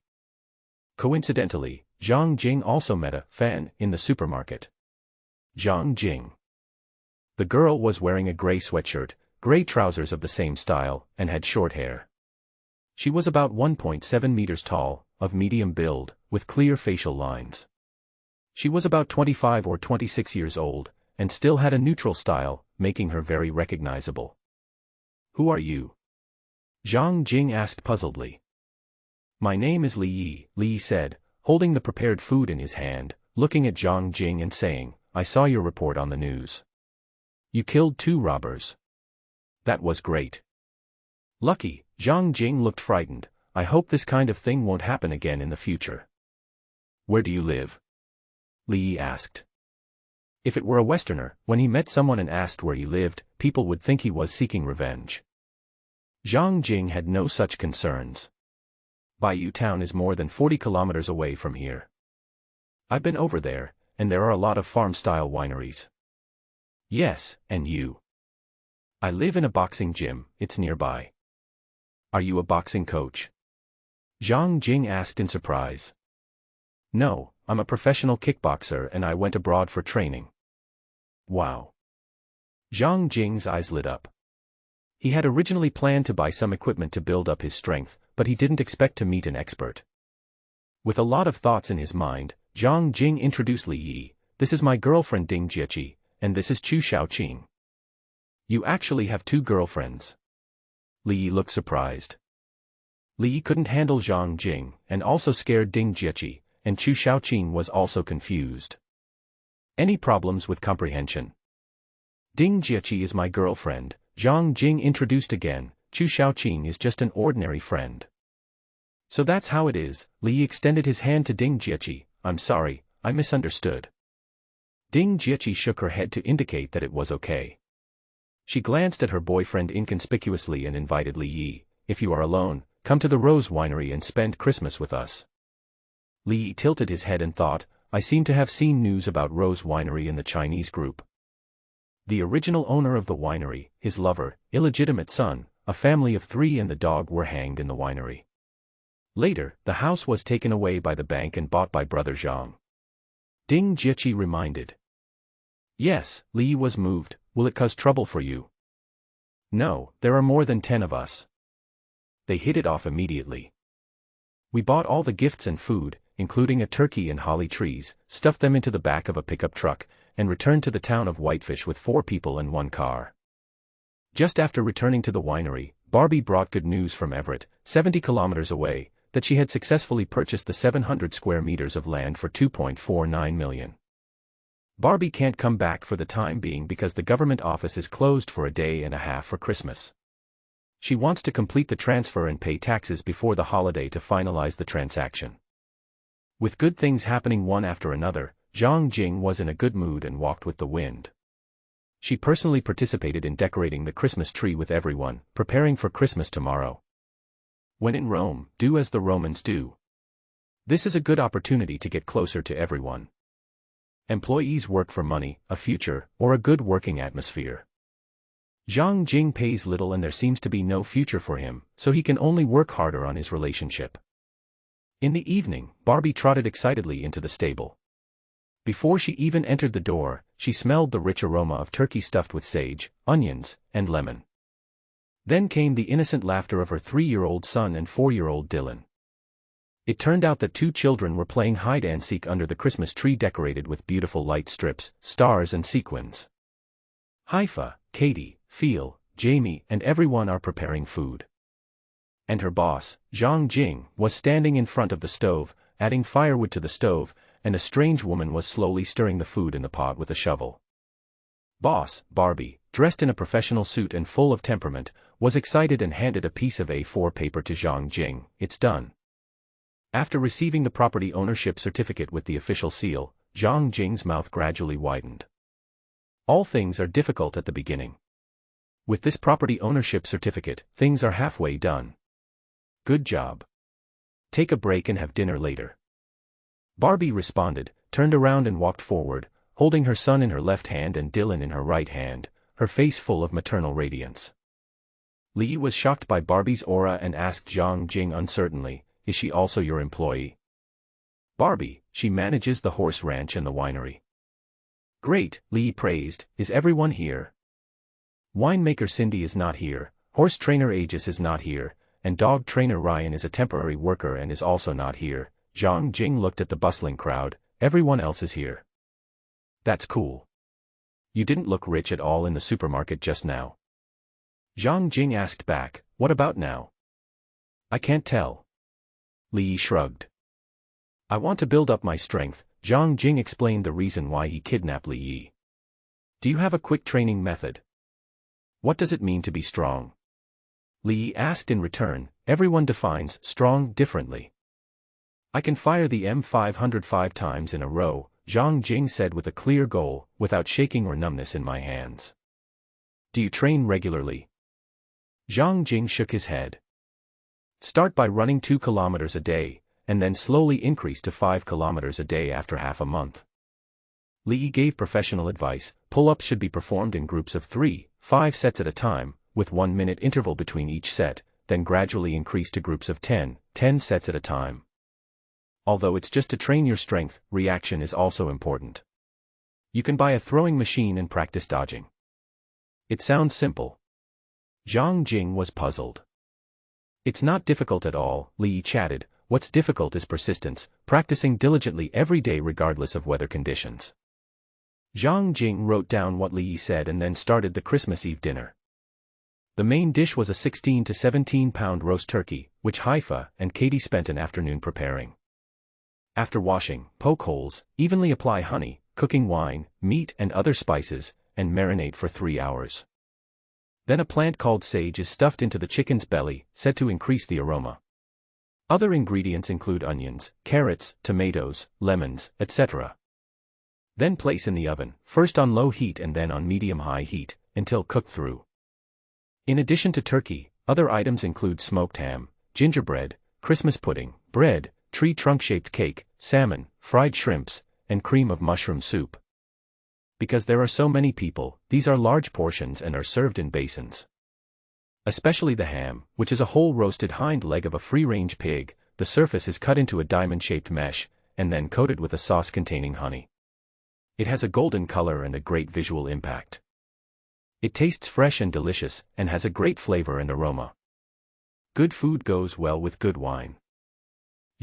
S1: Coincidentally, Zhang Jing also met a fan in the supermarket. Zhang Jing. The girl was wearing a gray sweatshirt, gray trousers of the same style, and had short hair. She was about 1.7 meters tall, of medium build, with clear facial lines. She was about 25 or 26 years old, and still had a neutral style, making her very recognizable. "Who are you?" Zhang Jing asked puzzledly. "My name is Li Yi," Li Yi said, holding the prepared food in his hand, looking at Zhang Jing and saying, "I saw your report on the news. You killed 2 robbers. That was great." "Lucky," Zhang Jing looked frightened. "I hope this kind of thing won't happen again in the future." "Where do you live?" Li Yi asked. If it were a Westerner, when he met someone and asked where he lived, people would think he was seeking revenge. Zhang Jing had no such concerns. Baiyu town is more than 40 kilometers away from here. I've been over there, and there are a lot of farm-style wineries. "Yes, and you?" "I live in a boxing gym, it's nearby." "Are you a boxing coach?" Zhang Jing asked in surprise. "No, I'm a professional kickboxer and I went abroad for training." "Wow." Zhang Jing's eyes lit up. He had originally planned to buy some equipment to build up his strength, but he didn't expect to meet an expert. With a lot of thoughts in his mind, Zhang Jing introduced Li Yi. "This is my girlfriend Ding Jieqi, and this is Chu Xiaoqing." "You actually have 2 girlfriends?" Li Yi looked surprised. Li Yi couldn't handle Zhang Jing, and also scared Ding Jieqi, and Chu Xiaoqing was also confused. "Any problems with comprehension?" "Ding Jieqi is my girlfriend," Zhang Jing introduced again. "Chu Xiaoqing is just an ordinary friend." "So that's how it is." Li Yi extended his hand to Ding Jieqi. "I'm sorry, I misunderstood." Ding Jieqi shook her head to indicate that it was okay. She glanced at her boyfriend inconspicuously and invited Li Yi, "If you are alone, come to the Rose Winery and spend Christmas with us." Li Yi tilted his head and thought, "I seem to have seen news about Rose Winery in the Chinese group." The original owner of the winery, his lover, illegitimate son, a family of 3 and the dog were hanged in the winery. Later, the house was taken away by the bank and bought by brother Zhang. Ding Jieqi reminded. "Yes," Li Yi was moved. "Will it cause trouble for you?" "No, there are more than 10 of us." They hit it off immediately. "We bought all the gifts and food, including a turkey and holly trees, stuffed them into the back of a pickup truck, and returned to the town of Whitefish with 4 people and 1 car. Just after returning to the winery, Barbie brought good news from Everett, 70 kilometers away, that she had successfully purchased the 700 square meters of land for 2.49 million. Barbie can't come back for the time being because the government office is closed for a day and a half for Christmas. She wants to complete the transfer and pay taxes before the holiday to finalize the transaction. With good things happening one after another, Zhang Jing was in a good mood and walked with the wind. She personally participated in decorating the Christmas tree with everyone, preparing for Christmas tomorrow. When in Rome, do as the Romans do. This is a good opportunity to get closer to everyone. Employees work for money, a future, or a good working atmosphere. Zhang Jing pays little and there seems to be no future for him, so he can only work harder on his relationship. In the evening, Barbie trotted excitedly into the stable. Before she even entered the door, she smelled the rich aroma of turkey stuffed with sage, onions, and lemon. Then came the innocent laughter of her 3-year-old son and 4-year-old Dylan. It turned out that 2 children were playing hide-and-seek under the Christmas tree decorated with beautiful light strips, stars and sequins. Haifa, Katie, Phil, Jamie and everyone are preparing food. And her boss, Zhang Jing, was standing in front of the stove, adding firewood to the stove, and a strange woman was slowly stirring the food in the pot with a shovel. Boss, Barbie, dressed in a professional suit and full of temperament, was excited and handed a piece of A4 paper to Zhang Jing. It's done. After receiving the property ownership certificate with the official seal, Zhang Jing's mouth gradually widened. All things are difficult at the beginning. With this property ownership certificate, things are halfway done. Good job. Take a break and have dinner later. Barbie responded, turned around and walked forward, holding her son in her left hand and Dylan in her right hand, her face full of maternal radiance. Li was shocked by Barbie's aura and asked Zhang Jing uncertainly, "Is she also your employee?" "Barbie, she manages the horse ranch and the winery." "Great," Li praised. "Is everyone here?" "Winemaker Cindy is not here, horse trainer Aegis is not here, and dog trainer Ryan is a temporary worker and is also not here." Zhang Jing looked at the bustling crowd. "Everyone else is here." "That's cool. You didn't look rich at all in the supermarket just now." Zhang Jing asked back, "What about now?" "I can't tell." Li shrugged. "I want to build up my strength." Zhang Jing explained the reason why he kidnapped Li Yi. "Do you have a quick training method?" "What does it mean to be strong?" Li asked in return. "Everyone defines strong differently." "I can fire the M505 times in a row," Zhang Jing said with a clear goal, without shaking or numbness in my hands. "Do you train regularly?" Zhang Jing shook his head. "Start by running 2 kilometers a day, and then slowly increase to 5 kilometers a day after half a month." Li gave professional advice. Pull-ups should be performed in groups of 3, 5 sets at a time, with 1-minute interval between each set, then gradually increase to groups of 10 sets at a time. Although it's just to train your strength, reaction is also important. You can buy a throwing machine and practice dodging. It sounds simple. Zhang Jing was puzzled. "It's not difficult at all," Li chatted. "What's difficult is persistence, practicing diligently every day regardless of weather conditions." Zhang Jing wrote down what Li said and then started the Christmas Eve dinner. The main dish was a 16 to 17-pound roast turkey, which Haifa and Katie spent an afternoon preparing. After washing, poke holes, evenly apply honey, cooking wine, meat and other spices, and marinate for 3 hours. Then a plant called sage is stuffed into the chicken's belly, said to increase the aroma. Other ingredients include onions, carrots, tomatoes, lemons, etc. Then place in the oven, first on low heat and then on medium-high heat, until cooked through. In addition to turkey, other items include smoked ham, gingerbread, Christmas pudding, bread, tree trunk-shaped cake, salmon, fried shrimps, and cream of mushroom soup. Because there are so many people, these are large portions and are served in basins. Especially the ham, which is a whole roasted hind leg of a free-range pig, the surface is cut into a diamond-shaped mesh, and then coated with a sauce containing honey. It has a golden color and a great visual impact. It tastes fresh and delicious, and has a great flavor and aroma. Good food goes well with good wine.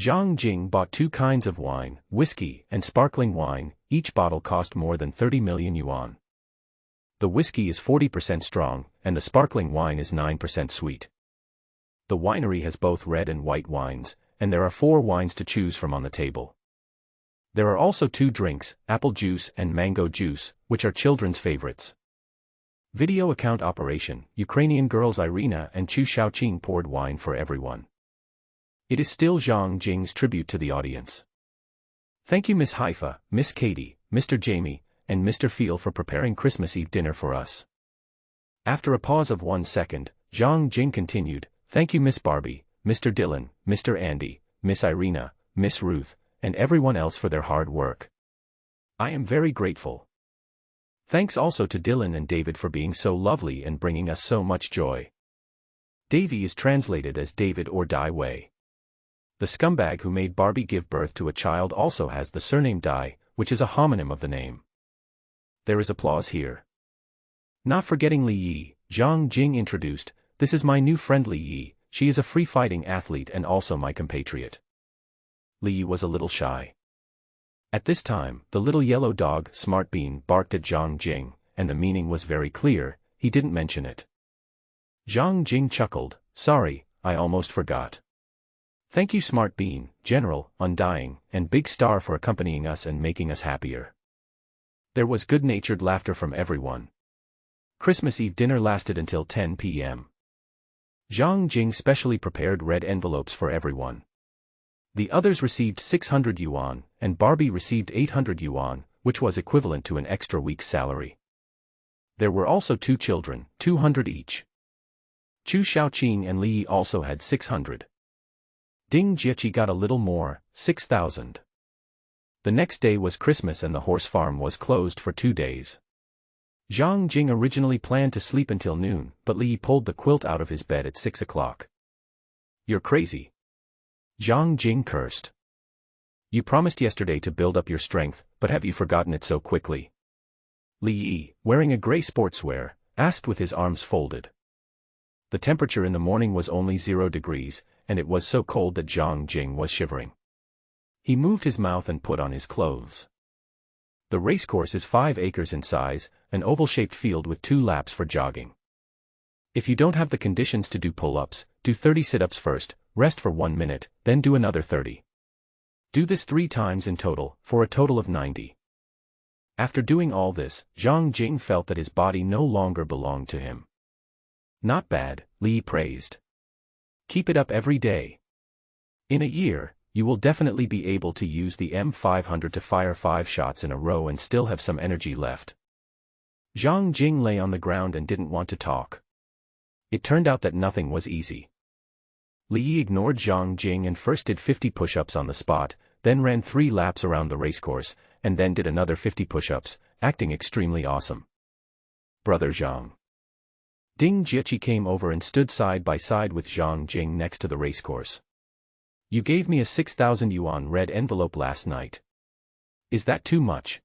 S1: Zhang Jing bought 2 kinds of wine, whiskey and sparkling wine. Each bottle cost more than 30 million yuan. The whiskey is 40% strong, and the sparkling wine is 9% sweet. The winery has both red and white wines, and there are 4 wines to choose from on the table. There are also 2 drinks, apple juice and mango juice, which are children's favorites. Video account operation. Ukrainian girls Irina and Chu Shaoqing poured wine for everyone. It is still Zhang Jing's tribute to the audience. "Thank you Miss Haifa, Miss Katie, Mr. Jamie, and Mr. Feel for preparing Christmas Eve dinner for us." After a pause of 1 second, Zhang Jing continued, "Thank you Miss Barbie, Mr. Dylan, Mr. Andy, Miss Irina, Miss Ruth, and everyone else for their hard work. I am very grateful. Thanks also to Dylan and David for being so lovely and bringing us so much joy." Davy is translated as David or Dai Wei. The scumbag who made Barbie give birth to a child also has the surname Dai, which is a homonym of the name. There is applause here. Not forgetting Li Yi, Zhang Jing introduced, "This is my new friend Li Yi, she is a free-fighting athlete and also my compatriot." Li Yi was a little shy. At this time, the little yellow dog, Smart Bean, barked at Zhang Jing, and the meaning was very clear, he didn't mention it. Zhang Jing chuckled, "Sorry, I almost forgot. Thank you Smart Bean, General, Undying, and Big Star for accompanying us and making us happier." There was good-natured laughter from everyone. Christmas Eve dinner lasted until 10 p.m. Zhang Jing specially prepared red envelopes for everyone. The others received 600 yuan, and Barbie received 800 yuan, which was equivalent to an extra week's salary. There were also 2 children, 200 each. Chu Xiaoqing and Li Yi also had 600. Ding Jieqi got a little more, 6,000. The next day was Christmas and the horse farm was closed for 2 days. Zhang Jing originally planned to sleep until noon, but Li Yi pulled the quilt out of his bed at 6 o'clock. "You're crazy," Zhang Jing cursed. "You promised yesterday to build up your strength, but have you forgotten it so quickly?" Li Yi, wearing a gray sportswear, asked with his arms folded. The temperature in the morning was only 0 degrees, and it was so cold that Zhang Jing was shivering. He moved his mouth and put on his clothes. The racecourse is 5 acres in size, an oval-shaped field with 2 laps for jogging. If you don't have the conditions to do pull-ups, do 30 sit-ups first, rest for 1 minute, then do another 30. Do this 3 times in total, for a total of 90. After doing all this, Zhang Jing felt that his body no longer belonged to him. "Not bad," Li Yi praised. "Keep it up every day. In a year, you will definitely be able to use the M500 to fire 5 shots in a row and still have some energy left." Zhang Jing lay on the ground and didn't want to talk. It turned out that nothing was easy. Li Yi ignored Zhang Jing and first did 50 push-ups on the spot, then ran 3 laps around the racecourse, and then did another 50 push-ups, acting extremely awesome. "Brother Zhang." Ding Jieqi came over and stood side by side with Zhang Jing next to the racecourse. "You gave me a 6,000 yuan red envelope last night. Is that too much?"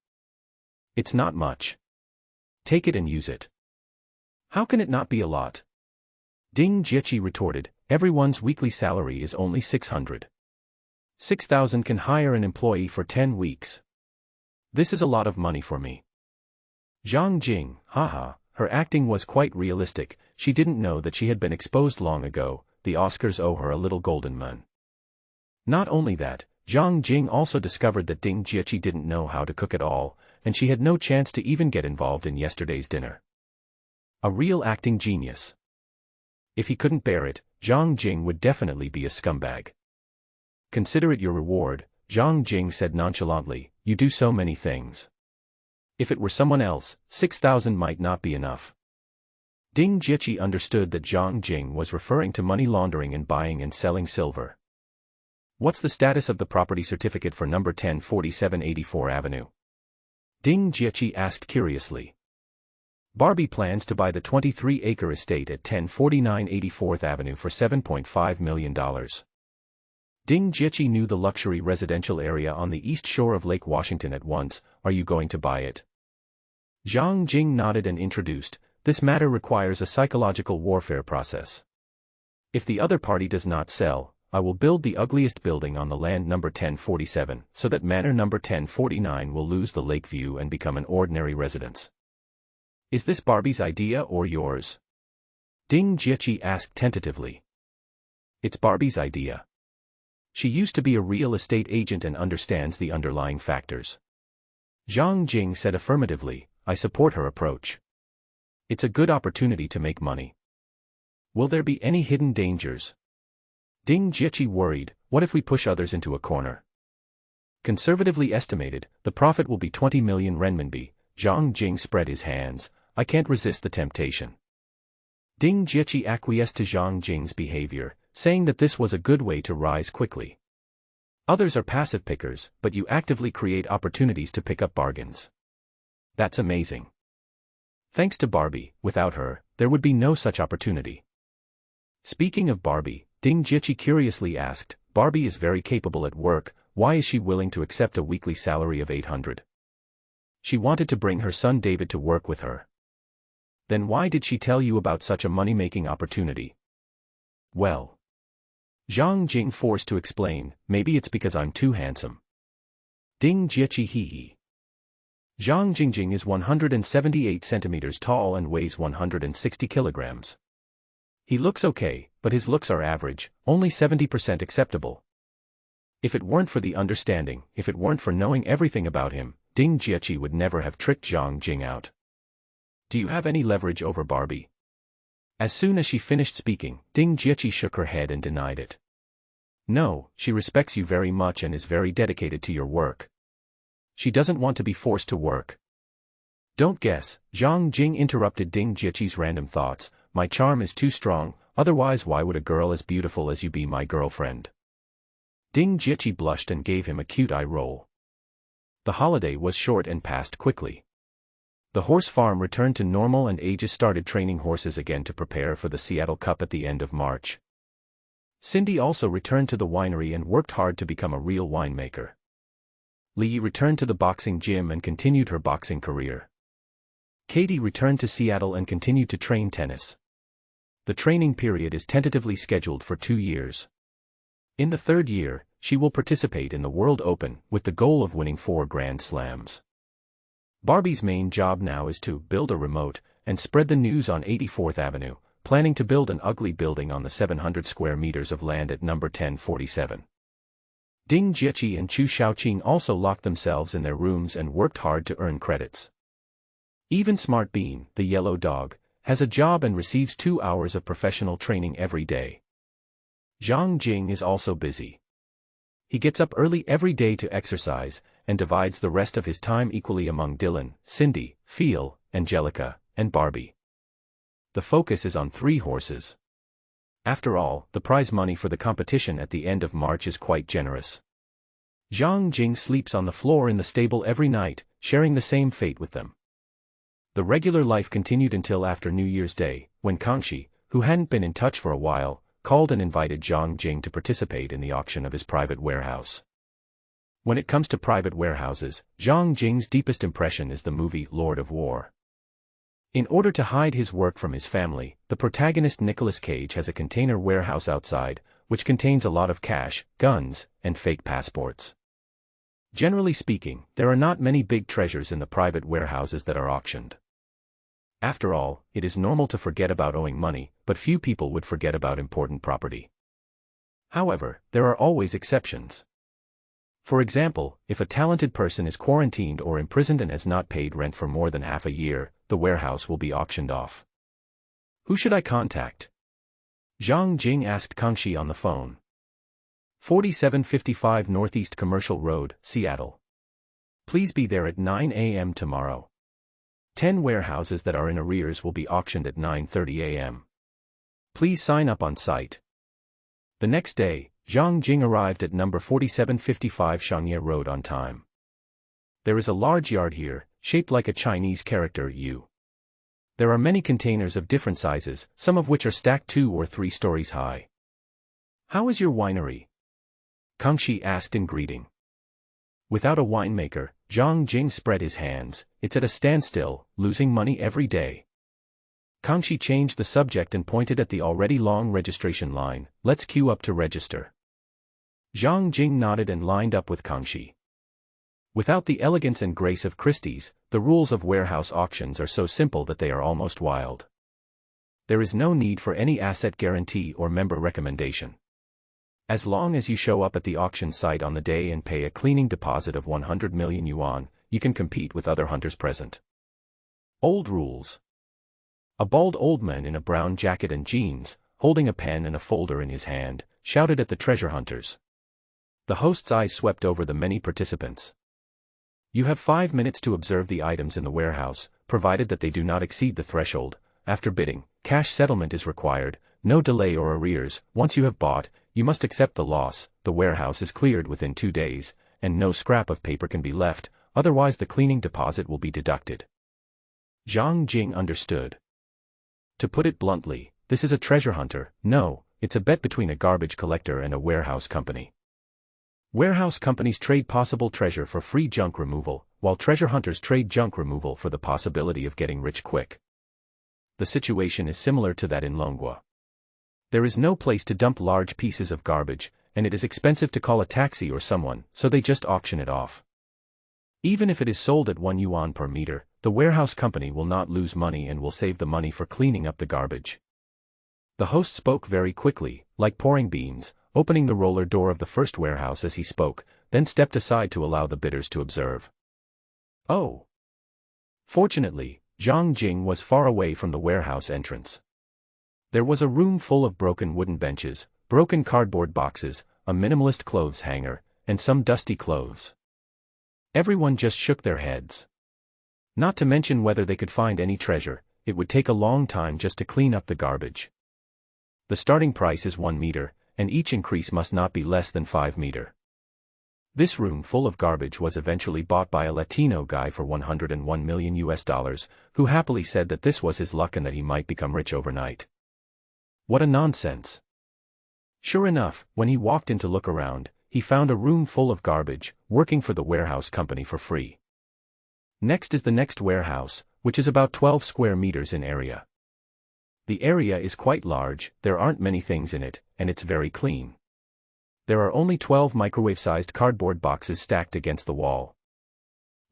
S1: "It's not much. Take it and use it." "How can it not be a lot?" Ding Jieqi retorted, "Everyone's weekly salary is only 600. 6,000 can hire an employee for 10 weeks. This is a lot of money for me." Zhang Jing, haha, her acting was quite realistic, she didn't know that she had been exposed long ago, the Oscars owe her a little golden man. Not only that, Zhang Jing also discovered that Ding Jieqi didn't know how to cook at all, and she had no chance to even get involved in yesterday's dinner. A real acting genius. If he couldn't bear it, Zhang Jing would definitely be a scumbag. "Consider it your reward," Zhang Jing said nonchalantly, "you do so many things. If it were someone else, 6,000 might not be enough." Ding Jieqi understood that Zhang Jing was referring to money laundering and buying and selling silver. "What's the status of the property certificate for number 1047 84 Avenue?" Ding Jieqi asked curiously. "Barbie plans to buy the 23-acre estate at 1049 84th Avenue for $7.5 million. Ding Jieqi knew the luxury residential area on the east shore of Lake Washington at once. "Are you going to buy it?" Zhang Jing nodded and introduced, "This matter requires a psychological warfare process. If the other party does not sell, I will build the ugliest building on the land number 1047, so that manor number 1049 will lose the lake view and become an ordinary residence." "Is this Barbie's idea or yours?" Ding Jieqi asked tentatively. "It's Barbie's idea. She used to be a real estate agent and understands the underlying factors." Zhang Jing said affirmatively, "I support her approach. It's a good opportunity to make money." "Will there be any hidden dangers?" Ding Jieqi worried, "What if we push others into a corner?" "Conservatively estimated, the profit will be 20 million renminbi, Zhang Jing spread his hands. I can't resist the temptation. Ding Jieqi acquiesced to Zhang Jing's behavior, saying that this was a good way to rise quickly. Others are passive pickers, but you actively create opportunities to pick up bargains. That's amazing. Thanks to Barbie, without her, there would be no such opportunity. Speaking of Barbie, Ding Jieqi curiously asked, Barbie is very capable at work, why is she willing to accept a weekly salary of 800? She wanted to bring her son David to work with her. Then why did she tell you about such a money-making opportunity? Well, Zhang Jing forced to explain, maybe it's because I'm too handsome. Ding Jieqi hee. Zhang Jing is 178 centimeters tall and weighs 160 kilograms. He looks okay, but his looks are average, only 70% acceptable. If it weren't for the understanding, if it weren't for knowing everything about him, Ding Jieqi would never have tricked Zhang Jing out. Do you have any leverage over Barbie? As soon as she finished speaking, Ding Jieqi shook her head and denied it. No, she respects you very much and is very dedicated to your work. She doesn't want to be forced to work. Don't guess, Zhang Jing interrupted Ding Jieqi's random thoughts, my charm is too strong, otherwise why would a girl as beautiful as you be my girlfriend? Ding Jieqi blushed and gave him a cute eye roll. The holiday was short and passed quickly. The horse farm returned to normal and Aegis started training horses again to prepare for the Seattle Cup at the end of March. Cindy also returned to the winery and worked hard to become a real winemaker. Lee returned to the boxing gym and continued her boxing career. Katie returned to Seattle and continued to train tennis. The training period is tentatively scheduled for 2 years. In the 3rd year, she will participate in the World Open with the goal of winning 4 Grand Slams. Barbie's main job now is to build a remote and spread the news on 84th Avenue, planning to build an ugly building on the 700 square meters of land at number 1047. Ding Jieqi and Chu Xiaoqing also locked themselves in their rooms and worked hard to earn credits. Even Smart Bean, the yellow dog, has a job and receives 2 hours of professional training every day. Zhang Jing is also busy. He gets up early every day to exercise, and divides the rest of his time equally among Dylan, Cindy, Phil, Angelica, and Barbie. The focus is on 3 horses. After all, the prize money for the competition at the end of March is quite generous. Zhang Jing sleeps on the floor in the stable every night, sharing the same fate with them. The regular life continued until after New Year's Day, when Kangxi, who hadn't been in touch for a while, called and invited Zhang Jing to participate in the auction of his private warehouse. When it comes to private warehouses, Zhang Jing's deepest impression is the movie Lord of War. In order to hide his work from his family, the protagonist Nicolas Cage has a container warehouse outside, which contains a lot of cash, guns, and fake passports. Generally speaking, there are not many big treasures in the private warehouses that are auctioned. After all, it is normal to forget about owing money, but few people would forget about important property. However, there are always exceptions. For example, if a talented person is quarantined or imprisoned and has not paid rent for more than half a year, the warehouse will be auctioned off. Who should I contact? Zhang Jing asked Kangxi on the phone. 4755 Northeast Commercial Road, Seattle. Please be there at 9 a.m. tomorrow. 10 warehouses that are in arrears will be auctioned at 9:30 a.m. Please sign up on site. The next day, Zhang Jing arrived at number 4755 Shangye Road on time. There is a large yard here, shaped like a Chinese character U. There are many containers of different sizes, some of which are stacked 2 or 3 stories high. How is your winery? Kangxi asked in greeting. Without a winemaker, Zhang Jing spread his hands, it's at a standstill, losing money every day. Kangxi changed the subject and pointed at the already long registration line, let's queue up to register. Zhang Jing nodded and lined up with Kangxi. Without the elegance and grace of Christie's, the rules of warehouse auctions are so simple that they are almost wild. There is no need for any asset guarantee or member recommendation. As long as you show up at the auction site on the day and pay a cleaning deposit of 100 million yuan, you can compete with other hunters present. Old rules. A bald old man in a brown jacket and jeans, holding a pen and a folder in his hand, shouted at the treasure hunters. The host's eyes swept over the many participants. You have 5 minutes to observe the items in the warehouse, provided that they do not exceed the threshold. After bidding, cash settlement is required, no delay or arrears. Once you have bought, you must accept the loss. The warehouse is cleared within 2 days, and no scrap of paper can be left, otherwise the cleaning deposit will be deducted. Zhang Jing understood. To put it bluntly, this is a treasure hunter. No, it's a bet between a garbage collector and a warehouse company. Warehouse companies trade possible treasure for free junk removal, while treasure hunters trade junk removal for the possibility of getting rich quick. The situation is similar to that in Longwa. There is no place to dump large pieces of garbage, and it is expensive to call a taxi or someone, so they just auction it off. Even if it is sold at 1 yuan per meter, the warehouse company will not lose money and will save the money for cleaning up the garbage. The host spoke very quickly, like pouring beans, opening the roller door of the first warehouse as he spoke, then stepped aside to allow the bidders to observe. Oh! Fortunately, Zhang Jing was far away from the warehouse entrance. There was a room full of broken wooden benches, broken cardboard boxes, a minimalist clothes hanger, and some dusty clothes. Everyone just shook their heads. Not to mention whether they could find any treasure, it would take a long time just to clean up the garbage. The starting price is 1 meter, and each increase must not be less than 5 meter. This room full of garbage was eventually bought by a Latino guy for $101 million, who happily said that this was his luck and that he might become rich overnight. What a nonsense. Sure enough, when he walked in to look around, he found a room full of garbage, working for the warehouse company for free. Next is the next warehouse, which is about 12 square meters in area. The area is quite large, there aren't many things in it, and it's very clean. There are only 12 microwave-sized cardboard boxes stacked against the wall.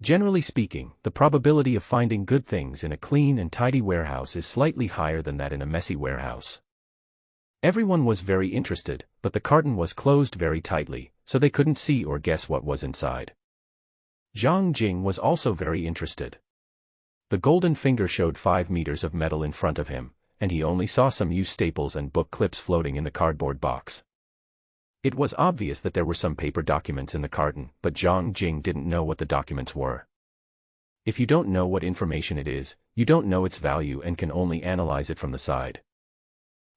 S1: Generally speaking, the probability of finding good things in a clean and tidy warehouse is slightly higher than that in a messy warehouse. Everyone was very interested, but the carton was closed very tightly, so they couldn't see or guess what was inside. Zhang Jing was also very interested. The golden finger showed 5 meters of metal in front of him, and he only saw some used staples and book clips floating in the cardboard box. It was obvious that there were some paper documents in the carton, but Zhang Jing didn't know what the documents were. If you don't know what information it is, you don't know its value and can only analyze it from the side.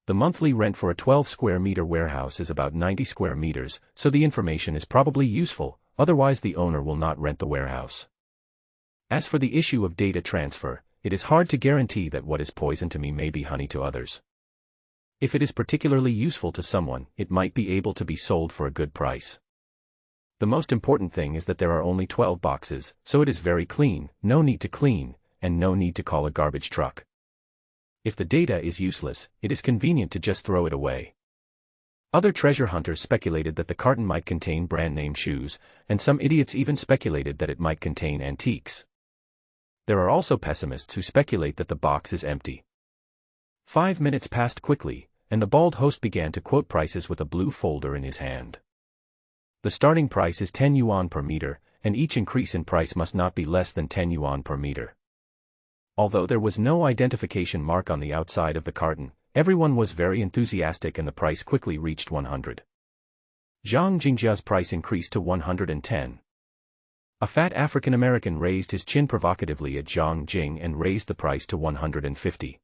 S1: The monthly rent for a 12 square meter warehouse is about 90 square meters, so the information is probably useful, otherwise the owner will not rent the warehouse. As for the issue of data transfer, it is hard to guarantee that what is poison to me may be honey to others. If it is particularly useful to someone, it might be able to be sold for a good price. The most important thing is that there are only 12 boxes, so it is very clean, no need to clean, and no need to call a garbage truck. If the data is useless, it is convenient to just throw it away. Other treasure hunters speculated that the carton might contain brand-name shoes, and some idiots even speculated that it might contain antiques. There are also pessimists who speculate that the box is empty. 5 minutes passed quickly, and the bald host began to quote prices with a blue folder in his hand. The starting price is 10 yuan per meter, and each increase in price must not be less than 10 yuan per meter. Although there was no identification mark on the outside of the carton, everyone was very enthusiastic and the price quickly reached 100. Zhang Jing's price increased to 110. A fat African-American raised his chin provocatively at Zhang Jing and raised the price to 150.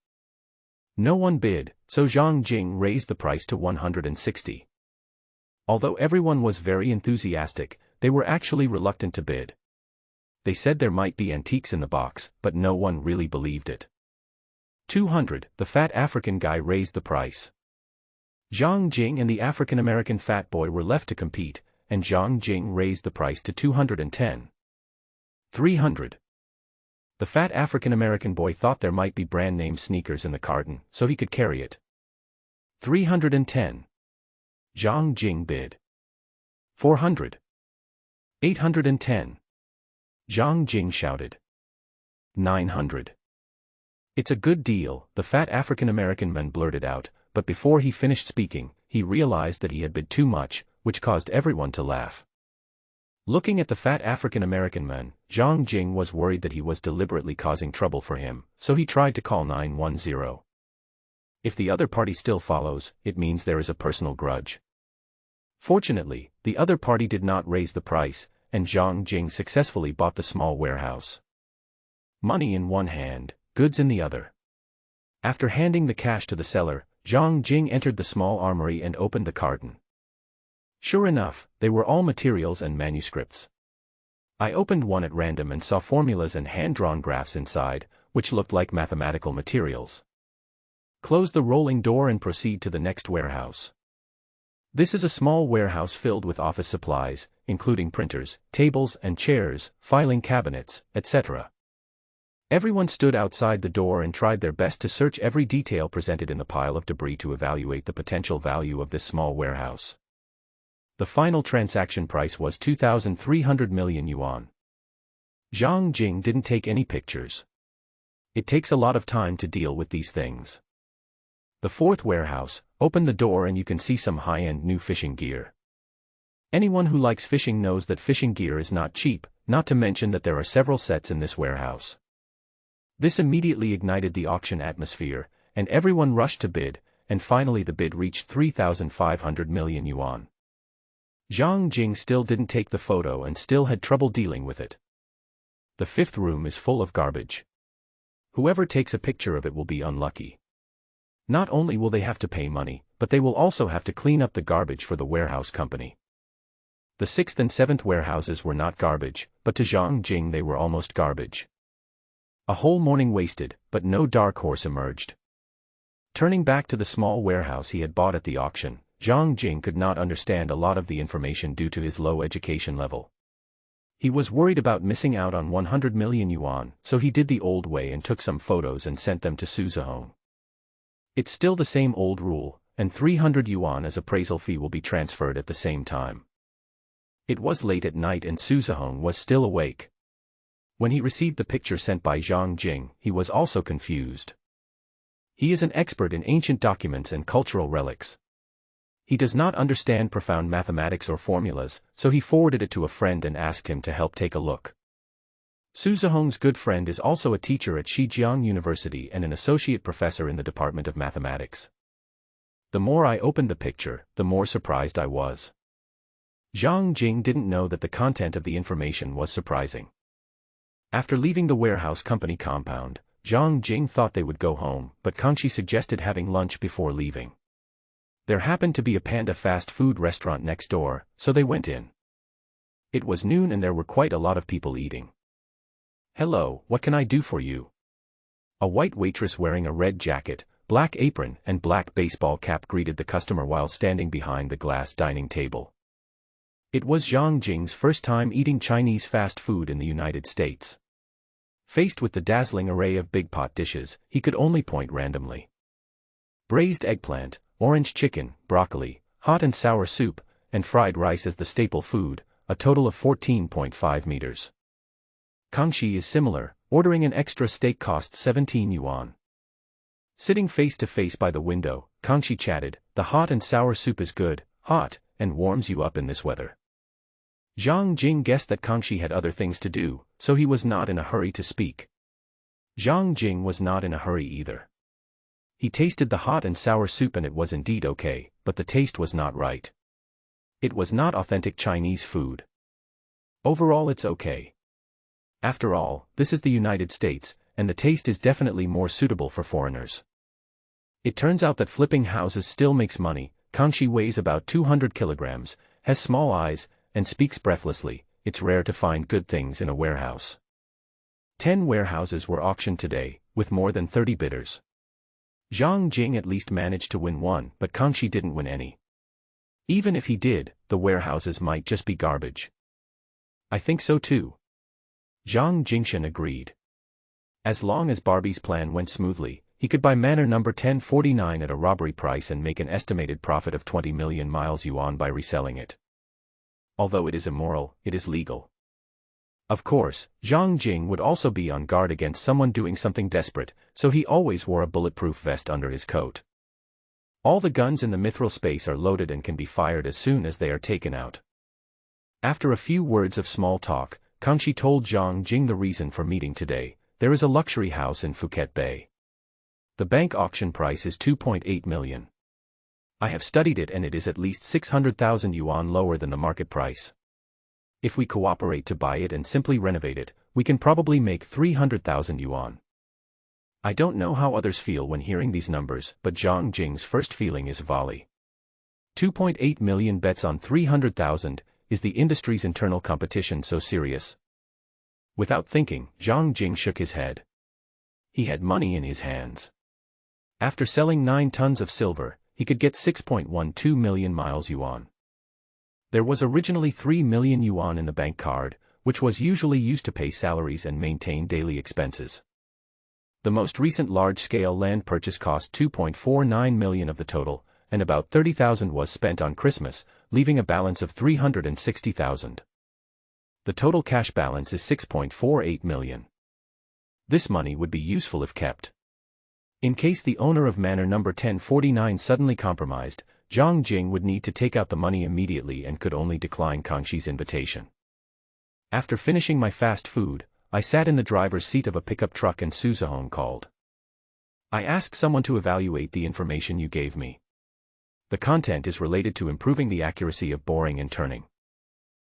S1: No one bid, so Zhang Jing raised the price to 160. Although everyone was very enthusiastic, they were actually reluctant to bid. They said there might be antiques in the box, but no one really believed it. 200, the fat African guy raised the price. Zhang Jing and the African-American fat boy were left to compete, and Zhang Jing raised the price to 210. 300. The fat African-American boy thought there might be brand-name sneakers in the carton, so he could carry it. 310. Zhang Jing bid. 400. 810. Zhang Jing shouted. 900. It's a good deal, the fat African-American man blurted out, but before he finished speaking, he realized that he had bid too much, which caused everyone to laugh. Looking at the fat African-American man, Zhang Jing was worried that he was deliberately causing trouble for him, so he tried to call 910. If the other party still follows, it means there is a personal grudge. Fortunately, the other party did not raise the price, and Zhang Jing successfully bought the small warehouse. Money in one hand, goods in the other. After handing the cash to the seller, Zhang Jing entered the small armory and opened the carton. Sure enough, they were all materials and manuscripts. I opened one at random and saw formulas and hand-drawn graphs inside, which looked like mathematical materials. Close the rolling door and proceed to the next warehouse. This is a small warehouse filled with office supplies, including printers, tables and chairs, filing cabinets, etc. Everyone stood outside the door and tried their best to search every detail presented in the pile of debris to evaluate the potential value of this small warehouse. The final transaction price was 2,300 million yuan. Zhang Jing didn't take any pictures. It takes a lot of time to deal with these things. The fourth warehouse, open the door and you can see some high-end new fishing gear. Anyone who likes fishing knows that fishing gear is not cheap, not to mention that there are several sets in this warehouse. This immediately ignited the auction atmosphere, and everyone rushed to bid, and finally the bid reached 3,500 million yuan. Zhang Jing still didn't take the photo and still had trouble dealing with it. The fifth room is full of garbage. Whoever takes a picture of it will be unlucky. Not only will they have to pay money, but they will also have to clean up the garbage for the warehouse company. The sixth and seventh warehouses were not garbage, but to Zhang Jing they were almost garbage. A whole morning wasted, but no dark horse emerged. Turning back to the small warehouse he had bought at the auction, Zhang Jing could not understand a lot of the information due to his low education level. He was worried about missing out on 100 million yuan, so he did the old way and took some photos and sent them to Su Zihong. It's still the same old rule, and 300 yuan as appraisal fee will be transferred at the same time. It was late at night and Su Zihong was still awake. When he received the picture sent by Zhang Jing, he was also confused. He is an expert in ancient documents and cultural relics. He does not understand profound mathematics or formulas, so he forwarded it to a friend and asked him to help take a look. Su Zihong's good friend is also a teacher at Zhejiang University and an associate professor in the Department of Mathematics. The more I opened the picture, the more surprised I was. Zhang Jing didn't know that the content of the information was surprising. After leaving the warehouse company compound, Zhang Jing thought they would go home, but Kangxi suggested having lunch before leaving. There happened to be a panda fast food restaurant next door, so they went in. It was noon and there were quite a lot of people eating. "Hello, what can I do for you?" A white waitress wearing a red jacket, black apron and black baseball cap greeted the customer while standing behind the glass dining table. It was Zhang Jing's first time eating Chinese fast food in the United States. Faced with the dazzling array of big pot dishes, he could only point randomly. Braised eggplant, orange chicken, broccoli, hot and sour soup, and fried rice as the staple food, a total of 14.5 meters. Kangxi is similar, ordering an extra steak cost 17 yuan. Sitting face to face by the window, Kangxi chatted, "The hot and sour soup is good, hot, and warms you up in this weather." Zhang Jing guessed that Kangxi had other things to do, so he was not in a hurry to speak. Zhang Jing was not in a hurry either. He tasted the hot and sour soup and it was indeed okay, but the taste was not right. It was not authentic Chinese food. Overall it's okay. After all, this is the United States, and the taste is definitely more suitable for foreigners. It turns out that flipping houses still makes money. Kangxi weighs about 200 kilograms, has small eyes, and speaks breathlessly. It's rare to find good things in a warehouse. 10 warehouses were auctioned today, with more than 30 bidders. Zhang Jing at least managed to win one, but Kangxi didn't win any. Even if he did, the warehouses might just be garbage. I think so too. Zhang Jingshan agreed. As long as Barbie's plan went smoothly, he could buy manor number 1049 at a robbery price and make an estimated profit of 20 million yuan by reselling it. Although it is immoral, it is legal. Of course, Zhang Jing would also be on guard against someone doing something desperate, so he always wore a bulletproof vest under his coat. All the guns in the mithril space are loaded and can be fired as soon as they are taken out. After a few words of small talk, Kangxi told Zhang Jing the reason for meeting today. There is a luxury house in Phuket Bay. The bank auction price is 2.8 million. I have studied it and it is at least 600,000 yuan lower than the market price. If we cooperate to buy it and simply renovate it, we can probably make 300,000 yuan. I don't know how others feel when hearing these numbers, but Zhang Jing's first feeling is volley. 2.8 million bets on 300,000, is the industry's internal competition so serious? Without thinking, Zhang Jing shook his head. He had money in his hands. After selling 9 tons of silver, he could get 6.12 million miles yuan. There was originally 3 million yuan in the bank card, which was usually used to pay salaries and maintain daily expenses. The most recent large-scale land purchase cost 2.49 million of the total, and about 30,000 was spent on Christmas, leaving a balance of 360,000. The total cash balance is 6.48 million. This money would be useful if kept. In case the owner of manor number 1049 suddenly compromised, Zhang Jing would need to take out the money immediately and could only decline Kangxi's invitation. After finishing my fast food, I sat in the driver's seat of a pickup truck and Su Zihong called. I asked someone to evaluate the information you gave me. The content is related to improving the accuracy of boring and turning.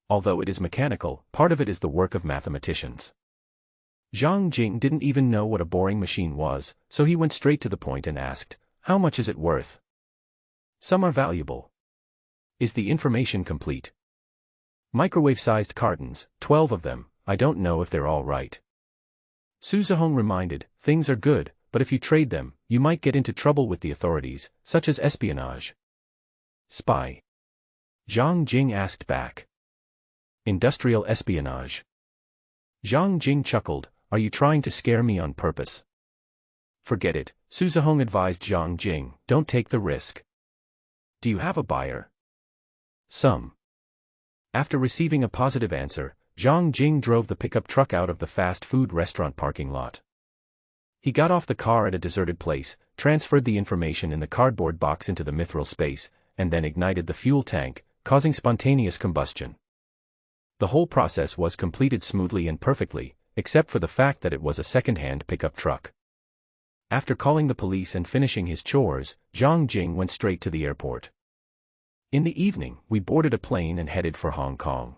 S1: Although it is mechanical, part of it is the work of mathematicians. Zhang Jing didn't even know what a boring machine was, so he went straight to the point and asked, "How much is it worth?" "Some are valuable." "Is the information complete?" "Microwave-sized cartons, 12 of them, I don't know if they're all right." Su Zihong reminded, "Things are good, but if you trade them, you might get into trouble with the authorities, such as espionage." "Spy?" Zhang Jing asked back. "Industrial espionage." Zhang Jing chuckled, "Are you trying to scare me on purpose?" "Forget it," Su Zihong advised Zhang Jing, "don't take the risk." "Do you have a buyer?" "Some." After receiving a positive answer, Zhang Jing drove the pickup truck out of the fast food restaurant parking lot. He got off the car at a deserted place, transferred the information in the cardboard box into the mithril space, and then ignited the fuel tank, causing spontaneous combustion. The whole process was completed smoothly and perfectly, except for the fact that it was a second-hand pickup truck. After calling the police and finishing his chores, Zhang Jing went straight to the airport. In the evening, we boarded a plane and headed for Hong Kong.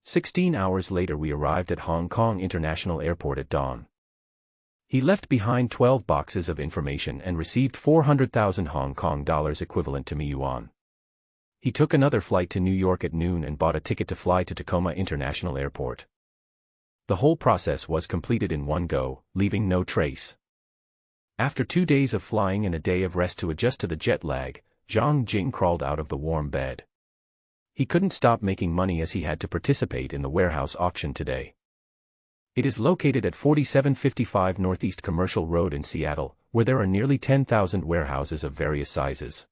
S1: 16 hours later we arrived at Hong Kong International Airport at dawn. He left behind 12 boxes of information and received 400,000 Hong Kong dollars equivalent to yuan. He took another flight to New York at noon and bought a ticket to fly to Tacoma International Airport. The whole process was completed in one go, leaving no trace. After 2 days of flying and a day of rest to adjust to the jet lag, Zhang Jing crawled out of the warm bed. He couldn't stop making money as he had to participate in the warehouse auction today. It is located at 4755 Northeast Commercial Road in Seattle, where there are nearly 10,000 warehouses of various sizes.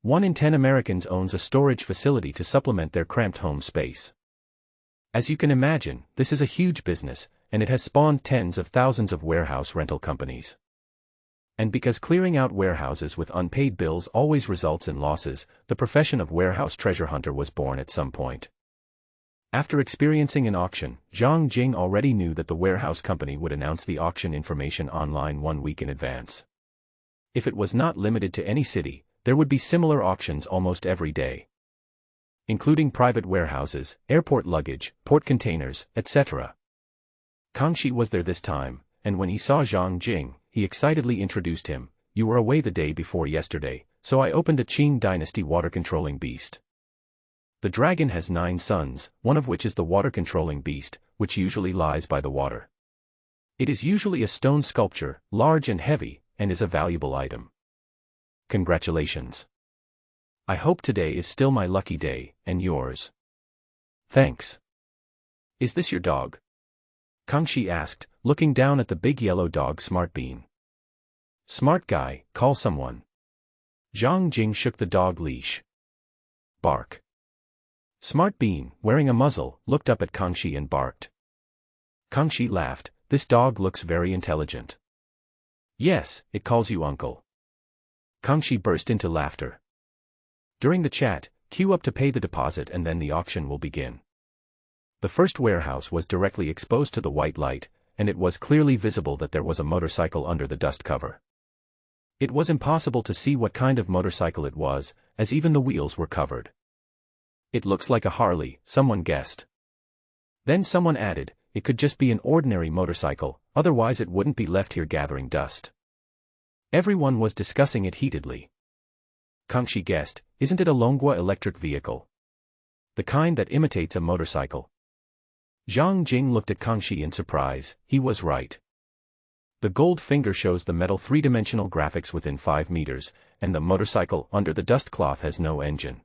S1: 1 in 10 Americans owns a storage facility to supplement their cramped home space. As you can imagine, this is a huge business, and it has spawned tens of thousands of warehouse rental companies. And because clearing out warehouses with unpaid bills always results in losses, the profession of warehouse treasure hunter was born at some point. After experiencing an auction, Zhang Jing already knew that the warehouse company would announce the auction information online 1 week in advance. If it was not limited to any city, there would be similar auctions almost every day, including private warehouses, airport luggage, port containers, etc. Kangxi was there this time, and when he saw Zhang Jing, he excitedly introduced him. "You were away the day before yesterday, so I opened a Qing dynasty water-controlling beast. The dragon has 9 sons, one of which is the water-controlling beast, which usually lies by the water. It is usually a stone sculpture, large and heavy, and is a valuable item. Congratulations. I hope today is still my lucky day, and yours." "Thanks." "Is this your dog?" Kangxi asked, looking down at the big yellow dog Smartbean. "Smart guy, call someone." Zhang Jing shook the dog leash. "Bark." Smartbean, wearing a muzzle, looked up at Kangxi and barked. Kangxi laughed, "This dog looks very intelligent." "Yes, it calls you uncle." Kangxi burst into laughter. During the chat, queue up to pay the deposit and then the auction will begin. The first warehouse was directly exposed to the white light, and it was clearly visible that there was a motorcycle under the dust cover. It was impossible to see what kind of motorcycle it was, as even the wheels were covered. It looks like a Harley, someone guessed. Then someone added, it could just be an ordinary motorcycle, otherwise it wouldn't be left here gathering dust. Everyone was discussing it heatedly. Kangxi guessed, isn't it a Longhua electric vehicle? The kind that imitates a motorcycle. Zhang Jing looked at Kangxi in surprise. He was right. The gold finger shows the metal three-dimensional graphics within 5 meters, and the motorcycle under the dust cloth has no engine.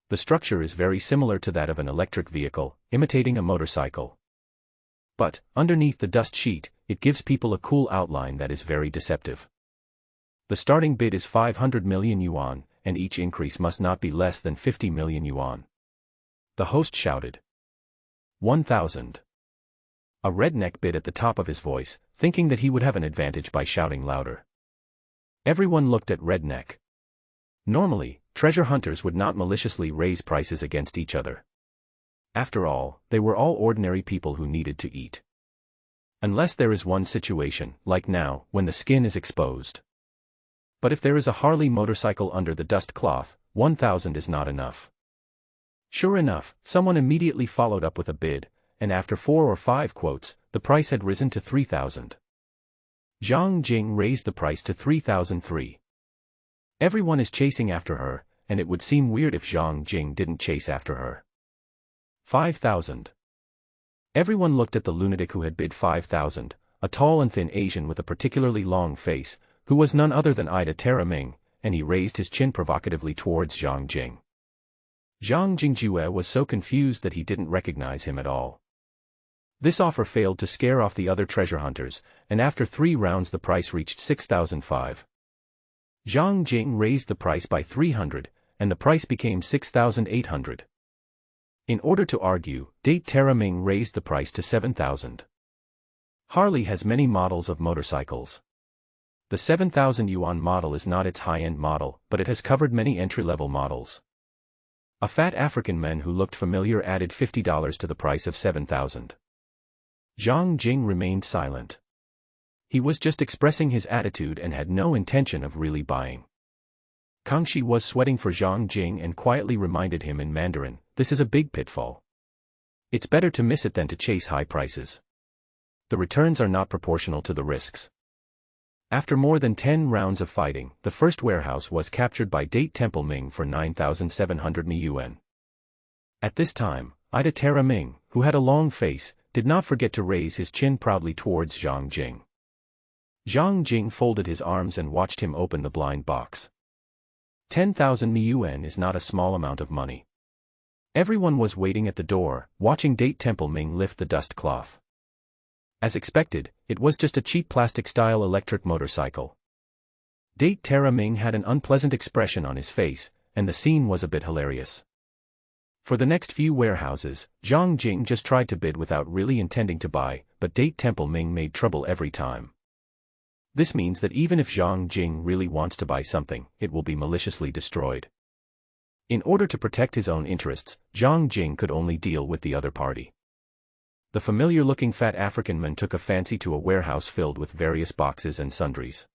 S1: The structure is very similar to that of an electric vehicle, imitating a motorcycle. But, underneath the dust sheet, it gives people a cool outline that is very deceptive. The starting bid is 500 million yuan, and each increase must not be less than 50 million yuan. The host shouted. 1,000. A redneck bid at the top of his voice, thinking that he would have an advantage by shouting louder. Everyone looked at redneck. Normally, treasure hunters would not maliciously raise prices against each other. After all, they were all ordinary people who needed to eat. Unless there is one situation, like now, when the skin is exposed. But if there is a Harley motorcycle under the dust cloth, 1,000 is not enough. Sure enough, someone immediately followed up with a bid, and after 4 or 5 quotes, the price had risen to 3,000. Zhang Jing raised the price to 3,003. Everyone is chasing after her, and it would seem weird if Zhang Jing didn't chase after her. 5,000. Everyone looked at the lunatic who had bid 5,000, a tall and thin Asian with a particularly long face, who was none other than Ida Taraming, and he raised his chin provocatively towards Zhang Jing. Zhang Jingjue was so confused that he didn't recognize him at all. This offer failed to scare off the other treasure hunters, and after 3 rounds the price reached 6,005. Zhang Jing raised the price by 300, and the price became 6,800. In order to argue, Date Taraming raised the price to 7,000. Harley has many models of motorcycles. The 7,000 yuan model is not its high-end model, but it has covered many entry-level models. A fat African man who looked familiar added $50 to the price of 7,000. Zhang Jing remained silent. He was just expressing his attitude and had no intention of really buying. Kangxi was sweating for Zhang Jing and quietly reminded him in Mandarin, this is a big pitfall. It's better to miss it than to chase high prices. The returns are not proportional to the risks. After more than 10 rounds of fighting, the first warehouse was captured by Date Temple Ming for 9,700 yuan. At this time, Ida Tara Ming, who had a long face, did not forget to raise his chin proudly towards Zhang Jing. Zhang Jing folded his arms and watched him open the blind box. 10,000 yuan is not a small amount of money. Everyone was waiting at the door, watching Date Temple Ming lift the dust cloth. As expected, it was just a cheap plastic-style electric motorcycle. Date Tara Ming had an unpleasant expression on his face, and the scene was a bit hilarious. For the next few warehouses, Zhang Jing just tried to bid without really intending to buy, but Date Temple Ming made trouble every time. This means that even if Zhang Jing really wants to buy something, it will be maliciously destroyed. In order to protect his own interests, Zhang Jing could only deal with the other party. The familiar-looking fat African man took a fancy to a warehouse filled with various boxes and sundries.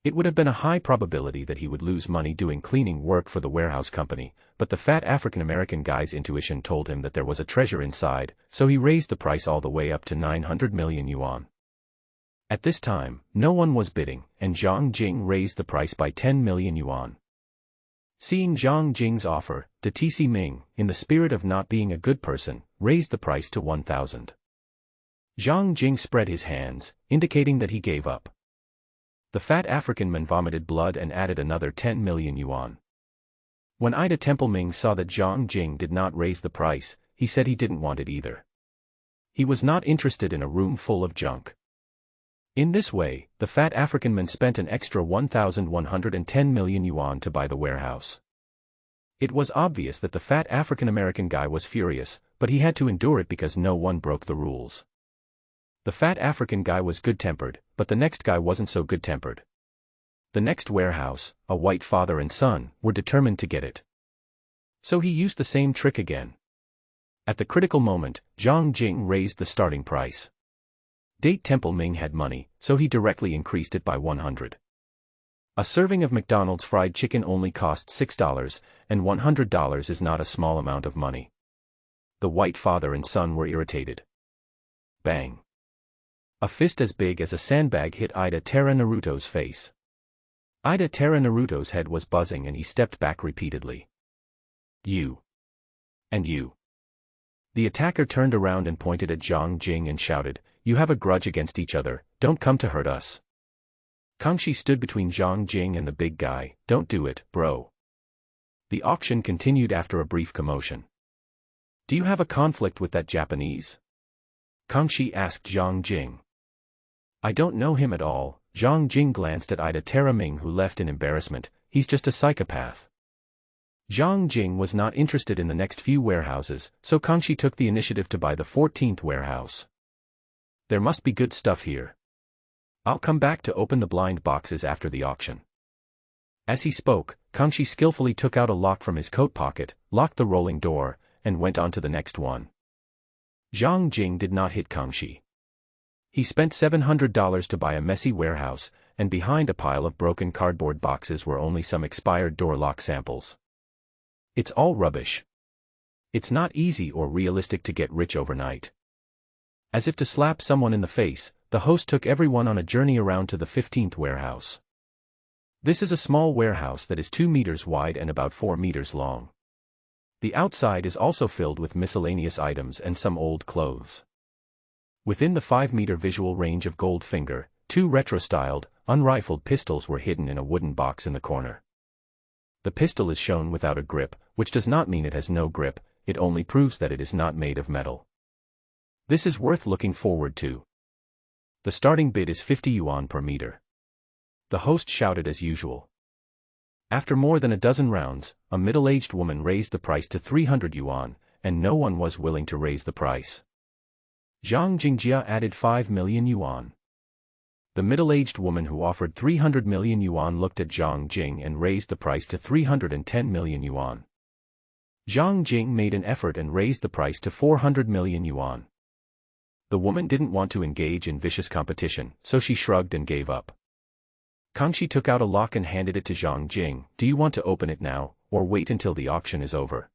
S1: It would have been a high probability that he would lose money doing cleaning work for the warehouse company, but the fat African-American guy's intuition told him that there was a treasure inside, so he raised the price all the way up to 900 million yuan. At this time, no one was bidding, and Zhang Jing raised the price by 10 million yuan. Seeing Zhang Jing's offer, Date Ming, in the spirit of not being a good person, raised the price to 1,000. Zhang Jing spread his hands, indicating that he gave up. The fat African man vomited blood and added another 10 million yuan. When Ida Temple Ming saw that Zhang Jing did not raise the price, he said he didn't want it either. He was not interested in a room full of junk. In this way, the fat African man spent an extra 1,110 million yuan to buy the warehouse. It was obvious that the fat African-American guy was furious, but he had to endure it because no one broke the rules. The fat African guy was good-tempered, but the next guy wasn't so good-tempered. The next warehouse, a white father and son, were determined to get it. So he used the same trick again. At the critical moment, Zhang Jing raised the starting price. Date Temple Ming had money, so he directly increased it by 100. A serving of McDonald's fried chicken only costs $6, and $100 is not a small amount of money. The white father and son were irritated. Bang! A fist as big as a sandbag hit Ida Tera Naruto's face. Ida Tera Naruto's head was buzzing and he stepped back repeatedly. You. And you. The attacker turned around and pointed at Zhang Jing and shouted, "You have a grudge against each other, don't come to hurt us." Kangxi stood between Zhang Jing and the big guy. "Don't do it, bro." The auction continued after a brief commotion. "Do you have a conflict with that Japanese?" Kangxi asked Zhang Jing. "I don't know him at all." Zhang Jing glanced at Ida Tera Ming, who left in embarrassment. "He's just a psychopath." Zhang Jing was not interested in the next few warehouses, so Kangxi took the initiative to buy the 14th warehouse. "There must be good stuff here. I'll come back to open the blind boxes after the auction." As he spoke, Kangxi skillfully took out a lock from his coat pocket, locked the rolling door, and went on to the next one. Zhang Jing did not hit Kangxi. He spent $700 to buy a messy warehouse, and behind a pile of broken cardboard boxes were only some expired door lock samples. It's all rubbish. It's not easy or realistic to get rich overnight. As if to slap someone in the face, the host took everyone on a journey around to the 15th warehouse. This is a small warehouse that is 2 meters wide and about 4 meters long. The outside is also filled with miscellaneous items and some old clothes. Within the 5-meter visual range of Goldfinger, 2 retro-styled, unrifled pistols were hidden in a wooden box in the corner. The pistol is shown without a grip, which does not mean it has no grip, it only proves that it is not made of metal. This is worth looking forward to. The starting bid is 50 yuan per meter. The host shouted as usual. After more than a dozen rounds, a middle-aged woman raised the price to 300 yuan, and no one was willing to raise the price. Zhang Jingjia added 5 million yuan. The middle-aged woman who offered 300 million yuan looked at Zhang Jing and raised the price to 310 million yuan. Zhang Jing made an effort and raised the price to 400 million yuan. The woman didn't want to engage in vicious competition, so she shrugged and gave up. Kangxi took out a lock and handed it to Zhang Jing. "Do you want to open it now, or wait until the auction is over?"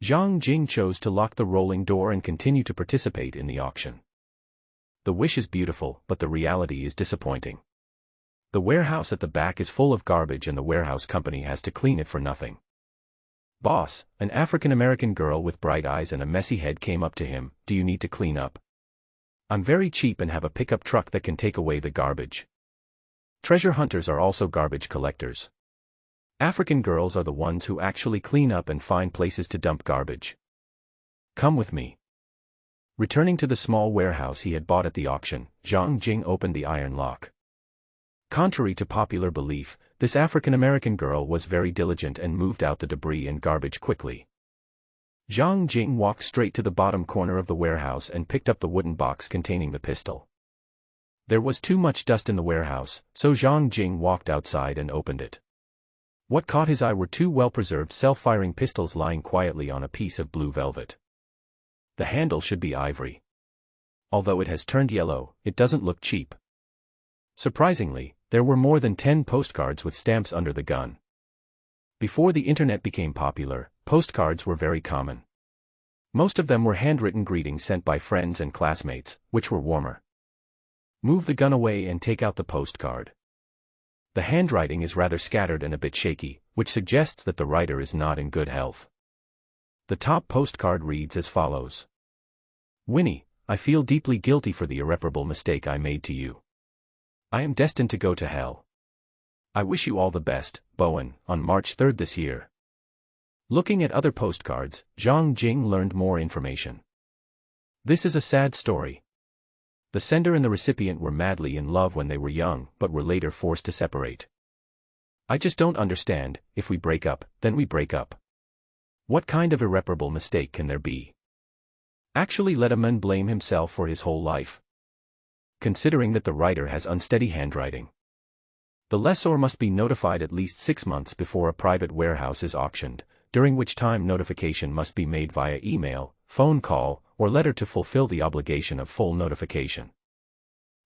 S1: Zhang Jing chose to lock the rolling door and continue to participate in the auction. The wish is beautiful, but the reality is disappointing. The warehouse at the back is full of garbage and the warehouse company has to clean it for nothing. "Boss," an African-American girl with bright eyes and a messy head came up to him, "do you need to clean up? I'm very cheap and have a pickup truck that can take away the garbage." Treasure hunters are also garbage collectors. African girls are the ones who actually clean up and find places to dump garbage. "Come with me." Returning to the small warehouse he had bought at the auction, Zhang Jing opened the iron lock. Contrary to popular belief, this African-American girl was very diligent and moved out the debris and garbage quickly. Zhang Jing walked straight to the bottom corner of the warehouse and picked up the wooden box containing the pistol. There was too much dust in the warehouse, so Zhang Jing walked outside and opened it. What caught his eye were 2 well-preserved self-firing pistols lying quietly on a piece of blue velvet. The handle should be ivory. Although it has turned yellow, it doesn't look cheap. Surprisingly, there were more than 10 postcards with stamps under the gun. Before the internet became popular, postcards were very common. Most of them were handwritten greetings sent by friends and classmates, which were warmer. Move the gun away and take out the postcard. The handwriting is rather scattered and a bit shaky, which suggests that the writer is not in good health. The top postcard reads as follows. "Winnie, I feel deeply guilty for the irreparable mistake I made to you. I am destined to go to hell. I wish you all the best, Bowen, on March 3rd this year." Looking at other postcards, Zhang Jing learned more information. This is a sad story. The sender and the recipient were madly in love when they were young, but were later forced to separate. "I just don't understand, if we break up, then we break up. What kind of irreparable mistake can there be? Actually let a man blame himself for his whole life. Considering that the writer has unsteady handwriting. The lessor must be notified at least 6 months before a private warehouse is auctioned, during which time notification must be made via email, phone call, or letter to fulfill the obligation of full notification."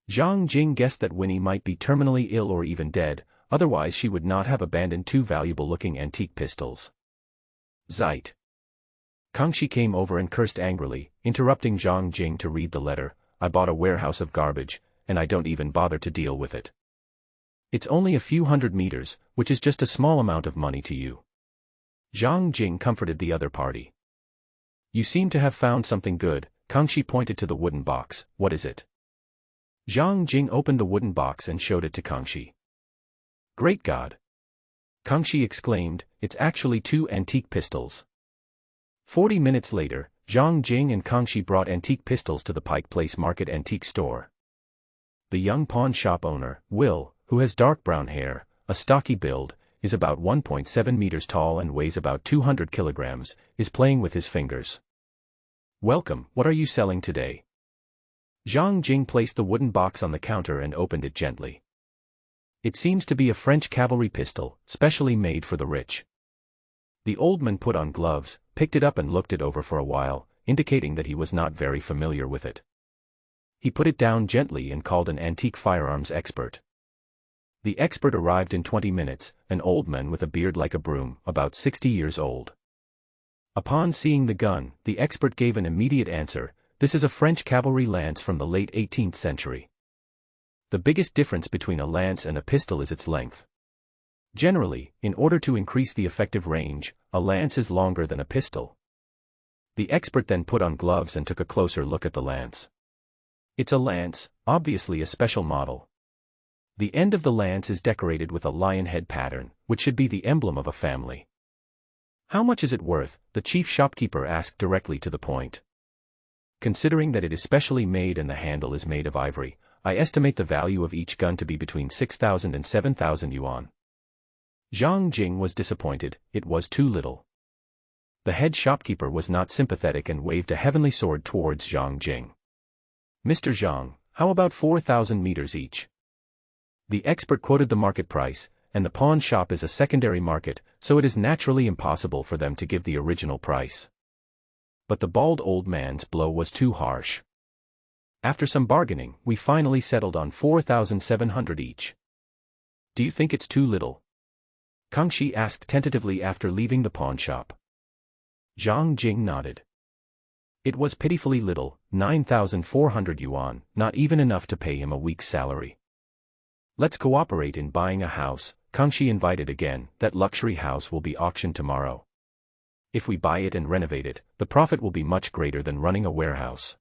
S1: Zhang Jing guessed that Winnie might be terminally ill or even dead, otherwise she would not have abandoned two valuable-looking antique pistols. Zeit. Kangxi came over and cursed angrily, interrupting Zhang Jing to read the letter. I bought a warehouse of garbage, and I don't even bother to deal with it. It's only a few hundred meters, which is just a small amount of money to you. Zhang Jing comforted the other party. You seem to have found something good. Kangxi pointed to the wooden box. What is it? Zhang Jing opened the wooden box and showed it to Kangxi. Great God! Kangxi exclaimed, it's actually two antique pistols. 40 minutes later, Zhang Jing and Kangxi brought antique pistols to the Pike Place Market antique store. The young pawn shop owner, Will, who has dark brown hair, a stocky build, is about 1.7 meters tall and weighs about 200 kilograms, is playing with his fingers. Welcome, what are you selling today? Zhang Jing placed the wooden box on the counter and opened it gently. It seems to be a French cavalry pistol, specially made for the rich. The old man put on gloves, picked it up and looked it over for a while, indicating that he was not very familiar with it. He put it down gently and called an antique firearms expert. The expert arrived in 20 minutes, an old man with a beard like a broom, about 60 years old. Upon seeing the gun, the expert gave an immediate answer. This is a French cavalry lance from the late 18th century. The biggest difference between a lance and a pistol is its length. Generally, in order to increase the effective range, a lance is longer than a pistol. The expert then put on gloves and took a closer look at the lance. It's a lance, obviously a special model. The end of the lance is decorated with a lion head pattern, which should be the emblem of a family. How much is it worth? The chief shopkeeper asked directly to the point. Considering that it is specially made and the handle is made of ivory, I estimate the value of each gun to be between 6,000 and 7,000 yuan. Zhang Jing was disappointed, it was too little. The head shopkeeper was not sympathetic and waved a heavenly sword towards Zhang Jing. Mr. Zhang, how about 4,000 meters each? The expert quoted the market price, and the pawn shop is a secondary market, so it is naturally impossible for them to give the original price. But the bald old man's blow was too harsh. After some bargaining, we finally settled on 4,700 each. Do you think it's too little? Kangxi asked tentatively after leaving the pawn shop. Zhang Jing nodded. It was pitifully little, 9,400 yuan, not even enough to pay him a week's salary. Let's cooperate in buying a house, Kangxi invited again. That luxury house will be auctioned tomorrow. If we buy it and renovate it, the profit will be much greater than running a warehouse.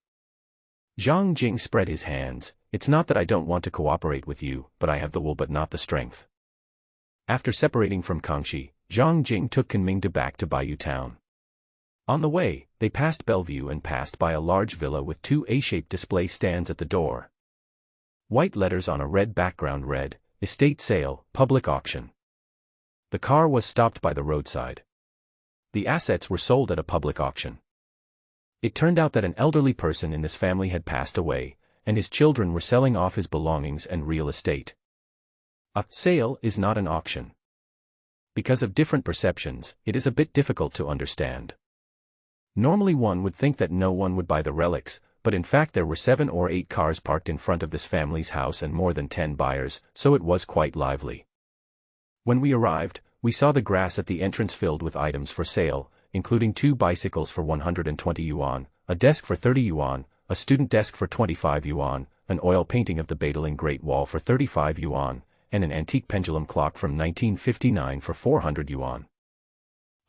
S1: Zhang Jing spread his hands. It's not that I don't want to cooperate with you, but I have the will but not the strength. After separating from Kangxi, Zhang Jing took Kunming back to Bayou Town. On the way, they passed Bellevue and passed by a large villa with two A-shaped display stands at the door. White letters on a red background read, Estate Sale, Public Auction. The car was stopped by the roadside. The assets were sold at a public auction. It turned out that an elderly person in this family had passed away, and his children were selling off his belongings and real estate. A sale is not an auction. Because of different perceptions, it is a bit difficult to understand. Normally one would think that no one would buy the relics, but in fact there were 7 or 8 cars parked in front of this family's house and more than 10 buyers, so it was quite lively. When we arrived, we saw the grass at the entrance filled with items for sale, including 2 bicycles for 120 yuan, a desk for 30 yuan, a student desk for 25 yuan, an oil painting of the Badaling Great Wall for 35 yuan, and an antique pendulum clock from 1959 for 400 yuan.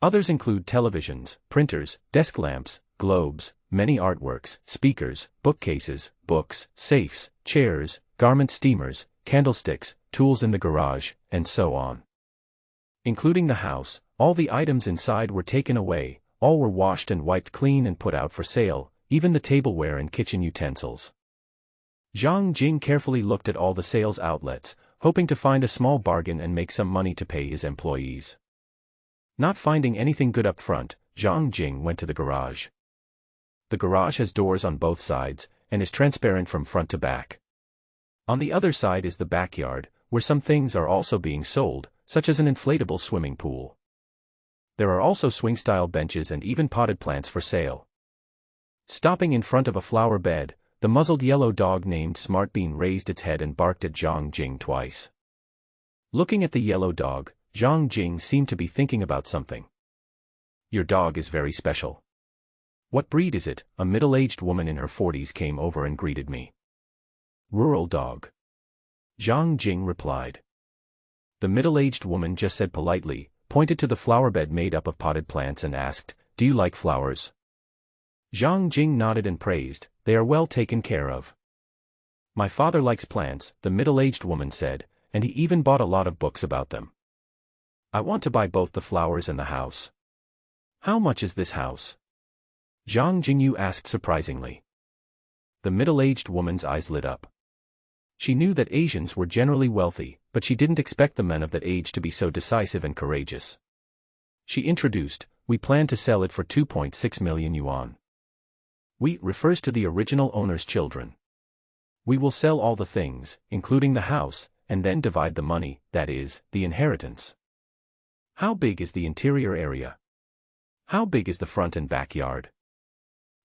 S1: Others include televisions, printers, desk lamps, globes, many artworks, speakers, bookcases, books, safes, chairs, garment steamers, candlesticks, tools in the garage, and so on. Including the house, all the items inside were taken away, all were washed and wiped clean and put out for sale, even the tableware and kitchen utensils. Zhang Jing carefully looked at all the sales outlets, hoping to find a small bargain and make some money to pay his employees. Not finding anything good up front, Zhang Jing went to the garage. The garage has doors on both sides, and is transparent from front to back. On the other side is the backyard, where some things are also being sold, such as an inflatable swimming pool. There are also swing-style benches and even potted plants for sale. Stopping in front of a flower bed, the muzzled yellow dog named Smartbean raised its head and barked at Zhang Jing twice. Looking at the yellow dog, Zhang Jing seemed to be thinking about something. Your dog is very special. What breed is it? A middle-aged woman in her 40s came over and greeted me. Rural dog. Zhang Jing replied. The middle-aged woman just said politely, pointed to the flower bed made up of potted plants and asked, "Do you like flowers?" Zhang Jing nodded and praised, "They are well taken care of." "My father likes plants," the middle-aged woman said, "and he even bought a lot of books about them. I want to buy both the flowers and the house." "How much is this house?" Zhang Jingyu asked surprisingly. The middle-aged woman's eyes lit up. She knew that Asians were generally wealthy, but she didn't expect the men of that age to be so decisive and courageous. She introduced, "We plan to sell it for 2.6 million yuan. We" refers to the original owner's children. "We will sell all the things, including the house, and then divide the money, that is, the inheritance." "How big is the interior area? How big is the front and backyard?"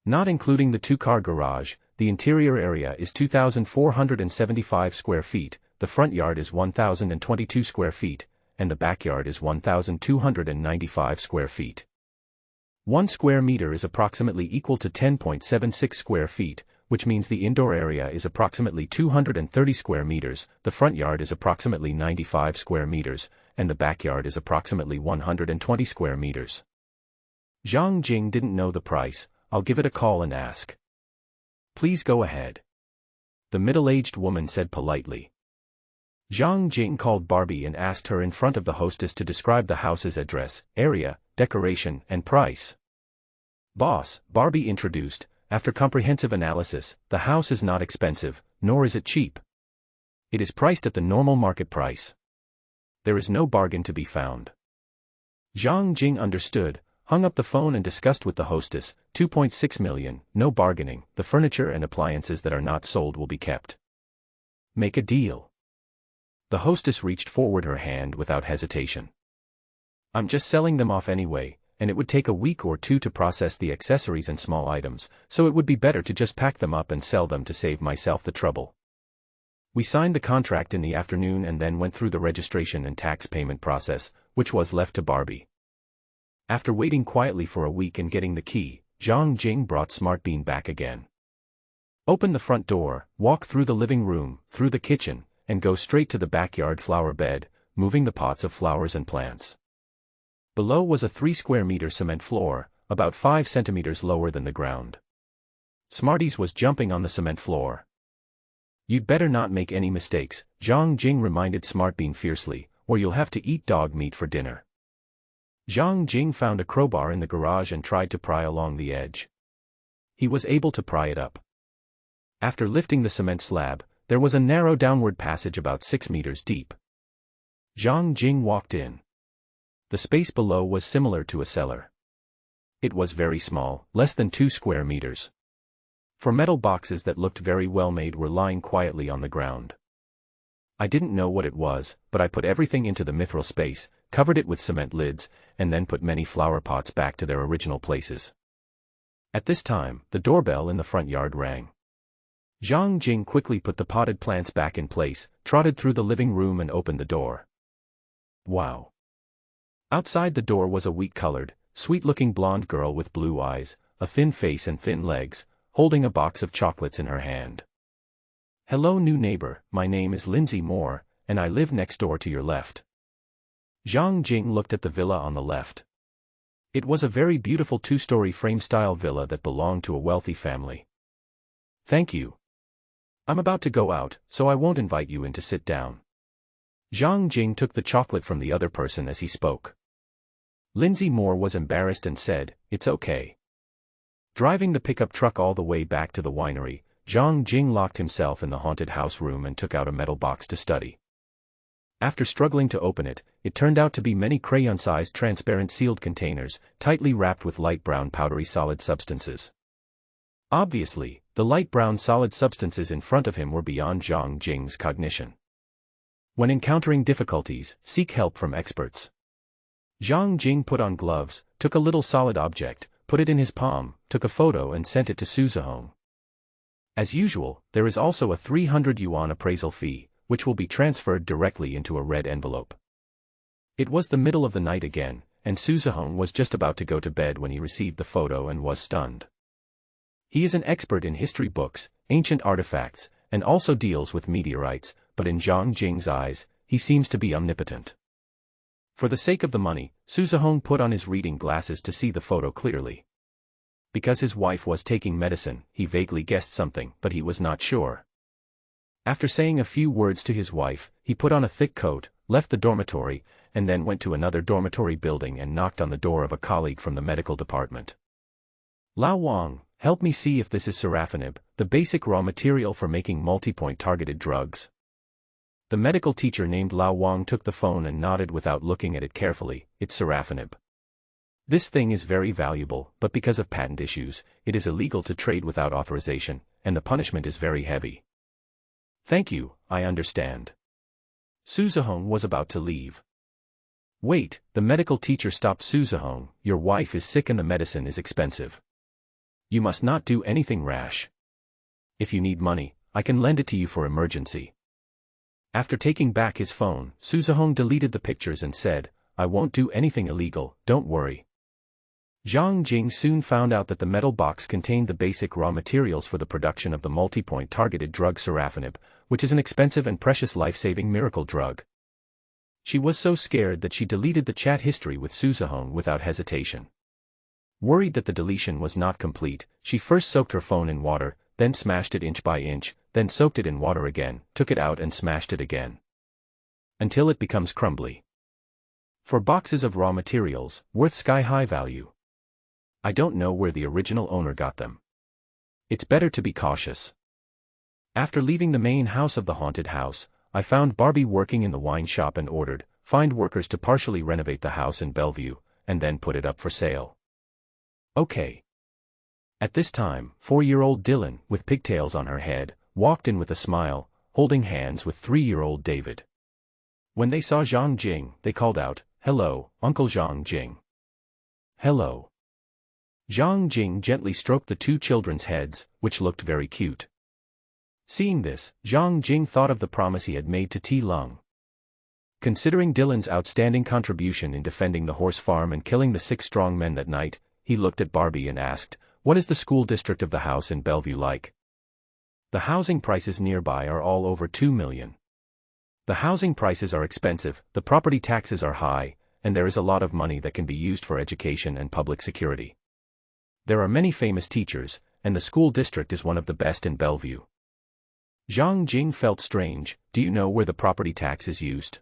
S1: "Not including the two-car garage, the interior area is 2,475 square feet, the front yard is 1,022 square feet, and the backyard is 1,295 square feet. 1 square meter is approximately equal to 10.76 square feet, which means the indoor area is approximately 230 square meters, the front yard is approximately 95 square meters, and the backyard is approximately 120 square meters." Zhang Jing didn't know the price. "I'll give it a call and ask." "Please go ahead," the middle-aged woman said politely. Zhang Jing called Barbie and asked her in front of the hostess to describe the house's address, area, decoration, and price. "Boss," Barbie introduced, "after comprehensive analysis, the house is not expensive, nor is it cheap. It is priced at the normal market price. There is no bargain to be found." Zhang Jing understood, hung up the phone and discussed with the hostess, 2.6 million, no bargaining, the furniture and appliances that are not sold will be kept. "Make a deal." The hostess reached forward her hand without hesitation. "I'm just selling them off anyway, and it would take a week or two to process the accessories and small items, so it would be better to just pack them up and sell them to save myself the trouble." We signed the contract in the afternoon and then went through the registration and tax payment process, which was left to Barbie. After waiting quietly for a week and getting the key, Zhang Jing brought Smartbean back again. "Open the front door, walk through the living room, through the kitchen, and go straight to the backyard flower bed, moving the pots of flowers and plants. Below was a 3-square-meter cement floor, about 5 centimeters lower than the ground. Smarties was jumping on the cement floor. "You'd better not make any mistakes," Zhang Jing reminded Smartbean fiercely, "or you'll have to eat dog meat for dinner." Zhang Jing found a crowbar in the garage and tried to pry along the edge. He was able to pry it up. After lifting the cement slab, there was a narrow downward passage about 6 meters deep. Zhang Jing walked in. The space below was similar to a cellar. It was very small, less than 2 square meters. 4 metal boxes that looked very well made were lying quietly on the ground. I didn't know what it was, but I put everything into the mithril space, covered it with cement lids, and then put many flower pots back to their original places. At this time, the doorbell in the front yard rang. Zhang Jing quickly put the potted plants back in place, trotted through the living room and opened the door. Wow! Outside the door was a wheat-colored, sweet-looking blonde girl with blue eyes, a thin face and thin legs, holding a box of chocolates in her hand. "Hello, new neighbor, my name is Lindsay Moore, and I live next door to your left." Zhang Jing looked at the villa on the left. It was a very beautiful 2-story frame-style villa that belonged to a wealthy family. "Thank you. I'm about to go out, so I won't invite you in to sit down." Zhang Jing took the chocolate from the other person as he spoke. Lindsay Moore was embarrassed and said, "It's okay." Driving the pickup truck all the way back to the winery, Zhang Jing locked himself in the haunted house room and took out a metal box to study. After struggling to open it, it turned out to be many crayon-sized transparent sealed containers, tightly wrapped with light brown powdery solid substances. Obviously, the light brown solid substances in front of him were beyond Zhang Jing's cognition. When encountering difficulties, seek help from experts. Zhang Jing put on gloves, took a little solid object, put it in his palm, took a photo and sent it to Suzhong. As usual, there is also a 300 yuan appraisal fee, which will be transferred directly into a red envelope. It was the middle of the night again, and Suzhong was just about to go to bed when he received the photo and was stunned. He is an expert in history books, ancient artifacts, and also deals with meteorites, but in Zhang Jing's eyes, he seems to be omnipotent. For the sake of the money, Suzhong put on his reading glasses to see the photo clearly. Because his wife was taking medicine, he vaguely guessed something, but he was not sure. After saying a few words to his wife, he put on a thick coat, left the dormitory, and then went to another dormitory building and knocked on the door of a colleague from the medical department. "Lao Wang, help me see if this is sorafenib, the basic raw material for making multi-point targeted drugs." The medical teacher named Lao Wang took the phone and nodded without looking at it carefully. "It's sorafenib. This thing is very valuable, but because of patent issues, it is illegal to trade without authorization, and the punishment is very heavy." "Thank you, I understand." Suzhong was about to leave. "Wait," the medical teacher stopped Suzhong. "Your wife is sick and the medicine is expensive. You must not do anything rash. If you need money, I can lend it to you for emergency." After taking back his phone, Suzhong deleted the pictures and said, "I won't do anything illegal, don't worry." Zhang Jing soon found out that the metal box contained the basic raw materials for the production of the multi-point targeted drug sorafenib, which is an expensive and precious life-saving miracle drug. She was so scared that she deleted the chat history with Suzhong without hesitation. Worried that the deletion was not complete, she first soaked her phone in water, then smashed it inch by inch, then soaked it in water again, took it out and smashed it again, until it becomes crumbly. For boxes of raw materials, worth sky-high value. I don't know where the original owner got them. It's better to be cautious. After leaving the main house of the haunted house, I found Barbie working in the wine shop and ordered, "Find workers to partially renovate the house in Bellevue, and then put it up for sale." Okay. At this time, 4-year-old Dylan, with pigtails on her head, walked in with a smile, holding hands with 3-year-old David. When they saw Zhang Jing, they called out, "Hello, Uncle Zhang Jing." "Hello." Zhang Jing gently stroked the two children's heads, which looked very cute. Seeing this, Zhang Jing thought of the promise he had made to Ti Lung. Considering Dylan's outstanding contribution in defending the horse farm and killing the 6 strong men that night, he looked at Barbie and asked, "What is the school district of the house in Bellevue like?" "The housing prices nearby are all over 2 million. The housing prices are expensive, the property taxes are high, and there is a lot of money that can be used for education and public security. There are many famous teachers, and the school district is one of the best in Bellevue." Zhang Jing felt strange. "Do you know where the property tax is used?"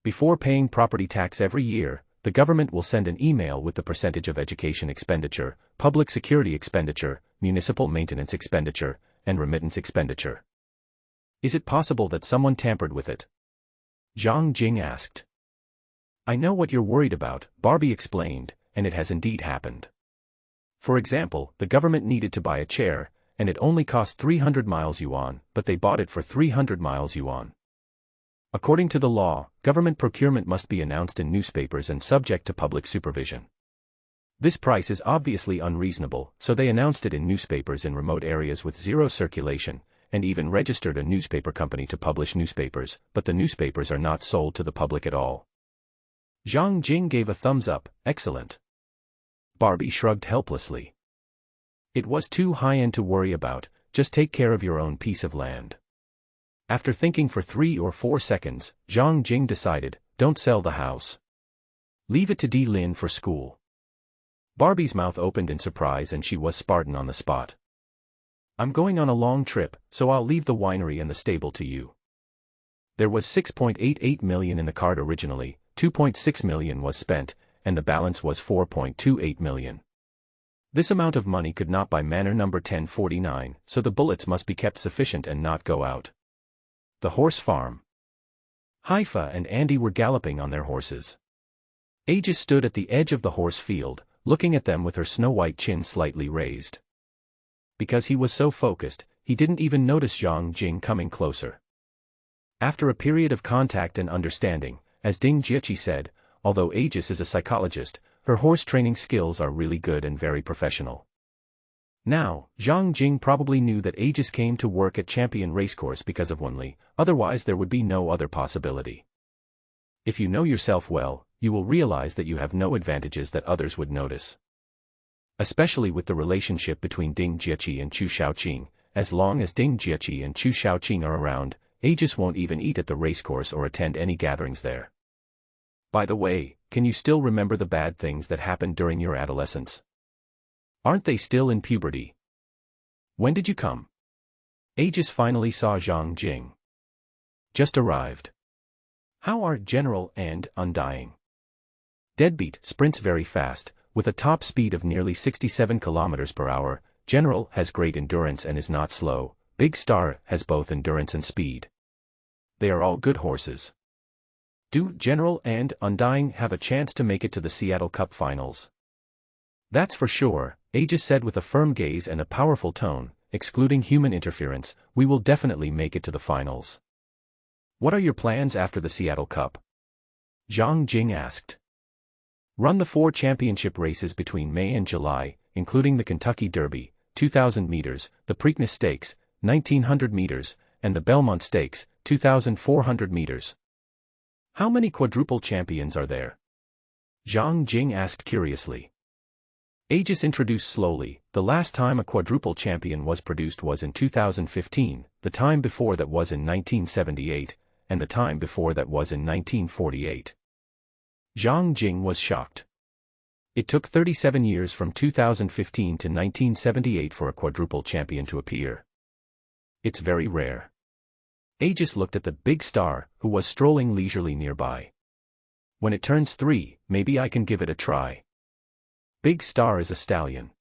S1: Before paying property tax every year, the government will send an email with the percentage of education expenditure, public security expenditure, municipal maintenance expenditure, and remittance expenditure. "Is it possible that someone tampered with it?" Zhang Jing asked. "I know what you're worried about," Barbie explained, "and it has indeed happened. For example, the government needed to buy a chair, and it only cost 300 miles yuan, but they bought it for 300 miles yuan. According to the law, government procurement must be announced in newspapers and subject to public supervision. This price is obviously unreasonable, so they announced it in newspapers in remote areas with zero circulation, and even registered a newspaper company to publish newspapers, but the newspapers are not sold to the public at all." Zhang Jing gave a thumbs up. "Excellent." Barbie shrugged helplessly. "It was too high-end to worry about, just take care of your own piece of land." After thinking for 3 or 4 seconds, Zhang Jing decided, "Don't sell the house. Leave it to Di Lin for school." Barbie's mouth opened in surprise and she was Spartan on the spot. "I'm going on a long trip, so I'll leave the winery and the stable to you." There was 6.88 million in the card originally, 2.6 million was spent, and the balance was 4.28 million. This amount of money could not buy manor number 1049, so the bullets must be kept sufficient and not go out. The horse farm. Haifa and Andy were galloping on their horses. Aegis stood at the edge of the horse field, looking at them with her snow-white chin slightly raised. Because he was so focused, he didn't even notice Zhang Jing coming closer. After a period of contact and understanding, as Ding Jieqi said, although Aegis is a psychologist, her horse training skills are really good and very professional. Now, Zhang Jing probably knew that Aegis came to work at Champion Racecourse because of Wenli, otherwise there would be no other possibility. If you know yourself well, you will realize that you have no advantages that others would notice. Especially with the relationship between Ding Jieqi and Chu Shaoqing, as long as Ding Jieqi and Chu Shaoqing are around, Aegis won't even eat at the racecourse or attend any gatherings there. By the way, can you still remember the bad things that happened during your adolescence? Aren't they still in puberty? When did you come? Aegis finally saw Zhang Jing. Just arrived. How are General and Undying? Deadbeat sprints very fast, with a top speed of nearly 67 kilometers per hour. General has great endurance and is not slow. Big Star has both endurance and speed. They are all good horses. Do General and Undying have a chance to make it to the Seattle Cup Finals? That's for sure, Aegis said with a firm gaze and a powerful tone. Excluding human interference, we will definitely make it to the finals. What are your plans after the Seattle Cup? Zhang Jing asked. Run the 4 championship races between May and July, including the Kentucky Derby, 2,000 meters, the Preakness Stakes, 1,900 meters, and the Belmont Stakes, 2,400 meters. How many quadruple champions are there? Zhang Jing asked curiously. Aegis introduced slowly. The last time a quadruple champion was produced was in 2015, the time before that was in 1978, and the time before that was in 1948. Zhang Jing was shocked. It took 37 years from 2015 to 1978 for a quadruple champion to appear. It's very rare. Aegis looked at the Big Star, who was strolling leisurely nearby. When it turns 3, maybe I can give it a try. Big Star is a stallion.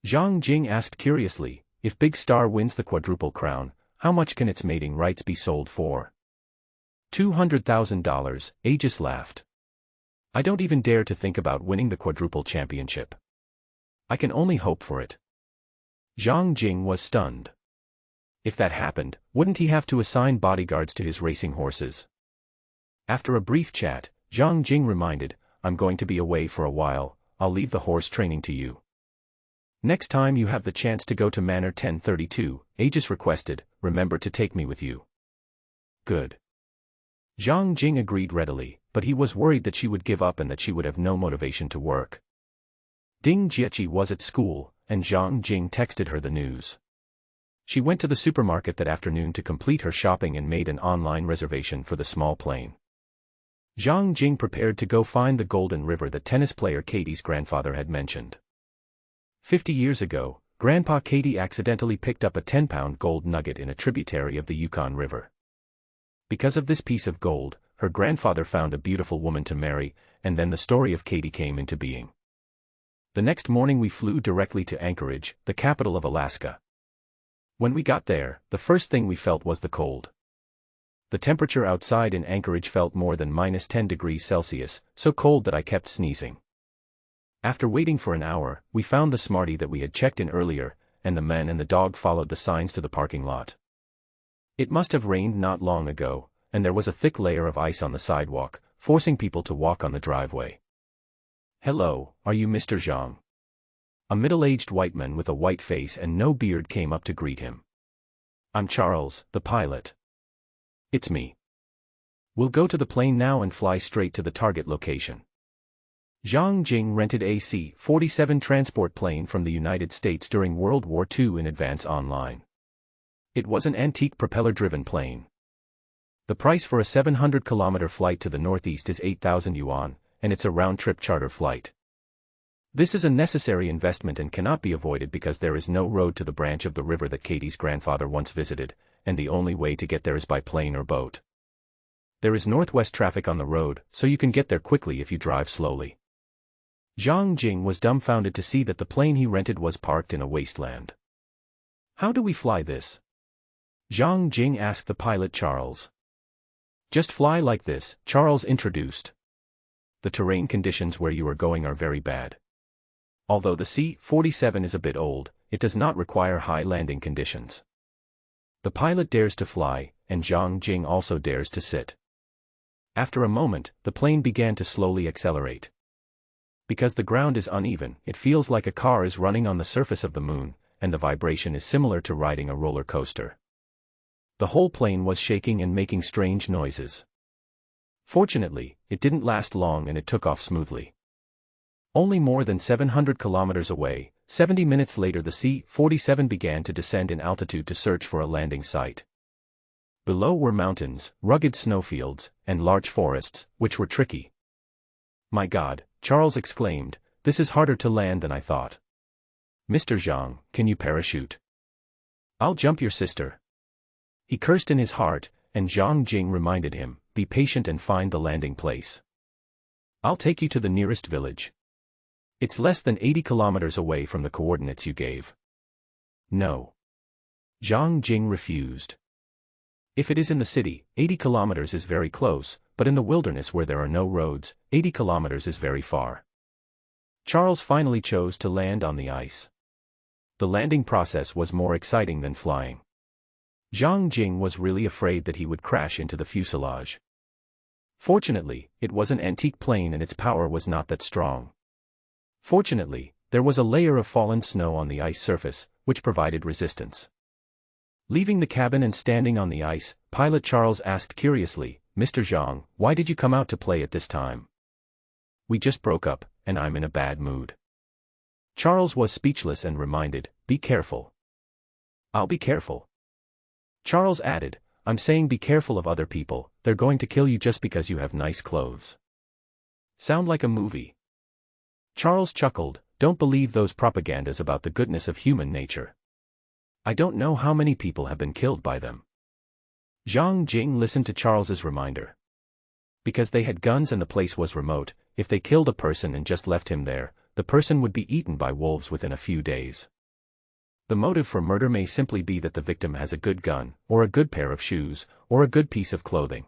S1: Zhang Jing asked curiously, if Big Star wins the quadruple crown, how much can its mating rights be sold for? $200,000, Aegis laughed. I don't even dare to think about winning the quadruple championship. I can only hope for it. Zhang Jing was stunned. If that happened, wouldn't he have to assign bodyguards to his racing horses? After a brief chat, Zhang Jing reminded, I'm going to be away for a while. I'll leave the horse training to you. Next time you have the chance to go to Manor 1032, Aegis requested, remember to take me with you. Good. Zhang Jing agreed readily, but he was worried that she would give up and that she would have no motivation to work. Ding Jieqi was at school, and Zhang Jing texted her the news. She went to the supermarket that afternoon to complete her shopping and made an online reservation for the small plane. Zhang Jing prepared to go find the golden river that tennis player Katie's grandfather had mentioned. 50 years ago, Grandpa Katie accidentally picked up a 10-pound gold nugget in a tributary of the Yukon River. Because of this piece of gold, her grandfather found a beautiful woman to marry, and then the story of Katie came into being. The next morning we flew directly to Anchorage, the capital of Alaska. When we got there, the first thing we felt was the cold. The temperature outside in Anchorage felt more than -10 degrees Celsius, so cold that I kept sneezing. After waiting for an hour, we found the Smarty that we had checked in earlier, and the men and the dog followed the signs to the parking lot. It must have rained not long ago, and there was a thick layer of ice on the sidewalk, forcing people to walk on the driveway. Hello, are you Mr. Zhang? A middle-aged white man with a white face and no beard came up to greet him. I'm Charles, the pilot. It's me. We'll go to the plane now and fly straight to the target location. Zhang Jing rented a C-47 transport plane from the United States during World War II in advance online. It was an antique propeller-driven plane. The price for a 700-kilometer flight to the northeast is 8,000 yuan, and it's a round-trip charter flight. This is a necessary investment and cannot be avoided because there is no road to the branch of the river that Katie's grandfather once visited, and the only way to get there is by plane or boat. There is northwest traffic on the road, so you can get there quickly if you drive slowly. Zhang Jing was dumbfounded to see that the plane he rented was parked in a wasteland. How do we fly this? Zhang Jing asked the pilot Charles. Just fly like this, Charles introduced. The terrain conditions where you are going are very bad. Although the C-47 is a bit old, it does not require high landing conditions. The pilot dares to fly, and Zhang Jing also dares to sit. After a moment, the plane began to slowly accelerate. Because the ground is uneven, it feels like a car is running on the surface of the moon, and the vibration is similar to riding a roller coaster. The whole plane was shaking and making strange noises. Fortunately, it didn't last long and it took off smoothly. Only more than 700 kilometers away, 70 minutes later the C-47 began to descend in altitude to search for a landing site. Below were mountains, rugged snowfields, and large forests, which were tricky. "My God," Charles exclaimed, "this is harder to land than I thought. Mr. Zhang, can you parachute?" "I'll jump your sister." He cursed in his heart, and Zhang Jing reminded him, "Be patient and find the landing place. I'll take you to the nearest village. It's less than 80 kilometers away from the coordinates you gave." "No." Zhang Jing refused. "If it is in the city, 80 kilometers is very close, but in the wilderness where there are no roads, 80 kilometers is very far." Charles finally chose to land on the ice. The landing process was more exciting than flying. Zhang Jing was really afraid that he would crash into the fuselage. Fortunately, it was an antique plane and its power was not that strong. Fortunately, there was a layer of fallen snow on the ice surface, which provided resistance. Leaving the cabin and standing on the ice, pilot Charles asked curiously, "Mr. Zhang, why did you come out to play at this time?" "We just broke up, and I'm in a bad mood." Charles was speechless and reminded, "Be careful." "I'll be careful." Charles added, "I'm saying be careful of other people, they're going to kill you just because you have nice clothes." "Sound like a movie." Charles chuckled, "Don't believe those propagandas about the goodness of human nature. I don't know how many people have been killed by them." Zhang Jing listened to Charles's reminder. Because they had guns and the place was remote, if they killed a person and just left him there, the person would be eaten by wolves within a few days. The motive for murder may simply be that the victim has a good gun, or a good pair of shoes, or a good piece of clothing.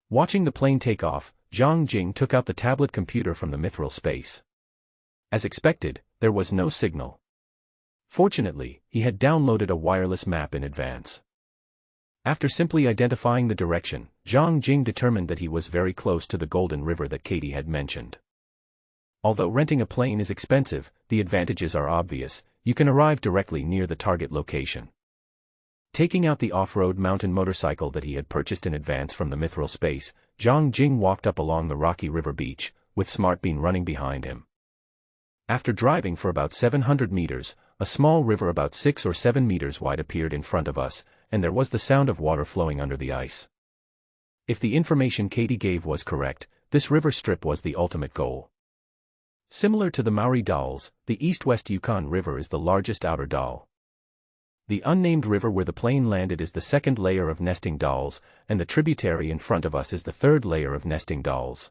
S1: Watching the plane take off, Zhang Jing took out the tablet computer from the mithril space. As expected, there was no signal. Fortunately, he had downloaded a wireless map in advance. After simply identifying the direction, Zhang Jing determined that he was very close to the Golden River that Katie had mentioned. Although renting a plane is expensive, the advantages are obvious. You can arrive directly near the target location. Taking out the off-road mountain motorcycle that he had purchased in advance from the mithril space, Zhang Jing walked up along the rocky river beach, with Smartbean running behind him. After driving for about 700 meters, a small river about 6 or 7 meters wide appeared in front of us, and there was the sound of water flowing under the ice. If the information Katie gave was correct, this river strip was the ultimate goal. Similar to the Maori Dals, the east-west Yukon River is the largest outer dal. The unnamed river where the plane landed is the second layer of nesting dals, and the tributary in front of us is the third layer of nesting dals.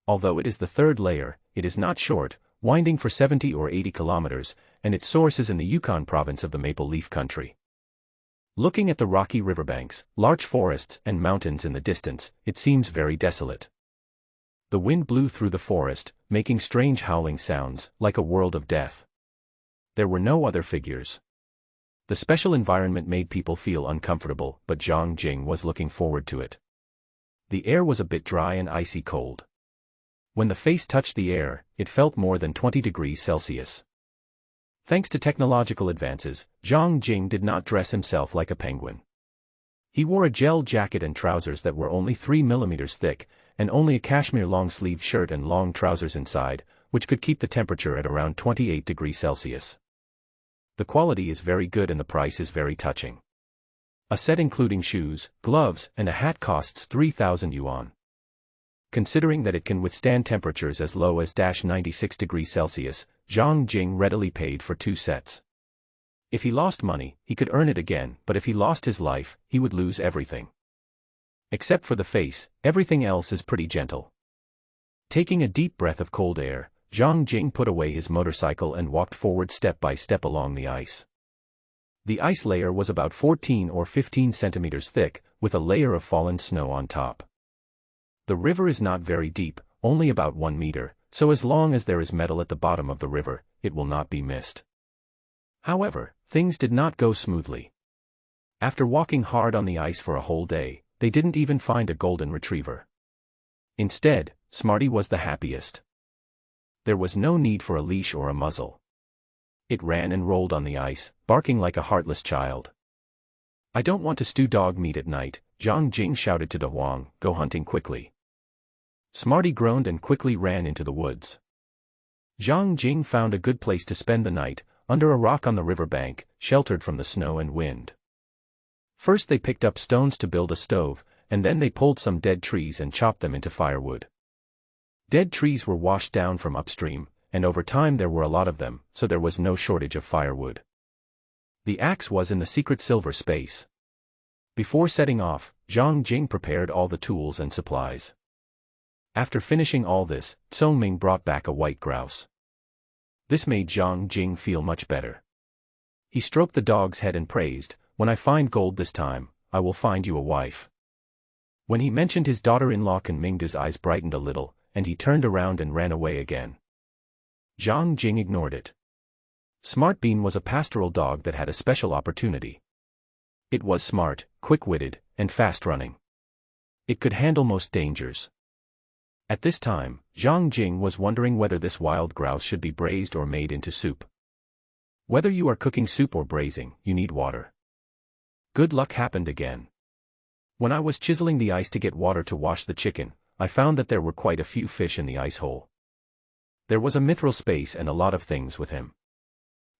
S1: Although it is the third layer, it is not short, winding for 70 or 80 kilometers, and its source is in the Yukon province of the Maple Leaf Country. Looking at the rocky riverbanks, large forests, and mountains in the distance, it seems very desolate. The wind blew through the forest, making strange howling sounds, like a world of death. There were no other figures. The special environment made people feel uncomfortable, but Zhang Jing was looking forward to it. The air was a bit dry and icy cold. When the face touched the air, it felt more than 20 degrees Celsius. Thanks to technological advances, Zhang Jing did not dress himself like a penguin. He wore a gel jacket and trousers that were only 3 millimeters thick, and only a cashmere long-sleeved shirt and long trousers inside, which could keep the temperature at around 28 degrees Celsius. The quality is very good and the price is very touching. A set including shoes, gloves, and a hat costs 3,000 yuan. Considering that it can withstand temperatures as low as -96 degrees Celsius, Zhang Jing readily paid for 2 sets. If he lost money, he could earn it again, but if he lost his life, he would lose everything. Except for the face, everything else is pretty gentle. Taking a deep breath of cold air, Zhang Jing put away his motorcycle and walked forward step by step along the ice. The ice layer was about 14 or 15 centimeters thick, with a layer of fallen snow on top. The river is not very deep, only about 1 meter, so as long as there is metal at the bottom of the river, it will not be missed. However, things did not go smoothly. After walking hard on the ice for a whole day, they didn't even find a golden retriever. Instead, Smarty was the happiest. There was no need for a leash or a muzzle. It ran and rolled on the ice, barking like a heartless child. "I don't want to stew dog meat at night," Zhang Jing shouted to De Huang, "go hunting quickly." Smarty groaned and quickly ran into the woods. Zhang Jing found a good place to spend the night, under a rock on the river bank, sheltered from the snow and wind. First they picked up stones to build a stove, and then they pulled some dead trees and chopped them into firewood. Dead trees were washed down from upstream, and over time there were a lot of them, so there was no shortage of firewood. The axe was in the secret silver space. Before setting off, Zhang Jing prepared all the tools and supplies. After finishing all this, Song Ming brought back a white grouse. This made Zhang Jing feel much better. He stroked the dog's head and praised, "When I find gold this time, I will find you a wife." When he mentioned his daughter-in-law, Kan Mingdu's eyes brightened a little, and he turned around and ran away again. Zhang Jing ignored it. Smart Bean was a pastoral dog that had a special opportunity. It was smart, quick-witted, and fast-running. It could handle most dangers. At this time, Zhang Jing was wondering whether this wild grouse should be braised or made into soup. Whether you are cooking soup or braising, you need water. Good luck happened again. When I was chiseling the ice to get water to wash the chicken, I found that there were quite a few fish in the ice hole. There was a mithril space and a lot of things with him.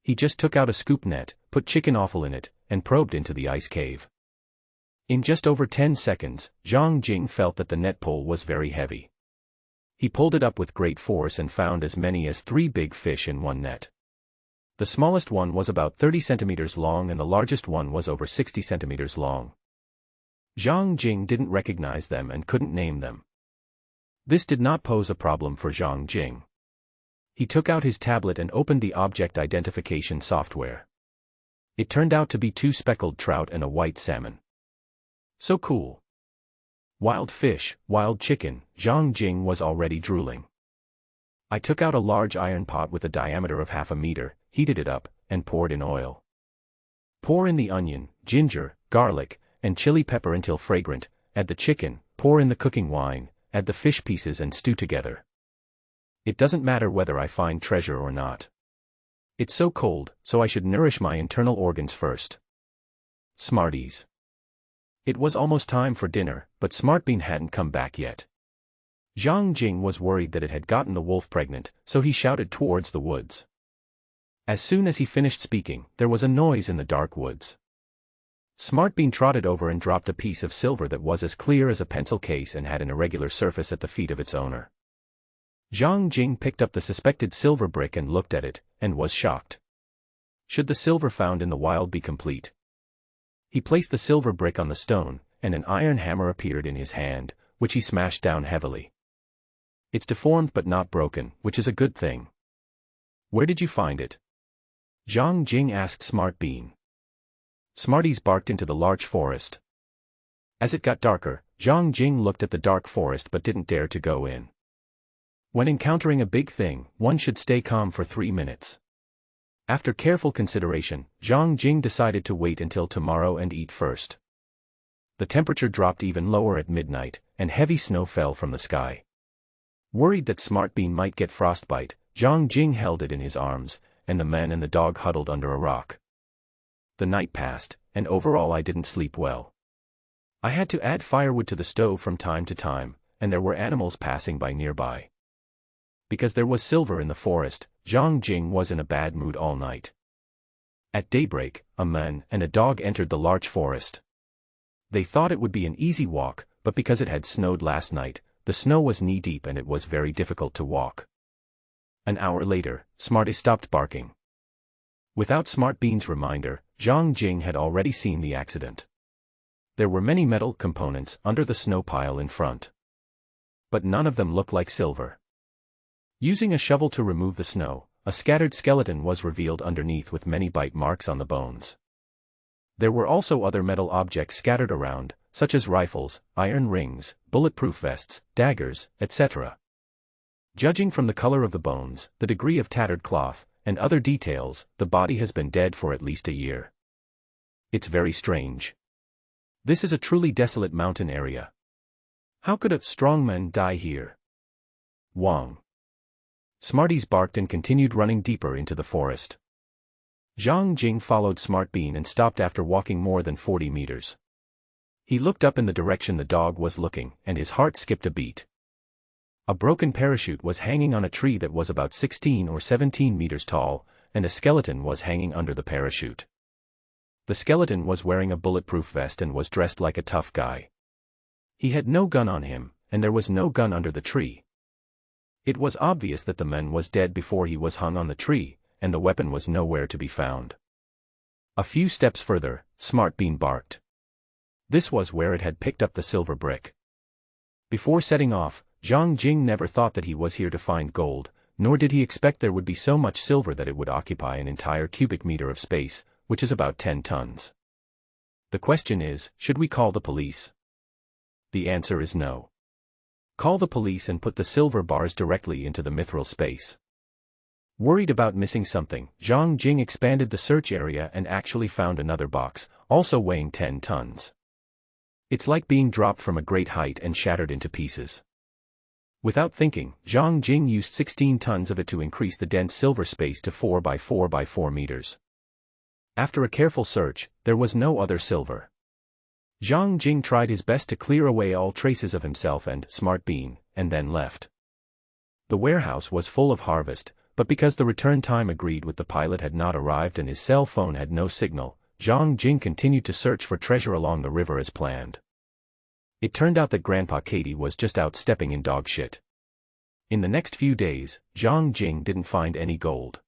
S1: He just took out a scoop net, put chicken offal in it, and probed into the ice cave. In just over 10 seconds, Zhang Jing felt that the net pole was very heavy. He pulled it up with great force and found as many as 3 big fish in one net. The smallest one was about 30 centimeters long and the largest one was over 60 centimeters long. Zhang Jing didn't recognize them and couldn't name them. This did not pose a problem for Zhang Jing. He took out his tablet and opened the object identification software. It turned out to be 2 speckled trout and a white salmon. So cool. Wild fish, wild chicken, Zhang Jing was already drooling. I took out a large iron pot with a diameter of half a meter, heated it up, and poured in oil. Pour in the onion, ginger, garlic, and chili pepper until fragrant, add the chicken, pour in the cooking wine, add the fish pieces and stew together. It doesn't matter whether I find treasure or not. It's so cold, so I should nourish my internal organs first. Smarties. It was almost time for dinner, but Smart Bean hadn't come back yet. Zhang Jing was worried that it had gotten the wolf pregnant, so he shouted towards the woods. As soon as he finished speaking, there was a noise in the dark woods. Smart Bean trotted over and dropped a piece of silver that was as clear as a pencil case and had an irregular surface at the feet of its owner. Zhang Jing picked up the suspected silver brick and looked at it, and was shocked. Should the silver found in the wild be complete? He placed the silver brick on the stone, and an iron hammer appeared in his hand, which he smashed down heavily. It's deformed but not broken, which is a good thing. Where did you find it? Zhang Jing asked Smart Bean. Smarties barked into the large forest. As it got darker, Zhang Jing looked at the dark forest but didn't dare to go in. When encountering a big thing, one should stay calm for 3 minutes. After careful consideration, Zhang Jing decided to wait until tomorrow and eat first. The temperature dropped even lower at midnight, and heavy snow fell from the sky. Worried that Smart Bean might get frostbite, Zhang Jing held it in his arms, and the man and the dog huddled under a rock. The night passed, and overall I didn't sleep well. I had to add firewood to the stove from time to time, and there were animals passing by nearby. Because there was silver in the forest, Zhang Jing was in a bad mood all night. At daybreak, a man and a dog entered the large forest. They thought it would be an easy walk, but because it had snowed last night, the snow was knee-deep and it was very difficult to walk. An hour later, Smarty stopped barking. Without Smart Bean's reminder, Zhang Jing had already seen the accident. There were many metal components under the snow pile in front. But none of them looked like silver. Using a shovel to remove the snow, a scattered skeleton was revealed underneath with many bite marks on the bones. There were also other metal objects scattered around, such as rifles, iron rings, bulletproof vests, daggers, etc. Judging from the color of the bones, the degree of tattered cloth, and other details, the body has been dead for at least a year. It's very strange. This is a truly desolate mountain area. How could a strong man die here? Wang. Smarties barked and continued running deeper into the forest. Zhang Jing followed Smart Bean and stopped after walking more than 40 meters. He looked up in the direction the dog was looking, and his heart skipped a beat. A broken parachute was hanging on a tree that was about 16 or 17 meters tall, and a skeleton was hanging under the parachute. The skeleton was wearing a bulletproof vest and was dressed like a tough guy. He had no gun on him, and there was no gun under the tree. It was obvious that the man was dead before he was hung on the tree, and the weapon was nowhere to be found. A few steps further, Smart Bean barked. This was where it had picked up the silver brick. Before setting off, Zhang Jing never thought that he was here to find gold, nor did he expect there would be so much silver that it would occupy an entire cubic meter of space, which is about 10 tons. The question is, should we call the police? The answer is no. Call the police and put the silver bars directly into the mithril space. Worried about missing something, Zhang Jing expanded the search area and actually found another box, also weighing 10 tons. It's like being dropped from a great height and shattered into pieces. Without thinking, Zhang Jing used 16 tons of it to increase the dense silver space to 4 by 4 by 4 meters. After a careful search, there was no other silver. Zhang Jing tried his best to clear away all traces of himself and Smart Bean, and then left. The warehouse was full of harvest, but because the return time agreed with the pilot had not arrived and his cell phone had no signal, Zhang Jing continued to search for treasure along the river as planned. It turned out that Grandpa Katie was just out stepping in dog shit. In the next few days, Zhang Jing didn't find any gold.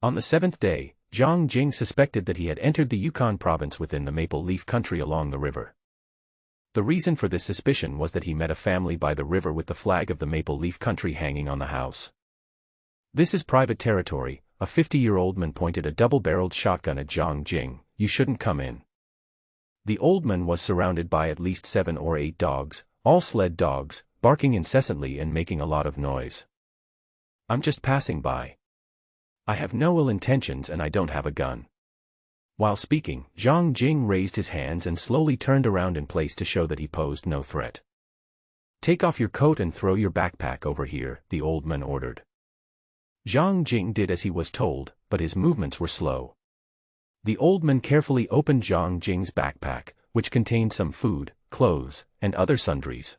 S1: On the 7th day, Zhang Jing suspected that he had entered the Yukon province within the maple leaf country along the river. The reason for this suspicion was that he met a family by the river with the flag of the maple leaf country hanging on the house. "This is private territory," a 50-year-old man pointed a double-barreled shotgun at Zhang Jing. "You shouldn't come in." The old man was surrounded by at least 7 or 8 dogs, all sled dogs, barking incessantly and making a lot of noise. "I'm just passing by. I have no ill intentions and I don't have a gun." While speaking, Zhang Jing raised his hands and slowly turned around in place to show that he posed no threat. "Take off your coat and throw your backpack over here," the old man ordered. Zhang Jing did as he was told, but his movements were slow. The old man carefully opened Zhang Jing's backpack, which contained some food, clothes, and other sundries.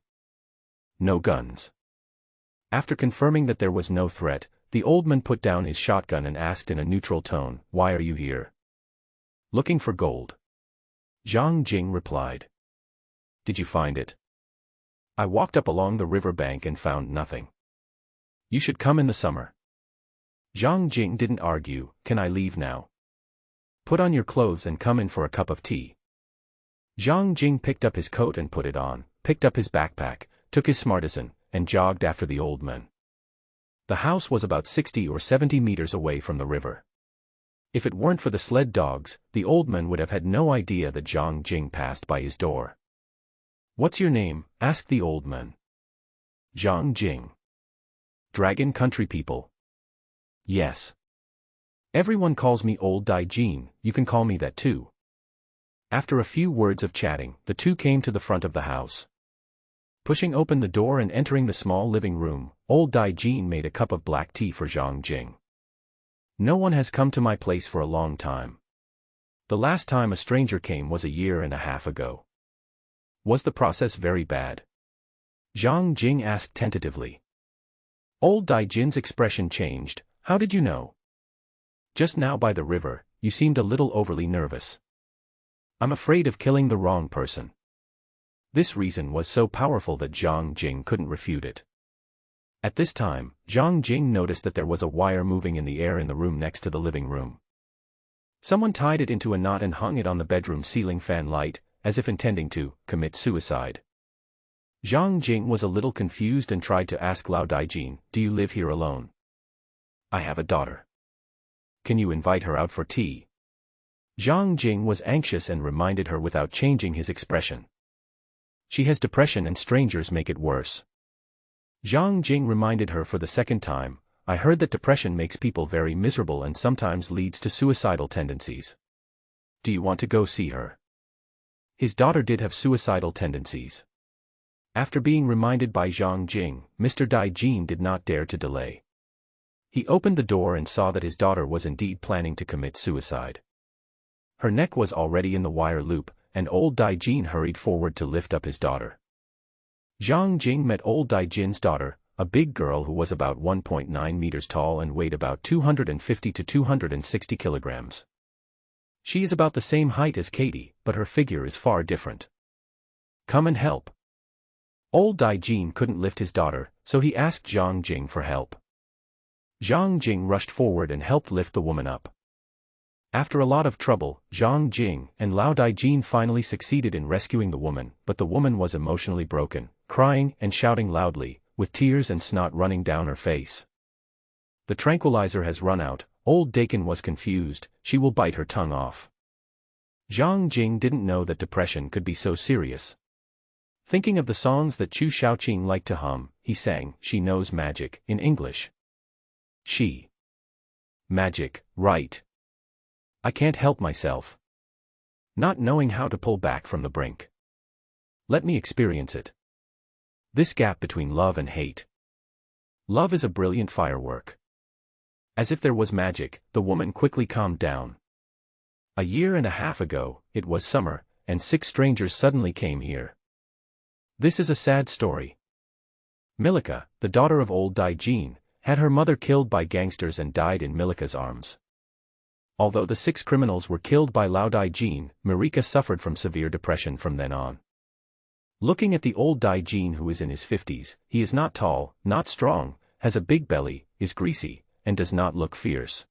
S1: No guns. After confirming that there was no threat, the old man put down his shotgun and asked in a neutral tone, "Why are you here?" "Looking for gold." Zhang Jing replied. "Did you find it?" "I walked up along the river bank and found nothing." "You should come in the summer." Zhang Jing didn't argue. "Can I leave now?" "Put on your clothes and come in for a cup of tea." Zhang Jing picked up his coat and put it on, picked up his backpack, took his smartisan, and jogged after the old man. The house was about 60 or 70 meters away from the river. If it weren't for the sled dogs, the old man would have had no idea that Zhang Jing passed by his door. "What's your name?" asked the old man. "Zhang Jing." "Dragon country people?" "Yes." "Everyone calls me Old Daijin, you can call me that too." After a few words of chatting, the two came to the front of the house. Pushing open the door and entering the small living room, Old Daijin made a cup of black tea for Zhang Jing. "No one has come to my place for a long time. The last time a stranger came was 1.5 years ago." "Was the process very bad?" Zhang Jing asked tentatively. Old Daijin's expression changed. "How did you know?" "Just now by the river, you seemed a little overly nervous." "I'm afraid of killing the wrong person." This reason was so powerful that Zhang Jing couldn't refute it. At this time, Zhang Jing noticed that there was a wire moving in the air in the room next to the living room. Someone tied it into a knot and hung it on the bedroom ceiling fan light, as if intending to commit suicide. Zhang Jing was a little confused and tried to ask Lao Daijin, "Do you live here alone?" "I have a daughter." "Can you invite her out for tea?" Zhang Jing was anxious and reminded her without changing his expression. "She has depression and strangers make it worse." Zhang Jing reminded her for the second time, "I heard that depression makes people very miserable and sometimes leads to suicidal tendencies. Do you want to go see her?" His daughter did have suicidal tendencies. After being reminded by Zhang Jing, Mr. Daijin did not dare to delay. He opened the door and saw that his daughter was indeed planning to commit suicide. Her neck was already in the wire loop, and old Jin hurried forward to lift up his daughter. Zhang Jing met old Jin's daughter, a big girl who was about 1.9 meters tall and weighed about 250 to 260 kilograms. She is about the same height as Katie, but her figure is far different. Come and help. Old Jin couldn't lift his daughter, so he asked Zhang Jing for help. Zhang Jing rushed forward and helped lift the woman up. After a lot of trouble, Zhang Jing and Lao Daijin finally succeeded in rescuing the woman, but the woman was emotionally broken, crying and shouting loudly, with tears and snot running down her face. The tranquilizer has run out. Old Dakin was confused, she will bite her tongue off. Zhang Jing didn't know that depression could be so serious. Thinking of the songs that Chu Shaoqing liked to hum, he sang, "She Knows Magic," in English. She. Magic, right. I can't help myself. Not knowing how to pull back from the brink. Let me experience it. This gap between love and hate. Love is a brilliant firework. As if there was magic, the woman quickly calmed down. A year and a half ago, it was summer, and 6 strangers suddenly came here. This is a sad story. Milika, the daughter of old Jin, had her mother killed by gangsters and died in Milika's arms. Although the 6 criminals were killed by Lao Jin, Marika suffered from severe depression from then on. Looking at the old Jin, who is in his 50s, he is not tall, not strong, has a big belly, is greasy, and does not look fierce.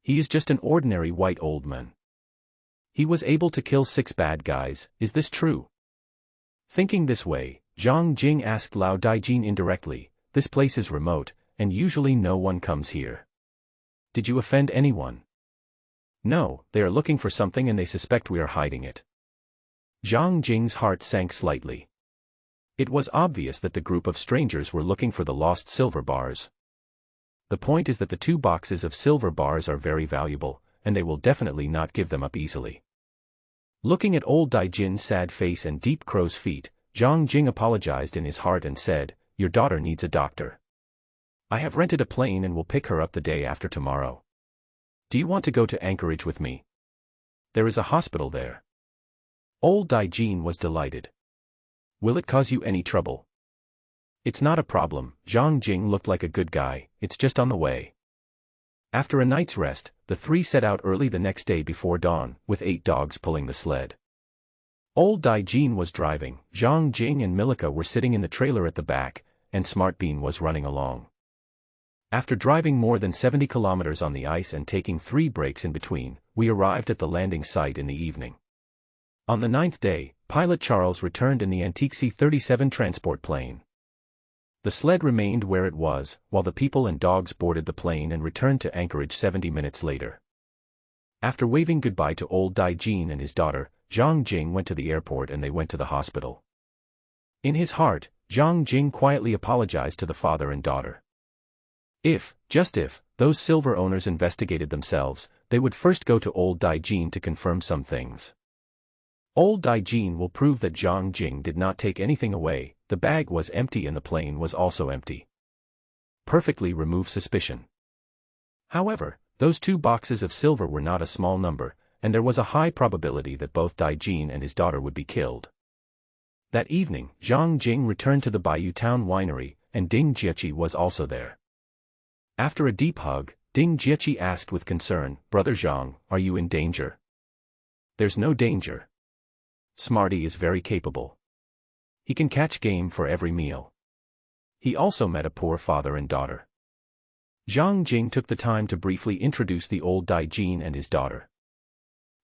S1: He is just an ordinary white old man. He was able to kill 6 bad guys, is this true? Thinking this way, Zhang Jing asked Lao Daijin indirectly, "This place is remote, and usually no one comes here. Did you offend anyone?" "No, they are looking for something and they suspect we are hiding it." Zhang Jing's heart sank slightly. It was obvious that the group of strangers were looking for the lost silver bars. The point is that the 2 boxes of silver bars are very valuable, and they will definitely not give them up easily. Looking at old Jin's sad face and deep crow's feet, Zhang Jing apologized in his heart and said, "Your daughter needs a doctor. I have rented a plane and will pick her up the day after tomorrow. Do you want to go to Anchorage with me? There is a hospital there." Old Jin was delighted. "Will it cause you any trouble?" "It's not a problem," Zhang Jing looked like a good guy, "it's just on the way." After a night's rest, the 3 set out early the next day before dawn, with 8 dogs pulling the sled. Old Jin was driving, Zhang Jing and Milika were sitting in the trailer at the back, and Smartbean was running along. After driving more than 70 kilometers on the ice and taking 3 breaks in between, we arrived at the landing site in the evening. On the 9th day, pilot Charles returned in the antique C-37 transport plane. The sled remained where it was, while the people and dogs boarded the plane and returned to Anchorage 70 minutes later. After waving goodbye to old Jin and his daughter, Zhang Jing went to the airport and they went to the hospital. In his heart, Zhang Jing quietly apologized to the father and daughter. Just if, those silver owners investigated themselves, they would first go to old Jin to confirm some things. Old Jin will prove that Zhang Jing did not take anything away, the bag was empty and the plane was also empty. Perfectly remove suspicion. However, those 2 boxes of silver were not a small number, and there was a high probability that both Jin and his daughter would be killed. That evening, Zhang Jing returned to the Bayou Town winery, and Ding Jieqi was also there. After a deep hug, Ding Jieqi asked with concern, "Brother Zhang, are you in danger?" "There's no danger. Smarty is very capable. He can catch game for every meal. He also met a poor father and daughter." Zhang Jing took the time to briefly introduce the old Jin and his daughter.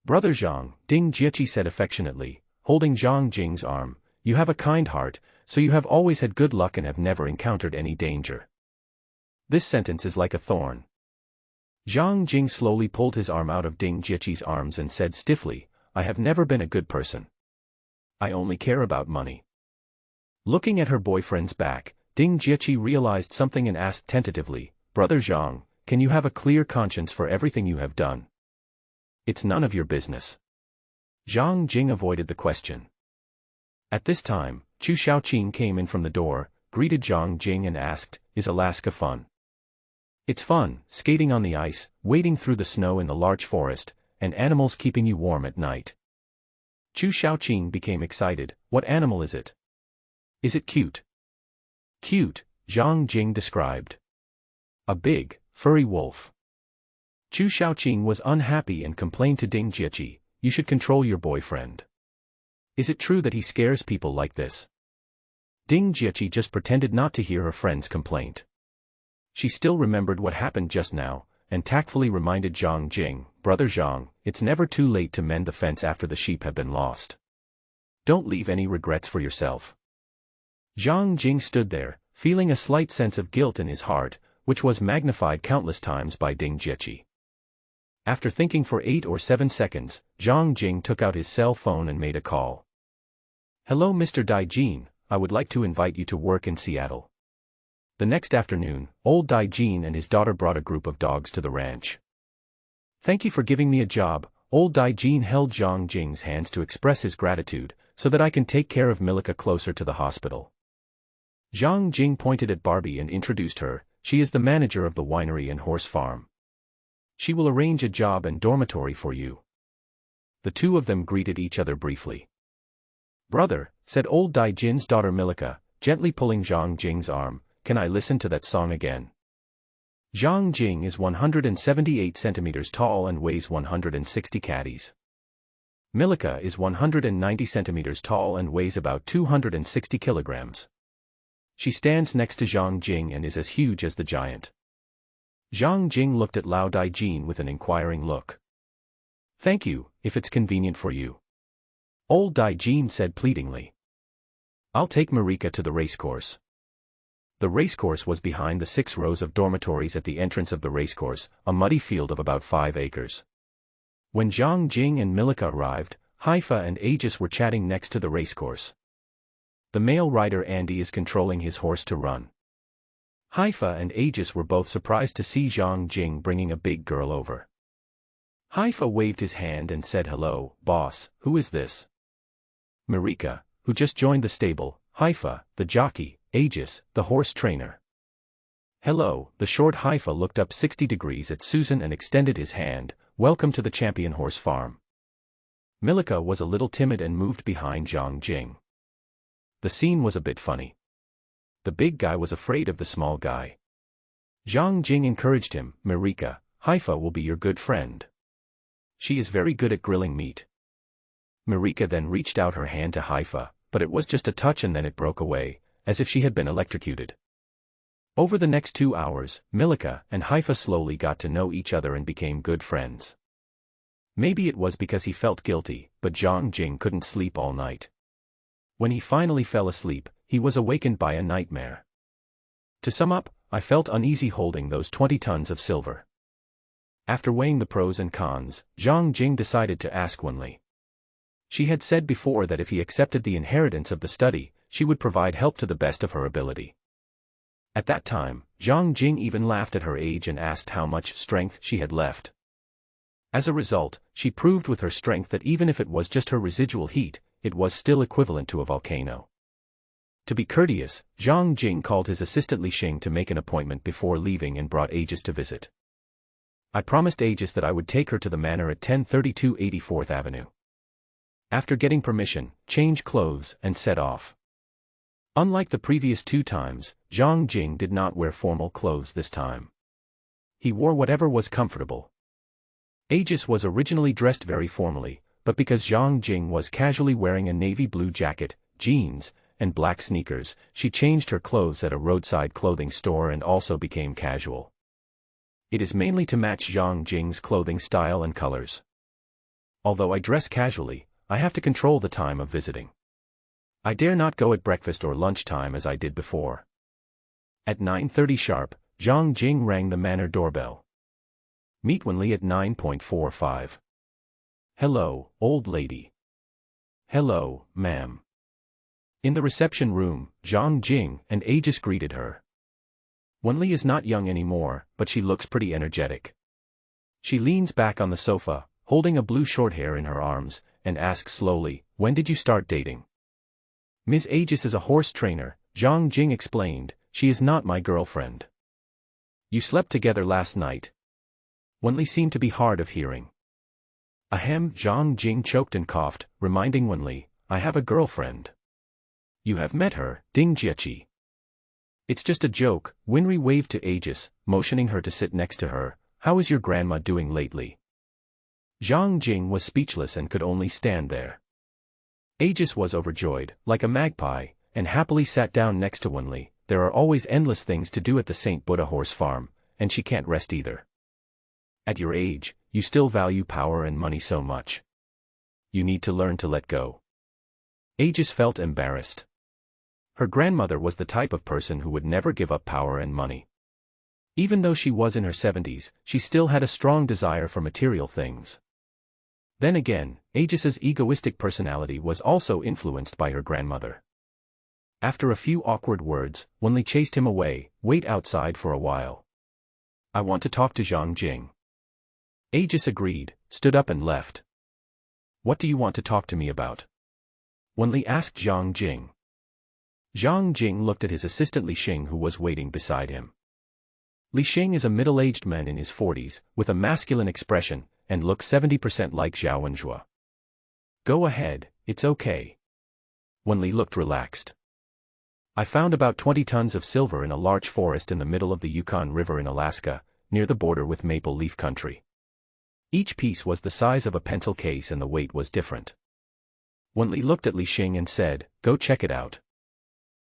S1: "Brother Zhang," Ding Jieqi said affectionately, holding Zhang Jing's arm, "you have a kind heart, so you have always had good luck and have never encountered any danger." This sentence is like a thorn. Zhang Jing slowly pulled his arm out of Ding Jieqi's arms and said stiffly, "I have never been a good person. I only care about money." Looking at her boyfriend's back, Ding Jieqi realized something and asked tentatively, "Brother Zhang, can you have a clear conscience for everything you have done?" "It's none of your business." Zhang Jing avoided the question. At this time, Chu Shaoqing came in from the door, greeted Zhang Jing and asked, "Is Alaska fun?" It's fun, skating on the ice, wading through the snow in the larch forest, and animals keeping you warm at night. Chu Xiaoqing became excited. What animal is it? Is it cute? Cute, Zhang Jing described. A big, furry wolf. Chu Xiaoqing was unhappy and complained to Ding Jieqi, you should control your boyfriend. Is it true that he scares people like this? Ding Jieqi just pretended not to hear her friend's complaint. She still remembered what happened just now, and tactfully reminded Zhang Jing, Brother Zhang, it's never too late to mend the fence after the sheep have been lost. Don't leave any regrets for yourself. Zhang Jing stood there, feeling a slight sense of guilt in his heart, which was magnified countless times by Ding Jieqi. After thinking for 8 or 7 seconds, Zhang Jing took out his cell phone and made a call. Hello Mr. Daijin, I would like to invite you to work in Seattle. The next afternoon, old Daijin and his daughter brought a group of dogs to the ranch. Thank you for giving me a job. Old Daijin held Zhang Jing's hands to express his gratitude, so that I can take care of Milika closer to the hospital. Zhang Jing pointed at Barbie and introduced her. She is the manager of the winery and horse farm. She will arrange a job and dormitory for you. The two of them greeted each other briefly. Brother, said old Daijin's daughter Milika, gently pulling Zhang Jing's arm, can I listen to that song again? Zhang Jing is 178 centimeters tall and weighs 160 caddies. Milika is 190 centimeters tall and weighs about 260 kilograms. She stands next to Zhang Jing and is as huge as the giant. Zhang Jing looked at Lao Daijin with an inquiring look. Thank you, if it's convenient for you. Old Daijin said pleadingly. I'll take Marika to the racecourse. The racecourse was behind the 6 rows of dormitories at the entrance of the racecourse, a muddy field of about 5 acres. When Zhang Jing and Milika arrived, Haifa and Aegis were chatting next to the racecourse. The male rider Andy is controlling his horse to run. Haifa and Aegis were both surprised to see Zhang Jing bringing a big girl over. Haifa waved his hand and said hello, boss, who is this? Marika, who just joined the stable, Haifa, the jockey, Aegis, the horse trainer. Hello, the short Haifa looked up 60 degrees at Susan and extended his hand, welcome to the champion horse farm. Milika was a little timid and moved behind Zhang Jing. The scene was a bit funny. The big guy was afraid of the small guy. Zhang Jing encouraged him, Marika, Haifa will be your good friend. She is very good at grilling meat. Marika then reached out her hand to Haifa, but it was just a touch and then it broke away, as if she had been electrocuted. Over the next 2 hours, Milika and Haifa slowly got to know each other and became good friends. Maybe it was because he felt guilty, but Zhang Jing couldn't sleep all night. When he finally fell asleep, he was awakened by a nightmare. To sum up, I felt uneasy holding those 20 tons of silver. After weighing the pros and cons, Zhang Jing decided to ask Wenli. She had said before that if he accepted the inheritance of the study, she would provide help to the best of her ability. At that time, Zhang Jing even laughed at her age and asked how much strength she had left. As a result, she proved with her strength that even if it was just her residual heat, it was still equivalent to a volcano. To be courteous, Zhang Jing called his assistant Li Xing to make an appointment before leaving and brought Aegis to visit. I promised Aegis that I would take her to the manor at 1032 84th Avenue. After getting permission, change clothes and set off. Unlike the previous 2 times, Zhang Jing did not wear formal clothes this time. He wore whatever was comfortable. Aegis was originally dressed very formally, but because Zhang Jing was casually wearing a navy blue jacket, jeans, and black sneakers, she changed her clothes at a roadside clothing store and also became casual. It is mainly to match Zhang Jing's clothing style and colors. Although I dress casually, I have to control the time of visiting. I dare not go at breakfast or lunchtime as I did before. At 9:30 sharp, Zhang Jing rang the manor doorbell. Meet Wenli at 9:45. Hello, old lady. Hello, ma'am. In the reception room, Zhang Jing and Aegis greeted her. Wenli is not young anymore, but she looks pretty energetic. She leans back on the sofa, holding a blue short hair in her arms, and asks slowly, when did you start dating? Ms. Aegis is a horse trainer, Zhang Jing explained, she is not my girlfriend. You slept together last night. Wenli seemed to be hard of hearing. Ahem, Zhang Jing choked and coughed, reminding Wenli, I have a girlfriend. You have met her, Ding Jieqi. It's just a joke, Winry waved to Aegis, motioning her to sit next to her. How is your grandma doing lately? Zhang Jing was speechless and could only stand there. Aegis was overjoyed, like a magpie, and happily sat down next to Wenli. There are always endless things to do at the St. Buddha horse farm, and she can't rest either. At your age, you still value power and money so much. You need to learn to let go. Aegis felt embarrassed. Her grandmother was the type of person who would never give up power and money. Even though she was in her 70s, she still had a strong desire for material things. Then again, Aegis's egoistic personality was also influenced by her grandmother. After a few awkward words, Wenli chased him away. Wait outside for a while. I want to talk to Zhang Jing. Aegis agreed, stood up and left. What do you want to talk to me about? Wenli asked Zhang Jing. Zhang Jing looked at his assistant Li Xing who was waiting beside him. Li Xing is a middle-aged man in his 40s, with a masculine expression, and looks 70% like Zhao Wenjue. Go ahead, it's okay. Wenli looked relaxed. I found about 20 tons of silver in a large forest in the middle of the Yukon River in Alaska, near the border with Maple Leaf Country. Each piece was the size of a pencil case and the weight was different. Wenli looked at Li Xing and said, go check it out.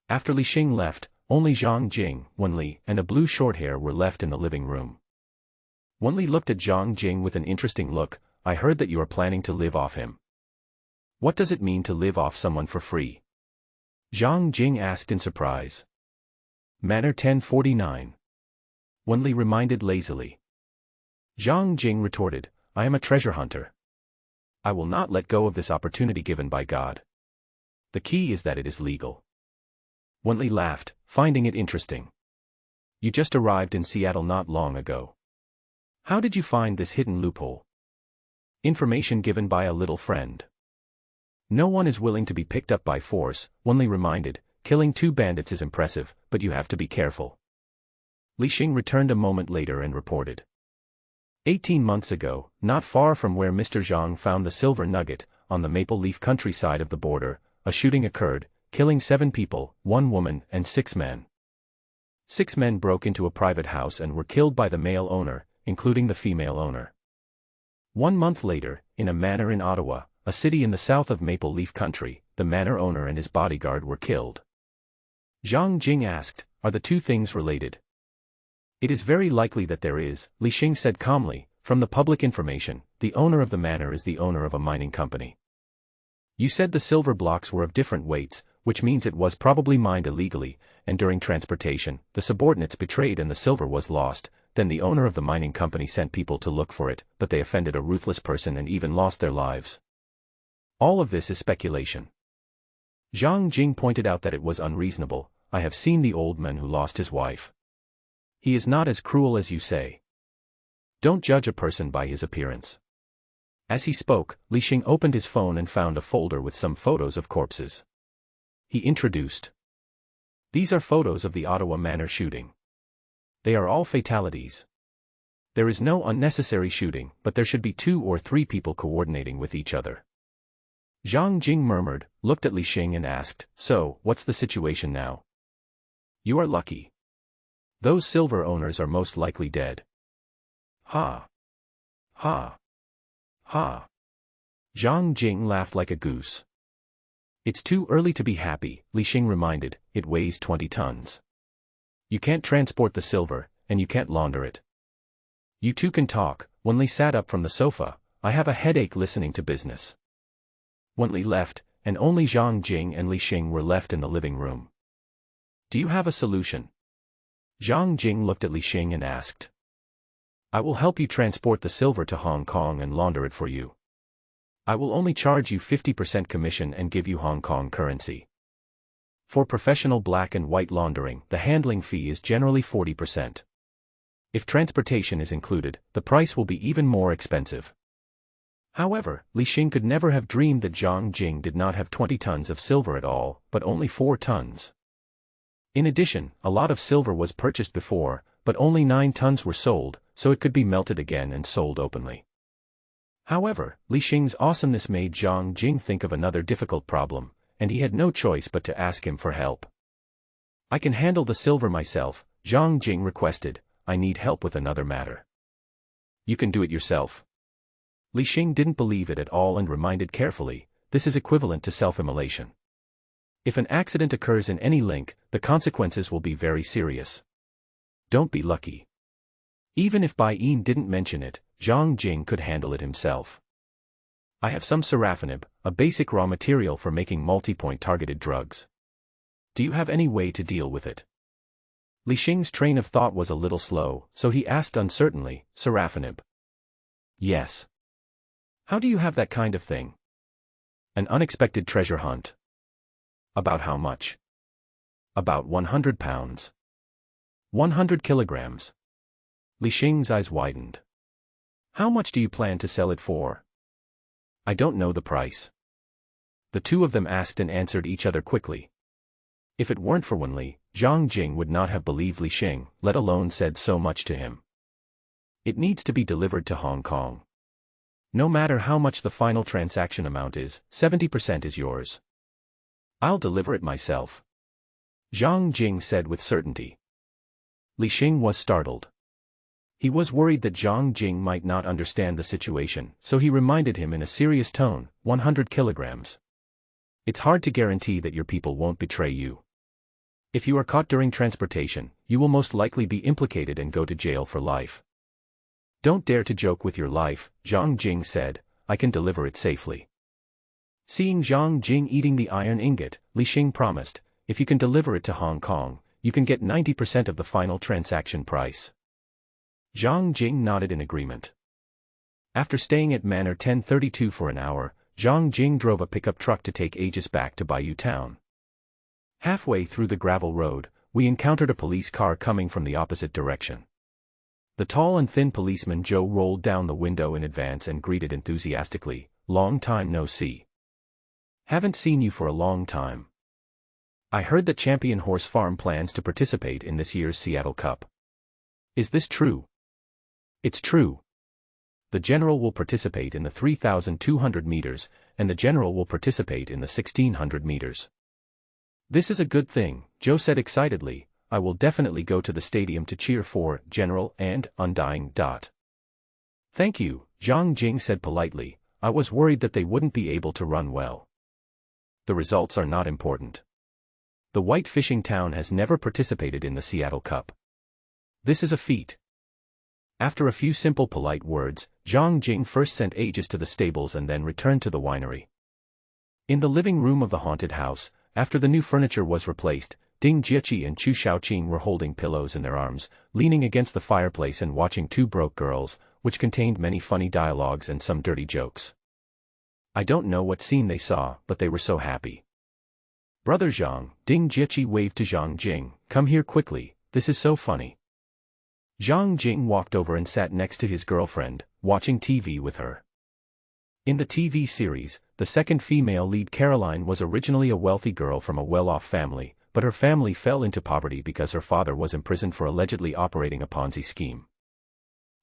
S1: After Li Xing left, only Zhang Jing, Wenli, and a blue shorthair were left in the living room. Wenli looked at Zhang Jing with an interesting look. I heard that you are planning to live off him. What does it mean to live off someone for free? Zhang Jing asked in surprise. Manner 1049. Wenli reminded lazily. Zhang Jing retorted, I am a treasure hunter. I will not let go of this opportunity given by God. The key is that it is legal. Wenli laughed, finding it interesting. You just arrived in Seattle not long ago. How did you find this hidden loophole? Information given by a little friend. No one is willing to be picked up by force, Wenli reminded. Killing 2 bandits is impressive, but you have to be careful. Li Xing returned a moment later and reported. 18 months ago, not far from where Mr. Zhang found the silver nugget, on the Maple Leaf countryside of the border, a shooting occurred, killing 7 people, 1 woman and 6 men. 6 men broke into a private house and were killed by the male owner, including the female owner. 1 month later, in a manor in Ottawa, a city in the south of Maple Leaf Country, the manor owner and his bodyguard were killed. Zhang Jing asked, are the 2 things related? It is very likely that there is, Li Xing said calmly. From the public information, the owner of the manor is the owner of a mining company. You said the silver blocks were of different weights, which means it was probably mined illegally, and during transportation, the subordinates betrayed and the silver was lost. Then the owner of the mining company sent people to look for it, but they offended a ruthless person and even lost their lives. All of this is speculation. Zhang Jing pointed out that it was unreasonable. I have seen the old man who lost his wife. He is not as cruel as you say. Don't judge a person by his appearance. As he spoke, Li Xing opened his phone and found a folder with some photos of corpses. He introduced. These are photos of the Ottawa Manor shooting. They are all fatalities. There is no unnecessary shooting, but there should be 2 or 3 people coordinating with each other. Zhang Jing murmured, looked at Li Xing and asked, so, what's the situation now? You are lucky. Those silver owners are most likely dead. Ha. Ha. Ha. Zhang Jing laughed like a goose. It's too early to be happy, Li Xing reminded, it weighs 20 tons. You can't transport the silver, and you can't launder it. You 2 can talk. Wenli sat up from the sofa. I have a headache listening to business. Wenli left, and only Zhang Jing and Li Xing were left in the living room. Do you have a solution? Zhang Jing looked at Li Xing and asked. I will help you transport the silver to Hong Kong and launder it for you. I will only charge you 50% commission and give you Hong Kong currency. For professional black and white laundering, the handling fee is generally 40%. If transportation is included, the price will be even more expensive. However, Li Xing could never have dreamed that Zhang Jing did not have 20 tons of silver at all, but only 4 tons. In addition, a lot of silver was purchased before, but only 9 tons were sold, so it could be melted again and sold openly. However, Li Xing's awesomeness made Zhang Jing think of another difficult problem, and he had no choice but to ask him for help. "I can handle the silver myself," Zhang Jing requested. "I need help with another matter." "You can do it yourself." Li Xing didn't believe it at all and reminded carefully, "This is equivalent to self-immolation. If an accident occurs in any link, the consequences will be very serious. Don't be lucky." Even if Bai Yin didn't mention it, Zhang Jing could handle it himself. "I have some serafinib, a basic raw material for making multi-point targeted drugs. Do you have any way to deal with it?" Li Xing's train of thought was a little slow, so he asked uncertainly, "Serafinib?" "Yes." "How do you have that kind of thing?" "An unexpected treasure hunt." "About how much?" "About 100 pounds. 100 kilograms. Li Xing's eyes widened. "How much do you plan to sell it for?" "I don't know the price." The two of them asked and answered each other quickly. If it weren't for Wenli, Zhang Jing would not have believed Li Xing, let alone said so much to him. "It needs to be delivered to Hong Kong. No matter how much the final transaction amount is, 70% is yours." "I'll deliver it myself," Zhang Jing said with certainty. Li Xing was startled. He was worried that Zhang Jing might not understand the situation, so he reminded him in a serious tone, 100 kilograms. "It's hard to guarantee that your people won't betray you. If you are caught during transportation, you will most likely be implicated and go to jail for life." "Don't dare to joke with your life," Zhang Jing said. "I can deliver it safely." Seeing Zhang Jing eating the iron ingot, Li Xing promised, "If you can deliver it to Hong Kong, you can get 90% of the final transaction price." Zhang Jing nodded in agreement. After staying at Manor 1032 for an hour, Zhang Jing drove a pickup truck to take Aegis back to Bayou Town. Halfway through the gravel road, we encountered a police car coming from the opposite direction. The tall and thin policeman Joe rolled down the window in advance and greeted enthusiastically, "Long time no see. Haven't seen you for a long time. I heard that Champion Horse Farm plans to participate in this year's Seattle Cup. Is this true?" "It's true. The General will participate in the 3,200 meters, and the General will participate in the 1,600 meters. This is a good thing," Joe said excitedly. "I will definitely go to the stadium to cheer for General and Undying. Thank you," Zhang Jing said politely. "I was worried that they wouldn't be able to run well. The results are not important. The white fishing town has never participated in the Seattle Cup. This is a feat." After a few simple polite words, Zhang Jing first sent Aegis to the stables and then returned to the winery. In the living room of the haunted house, after the new furniture was replaced, Ding Jieqi and Chu Shaoqing were holding pillows in their arms, leaning against the fireplace and watching Two Broke Girls, which contained many funny dialogues and some dirty jokes. I don't know what scene they saw, but they were so happy. "Brother Zhang," Ding Jieqi waved to Zhang Jing, "come here quickly, this is so funny." Zhang Jing walked over and sat next to his girlfriend, watching TV with her. In the TV series, the second female lead Caroline was originally a wealthy girl from a well-off family, but her family fell into poverty because her father was imprisoned for allegedly operating a Ponzi scheme.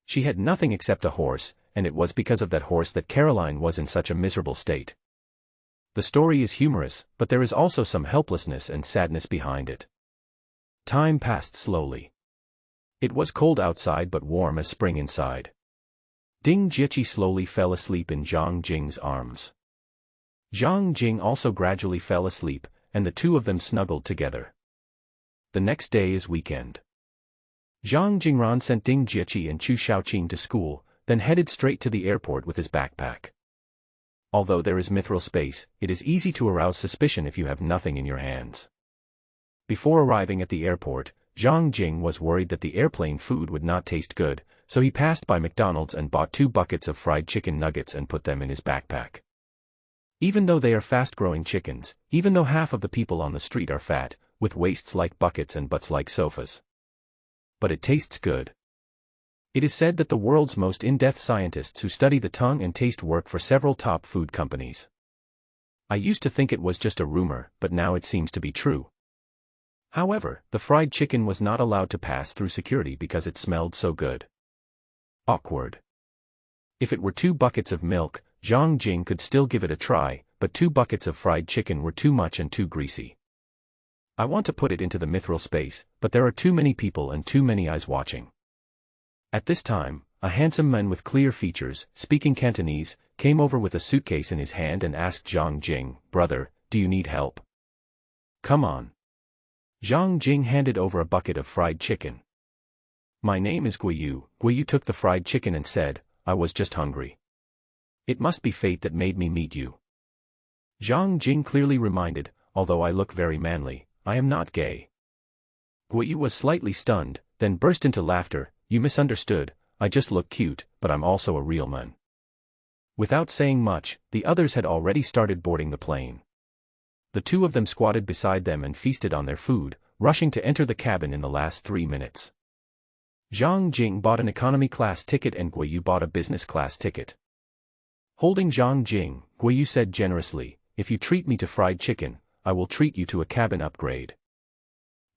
S1: She had nothing except a horse, and it was because of that horse that Caroline was in such a miserable state. The story is humorous, but there is also some helplessness and sadness behind it. Time passed slowly. It was cold outside but warm as spring inside. Ding Jieqi slowly fell asleep in Zhang Jing's arms. Zhang Jing also gradually fell asleep, and the two of them snuggled together. The next day is weekend. Zhang Jingran sent Ding Jieqi and Chu Shaoqing to school, then headed straight to the airport with his backpack. Although there is mithril space, it is easy to arouse suspicion if you have nothing in your hands. Before arriving at the airport, Zhang Jing was worried that the airplane food would not taste good, so he passed by McDonald's and bought 2 buckets of fried chicken nuggets and put them in his backpack. Even though they are fast-growing chickens, even though half of the people on the street are fat, with waists like buckets and butts like sofas. But it tastes good. It is said that the world's most in-depth scientists who study the tongue and taste work for several top food companies. I used to think it was just a rumor, but now it seems to be true. However, the fried chicken was not allowed to pass through security because it smelled so good. Awkward. If it were 2 buckets of milk, Zhang Jing could still give it a try, but 2 buckets of fried chicken were too much and too greasy. I want to put it into the mithril space, but there are too many people and too many eyes watching. At this time, a handsome man with clear features, speaking Cantonese, came over with a suitcase in his hand and asked Zhang Jing, "Brother, do you need help? Come on." Zhang Jing handed over a bucket of fried chicken. "My name is Guiyu." Guiyu took the fried chicken and said, "I was just hungry. It must be fate that made me meet you." Zhang Jing clearly reminded, "Although I look very manly, I am not gay." Guiyu was slightly stunned, then burst into laughter. "You misunderstood, I just look cute, but I'm also a real man." Without saying much, the others had already started boarding the plane. The 2 of them squatted beside them and feasted on their food, rushing to enter the cabin in the last 3 minutes. Zhang Jing bought an economy class ticket and Guiyu bought a business class ticket. Holding Zhang Jing, Guiyu said generously, "If you treat me to fried chicken, I will treat you to a cabin upgrade."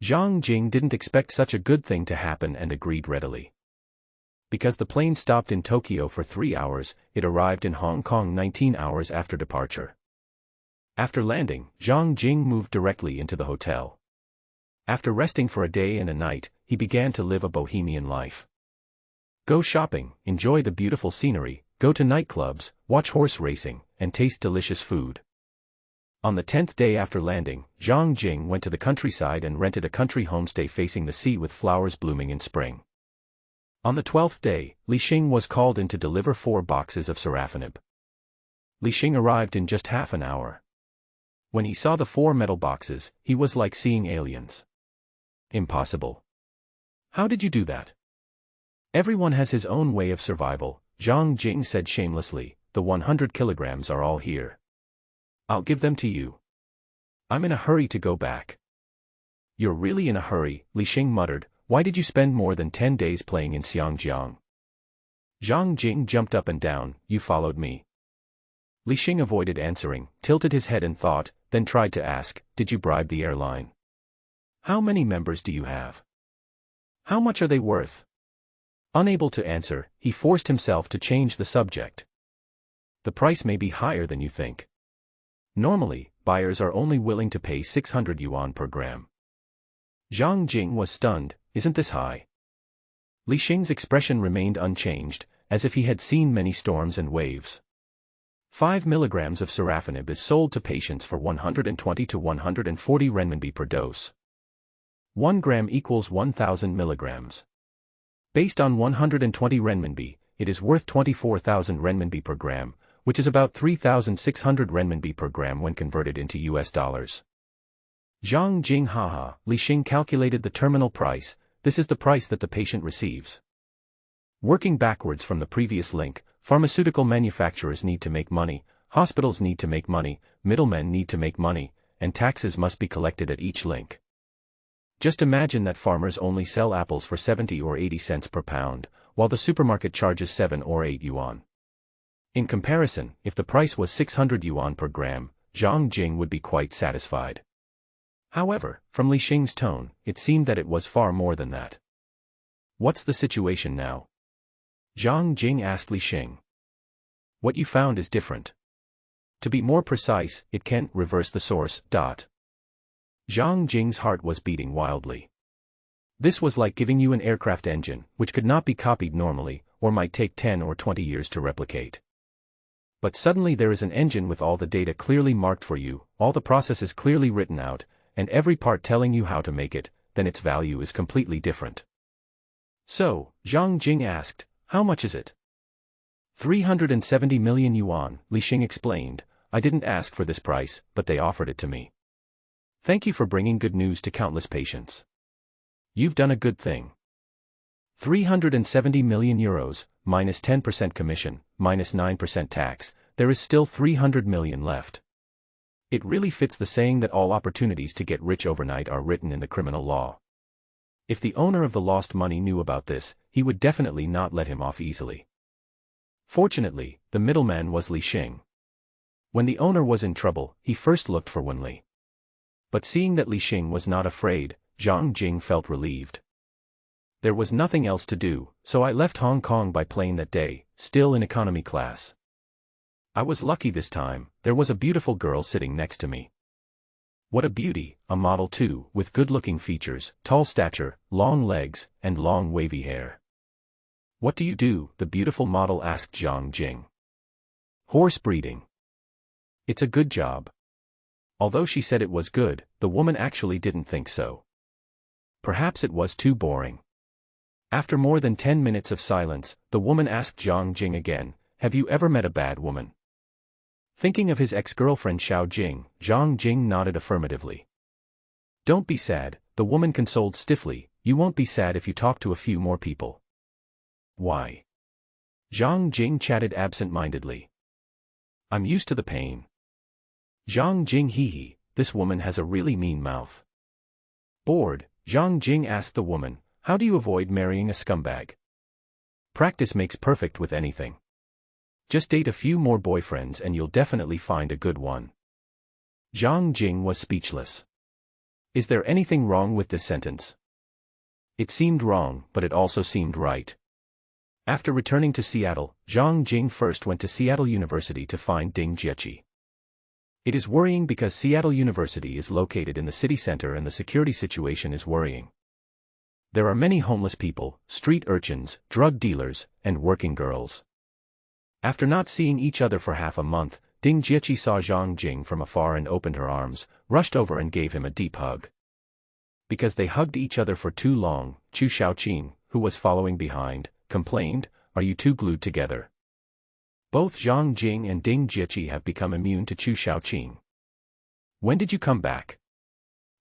S1: Zhang Jing didn't expect such a good thing to happen and agreed readily. Because the plane stopped in Tokyo for 3 hours, it arrived in Hong Kong 19 hours after departure. After landing, Zhang Jing moved directly into the hotel. After resting for a day and a night, he began to live a bohemian life. Go shopping, enjoy the beautiful scenery, go to nightclubs, watch horse racing, and taste delicious food. On the 10th day after landing, Zhang Jing went to the countryside and rented a country homestay facing the sea with flowers blooming in spring. On the 12th day, Li Xing was called in to deliver 4 boxes of serafinib. Li Xing arrived in just half an hour. When he saw the 4 metal boxes, he was like seeing aliens. "Impossible. How did you do that?" "Everyone has his own way of survival," Zhang Jing said shamelessly. "The 100 kilograms are all here. I'll give them to you. I'm in a hurry to go back." "You're really in a hurry," Li Xing muttered. "Why did you spend more than 10 days playing in Xiangjiang?" Zhang Jing jumped up and down. "You followed me." Li Xing avoided answering, tilted his head and thought, then tried to ask, "Did you bribe the airline? How many members do you have? How much are they worth?" Unable to answer, he forced himself to change the subject. "The price may be higher than you think. Normally, buyers are only willing to pay 600 yuan per gram." Zhang Jing was stunned. "Isn't this high?" Li Xing's expression remained unchanged, as if he had seen many storms and waves. 5 milligrams of serafinib is sold to patients for 120 to 140 renminbi per dose. 1 gram equals 1,000 milligrams. Based on 120 renminbi, it is worth 24,000 renminbi per gram, which is about 3,600 renminbi per gram when converted into US dollars. Zhang Jing haha, Li Xing calculated the terminal price. This is the price that the patient receives. Working backwards from the previous link, pharmaceutical manufacturers need to make money, hospitals need to make money, middlemen need to make money, and taxes must be collected at each link. Just imagine that farmers only sell apples for 70 or 80 cents per pound, while the supermarket charges 7 or 8 yuan. In comparison, if the price was 600 yuan per gram, Zhang Jing would be quite satisfied. However, from Li Xing's tone, it seemed that it was far more than that. "What's the situation now?" Zhang Jing asked Li Xing. "What you found is different. To be more precise, it can't reverse the source. Zhang Jing's heart was beating wildly. This was like giving you an aircraft engine, which could not be copied normally, or might take 10 or 20 years to replicate. But suddenly there is an engine with all the data clearly marked for you, all the processes clearly written out, and every part telling you how to make it, then its value is completely different." "So," Zhang Jing asked, "how much is it?" 370 million yuan, Li Xing explained. "I didn't ask for this price, but they offered it to me. Thank you for bringing good news to countless patients. You've done a good thing. 370 million euros, minus 10% commission, minus 9% tax, there is still 300 million left. It really fits the saying that all opportunities to get rich overnight are written in the criminal law. If the owner of the lost money knew about this, he would definitely not let him off easily." Fortunately, the middleman was Li Xing. When the owner was in trouble, he first looked for Wen Li. But seeing that Li Xing was not afraid, Zhang Jing felt relieved. There was nothing else to do, so I left Hong Kong by plane that day, still in economy class. I was lucky this time, there was a beautiful girl sitting next to me. What a beauty, a model too, with good-looking features, tall stature, long legs, and long wavy hair. What do you do? The beautiful model asked Zhang Jing. Horse breeding. It's a good job. Although she said it was good, the woman actually didn't think so. Perhaps it was too boring. After more than 10 minutes of silence, the woman asked Zhang Jing again, "Have you ever met a bad woman?" Thinking of his ex-girlfriend Xiao Jing, Zhang Jing nodded affirmatively. "Don't be sad," the woman consoled stiffly, "you won't be sad if you talk to a few more people." "Why?" Zhang Jing chatted absent-mindedly. "I'm used to the pain." Zhang Jing hee, this woman has a really mean mouth. Bored, Zhang Jing asked the woman, "How do you avoid marrying a scumbag?" "Practice makes perfect with anything. Just date a few more boyfriends and you'll definitely find a good one." Zhang Jing was speechless. Is there anything wrong with this sentence? It seemed wrong, but it also seemed right. After returning to Seattle, Zhang Jing first went to Seattle University to find Ding Jieqi. It is worrying because Seattle University is located in the city center and the security situation is worrying. There are many homeless people, street urchins, drug dealers, and working girls. After not seeing each other for half a month, Ding Jieqi saw Zhang Jing from afar and opened her arms, rushed over and gave him a deep hug. Because they hugged each other for too long, Chu Xiaoqing, who was following behind, complained, "Are you two glued together?" Both Zhang Jing and Ding Jieqi have become immune to Chu Xiaoqing. "When did you come back?"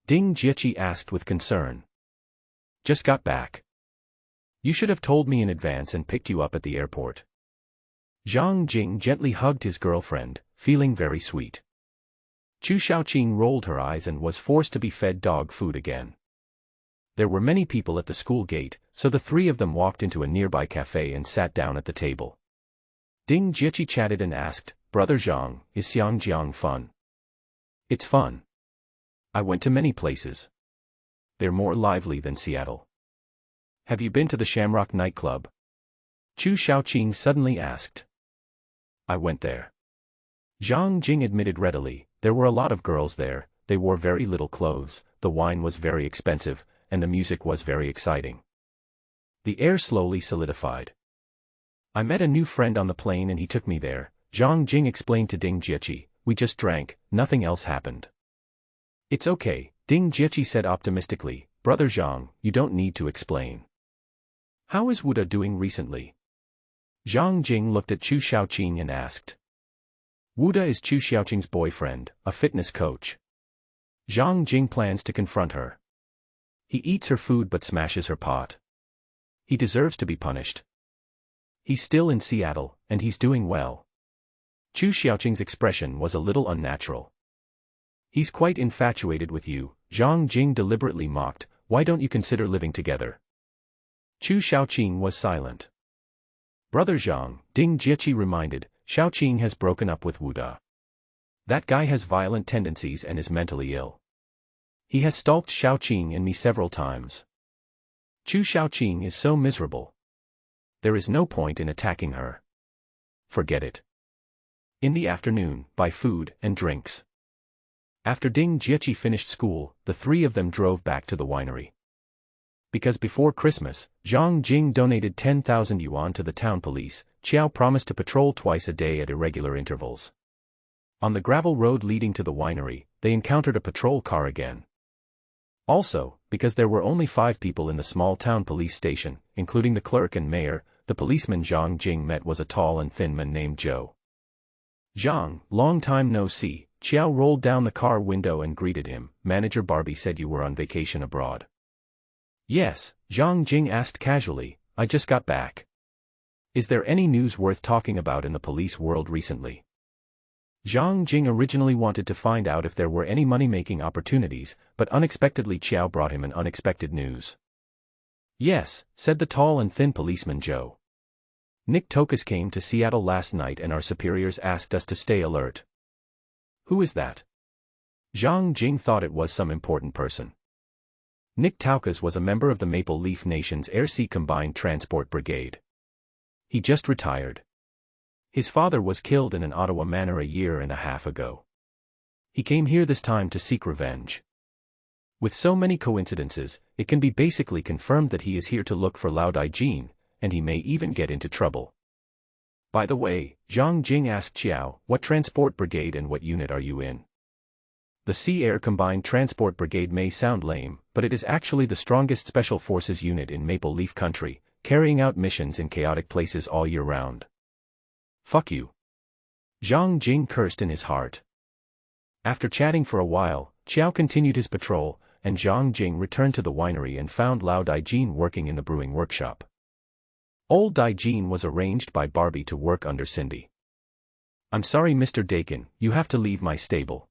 S1: Ding Jieqi asked with concern. "Just got back. You should have told me in advance and picked you up at the airport." Zhang Jing gently hugged his girlfriend, feeling very sweet. Chu Xiaoqing rolled her eyes and was forced to be fed dog food again. There were many people at the school gate, so the three of them walked into a nearby cafe and sat down at the table. Ding Jieqi chatted and asked, "Brother Zhang, is Xiangjiang fun?" "It's fun. I went to many places. They're more lively than Seattle." "Have you been to the Shamrock nightclub?" Chu Xiaoqing suddenly asked. "I went there." Zhang Jing admitted readily, there were a lot of girls there, they wore very little clothes, the wine was very expensive, and the music was very exciting. The air slowly solidified. "I met a new friend on the plane and he took me there," Zhang Jing explained to Ding Jieqi, "we just drank, nothing else happened." "It's okay," Ding Jieqi said optimistically, "Brother Zhang, you don't need to explain." "How is Wuda doing recently?" Zhang Jing looked at Chu Xiaoqing and asked. Wuda is Chu Xiaoqing's boyfriend, a fitness coach. Zhang Jing plans to confront her. He eats her food but smashes her pot. He deserves to be punished. He's still in Seattle, and he's doing well. Chu Xiaoqing's expression was a little unnatural. "He's quite infatuated with you," Zhang Jing deliberately mocked, "why don't you consider living together?" Chu Xiaoqing was silent. "Brother Zhang," Ding Jieqi reminded, "Xiaoqing has broken up with Wuda. That guy has violent tendencies and is mentally ill. He has stalked Xiaoqing and me several times. Chu Xiaoqing is so miserable. There is no point in attacking her. Forget it." In the afternoon, buy food and drinks. After Ding Jieqi finished school, the three of them drove back to the winery. Because before Christmas, Zhang Jing donated 10,000 yuan to the town police, Qiao promised to patrol twice a day at irregular intervals. On the gravel road leading to the winery, they encountered a patrol car again. Also, because there were only 5 people in the small town police station, including the clerk and mayor, the policeman Zhang Jing met was a tall and thin man named Zhou. "Zhang, long time no see," Qiao rolled down the car window and greeted him. "Manager Barbie said you were on vacation abroad." "Yes," Zhang Jing asked casually, "I just got back. Is there any news worth talking about in the police world recently?" Zhang Jing originally wanted to find out if there were any money-making opportunities, but unexpectedly Qiao brought him an unexpected news. "Yes," said the tall and thin policeman Zhou. "Nick Tokus came to Seattle last night and our superiors asked us to stay alert." "Who is that?" Zhang Jing thought it was some important person. Nick Taukas was a member of the Maple Leaf Nation's Air-Sea Combined Transport Brigade. He just retired. His father was killed in an Ottawa manor a year and a half ago. He came here this time to seek revenge. With so many coincidences, it can be basically confirmed that he is here to look for Lao Jing, and he may even get into trouble. By the way, Zhang Jing asked Qiao, what transport brigade and what unit are you in? The Sea-Air Combined Transport Brigade may sound lame, but it is actually the strongest special forces unit in Maple Leaf Country, carrying out missions in chaotic places all year round. Fuck you. Zhang Jing cursed in his heart. After chatting for a while, Qiao continued his patrol, and Zhang Jing returned to the winery and found Lao Jing working in the brewing workshop. Old Jing was arranged by Barbie to work under Cindy. I'm sorry Mr. Dakin, you have to leave my stable.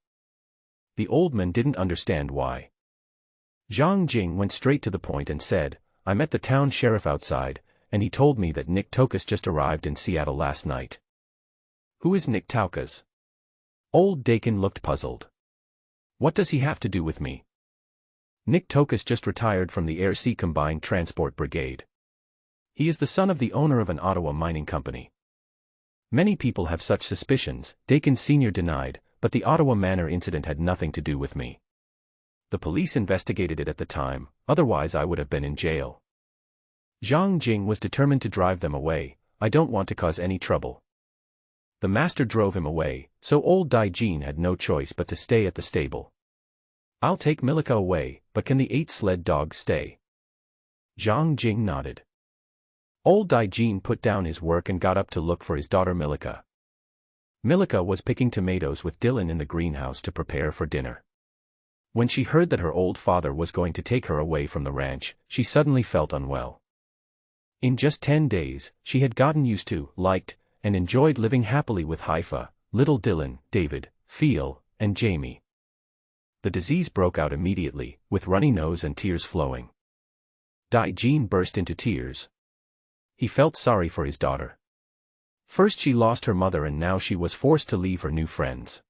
S1: The old man didn't understand why. Zhang Jing went straight to the point and said, I met the town sheriff outside, and he told me that Nick Taukas just arrived in Seattle last night. Who is Nick Taukas? Old Dakin looked puzzled. What does he have to do with me? Nick Taukas just retired from the Air-Sea Combined Transport Brigade. He is the son of the owner of an Ottawa mining company. Many people have such suspicions, Dakin Sr. denied, but the Ottawa Manor incident had nothing to do with me. The police investigated it at the time, otherwise I would have been in jail. Zhang Jing was determined to drive them away. I don't want to cause any trouble. The master drove him away, so old Jing had no choice but to stay at the stable. I'll take Milika away, but can the 8 sled dogs stay? Zhang Jing nodded. Old Jing put down his work and got up to look for his daughter Milika. Milika was picking tomatoes with Dylan in the greenhouse to prepare for dinner. When she heard that her old father was going to take her away from the ranch, she suddenly felt unwell. In just 10 days, she had gotten used to, liked, and enjoyed living happily with Haifa, little Dylan, David, Phil, and Jamie. The disease broke out immediately, with runny nose and tears flowing. Jing burst into tears. He felt sorry for his daughter. First she lost her mother and now she was forced to leave her new friends.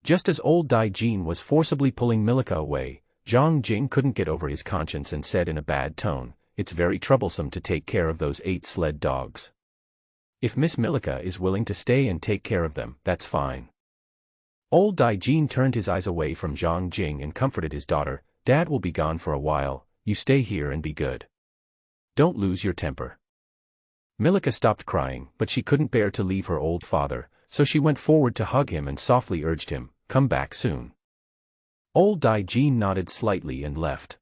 S1: Just as old Jing was forcibly pulling Milika away, Zhang Jing couldn't get over his conscience and said in a bad tone, it's very troublesome to take care of those 8 sled dogs. If Miss Milika is willing to stay and take care of them, that's fine. Old Jing turned his eyes away from Zhang Jing and comforted his daughter, Dad will be gone for a while, you stay here and be good. Don't lose your temper. Milika stopped crying, but she couldn't bear to leave her old father, so she went forward to hug him and softly urged him, come back soon. Old Jing nodded slightly and left.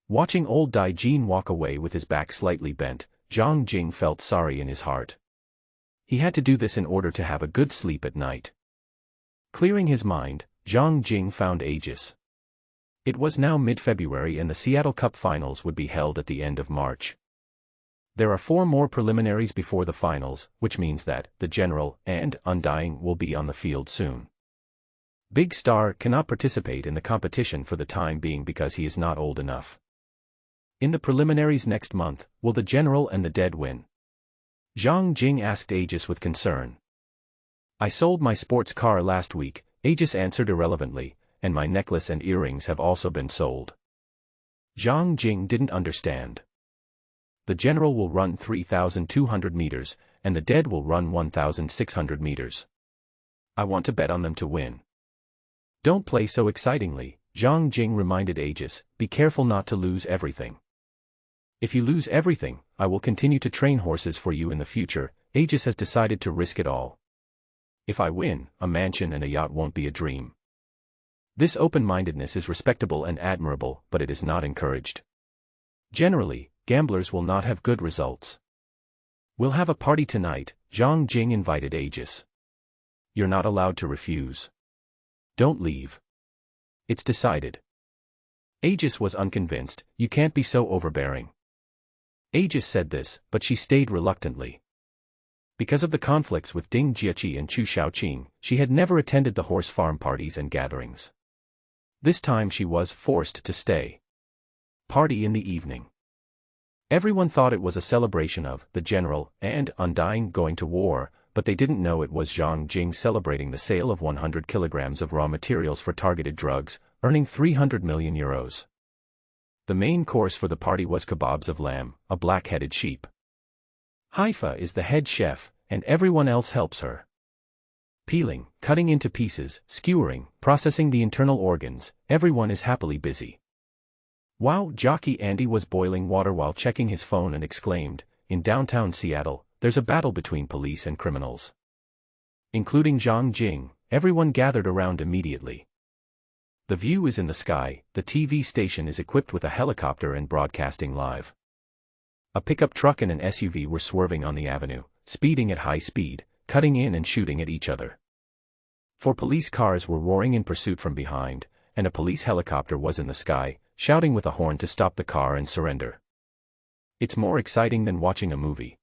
S1: Watching old Jing walk away with his back slightly bent, Zhang Jing felt sorry in his heart. He had to do this in order to have a good sleep at night. Clearing his mind, Zhang Jing found Aegis. It was now mid-February and the Seattle Cup Finals would be held at the end of March. There are 4 more preliminaries before the finals, which means that the General and Undying will be on the field soon. Big Star cannot participate in the competition for the time being because he is not old enough. In the preliminaries next month, will the General and the Dead win? Zhang Jing asked Aegis with concern. I sold my sports car last week, Aegis answered irrelevantly, and my necklace and earrings have also been sold. Zhang Jing didn't understand. The General will run 3,200 meters, and the Dead will run 1,600 meters. I want to bet on them to win. Don't play so excitingly, Zhang Jing reminded Aegis, be careful not to lose everything. If you lose everything, I will continue to train horses for you in the future, Aegis has decided to risk it all. If I win, a mansion and a yacht won't be a dream. This open-mindedness is respectable and admirable, but it is not encouraged. Generally, gamblers will not have good results. We'll have a party tonight, Zhang Jing invited Aegis. You're not allowed to refuse. Don't leave. It's decided. Aegis was unconvinced, you can't be so overbearing. Aegis said this, but she stayed reluctantly. Because of the conflicts with Ding Jiaqi and Chu Shaoqing, she had never attended the horse farm parties and gatherings. This time she was forced to stay. Party in the evening. Everyone thought it was a celebration of the General and Undying going to war, but they didn't know it was Zhang Jing celebrating the sale of 100 kilograms of raw materials for targeted drugs, earning 300 million euros. The main course for the party was kebabs of lamb, a black-headed sheep. Haifa is the head chef, and everyone else helps her. Peeling, cutting into pieces, skewering, processing the internal organs, everyone is happily busy. Wow! Jockey Andy was boiling water while checking his phone and exclaimed, "In downtown Seattle, there's a battle between police and criminals." Including Zhang Jing, everyone gathered around immediately. The view is in the sky, the TV station is equipped with a helicopter and broadcasting live. A pickup truck and an SUV were swerving on the avenue, speeding at high speed, cutting in and shooting at each other. 4 police cars were roaring in pursuit from behind, and a police helicopter was in the sky, shouting with a horn to stop the car and surrender. It's more exciting than watching a movie.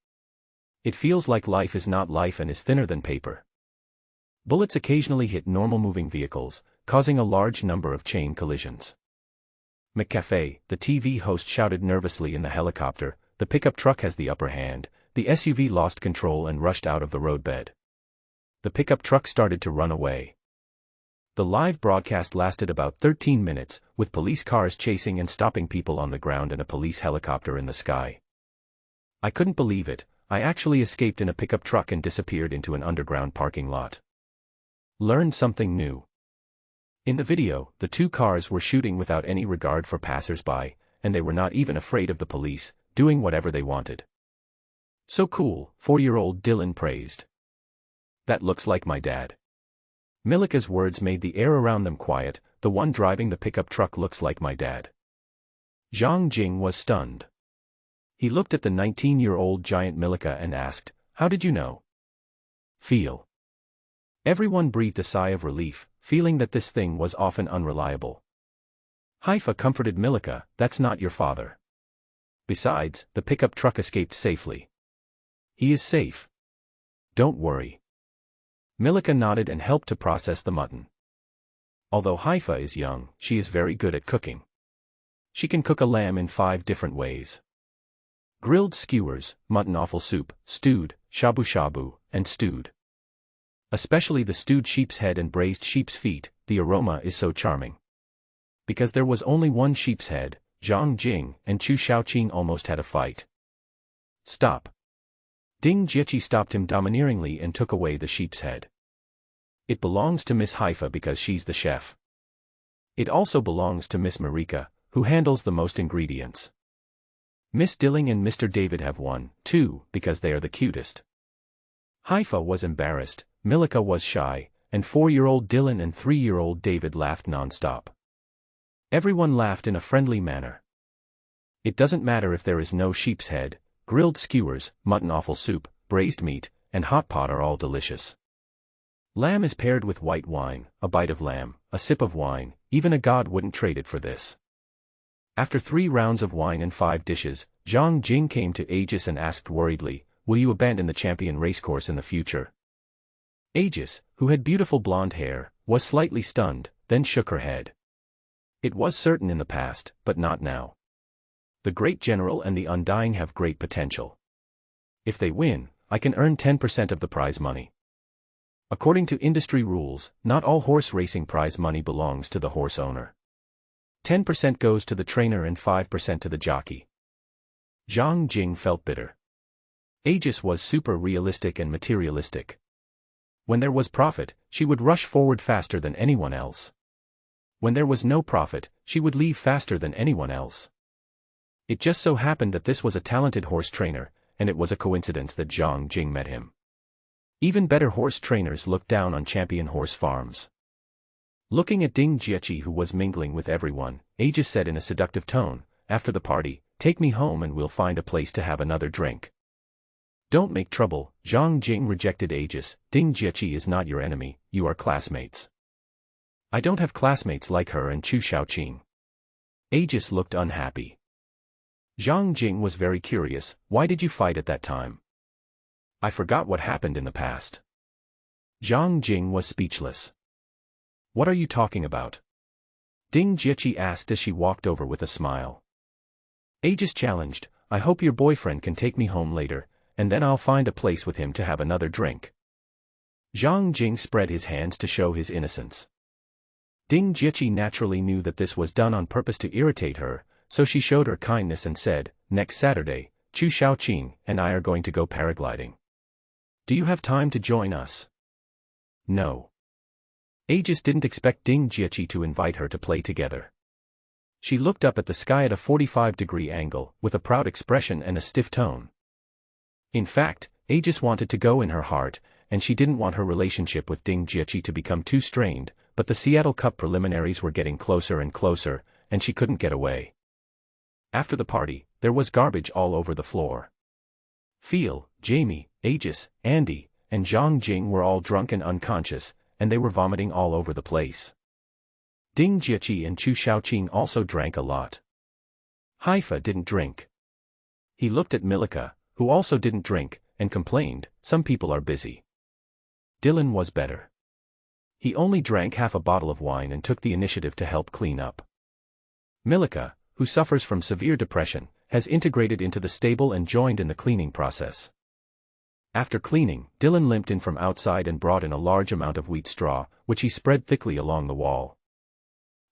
S1: It feels like life is not life and is thinner than paper. Bullets occasionally hit normal moving vehicles, causing a large number of chain collisions. McCafe, the TV host, shouted nervously in the helicopter, "The pickup truck has the upper hand." The SUV lost control and rushed out of the roadbed. The pickup truck started to run away. The live broadcast lasted about 13 minutes, with police cars chasing and stopping people on the ground and a police helicopter in the sky. I couldn't believe it. I actually escaped in a pickup truck and disappeared into an underground parking lot. Learned something new. In the video, the 2 cars were shooting without any regard for passers-by, and they were not even afraid of the police, doing whatever they wanted. "So cool," 4-year-old Dylan praised. "That looks like my dad." Milika's words made the air around them quiet. "The one driving the pickup truck looks like my dad." Zhang Jing was stunned. He looked at the 19-year-old giant Milika and asked, "How did you know?" "Feel." Everyone breathed a sigh of relief, feeling that this thing was often unreliable. Haifa comforted Milika, "That's not your father. Besides, the pickup truck escaped safely. He is safe. Don't worry." Milika nodded and helped to process the mutton. Although Haifa is young, she is very good at cooking. She can cook a lamb in 5 different ways: grilled skewers, mutton offal soup, stewed, shabu shabu, and stewed. Especially the stewed sheep's head and braised sheep's feet, the aroma is so charming. Because there was only one sheep's head, Zhang Jing and Chu Shaoqing almost had a fight. "Stop." Ding Jieqi stopped him domineeringly and took away the sheep's head. "It belongs to Miss Haifa because she's the chef. It also belongs to Miss Marika, who handles the most ingredients. Miss Dilling and Mr. David have one, too, because they are the cutest." Haifa was embarrassed, Milika was shy, and 4-year-old Dylan and 3-year-old David laughed non-stop. Everyone laughed in a friendly manner. It doesn't matter if there is no sheep's head. Grilled skewers, mutton offal soup, braised meat, and hot pot are all delicious. Lamb is paired with white wine, a bite of lamb, a sip of wine, even a god wouldn't trade it for this. After 3 rounds of wine and 5 dishes, Zhang Jing came to Aegis and asked worriedly, "Will you abandon the champion racecourse in the future?" Aegis, who had beautiful blonde hair, was slightly stunned, then shook her head. It was certain in the past, but not now. The Great General and the Undying have great potential. If they win, I can earn 10% of the prize money. According to industry rules, not all horse racing prize money belongs to the horse owner. 10% goes to the trainer and 5% to the jockey. Zhang Jing felt bitter. Aegis was super realistic and materialistic. When there was profit, she would rush forward faster than anyone else. When there was no profit, she would leave faster than anyone else. It just so happened that this was a talented horse trainer, and it was a coincidence that Zhang Jing met him. Even better horse trainers look down on champion horse farms. Looking at Ding Jieqi, who was mingling with everyone, Aegis said in a seductive tone, "After the party, take me home and we'll find a place to have another drink." "Don't make trouble," Zhang Jing rejected Aegis. "Ding Jieqi is not your enemy, you are classmates." "I don't have classmates like her and Chu Shaoqing." Aegis looked unhappy. Zhang Jing was very curious, "Why did you fight at that time?" "I forgot what happened in the past." Zhang Jing was speechless. "What are you talking about?" Ding Jieqi asked as she walked over with a smile. Aegis challenged, "I hope your boyfriend can take me home later, and then I'll find a place with him to have another drink." Zhang Jing spread his hands to show his innocence. Ding Jieqi naturally knew that this was done on purpose to irritate her, so she showed her kindness and said, "Next Saturday, Chu Xiaoqing and I are going to go paragliding. Do you have time to join us?" No. Aegis didn't expect Ding Jiaqi to invite her to play together. She looked up at the sky at a 45-degree angle, with a proud expression and a stiff tone. In fact, Aegis wanted to go in her heart, and she didn't want her relationship with Ding Jiaqi to become too strained, but the Seattle Cup preliminaries were getting closer and closer, and she couldn't get away. After the party, there was garbage all over the floor. Phil, Jamie, Aegis, Andy, and Zhang Jing were all drunk and unconscious, and they were vomiting all over the place. Ding Jiaqi and Chu Xiaoqing also drank a lot. Haifa didn't drink. He looked at Milika, who also didn't drink, and complained, "Some people are busy." Dylan was better. He only drank half a bottle of wine and took the initiative to help clean up. Milika, who suffers from severe depression, has integrated into the stable and joined in the cleaning process. After cleaning, Dylan limped in from outside and brought in a large amount of wheat straw, which he spread thickly along the wall.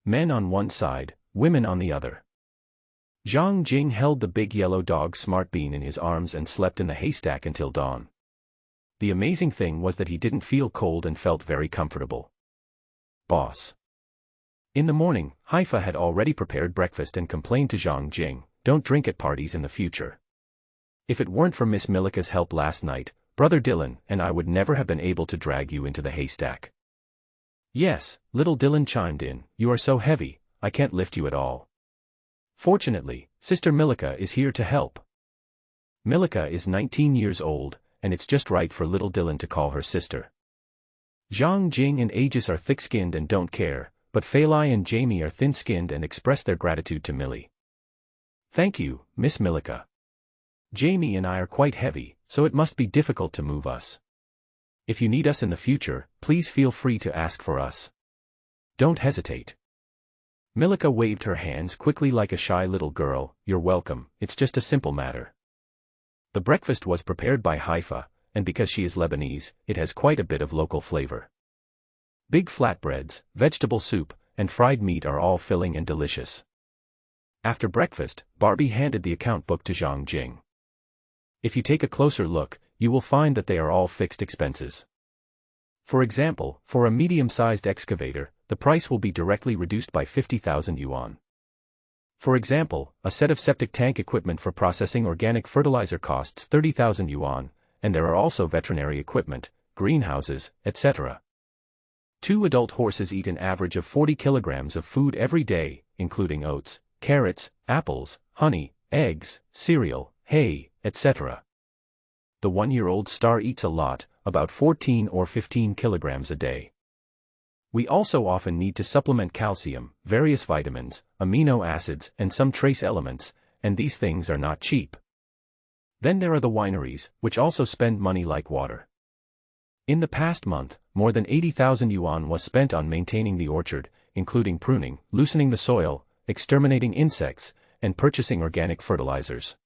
S1: Men on one side, women on the other. Zhang Jing held the big yellow dog Smart Bean in his arms and slept in the haystack until dawn. The amazing thing was that he didn't feel cold and felt very comfortable. Boss. In the morning, Haifa had already prepared breakfast and complained to Zhang Jing, "Don't drink at parties in the future. If it weren't for Miss Milika's help last night, Brother Dylan and I would never have been able to drag you into the haystack." "Yes," little Dylan chimed in, "you are so heavy, I can't lift you at all. Fortunately, Sister Milika is here to help." Milika is 19 years old, and it's just right for little Dylan to call her sister. Zhang Jing and Aegis are thick-skinned and don't care, but Feilai and Jamie are thin-skinned and express their gratitude to Millie. "Thank you, Miss Milika. Jamie and I are quite heavy, so it must be difficult to move us. If you need us in the future, please feel free to ask for us. Don't hesitate." Milika waved her hands quickly like a shy little girl, "You're welcome, it's just a simple matter." The breakfast was prepared by Haifa, and because she is Lebanese, it has quite a bit of local flavor. Big flatbreads, vegetable soup, and fried meat are all filling and delicious. After breakfast, Barbie handed the account book to Zhang Jing. If you take a closer look, you will find that they are all fixed expenses. For example, for a medium-sized excavator, the price will be directly reduced by 50,000 yuan. For example, a set of septic tank equipment for processing organic fertilizer costs 30,000 yuan, and there are also veterinary equipment, greenhouses, etc. 2 adult horses eat an average of 40 kilograms of food every day, including oats, carrots, apples, honey, eggs, cereal, hay, etc. The 1-year-old star eats a lot, about 14 or 15 kilograms a day. We also often need to supplement calcium, various vitamins, amino acids, and some trace elements, and these things are not cheap. Then there are the wineries, which also spend money like water. In the past month, more than 80,000 yuan was spent on maintaining the orchard, including pruning, loosening the soil, exterminating insects, and purchasing organic fertilizers.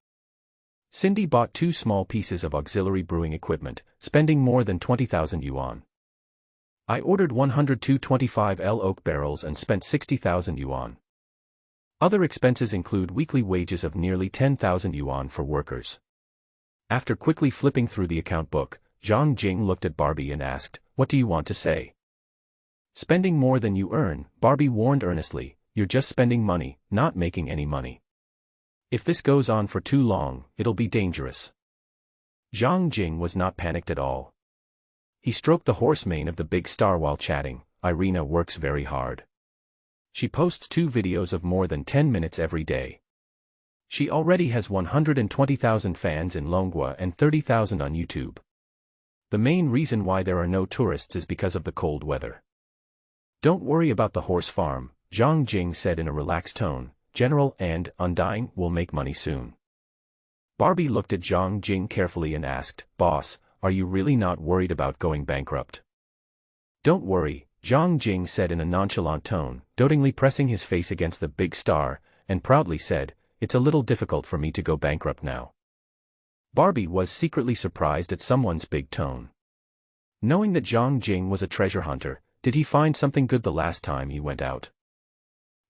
S1: Cindy bought 2 small pieces of auxiliary brewing equipment, spending more than 20,000 yuan. I ordered 102 25L oak barrels and spent 60,000 yuan. Other expenses include weekly wages of nearly 10,000 yuan for workers. After quickly flipping through the account book, Zhang Jing looked at Barbie and asked, "What do you want to say?" "Spending more than you earn," Barbie warned earnestly, "you're just spending money, not making any money. If this goes on for too long, it'll be dangerous." Zhang Jing was not panicked at all. He stroked the horse mane of the big star while chatting. "Irina works very hard. She posts 2 videos of more than 10 minutes every day. She already has 120,000 fans in Longwa and 30,000 on YouTube. The main reason why there are no tourists is because of the cold weather." "Don't worry about the horse farm," Zhang Jing said in a relaxed tone. "General and Undying will make money soon." Barbie looked at Zhang Jing carefully and asked, "Boss, are you really not worried about going bankrupt?" "Don't worry," Zhang Jing said in a nonchalant tone, dotingly pressing his face against the big star, and proudly said, "It's a little difficult for me to go bankrupt now." Barbie was secretly surprised at someone's big tone. Knowing that Zhang Jing was a treasure hunter, did he find something good the last time he went out?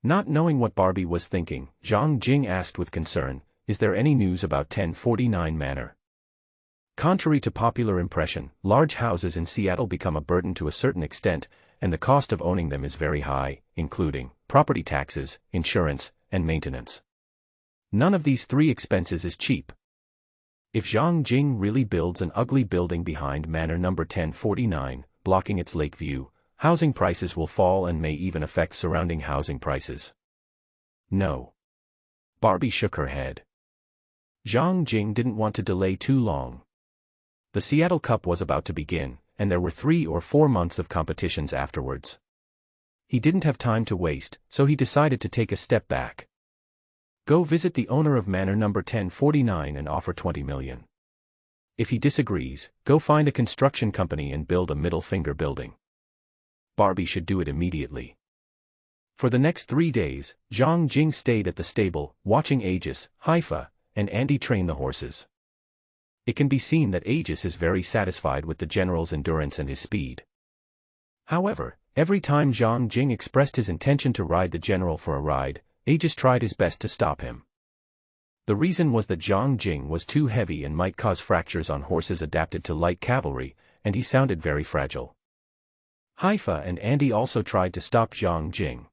S1: Not knowing what Barbie was thinking, Zhang Jing asked with concern, "Is there any news about 1049 Manor?" Contrary to popular impression, large houses in Seattle become a burden to a certain extent, and the cost of owning them is very high, including property taxes, insurance, and maintenance. None of these three expenses is cheap. If Zhang Jing really builds an ugly building behind Manor number 1049, blocking its lake view, housing prices will fall and may even affect surrounding housing prices. No. Barbie shook her head. Zhang Jing didn't want to delay too long. The Seattle Cup was about to begin, and there were 3 or 4 months of competitions afterwards. He didn't have time to waste, so he decided to take a step back. Go visit the owner of Manor number 1049 and offer 20 million. If he disagrees, go find a construction company and build a middle finger building. Barbie should do it immediately. For the next 3 days, Zhang Jing stayed at the stable, watching Aegis, Haifa, and Andy train the horses. It can be seen that Aegis is very satisfied with the general's endurance and his speed. However, every time Zhang Jing expressed his intention to ride the general for a ride, Aegis tried his best to stop him. The reason was that Zhang Jing was too heavy and might cause fractures on horses adapted to light cavalry, and he sounded very fragile. Haifa and Andy also tried to stop Zhang Jing.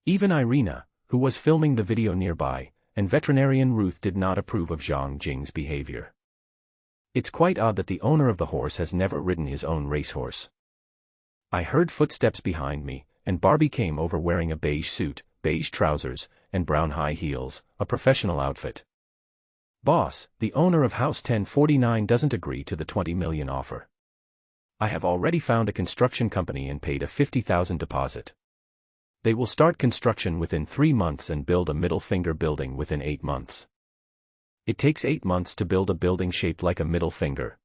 S1: Even Irina, who was filming the video nearby, and veterinarian Ruth did not approve of Zhang Jing's behavior. It's quite odd that the owner of the horse has never ridden his own racehorse. I heard footsteps behind me, and Barbie came over wearing a beige suit, beige trousers, and brown high heels, a professional outfit. "Boss, the owner of House 1049 doesn't agree to the 20 million offer. I have already found a construction company and paid a 50,000 deposit. They will start construction within 3 months and build a middle finger building within 8 months. It takes 8 months to build a building shaped like a middle finger."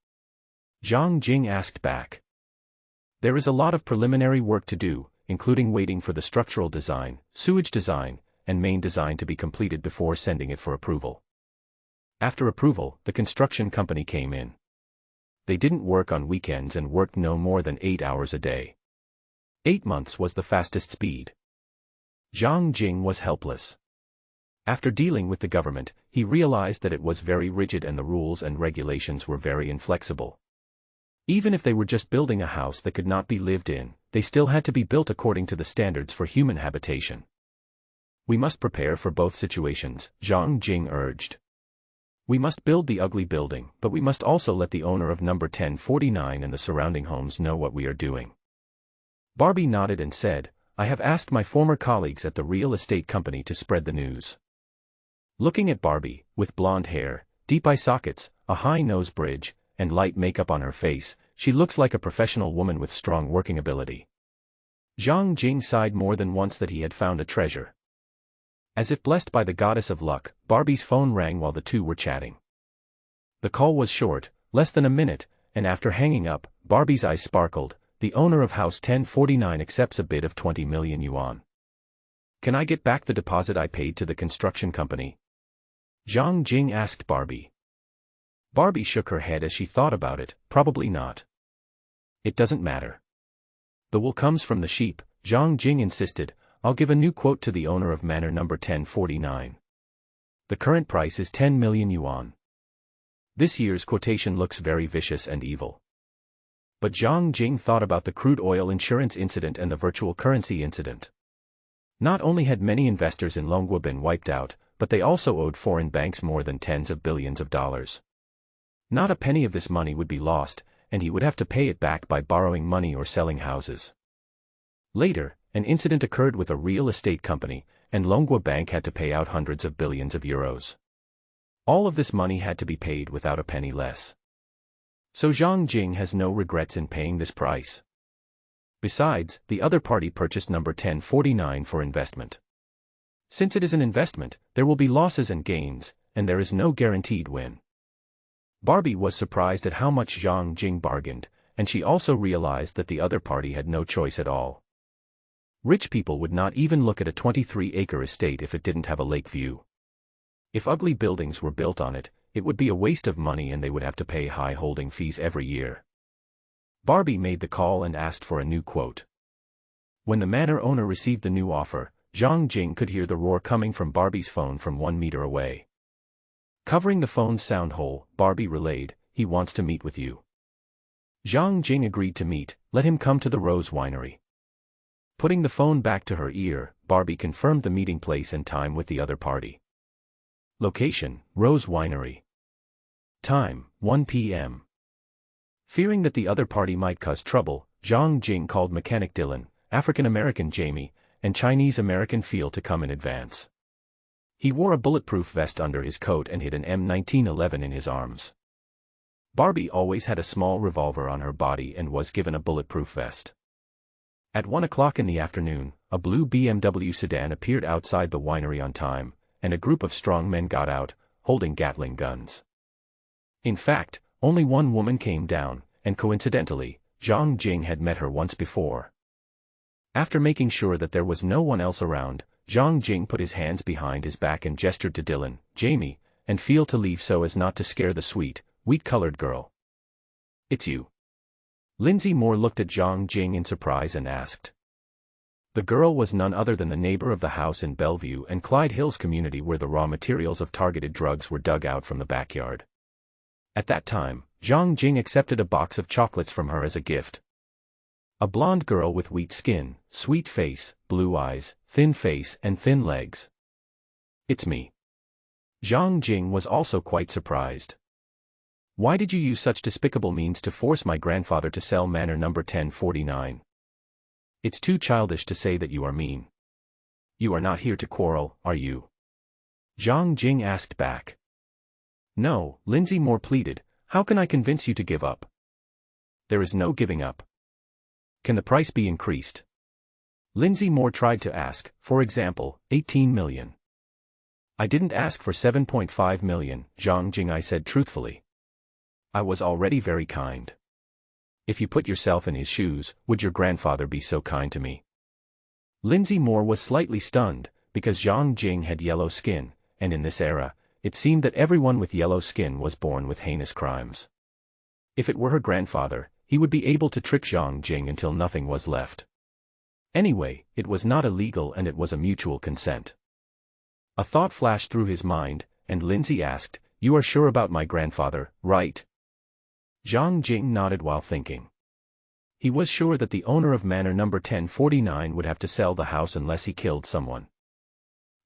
S1: Zhang Jing asked back. "There is a lot of preliminary work to do, including waiting for the structural design, sewage design, and main design to be completed before sending it for approval." After approval, the construction company came in. They didn't work on weekends and worked no more than 8 hours a day. 8 months was the fastest speed. Zhang Jing was helpless. After dealing with the government, he realized that it was very rigid and the rules and regulations were very inflexible. Even if they were just building a house that could not be lived in, they still had to be built according to the standards for human habitation. "We must prepare for both situations," Zhang Jing urged. "We must build the ugly building, but we must also let the owner of number 1049 and the surrounding homes know what we are doing." Barbie nodded and said, "I have asked my former colleagues at the real estate company to spread the news." Looking at Barbie, with blonde hair, deep eye sockets, a high nose bridge, and light makeup on her face, she looks like a professional woman with strong working ability. Zhang Jing sighed more than once that he had found a treasure. As if blessed by the goddess of luck, Barbie's phone rang while the two were chatting. The call was short, less than a minute, and after hanging up, Barbie's eyes sparkled. "The owner of House 1049 accepts a bid of 20 million yuan. Can I get back the deposit I paid to the construction company?" Zhang Jing asked Barbie. Barbie shook her head as she thought about it, "Probably not. It doesn't matter. The wool comes from the sheep," Zhang Jing insisted. "I'll give a new quote to the owner of Manor number 1049. The current price is 10 million yuan. This year's quotation looks very vicious and evil." But Zhang Jing thought about the crude oil insurance incident and the virtual currency incident. Not only had many investors in Longhua been wiped out, but they also owed foreign banks more than tens of billions of dollars. Not a penny of this money would be lost, and he would have to pay it back by borrowing money or selling houses. Later, an incident occurred with a real estate company, and Longhua Bank had to pay out hundreds of billions of euros. All of this money had to be paid without a penny less. So Zhang Jing has no regrets in paying this price. Besides, the other party purchased number 1049 for investment. Since it is an investment, there will be losses and gains, and there is no guaranteed win. Barbie was surprised at how much Zhang Jing bargained, and she also realized that the other party had no choice at all. Rich people would not even look at a 23-acre estate if it didn't have a lake view. If ugly buildings were built on it, it would be a waste of money and they would have to pay high holding fees every year. Barbie made the call and asked for a new quote. When the manor owner received the new offer, Zhang Jing could hear the roar coming from Barbie's phone from 1 meter away. Covering the phone's sound hole, Barbie relayed, "He wants to meet with you." Zhang Jing agreed to meet. Let him come to the Rose Winery. Putting the phone back to her ear, Barbie confirmed the meeting place and time with the other party. Location: Rose Winery. Time: 1 p.m. Fearing that the other party might cause trouble, Zhang Jing called mechanic Dylan, African-American Jamie, and Chinese-American Phil to come in advance. He wore a bulletproof vest under his coat and hid an M1911 in his arms. Barbie always had a small revolver on her body and was given a bulletproof vest. At 1 o'clock in the afternoon, a blue BMW sedan appeared outside the winery on time, and a group of strong men got out, holding Gatling guns. In fact, only one woman came down, and coincidentally, Zhang Jing had met her once before. After making sure that there was no one else around, Zhang Jing put his hands behind his back and gestured to Dylan, Jamie, and Phil to leave so as not to scare the sweet, wheat-colored girl. "It's you." Lindsay Moore looked at Zhang Jing in surprise and asked. The girl was none other than the neighbor of the house in Bellevue and Clyde Hills community where the raw materials of targeted drugs were dug out from the backyard. At that time, Zhang Jing accepted a box of chocolates from her as a gift. A blonde girl with wheat skin, sweet face, blue eyes, thin face and thin legs. "It's me." Zhang Jing was also quite surprised. "Why did you use such despicable means to force my grandfather to sell Manor number 1049? It's too childish to say that you are mean. You are not here to quarrel, are you?" Zhang Jing asked back. "No," Lindsay Moore pleaded, "how can I convince you to give up?" "There is no giving up. Can the price be increased?" Lindsay Moore tried to ask, for example, 18 million. "I didn't ask for 7.5 million, Zhang Jing," I said truthfully. "I was already very kind. If you put yourself in his shoes, would your grandfather be so kind to me?" Lindsay Moore was slightly stunned, because Zhang Jing had yellow skin, and in this era, it seemed that everyone with yellow skin was born with heinous crimes. If it were her grandfather, he would be able to trick Zhang Jing until nothing was left. Anyway, it was not illegal and it was a mutual consent. A thought flashed through his mind, and Lindsay asked, "You are sure about my grandfather, right?" Zhang Jing nodded while thinking. He was sure that the owner of Manor number 1049 would have to sell the house unless he killed someone.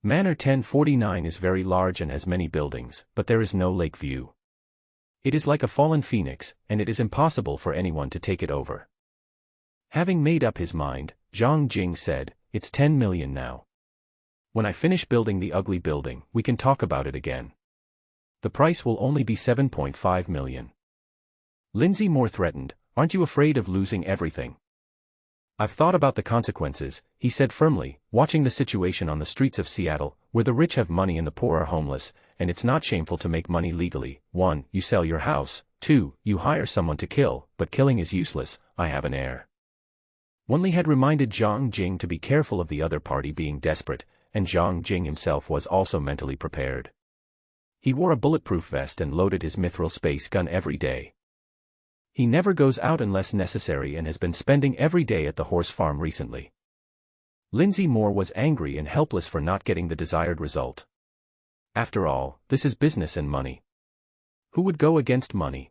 S1: Manor 1049 is very large and has many buildings, but there is no lake view. It is like a fallen phoenix, and it is impossible for anyone to take it over. Having made up his mind, Zhang Jing said, "It's 10 million now. When I finish building the ugly building, we can talk about it again. The price will only be 7.5 million. Lindsay Moore threatened, "Aren't you afraid of losing everything?" "I've thought about the consequences," he said firmly, watching the situation on the streets of Seattle, where the rich have money and the poor are homeless, and it's not shameful to make money legally. 1. You sell your house. 2. You hire someone to kill, but killing is useless. I have an heir. Wanli had reminded Zhang Jing to be careful of the other party being desperate, and Zhang Jing himself was also mentally prepared. He wore a bulletproof vest and loaded his mithril space gun every day. He never goes out unless necessary and has been spending every day at the horse farm recently. Lindsay Moore was angry and helpless for not getting the desired result. After all, this is business and money. Who would go against money?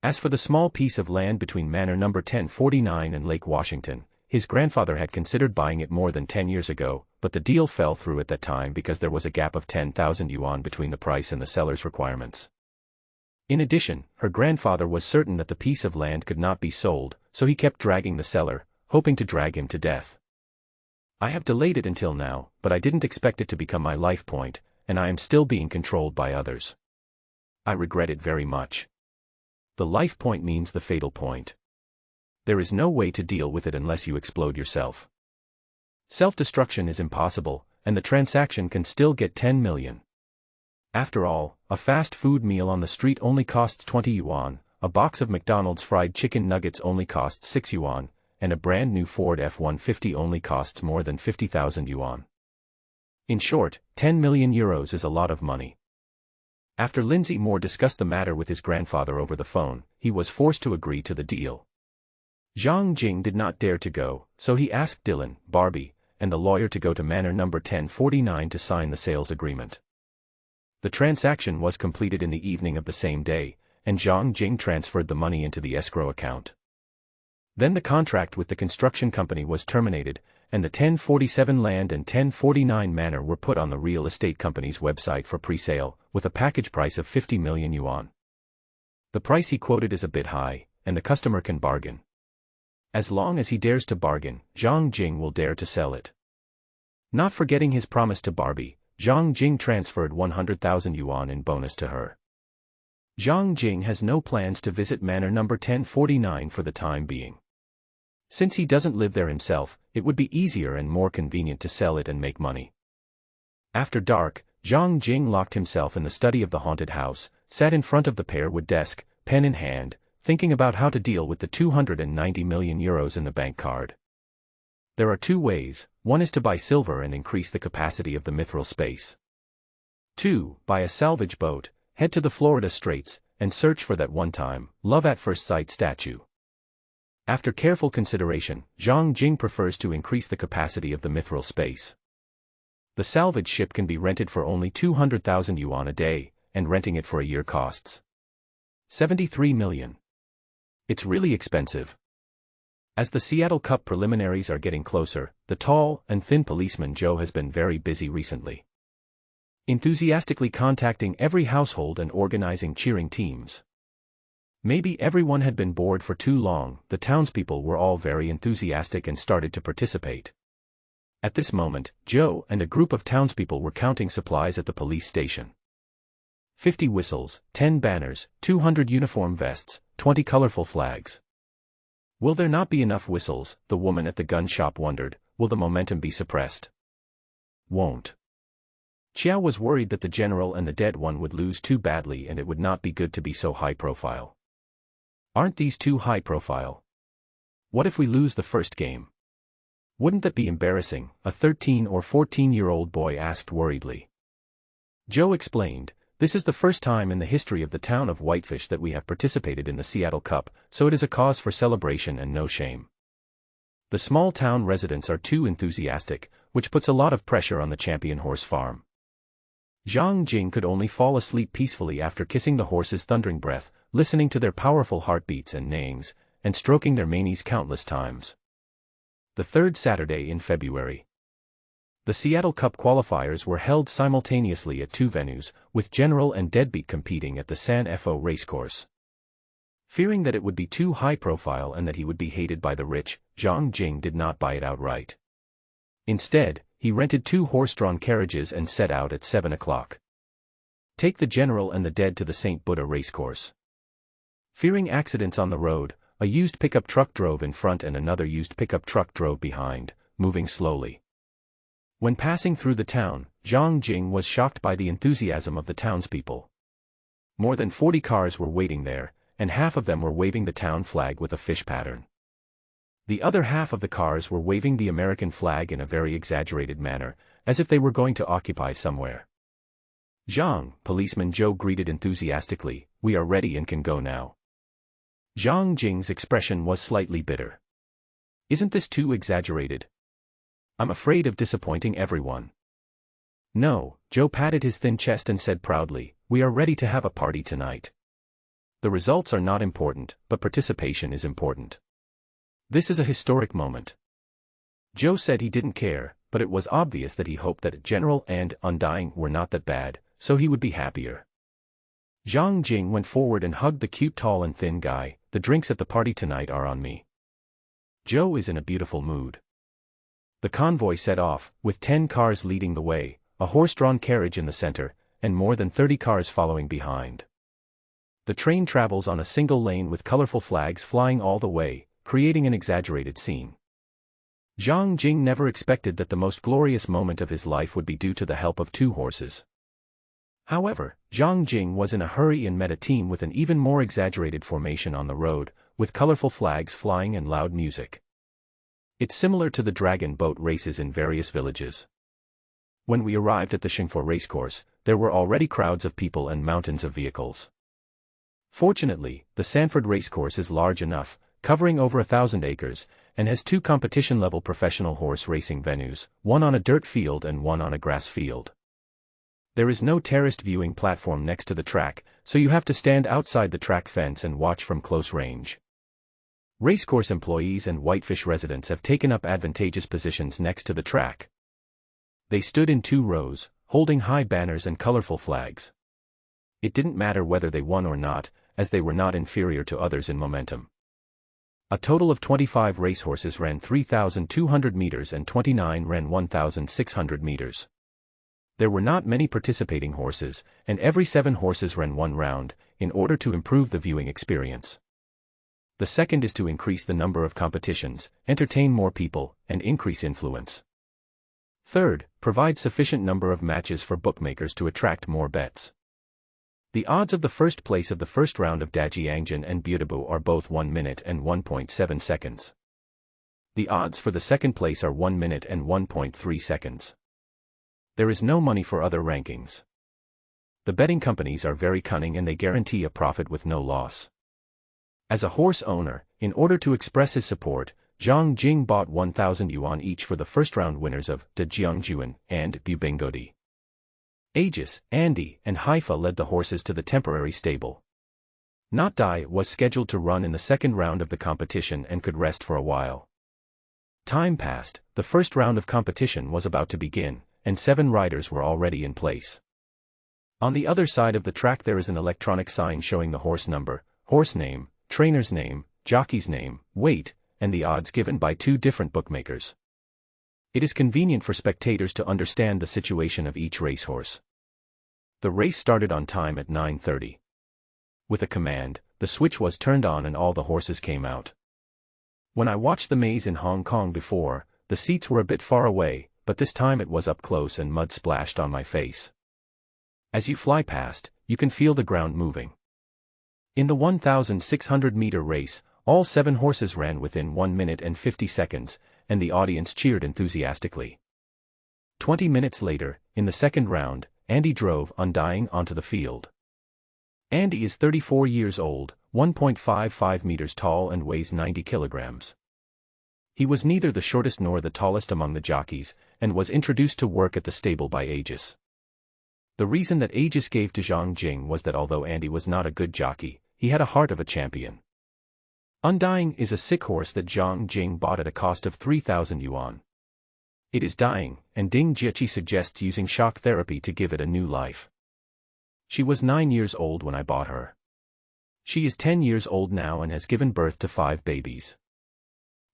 S1: As for the small piece of land between Manor number 1049 and Lake Washington, his grandfather had considered buying it more than 10 years ago, but the deal fell through at that time because there was a gap of 10,000 yuan between the price and the seller's requirements. In addition, her grandfather was certain that the piece of land could not be sold, so he kept dragging the seller, hoping to drag him to death. "I have delayed it until now, but I didn't expect it to become my life point, and I am still being controlled by others. I regret it very much. The life point means the fatal point. There is no way to deal with it unless you explode yourself. Self-destruction is impossible, and the transaction can still get 10 million. After all, a fast food meal on the street only costs 20 yuan, a box of McDonald's fried chicken nuggets only costs 6 yuan, and a brand new Ford F-150 only costs more than 50,000 yuan. In short, 10 million euros is a lot of money." After Lindsay Moore discussed the matter with his grandfather over the phone, he was forced to agree to the deal. Zhang Jing did not dare to go, so he asked Dylan, "Barbie, and the lawyer to go to Manor number 1049 to sign the sales agreement. The transaction was completed in the evening of the same day, and Zhang Jing transferred the money into the escrow account. Then the contract with the construction company was terminated, and the 1047 land and 1049 manor were put on the real estate company's website for pre-sale, with a package price of 50 million yuan. The price he quoted is a bit high, and the customer can bargain. As long as he dares to bargain, Zhang Jing will dare to sell it. Not forgetting his promise to Barbie, Zhang Jing transferred 100,000 yuan in bonus to her. Zhang Jing has no plans to visit Manor number 1049 for the time being. Since he doesn't live there himself, it would be easier and more convenient to sell it and make money. After dark, Zhang Jing locked himself in the study of the haunted house, sat in front of the pear-wood desk, pen in hand, thinking about how to deal with the 290 million euros in the bank card. There are two ways: one is to buy silver and increase the capacity of the mithril space. 2. Buy a salvage boat, head to the Florida Straits, and search for that one-time, love-at-first-sight statue. After careful consideration, Zhang Jing prefers to increase the capacity of the mithril space. The salvage ship can be rented for only 200,000 yuan a day, and renting it for a year costs 73 million. It's really expensive. As the Seattle Cup preliminaries are getting closer, the tall and thin policeman Joe has been very busy recently, enthusiastically contacting every household and organizing cheering teams. Maybe everyone had been bored for too long. The townspeople were all very enthusiastic and started to participate. At this moment, Joe and a group of townspeople were counting supplies at the police station. 50 whistles, 10 banners, 200 uniform vests, 20 colorful flags. Will there not be enough whistles? The woman at the gun shop wondered. Will the momentum be suppressed? Won't. Chiao was worried that the general and the dead one would lose too badly and it would not be good to be so high profile. Aren't these too high profile? What if we lose the first game? Wouldn't that be embarrassing? A 13 or 14-year-old boy asked worriedly. Joe explained, this is the first time in the history of the town of Whitefish that we have participated in the Seattle Cup, so it is a cause for celebration and no shame. The small town residents are too enthusiastic, which puts a lot of pressure on the champion horse farm. Zhang Jing could only fall asleep peacefully after kissing the horses' thundering breath, listening to their powerful heartbeats and neighings, and stroking their manes countless times. The third Saturday in February. The Seattle Cup qualifiers were held simultaneously at two venues, with General and Deadbeat competing at the San Fo racecourse. Fearing that it would be too high profile and that he would be hated by the rich, Zhang Jing did not buy it outright. Instead, he rented 2 horse-drawn carriages and set out at 7 o'clock. Take the General and the Dead to the St. Buddha racecourse. Fearing accidents on the road, a used pickup truck drove in front and another used pickup truck drove behind, moving slowly. When passing through the town, Zhang Jing was shocked by the enthusiasm of the townspeople. More than 40 cars were waiting there, and half of them were waving the town flag with a fish pattern. The other half of the cars were waving the American flag in a very exaggerated manner, as if they were going to occupy somewhere. Zhang, Policeman Joe greeted enthusiastically, we are ready and can go now. Zhang Jing's expression was slightly bitter. Isn't this too exaggerated? I'm afraid of disappointing everyone. No, Joe patted his thin chest and said proudly, we are ready to have a party tonight. The results are not important, but participation is important. This is a historic moment. Joe said he didn't care, but it was obvious that he hoped that General and Undying were not that bad, so he would be happier. Zhang Jing went forward and hugged the cute tall and thin guy. The drinks at the party tonight are on me. Joe is in a beautiful mood. The convoy set off, with 10 cars leading the way, a horse-drawn carriage in the center, and more than 30 cars following behind. The train travels on a single lane with colorful flags flying all the way, creating an exaggerated scene. Zhang Jing never expected that the most glorious moment of his life would be due to the help of 2 horses. However, Zhang Jing was in a hurry and met a team with an even more exaggerated formation on the road, with colorful flags flying and loud music. It's similar to the dragon boat races in various villages. When we arrived at the Shingfo racecourse, there were already crowds of people and mountains of vehicles. Fortunately, the Sanford racecourse is large enough, covering over 1,000 acres, and has two competition-level professional horse racing venues, one on a dirt field and one on a grass field. There is no terraced viewing platform next to the track, so you have to stand outside the track fence and watch from close range. Racecourse employees and Whitefish residents have taken up advantageous positions next to the track. They stood in 2 rows, holding high banners and colorful flags. It didn't matter whether they won or not, as they were not inferior to others in momentum. A total of 25 racehorses ran 3,200 meters and 29 ran 1,600 meters. There were not many participating horses, and every 7 horses ran 1 round, in order to improve the viewing experience. The second is to increase the number of competitions, entertain more people, and increase influence. Third, provide sufficient number of matches for bookmakers to attract more bets. The odds of the first place of the first round of Dajiangjian and Butabo are both 1 minute and 1.7 seconds. The odds for the second place are 1 minute and 1.3 seconds. There is no money for other rankings. The betting companies are very cunning and they guarantee a profit with no loss. As a horse owner, in order to express his support, Zhang Jing bought 1,000 yuan each for the first round winners of Dajiangjian and Bubingodi. Aegis, Andy, and Haifa led the horses to the temporary stable. Not Dai was scheduled to run in the second round of the competition and could rest for a while. Time passed, the first round of competition was about to begin, and 7 riders were already in place. On the other side of the track there is an electronic sign showing the horse number, horse name, trainer's name, jockey's name, weight, and the odds given by 2 different bookmakers. It is convenient for spectators to understand the situation of each racehorse. The race started on time at 9:30. With a command, the switch was turned on and all the horses came out. When I watched the maze in Hong Kong before, the seats were a bit far away, but this time it was up close and mud splashed on my face. As you fly past, you can feel the ground moving. In the 1,600-meter race, all 7 horses ran within 1 minute and 50 seconds, and the audience cheered enthusiastically. 20 minutes later, in the second round, Andy drove Undying onto the field. Andy is 34 years old, 1.55 meters tall and weighs 90 kilograms. He was neither the shortest nor the tallest among the jockeys, and was introduced to work at the stable by Aegis. The reason that Aegis gave to Zhang Jing was that although Andy was not a good jockey, he had a heart of a champion. Undying is a sick horse that Zhang Jing bought at a cost of 3,000 yuan. It is dying, and Ding Jieqi suggests using shock therapy to give it a new life. She was 9 years old when I bought her. She is 10 years old now and has given birth to 5 babies.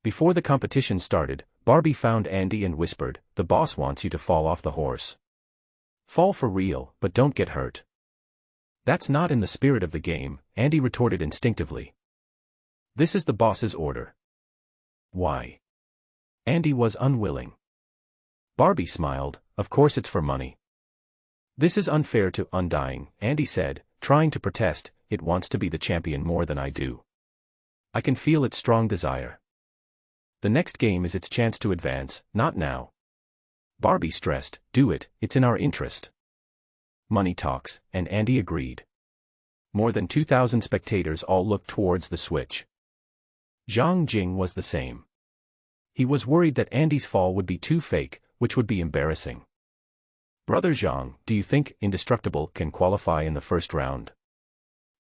S1: Before the competition started, Barbie found Andy and whispered, "The boss wants you to fall off the horse. Fall for real, but don't get hurt." "That's not in the spirit of the game," Andy retorted instinctively. "This is the boss's order." "Why?" Andy was unwilling. Barbie smiled, "Of course it's for money." "This is unfair to Undying," Andy said, trying to protest, "It wants to be the champion more than I do. I can feel its strong desire. The next game is its chance to advance, not now." Barbie stressed, "Do it, it's in our interest." Money talks, and Andy agreed. More than 2,000 spectators all looked towards the switch. Zhang Jing was the same. He was worried that Andy's fall would be too fake, which would be embarrassing. "Brother Zhang, do you think Indestructible can qualify in the first round?"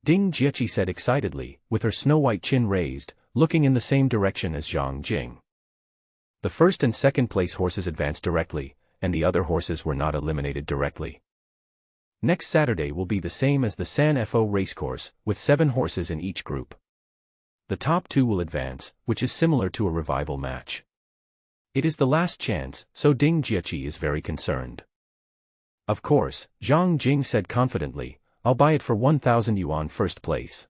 S1: Ding Jieqi said excitedly, with her snow-white chin raised, looking in the same direction as Zhang Jing. The first and second place horses advanced directly, and the other horses were not eliminated directly. Next Saturday will be the same as the San Fo racecourse, with 7 horses in each group. The top 2 will advance, which is similar to a revival match. It is the last chance, so Ding Jieqi is very concerned. "Of course," Zhang Jing said confidently, "I'll buy it for 1,000 yuan first place."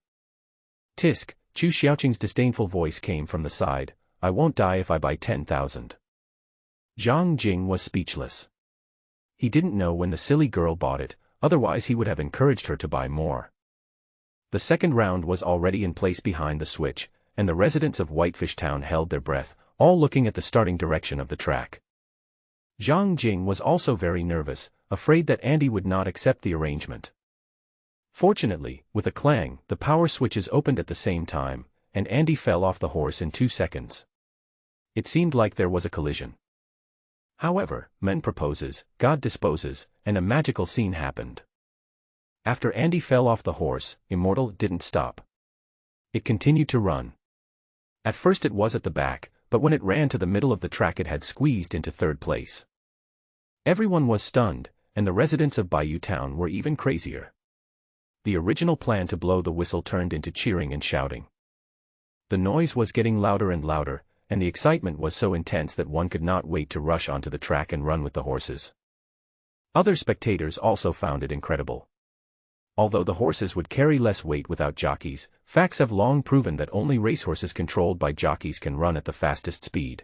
S1: "Tisk," Chu Xiaoqing's disdainful voice came from the side, "I won't die if I buy 10,000. Zhang Jing was speechless. He didn't know when the silly girl bought it, otherwise he would have encouraged her to buy more. The second round was already in place behind the switch, and the residents of Whitefish Town held their breath, all looking at the starting direction of the track. Zhang Jing was also very nervous, afraid that Andy would not accept the arrangement. Fortunately, with a clang, the power switches opened at the same time, and Andy fell off the horse in 2 seconds. It seemed like there was a collision. However, man proposes, God disposes, and a magical scene happened. After Andy fell off the horse, Immortal didn't stop. It continued to run. At first it was at the back, but when it ran to the middle of the track it had squeezed into third place. Everyone was stunned, and the residents of Bayou Town were even crazier. The original plan to blow the whistle turned into cheering and shouting. The noise was getting louder and louder, and the excitement was so intense that one could not wait to rush onto the track and run with the horses. Other spectators also found it incredible. Although the horses would carry less weight without jockeys, facts have long proven that only racehorses controlled by jockeys can run at the fastest speed.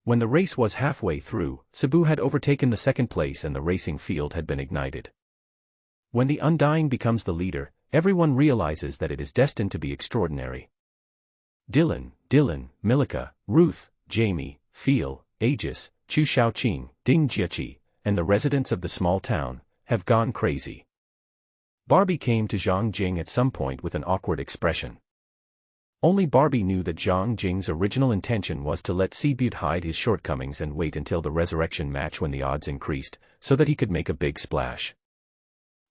S1: When the race was halfway through, Cebu had overtaken the second place and the racing field had been ignited. When the Undying becomes the leader, everyone realizes that it is destined to be extraordinary. Dylan, Milika, Ruth, Jamie, Phil, Aegis, Chu Shaoqing, Ding Jiechi, and the residents of the small town have gone crazy. Barbie came to Zhang Jing at some point with an awkward expression. Only Barbie knew that Zhang Jing's original intention was to let Cebu hide his shortcomings and wait until the resurrection match when the odds increased, so that he could make a big splash.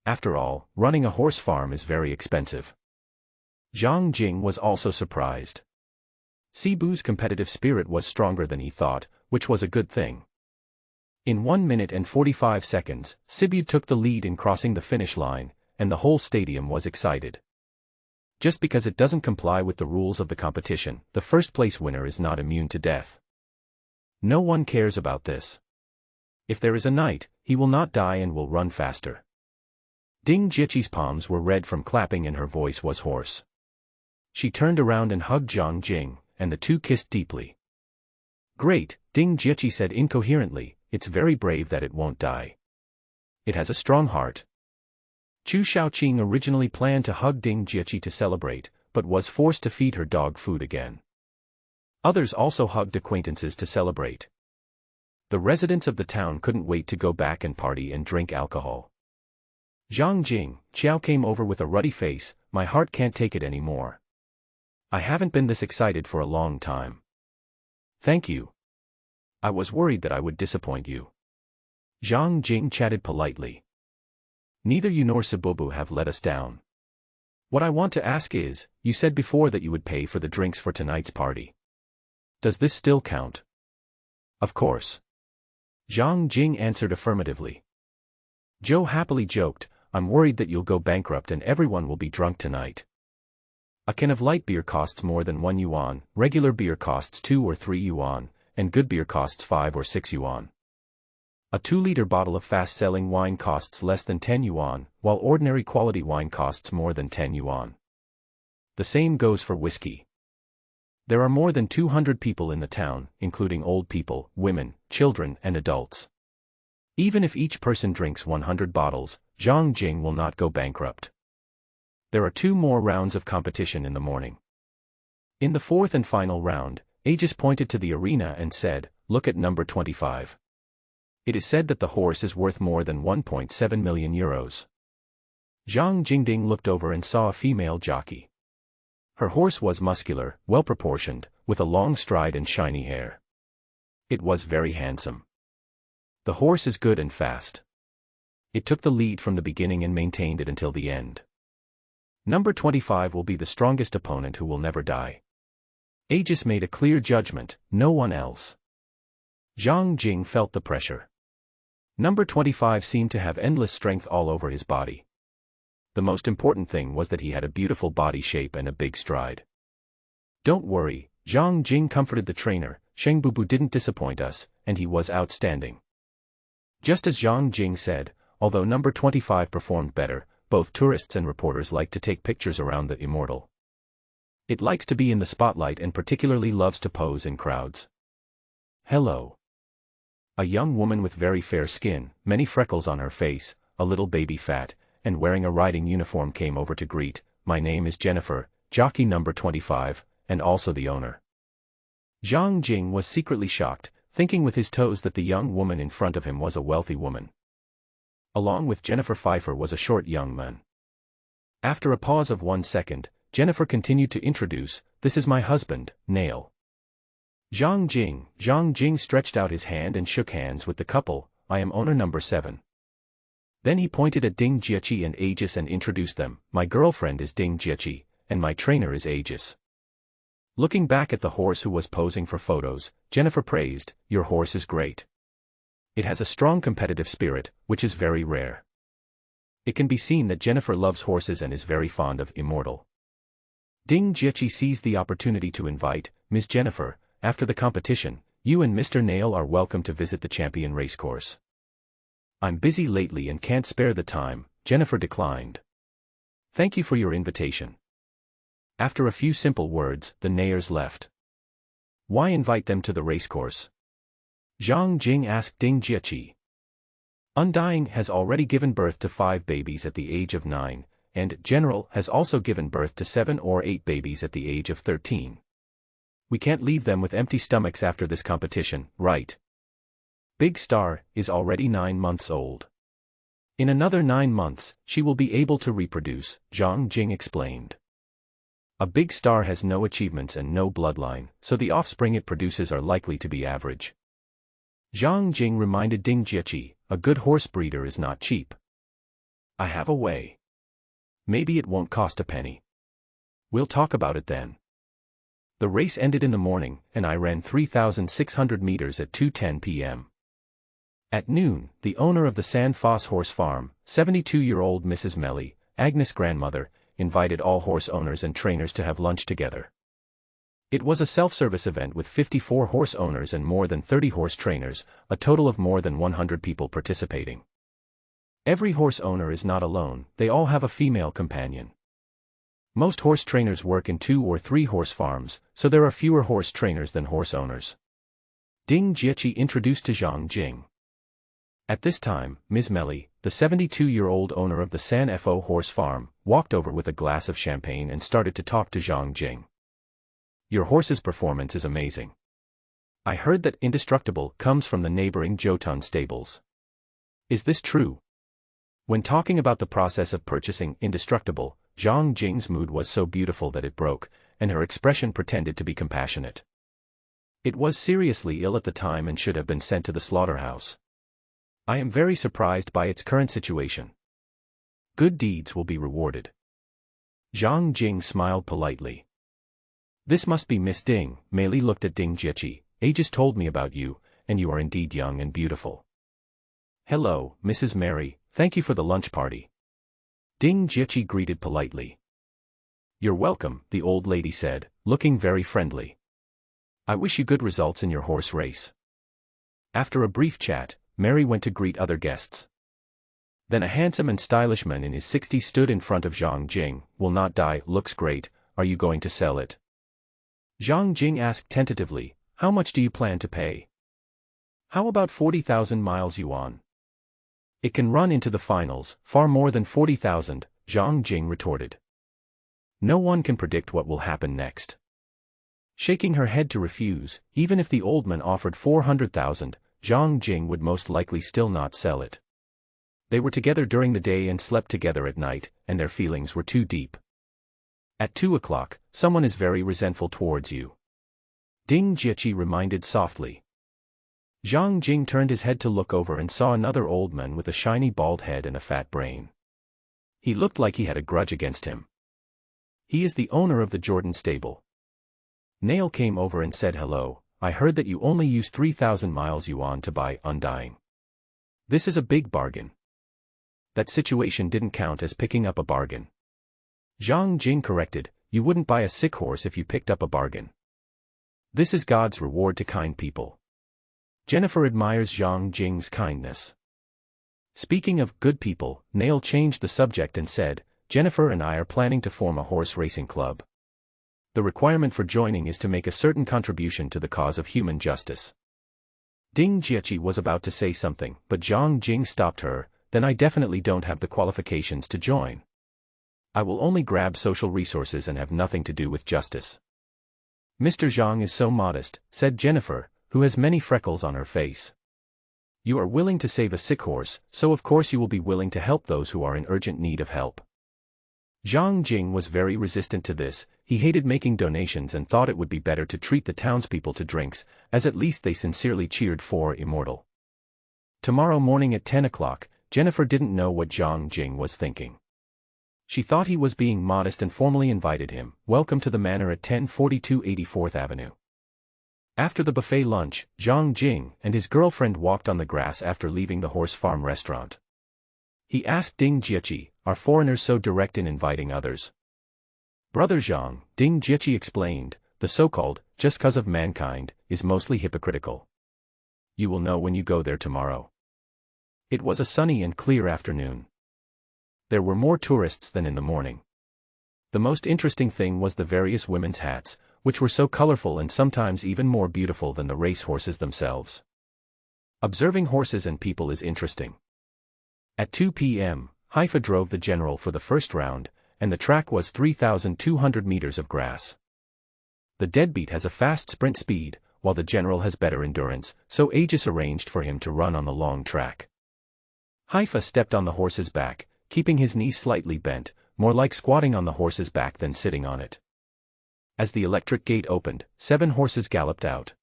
S1: After all, running a horse farm is very expensive. Zhang Jing was also surprised. Cebu's competitive spirit was stronger than he thought, which was a good thing. In 1 minute and 45 seconds, Cebu took the lead in crossing the finish line, and the whole stadium was excited. Just because it doesn't comply with the rules of the competition, the first-place winner is not immune to death. No one cares about this. If there is a knight, he will not die and will run faster. Ding Jiechi's palms were red from clapping and her voice was hoarse. She turned around and hugged Zhang Jing, and the two kissed deeply. "Great," Ding Jiechi said incoherently, "it's very brave that it won't die. It has a strong heart." Chu Shaoqing originally planned to hug Ding Jiechi to celebrate, but was forced to feed her dog food again. Others also hugged acquaintances to celebrate. The residents of the town couldn't wait to go back and party and drink alcohol. Zhang Jing, Qiao came over with a ruddy face, "My heart can't take it anymore. I haven't been this excited for a long time. Thank you. I was worried that I would disappoint you." Zhang Jing chatted politely. "Neither you nor Sabubu have let us down. What I want to ask is, you said before that you would pay for the drinks for tonight's party. Does this still count?" "Of course." Zhang Jing answered affirmatively. Joe happily joked, "I'm worried that you'll go bankrupt and everyone will be drunk tonight. A can of light beer costs more than 1 yuan, regular beer costs 2 or 3 yuan, and good beer costs 5 or 6 yuan. A 2-liter bottle of fast-selling wine costs less than 10 yuan, while ordinary quality wine costs more than 10 yuan. The same goes for whiskey. There are more than 200 people in the town, including old people, women, children, and adults. Even if each person drinks 100 bottles, Zhang Jing will not go bankrupt. There are 2 more rounds of competition in the morning. In the 4th and final round, Aegis pointed to the arena and said, "Look at number 25. It is said that the horse is worth more than 1.7 million euros. Zhang Jingding looked over and saw a female jockey. Her horse was muscular, well-proportioned, with a long stride and shiny hair. It was very handsome. The horse is good and fast. It took the lead from the beginning and maintained it until the end. Number 25 will be the strongest opponent who will never die." Aegis made a clear judgment, no one else. Zhang Jing felt the pressure. Number 25 seemed to have endless strength all over his body. The most important thing was that he had a beautiful body shape and a big stride. "Don't worry," Zhang Jing comforted the trainer, "Sheng Bubu didn't disappoint us, and he was outstanding." Just as Zhang Jing said, although number 25 performed better, both tourists and reporters like to take pictures around the Immortal. It likes to be in the spotlight and particularly loves to pose in crowds. "Hello." A young woman with very fair skin, many freckles on her face, a little baby fat, and wearing a riding uniform came over to greet, "My name is Jennifer, jockey number 25, and also the owner." Zhang Jing was secretly shocked, thinking with his toes that the young woman in front of him was a wealthy woman. Along with Jennifer Pfeiffer was a short young man. After a pause of 1 second, Jennifer continued to introduce, "This is my husband, Nail." Zhang Jing stretched out his hand and shook hands with the couple. I am owner number 7. Then he pointed at Ding Jiaqi and Aegis and introduced them. My girlfriend is Ding Jiaqi, and my trainer is Aegis. Looking back at the horse who was posing for photos, Jennifer praised, your horse is great. It has a strong competitive spirit, which is very rare. It can be seen that Jennifer loves horses and is very fond of Immortal. Ding Jiaqi seized the opportunity to invite, Ms. Jennifer, after the competition, you and Mr. Nail are welcome to visit the champion racecourse. I'm busy lately and can't spare the time, Jennifer declined. Thank you for your invitation. After a few simple words, the Nayers left. Why invite them to the racecourse? Zhang Jing asked Ding Jiaqi. Undying has already given birth to 5 babies at the age of 9, and General has also given birth to 7 or 8 babies at the age of 13. We can't leave them with empty stomachs after this competition, right? Big Star is already 9 months old. In another 9 months, she will be able to reproduce, Zhang Jing explained. A big star has no achievements and no bloodline, so the offspring it produces are likely to be average. Zhang Jing reminded Ding Jiaqi, a good horse breeder is not cheap. I have a way. Maybe it won't cost a penny. We'll talk about it then. The race ended in the morning, and I ran 3,600 meters at 2:10 p.m. At noon, the owner of the San Fos Horse Farm, 72-year-old Mrs. Melly, Agnes' grandmother, invited all horse owners and trainers to have lunch together. It was a self-service event with 54 horse owners and more than 30 horse trainers, a total of more than 100 people participating. Every horse owner is not alone, they all have a female companion. Most horse trainers work in 2 or 3 horse farms, so there are fewer horse trainers than horse owners. Ding Jiaqi introduced to Zhang Jing. At this time, Ms. Melly, the 72-year-old owner of the San Fo horse farm, walked over with a glass of champagne and started to talk to Zhang Jing. Your horse's performance is amazing. I heard that Indestructible comes from the neighboring Jotun stables. Is this true? When talking about the process of purchasing Indestructible, Zhang Jing's mood was so beautiful that it broke, and her expression pretended to be compassionate. It was seriously ill at the time and should have been sent to the slaughterhouse. I am very surprised by its current situation. Good deeds will be rewarded. Zhang Jing smiled politely. This must be Miss Ding. Mei Li looked at Ding Jiaqi. Aegis told me about you, and you are indeed young and beautiful. Hello, Mrs. Mary, thank you for the lunch party. Ding Jiaqi greeted politely. You're welcome, the old lady said, looking very friendly. I wish you good results in your horse race. After a brief chat, Mary went to greet other guests. Then a handsome and stylish man in his 60s stood in front of Zhang Jing. Will not die, looks great, are you going to sell it? Zhang Jing asked tentatively, how much do you plan to pay? How about 40,000 miles yuan? It can run into the finals, far more than 40,000, Zhang Jing retorted. No one can predict what will happen next. Shaking her head to refuse, even if the old man offered 400,000, Zhang Jing would most likely still not sell it. They were together during the day and slept together at night, and their feelings were too deep. At 2 o'clock, someone is very resentful towards you. Ding Jiaqi reminded softly. Zhang Jing turned his head to look over and saw another old man with a shiny bald head and a fat brain. He looked like he had a grudge against him. He is the owner of the Jordan stable. Nail came over and said hello. I heard that you only use 3,000 miles yuan to buy Undying. This is a big bargain. That situation didn't count as picking up a bargain. Zhang Jing corrected, you wouldn't buy a sick horse if you picked up a bargain. This is God's reward to kind people. Jennifer admires Zhang Jing's kindness. Speaking of good people, Nail changed the subject and said, Jennifer and I are planning to form a horse racing club. The requirement for joining is to make a certain contribution to the cause of human justice. Ding Jiaqi was about to say something, but Zhang Jing stopped her. Then I definitely don't have the qualifications to join. I will only grab social resources and have nothing to do with justice. Mr. Zhang is so modest, said Jennifer, who has many freckles on her face. You are willing to save a sick horse, so of course you will be willing to help those who are in urgent need of help. Zhang Jing was very resistant to this. He hated making donations and thought it would be better to treat the townspeople to drinks, as at least they sincerely cheered for Immortal. Tomorrow morning at 10 o'clock, Jennifer didn't know what Zhang Jing was thinking. She thought he was being modest and formally invited him. Welcome to the manor at 1042 84th Avenue. After the buffet lunch, Zhang Jing and his girlfriend walked on the grass after leaving the horse farm restaurant. He asked Ding Jiechi, "Are foreigners so direct in inviting others?" "Brother Zhang," Ding Jiechi explained, "the so-called, just 'cause of mankind, is mostly hypocritical. You will know when you go there tomorrow." It was a sunny and clear afternoon. There were more tourists than in the morning. The most interesting thing was the various women's hats, which were so colorful and sometimes even more beautiful than the race horses themselves. Observing horses and people is interesting. At 2 p.m., Haifa drove the general for the first round, and the track was 3,200 meters of grass. The deadbeat has a fast sprint speed, while the general has better endurance, so Aegis arranged for him to run on the long track. Haifa stepped on the horse's back, keeping his knees slightly bent, more like squatting on the horse's back than sitting on it. As the electric gate opened, 7 horses galloped out.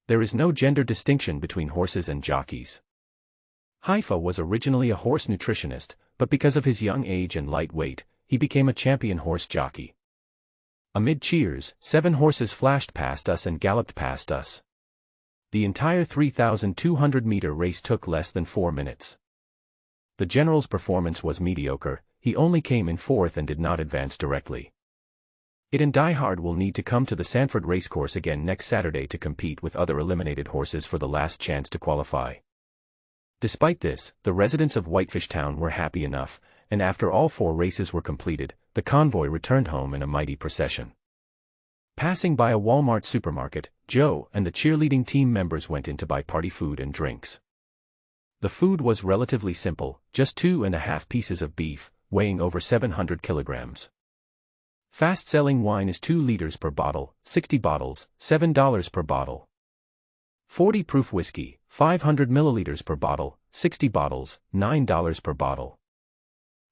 S1: There is no gender distinction between horses and jockeys. Haifa was originally a horse nutritionist, but because of his young age and light weight, he became a champion horse jockey. Amid cheers, 7 horses flashed past us and galloped past us. The entire 3,200-meter race took less than 4 minutes. The general's performance was mediocre. He only came in 4th and did not advance directly. It and Die Hard will need to come to the Sanford racecourse again next Saturday to compete with other eliminated horses for the last chance to qualify. Despite this, the residents of Whitefish Town were happy enough, and after all 4 races were completed, the convoy returned home in a mighty procession. Passing by a Walmart supermarket, Joe and the cheerleading team members went in to buy party food and drinks. The food was relatively simple, just 2.5 pieces of beef, weighing over 700 kilograms. Fast-selling wine is 2 liters per bottle, 60 bottles, $7 per bottle. 40-proof whiskey, 500 milliliters per bottle, 60 bottles, $9 per bottle.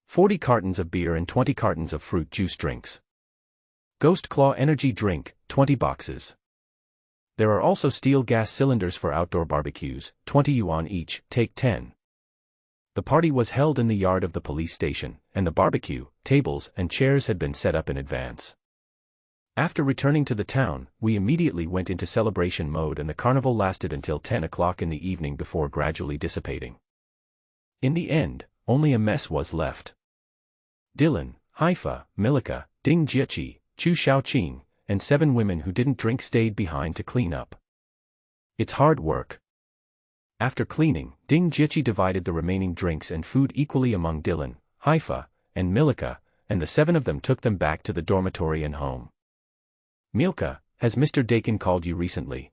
S1: 40 cartons of beer and 20 cartons of fruit juice drinks. Ghost Claw energy drink, 20 boxes. There are also steel gas cylinders for outdoor barbecues, 20 yuan each, take 10. The party was held in the yard of the police station, and the barbecue, tables and chairs had been set up in advance. After returning to the town, we immediately went into celebration mode and the carnival lasted until 10 o'clock in the evening before gradually dissipating. In the end, only a mess was left. Dylan, Haifa, Milika, Ding Jiechi, Chu Shaoqing, and 7 women who didn't drink stayed behind to clean up. It's hard work. After cleaning, Ding Jiechi divided the remaining drinks and food equally among Dylan, Haifa, and Milika, and the 7 of them took them back to the dormitory and home. Milka, has Mr. Dakin called you recently?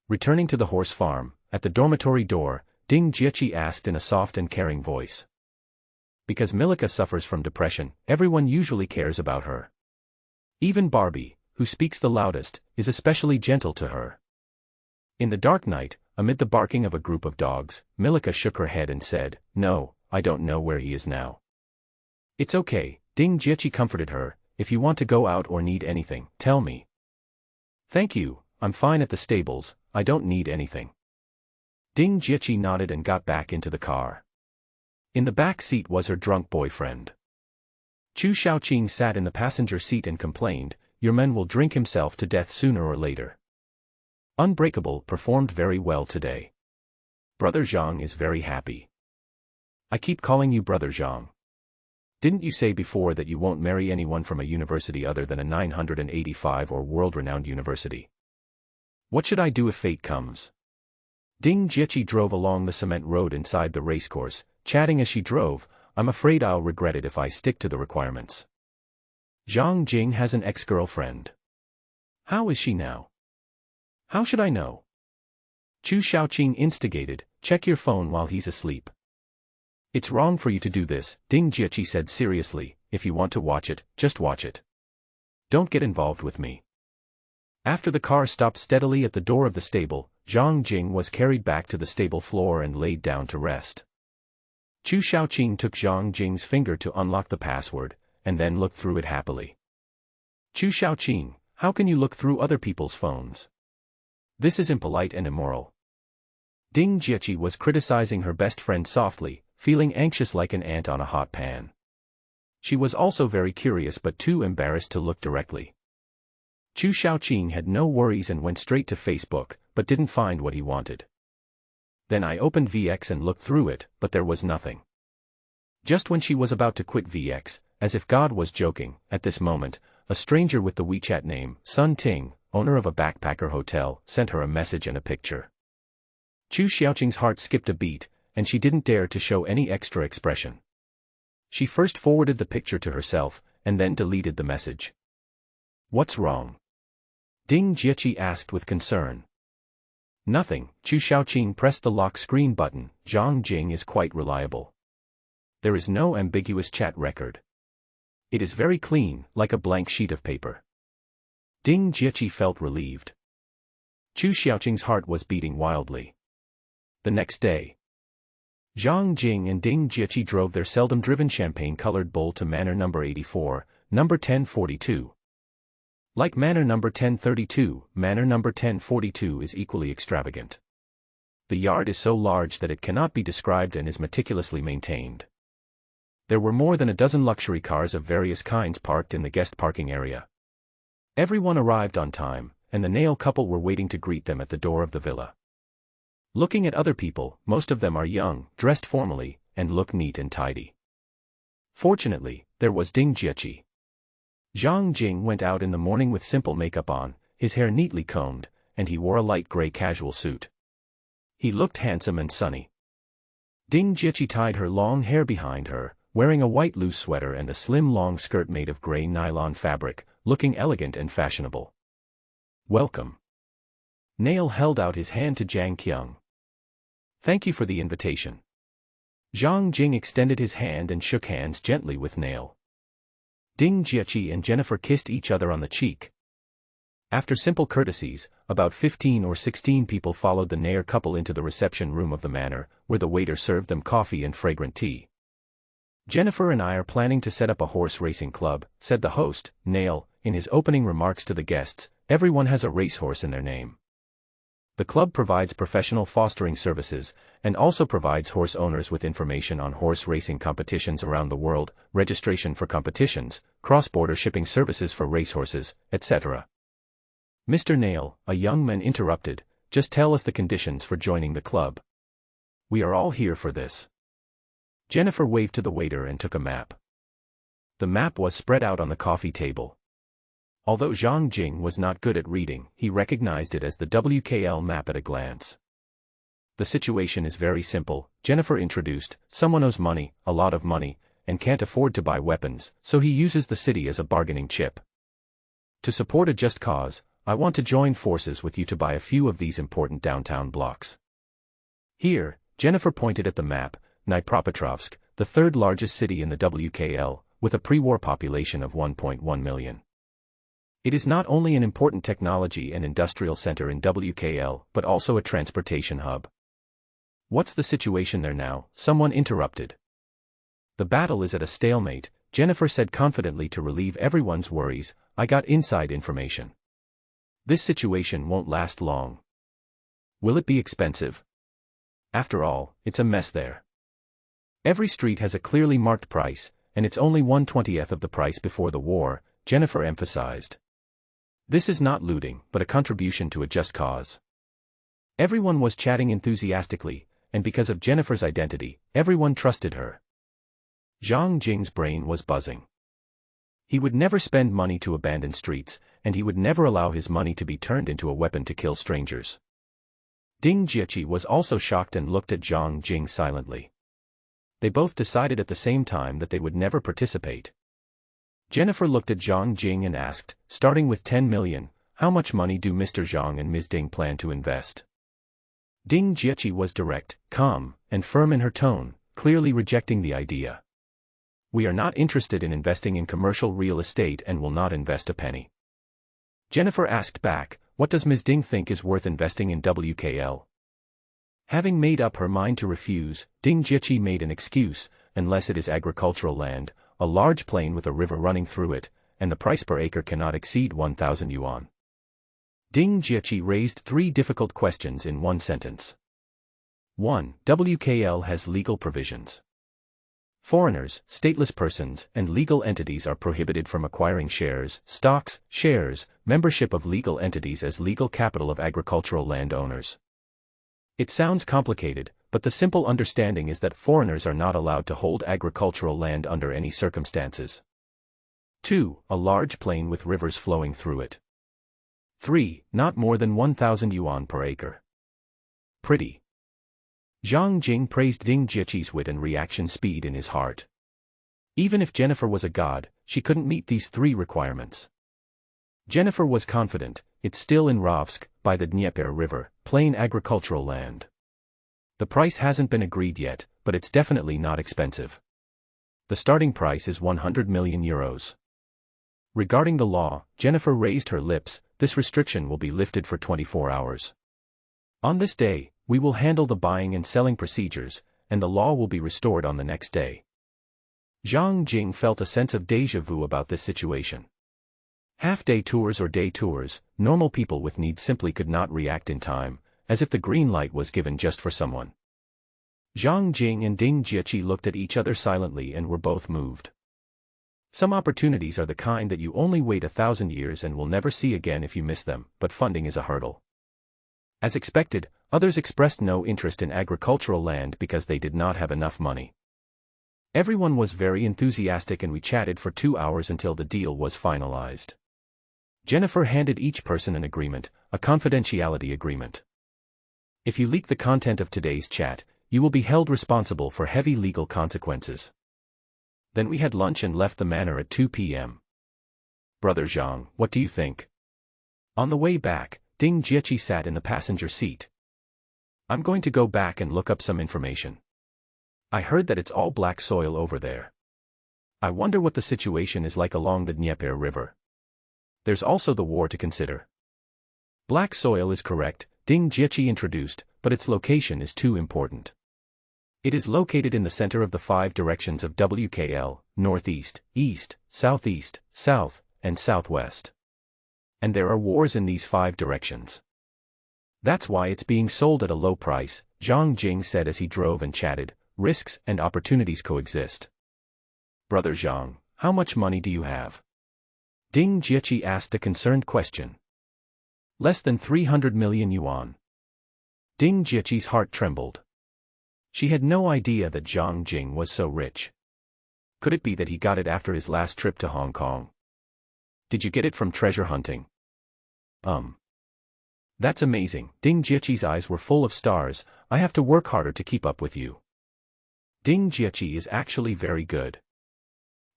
S1: Returning to the horse farm, at the dormitory door, Ding Jiechi asked in a soft and caring voice. Because Milika suffers from depression, everyone usually cares about her. Even Barbie, who speaks the loudest, is especially gentle to her. In the dark night, amid the barking of a group of dogs, Milika shook her head and said, "No, I don't know where he is now." "It's okay," Ding Jiechi comforted her. "If you want to go out or need anything, tell me." "Thank you, I'm fine at the stables, I don't need anything." Ding Jiechi nodded and got back into the car. In the back seat was her drunk boyfriend. Chu Shaoqing sat in the passenger seat and complained, "Your man will drink himself to death sooner or later." Unbreakable performed very well today. Brother Zhang is very happy. I keep calling you Brother Zhang. Didn't you say before that you won't marry anyone from a university other than a 985 or world-renowned university? What should I do if fate comes? Ding Jiechi drove along the cement road inside the racecourse, chatting as she drove. "I'm afraid I'll regret it if I stick to the requirements." Zhang Jing has an ex-girlfriend. How is she now? How should I know? Chu Shaoqing instigated, "Check your phone while he's asleep." "It's wrong for you to do this," Ding Jiechi said seriously. "If you want to watch it, just watch it. Don't get involved with me." After the car stopped steadily at the door of the stable, Zhang Jing was carried back to the stable floor and laid down to rest. Chu Shaoqing took Zhang Jing's finger to unlock the password, and then looked through it happily. Chu Xiaoqing, how can you look through other people's phones? This is impolite and immoral. Ding Jieqi was criticizing her best friend softly, feeling anxious like an ant on a hot pan. She was also very curious but too embarrassed to look directly. Chu Xiaoqing had no worries and went straight to Facebook, but didn't find what he wanted. Then I opened VX and looked through it, but there was nothing. Just when she was about to quit VX, as if God was joking, at this moment, a stranger with the WeChat name, Sun Ting, owner of a backpacker hotel, sent her a message and a picture. Chu Xiaoqing's heart skipped a beat, and she didn't dare to show any extra expression. She first forwarded the picture to herself, and then deleted the message. What's wrong? Ding Jieqi asked with concern. Nothing, Chu Xiaoqing pressed the lock screen button. Zhang Jing is quite reliable. There is no ambiguous chat record. It is very clean, like a blank sheet of paper. Ding Jieqi felt relieved. Chu Xiaoqing's heart was beating wildly. The next day, Zhang Jing and Ding Jieqi drove their seldom-driven champagne-colored Bull to Manor number 84, number 1042. Like Manor number 1032, Manor number 1042 is equally extravagant. The yard is so large that it cannot be described and is meticulously maintained. There were more than a dozen luxury cars of various kinds parked in the guest parking area. Everyone arrived on time, and the Nail couple were waiting to greet them at the door of the villa. Looking at other people, most of them are young, dressed formally, and look neat and tidy. Fortunately, there was Ding Jieqi. Zhang Jing went out in the morning with simple makeup on, his hair neatly combed, and he wore a light gray casual suit. He looked handsome and sunny. Ding Jieqi tied her long hair behind her, wearing a white loose sweater and a slim long skirt made of gray nylon fabric, looking elegant and fashionable. Welcome. Nail held out his hand to Zhang Qiang. Thank you for the invitation. Zhang Jing extended his hand and shook hands gently with Nail. Ding Jieqi and Jennifer kissed each other on the cheek. After simple courtesies, about 15 or 16 people followed the Nair couple into the reception room of the manor, where the waiter served them coffee and fragrant tea. Jennifer and I are planning to set up a horse racing club, said the host, Nail, in his opening remarks to the guests. Everyone has a racehorse in their name. The club provides professional fostering services, and also provides horse owners with information on horse racing competitions around the world, registration for competitions, cross-border shipping services for racehorses, etc. Mr. Nail, a young man interrupted, just tell us the conditions for joining the club. We are all here for this. Jennifer waved to the waiter and took a map. The map was spread out on the coffee table. Although Zhang Jing was not good at reading, he recognized it as the WKL map at a glance. The situation is very simple, Jennifer introduced. Someone owes money, a lot of money, and can't afford to buy weapons, so he uses the city as a bargaining chip. To support a just cause, I want to join forces with you to buy a few of these important downtown blocks. Here, Jennifer pointed at the map, Dnipropetrovsk, the third largest city in the WKL, with a pre-war population of 1.1 million. It is not only an important technology and industrial center in WKL, but also a transportation hub. What's the situation there now? Someone interrupted. The battle is at a stalemate, Jennifer said confidently to relieve everyone's worries. I got inside information. This situation won't last long. Will it be expensive? After all, it's a mess there. Every street has a clearly marked price, and it's only 1/20th of the price before the war, Jennifer emphasized. This is not looting, but a contribution to a just cause. Everyone was chatting enthusiastically, and because of Jennifer's identity, everyone trusted her. Zhang Jing's brain was buzzing. He would never spend money to abandon streets, and he would never allow his money to be turned into a weapon to kill strangers. Ding Jieqi was also shocked and looked at Zhang Jing silently. They both decided at the same time that they would never participate. Jennifer looked at Zhang Jing and asked, starting with 10 million, how much money do Mr. Zhang and Ms. Ding plan to invest? Ding Jieqi was direct, calm, and firm in her tone, clearly rejecting the idea. We are not interested in investing in commercial real estate and will not invest a penny. Jennifer asked back, what does Ms. Ding think is worth investing in WKL? Having made up her mind to refuse, Ding Jieqi made an excuse, unless it is agricultural land, a large plain with a river running through it, and the price per acre cannot exceed 1,000 yuan. Ding Jieqi raised 3 difficult questions in one sentence. 1. WKL has legal provisions. Foreigners, stateless persons, and legal entities are prohibited from acquiring shares, stocks, shares, membership of legal entities as legal capital of agricultural land owners. It sounds complicated, but the simple understanding is that foreigners are not allowed to hold agricultural land under any circumstances. 2. A large plain with rivers flowing through it. 3. Not more than 1,000 yuan per acre. Pretty. Zhang Jing praised Ding Jieqi's wit and reaction speed in his heart. Even if Jennifer was a god, she couldn't meet these 3 requirements. Jennifer was confident, it's still in Rovsk, by the Dnieper River, plain agricultural land. The price hasn't been agreed yet, but it's definitely not expensive. The starting price is 100 million euros. Regarding the law, Jennifer raised her lips, this restriction will be lifted for 24 hours. On this day, we will handle the buying and selling procedures, and the law will be restored on the next day. Zhang Jing felt a sense of déjà vu about this situation. Half-day tours or day tours, normal people with needs simply could not react in time, as if the green light was given just for someone. Zhang Jing and Ding Jieqi looked at each other silently and were both moved. Some opportunities are the kind that you only wait 1,000 years and will never see again if you miss them, but funding is a hurdle. As expected, others expressed no interest in agricultural land because they did not have enough money. Everyone was very enthusiastic and we chatted for 2 hours until the deal was finalized. Jennifer handed each person an agreement, a confidentiality agreement. If you leak the content of today's chat, you will be held responsible for heavy legal consequences. Then we had lunch and left the manor at 2 p.m. Brother Zhang, what do you think? On the way back, Ding Jieqi sat in the passenger seat. I'm going to go back and look up some information. I heard that it's all black soil over there. I wonder what the situation is like along the Dnieper River. There's also the war to consider. Black soil is correct, Ding Jieqi introduced, but its location is too important. It is located in the center of the 5 directions of WKL, northeast, east, southeast, south, and southwest. And there are wars in these 5 directions. That's why it's being sold at a low price, Zhang Jing said as he drove and chatted. Risks and opportunities coexist. Brother Zhang, how much money do you have? Ding Jieqi asked a concerned question. Less than 300 million yuan. Ding Jieqi's heart trembled. She had no idea that Zhang Jing was so rich. Could it be that he got it after his last trip to Hong Kong? Did you get it from treasure hunting? That's amazing. Ding Jieqi's eyes were full of stars. I have to work harder to keep up with you. Ding Jieqi is actually very good.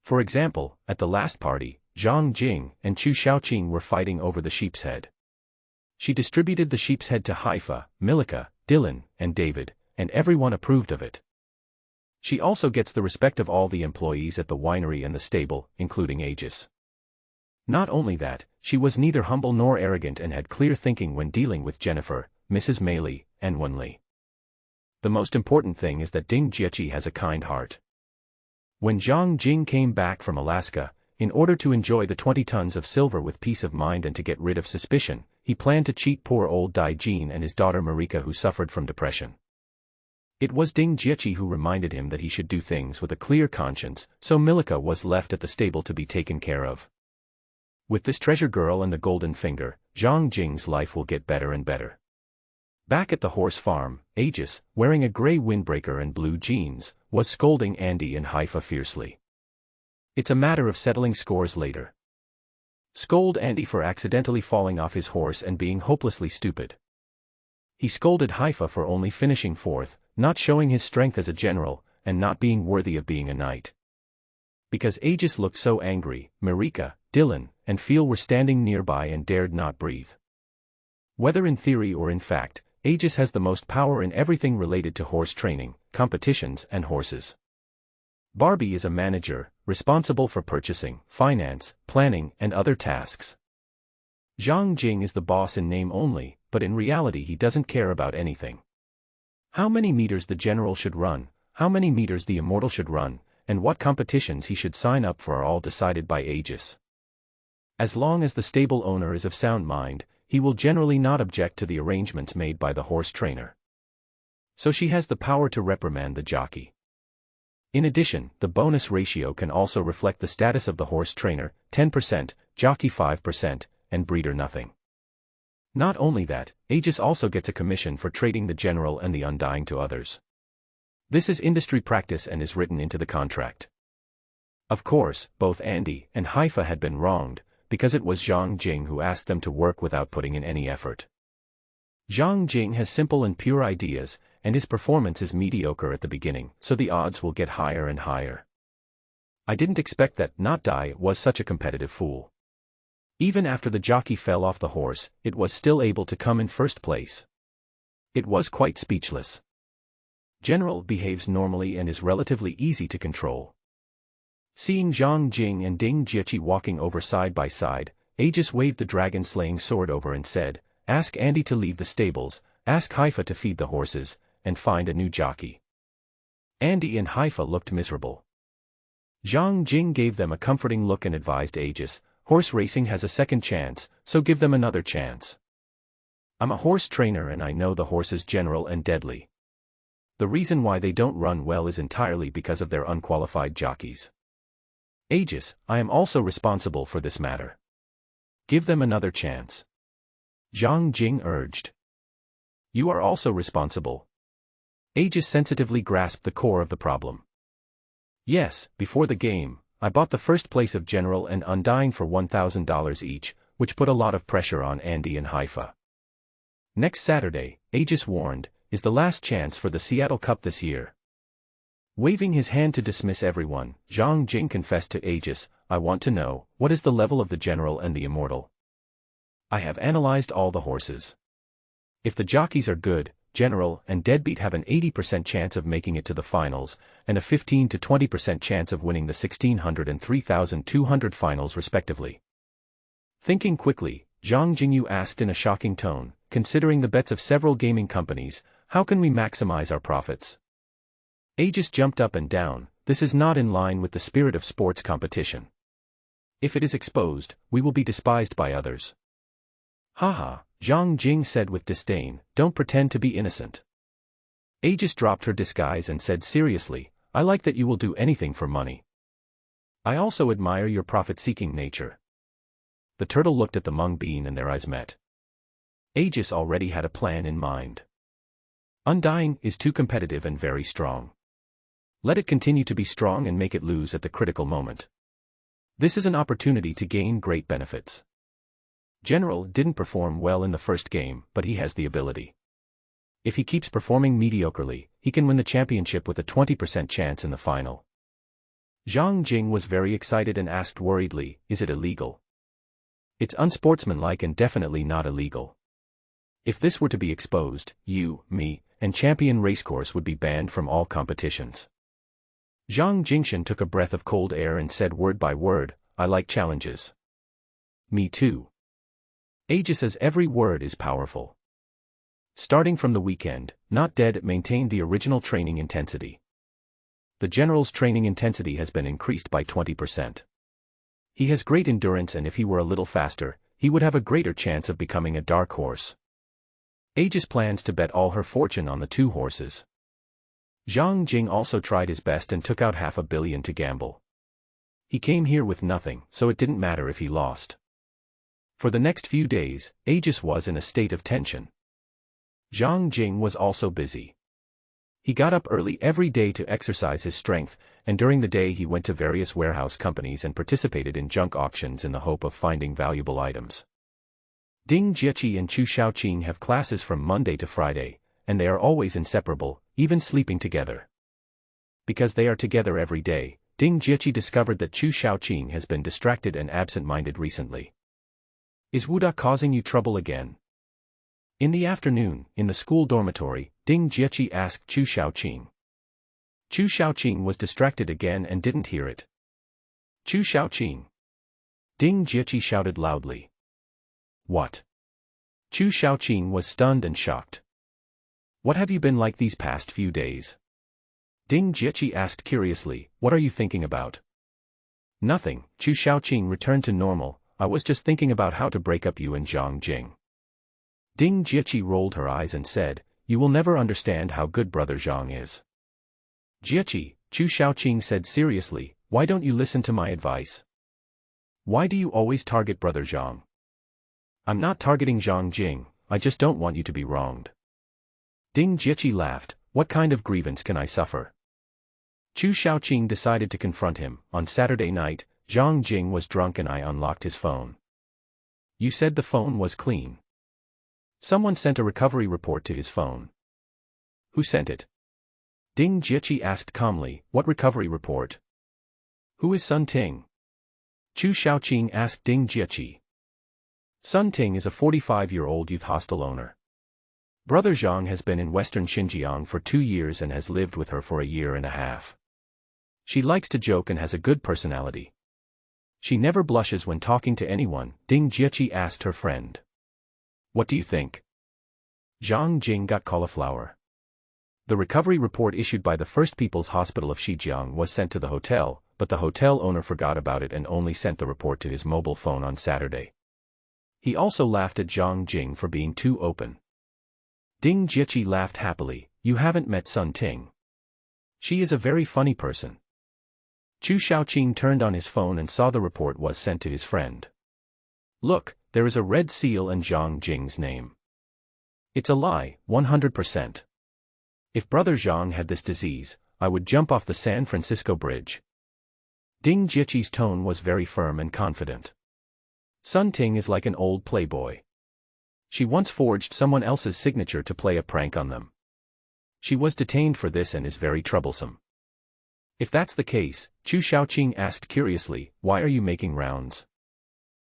S1: For example, at the last party, Zhang Jing and Chu Shaoqing were fighting over the sheep's head. She distributed the sheep's head to Haifa, Milika, Dylan, and David, and everyone approved of it. She also gets the respect of all the employees at the winery and the stable, including Aegis. Not only that, she was neither humble nor arrogant and had clear thinking when dealing with Jennifer, Mrs. Meili, and Wenli. The most important thing is that Ding Jieqi has a kind heart. When Zhang Jing came back from Alaska, in order to enjoy the 20 tons of silver with peace of mind and to get rid of suspicion, he planned to cheat poor old Dai Jin and his daughter Marika who suffered from depression. It was Ding Jieqi who reminded him that he should do things with a clear conscience, so Milika was left at the stable to be taken care of. With this treasure girl and the golden finger, Zhang Jing's life will get better and better. Back at the horse farm, Aegis, wearing a gray windbreaker and blue jeans, was scolding Andy and Haifa fiercely. It's a matter of settling scores later. Scold Andy for accidentally falling off his horse and being hopelessly stupid. He scolded Haifa for only finishing 4th, not showing his strength as a general, and not being worthy of being a knight. Because Aegis looked so angry, Marika, Dylan, and Phil were standing nearby and dared not breathe. Whether in theory or in fact, Aegis has the most power in everything related to horse training, competitions, and horses. Barbie is a manager, responsible for purchasing, finance, planning, and other tasks. Zhang Jing is the boss in name only, but in reality he doesn't care about anything. How many meters the general should run, how many meters the immortal should run, and what competitions he should sign up for are all decided by Aegis. As long as the stable owner is of sound mind, he will generally not object to the arrangements made by the horse trainer. So she has the power to reprimand the jockey. In addition, the bonus ratio can also reflect the status of the horse trainer, 10%, jockey 5%, and breeder nothing. Not only that, Aegis also gets a commission for trading the general and the undying to others. This is industry practice and is written into the contract. Of course, both Andy and Haifa had been wronged, because it was Zhang Jing who asked them to work without putting in any effort. Zhang Jing has simple and pure ideas, and his performance is mediocre at the beginning, so the odds will get higher and higher. I didn't expect that Not Die was such a competitive fool. Even after the jockey fell off the horse, it was still able to come in first place. It was quite speechless. General behaves normally and is relatively easy to control. Seeing Zhang Jing and Ding Jieqi walking over side by side, Aegis waved the dragon-slaying sword over and said, "Ask Andy to leave the stables, ask Haifa to feed the horses, and find a new jockey." Andy and Haifa looked miserable. Zhang Jing gave them a comforting look and advised Aegis, "Horse racing has a second chance, so give them another chance. I'm a horse trainer and I know the horses general and deadly. The reason why they don't run well is entirely because of their unqualified jockeys. Aegis, I am also responsible for this matter. Give them another chance." Zhang Jing urged. "You are also responsible." Aegis sensitively grasped the core of the problem. "Yes, before the game, I bought the first place of General and Undying for $1,000 each, which put a lot of pressure on Andy and Haifa. Next Saturday, Aegis warned, is the last chance for the Seattle Cup this year." Waving his hand to dismiss everyone, Zhang Jing confessed to Aegis, "I want to know, what is the level of the General and the Immortal? I have analyzed all the horses. If the jockeys are good, General and Deadbeat have an 80% chance of making it to the finals, and a 15 to 20% chance of winning the 1600 and 3200 finals respectively." Thinking quickly, Zhang Jingyu asked in a shocking tone, "Considering the bets of several gaming companies, how can we maximize our profits?" Aegis jumped up and down, "This is not in line with the spirit of sports competition. If it is exposed, we will be despised by others." "Haha," Zhang Jing said with disdain, "don't pretend to be innocent." Aegis dropped her disguise and said seriously, "I like that you will do anything for money. I also admire your profit-seeking nature." The turtle looked at the mung bean and their eyes met. Aegis already had a plan in mind. Undying is too competitive and very strong. Let it continue to be strong and make it lose at the critical moment. This is an opportunity to gain great benefits. General didn't perform well in the first game, but he has the ability. If he keeps performing mediocrely, he can win the championship with a 20% chance in the final. Zhang Jing was very excited and asked worriedly, "Is it illegal?" "It's unsportsmanlike and definitely not illegal. If this were to be exposed, you, me, and Champion Racecourse would be banned from all competitions." Zhang Jingshan took a breath of cold air and said word by word, "I like challenges." "Me too." Aegis says every word is powerful. Starting from the weekend, Not Dead maintained the original training intensity. The General's training intensity has been increased by 20%. He has great endurance and if he were a little faster, he would have a greater chance of becoming a dark horse. Aegis plans to bet all her fortune on the two horses. Zhang Jing also tried his best and took out $500 million to gamble. He came here with nothing, so it didn't matter if he lost. For the next few days, Aegis was in a state of tension. Zhang Jing was also busy. He got up early every day to exercise his strength, and during the day he went to various warehouse companies and participated in junk auctions in the hope of finding valuable items. Ding Jieqi and Chu Shaoqing have classes from Monday to Friday, and they are always inseparable, even sleeping together. Because they are together every day, Ding Jieqi discovered that Chu Shaoqing has been distracted and absent-minded recently. "Is Wuda causing you trouble again?" In the afternoon, in the school dormitory, Ding Jieqi asked Chu Shaoqing. Chu Shaoqing was distracted again and didn't hear it. "Chu Shaoqing!" Ding Jieqi shouted loudly. "What?" Chu Shaoqing was stunned and shocked. "What have you been like these past few days? Ding Jieqi asked curiously, what are you thinking about? Nothing, Chu Xiaoqing returned to normal, I was just thinking about how to break up you and Zhang Jing. Ding Jieqi rolled her eyes and said, you will never understand how good brother Zhang is. Jieqi, Chu Xiaoqing said seriously, why don't you listen to my advice? Why do you always target brother Zhang? I'm not targeting Zhang Jing, I just don't want you to be wronged. Ding Jieqi laughed, what kind of grievance can I suffer? Chu Xiaoqing decided to confront him. On Saturday night, Zhang Jing was drunk and I unlocked his phone. You said the phone was clean. Someone sent a recovery report to his phone. Who sent it? Ding Jieqi asked calmly, what recovery report? Who is Sun Ting? Chu Xiaoqing asked Ding Jieqi. Sun Ting is a 45-year-old youth hostel owner. Brother Zhang has been in western Xinjiang for 2 years and has lived with her for a year and a half. She likes to joke and has a good personality. She never blushes when talking to anyone, Ding Jieqi asked her friend. What do you think? Zhang Jing got cauliflower. The recovery report issued by the First People's Hospital of Xinjiang was sent to the hotel, but the hotel owner forgot about it and only sent the report to his mobile phone on Saturday. He also laughed at Zhang Jing for being too open. Ding Jieqi laughed happily, you haven't met Sun Ting. She is a very funny person. Chu Xiaoqing turned on his phone and saw the report was sent to his friend. Look, there is a red seal and Zhang Jing's name. It's a lie, 100%. If brother Zhang had this disease, I would jump off the San Francisco Bridge. Ding Jieqi's tone was very firm and confident. Sun Ting is like an old playboy. She once forged someone else's signature to play a prank on them. She was detained for this and is very troublesome. If that's the case, Chu Xiaoqing asked curiously, why are you making rounds?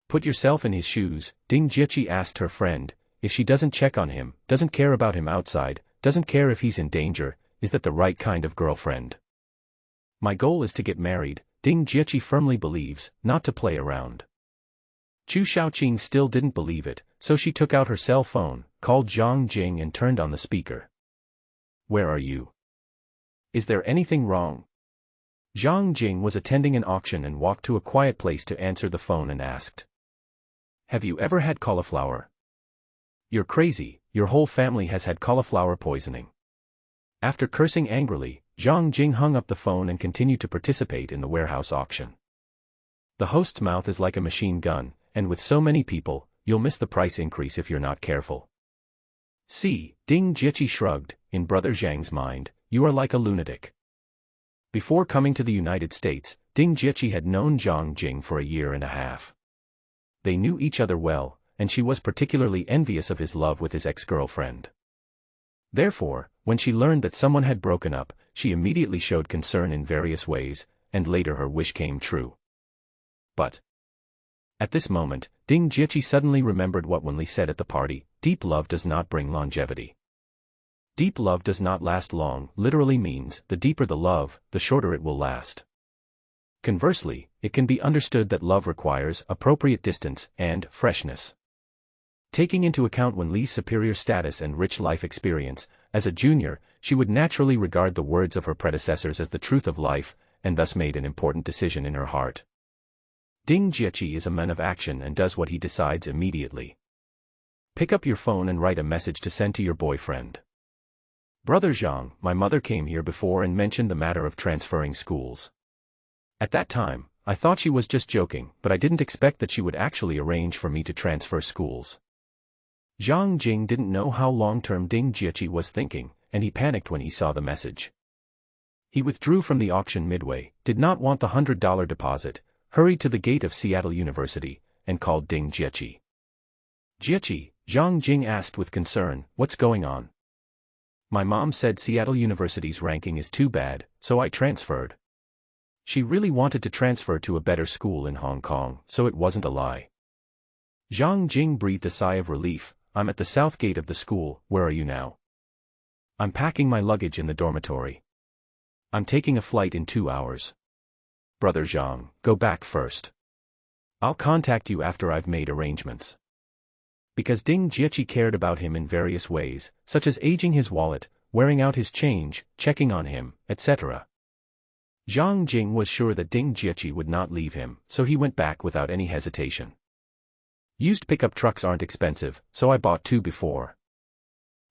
S1: Put yourself in his shoes, Ding Jieqi asked her friend, if she doesn't check on him, doesn't care about him outside, doesn't care if he's in danger, is that the right kind of girlfriend? My goal is to get married, Ding Jieqi firmly believes, not to play around. Chu Xiaoqing still didn't believe it, so she took out her cell phone, called Zhang Jing and turned on the speaker. Where are you? Is there anything wrong? Zhang Jing was attending an auction and walked to a quiet place to answer the phone and asked. Have you ever had cauliflower? You're crazy, your whole family has had cauliflower poisoning. After cursing angrily, Zhang Jing hung up the phone and continued to participate in the warehouse auction. The host's mouth is like a machine gun, and with so many people, you'll miss the price increase if you're not careful. See, Ding Jieqi shrugged, in brother Zhang's mind, you are like a lunatic. Before coming to the United States, Ding Jieqi had known Zhang Jing for a year and a half. They knew each other well, and she was particularly envious of his love with his ex-girlfriend. Therefore, when she learned that someone had broken up, she immediately showed concern in various ways, and later her wish came true. But at this moment, Ding Jieqi suddenly remembered what Wenli said at the party, deep love does not bring longevity. Deep love does not last long literally means the deeper the love, the shorter it will last. Conversely, it can be understood that love requires appropriate distance and freshness. Taking into account Wenli's superior status and rich life experience, as a junior, she would naturally regard the words of her predecessors as the truth of life, and thus made an important decision in her heart. Ding Jieqi is a man of action and does what he decides immediately. Pick up your phone and write a message to send to your boyfriend. Brother Zhang, my mother came here before and mentioned the matter of transferring schools. At that time, I thought she was just joking, but I didn't expect that she would actually arrange for me to transfer schools. Zhang Jing didn't know how long-term Ding Jieqi was thinking, and he panicked when he saw the message. He withdrew from the auction midway, did not want the $100 deposit, hurried to the gate of Seattle University, and called Ding Jieqi. Jieqi, Zhang Jing asked with concern, what's going on? My mom said Seattle University's ranking is too bad, so I transferred. She really wanted to transfer to a better school in Hong Kong, so it wasn't a lie. Zhang Jing breathed a sigh of relief. I'm at the south gate of the school, where are you now? I'm packing my luggage in the dormitory. I'm taking a flight in 2 hours. Brother Zhang, go back first. I'll contact you after I've made arrangements. Because Ding Jieqi cared about him in various ways, such as aging his wallet, wearing out his change, checking on him, etc. Zhang Jing was sure that Ding Jiaqi would not leave him, so he went back without any hesitation. Used pickup trucks aren't expensive, so I bought 2 before.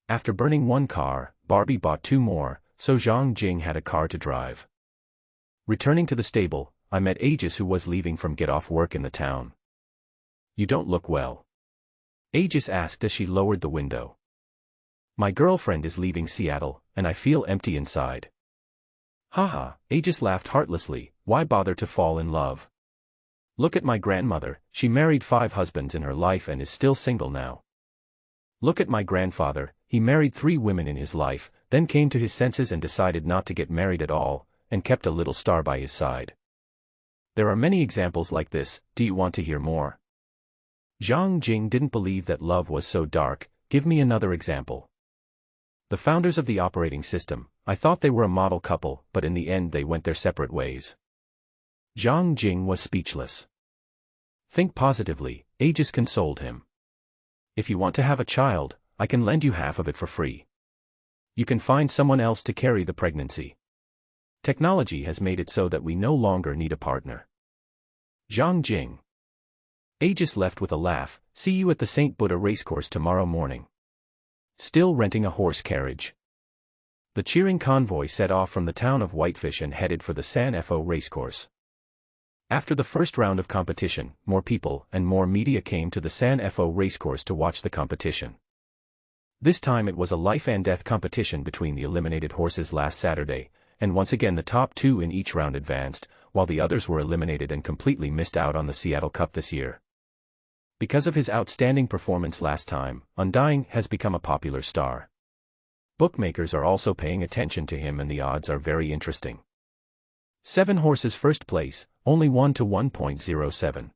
S1: After burning 1 car, Barbie bought 2 more, so Zhang Jing had a car to drive. Returning to the stable, I met Aegis, who was leaving from get off work in the town. "You don't look well," Aegis asked as she lowered the window. "My girlfriend is leaving Seattle, and I feel empty inside." "Haha," Aegis laughed heartlessly, "why bother to fall in love? Look at my grandmother, she married 5 husbands in her life and is still single now. Look at my grandfather, he married 3 women in his life, then came to his senses and decided not to get married at all, and kept a little star by his side. There are many examples like this, do you want to hear more?" Zhang Jing didn't believe that love was so dark. "Give me another example." "The founders of the operating system, I thought they were a model couple, but in the end they went their separate ways." Zhang Jing was speechless. "Think positively," Aegis consoled him. "If you want to have a child, I can lend you half of it for free. You can find someone else to carry the pregnancy. Technology has made it so that we no longer need a partner." Zhang Jing. Aegis left with a laugh. "See you at the St. Buddha racecourse tomorrow morning." Still renting a horse carriage. The cheering convoy set off from the town of Whitefish and headed for the San Fo racecourse. After the first round of competition, more people and more media came to the San Fo racecourse to watch the competition. This time it was a life and death competition between the eliminated horses last Saturday, and once again the top 2 in each round advanced, while the others were eliminated and completely missed out on the Seattle Cup this year. Because of his outstanding performance last time, Undying has become a popular star. Bookmakers are also paying attention to him and the odds are very interesting. 7 horses first place, only 1 to 1.07.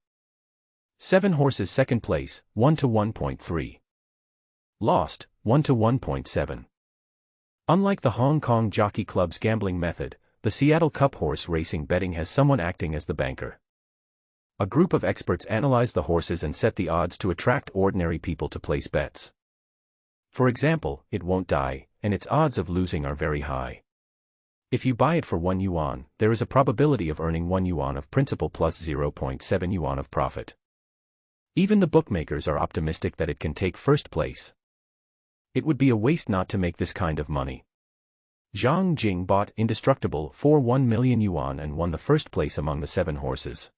S1: 7 horses second place, 1 to 1.3. Lost, 1 to 1.7. Unlike the Hong Kong Jockey Club's gambling method, the Seattle Cup horse racing betting has someone acting as the banker. A group of experts analyze the horses and set the odds to attract ordinary people to place bets. For example, it won't die, and its odds of losing are very high. If you buy it for 1 yuan, there is a probability of earning 1 yuan of principal plus 0.7 yuan of profit. Even the bookmakers are optimistic that it can take first place. It would be a waste not to make this kind of money. Zhang Jing bought Indestructible for 1 million yuan and won the first place among the 7 horses.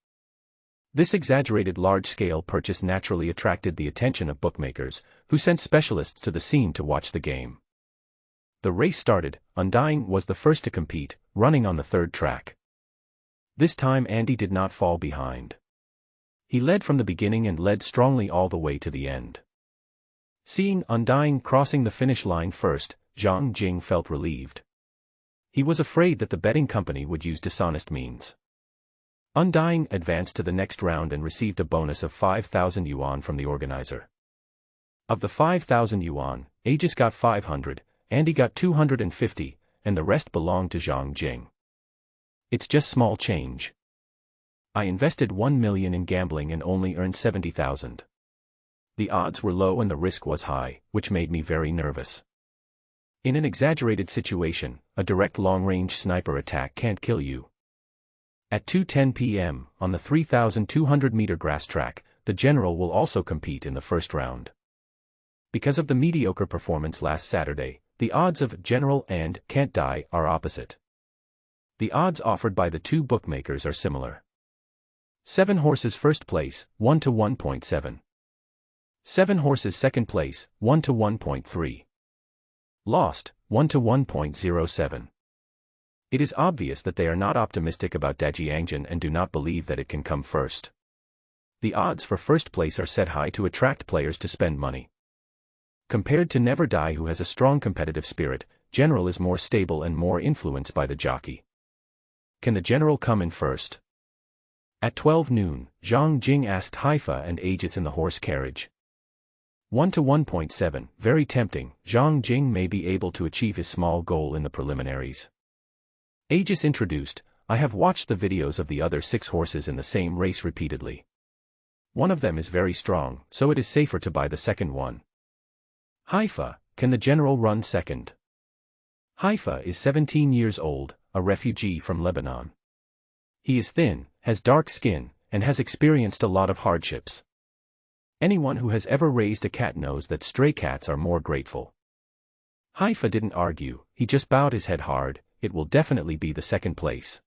S1: This exaggerated large-scale purchase naturally attracted the attention of bookmakers, who sent specialists to the scene to watch the game. The race started. Undying was the first to compete, running on the 3rd track. This time Andy did not fall behind. He led from the beginning and led strongly all the way to the end. Seeing Undying crossing the finish line first, Zhang Jing felt relieved. He was afraid that the betting company would use dishonest means. Undying advanced to the next round and received a bonus of 5,000 yuan from the organizer. Of the 5,000 yuan, Aegis got 500, Andy got 250, and the rest belonged to Zhang Jing. It's just small change. I invested 1 million in gambling and only earned 70,000. The odds were low and the risk was high, which made me very nervous. In an exaggerated situation, a direct long-range sniper attack can't kill you. At 2:10 p.m., on the 3,200-meter grass track, the general will also compete in the first round. Because of the mediocre performance last Saturday, the odds of general and can't die are opposite. The odds offered by the 2 bookmakers are similar. 7 horses first place, 1 to 1.7. 7 horses second place, 1 to 1.3. Lost, 1 to 1.07. It is obvious that they are not optimistic about Dajiangjin and do not believe that it can come first. The odds for first place are set high to attract players to spend money. Compared to Never Die, who has a strong competitive spirit, General is more stable and more influenced by the jockey. Can the General come in first? At 12 noon, Zhang Jing asked Haifa and Aegis in the horse carriage. 1 to 1.7, very tempting. Zhang Jing may be able to achieve his small goal in the preliminaries. Aegis introduced, I have watched the videos of the other 6 horses in the same race repeatedly. One of them is very strong, so it is safer to buy the second one. Haifa, can the general run second? Haifa is 17 years old, a refugee from Lebanon. He is thin, has dark skin, and has experienced a lot of hardships. Anyone who has ever raised a cat knows that stray cats are more grateful. Haifa didn't argue, he just bowed his head hard. It will definitely be the second place.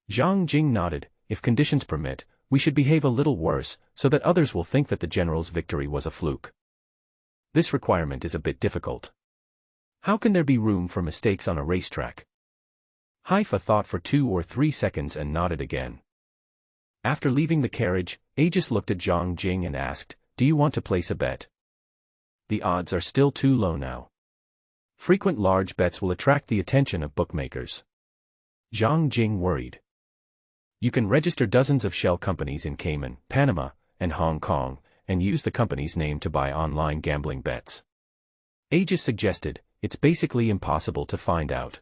S1: Zhang Jing nodded. If conditions permit, we should behave a little worse, so that others will think that the general's victory was a fluke. This requirement is a bit difficult. How can there be room for mistakes on a racetrack? Haifa thought for 2 or 3 seconds and nodded again. After leaving the carriage, Aegis looked at Zhang Jing and asked, "Do you want to place a bet?" The odds are still too low now. Frequent large bets will attract the attention of bookmakers. Zhang Jing worried. You can register dozens of shell companies in Cayman, Panama, and Hong Kong, and use the company's name to buy online gambling bets. Aegis suggested, it's basically impossible to find out.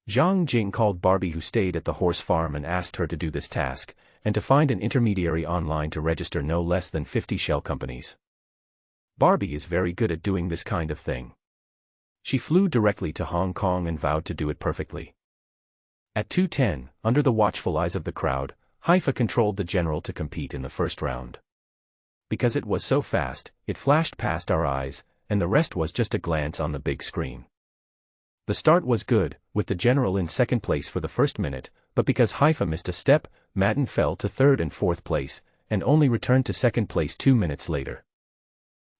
S1: Zhang Jing called Barbie, who stayed at the horse farm, and asked her to do this task, and to find an intermediary online to register no less than 50 shell companies. Barbie is very good at doing this kind of thing. She flew directly to Hong Kong and vowed to do it perfectly. At 2:10, under the watchful eyes of the crowd, Haifa controlled the general to compete in the first round. Because it was so fast, it flashed past our eyes, and the rest was just a glance on the big screen. The start was good, with the general in second place for the first minute, but because Haifa missed a step, Madden fell to third and fourth place, and only returned to second place 2 minutes later.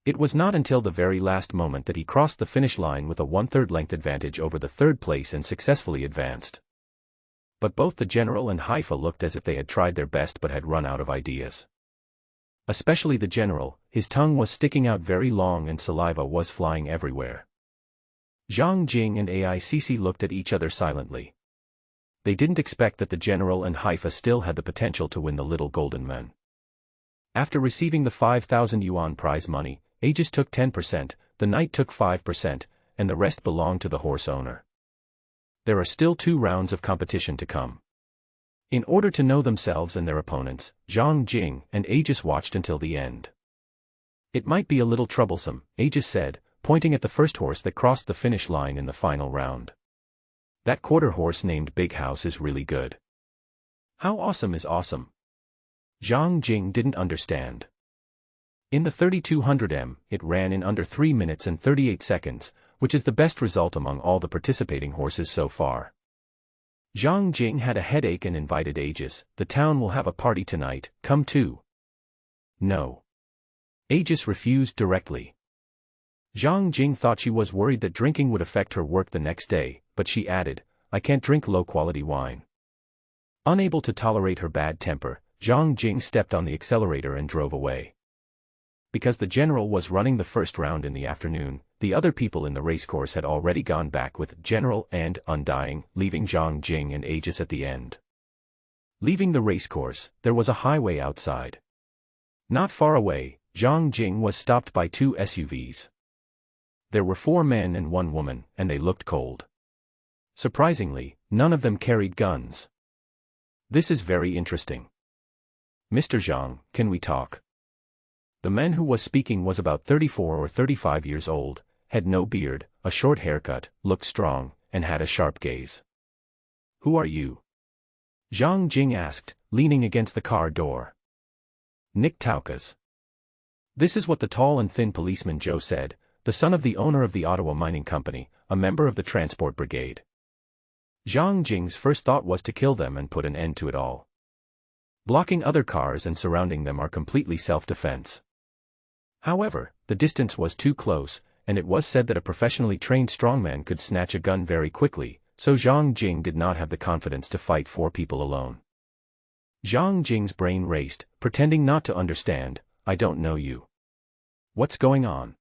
S1: It was not until the very last moment that he crossed the finish line with a 1/3 length advantage over the third place and successfully advanced. But both the general and Haifa looked as if they had tried their best but had run out of ideas. Especially the general, his tongue was sticking out very long and saliva was flying everywhere. Zhang Jing and AICC looked at each other silently. They didn't expect that the general and Haifa still had the potential to win the little golden man. After receiving the 5,000 yuan prize money, Aegis took 10%, the knight took 5%, and the rest belonged to the horse owner. There are still 2 rounds of competition to come. In order to know themselves and their opponents, Zhang Jing and Aegis watched until the end. It might be a little troublesome, Aegis said, pointing at the first horse that crossed the finish line in the final round. That quarter horse named Big House is really good. How awesome is awesome? Zhang Jing didn't understand. In the 3200m, it ran in under 3 minutes and 38 seconds, which is the best result among all the participating horses so far. Zhang Jing had a headache and invited Aegis. The town will have a party tonight, come too. No. Aegis refused directly. Zhang Jing thought she was worried that drinking would affect her work the next day, but she added, I can't drink low-quality wine. Unable to tolerate her bad temper, Zhang Jing stepped on the accelerator and drove away. Because the general was running the first round in the afternoon, the other people in the racecourse had already gone back with General and Undying, leaving Zhang Jing and Aegis at the end. Leaving the racecourse, there was a highway outside. Not far away, Zhang Jing was stopped by 2 SUVs. There were 4 men and 1 woman, and they looked cold. Surprisingly, none of them carried guns. This is very interesting. Mr. Zhang, can we talk? The man who was speaking was about 34 or 35 years old, had no beard, a short haircut, looked strong, and had a sharp gaze. Who are you? Zhang Jing asked, leaning against the car door. Nick Taukas. This is what the tall and thin policeman Joe said, the son of the owner of the Ottawa Mining Company, a member of the transport brigade. Zhang Jing's first thought was to kill them and put an end to it all. Blocking other cars and surrounding them are completely self-defense. However, the distance was too close, and it was said that a professionally trained strongman could snatch a gun very quickly, so Zhang Jing did not have the confidence to fight 4 people alone. Zhang Jing's brain raced, pretending not to understand. I don't know you. What's going on?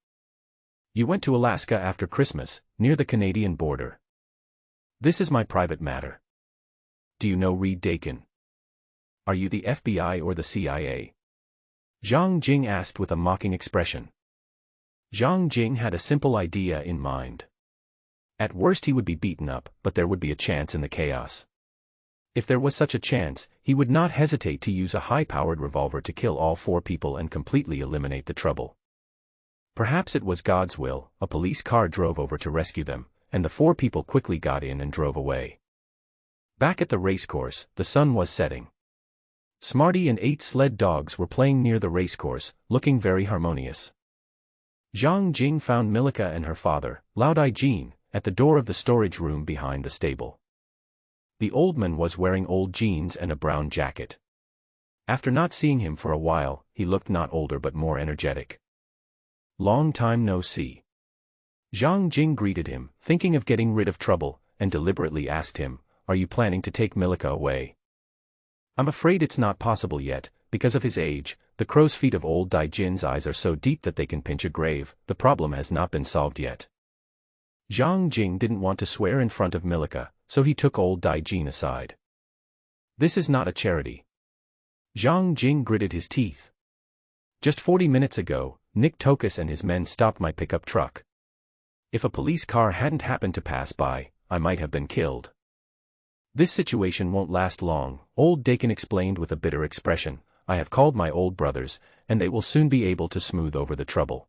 S1: You went to Alaska after Christmas, near the Canadian border. This is my private matter. Do you know Reed Dakin? Are you the FBI or the CIA? Zhang Jing asked with a mocking expression. Zhang Jing had a simple idea in mind. At worst he would be beaten up, but there would be a chance in the chaos. If there was such a chance, he would not hesitate to use a high-powered revolver to kill all 4 people and completely eliminate the trouble. Perhaps it was God's will, a police car drove over to rescue them, and the 4 people quickly got in and drove away. Back at the racecourse, the sun was setting. Smarty and 8 sled dogs were playing near the racecourse, looking very harmonious. Zhang Jing found Milika and her father, Zhang, at the door of the storage room behind the stable. The old man was wearing old jeans and a brown jacket. After not seeing him for a while, he looked not older but more energetic. "Long time no see." Zhang Jing greeted him, thinking of getting rid of trouble, and deliberately asked him, "Are you planning to take Milika away?" "I'm afraid it's not possible yet, because of his age. The crow's feet of old Daijin's eyes are so deep that they can pinch a grave. The problem has not been solved yet." Zhang Jing didn't want to swear in front of Milika, so he took old Daijin aside. "This is not a charity." Zhang Jing gritted his teeth. "Just 40 minutes ago, Nick Tokus and his men stopped my pickup truck. If a police car hadn't happened to pass by, I might have been killed." "This situation won't last long," old Dakin explained with a bitter expression. "I have called my old brothers, and they will soon be able to smooth over the trouble."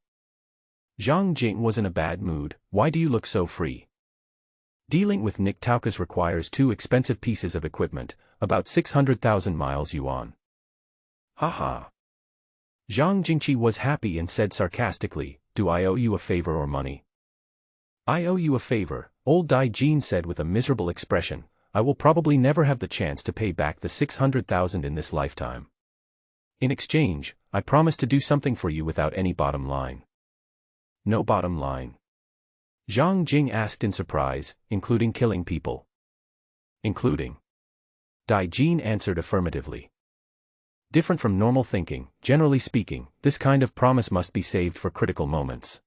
S1: Zhang Jing was in a bad mood. "Why do you look so free?" "Dealing with Nick Tokus requires 2 expensive pieces of equipment, about 600,000 miles yuan." "Ha ha." Zhang Jingqi was happy and said sarcastically, "Do I owe you a favor or money?" "I owe you a favor," old Daijin said with a miserable expression. "I will probably never have the chance to pay back the 600,000 in this lifetime. In exchange, I promise to do something for you without any bottom line." "No bottom line?" Zhang Jing asked in surprise. "Including killing people?" "Including." Daijin answered affirmatively. Different from normal thinking, generally speaking, this kind of promise must be saved for critical moments.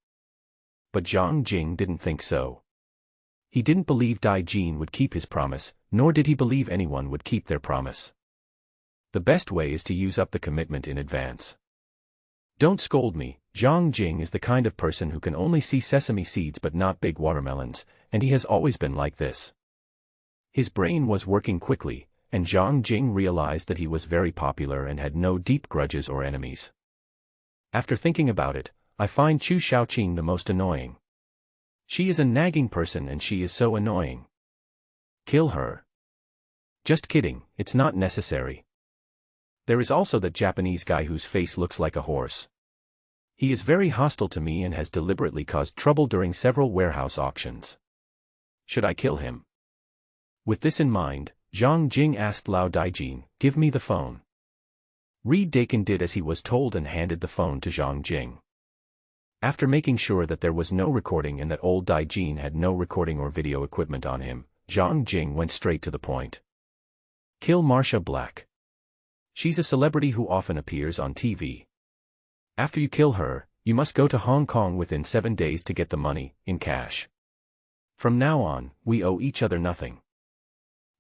S1: But Zhang Jing didn't think so. He didn't believe Daijin would keep his promise, nor did he believe anyone would keep their promise. The best way is to use up the commitment in advance. "Don't scold me." Zhang Jing is the kind of person who can only see sesame seeds but not big watermelons, and he has always been like this. His brain was working quickly, and Zhang Jing realized that he was very popular and had no deep grudges or enemies. "After thinking about it, I find Chu Shaoqing the most annoying. She is a nagging person and she is so annoying." "Kill her." "Just kidding, it's not necessary. There is also that Japanese guy whose face looks like a horse. He is very hostile to me and has deliberately caused trouble during several warehouse auctions. Should I kill him?" With this in mind, Zhang Jing asked Daijin, "Give me the phone." Reed Dakin did as he was told and handed the phone to Zhang Jing. After making sure that there was no recording and that old Daijin had no recording or video equipment on him, Zhang Jing went straight to the point. "Kill Marsha Black. She's a celebrity who often appears on TV. After you kill her, you must go to Hong Kong within 7 days to get the money, in cash. From now on, we owe each other nothing."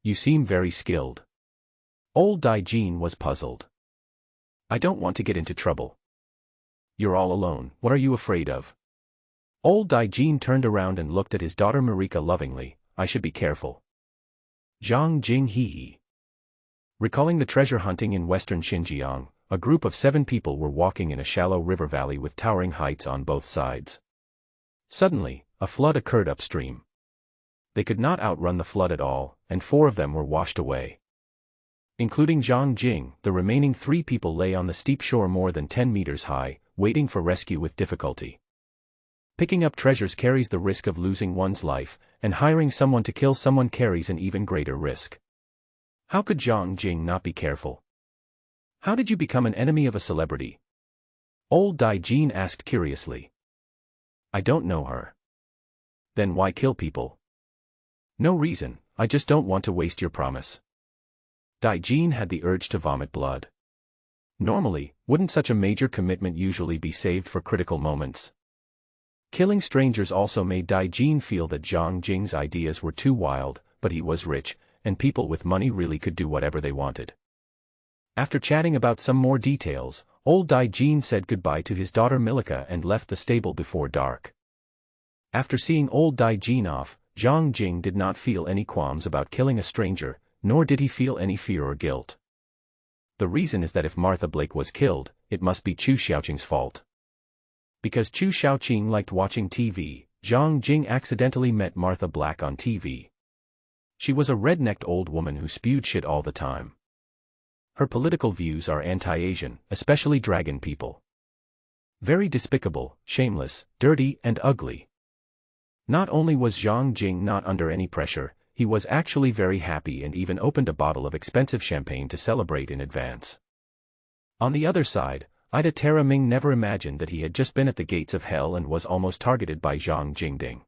S1: "You seem very skilled." Old Daijin was puzzled. "I don't want to get into trouble." "You're all alone, what are you afraid of?" Old Daijin turned around and looked at his daughter Marika lovingly. "I should be careful." Zhang Jing hee. Recalling the treasure hunting in western Xinjiang, a group of 7 people were walking in a shallow river valley with towering heights on both sides. Suddenly, a flood occurred upstream. They could not outrun the flood at all, and 4 of them were washed away. Including Zhang Jing, the remaining 3 people lay on the steep shore more than 10 meters high, waiting for rescue with difficulty. Picking up treasures carries the risk of losing one's life, and hiring someone to kill someone carries an even greater risk. How could Zhang Jing not be careful? "How did you become an enemy of a celebrity?" Old Daijin asked curiously. "I don't know her." "Then why kill people?" "No reason, I just don't want to waste your promise." Daijin had the urge to vomit blood. Normally, wouldn't such a major commitment usually be saved for critical moments? Killing strangers also made Daijin feel that Zhang Jing's ideas were too wild, but he was rich, and people with money really could do whatever they wanted. After chatting about some more details, old Daijin said goodbye to his daughter Milika and left the stable before dark. After seeing old Daijin off, Zhang Jing did not feel any qualms about killing a stranger, nor did he feel any fear or guilt. The reason is that if Martha Blake was killed, it must be Chu Xiaoqing's fault. Because Chu Xiaoqing liked watching TV, Zhang Jing accidentally met Martha Black on TV. She was a red-necked old woman who spewed shit all the time. Her political views are anti-Asian, especially dragon people. Very despicable, shameless, dirty, and ugly. Not only was Zhang Jing not under any pressure, he was actually very happy and even opened a bottle of expensive champagne to celebrate in advance. On the other side, Ida Tara Ming never imagined that he had just been at the gates of hell and was almost targeted by Zhang Jingding.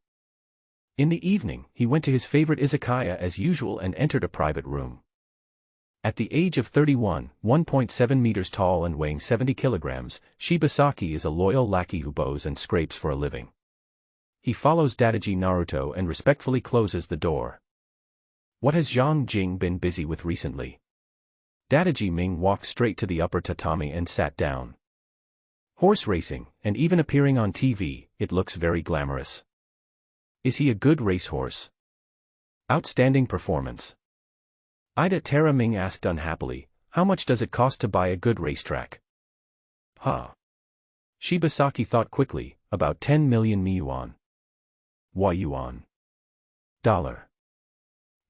S1: In the evening, he went to his favorite izakaya as usual and entered a private room. At the age of 31, 1.7 meters tall and weighing 70 kilograms, Shibasaki is a loyal lackey who bows and scrapes for a living. He follows Dadaji Naruto and respectfully closes the door. What has Zhang Jing been busy with recently? Dadaji Ming walked straight to the upper tatami and sat down. Horse racing, and even appearing on TV, it looks very glamorous. Is he a good racehorse? Outstanding performance. Ida Tara Ming asked unhappily, how much does it cost to buy a good racetrack? Shibasaki thought quickly, about 10 million yuan. Why yuan? Dollar.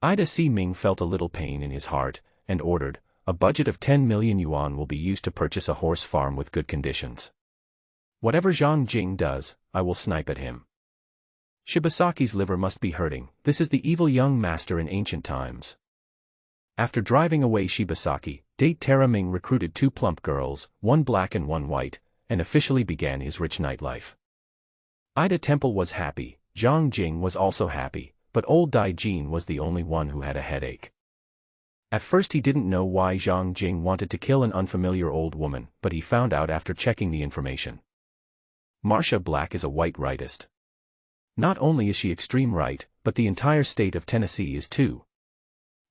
S1: Ida C. Ming felt a little pain in his heart, and ordered, a budget of 10 million yuan will be used to purchase a horse farm with good conditions. Whatever Zhang Jing does, I will snipe at him. Shibasaki's liver must be hurting, this is the evil young master in ancient times. After driving away Shibasaki, Date Tara Ming recruited 2 plump girls, one black and one white, and officially began his rich nightlife. Ida Temple was happy, Zhang Jing was also happy, but old Dai Jin was the only one who had a headache. At first he didn't know why Zhang Jing wanted to kill an unfamiliar old woman, but he found out after checking the information. Marcia Black is a white rightist. Not only is she extreme right, but the entire state of Tennessee is too.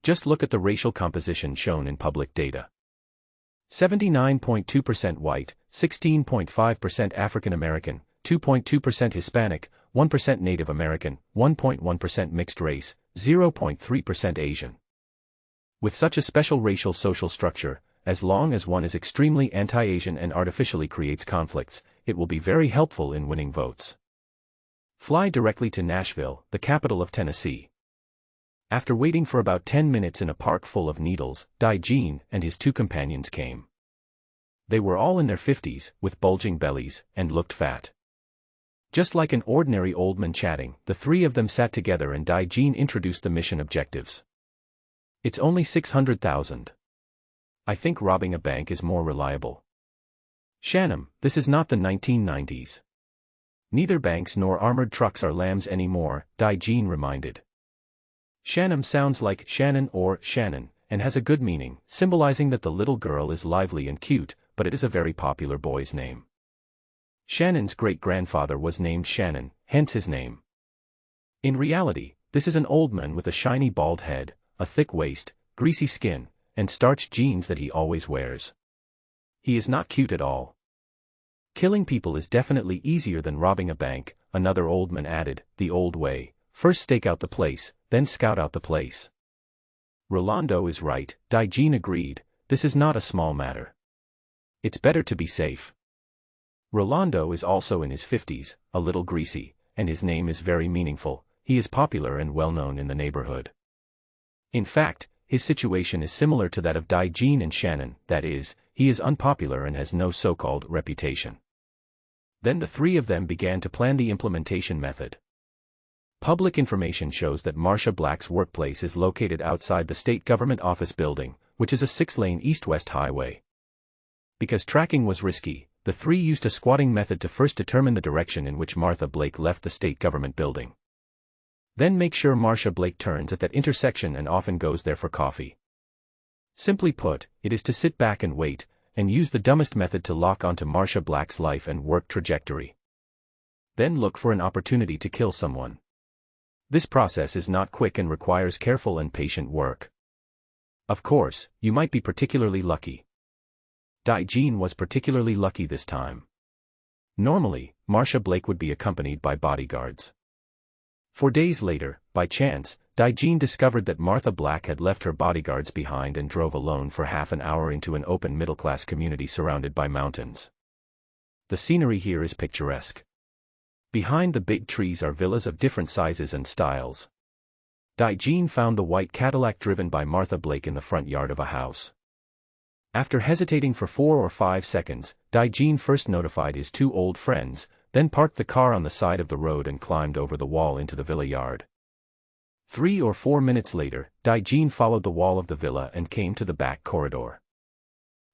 S1: Just look at the racial composition shown in public data. 79.2% white, 16.5% African American, 2.2% Hispanic, 1% Native American, 1.1% mixed race, 0.3% Asian. With such a special racial social structure, as long as one is extremely anti-Asian and artificially creates conflicts, it will be very helpful in winning votes. Fly directly to Nashville, the capital of Tennessee. After waiting for about 10 minutes in a park full of needles, Dai Jin and his 2 companions came. They were all in their 50s, with bulging bellies, and looked fat. Just like an ordinary old man chatting, the 3 of them sat together and Dai Jin introduced the mission objectives. It's only 600,000. I think robbing a bank is more reliable. Shannon, this is not the 1990s. Neither banks nor armored trucks are lambs anymore, Dai Jin reminded. Shannon sounds like Shannon or Shannon, and has a good meaning, symbolizing that the little girl is lively and cute, but it is a very popular boy's name. Shannon's great-grandfather was named Shannon, hence his name. In reality, this is an old man with a shiny bald head, a thick waist, greasy skin, and starched jeans that he always wears. He is not cute at all. Killing people is definitely easier than robbing a bank, another old man added, the old way, first stake out the place, then scout out the place. Rolando is right, Dai Jin agreed, this is not a small matter. It's better to be safe. Rolando is also in his 50s, a little greasy, and his name is very meaningful, he is popular and well-known in the neighborhood. In fact, his situation is similar to that of Dai Jin and Shannon, that is, he is unpopular and has no so-called reputation. Then the 3 of them began to plan the implementation method. Public information shows that Marcia Black's workplace is located outside the state government office building, which is a 6-lane east-west highway. Because tracking was risky, the 3 used a squatting method to first determine the direction in which Martha Blake left the state government building. Then make sure Marcia Blake turns at that intersection and often goes there for coffee. Simply put, it is to sit back and wait, and use the dumbest method to lock onto Marcia Black's life and work trajectory. Then look for an opportunity to kill someone. This process is not quick and requires careful and patient work. Of course, you might be particularly lucky. Dai Jin was particularly lucky this time. Normally, Marcia Blake would be accompanied by bodyguards. 4 days later, by chance, Dai Jin discovered that Martha Black had left her bodyguards behind and drove alone for half an hour into an open middle-class community surrounded by mountains. The scenery here is picturesque. Behind the big trees are villas of different sizes and styles. Zhang Jing found the white Cadillac driven by Martha Blake in the front yard of a house. After hesitating for 4 or 5 seconds, Zhang Jing first notified his 2 old friends, then parked the car on the side of the road and climbed over the wall into the villa yard. 3 or 4 minutes later, Zhang Jing followed the wall of the villa and came to the back corridor.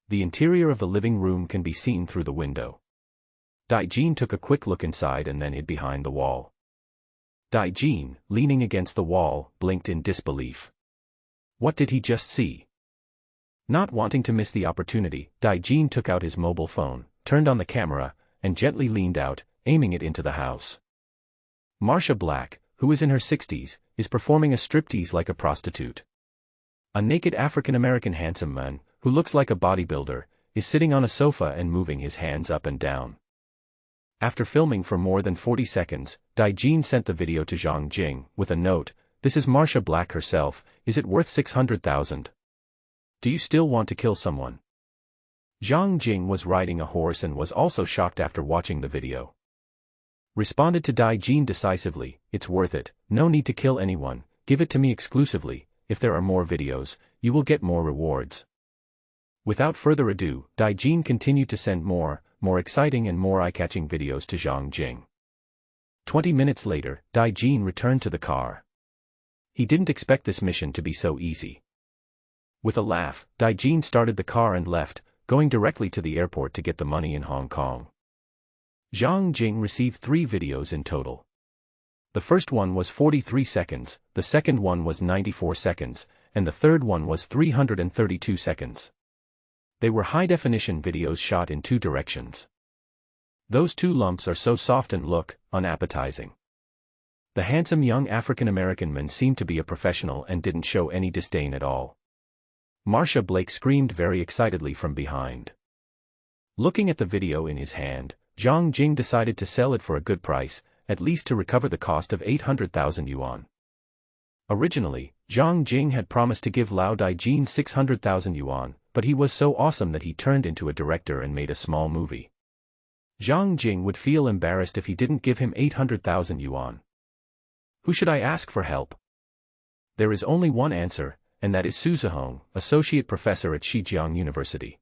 S1: The interior of the living room can be seen through the window. Zhang Jing took a quick look inside and then hid behind the wall. Zhang Jing, leaning against the wall, blinked in disbelief. What did he just see? Not wanting to miss the opportunity, Zhang Jing took out his mobile phone, turned on the camera, and gently leaned out, aiming it into the house. Marsha Black, who is in her 60s, is performing a striptease like a prostitute. A naked African-American handsome man, who looks like a bodybuilder, is sitting on a sofa and moving his hands up and down. After filming for more than 40 seconds, Zhang Jing sent the video to Zhang Jing, with a note, "This is Marsha Black herself, is it worth 600,000? Do you still want to kill someone?" Zhang Jing was riding a horse and was also shocked after watching the video. Responded to Zhang Jing decisively, "It's worth it, no need to kill anyone, give it to me exclusively, if there are more videos, you will get more rewards." Without further ado, Zhang Jing continued to send more exciting and more eye-catching videos to Zhang Jing. 20 minutes later, Zhang Jing returned to the car. He didn't expect this mission to be so easy. With a laugh, Zhang Jing started the car and left, going directly to the airport to get the money in Hong Kong. Zhang Jing received 3 videos in total. The first one was 43 seconds, the second one was 94 seconds, and the third one was 332 seconds. They were high-definition videos shot in 2 directions. Those 2 lumps are so soft and look unappetizing. The handsome young African-American man seemed to be a professional and didn't show any disdain at all. Marsha Blake screamed very excitedly from behind. Looking at the video in his hand, Zhang Jing decided to sell it for a good price, at least to recover the cost of 800,000 yuan. Originally, Zhang Jing had promised to give Zhang Jing 600,000 yuan, but he was so awesome that he turned into a director and made a small movie. Zhang Jing would feel embarrassed if he didn't give him 800,000 yuan. Who should I ask for help? There is only one answer, and that is Su Zihong, associate professor at Zhejiang University.